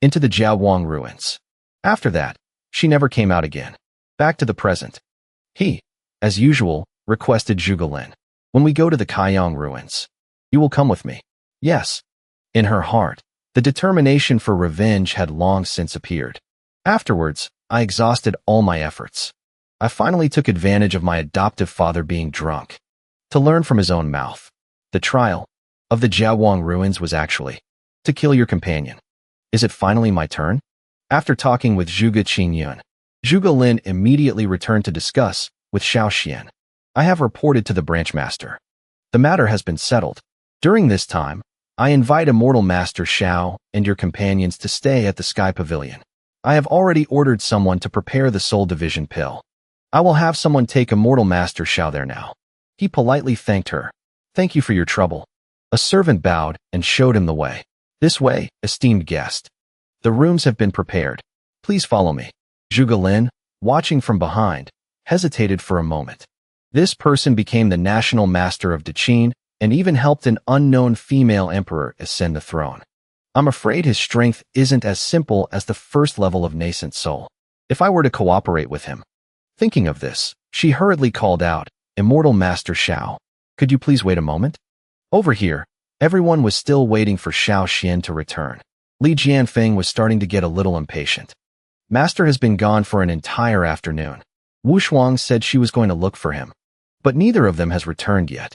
Speaker 1: into the Jiaowang ruins. After that, she never came out again. Back to the present. He, as usual, requested Zhuge Lin, "When we go to the Kaiyong ruins, you will come with me." Yes. In her heart, the determination for revenge had long since appeared. Afterwards, I exhausted all my efforts. I finally took advantage of my adoptive father being drunk to learn from his own mouth. The trial of the Jiaowang ruins was actually to kill your companion. Is it finally my turn? After talking with Zhuge Qingyun, Zhuge Lin immediately returned to discuss with Xiao Xian. "I have reported to the branch master. The matter has been settled. During this time, I invite Immortal Master Xiao and your companions to stay at the Sky Pavilion. I have already ordered someone to prepare the Soul Division pill. I will have someone take Immortal Master Xiao there now." He politely thanked her. "Thank you for your trouble." A servant bowed and showed him the way. "This way, esteemed guest. The rooms have been prepared. Please follow me. Lin, watching from behind, hesitated for a moment. This person became the national master of Dechin and even helped an unknown female emperor ascend the throne. I'm afraid his strength isn't as simple as the first level of nascent soul. If I were to cooperate with him. Thinking of this, she hurriedly called out, Immortal Master Xiao, could you please wait a moment? Over here, everyone was still waiting for Xiao Xian to return. Li Jianfeng was starting to get a little impatient. Master has been gone for an entire afternoon. Wu Shuang said she was going to look for him, but neither of them has returned yet.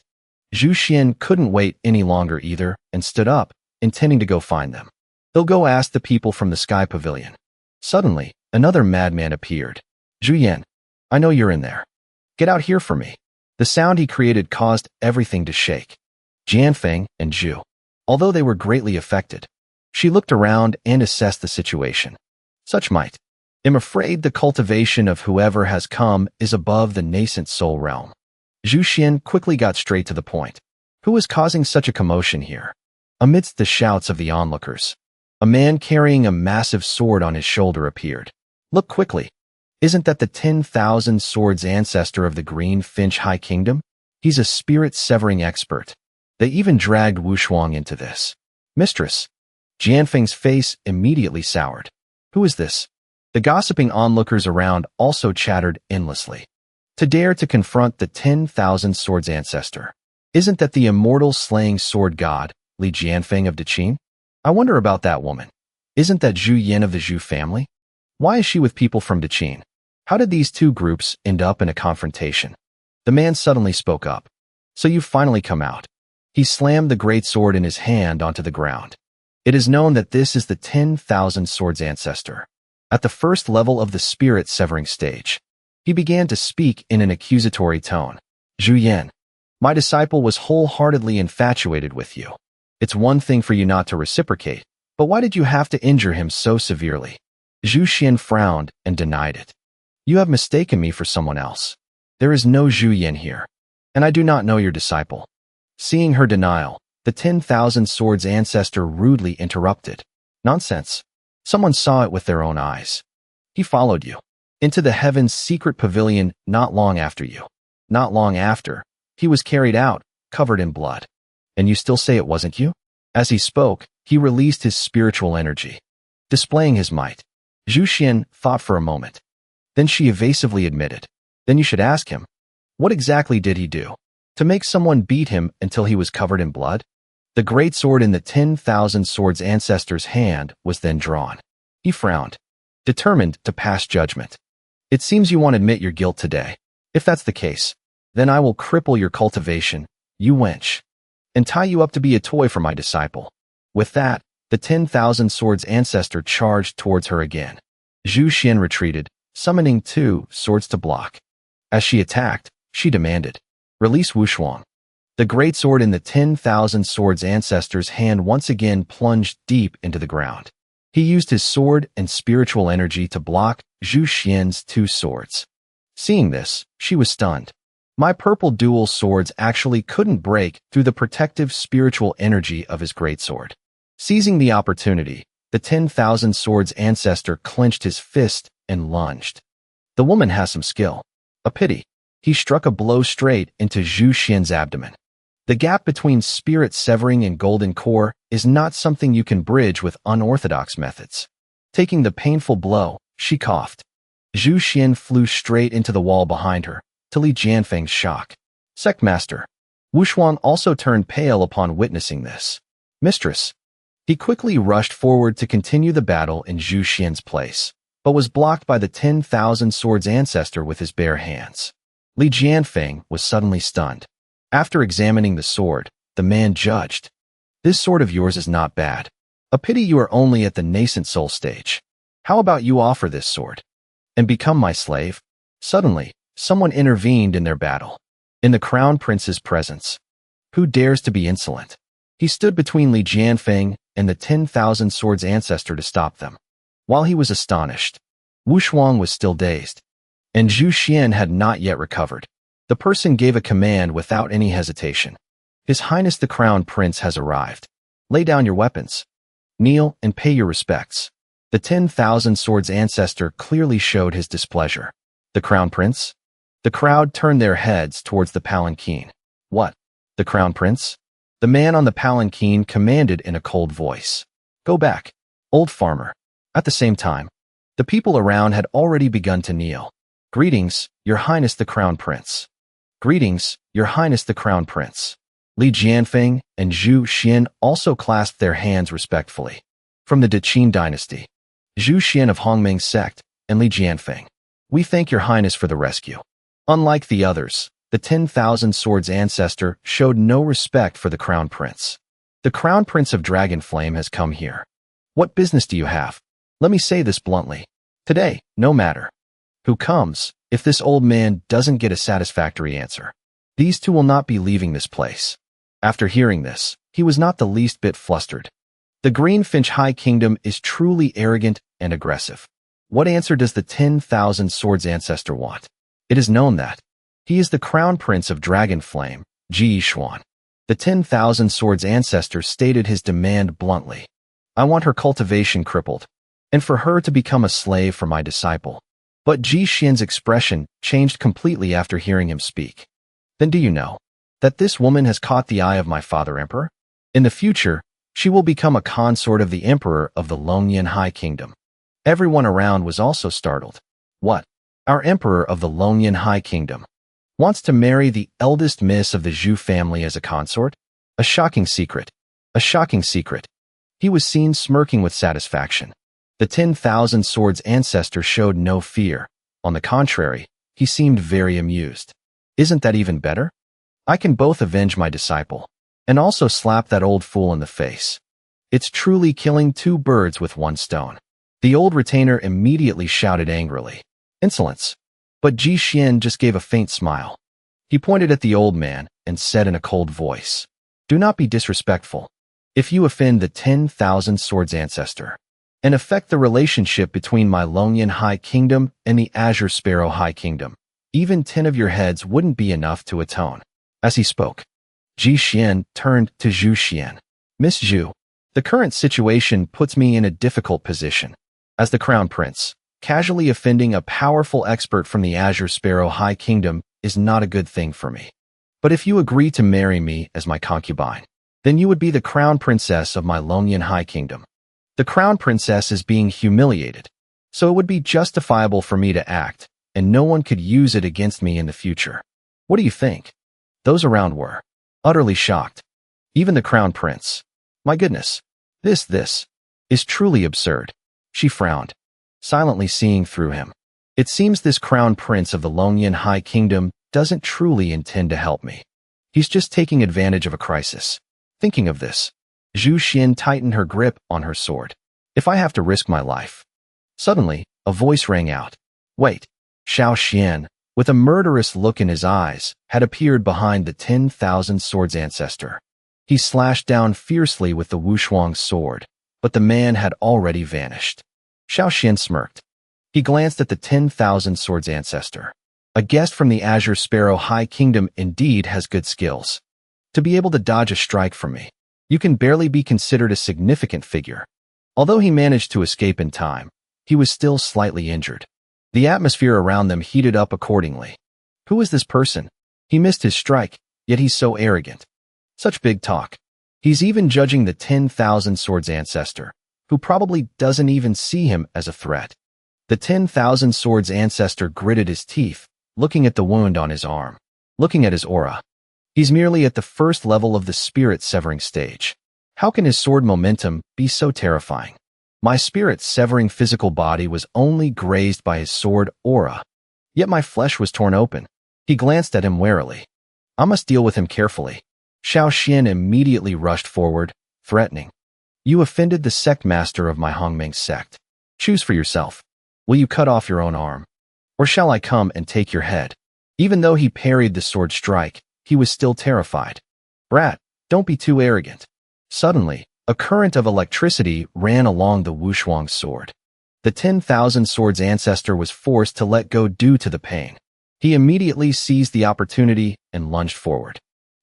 Speaker 1: Zhu Xian couldn't wait any longer either and stood up, intending to go find them. They'll go ask the people from the Sky Pavilion. Suddenly, another madman appeared. Zhu Yan, I know you're in there. Get out here for me. The sound he created caused everything to shake. Jianfeng and Zhu, although they were greatly affected, she looked around and assessed the situation. Such might. I'm afraid the cultivation of whoever has come is above the nascent soul realm. Zhu Xian quickly got straight to the point. Who is causing such a commotion here? Amidst the shouts of the onlookers, a man carrying a massive sword on his shoulder appeared. Look quickly. Isn't that the 10,000 swords ancestor of the Green Finch High Kingdom? He's a spirit-severing expert. They even dragged Wu Shuang into this. Mistress. Jianfeng's face immediately soured. Who is this? The gossiping onlookers around also chattered endlessly. To dare to confront the 10,000 swords ancestor. Isn't that the immortal slaying sword god, Li Jianfeng of Dechin? I wonder about that woman. Isn't that Zhu Yan of the Zhu family? Why is she with people from Dechin? How did these two groups end up in a confrontation? The man suddenly spoke up. So you've finally come out. He slammed the great sword in his hand onto the ground. It is known that this is the 10,000 swords ancestor. At the first level of the spirit-severing stage, he began to speak in an accusatory tone. Zhu Yan, my disciple was wholeheartedly infatuated with you. It's one thing for you not to reciprocate, but why did you have to injure him so severely? Zhu Xian frowned and denied it. You have mistaken me for someone else. There is no Zhu Yan here, and I do not know your disciple. Seeing her denial, the 10,000 swords ancestor rudely interrupted. Nonsense. Someone saw it with their own eyes. He followed you into the heaven's secret pavilion not long after you. Not long after, he was carried out, covered in blood. And you still say it wasn't you? As he spoke, he released his spiritual energy, displaying his might. Zhu Xian thought for a moment. Then she evasively admitted. Then you should ask him. What exactly did he do? To make someone beat him until he was covered in blood? The great sword in the 10,000 swords ancestor's hand was then drawn. He frowned, determined to pass judgment. It seems you won't admit your guilt today. If that's the case, then I will cripple your cultivation, you wench, and tie you up to be a toy for my disciple. With that, the 10,000 swords ancestor charged towards her again. Zhu Xian retreated, summoning 2 swords to block. As she attacked, she demanded, release Wu Shuang. The great sword in the 10,000 swords ancestor's hand once again plunged deep into the ground. He used his sword and spiritual energy to block Zhu Xian's 2 swords. Seeing this, she was stunned. My purple dual swords actually couldn't break through the protective spiritual energy of his greatsword. Seizing the opportunity, the 10,000 swords ancestor clenched his fist and lunged. The woman has some skill. A pity. He struck a blow straight into Zhu Xian's abdomen. The gap between spirit severing and golden core is not something you can bridge with unorthodox methods. Taking the painful blow, she coughed. Zhu Xian flew straight into the wall behind her, to Li Jianfeng's shock. Sect Master. Wu Shuang also turned pale upon witnessing this. Mistress. He quickly rushed forward to continue the battle in Zhu Xian's place, but was blocked by the 10,000 swords ancestor with his bare hands. Li Jianfeng was suddenly stunned. After examining the sword, the man judged. This sword of yours is not bad. A pity you are only at the nascent soul stage. How about you offer this sword and become my slave? Suddenly, someone intervened in their battle. In the crown prince's presence. Who dares to be insolent? He stood between Li Jianfeng and the 10,000 swords ancestor to stop them. While he was astonished, Wu Shuang was still dazed, and Zhu Xian had not yet recovered. The person gave a command without any hesitation. His Highness the Crown Prince has arrived. Lay down your weapons. Kneel and pay your respects. The 10,000 Swords ancestor clearly showed his displeasure. The Crown Prince? The crowd turned their heads towards the palanquin. What? The Crown Prince? The man on the palanquin commanded in a cold voice. Go back, old farmer. At the same time, the people around had already begun to kneel. Greetings, Your Highness the Crown Prince. Greetings, Your Highness the Crown Prince. Li Jianfeng and Zhu Xian also clasped their hands respectfully. From the Qin dynasty, Zhu Xian of Hongmeng's Sect, and Li Jianfeng, we thank Your Highness for the rescue. Unlike the others, the 10,000 Swords ancestor showed no respect for the Crown Prince. The Crown Prince of Dragonflame has come here. What business do you have? Let me say this bluntly. Today, no matter who comes, if this old man doesn't get a satisfactory answer, these two will not be leaving this place. After hearing this, he was not the least bit flustered. The Greenfinch High Kingdom is truly arrogant and aggressive. What answer does the 10,000 Swords ancestor want? It is known that he is the Crown Prince of Dragonflame, Ji Xuan. The 10,000 Swords ancestor stated his demand bluntly. I want her cultivation crippled, and for her to become a slave for my disciple. But Ji Xian's expression changed completely after hearing him speak. Then do you know that this woman has caught the eye of my father emperor? In the future, she will become a consort of the emperor of the Longyan High Kingdom. Everyone around was also startled. What? Our emperor of the Longyan High Kingdom wants to marry the eldest miss of the Zhu family as a consort? A shocking secret. A shocking secret. He was seen smirking with satisfaction. The 10,000 Swords ancestor showed no fear. On the contrary, he seemed very amused. Isn't that even better? I can both avenge my disciple and also slap that old fool in the face. It's truly killing two birds with one stone. The old retainer immediately shouted angrily. Insolence. But Ji Xian just gave a faint smile. He pointed at the old man and said in a cold voice, do not be disrespectful. If you offend the 10,000 Swords ancestor and affect the relationship between my Longyan High Kingdom and the Azure Sparrow High Kingdom, even 10 of your heads wouldn't be enough to atone. As he spoke, Ji Xian turned to Zhu Xian. Miss Zhu, the current situation puts me in a difficult position. As the Crown Prince, casually offending a powerful expert from the Azure Sparrow High Kingdom is not a good thing for me. But if you agree to marry me as my concubine, then you would be the Crown Princess of my Longyan High Kingdom. The Crown Princess is being humiliated, so it would be justifiable for me to act, and no one could use it against me in the future. What do you think? Those around were utterly shocked. Even the Crown Prince. My goodness, this is truly absurd. She frowned, silently seeing through him. It seems this Crown Prince of the Longyan High Kingdom doesn't truly intend to help me. He's just taking advantage of a crisis. Thinking of this, Zhu Xian tightened her grip on her sword. If I have to risk my life. Suddenly, a voice rang out. Wait. Xiao Xian, with a murderous look in his eyes, had appeared behind the 10,000 Swords ancestor. He slashed down fiercely with the Wushuang sword, but the man had already vanished. Xiao Xian smirked. He glanced at the 10,000 Swords ancestor. A guest from the Azure Sparrow High Kingdom indeed has good skills. To be able to dodge a strike from me, you can barely be considered a significant figure. Although he managed to escape in time, he was still slightly injured. The atmosphere around them heated up accordingly. Who is this person? He missed his strike, yet he's so arrogant. Such big talk. He's even judging the 10,000 Swords ancestor, who probably doesn't even see him as a threat. The 10,000 Swords ancestor gritted his teeth, looking at the wound on his arm, looking at his aura. He's merely at the first level of the spirit-severing stage. How can his sword momentum be so terrifying? My spirit-severing physical body was only grazed by his sword aura, yet my flesh was torn open. He glanced at him warily. I must deal with him carefully. Xiao Xian immediately rushed forward, threatening. You offended the sect master of my Hongmeng sect. Choose for yourself. Will you cut off your own arm? Or shall I come and take your head? Even though he parried the sword strike, he was still terrified. Brat, don't be too arrogant. Suddenly, a current of electricity ran along the Wushuang sword. The 10,000 Swords ancestor was forced to let go due to the pain. He immediately seized the opportunity and lunged forward.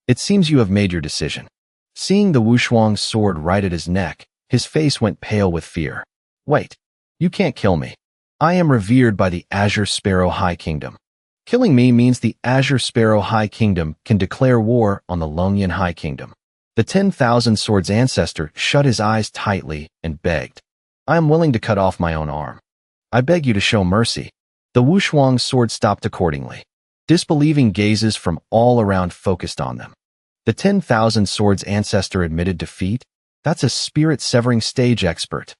Speaker 1: It seems you have made your decision. Seeing the Wushuang sword right at his neck, his face went pale with fear. Wait, You can't kill me. I am revered by the Azure Sparrow High Kingdom. Killing me means the Azure Sparrow High Kingdom can declare war on the Longyan High Kingdom. The 10,000 Swords ancestor shut his eyes tightly and begged. I am willing to cut off my own arm. I beg you to show mercy. The Wushuang's sword stopped accordingly. Disbelieving gazes from all around focused on them. The 10,000 Swords ancestor admitted defeat? That's a spirit-severing stage expert.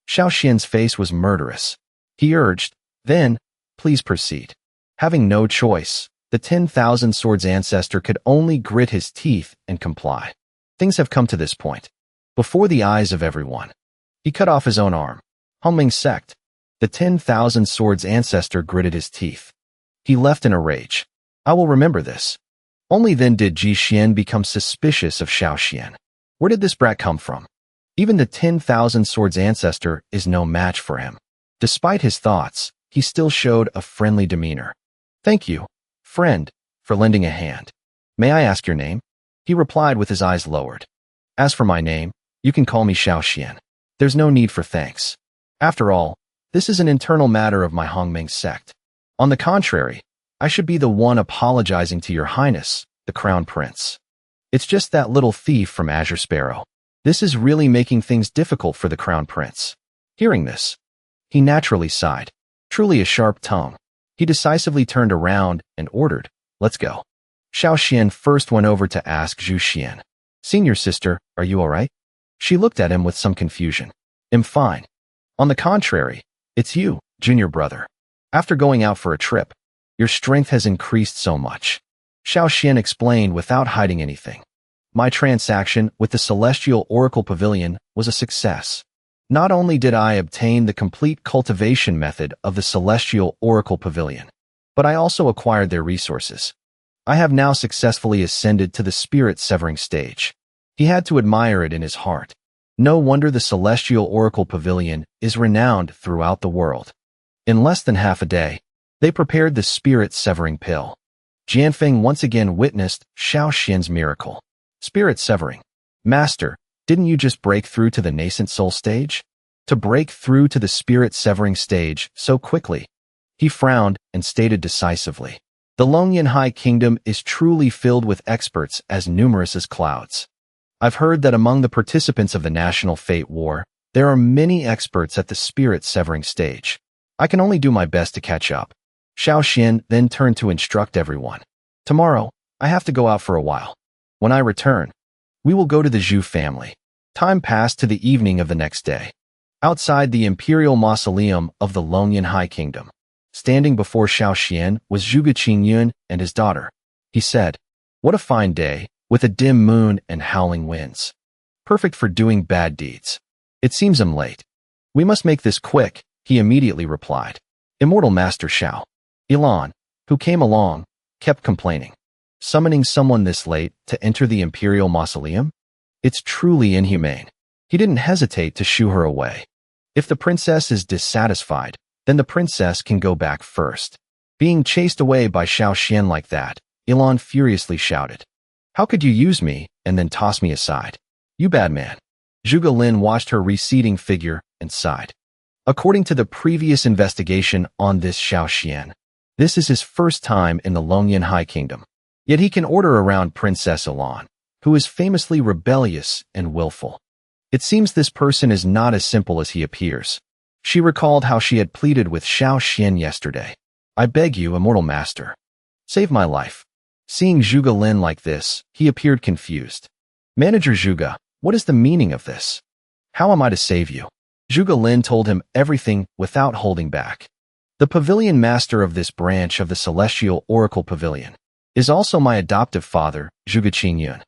Speaker 1: Xiao Xian's face was murderous. He urged, then, please proceed. Having no choice, the 10,000 Swords ancestor could only grit his teeth and comply. Things have come to this point. Before the eyes of everyone. He cut off his own arm. Humming Sect. The 10,000 Swords ancestor gritted his teeth. He left in a rage. I will remember this. Only then did Ji Xian become suspicious of Xiao Xian. Where did this brat come from? Even the 10,000 Swords ancestor is no match for him. Despite his thoughts, he still showed a friendly demeanor. Thank you, friend, for lending a hand. May I ask your name? He replied with his eyes lowered. As for my name, you can call me Xiao Xian. There's no need for thanks. After all, this is an internal matter of my Hongming sect. On the contrary, I should be the one apologizing to your highness, the crown prince. It's just that little thief from Azure Sparrow. This is really making things difficult for the crown prince. Hearing this, he naturally sighed. Truly a sharp tongue. He decisively turned around and ordered, let's go. Xiao Xian first went over to ask Zhu Xian. Senior sister, are you all right? She looked at him with some confusion. I'm fine. On the contrary, it's you, junior brother. After going out for a trip, your strength has increased so much. Xiao Xian explained without hiding anything. My transaction with the Celestial Oracle Pavilion was a success. Not only did I obtain the complete cultivation method of the Celestial Oracle Pavilion, but I also acquired their resources. I have now successfully ascended to the spirit-severing stage. He had to admire it in his heart. No wonder the Celestial Oracle Pavilion is renowned throughout the world. In less than half a day, they prepared the spirit-severing pill. Jianfeng once again witnessed Xiao Xian's miracle. Spirit-severing. Master, didn't you just break through to the nascent soul stage? To break through to the spirit-severing stage so quickly? He frowned and stated decisively. The Longyan High Kingdom is truly filled with experts as numerous as clouds. I've heard that among the participants of the National Fate War, there are many experts at the spirit-severing stage. I can only do my best to catch up. Xiao Xian then turned to instruct everyone. Tomorrow, I have to go out for a while. When I return, we will go to the Zhu family. Time passed to the evening of the next day. Outside the Imperial Mausoleum of the Longyan High Kingdom, standing before Xiao Xian was Zhuge Qingyun and his daughter. He said, what a fine day, with a dim moon and howling winds. Perfect for doing bad deeds. It seems I'm late. We must make this quick, he immediately replied. Immortal Master Xiao. Elon, who came along, kept complaining. Summoning someone this late to enter the Imperial Mausoleum? It's truly inhumane. He didn't hesitate to shoo her away. If the princess is dissatisfied, then the princess can go back first. Being chased away by Xiao Xian like that, Elon furiously shouted. How could you use me and then toss me aside? You bad man. Zhuge Lin watched her receding figure and sighed. According to the previous investigation on this Xiao Xian, this is his first time in the Longyan High Kingdom. Yet he can order around Princess Elon, who is famously rebellious and willful. It seems this person is not as simple as he appears. She recalled how she had pleaded with Xiao Xian yesterday. I beg you, Immortal Master. Save my life. Seeing Zhuge Lin like this, he appeared confused. Manager Zhuge, what is the meaning of this? How am I to save you? Zhuge Lin told him everything without holding back. The pavilion master of this branch of the Celestial Oracle Pavilion is also my adoptive father, Zhuge Qingyun.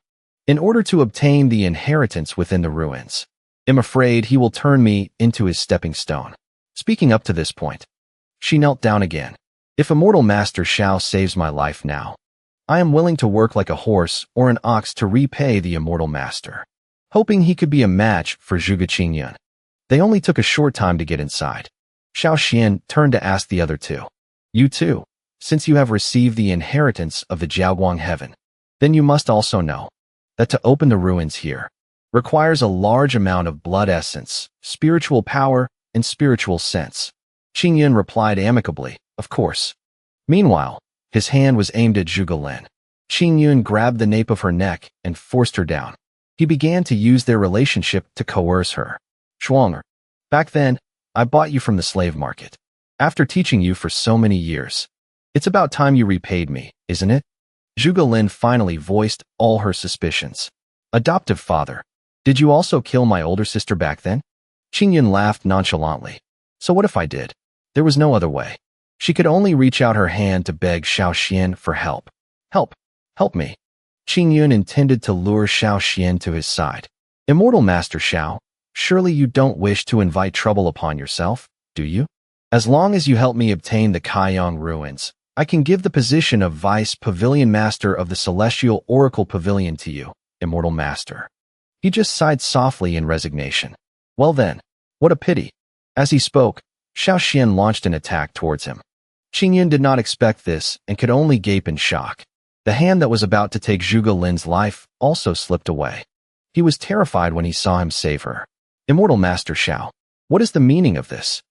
Speaker 1: In order to obtain the inheritance within the ruins, I'm afraid he will turn me into his stepping stone. Speaking up to this point, she knelt down again. If Immortal Master Xiao saves my life now, I am willing to work like a horse or an ox to repay the Immortal Master. Hoping he could be a match for Zhuge Qingyun. They only took a short time to get inside. Xiao Xian turned to ask the other two. You too, since you have received the inheritance of the Jiaoguang heaven, then you must also know that to open the ruins here requires a large amount of blood essence, spiritual power, in spiritual sense. Xiinu replied amicably, of course. Meanwhile, his hand was aimed at Zhuge Lin. Xiinu grabbed the nape of her neck and forced her down. He began to use their relationship to coerce her. Schwanger. Back then, I bought you from the slave market. After teaching you for so many years, it's about time you repaid me, isn't it? Zhuge Lin finally voiced all her suspicions. Adoptive father. Did you also kill my older sister back then? Xiinu laughed nonchalantly. So what if I did? There was no other way. She could only reach out her hand to beg Xiao Xian for help. Help me. Xiinu intended to lure Xiao Xian to his side. Immortal Master Xiao, surely you don't wish to invite trouble upon yourself, do you? As long as you help me obtain the Kaiyang ruins, I can give the position of Vice Pavilion Master of the Celestial Oracle Pavilion to you, Immortal Master. He just sighed softly in resignation. Well then, what a pity. As he spoke, Xiao Xian launched an attack towards him. Xiinu did not expect this and could only gape in shock. The hand that was about to take Zhuge Lin's life also slipped away. He was terrified when he saw him save her. Immortal Master Xiao, what is the meaning of this?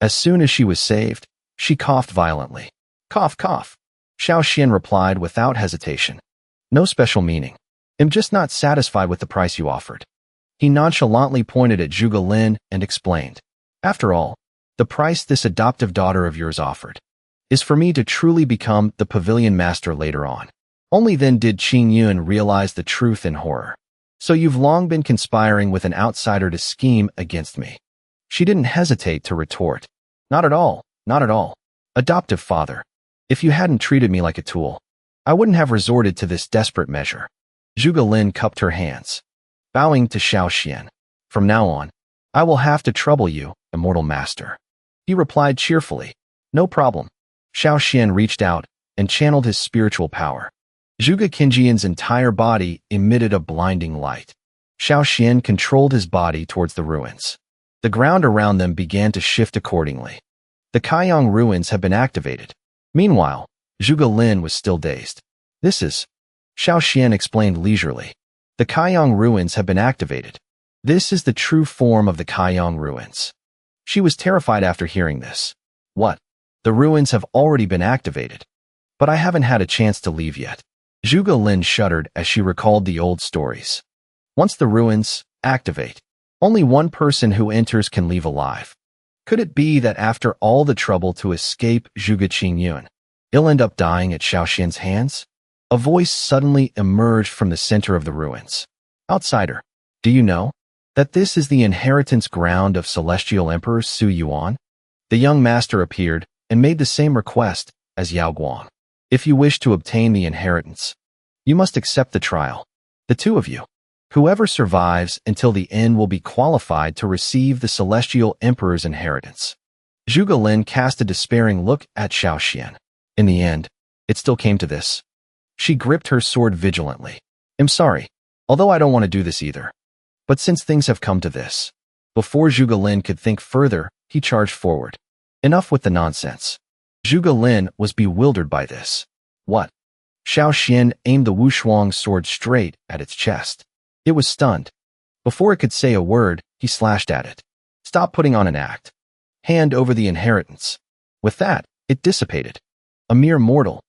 Speaker 1: As soon as she was saved, she coughed violently. Cough, cough. Xiao Xian replied without hesitation. No special meaning. I'm just not satisfied with the price you offered. He nonchalantly pointed at Zhuge Lin and explained. After all, the price this adoptive daughter of yours offered is for me to truly become the pavilion master later on. Only then did Xiinu realize the truth in horror. So you've long been conspiring with an outsider to scheme against me. She didn't hesitate to retort. Not at all, not at all. Adoptive father, if you hadn't treated me like a tool, I wouldn't have resorted to this desperate measure. Zhuge Lin cupped her hands, bowing to Xiao Xian. From now on, I will have to trouble you, Immortal Master. He replied cheerfully. No problem. Xiao Xian reached out and channeled his spiritual power. Zhuge Qinjian's entire body emitted a blinding light. Xiao Xian controlled his body towards the ruins. The ground around them began to shift accordingly. The Kaiyang ruins had been activated. Meanwhile, Zhuge Lin was still dazed. This is... Xiao Xian explained leisurely. The Kaiyang ruins have been activated. This is the true form of the Kaiyang ruins. She was terrified after hearing this. What? The ruins have already been activated. But I haven't had a chance to leave yet. Zhuge Lin shuddered as she recalled the old stories. Once the ruins activate, only one person who enters can leave alive. Could it be that after all the trouble to escape Zhuge Qinyun, he'll end up dying at Xiao Xian's hands? A voice suddenly emerged from the center of the ruins. Outsider, do you know that this is the inheritance ground of Celestial Emperor Su Yuan? The young master appeared and made the same request as Yao Guang. If you wish to obtain the inheritance, you must accept the trial. The two of you. Whoever survives until the end will be qualified to receive the Celestial Emperor's inheritance. Zhuge Lin cast a despairing look at Xiao Xian. In the end, it still came to this. She gripped her sword vigilantly. I'm sorry, although I don't want to do this either. But since things have come to this, before Zhuge Lin could think further, he charged forward. Enough with the nonsense. Zhuge Lin was bewildered by this. What? Xiao Xian aimed the Wushuang sword straight at its chest. It was stunned. Before it could say a word, he slashed at it. Stop putting on an act. Hand over the inheritance. With that, it dissipated. A mere mortal.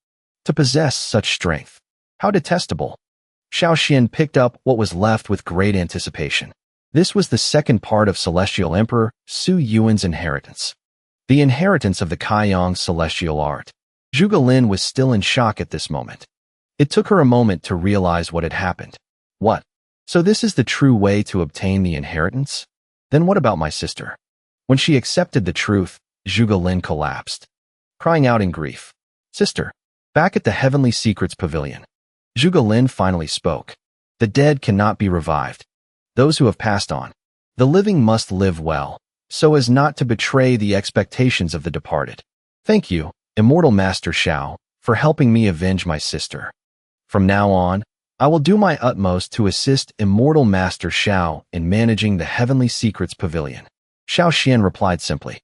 Speaker 1: To possess such strength. How detestable. Xiao Xian picked up what was left with great anticipation. This was the second part of Celestial Emperor Su Yuan's inheritance. The inheritance of the Kaiyang celestial art. Zhuge Lin was still in shock at this moment. It took her a moment to realize what had happened. What? So this is the true way to obtain the inheritance? Then what about my sister? When she accepted the truth, Zhuge Lin collapsed, crying out in grief. Sister. Back at the Heavenly Secrets Pavilion, Zhuge Lin finally spoke. The dead cannot be revived. Those who have passed on. The living must live well, so as not to betray the expectations of the departed. Thank you, Immortal Master Xiao, for helping me avenge my sister. From now on, I will do my utmost to assist Immortal Master Xiao in managing the Heavenly Secrets Pavilion. Xiao Xian replied simply.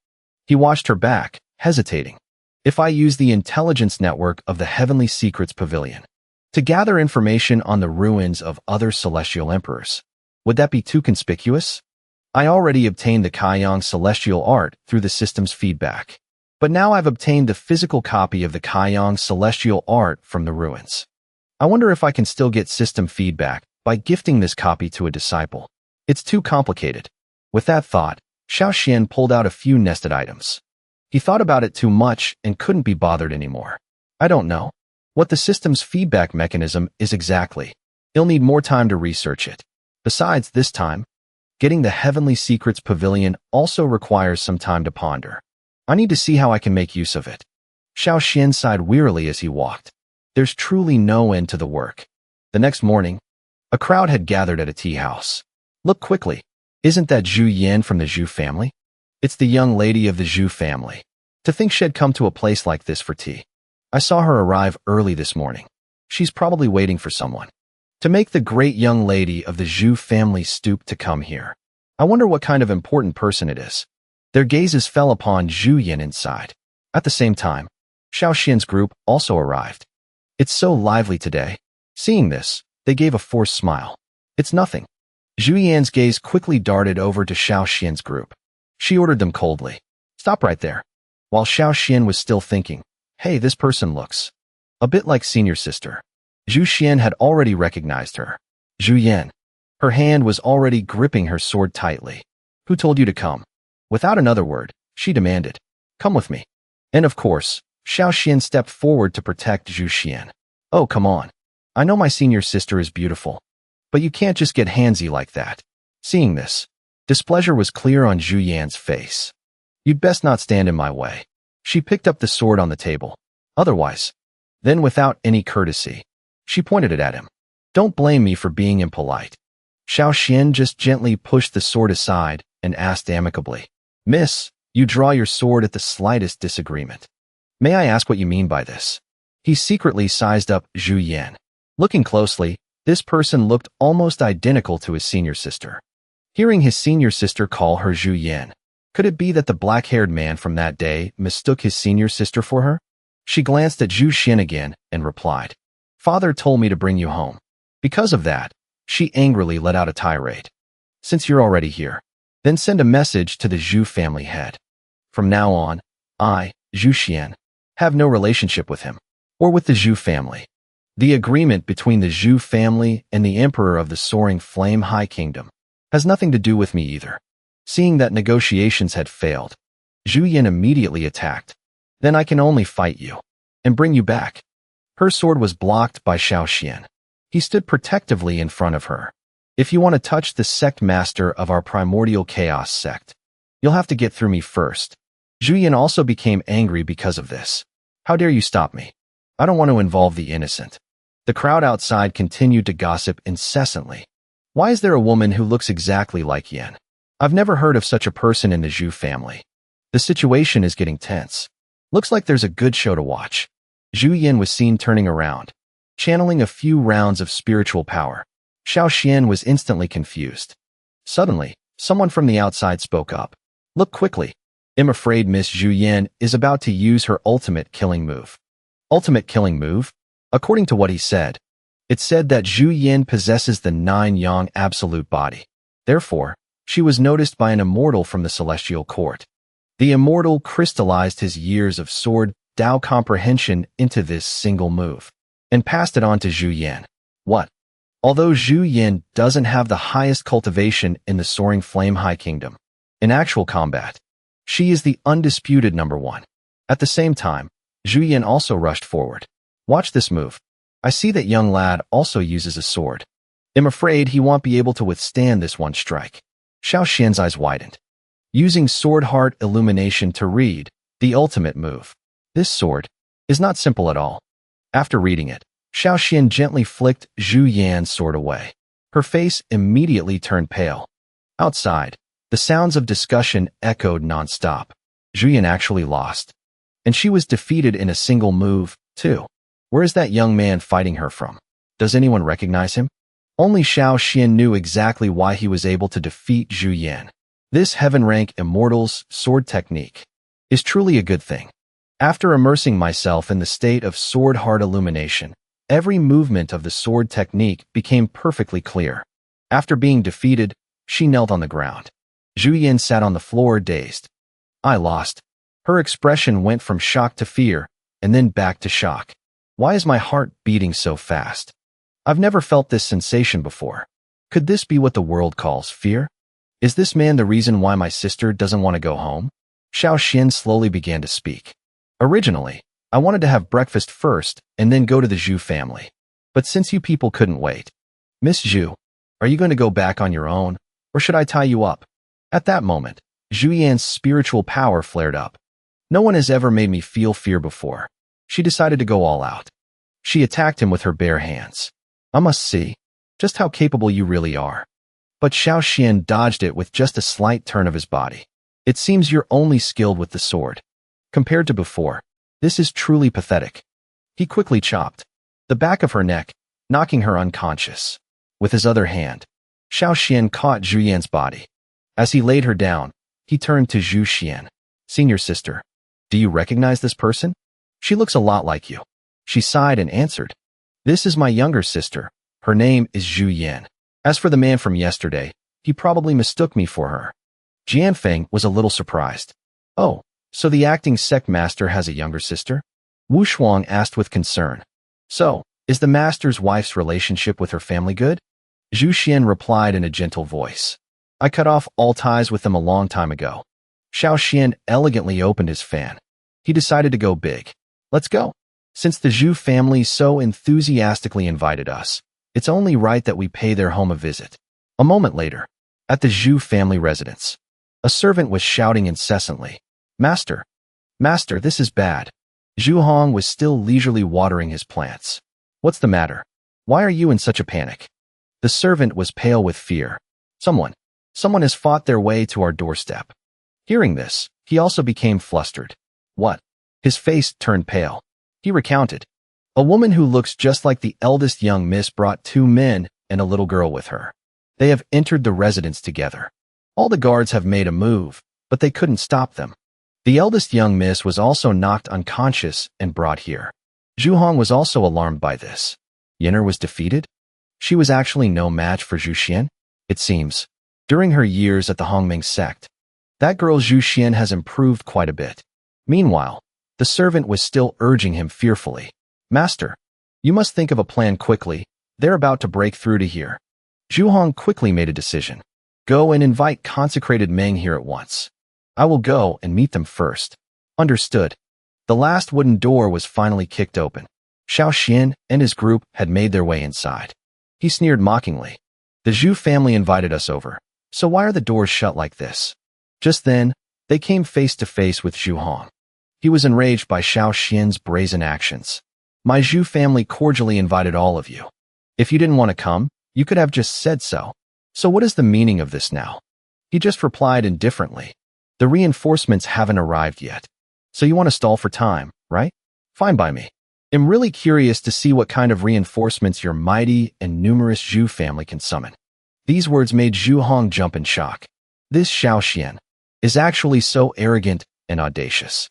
Speaker 1: He watched her back, hesitating. If I use the intelligence network of the Heavenly Secrets Pavilion to gather information on the ruins of other celestial emperors, would that be too conspicuous? I already obtained the Kaiyang celestial art through the system's feedback. But now I've obtained the physical copy of the Kaiyang celestial art from the ruins. I wonder if I can still get system feedback by gifting this copy to a disciple. It's too complicated. With that thought, Xiaoxian pulled out a few nested items. He thought about it too much and couldn't be bothered anymore. I don't know what the system's feedback mechanism is exactly. He'll need more time to research it. Besides, this time, getting the Heavenly Secrets Pavilion also requires some time to ponder. I need to see how I can make use of it. Xiaoxian sighed wearily as he walked. There's truly no end to the work. The next morning, a crowd had gathered at a tea house. Look quickly. Isn't that Zhu Yan from the Zhu family? It's the young lady of the Zhu family. To think she'd come to a place like this for tea. I saw her arrive early this morning. She's probably waiting for someone. To make the great young lady of the Zhu family stoop to come here. I wonder what kind of important person it is. Their gazes fell upon Zhu Yan inside. At the same time, Xiaoxian's group also arrived. It's so lively today. Seeing this, they gave a forced smile. It's nothing. Zhu Yan's gaze quickly darted over to Xiaoxian's group. She ordered them coldly. Stop right there. While Xiaoxian was still thinking, hey, this person looks a bit like senior sister. Zhu Xian had already recognized her. Zhu Yan. Her hand was already gripping her sword tightly. Who told you to come? Without another word, she demanded. Come with me. And of course, Xiaoxian stepped forward to protect Zhu Xian. Oh, come on. I know my senior sister is beautiful, but you can't just get handsy like that. Seeing this, displeasure was clear on Zhu Yan's face. You'd best not stand in my way. She picked up the sword on the table. Otherwise, then without any courtesy, she pointed it at him. Don't blame me for being impolite. Xiaoxian just gently pushed the sword aside and asked amicably, Miss, you draw your sword at the slightest disagreement. May I ask what you mean by this? He secretly sized up Zhu Yan. Looking closely, this person looked almost identical to his senior sister. Hearing his senior sister call her Zhu Yan, could it be that the black-haired man from that day mistook his senior sister for her? She glanced at Zhu Xian again and replied, Father told me to bring you home. Because of that, she angrily let out a tirade. Since you're already here, then send a message to the Zhu family head. From now on, I, Zhu Xian, have no relationship with him, or with the Zhu family. The agreement between the Zhu family and the Emperor of the Soaring Flame High Kingdom has nothing to do with me either. Seeing that negotiations had failed, Zhu Yan immediately attacked. Then I can only fight you and bring you back. Her sword was blocked by Xiaoxian. He stood protectively in front of her. If you want to touch the sect master of our primordial chaos sect, you'll have to get through me first. Zhu Yan also became angry because of this. How dare you stop me? I don't want to involve the innocent. The crowd outside continued to gossip incessantly. Why is there a woman who looks exactly like Yan? I've never heard of such a person in the Zhu family. The situation is getting tense. Looks like there's a good show to watch. Zhu Yan was seen turning around, channeling a few rounds of spiritual power. Xiaoxian was instantly confused. Suddenly, someone from the outside spoke up. Look quickly. I'm afraid Miss Zhu Yan is about to use her ultimate killing move. Ultimate killing move? According to what he said, it said that Zhu Yan possesses the 9-yang absolute body. Therefore, she was noticed by an immortal from the celestial court. The immortal crystallized his years of sword Dao comprehension into this single move and passed it on to Zhu Yan. What? Although Zhu Yan doesn't have the highest cultivation in the Soaring Flame High Kingdom, in actual combat, she is the undisputed number one. At the same time, Zhu Yan also rushed forward. Watch this move. I see that young lad also uses a sword. I'm afraid he won't be able to withstand this one strike. Xiaoxian's eyes widened. Using Sword Heart Illumination to read the ultimate move. This sword is not simple at all. After reading it, Xiaoxian gently flicked Zhu Yan's sword away. Her face immediately turned pale. Outside, the sounds of discussion echoed nonstop. Zhu Yan actually lost. And she was defeated in a single move, too. Where is that young man fighting her from? Does anyone recognize him? Only Xiaoxian knew exactly why he was able to defeat Zhu Yan. This heaven-rank immortal's sword technique is truly a good thing. After immersing myself in the state of Sword Heart Illumination, every movement of the sword technique became perfectly clear. After being defeated, she knelt on the ground. Zhu Yan sat on the floor, dazed. I lost. Her expression went from shock to fear, and then back to shock. Why is my heart beating so fast? I've never felt this sensation before. Could this be what the world calls fear? Is this man the reason why my sister doesn't want to go home? Xiao Xian slowly began to speak. Originally, I wanted to have breakfast first and then go to the Zhu family. But since you people couldn't wait, Miss Zhu, are you going to go back on your own, or should I tie you up? At that moment, Zhu Yan's spiritual power flared up. No one has ever made me feel fear before. She decided to go all out. She attacked him with her bare hands. I must see just how capable you really are. But Xiao Xian dodged it with just a slight turn of his body. It seems you're only skilled with the sword. Compared to before, this is truly pathetic. He quickly chopped the back of her neck, knocking her unconscious. With his other hand, Xiao Xian caught Zhu Yan's body. As he laid her down, he turned to Zhu Xian. Senior sister, do you recognize this person? She looks a lot like you. She sighed and answered. This is my younger sister. Her name is Zhu Yan. As for the man from yesterday, he probably mistook me for her. Jianfeng was a little surprised. Oh, so the acting Sect master has a younger sister? Wu Shuang asked with concern. So, is the master's wife's relationship with her family good? Zhu Xian replied in a gentle voice. I cut off all ties with them a long time ago. Xiao Xian elegantly opened his fan. He decided to go big. Let's go. Since the Zhu family so enthusiastically invited us, it's only right that we pay their home a visit. A moment later, at the Zhu family residence, a servant was shouting incessantly, Master, Master, this is bad. Zhu Hong was still leisurely watering his plants. What's the matter? Why are you in such a panic? The servant was pale with fear. Someone has fought their way to our doorstep. Hearing this, he also became flustered. What? His face turned pale. He recounted. A woman who looks just like the eldest young miss brought 2 men and a little girl with her. They have entered the residence together. All the guards have made a move, but they couldn't stop them. The eldest young miss was also knocked unconscious and brought here. Zhu Hong was also alarmed by this. Yenner was defeated? She was actually no match for Zhu Xian, it seems. During her years at the Hongming Sect, that girl Zhu Xian has improved quite a bit. Meanwhile, the servant was still urging him fearfully. Master, you must think of a plan quickly. They're about to break through to here. Zhu Hong quickly made a decision. Go and invite consecrated Meng here at once. I will go and meet them first. Understood. The last wooden door was finally kicked open. Xiao Xian and his group had made their way inside. He sneered mockingly. The Zhu family invited us over, so why are the doors shut like this? Just then, they came face to face with Zhu Hong. He was enraged by Xiao Xian's brazen actions. My Zhu family cordially invited all of you. If you didn't want to come, you could have just said so. So what is the meaning of this now? He just replied indifferently. The reinforcements haven't arrived yet. So you want to stall for time, right? Fine by me. I'm really curious to see what kind of reinforcements your mighty and numerous Zhu family can summon. These words made Zhu Hong jump in shock. This Xiao Xian is actually so arrogant and audacious.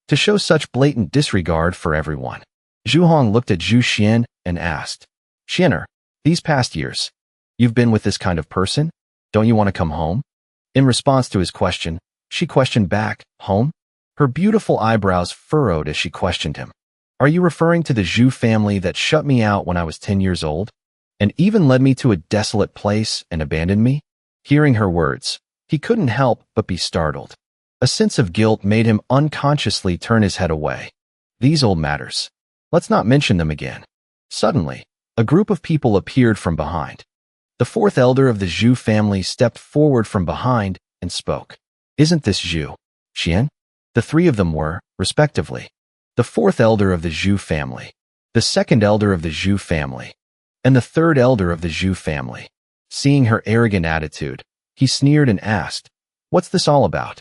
Speaker 1: To show such blatant disregard for everyone. Zhu Hong looked at Zhu Xian and asked, Xianer, these past years, you've been with this kind of person? Don't you want to come home? In response to his question, she questioned back, home? Her beautiful eyebrows furrowed as she questioned him. Are you referring to the Zhu family that shut me out when I was 10 years old? And even led me to a desolate place and abandoned me? Hearing her words, he couldn't help but be startled. A sense of guilt made him unconsciously turn his head away. These old matters. Let's not mention them again. Suddenly, a group of people appeared from behind. The 4th elder of the Zhu family stepped forward from behind and spoke. Isn't this Zhu Xian? The 3 of them were, respectively, the 4th elder of the Zhu family, the 2nd elder of the Zhu family, and the 3rd elder of the Zhu family. Seeing her arrogant attitude, he sneered and asked, What's this all about?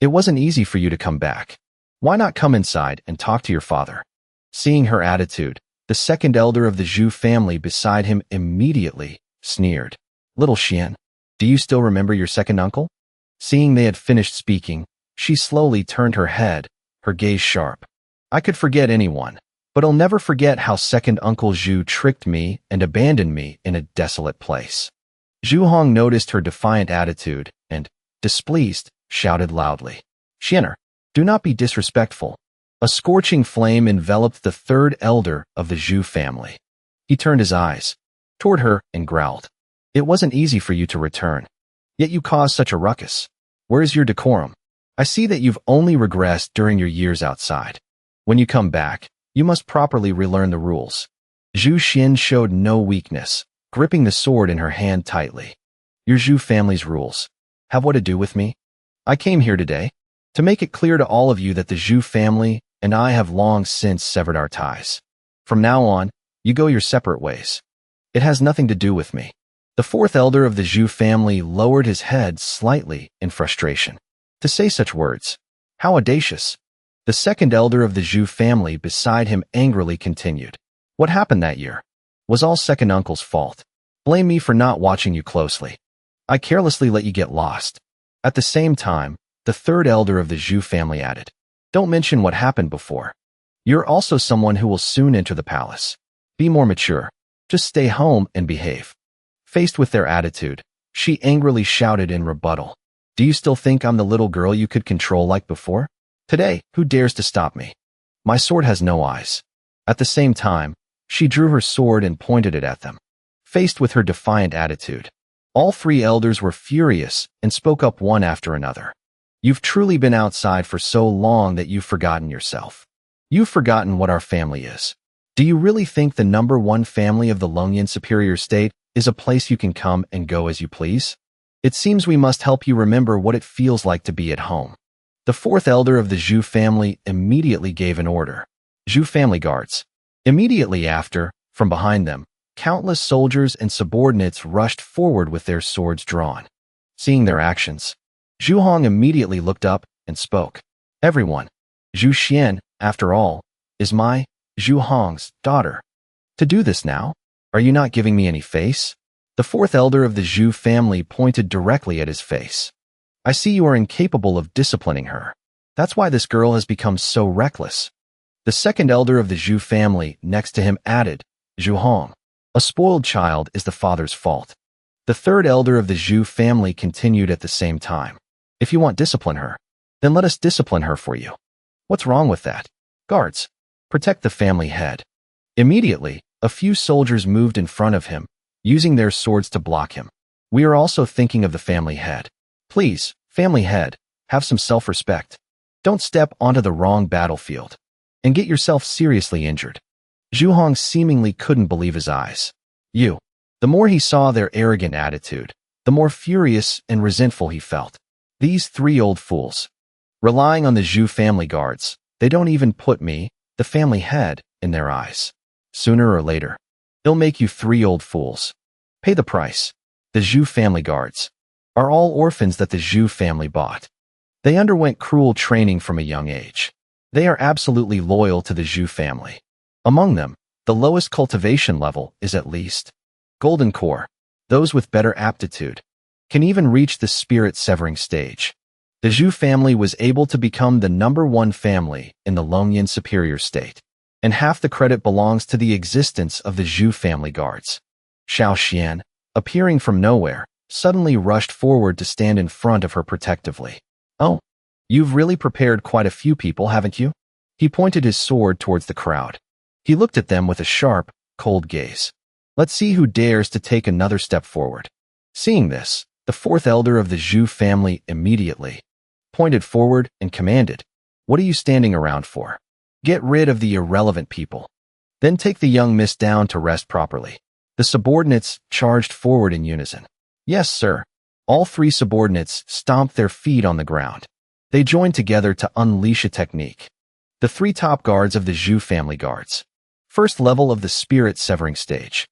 Speaker 1: It wasn't easy for you to come back. Why not come inside and talk to your father? Seeing her attitude, the 2nd elder of the Zhu family beside him immediately sneered. Little Xian, do you still remember your 2nd uncle? Seeing they had finished speaking, she slowly turned her head, her gaze sharp. I could forget anyone, but I'll never forget how 2nd Uncle Zhu tricked me and abandoned me in a desolate place. Zhu Hong noticed her defiant attitude and, displeased, shouted loudly. Xianu, do not be disrespectful. A scorching flame enveloped the third elder of the Zhu family. He turned his eyes toward her and growled. It wasn't easy for you to return. Yet you caused such a ruckus. Where is your decorum? I see that you've only regressed during your years outside. When you come back, you must properly relearn the rules. Zhu Xin showed no weakness, gripping the sword in her hand tightly. Your Zhu family's rules have what to do with me? I came here today to make it clear to all of you that the Zhu family and I have long since severed our ties. From now on, you go your separate ways. It has nothing to do with me. The fourth elder of the Zhu family lowered his head slightly in frustration. To say such words, how audacious. The second elder of the Zhu family beside him angrily continued. What happened that year? Was all second uncle's fault. Blame me for not watching you closely. I carelessly let you get lost. At the same time, the third elder of the Zhu family added, don't mention what happened before. You're also someone who will soon enter the palace. Be more mature. Just stay home and behave. Faced with their attitude, she angrily shouted in rebuttal. Do you still think I'm the little girl you could control like before? Today, who dares to stop me? My sword has no eyes. At the same time, she drew her sword and pointed it at them. Faced with her defiant attitude, all three elders were furious and spoke up one after another. You've truly been outside for so long that you've forgotten yourself. You've forgotten what our family is. Do you really think the #1 family of the Longyan Superior State is a place you can come and go as you please? It seems we must help you remember what it feels like to be at home. The fourth elder of the Zhu family immediately gave an order. Zhu family guards. Immediately after, from behind them, countless soldiers and subordinates rushed forward with their swords drawn. Seeing their actions, Zhu Hong immediately looked up and spoke. Everyone, Zhu Xian, after all, is my, Zhu Hong's, daughter. To do this now? Are you not giving me any face? The fourth elder of the Zhu family pointed directly at his face. I see you are incapable of disciplining her. That's why this girl has become so reckless. The second elder of the Zhu family next to him added, Zhu Hong, a spoiled child is the father's fault. The third elder of the Zhu family continued at the same time. If you want to discipline her, then let us discipline her for you. What's wrong with that? Guards, protect the family head. Immediately, a few soldiers moved in front of him, using their swords to block him. We are also thinking of the family head. Please, family head, have some self-respect. Don't step onto the wrong battlefield and get yourself seriously injured. Zhu Hong seemingly couldn't believe his eyes. The more he saw their arrogant attitude, the more furious and resentful he felt. These three old fools. Relying on the Zhu family guards, they don't even put me, the family head, in their eyes. Sooner or later, they'll make you three old fools. Pay the price. The Zhu family guards are all orphans that the Zhu family bought. They underwent cruel training from a young age. They are absolutely loyal to the Zhu family. Among them, the lowest cultivation level is at least Golden Core. Those with better aptitude can even reach the spirit-severing stage. The Zhu family was able to become the #1 family in the Longyan Superior State, and half the credit belongs to the existence of the Zhu family guards. Xiao Xian, appearing from nowhere, suddenly rushed forward to stand in front of her protectively. Oh, you've really prepared quite a few people, haven't you? He pointed his sword towards the crowd. He looked at them with a sharp, cold gaze. Let's see who dares to take another step forward. Seeing this, the fourth elder of the Zhu family immediately pointed forward and commanded, What are you standing around for? Get rid of the irrelevant people. Then take the young miss down to rest properly. The subordinates charged forward in unison. Yes, sir. All three subordinates stomped their feet on the ground. They joined together to unleash a technique. The three top guards of the Zhu family guards. First level of the spirit-severing stage.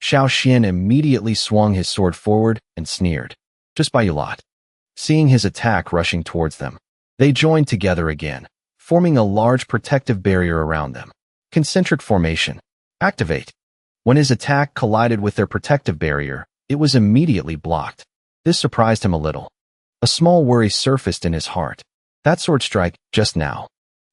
Speaker 1: Xiao Xian immediately swung his sword forward and sneered. Just by you lot. Seeing his attack rushing towards them, they joined together again, forming a large protective barrier around them. Concentric formation. Activate. When his attack collided with their protective barrier, it was immediately blocked. This surprised him a little. A small worry surfaced in his heart. That sword strike, just now,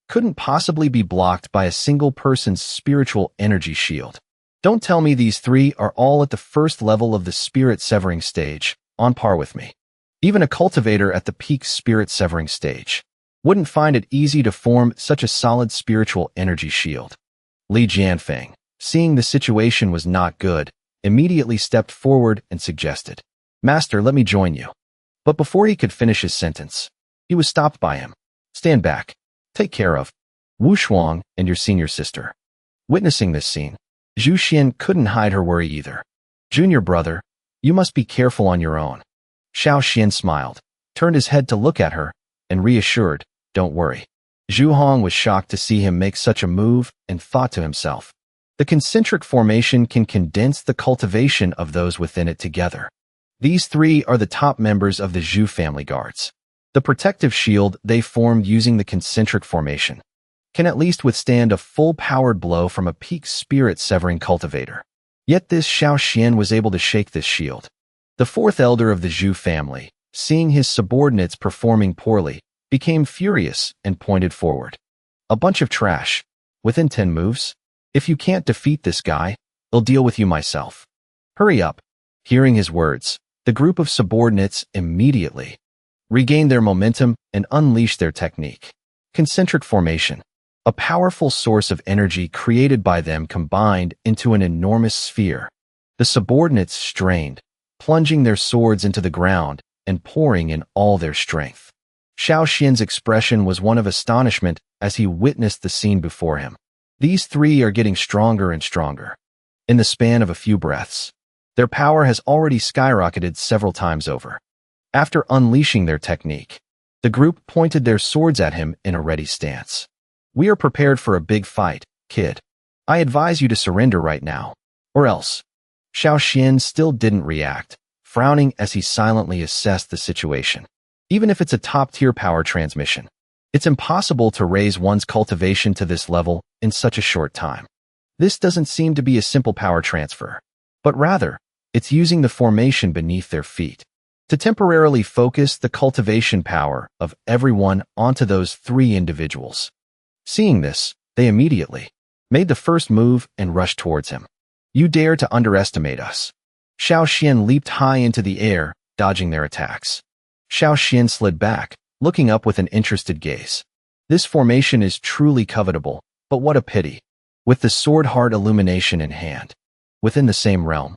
Speaker 1: couldn't possibly be blocked by a single person's spiritual energy shield. Don't tell me these three are all at the first level of the spirit-severing stage, on par with me. Even a cultivator at the peak spirit-severing stage wouldn't find it easy to form such a solid spiritual energy shield. Li Jianfeng, seeing the situation was not good, immediately stepped forward and suggested, "Master, let me join you." But before he could finish his sentence, he was stopped by him. "Stand back. Take care of Wu Shuang and your senior sister." Witnessing this scene, Zhu Xian couldn't hide her worry either. "Junior brother, you must be careful on your own." Xiao Xian smiled, turned his head to look at her, and reassured, "Don't worry." Zhu Hong was shocked to see him make such a move and thought to himself, the concentric formation can condense the cultivation of those within it together. These three are the top members of the Zhu family guards. The protective shield they formed using the concentric formation can at least withstand a full-powered blow from a peak spirit-severing cultivator. Yet this Xiao Xian was able to shake this shield. The fourth elder of the Zhu family, seeing his subordinates performing poorly, became furious and pointed forward. "A bunch of trash. Within 10 moves? If you can't defeat this guy, I'll deal with you myself. Hurry up." Hearing his words, the group of subordinates immediately regained their momentum and unleashed their technique. Concentric formation, a powerful source of energy created by them combined into an enormous sphere. The subordinates strained, plunging their swords into the ground and pouring in all their strength. Xiao Xian's expression was one of astonishment as he witnessed the scene before him. These three are getting stronger and stronger. In the span of a few breaths, their power has already skyrocketed several times over. After unleashing their technique, the group pointed their swords at him in a ready stance. "We are prepared for a big fight, kid. I advise you to surrender right now, or else." Xiao Xian still didn't react, frowning as he silently assessed the situation. Even if it's a top-tier power transmission, it's impossible to raise one's cultivation to this level in such a short time. This doesn't seem to be a simple power transfer, but rather, it's using the formation beneath their feet to temporarily focus the cultivation power of everyone onto those three individuals. Seeing this, they immediately made the first move and rushed towards him. "You dare to underestimate us." Xiao Xian leaped high into the air, dodging their attacks. Xiao Xian slid back, looking up with an interested gaze. This formation is truly covetable, but what a pity. With the sword heart illumination in hand, within the same realm,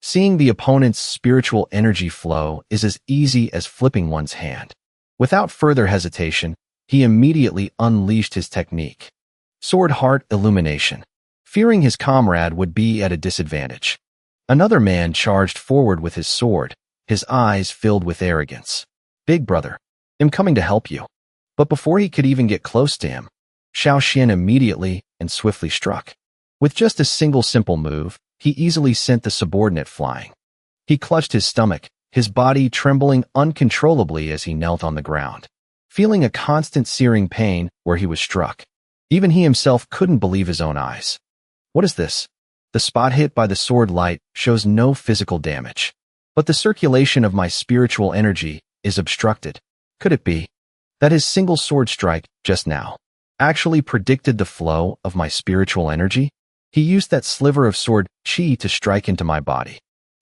Speaker 1: seeing the opponent's spiritual energy flow is as easy as flipping one's hand. Without further hesitation, he immediately unleashed his technique. Sword heart illumination. Fearing his comrade would be at a disadvantage, another man charged forward with his sword, his eyes filled with arrogance. "Big brother, I'm coming to help you." But before he could even get close to him, Xiao Xian immediately and swiftly struck. With just a single simple move, he easily sent the subordinate flying. He clutched his stomach, his body trembling uncontrollably as he knelt on the ground, feeling a constant searing pain where he was struck. Even he himself couldn't believe his own eyes. "What is this?" The spot hit by the sword light shows no physical damage, but the circulation of my spiritual energy is obstructed. Could it be that his single sword strike just now actually predicted the flow of my spiritual energy? He used that sliver of sword chi to strike into my body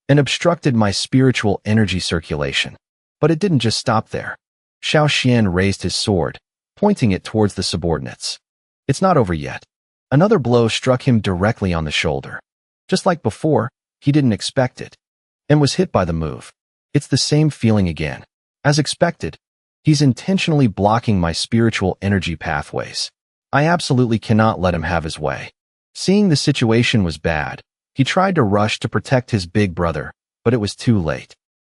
Speaker 1: and obstructed my spiritual energy circulation. But it didn't just stop there. Xiao Xian raised his sword, pointing it towards the subordinates. It's not over yet. Another blow struck him directly on the shoulder. Just like before, he didn't expect it and was hit by the move. It's the same feeling again. As expected, he's intentionally blocking my spiritual energy pathways. I absolutely cannot let him have his way. Seeing the situation was bad, he tried to rush to protect his big brother, but it was too late.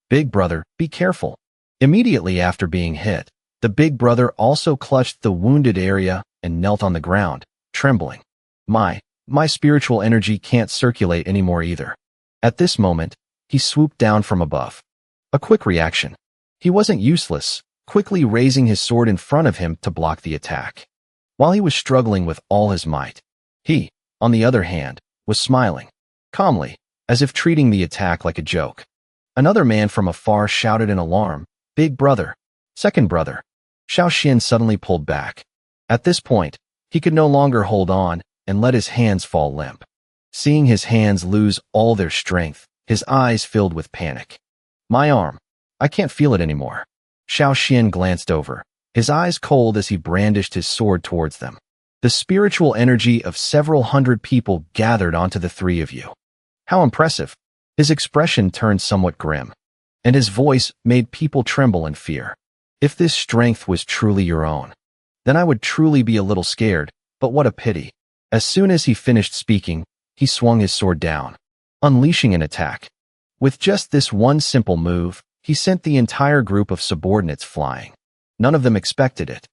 Speaker 1: "Big brother, be careful." Immediately after being hit, the big brother also clutched the wounded area and knelt on the ground, trembling. My spiritual energy can't circulate anymore either." At this moment, he swooped down from above. A quick reaction. He wasn't useless, quickly raising his sword in front of him to block the attack. While he was struggling with all his might, he, on the other hand, was smiling, calmly, as if treating the attack like a joke. Another man from afar shouted in alarm, "Big brother! Second brother!" Xiao Xian suddenly pulled back. At this point, he could no longer hold on and let his hands fall limp. Seeing his hands lose all their strength, his eyes filled with panic. "My arm!" I can't feel it anymore. Xiao Xian glanced over, his eyes cold as he brandished his sword towards them. The spiritual energy of several hundred people gathered onto the three of you. How impressive. His expression turned somewhat grim, and his voice made people tremble in fear. If this strength was truly your own, then I would truly be a little scared, but what a pity. As soon as he finished speaking, he swung his sword down, unleashing an attack. With just this one simple move, he sent the entire group of subordinates flying. None of them expected it,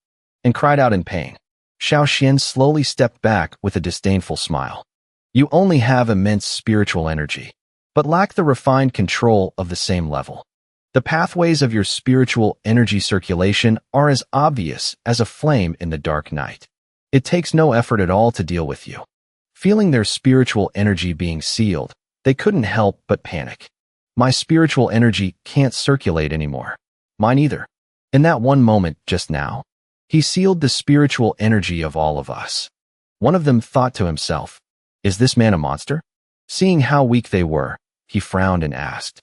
Speaker 1: and cried out in pain. Xiao Xian slowly stepped back with a disdainful smile. You only have immense spiritual energy, but lack the refined control of the same level. The pathways of your spiritual energy circulation are as obvious as a flame in the dark night. It takes no effort at all to deal with you. Feeling their spiritual energy being sealed, they couldn't help but panic. My spiritual energy can't circulate anymore. Mine either. In that one moment just now, he sealed the spiritual energy of all of us. One of them thought to himself, is this man a monster? Seeing how weak they were, he frowned and asked,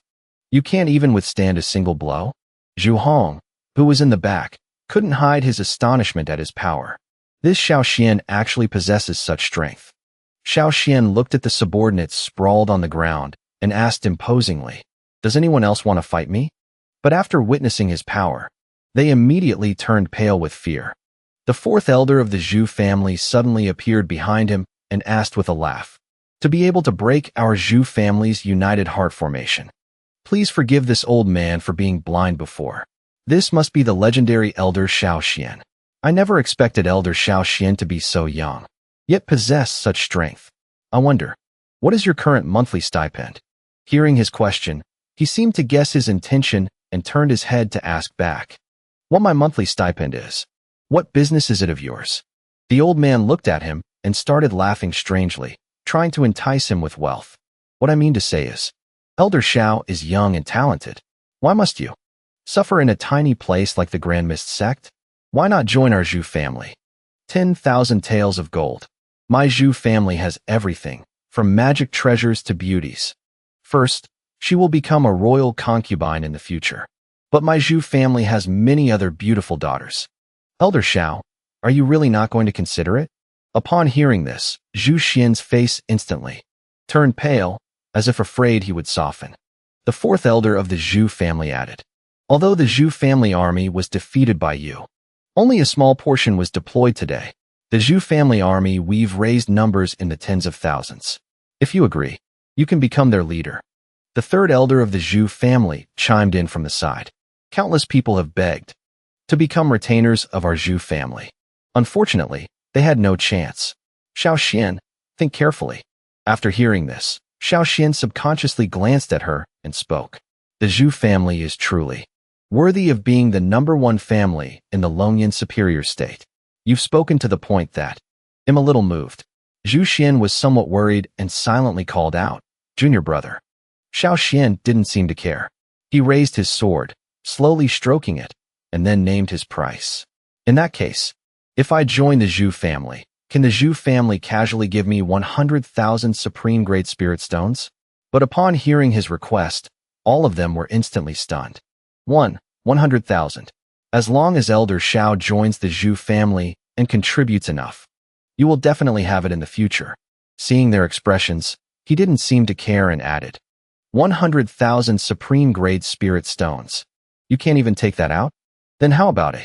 Speaker 1: you can't even withstand a single blow? Zhu Hong, who was in the back, couldn't hide his astonishment at his power. This Xiao Xian actually possesses such strength. Xiao Xian looked at the subordinates sprawled on the ground and asked imposingly, does anyone else want to fight me? But after witnessing his power, they immediately turned pale with fear. The fourth elder of the Zhu family suddenly appeared behind him and asked with a laugh, to be able to break our Zhu family's united heart formation. Please forgive this old man for being blind before. This must be the legendary Elder Xiao Xian. I never expected Elder Xiao Xian to be so young, yet possess such strength. I wonder, what is your current monthly stipend? Hearing his question, he seemed to guess his intention and turned his head to ask back, what my monthly stipend is. What business is it of yours? The old man looked at him and started laughing strangely, trying to entice him with wealth. What I mean to say is, Elder Xiao is young and talented. Why must you suffer in a tiny place like the Grand Mist Sect? Why not join our Zhu family? 10,000 taels of gold. My Zhu family has everything, from magic treasures to beauties. First, she will become a royal concubine in the future. But my Zhu family has many other beautiful daughters. Elder Xiao, are you really not going to consider it? Upon hearing this, Zhu Xian's face instantly turned pale, as if afraid he would soften. The fourth elder of the Zhu family added, although the Zhu family army was defeated by you, only a small portion was deployed today. The Zhu family army we've raised numbers in the tens of thousands. If you agree, you can become their leader. The third elder of the Zhu family chimed in from the side. Countless people have begged to become retainers of our Zhu family. Unfortunately, they had no chance. Xiao Xian, think carefully. After hearing this, Xiao Xian subconsciously glanced at her and spoke. The Zhu family is truly worthy of being the #1 family in the Longyan Superior State. You've spoken to the point that I'm a little moved. Zhu Xian was somewhat worried and silently called out, Junior brother. Xiao Xian didn't seem to care. He raised his sword, slowly stroking it, and then named his price. In that case, if I join the Zhu family, can the Zhu family casually give me 100,000 supreme-grade spirit stones? But upon hearing his request, all of them were instantly stunned. 100,000. As long as Elder Xiao joins the Zhu family and contributes enough, you will definitely have it in the future. Seeing their expressions, he didn't seem to care and added, 100,000 supreme-grade spirit stones. You can't even take that out? Then how about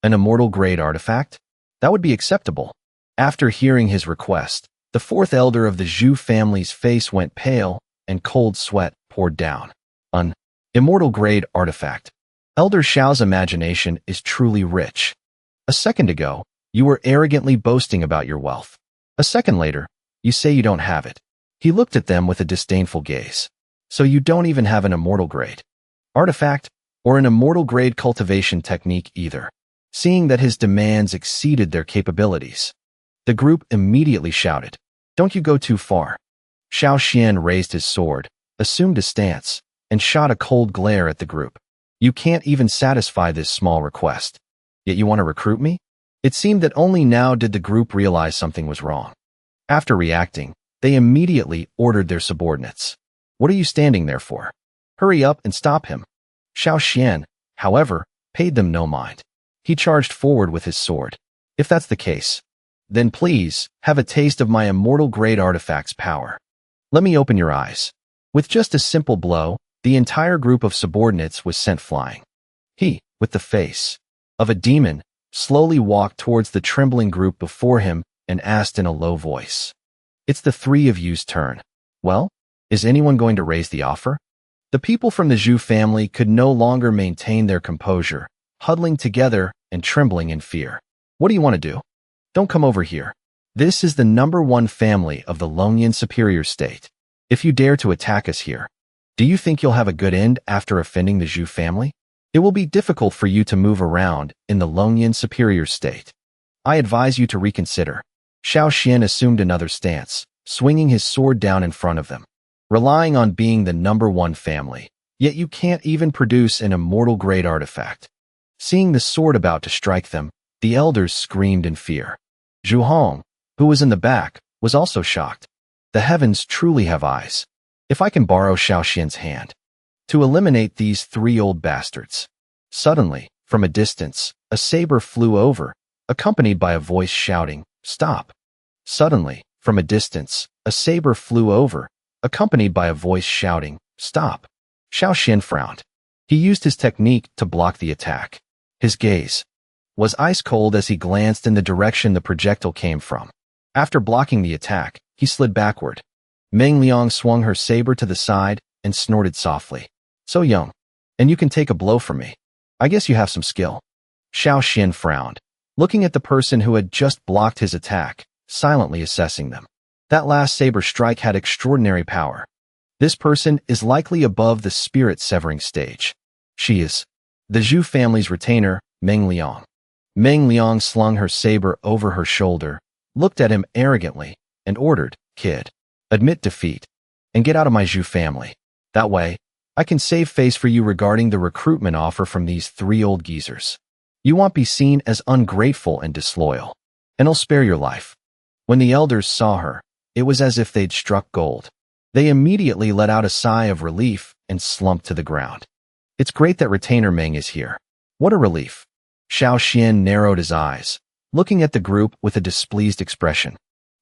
Speaker 1: an immortal-grade artifact? That would be acceptable. After hearing his request, the fourth elder of the Zhu family's face went pale and cold sweat poured down. An immortal-grade artifact. Elder Xiao's imagination is truly rich. A second ago, you were arrogantly boasting about your wealth. A second later, you say you don't have it. He looked at them with a disdainful gaze. So you don't even have an immortal-grade artifact or an immortal-grade cultivation technique either. Seeing that his demands exceeded their capabilities, the group immediately shouted, Don't you go too far. Xiao Xian raised his sword, assumed a stance, and shot a cold glare at the group. You can't even satisfy this small request. Yet you want to recruit me? It seemed that only now did the group realize something was wrong. After reacting, they immediately ordered their subordinates. What are you standing there for? Hurry up and stop him. Xiao Xian, however, paid them no mind. He charged forward with his sword. If that's the case, then please, have a taste of my immortal-grade artifact's power. Let me open your eyes. With just a simple blow, the entire group of subordinates was sent flying. He, with the face of a demon, slowly walked towards the trembling group before him and asked in a low voice, "It's the three of you's turn. Well, is anyone going to raise the offer?" The people from the Zhu family could no longer maintain their composure, huddling together and trembling in fear. "What do you want to do? Don't come over here. This is the #1 family of the Longyan Superior State. If you dare to attack us here, do you think you'll have a good end after offending the Zhu family? It will be difficult for you to move around in the Longyan Superior State. I advise you to reconsider." Xiao Xian assumed another stance, swinging his sword down in front of them. Relying on being the #1 family, yet you can't even produce an immortal-grade artifact. Seeing the sword about to strike them, the elders screamed in fear. Zhu Hong, who was in the back, was also shocked. The heavens truly have eyes. If I can borrow Xiao Xian's hand to eliminate these three old bastards. Suddenly, from a distance, a saber flew over, accompanied by a voice shouting, "Stop!" Suddenly, from a distance, a saber flew over, accompanied by a voice shouting, "Stop!" Xiao Xian frowned. He used his technique to block the attack. His gaze was ice cold as he glanced in the direction the projectile came from. After blocking the attack, he slid backward. Meng Liang swung her saber to the side and snorted softly. "So young, and you can take a blow from me. I guess you have some skill." Xiao Xian frowned, looking at the person who had just blocked his attack, silently assessing them. That last saber strike had extraordinary power. This person is likely above the spirit-severing stage. She is the Zhu family's retainer, Meng Liang. Meng Liang slung her saber over her shoulder, looked at him arrogantly, and ordered, "Kid, admit defeat, and get out of my Zhu family. That way, I can save face for you regarding the recruitment offer from these three old geezers. You won't be seen as ungrateful and disloyal, and I'll spare your life." When the elders saw her, it was as if they'd struck gold. They immediately let out a sigh of relief and slumped to the ground. "It's great that Retainer Meng is here. What a relief." Xiao Xian narrowed his eyes, looking at the group with a displeased expression.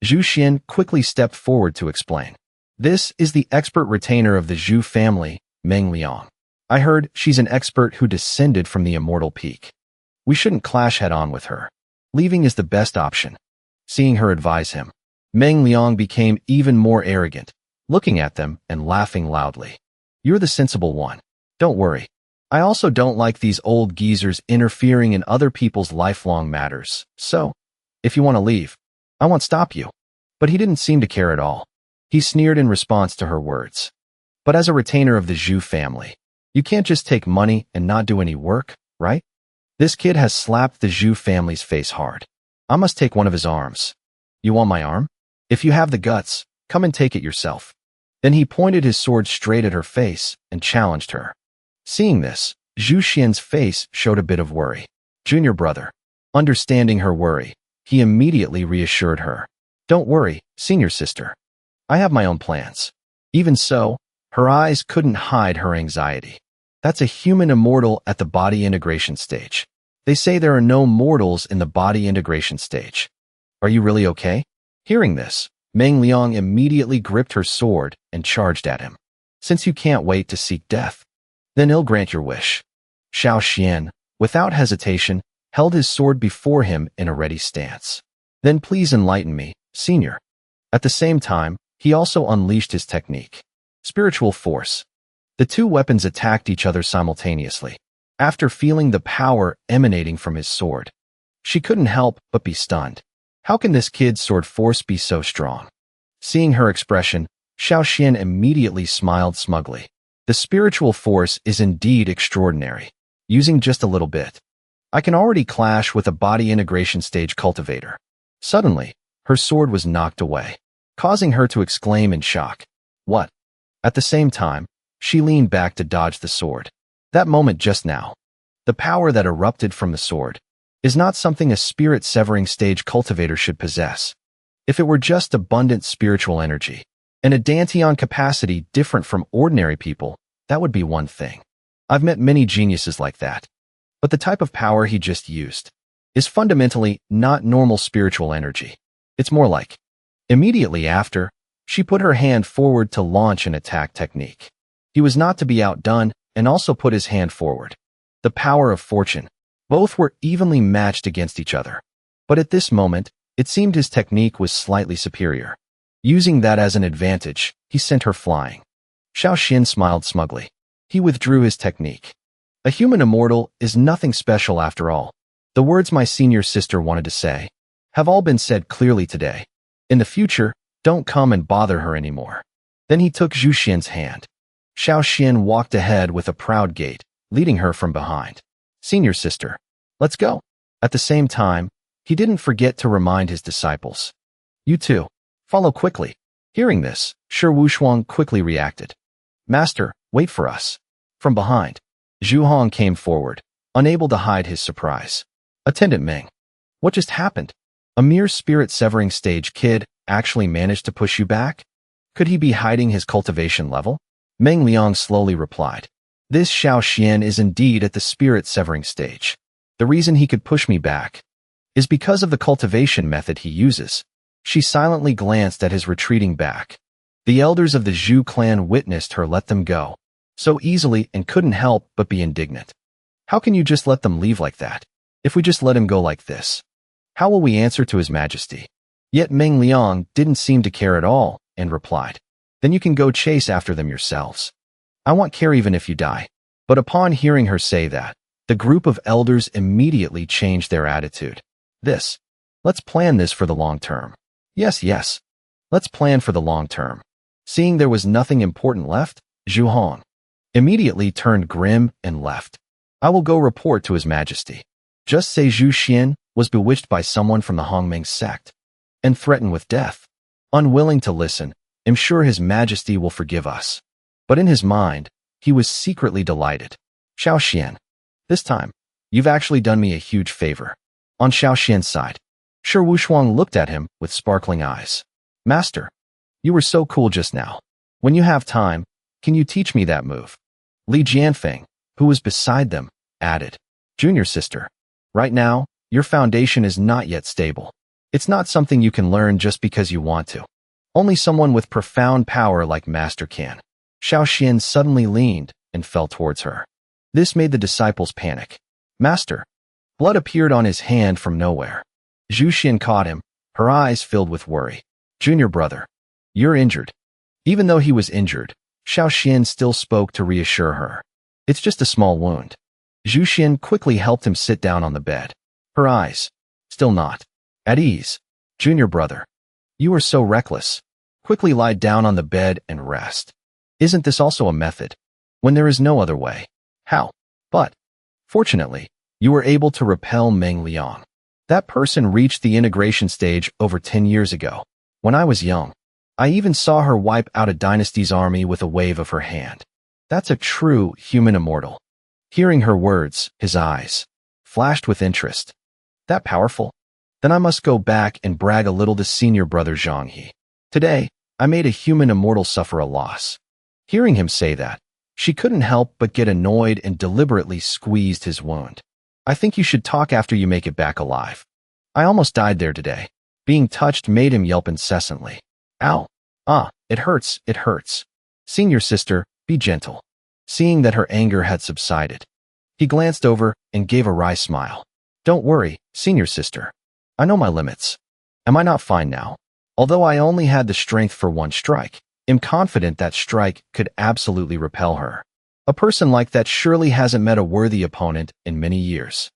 Speaker 1: Zhu Xian quickly stepped forward to explain. "This is the expert retainer of the Zhu family, Meng Liang. I heard she's an expert who descended from the immortal peak. We shouldn't clash head-on with her. Leaving is the best option." Seeing her advise him, Meng Liang became even more arrogant, looking at them and laughing loudly. "You're the sensible one. Don't worry. I also don't like these old geezers interfering in other people's lifelong matters, so, if you want to leave, I won't stop you." But he didn't seem to care at all. He sneered in response to her words. "But as a retainer of the Zhu family, you can't just take money and not do any work, right? This kid has slapped the Zhu family's face hard. I must take one of his arms. You want my arm? If you have the guts, come and take it yourself." Then he pointed his sword straight at her face and challenged her. Seeing this, Zhu Xian's face showed a bit of worry. Junior brother. Understanding her worry, he immediately reassured her. "Don't worry, senior sister. I have my own plans." Even so, her eyes couldn't hide her anxiety. That's a human immortal at the body integration stage. They say there are no mortals in the body integration stage. Are you really okay? Hearing this, Meng Liang immediately gripped her sword and charged at him. "Since you can't wait to seek death, then I'll grant your wish." Xiao Xian, without hesitation, held his sword before him in a ready stance. "Then please enlighten me, senior." At the same time, he also unleashed his technique. Spiritual force. The two weapons attacked each other simultaneously. After feeling the power emanating from his sword, she couldn't help but be stunned. How can this kid's sword force be so strong? Seeing her expression, Xiao Xian immediately smiled smugly. The spiritual force is indeed extraordinary. Using just a little bit, I can already clash with a body integration stage cultivator. Suddenly, her sword was knocked away, causing her to exclaim in shock. "What?" At the same time, she leaned back to dodge the sword. That moment just now, the power that erupted from the sword, is not something a spirit-severing stage cultivator should possess. If it were just abundant spiritual energy, and a dantian capacity different from ordinary people, that would be one thing. I've met many geniuses like that. But the type of power he just used is fundamentally not normal spiritual energy. It's more like, immediately after, she put her hand forward to launch an attack technique. He was not to be outdone and also put his hand forward. The power of fortune. Both were evenly matched against each other. But at this moment, it seemed his technique was slightly superior. Using that as an advantage, he sent her flying. Xiinu smiled smugly. He withdrew his technique. A human immortal is nothing special after all. The words my senior sister wanted to say have all been said clearly today. In the future, don't come and bother her anymore. Then he took Zhu Xian's hand. Xiinu walked ahead with a proud gait, leading her from behind. Senior sister, let's go. At the same time, he didn't forget to remind his disciples. You too. Follow quickly. Hearing this, Shi Wushuang quickly reacted. Master, wait for us. From behind, Zhu Hong came forward, unable to hide his surprise. Attendant Meng, what just happened? A mere spirit-severing stage kid actually managed to push you back? Could he be hiding his cultivation level? Meng Liang slowly replied. This Xiinu is indeed at the spirit-severing stage. The reason he could push me back is because of the cultivation method he uses. She silently glanced at his retreating back. The elders of the Zhu clan witnessed her let them go so easily and couldn't help but be indignant. How can you just let them leave like that? If we just let him go like this, how will we answer to his majesty? Yet Meng Liang didn't seem to care at all and replied, then you can go chase after them yourselves. I won't care even if you die. But upon hearing her say that, the group of elders immediately changed their attitude. Let's plan this for the long term. Yes. Let's plan for the long term. Seeing there was nothing important left, Zhu Hong immediately turned grim and left. I will go report to his majesty. Just say Zhu Xian was bewitched by someone from the Hongmeng sect and threatened with death. Unwilling to listen, I'm sure his majesty will forgive us. But in his mind, he was secretly delighted. Xiinu, this time, you've actually done me a huge favor. On Xiaoxian's side, Shi Wushuang looked at him with sparkling eyes. Master, you were so cool just now. When you have time, can you teach me that move? Li Jianfeng, who was beside them, added. Junior sister, right now, your foundation is not yet stable. It's not something you can learn just because you want to. Only someone with profound power like Master can. Xiaoxian suddenly leaned and fell towards her. This made the disciples panic. Master. Blood appeared on his hand from nowhere. Zhu Xian caught him, her eyes filled with worry. Junior brother, you're injured. Even though he was injured, Xiaoxian still spoke to reassure her. It's just a small wound. Zhu Xian quickly helped him sit down on the bed. Her eyes, still not at ease. Junior brother, you are so reckless. Quickly lie down on the bed and rest. Isn't this also a method? When there is no other way. How? But, fortunately, you were able to repel Meng Liang. That person reached the integration stage over 10 years ago. When I was young, I even saw her wipe out a dynasty's army with a wave of her hand. That's a true human immortal. Hearing her words, his eyes flashed with interest. That powerful? Then I must go back and brag a little to senior brother Zhang He. Today, I made a human immortal suffer a loss. Hearing him say that, she couldn't help but get annoyed and deliberately squeezed his wound. I think you should talk after you make it back alive. I almost died there today. Being touched made him yelp incessantly. Ow. It hurts. Senior sister, be gentle. Seeing that her anger had subsided, he glanced over and gave a wry smile. Don't worry, senior sister. I know my limits. Am I not fine now? Although I only had the strength for one strike, I'm confident that strike could absolutely repel her. A person like that surely hasn't met a worthy opponent in many years.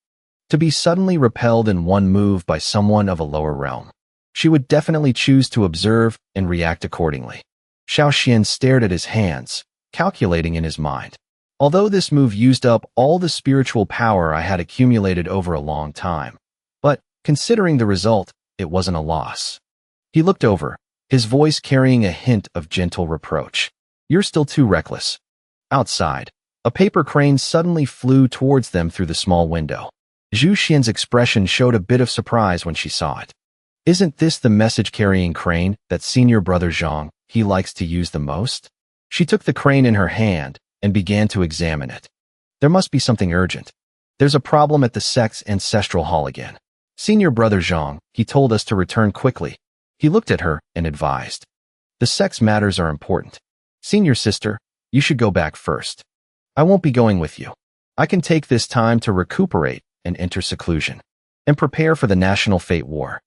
Speaker 1: To be suddenly repelled in one move by someone of a lower realm, she would definitely choose to observe and react accordingly. Xiaoxian stared at his hands, calculating in his mind. Although this move used up all the spiritual power I had accumulated over a long time, but considering the result, it wasn't a loss. He looked over, his voice carrying a hint of gentle reproach. You're still too reckless. Outside, a paper crane suddenly flew towards them through the small window. Zhu Xian's expression showed a bit of surprise when she saw it. Isn't this the message-carrying crane that senior brother Zhang He likes to use the most? She took the crane in her hand and began to examine it. There must be something urgent. There's a problem at the Sect's ancestral hall again. Senior brother Zhang, he told us to return quickly. He looked at her and advised. The Sect's matters are important. Senior sister, you should go back first. I won't be going with you. I can take this time to recuperate and enter seclusion and prepare for the national fate war.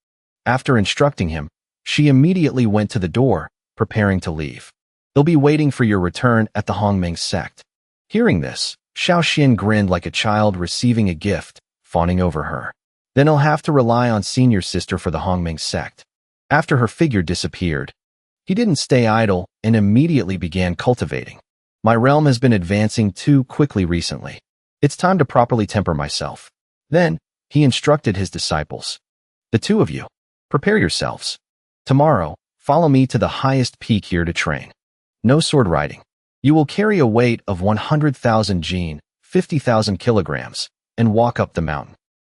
Speaker 1: After instructing him, she immediately went to the door, preparing to leave. They'll be waiting for your return at the Hongmeng sect. Hearing this, Xiao Xian grinned like a child receiving a gift, fawning over her. Then he'll have to rely on senior sister for the Hongmeng sect. After her figure disappeared, he didn't stay idle and immediately began cultivating. My realm has been advancing too quickly recently. It's time to properly temper myself. Then, he instructed his disciples. The two of you, prepare yourselves. Tomorrow, follow me to the highest peak here to train. No sword riding. You will carry a weight of 100,000 jin, 50,000 kilograms, and walk up the mountain.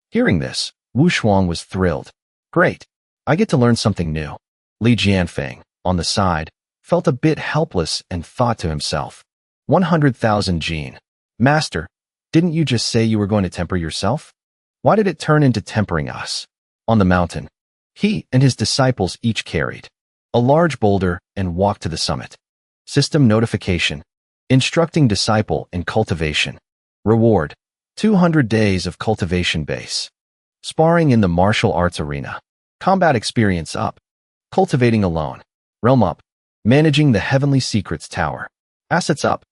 Speaker 1: Hearing this, Wu Shuang was thrilled. Great. I get to learn something new. Li Jianfeng, on the side, felt a bit helpless and thought to himself. 100,000 jin. Master, didn't you just say you were going to temper yourself? Why did it turn into tempering us? On the mountain, he and his disciples each carried a large boulder and walked to the summit. System notification. Instructing disciple in cultivation. Reward. 200 days of cultivation base. Sparring in the martial arts arena. Combat experience up. Cultivating alone. Realm up. Managing the Heavenly Secrets Tower. Assets up.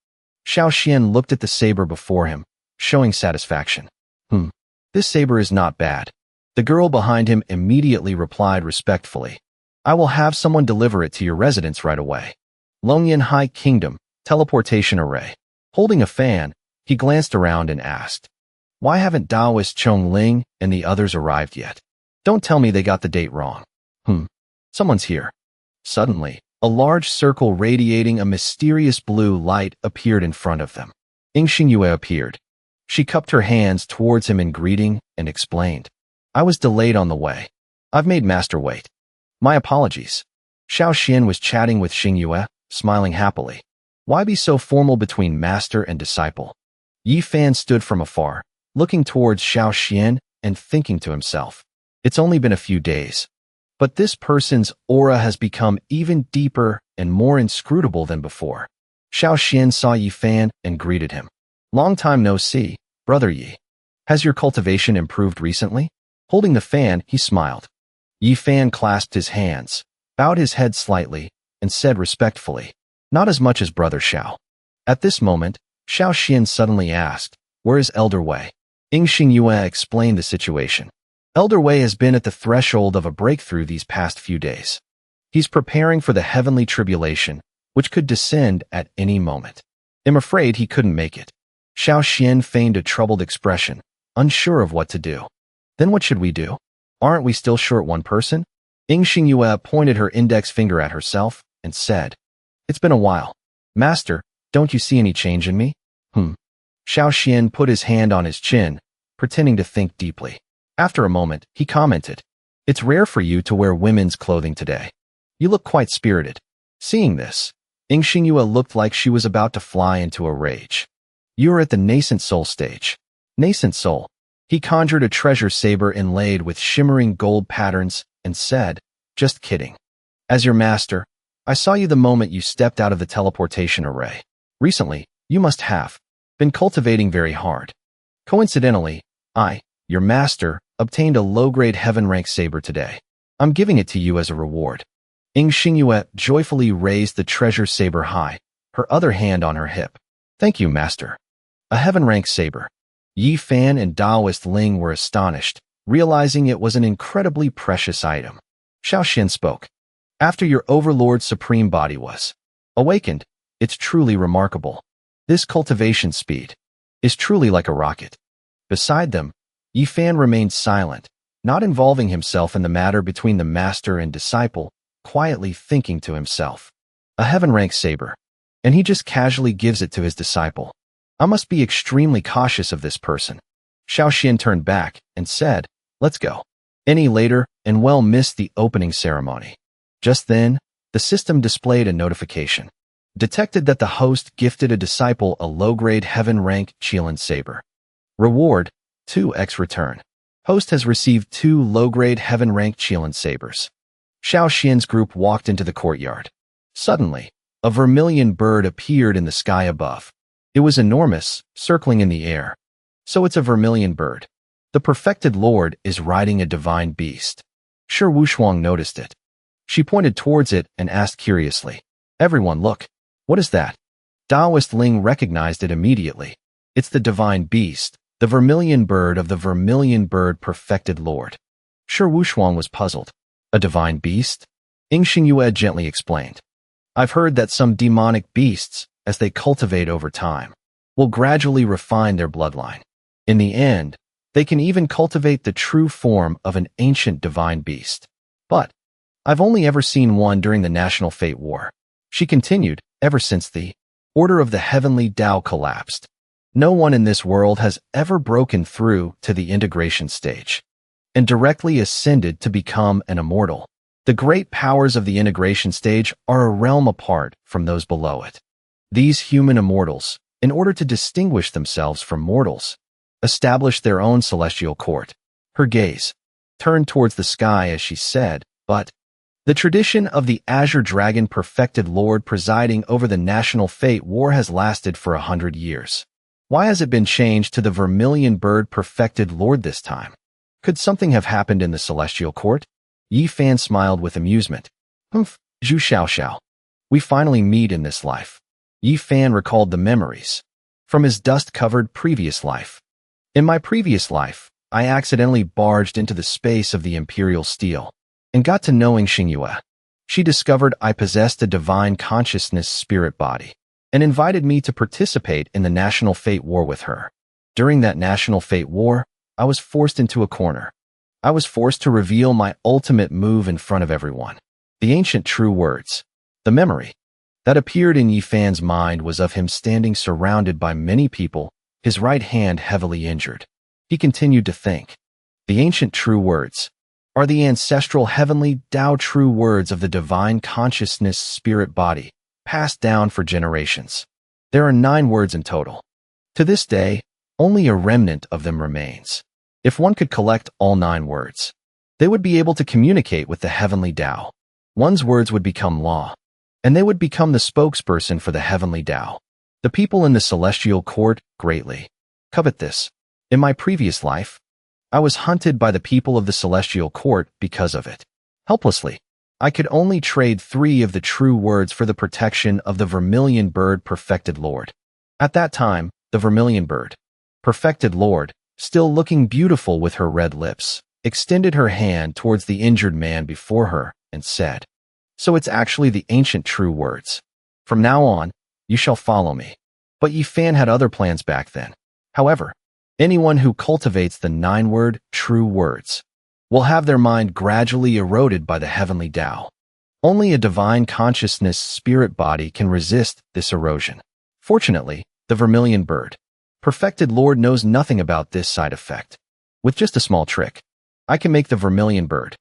Speaker 1: Xiao Xian looked at the saber before him, showing satisfaction. This saber is not bad. The girl behind him immediately replied respectfully. I will have someone deliver it to your residence right away. Longyan High Kingdom, teleportation array. Holding a fan, he glanced around and asked, why haven't Taoist Chong Ling and the others arrived yet? Don't tell me they got the date wrong. Someone's here. Suddenly, a large circle radiating a mysterious blue light appeared in front of them. Xingyue appeared. She cupped her hands towards him in greeting and explained, I was delayed on the way. I've made master wait. My apologies. Xiao Xian was chatting with Xingyue, smiling happily. Why be so formal between master and disciple? Yi Fan stood from afar, looking towards Xiao Xian and thinking to himself, it's only been a few days, but this person's aura has become even deeper and more inscrutable than before. Xiao Xian saw Yi Fan and greeted him. Long time no see, brother Yi. Has your cultivation improved recently? Holding the fan, he smiled. Yi Fan clasped his hands, bowed his head slightly, and said respectfully, not as much as brother Xiao. At this moment, Xiao Xian suddenly asked, where is Elder Wei? Xingyue explained the situation. Elder Wei has been at the threshold of a breakthrough these past few days. He's preparing for the heavenly tribulation, which could descend at any moment. I'm afraid he couldn't make it. Xiao Xian feigned a troubled expression, unsure of what to do. Then what should we do? Aren't we still short one person? Xingyue pointed her index finger at herself and said, it's been a while. Master, don't you see any change in me? Xiao Xian put his hand on his chin, pretending to think deeply. After a moment, he commented, it's rare for you to wear women's clothing today. You look quite spirited. Seeing this, Xingyue looked like she was about to fly into a rage. You are at the nascent soul stage. Nascent soul. He conjured a treasure saber inlaid with shimmering gold patterns and said, just kidding. As your master, I saw you the moment you stepped out of the teleportation array. Recently, you must have been cultivating very hard. Coincidentally, I, your master, obtained a low-grade heaven-rank saber today. I'm giving it to you as a reward. Xingyue joyfully raised the treasure saber high, her other hand on her hip. Thank you, master. A heaven-rank saber. Yi Fan and Taoist Ling were astonished, realizing it was an incredibly precious item. Xiao Xian spoke. After your overlord's supreme body was awakened, it's truly remarkable. This cultivation speed is truly like a rocket. Beside them, Yi Fan remained silent, not involving himself in the matter between the master and disciple, quietly thinking to himself. A heaven-rank saber. And he just casually gives it to his disciple. I must be extremely cautious of this person. Xiao Xian turned back and said, let's go. Any later and well missed the opening ceremony. Just then, the system displayed a notification. Detected that the host gifted a disciple a low-grade heaven-rank Qilin saber. Reward, 2x return. Host has received 2 low-grade heaven-rank Qilin sabers. Xiao Xian's group walked into the courtyard. Suddenly, a vermilion bird appeared in the sky above. It was enormous, circling in the air. So it's a vermilion bird. The perfected lord is riding a divine beast. Shi Wushuang noticed it. She pointed towards it and asked curiously, "Everyone look. What is that?" Taoist Ling recognized it immediately. It's the divine beast, the vermilion bird of the vermilion bird perfected lord. Shi Wushuang was puzzled. A divine beast? Xingyue gently explained. I've heard that some demonic beasts, as they cultivate over time, will gradually refine their bloodline. In the end, they can even cultivate the true form of an ancient divine beast. But I've only ever seen one during the National Fate War. She continued, ever since the Order of the Heavenly Tao collapsed. No one in this world has ever broken through to the integration stage and directly ascended to become an immortal. The great powers of the integration stage are a realm apart from those below it. These human immortals, in order to distinguish themselves from mortals, establish their own celestial court. Her gaze turned towards the sky as she said, but the tradition of the Azure Dragon perfected lord presiding over the National Fate War has lasted for 100 years. Why has it been changed to the Vermilion Bird perfected lord this time? Could something have happened in the celestial court? Yi Fan smiled with amusement. Humph, Zhu Xiaoxiao. We finally meet in this life. Yi Fan recalled the memories from his dust-covered previous life. In my previous life, I accidentally barged into the space of the Imperial steel and got to knowing Xingyue. She discovered I possessed a divine consciousness spirit body and invited me to participate in the National Fate War with her. During that National Fate War, I was forced into a corner. I was forced to reveal my ultimate move in front of everyone. The ancient true words, the memory that appeared in Yi Fan's mind was of him standing surrounded by many people, his right hand heavily injured. He continued to think. The ancient true words are the ancestral heavenly Tao true words of the divine consciousness spirit body, passed down for generations. There are 9 words in total. To this day, only a remnant of them remains. If one could collect all 9 words, they would be able to communicate with the heavenly Tao. One's words would become law, and they would become the spokesperson for the heavenly Tao. The people in the celestial court greatly covet this. In my previous life, I was hunted by the people of the celestial court because of it. Helplessly, I could only trade 3 of the true words for the protection of the Vermilion Bird perfected lord. At that time, the Vermilion Bird perfected lord, still looking beautiful with her red lips, extended her hand towards the injured man before her and said, "So it's actually the ancient true words. From now on, you shall follow me." But Yi Fan had other plans back then. However, anyone who cultivates the 9-word true words will have their mind gradually eroded by the heavenly Tao. Only a divine consciousness spirit body can resist this erosion. Fortunately, the Vermilion Bird perfected lord knows nothing about this side effect. With just a small trick, I can make the Vermilion Bird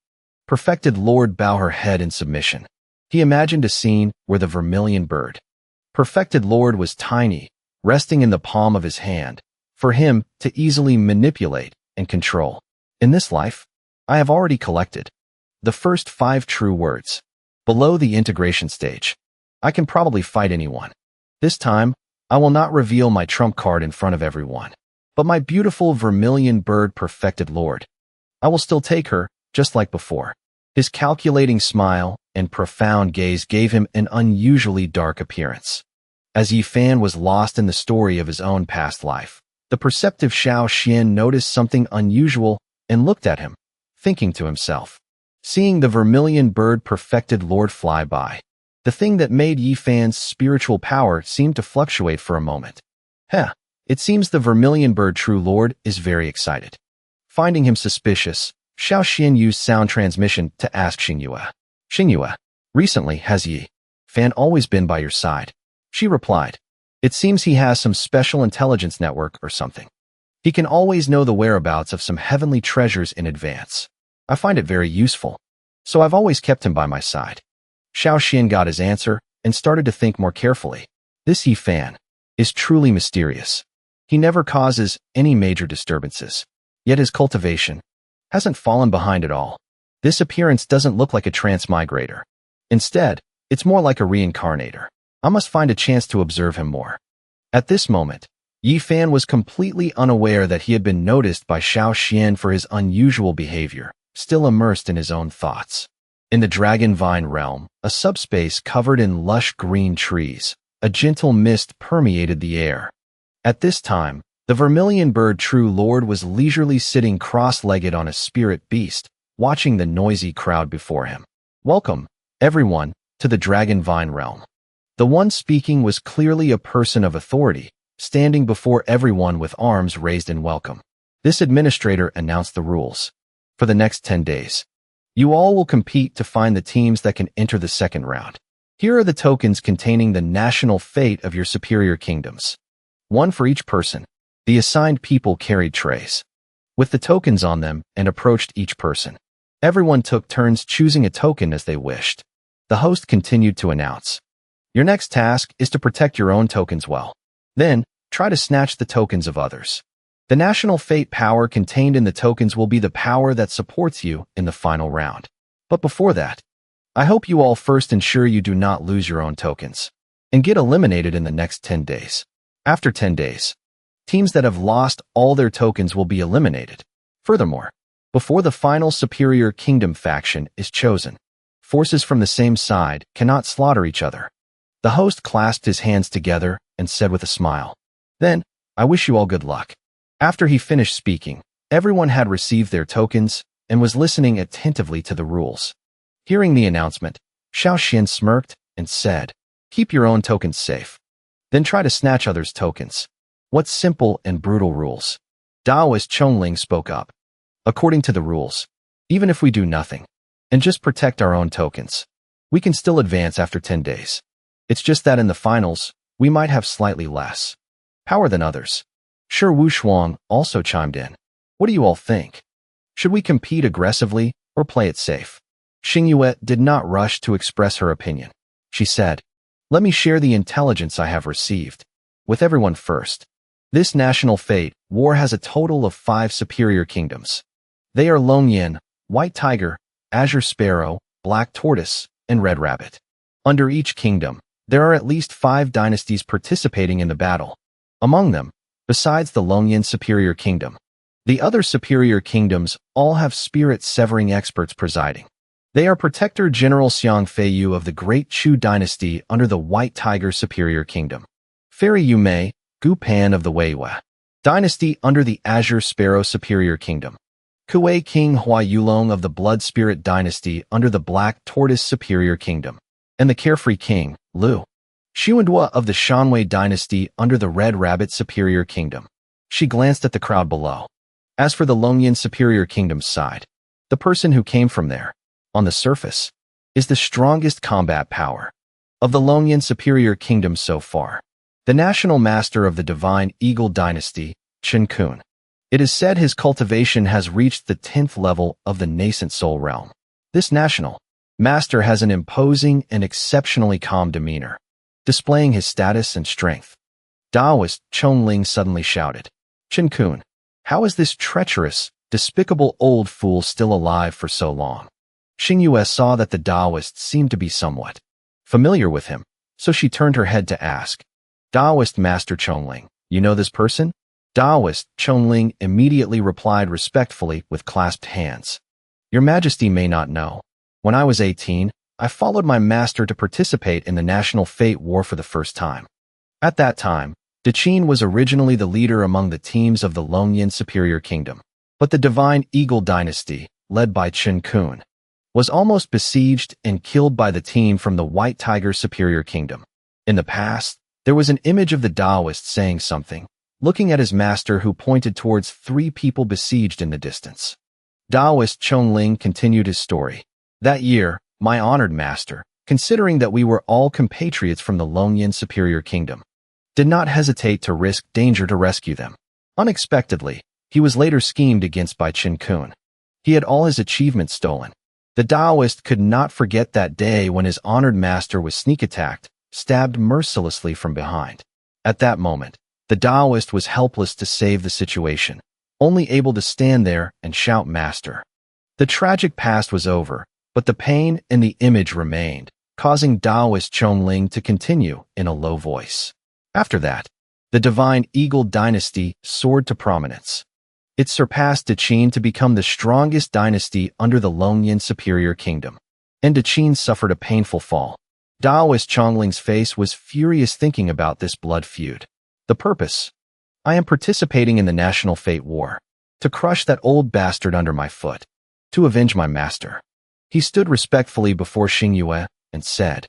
Speaker 1: perfected lord bow her head in submission. He imagined a scene where the Vermilion Bird perfected lord was tiny, resting in the palm of his hand, for him to easily manipulate and control. In this life, I have already collected the first 5 true words. Below the integration stage, I can probably fight anyone. This time, I will not reveal my trump card in front of everyone, but my beautiful Vermilion Bird perfected lord. I will still take her, just like before. His calculating smile and profound gaze gave him an unusually dark appearance. As Yi Fan was lost in the story of his own past life, the perceptive Xiao Xian noticed something unusual and looked at him, thinking to himself. Seeing the Vermilion Bird perfected lord fly by, the thing that made Yi Fan's spiritual power seemed to fluctuate for a moment. It seems the Vermilion Bird true lord is very excited. Finding him suspicious, Xiao Xian used sound transmission to ask Xingyue. "Xingyue, recently has Yi Fan always been by your side?" She replied, "It seems he has some special intelligence network or something. He can always know the whereabouts of some heavenly treasures in advance. I find it very useful, so I've always kept him by my side." Xiao Xian got his answer and started to think more carefully. This Yi Fan is truly mysterious. He never causes any major disturbances, yet his cultivation hasn't fallen behind at all. This appearance doesn't look like a transmigrator. Instead, it's more like a reincarnator. I must find a chance to observe him more. At this moment, Yi Fan was completely unaware that he had been noticed by Xiao Xian for his unusual behavior, still immersed in his own thoughts. In the Dragon Vine realm, a subspace covered in lush green trees, a gentle mist permeated the air. At this time, the vermilion bird True Lord was leisurely sitting cross-legged on a spirit beast, watching the noisy crowd before him. Welcome, everyone, to the Dragon Vine realm. The one speaking was clearly a person of authority, standing before everyone with arms raised in welcome. This administrator announced the rules. For the next 10 days, you all will compete to find the teams that can enter the second round. Here are the tokens containing the national fate of your superior kingdoms. One for each person. The assigned people carried trays with the tokens on them and approached each person. Everyone took turns choosing a token as they wished. The host continued to announce, your next task is to protect your own tokens well. Then, try to snatch the tokens of others. The national fate power contained in the tokens will be the power that supports you in the final round. But before that, I hope you all first ensure you do not lose your own tokens and get eliminated in the next 10 days. After 10 days, teams that have lost all their tokens will be eliminated. Furthermore, before the final superior kingdom faction is chosen, forces from the same side cannot slaughter each other. The host clasped his hands together and said with a smile, then, I wish you all good luck. After he finished speaking, everyone had received their tokens and was listening attentively to the rules. Hearing the announcement, Xiao Xian smirked and said, keep your own tokens safe. Then try to snatch others' tokens. What simple and brutal rules. Daoist Chongling spoke up. According to the rules, even if we do nothing and just protect our own tokens, we can still advance after 10 days. It's just that in the finals, we might have slightly less power than others. Sure Wu Shuang also chimed in. What do you all think? Should we compete aggressively or play it safe? Xingyue did not rush to express her opinion. She said, let me share the intelligence I have received with everyone first. This national fate war has a total of 5 superior kingdoms. They are Longyan, White Tiger, Azure Sparrow, Black Tortoise, and Red Rabbit. Under each kingdom, there are at least 5 dynasties participating in the battle. Among them, besides the Longyan Superior Kingdom, the other superior kingdoms all have spirit-severing experts presiding. They are Protector General Xiang Feiyu of the Great Chu Dynasty under the White Tiger Superior Kingdom, Fairy Yumei, Gu Pan of the Weiwa Dynasty under the Azure Sparrow Superior Kingdom, Kuei King Hua Yulong of the Blood Spirit Dynasty under the Black Tortoise Superior Kingdom, and the Carefree King, Lu Xiuandua of the Shanwei Dynasty under the Red Rabbit Superior Kingdom. She glanced at the crowd below. As for the Longyan Superior Kingdom's side, the person who came from there, on the surface, is the strongest combat power of the Longyan Superior Kingdom so far, the National Master of the Divine Eagle Dynasty, Chen Kun. It is said his cultivation has reached the 10th level of the nascent soul realm. This National Master has an imposing and exceptionally calm demeanor, displaying his status and strength. Daoist Chongling suddenly shouted, Chen Kun, how is this treacherous, despicable old fool still alive for so long? Xingyue saw that the Daoist seemed to be somewhat familiar with him, so she turned her head to ask, Daoist Master Chongling, you know this person? Daoist Chongling immediately replied respectfully with clasped hands. Your Majesty may not know. When I was 18, I followed my master to participate in the National Fate War for the first time. At that time, Daqin was originally the leader among the teams of the Longyan Superior Kingdom, but the Divine Eagle Dynasty, led by Chen Kun, was almost besieged and killed by the team from the White Tiger Superior Kingdom. In the past, there was an image of the Daoist saying something, looking at his master who pointed towards 3 people besieged in the distance. Daoist Chongling continued his story. That year, my honored master, considering that we were all compatriots from the Longyan Superior Kingdom, did not hesitate to risk danger to rescue them. Unexpectedly, he was later schemed against by Chen Kun. He had all his achievements stolen. The Taoist could not forget that day when his honored master was sneak attacked, stabbed mercilessly from behind. At that moment, the Taoist was helpless to save the situation, only able to stand there and shout master. The tragic past was over, but the pain and the image remained, causing Taoist Chongling to continue in a low voice. After that, the Divine Eagle dynasty soared to prominence. It surpassed Deqin to become the strongest dynasty under the Longyan Superior Kingdom. And Deqin suffered a painful fall. Taoist Chongling's face was furious thinking about this blood feud. The purpose? I am participating in the National Fate War. To crush that old bastard under my foot. To avenge my master. He stood respectfully before Xiinu and said,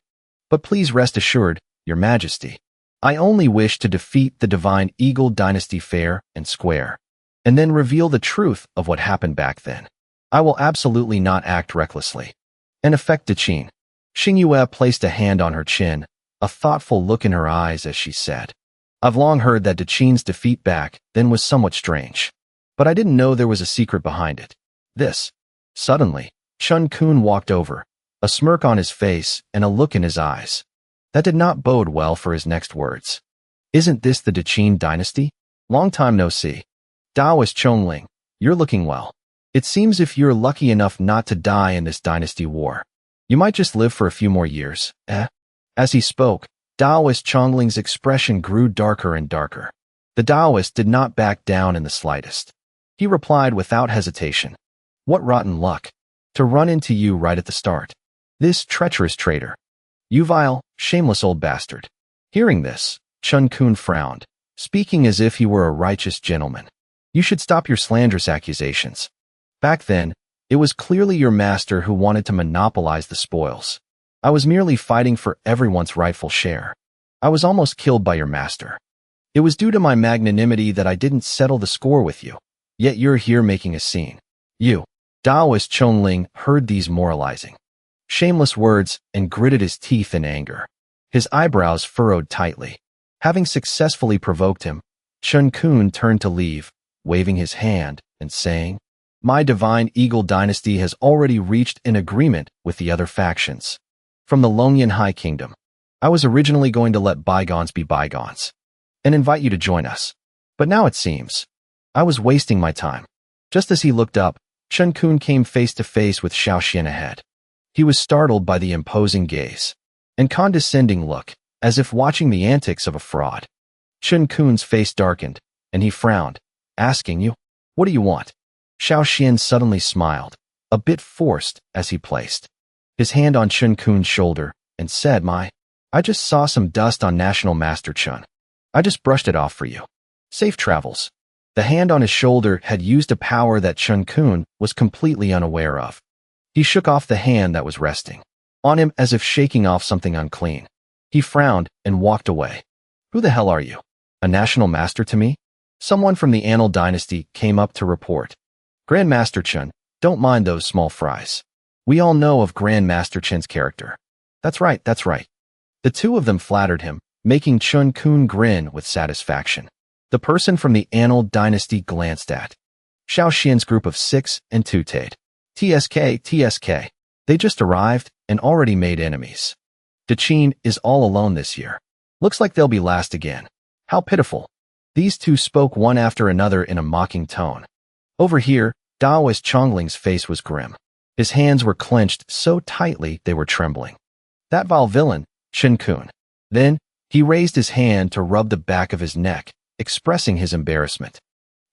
Speaker 1: "But please rest assured, Your Majesty. I only wish to defeat the Divine Eagle dynasty fair and square, and then reveal the truth of what happened back then. I will absolutely not act recklessly." And affect Deqin. Xiinu placed a hand on her chin, a thoughtful look in her eyes as she said, "I've long heard that Deqin's defeat back then was somewhat strange, but I didn't know there was a secret behind it. This." Suddenly, Chun Kun walked over, a smirk on his face and a look in his eyes. That did not bode well for his next words. "Isn't this the Deqin dynasty? Long time no see. Taoist Chongling, you're looking well. It seems if you're lucky enough not to die in this dynasty war, you might just live for a few more years, eh?" As he spoke, Taoist Chongling's expression grew darker and darker. The Taoist did not back down in the slightest. He replied without hesitation, "What rotten luck. To run into you right at the start. This treacherous traitor. You vile, shameless old bastard." Hearing this, Chun Kun frowned, speaking as if he were a righteous gentleman. "You should stop your slanderous accusations. Back then, it was clearly your master who wanted to monopolize the spoils. I was merely fighting for everyone's rightful share. I was almost killed by your master. It was due to my magnanimity that I didn't settle the score with you. Yet you're here making a scene. You." Taoist Chongling heard these moralizing, shameless words and gritted his teeth in anger. His eyebrows furrowed tightly. Having successfully provoked him, Chun Kun turned to leave, waving his hand and saying, "My Divine Eagle dynasty has already reached an agreement with the other factions. From the Longyan High Kingdom, I was originally going to let bygones be bygones and invite you to join us. But now it seems I was wasting my time." Just as he looked up, Chun Kun came face to face with Xiinu ahead. He was startled by the imposing gaze and condescending look, as if watching the antics of a fraud. Chun Kun's face darkened, and he frowned, asking, "What do you want?" Xiinu suddenly smiled, a bit forced as he placed his hand on Chun Kun's shoulder and said, I just saw some dust on National Master Chun. I just brushed it off for you. Safe travels." The hand on his shoulder had used a power that Chun Kun was completely unaware of. He shook off the hand that was resting on him as if shaking off something unclean. He frowned and walked away. "Who the hell are you? A national master to me?" Someone from the Annal dynasty came up to report. "Grand Master Chun, don't mind those small fries. We all know of Grand Master Chun's character." That's right. The two of them flattered him, making Chun Kun grin with satisfaction. The person from the Annal dynasty glanced at Xiaoxian's group of 6 and Tutade. TSK. They just arrived and already made enemies. Deqin is all alone this year. Looks like they'll be last again. How pitiful. These two spoke one after another in a mocking tone. Over here, Taoist Chongling's face was grim. His hands were clenched so tightly they were trembling. "That vile villain, Chun Kun." Then, he raised his hand to rub the back of his neck, expressing his embarrassment.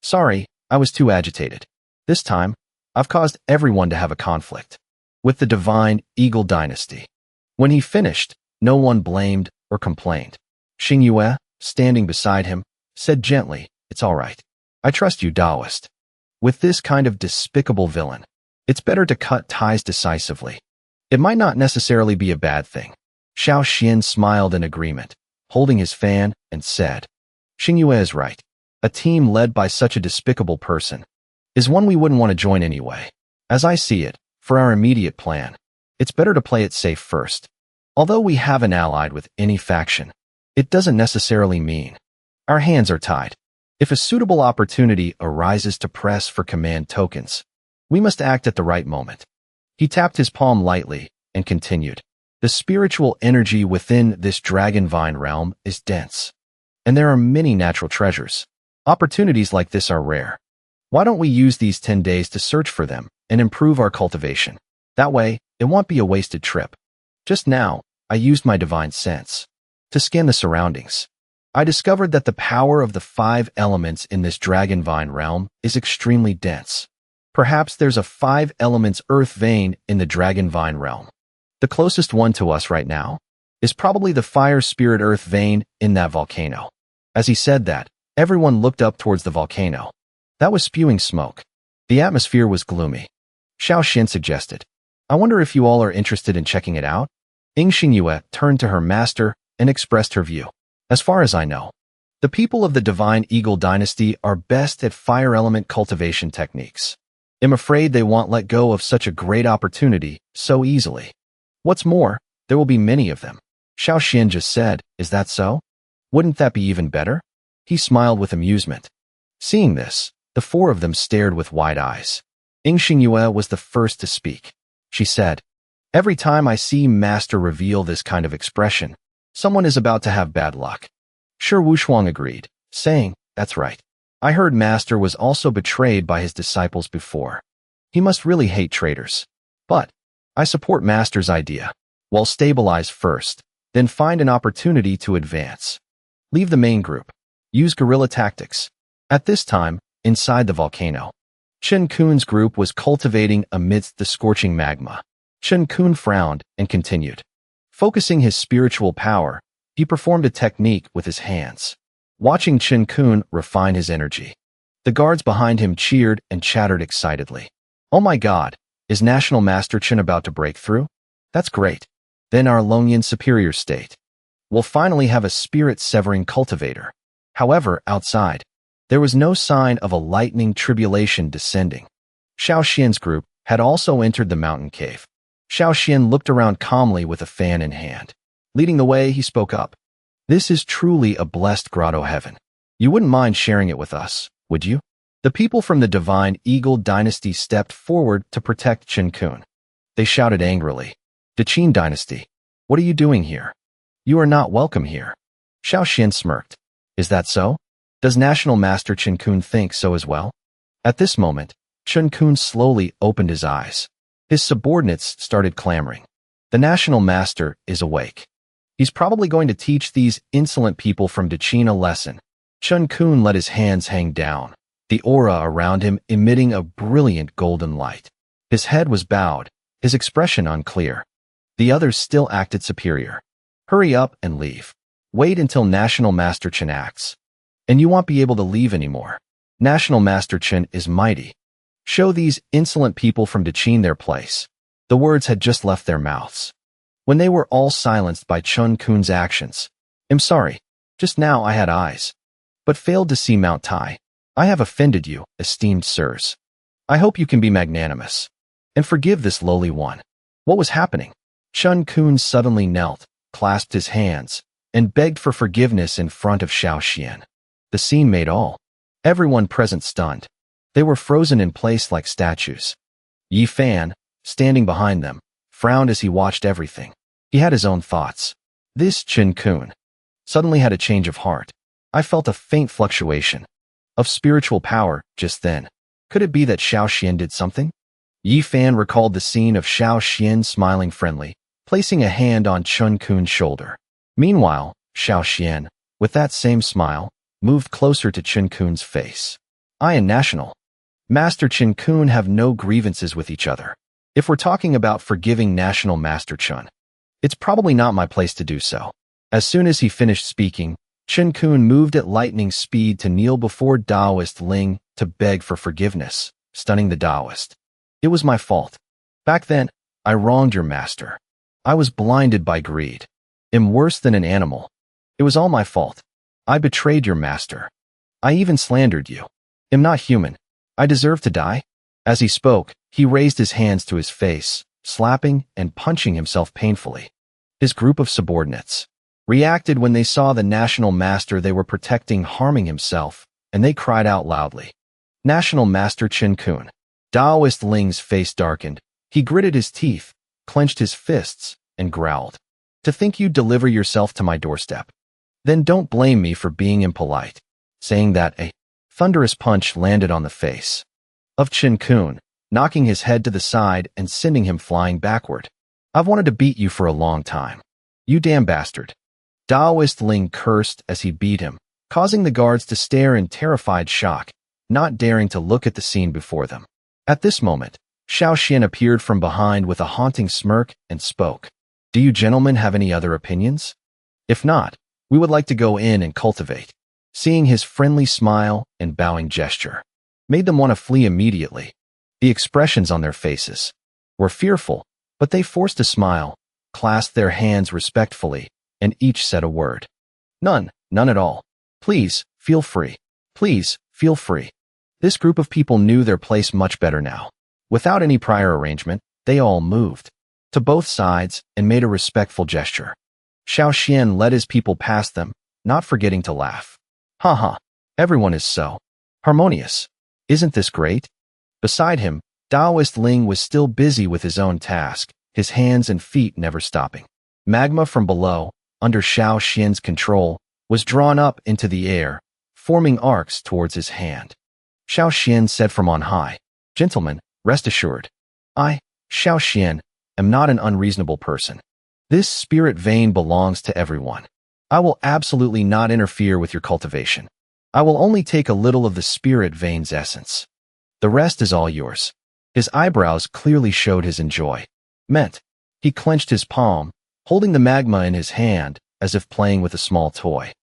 Speaker 1: "Sorry, I was too agitated. This time, I've caused everyone to have a conflict with the Divine Eagle dynasty." When he finished, no one blamed or complained. Xiinu, standing beside him, said gently, "It's all right. I trust you, Taoist. With this kind of despicable villain, it's better to cut ties decisively. It might not necessarily be a bad thing." Xiinu smiled in agreement, holding his fan, and said, "Xiinu is right. A team led by such a despicable person is one we wouldn't want to join anyway. As I see it, for our immediate plan, it's better to play it safe first. Although we haven't allied with any faction, it doesn't necessarily mean our hands are tied. If a suitable opportunity arises to press for command tokens, we must act at the right moment." He tapped his palm lightly and continued. The spiritual energy within this dragon vine realm is dense, and there are many natural treasures. Opportunities like this are rare. Why don't we use these 10 days to search for them and improve our cultivation? That way, it won't be a wasted trip. Just now, I used my divine sense to scan the surroundings. I discovered that the power of the 5 elements in this dragon vine realm is extremely dense. Perhaps there's a 5 elements earth vein in the dragon vine realm. The closest one to us right now is probably the fire spirit earth vein in that volcano. As he said that, everyone looked up towards the volcano. That was spewing smoke. The atmosphere was gloomy. Xiinu suggested, I wonder if you all are interested in checking it out? Xiinu turned to her master and expressed her view. As far as I know, the people of the Divine Eagle Dynasty are best at fire element cultivation techniques. I'm afraid they won't let go of such a great opportunity so easily. What's more, there will be many of them. Xiinu just said, is that so? Wouldn't that be even better? He smiled with amusement. Seeing this, the 4 of them stared with wide eyes. Xiinu was the first to speak. She said, every time I see Master reveal this kind of expression, someone is about to have bad luck. Sure, Wushuang agreed, saying, that's right. I heard Master was also betrayed by his disciples before. He must really hate traitors. But I support Master's idea. Well, stabilize first, then find an opportunity to advance. Leave the main group. Use guerrilla tactics. At this time, inside the volcano, Chen Kun's group was cultivating amidst the scorching magma. Chen Kun frowned and continued. Focusing his spiritual power, he performed a technique with his hands. Watching Chen Kun refine his energy, the guards behind him cheered and chattered excitedly. Oh my God, is National Master Chen about to break through? That's great. Then our Longyan superior state will finally have a spirit-severing cultivator. However, outside, there was no sign of a lightning tribulation descending. Xiaoxian's group had also entered the mountain cave. Xiaoxian looked around calmly with a fan in hand. Leading the way, he spoke up. This is truly a blessed grotto heaven. You wouldn't mind sharing it with us, would you? The people from the Divine Eagle Dynasty stepped forward to protect Chen Kun. They shouted angrily, the Qin Dynasty, what are you doing here? You are not welcome here. Xiaoxian smirked. Is that so? Does National Master Chen Kun think so as well? At this moment, Chen Kun slowly opened his eyes. His subordinates started clamoring. The National Master is awake. He's probably going to teach these insolent people from Daqin a lesson. Chen Kun let his hands hang down, the aura around him emitting a brilliant golden light. His head was bowed, his expression unclear. The others still acted superior. Hurry up and leave. Wait until National Master Chen acts. And you won't be able to leave anymore. National Master Chen is mighty. Show these insolent people from Daqin their place. The words had just left their mouths, when they were all silenced by Chen Kun's actions. I'm sorry. Just now I had eyes, but failed to see Mount Tai. I have offended you, esteemed sirs. I hope you can be magnanimous and forgive this lowly one. What was happening? Chen Kun suddenly knelt, clasped his hands, and begged for forgiveness in front of Xiaoxian. The scene made everyone present stunned. They were frozen in place like statues. Yi Fan, standing behind them, frowned as he watched everything. He had his own thoughts. This Chen Kun suddenly had a change of heart. I felt a faint fluctuation of spiritual power just then. Could it be that Xiaoxian did something? Yi Fan recalled the scene of Xiaoxian smiling friendly, placing a hand on Chen Kun's shoulder. Meanwhile, Xiaoxian, with that same smile, moved closer to Chen Kun's face. I and National Master Chen Kun have no grievances with each other. If we're talking about forgiving National Master Chen, it's probably not my place to do so. As soon as he finished speaking, Chen Kun moved at lightning speed to kneel before Taoist Ling to beg for forgiveness, stunning the Taoist. It was my fault. Back then, I wronged your master. I was blinded by greed. I'm worse than an animal. It was all my fault. I betrayed your master. I even slandered you. I'm not human. I deserve to die. As he spoke, he raised his hands to his face, slapping and punching himself painfully. His group of subordinates reacted when they saw the National Master they were protecting harming himself, and they cried out loudly. National Master Chen Kun. Taoist Ling's face darkened, He gritted his teeth, clenched his fists, and growled. To think you'd deliver yourself to my doorstep. Then don't blame me for being impolite. Saying that, a thunderous punch landed on the face of Qian, knocking his head to the side and sending him flying backward. I've wanted to beat you for a long time. You damn bastard. Daoist Ling cursed as he beat him, causing the guards to stare in terrified shock, not daring to look at the scene before them. At this moment, Xiinu appeared from behind with a haunting smirk and spoke. Do you gentlemen have any other opinions? If not, we would like to go in and cultivate. Seeing his friendly smile and bowing gesture made them want to flee immediately. The expressions on their faces were fearful, but they forced a smile, clasped their hands respectfully, and each said a word. None at all. Please, feel free. Please, feel free. This group of people knew their place much better now. Without any prior arrangement, they all moved to both sides and made a respectful gesture. Xiinu led his people past them, not forgetting to laugh. Haha, everyone is so harmonious. Isn't this great? Beside him, Daoist Ling was still busy with his own task, his hands and feet never stopping. Magma from below, under Xinu's control, was drawn up into the air, forming arcs towards his hand. Xiinu said from on high, Gentlemen, rest assured. I, Xiinu, am not an unreasonable person. This spirit vein belongs to everyone. I will absolutely not interfere with your cultivation. I will only take a little of the spirit vein's essence. The rest is all yours. His eyebrows clearly showed his enjoyment. He clenched his palm, holding the magma in his hand as if playing with a small toy.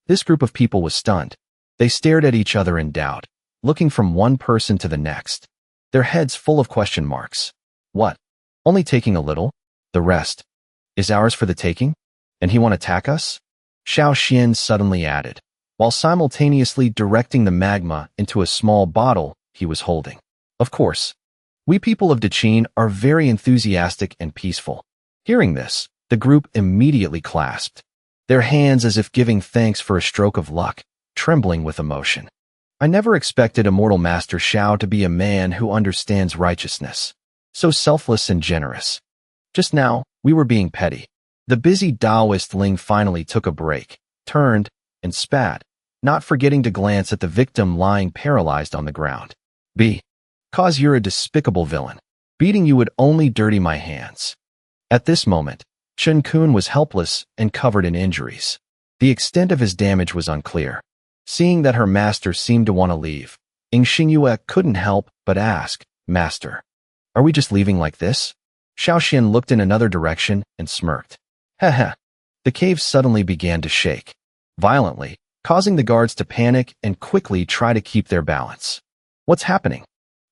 Speaker 1: This group of people was stunned. They stared at each other in doubt, looking from one person to the next, their heads full of question marks. What? Only taking a little? The rest is ours for the taking? And he won't attack us? Xiinu suddenly added, while simultaneously directing the magma into a small bottle he was holding. Of course. We people of Daqin are very enthusiastic and peaceful. Hearing this, the group immediately clasped their hands as if giving thanks for a stroke of luck, trembling with emotion. I never expected Immortal Master Xiao to be a man who understands righteousness. So selfless and generous. Just now, we were being petty. The busy Daoist Ling finally took a break, turned, and spat, not forgetting to glance at the victim lying paralyzed on the ground. Cause you're a despicable villain. Beating you would only dirty my hands. At this moment, Qian was helpless and covered in injuries. The extent of his damage was unclear. Seeing that her master seemed to want to leave, Xiinu couldn't help but ask, Master, are we just leaving like this? Xiinu looked in another direction and smirked. Heh. The cave suddenly began to shake violently, causing the guards to panic and quickly try to keep their balance. What's happening?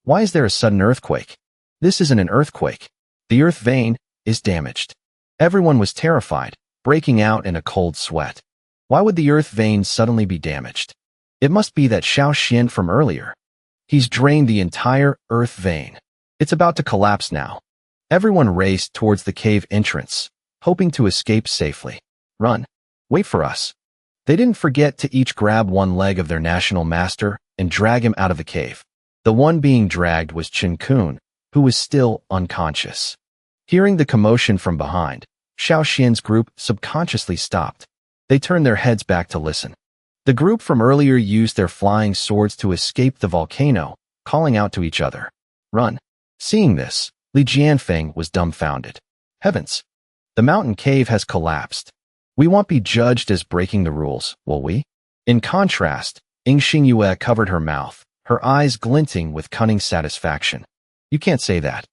Speaker 1: Why is there a sudden earthquake? This isn't an earthquake. The earth vein is damaged. Everyone was terrified, breaking out in a cold sweat. Why would the earth vein suddenly be damaged? It must be that Xiinu from earlier. He's drained the entire earth vein. It's about to collapse now. Everyone raced towards the cave entrance, hoping to escape safely. Run. Wait for us. They didn't forget to each grab one leg of their national master and drag him out of the cave. The one being dragged was Qian, who was still unconscious. Hearing the commotion from behind, Xinu's group subconsciously stopped. They turned their heads back to listen. The group from earlier used their flying swords to escape the volcano, calling out to each other. Run. Seeing this, Li Jianfeng was dumbfounded. Heavens! The mountain cave has collapsed. We won't be judged as breaking the rules, will we? In contrast, Xiinu covered her mouth, her eyes glinting with cunning satisfaction. You can't say that.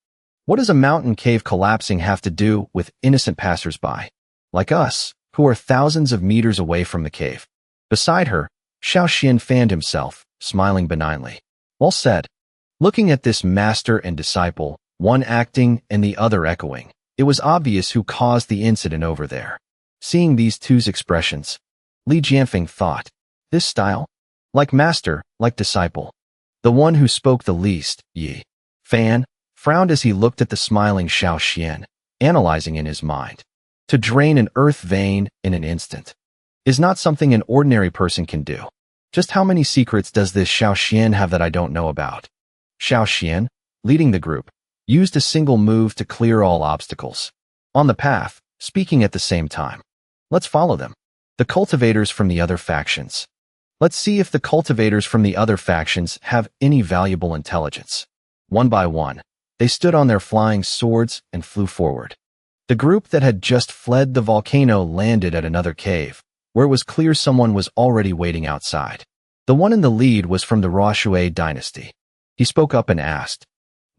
Speaker 1: What does a mountain cave collapsing have to do with innocent passersby, like us, who are thousands of meters away from the cave? Beside her, Xiinu fanned himself, smiling benignly. Well said. Looking at this master and disciple, one acting and the other echoing, it was obvious who caused the incident over there. Seeing these two's expressions, Li Jianfeng thought, this style? Like master, like disciple. The one who spoke the least, Yi Fan, frowned as he looked at the smiling Xiinu, analyzing in his mind. To drain an earth vein in an instant is not something an ordinary person can do. Just how many secrets does this Xiinu have that I don't know about? Xiinu, leading the group, used a single move to clear all obstacles. On the path, speaking at the same time. Let's follow them. The cultivators from the other factions. Let's see if the cultivators from the other factions have any valuable intelligence. One by one, they stood on their flying swords and flew forward. The group that had just fled the volcano landed at another cave, where it was clear someone was already waiting outside. The one in the lead was from the Roshui dynasty. He spoke up and asked,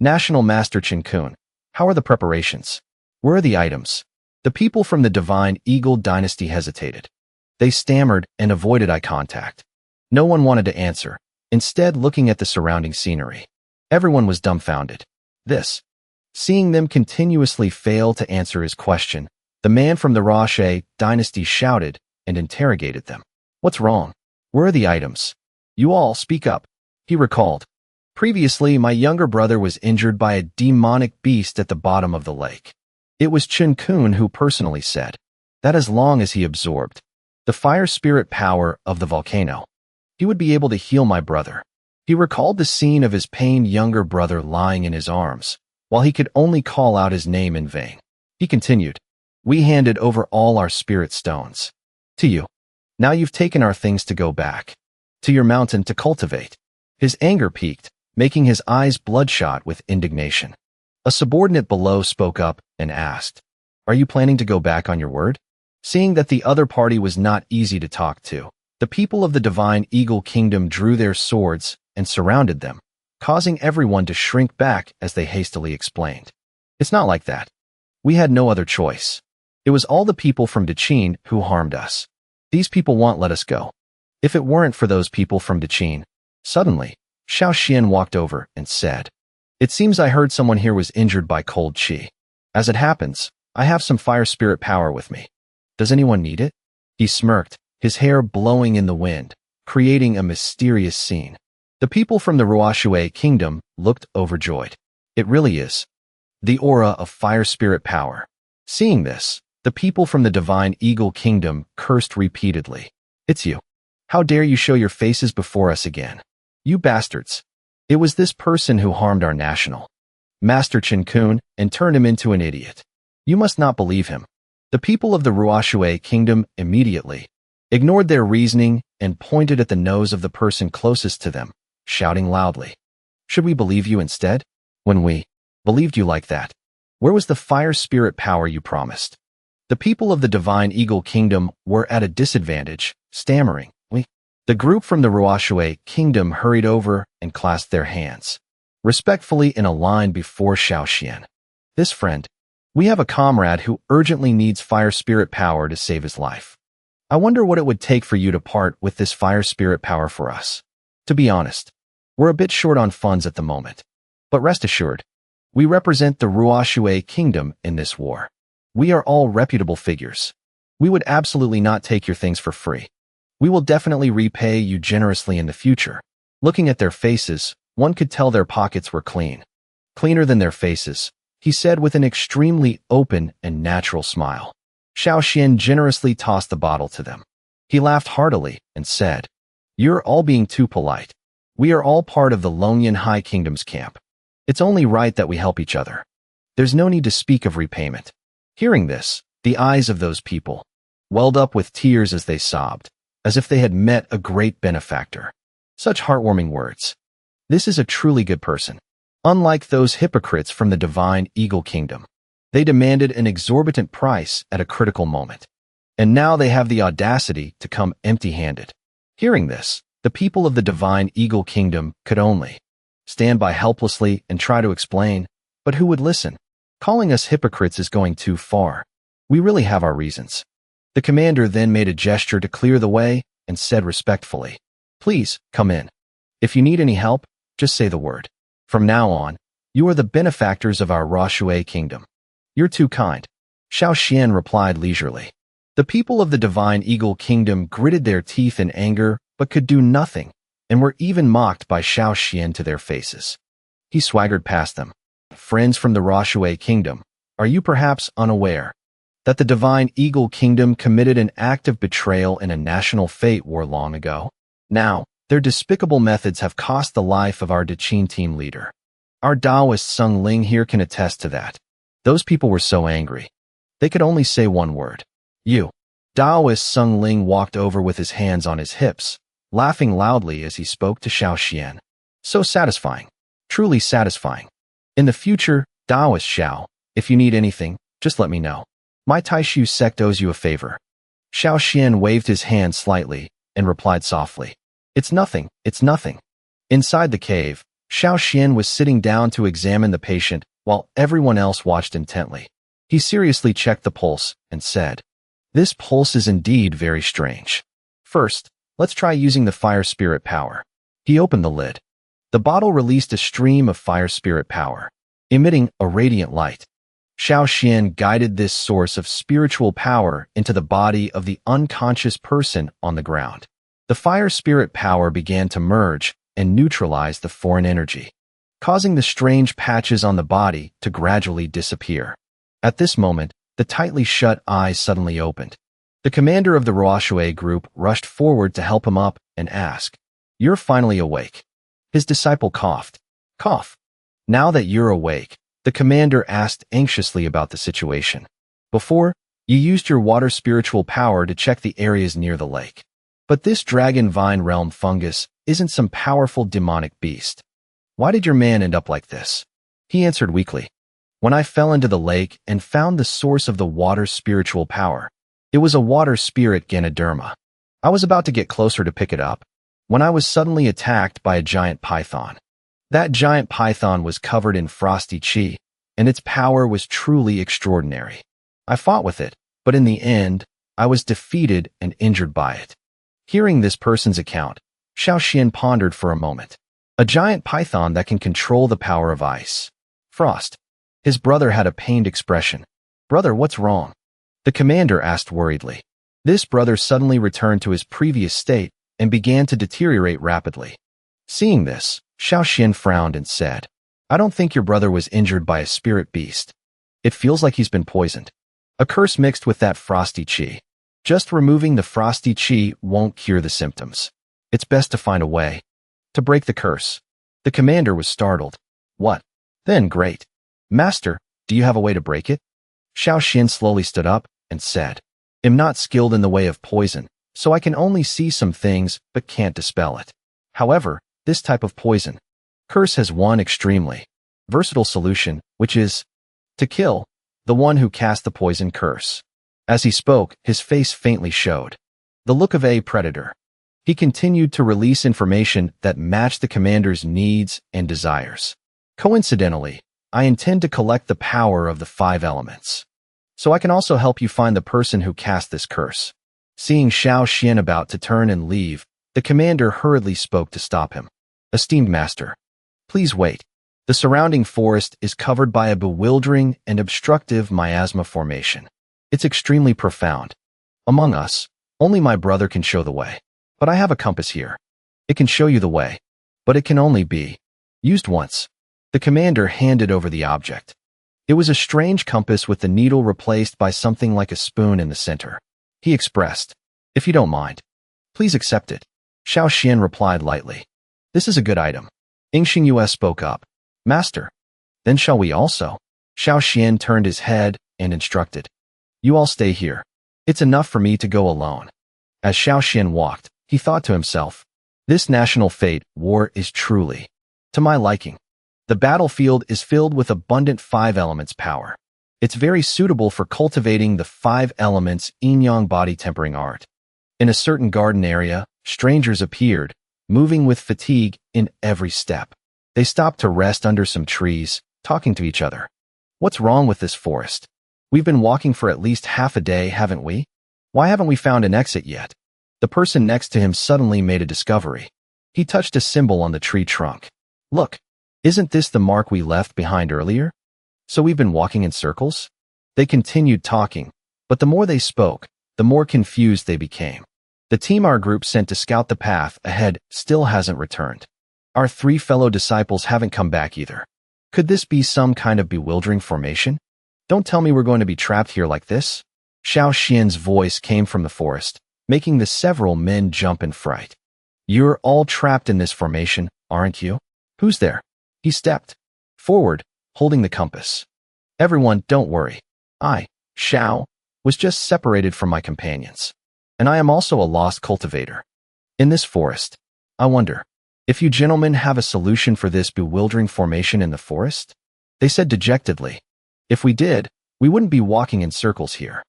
Speaker 1: "National Master Qinkun, how are the preparations? Where are the items?" The people from the Divine Eagle dynasty hesitated. They stammered and avoided eye contact. No one wanted to answer, instead looking at the surrounding scenery. Everyone was dumbfounded. Seeing them continuously fail to answer his question, the man from the Roshui dynasty shouted and interrogated them. "What's wrong? Where are the items? You all speak up." He recalled. "Previously, my younger brother was injured by a demonic beast at the bottom of the lake. It was Qinkun who personally said that as long as he absorbed the fire spirit power of the volcano, he would be able to heal my brother." He recalled the scene of his pained younger brother lying in his arms, while he could only call out his name in vain. He continued, "We handed over all our spirit stones to you. Now you've taken our things to go back to your mountain to cultivate." His anger peaked, making his eyes bloodshot with indignation. A subordinate below spoke up and asked, "Are you planning to go back on your word?" Seeing that the other party was not easy to talk to, the people of the Divine Eagle Kingdom drew their swords and surrounded them, causing everyone to shrink back as they hastily explained. "It's not like that. We had no other choice. It was all the people from Daqin who harmed us. These people won't let us go." If it weren't for those people from Daqin, suddenly, Xiinu walked over and said, "It seems I heard someone here was injured by cold chi. As it happens, I have some fire spirit power with me. Does anyone need it?" He smirked, his hair blowing in the wind, creating a mysterious scene. The people from the Roshui kingdom looked overjoyed. It really is the aura of fire spirit power. Seeing this, the people from the Divine Eagle Kingdom cursed repeatedly. "It's you. How dare you show your faces before us again? You bastards. It was this person who harmed our national Master Qinkun and turned him into an idiot. You must not believe him." The people of the Roshui Kingdom immediately ignored their reasoning and pointed at the nose of the person closest to them, shouting loudly, "Should we believe you instead? When we believed you like that, where was the fire spirit power you promised?" The people of the Divine Eagle Kingdom were at a disadvantage, stammering, "We." The group from the Roshui Kingdom hurried over and clasped their hands, respectfully in a line before Xiinu. "This friend, we have a comrade who urgently needs fire spirit power to save his life. I wonder what it would take for you to part with this fire spirit power for us. To be honest, we're a bit short on funds at the moment. But rest assured, we represent the Roshui Kingdom in this war. We are all reputable figures. We would absolutely not take your things for free. We will definitely repay you generously in the future." Looking at their faces, one could tell their pockets were clean. Cleaner than their faces, he said with an extremely open and natural smile. Xiinu generously tossed the bottle to them. He laughed heartily and said, "You're all being too polite. We are all part of the Longyuan High Kingdom's camp. It's only right that we help each other. There's no need to speak of repayment." Hearing this, the eyes of those people welled up with tears as they sobbed, as if they had met a great benefactor. Such heartwarming words. This is a truly good person. Unlike those hypocrites from the Divine Eagle Kingdom, they demanded an exorbitant price at a critical moment. And now they have the audacity to come empty-handed. Hearing this, the people of the Divine Eagle Kingdom could only stand by helplessly and try to explain, but who would listen? Calling us hypocrites is going too far. We really have our reasons. The commander then made a gesture to clear the way and said respectfully, "Please, come in. If you need any help, just say the word. From now on, you are the benefactors of our Roshui Kingdom." "You're too kind," Xiinu replied leisurely. The people of the Divine Eagle Kingdom gritted their teeth in anger but could do nothing, and were even mocked by Xiinu to their faces. He swaggered past them. "Friends from the Roshui Kingdom, are you perhaps unaware that the Divine Eagle Kingdom committed an act of betrayal in a national fate war long ago? Now, their despicable methods have cost the life of our Daqin team leader. Our Taoist Sung Ling here can attest to that. Those people were so angry. They could only say one word. You. Taoist Sung Ling walked over with his hands on his hips, laughing loudly as he spoke to Xiao Xian. So satisfying. Truly satisfying. In the future, Taoist Xiao, if you need anything, just let me know. My Taishu sect owes you a favor. Xiao Xian waved his hand slightly and replied softly. It's nothing, it's nothing. Inside the cave, Xiao Xian was sitting down to examine the patient while everyone else watched intently. He seriously checked the pulse and said, "This pulse is indeed very strange. First, let's try using the fire spirit power." He opened the lid. The bottle released a stream of fire spirit power, emitting a radiant light. Xiao Xian guided this source of spiritual power into the body of the unconscious person on the ground. The fire spirit power began to merge and neutralize the foreign energy, causing the strange patches on the body to gradually disappear. At this moment, the tightly shut eyes suddenly opened. The commander of the Roashue group rushed forward to help him up and ask, "You're finally awake." His disciple coughed. "Cough. Now that you're awake," the commander asked anxiously about the situation. "Before, you used your water spiritual power to check the areas near the lake. But this dragon vine realm fungus isn't some powerful demonic beast. Why did your man end up like this?" He answered weakly. "When I fell into the lake and found the source of the water spiritual power, it was a water spirit Ganoderma. I was about to get closer to pick it up when I was suddenly attacked by a giant python. That giant python was covered in frosty chi, and its power was truly extraordinary. I fought with it, but in the end, I was defeated and injured by it." Hearing this person's account, Xiao Xian pondered for a moment. A giant python that can control the power of ice. Frost. His brother had a pained expression. "Brother, what's wrong?" The commander asked worriedly. This brother suddenly returned to his previous state and began to deteriorate rapidly. Seeing this, Xiao Xian frowned and said, "I don't think your brother was injured by a spirit beast. It feels like he's been poisoned. A curse mixed with that frosty chi. Just removing the frosty chi won't cure the symptoms. It's best to find a way to break the curse." The commander was startled. "What? Then great. Master, do you have a way to break it?" Xiao Xian slowly stood up and said, "I'm not skilled in the way of poison, so I can only see some things but can't dispel it. However, this type of poison curse has one extremely versatile solution, which is to kill the one who cast the poison curse." As he spoke, his face faintly showed the look of a predator. He continued to release information that matched the commander's needs and desires. "Coincidentally, I intend to collect the power of the 5 elements, so I can also help you find the person who cast this curse." Seeing Xiao Xian about to turn and leave, the commander hurriedly spoke to stop him. "Esteemed master, please wait. The surrounding forest is covered by a bewildering and obstructive miasma formation. It's extremely profound. Among us, only my brother can show the way. But I have a compass here. It can show you the way, but it can only be used once." The commander handed over the object. It was a strange compass with the needle replaced by something like a spoon in the center. He expressed, "If you don't mind, please accept it." Xiao Xian replied lightly, "This is a good item." Xinyu spoke up, "Master, then shall we also?" Xiao Xian turned his head and instructed, "You all stay here. It's enough for me to go alone." As Xiao Xian walked, he thought to himself, "This national fate war is truly to my liking. The battlefield is filled with abundant 5 elements power. It's very suitable for cultivating the 5 elements yin-yang body tempering art." In a certain garden area, strangers appeared, moving with fatigue in every step. They stopped to rest under some trees, talking to each other. "What's wrong with this forest? We've been walking for at least half a day, haven't we? Why haven't we found an exit yet?" The person next to him suddenly made a discovery. He touched a symbol on the tree trunk. "Look, isn't this the mark we left behind earlier? So we've been walking in circles?" They continued talking, but the more they spoke, the more confused they became. The team our group sent to scout the path ahead still hasn't returned. Our 3 fellow disciples haven't come back either. Could this be some kind of bewildering formation? Don't tell me we're going to be trapped here like this. Xiao Xian's voice came from the forest, making the several men jump in fright. "You're all trapped in this formation, aren't you? Who's there?" He stepped forward, holding the compass. Everyone, don't worry. I, Xiao, was just separated from my companions. And I am also a lost cultivator. In this forest, I wonder if you gentlemen have a solution for this bewildering formation in the forest? They said dejectedly. If we did, we wouldn't be walking in circles here.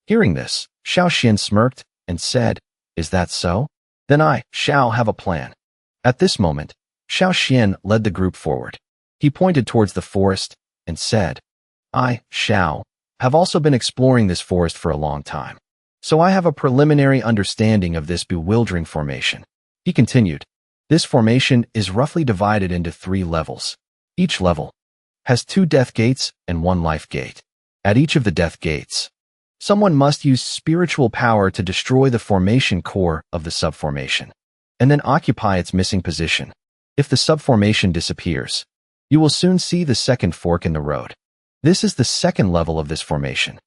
Speaker 1: Hearing this, Xiao Xian smirked and said, Is that so? Then I, Xiao, have a plan. At this moment, Xiao Xian led the group forward. He pointed towards the forest and said, I, Xiao, have also been exploring this forest for a long time. So I have a preliminary understanding of this bewildering formation. He continued, This formation is roughly divided into 3 levels. Each level has 2 death gates and 1 life gate. At each of the death gates, someone must use spiritual power to destroy the formation core of the subformation, and then occupy its missing position. If the subformation disappears, you will soon see the second fork in the road. This is the second level of this formation,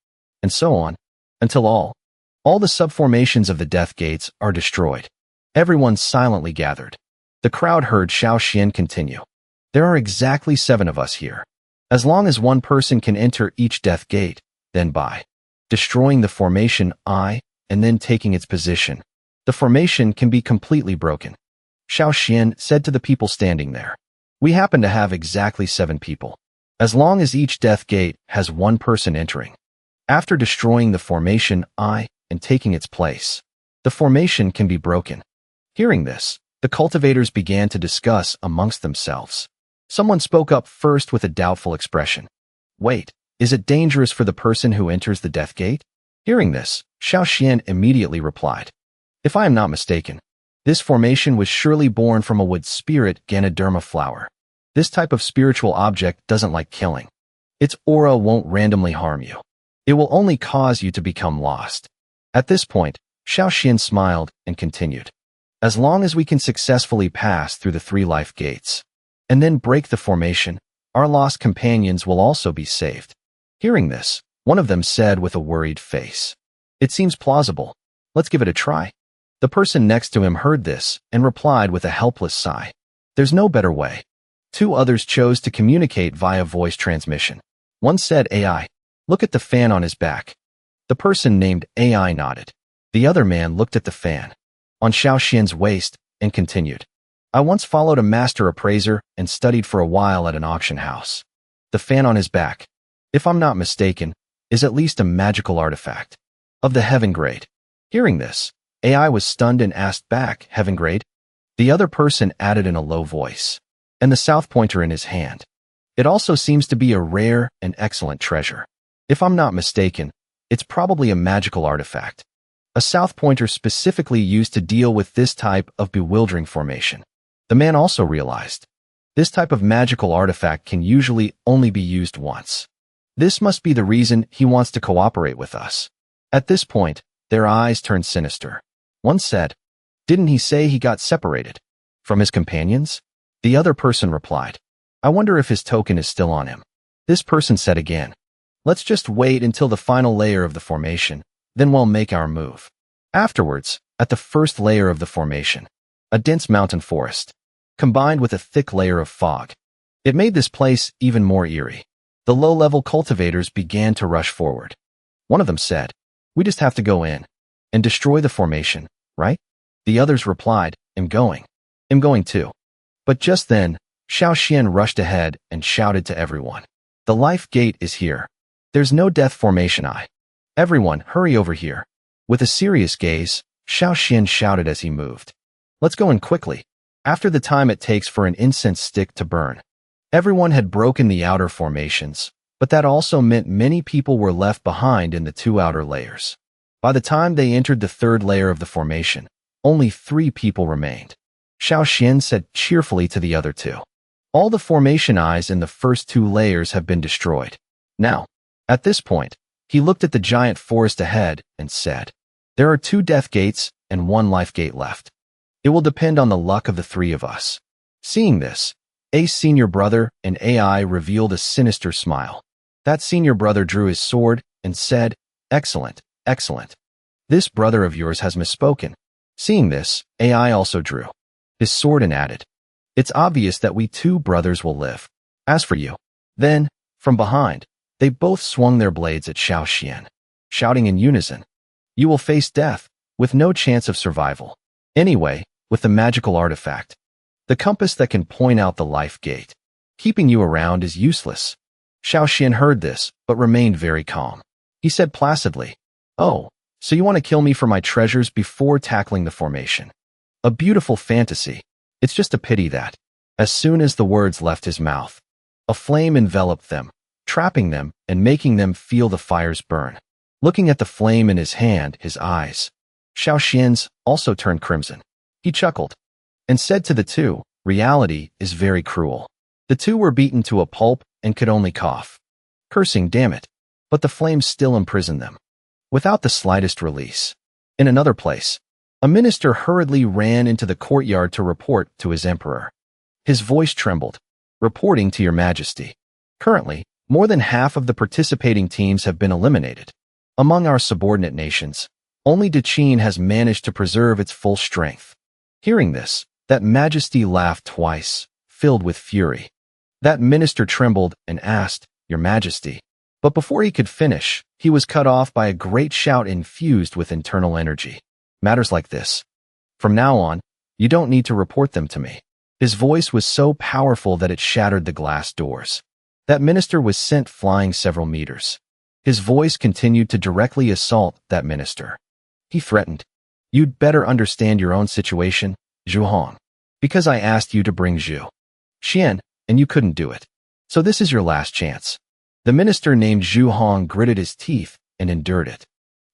Speaker 1: and so on, until all the subformations of the death gates are destroyed. Everyone silently gathered. The crowd heard Xiao Xian continue. There are exactly 7 of us here. As long as one person can enter each death gate, then by destroying the formation I and then taking its position, the formation can be completely broken. Xiao Xian said to the people standing there. We happen to have exactly 7 people. As long as each death gate has 1 person entering. After destroying the formation I and taking its place, the formation can be broken. Hearing this, the cultivators began to discuss amongst themselves. Someone spoke up first with a doubtful expression. Wait, is it dangerous for the person who enters the death gate? Hearing this, Xiao Xian immediately replied. If I am not mistaken, this formation was surely born from a wood spirit Ganoderma flower. This type of spiritual object doesn't like killing. Its aura won't randomly harm you. It will only cause you to become lost. At this point, Xiao Xian smiled and continued. As long as we can successfully pass through the 3 life gates, and then break the formation, our lost companions will also be saved. Hearing this, one of them said with a worried face. It seems plausible. Let's give it a try. The person next to him heard this and replied with a helpless sigh. There's no better way. 2 others chose to communicate via voice transmission. One said, AI, look at the fan on his back. The person named AI nodded. The other man looked at the fan on Xiao Xian's waist and continued. I once followed a master appraiser and studied for a while at an auction house. The fan on his back, if I'm not mistaken, is at least a magical artifact of the heaven grade. Hearing this, AI was stunned and asked back, heaven grade? The other person added in a low voice, and the south pointer in his hand. It also seems to be a rare and excellent treasure. If I'm not mistaken, it's probably a magical artifact. A south pointer specifically used to deal with this type of bewildering formation. The man also realized. This type of magical artifact can usually only be used once. This must be the reason he wants to cooperate with us. At this point, their eyes turned sinister. One said, Didn't he say he got separated from his companions? The other person replied, I wonder if his token is still on him. This person said again, Let's just wait until the final layer of the formation, then we'll make our move. Afterwards, at the first layer of the formation, a dense mountain forest, combined with a thick layer of fog. It made this place even more eerie. The low-level cultivators began to rush forward. One of them said, We just have to go in and destroy the formation, right? The others replied, I'm going too. But just then, Xiao Xian rushed ahead and shouted to everyone. The life gate is here. There's no death formation Everyone, hurry over here. With a serious gaze, Xiao Xian shouted as he moved. Let's go in quickly. After the time it takes for an incense stick to burn. Everyone had broken the outer formations, but that also meant many people were left behind in the 2 outer layers. By the time they entered the 3rd layer of the formation, only 3 people remained. Xiao Xian said cheerfully to the other 2. All the formation eyes in the first 2 layers have been destroyed. Now, at this point, he looked at the giant forest ahead and said, There are 2 death gates and 1 life gate left. It will depend on the luck of the 3 of us. Seeing this, A's senior brother and AI revealed a sinister smile. That senior brother drew his sword and said, Excellent, excellent. This brother of yours has misspoken. Seeing this, AI also drew his sword and added, It's obvious that we 2 brothers will live. As for you, Then, from behind, they both swung their blades at Xiinu, shouting in unison, "You will face death, with no chance of survival. Anyway, with the magical artifact, the compass that can point out the life gate, keeping you around is useless." Xiinu heard this, but remained very calm. He said placidly, "Oh, so you want to kill me for my treasures before tackling the formation? A beautiful fantasy. It's just a pity that." As soon as the words left his mouth, a flame enveloped them, trapping them and making them feel the fires burn. Looking at the flame in his hand, his eyes, Xiaoxian's, also turned crimson. He chuckled and said to the two, "Reality is very cruel." The two were beaten to a pulp and could only cough, cursing, "Damn it." But the flames still imprisoned them, without the slightest release. In another place, a minister hurriedly ran into the courtyard to report to his emperor. His voice trembled, "Reporting to your majesty. Currently, more than half of the participating teams have been eliminated. Among our subordinate nations, only Dechin has managed to preserve its full strength." Hearing this, that majesty laughed twice, filled with fury. That minister trembled and asked, "Your majesty." But before he could finish, he was cut off by a great shout infused with internal energy. "Matters like this, from now on, you don't need to report them to me." His voice was so powerful that it shattered the glass doors. That minister was sent flying several meters. His voice continued to directly assault that minister. He threatened, "You'd better understand your own situation, Zhu Hong, because I asked you to bring Zhu Xian, and you couldn't do it. So this is your last chance." The minister named Zhu Hong gritted his teeth and endured it.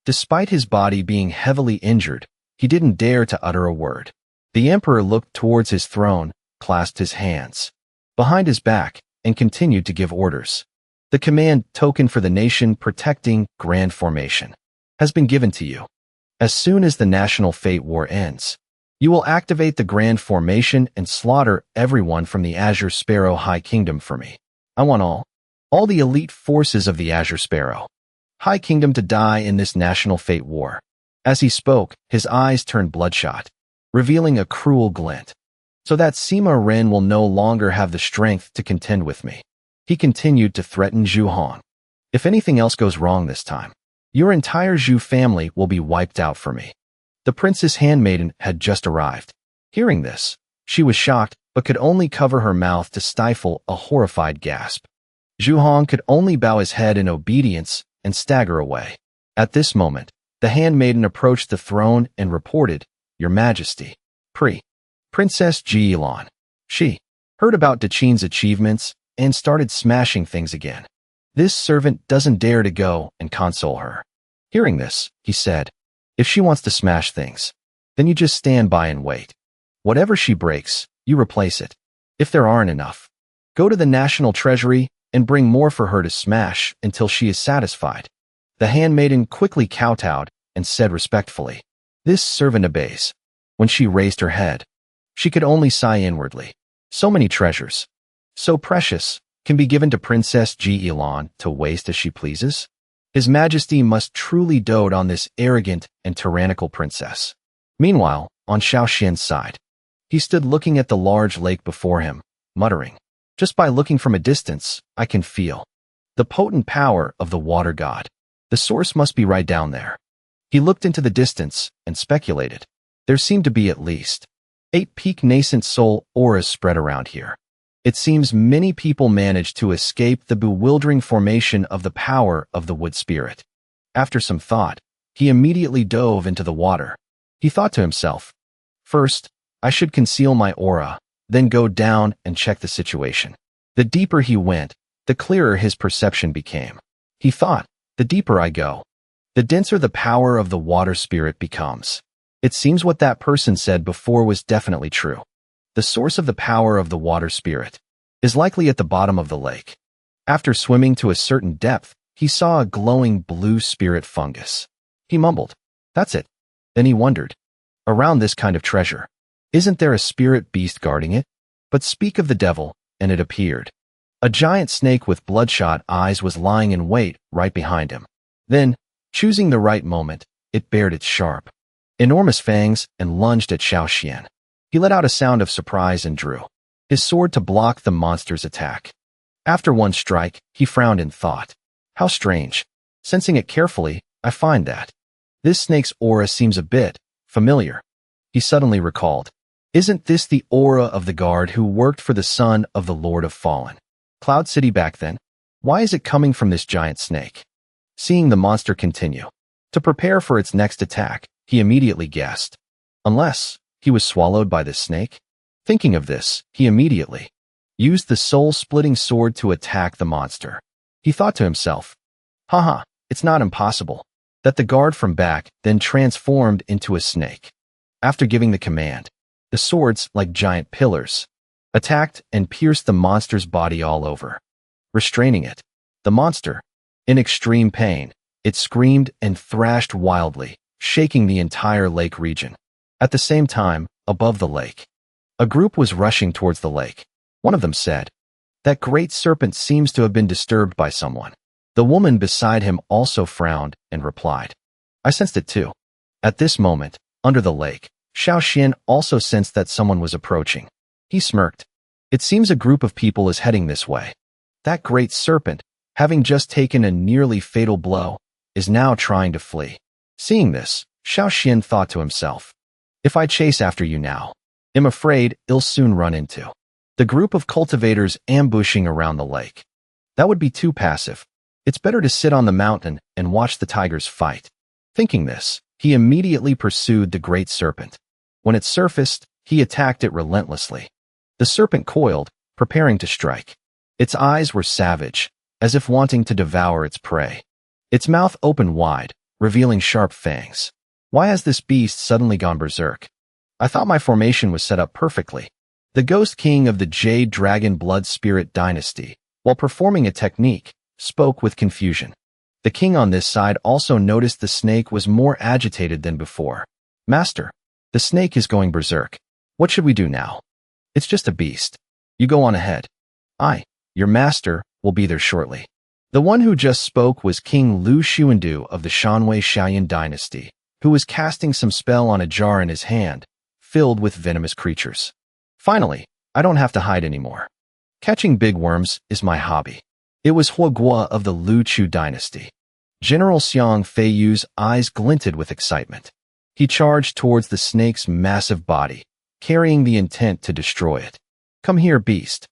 Speaker 1: Despite his body being heavily injured, he didn't dare to utter a word. The emperor looked towards his throne, clasped his hands behind his back, and continued to give orders. "The command token for the nation protecting Grand Formation has been given to you. As soon as the National Fate War ends, you will activate the Grand Formation and slaughter everyone from the Azure Sparrow High Kingdom for me. I want all the elite forces of the Azure Sparrow High Kingdom to die in this National Fate War." As he spoke, his eyes turned bloodshot, revealing a cruel glint. "So that Sima Ren will no longer have the strength to contend with me." He continued to threaten Zhu Hong. "If anything else goes wrong this time, your entire Zhu family will be wiped out for me." The princess handmaiden had just arrived. Hearing this, she was shocked but could only cover her mouth to stifle a horrified gasp. Zhu Hong could only bow his head in obedience and stagger away. At this moment, the handmaiden approached the throne and reported, "Your Majesty, Princess Elon." She heard about Dechin's achievements and started smashing things again. This servant doesn't dare to go and console her. Hearing this, he said, "If she wants to smash things, then you just stand by and wait. Whatever she breaks, you replace it. If there aren't enough, go to the National Treasury and bring more for her to smash until she is satisfied." The handmaiden quickly kowtowed and said respectfully, "This servant obeys." When she raised her head, she could only sigh inwardly. So many treasures, so precious, can be given to Princess Elon to waste as she pleases? His Majesty must truly dote on this arrogant and tyrannical princess. Meanwhile, on Xiaoxian's side, he stood looking at the large lake before him, muttering, "Just by looking from a distance, I can feel the potent power of the water god. The source must be right down there." He looked into the distance and speculated. There seemed to be at least 8 peak nascent soul auras spread around here. It seems many people managed to escape the bewildering formation of the power of the wood spirit. After some thought, he immediately dove into the water. He thought to himself, "First, I should conceal my aura, then go down and check the situation." The deeper he went, the clearer his perception became. He thought, "The deeper I go, the denser the power of the water spirit becomes." It seems what that person said before was definitely true. The source of the power of the water spirit is likely at the bottom of the lake. After swimming to a certain depth, he saw a glowing blue spirit fungus. He mumbled, "That's it." Then he wondered, around this kind of treasure, isn't there a spirit beast guarding it? But speak of the devil, and it appeared. A giant snake with bloodshot eyes was lying in wait right behind him. Then, choosing the right moment, it bared its sharp, enormous fangs and lunged at Xiaoxian. He let out a sound of surprise and drew his sword to block the monster's attack. After one strike, he frowned in thought. How strange. Sensing it carefully, I find that this snake's aura seems a bit familiar. He suddenly recalled. Isn't this the aura of the guard who worked for the son of the Lord of Fallen Cloud City back then? Why is it coming from this giant snake? Seeing the monster continue to prepare for its next attack, he immediately guessed. Unless he was swallowed by this snake? Thinking of this, he immediately used the soul-splitting sword to attack the monster. He thought to himself, haha, it's not impossible that the guard from back then transformed into a snake. After giving the command, the swords, like giant pillars, attacked and pierced the monster's body all over. Restraining it, the monster, in extreme pain, it screamed and thrashed wildly, shaking the entire lake region. At the same time, above the lake, a group was rushing towards the lake. One of them said, "That great serpent seems to have been disturbed by someone." The woman beside him also frowned and replied, "I sensed it too." At this moment, under the lake, Xiinu also sensed that someone was approaching. He smirked. It seems a group of people is heading this way. That great serpent, having just taken a nearly fatal blow, is now trying to flee. Seeing this, Xiinu thought to himself, "If I chase after you now, I'm afraid I'll soon run into the group of cultivators ambushing around the lake. That would be too passive. It's better to sit on the mountain and watch the tigers fight." Thinking this, he immediately pursued the great serpent. When it surfaced, he attacked it relentlessly. The serpent coiled, preparing to strike. Its eyes were savage, as if wanting to devour its prey. Its mouth opened wide, revealing sharp fangs. Why has this beast suddenly gone berserk? I thought my formation was set up perfectly. The Ghost King of the Jade Dragon Blood Spirit Dynasty, while performing a technique, spoke with confusion. The king on this side also noticed the snake was more agitated than before. "Master, the snake is going berserk. What should we do now?" "It's just a beast. You go on ahead. Your master, will be there shortly." The one who just spoke was King Lu Xiuandu of the Shanwei Xiaoyan dynasty, who was casting some spell on a jar in his hand, filled with venomous creatures. "Finally, I don't have to hide anymore. Catching big worms is my hobby." It was Huoguo of the Lu Chu dynasty. General Xiang Feiyu's eyes glinted with excitement. He charged towards the snake's massive body, carrying the intent to destroy it. "Come here, beast.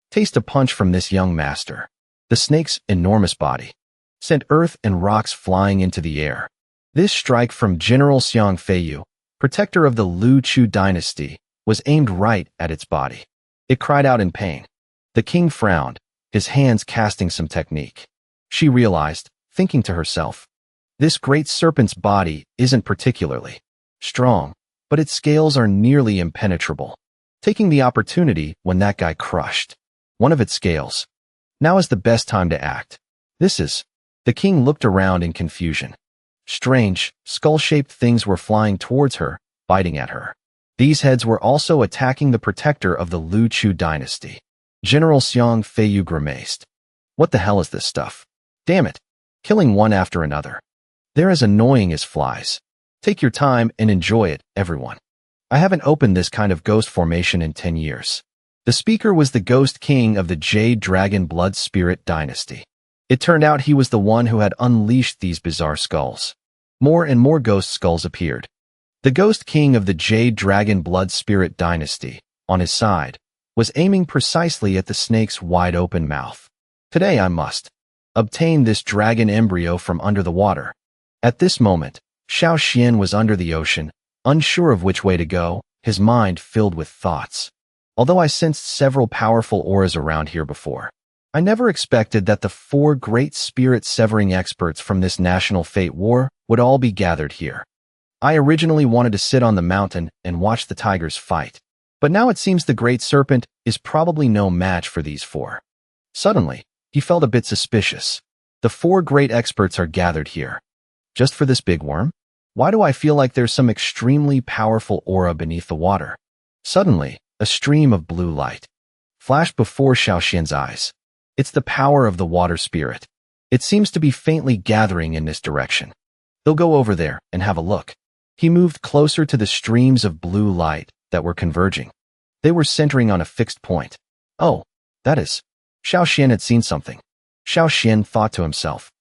Speaker 1: Taste a punch from this young master." The snake's enormous body sent earth and rocks flying into the air. This strike from General Xiang Feiyu, protector of the Lu Chu dynasty, was aimed right at its body. It cried out in pain. The king frowned, his hands casting some technique. She realized, thinking to herself, this great serpent's body isn't particularly strong, but its scales are nearly impenetrable. Taking the opportunity when that guy crushed one of its scales, now is the best time to act. The king looked around in confusion. Strange, skull-shaped things were flying towards her, biting at her. These heads were also attacking the protector of the Lu Chu dynasty. General Xiang Feiyu grimaced. "What the hell is this stuff? Damn it, killing one after another. They're as annoying as flies. Take your time and enjoy it, everyone. I haven't opened this kind of ghost formation in 10 years. The speaker was the Ghost King of the Jade Dragon Blood Spirit Dynasty. It turned out he was the one who had unleashed these bizarre skulls. More and more ghost skulls appeared. The Ghost King of the Jade Dragon Blood Spirit Dynasty, on his side, was aiming precisely at the snake's wide-open mouth. Today I must obtain this dragon embryo from under the water. At this moment, Xiao Xian was under the ocean, unsure of which way to go, his mind filled with thoughts. Although I sensed several powerful auras around here before, I never expected that the 4 great spirit-severing experts from this national fate war would all be gathered here. I originally wanted to sit on the mountain and watch the tigers fight, but now it seems the great serpent is probably no match for these 4. Suddenly, he felt a bit suspicious. The 4 great experts are gathered here. Just for this big worm? Why do I feel like there's some extremely powerful aura beneath the water? Suddenly, a stream of blue light flashed before Xiao Xian's eyes. It's the power of the water spirit. It seems to be faintly gathering in this direction. They'll go over there and have a look. He moved closer to the streams of blue light that were converging. They were centering on a fixed point. Oh, that is Xiao Xian had seen something. Xiao Xian thought to himself.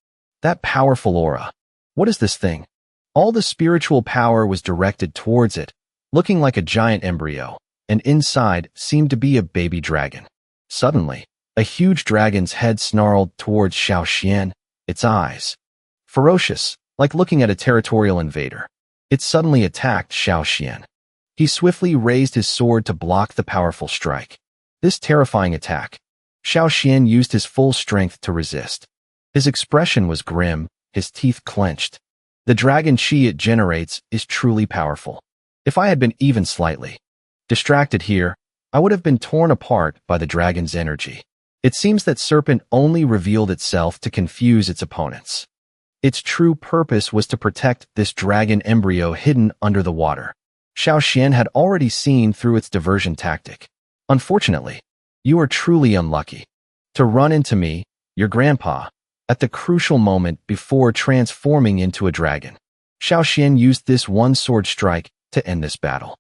Speaker 1: That powerful aura. What is this thing? All the spiritual power was directed towards it, looking like a giant embryo, and inside seemed to be a baby dragon. Suddenly, a huge dragon's head snarled towards Xiao Xian, its eyes ferocious, like looking at a territorial invader. It suddenly attacked Xiao Xian. He swiftly raised his sword to block the powerful strike. This terrifying attack, Xiao Xian used his full strength to resist. His expression was grim, his teeth clenched. The dragon chi it generates is truly powerful. If I had been even slightly distracted here, I would have been torn apart by the dragon's energy. It seems that serpent only revealed itself to confuse its opponents. Its true purpose was to protect this dragon embryo hidden under the water. Xiao Xian had already seen through its diversion tactic. Unfortunately, you are truly unlucky to run into me, your grandpa, at the crucial moment before transforming into a dragon. Xiao Xian used this one sword strike to end this battle.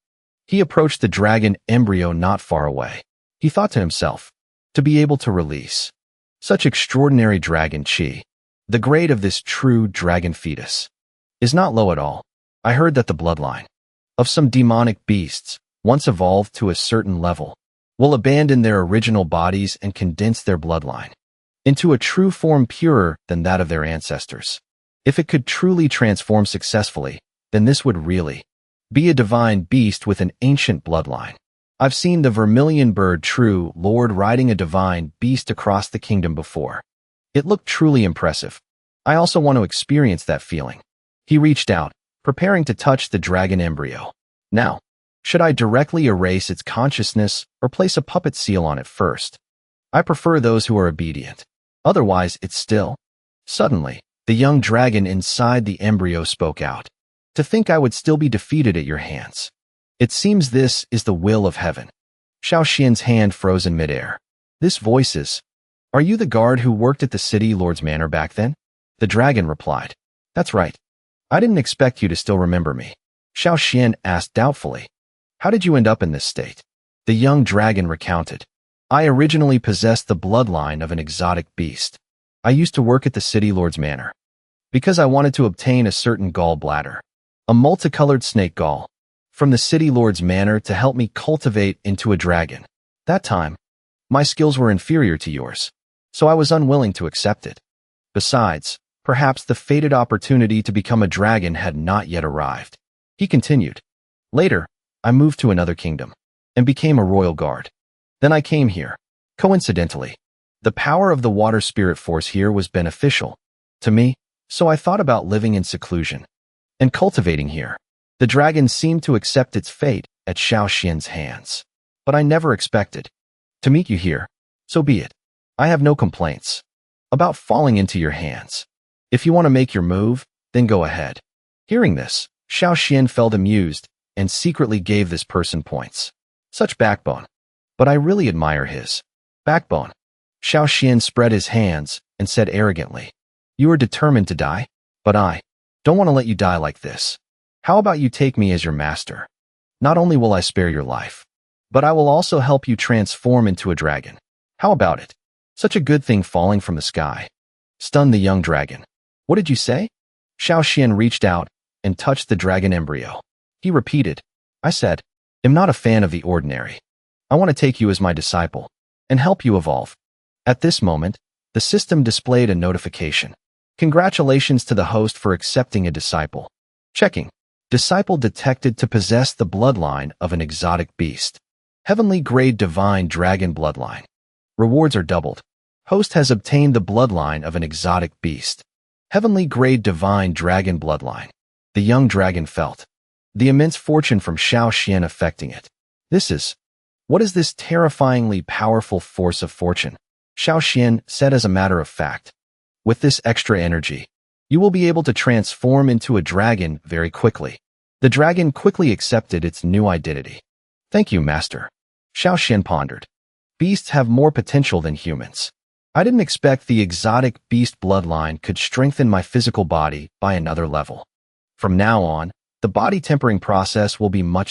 Speaker 1: He approached the dragon embryo not far away. He thought to himself, to be able to release such extraordinary dragon chi, the grade of this true dragon fetus is not low at all. I heard that the bloodline of some demonic beasts, once evolved to a certain level, will abandon their original bodies and condense their bloodline into a true form purer than that of their ancestors. If it could truly transform successfully, then this would really be a divine beast with an ancient bloodline. I've seen the vermilion bird true lord riding a divine beast across the kingdom before. It looked truly impressive. I also want to experience that feeling. He reached out, preparing to touch the dragon embryo. Now, should I directly erase its consciousness or place a puppet seal on it first? I prefer those who are obedient. Otherwise, it's still. Suddenly, the young dragon inside the embryo spoke out. To think I would still be defeated at your hands. It seems this is the will of heaven. Xiao Xian's hand froze in midair. This voice is, are you the guard who worked at the city lord's manor back then? The dragon replied, that's right. I didn't expect you to still remember me. Xiao Xian asked doubtfully, how did you end up in this state? The young dragon recounted, I originally possessed the bloodline of an exotic beast. I used to work at the city lord's manor because I wanted to obtain a certain gallbladder, a multicolored snake gall, from the city lord's manor to help me cultivate into a dragon. That time, my skills were inferior to yours, so I was unwilling to accept it. Besides, perhaps the fated opportunity to become a dragon had not yet arrived. He continued, later, I moved to another kingdom and became a royal guard. Then I came here. Coincidentally, the power of the water spirit force here was beneficial to me, so I thought about living in seclusion and cultivating here. The dragon seemed to accept its fate at Xiao Xian's hands. But I never expected to meet you here. So be it. I have no complaints about falling into your hands. If you want to make your move, then go ahead. Hearing this, Xiao Xian felt amused and secretly gave this person points. Such backbone. But I really admire his backbone. Xiao Xian spread his hands and said arrogantly, you are determined to die? But I don't want to let you die like this. How about you take me as your master? Not only will I spare your life, but I will also help you transform into a dragon. How about it? Such a good thing falling from the sky. Stunned the young dragon. What did you say? Xiao Xian reached out and touched the dragon embryo. He repeated, I said, I'm not a fan of the ordinary. I want to take you as my disciple and help you evolve. At this moment, the system displayed a notification. Congratulations to the host for accepting a disciple. Checking. Disciple detected to possess the bloodline of an exotic beast. Heavenly grade divine dragon bloodline. Rewards are doubled. Host has obtained the bloodline of an exotic beast. Heavenly grade divine dragon bloodline. The young dragon felt the immense fortune from Xiao Xian affecting it. What is this terrifyingly powerful force of fortune? Xiao Xian said as a matter of fact. With this extra energy, you will be able to transform into a dragon very quickly. The dragon quickly accepted its new identity. Thank you, master. Xiao Xian pondered. Beasts have more potential than humans. I didn't expect the exotic beast bloodline could strengthen my physical body by another level. From now on, the body tempering process will be much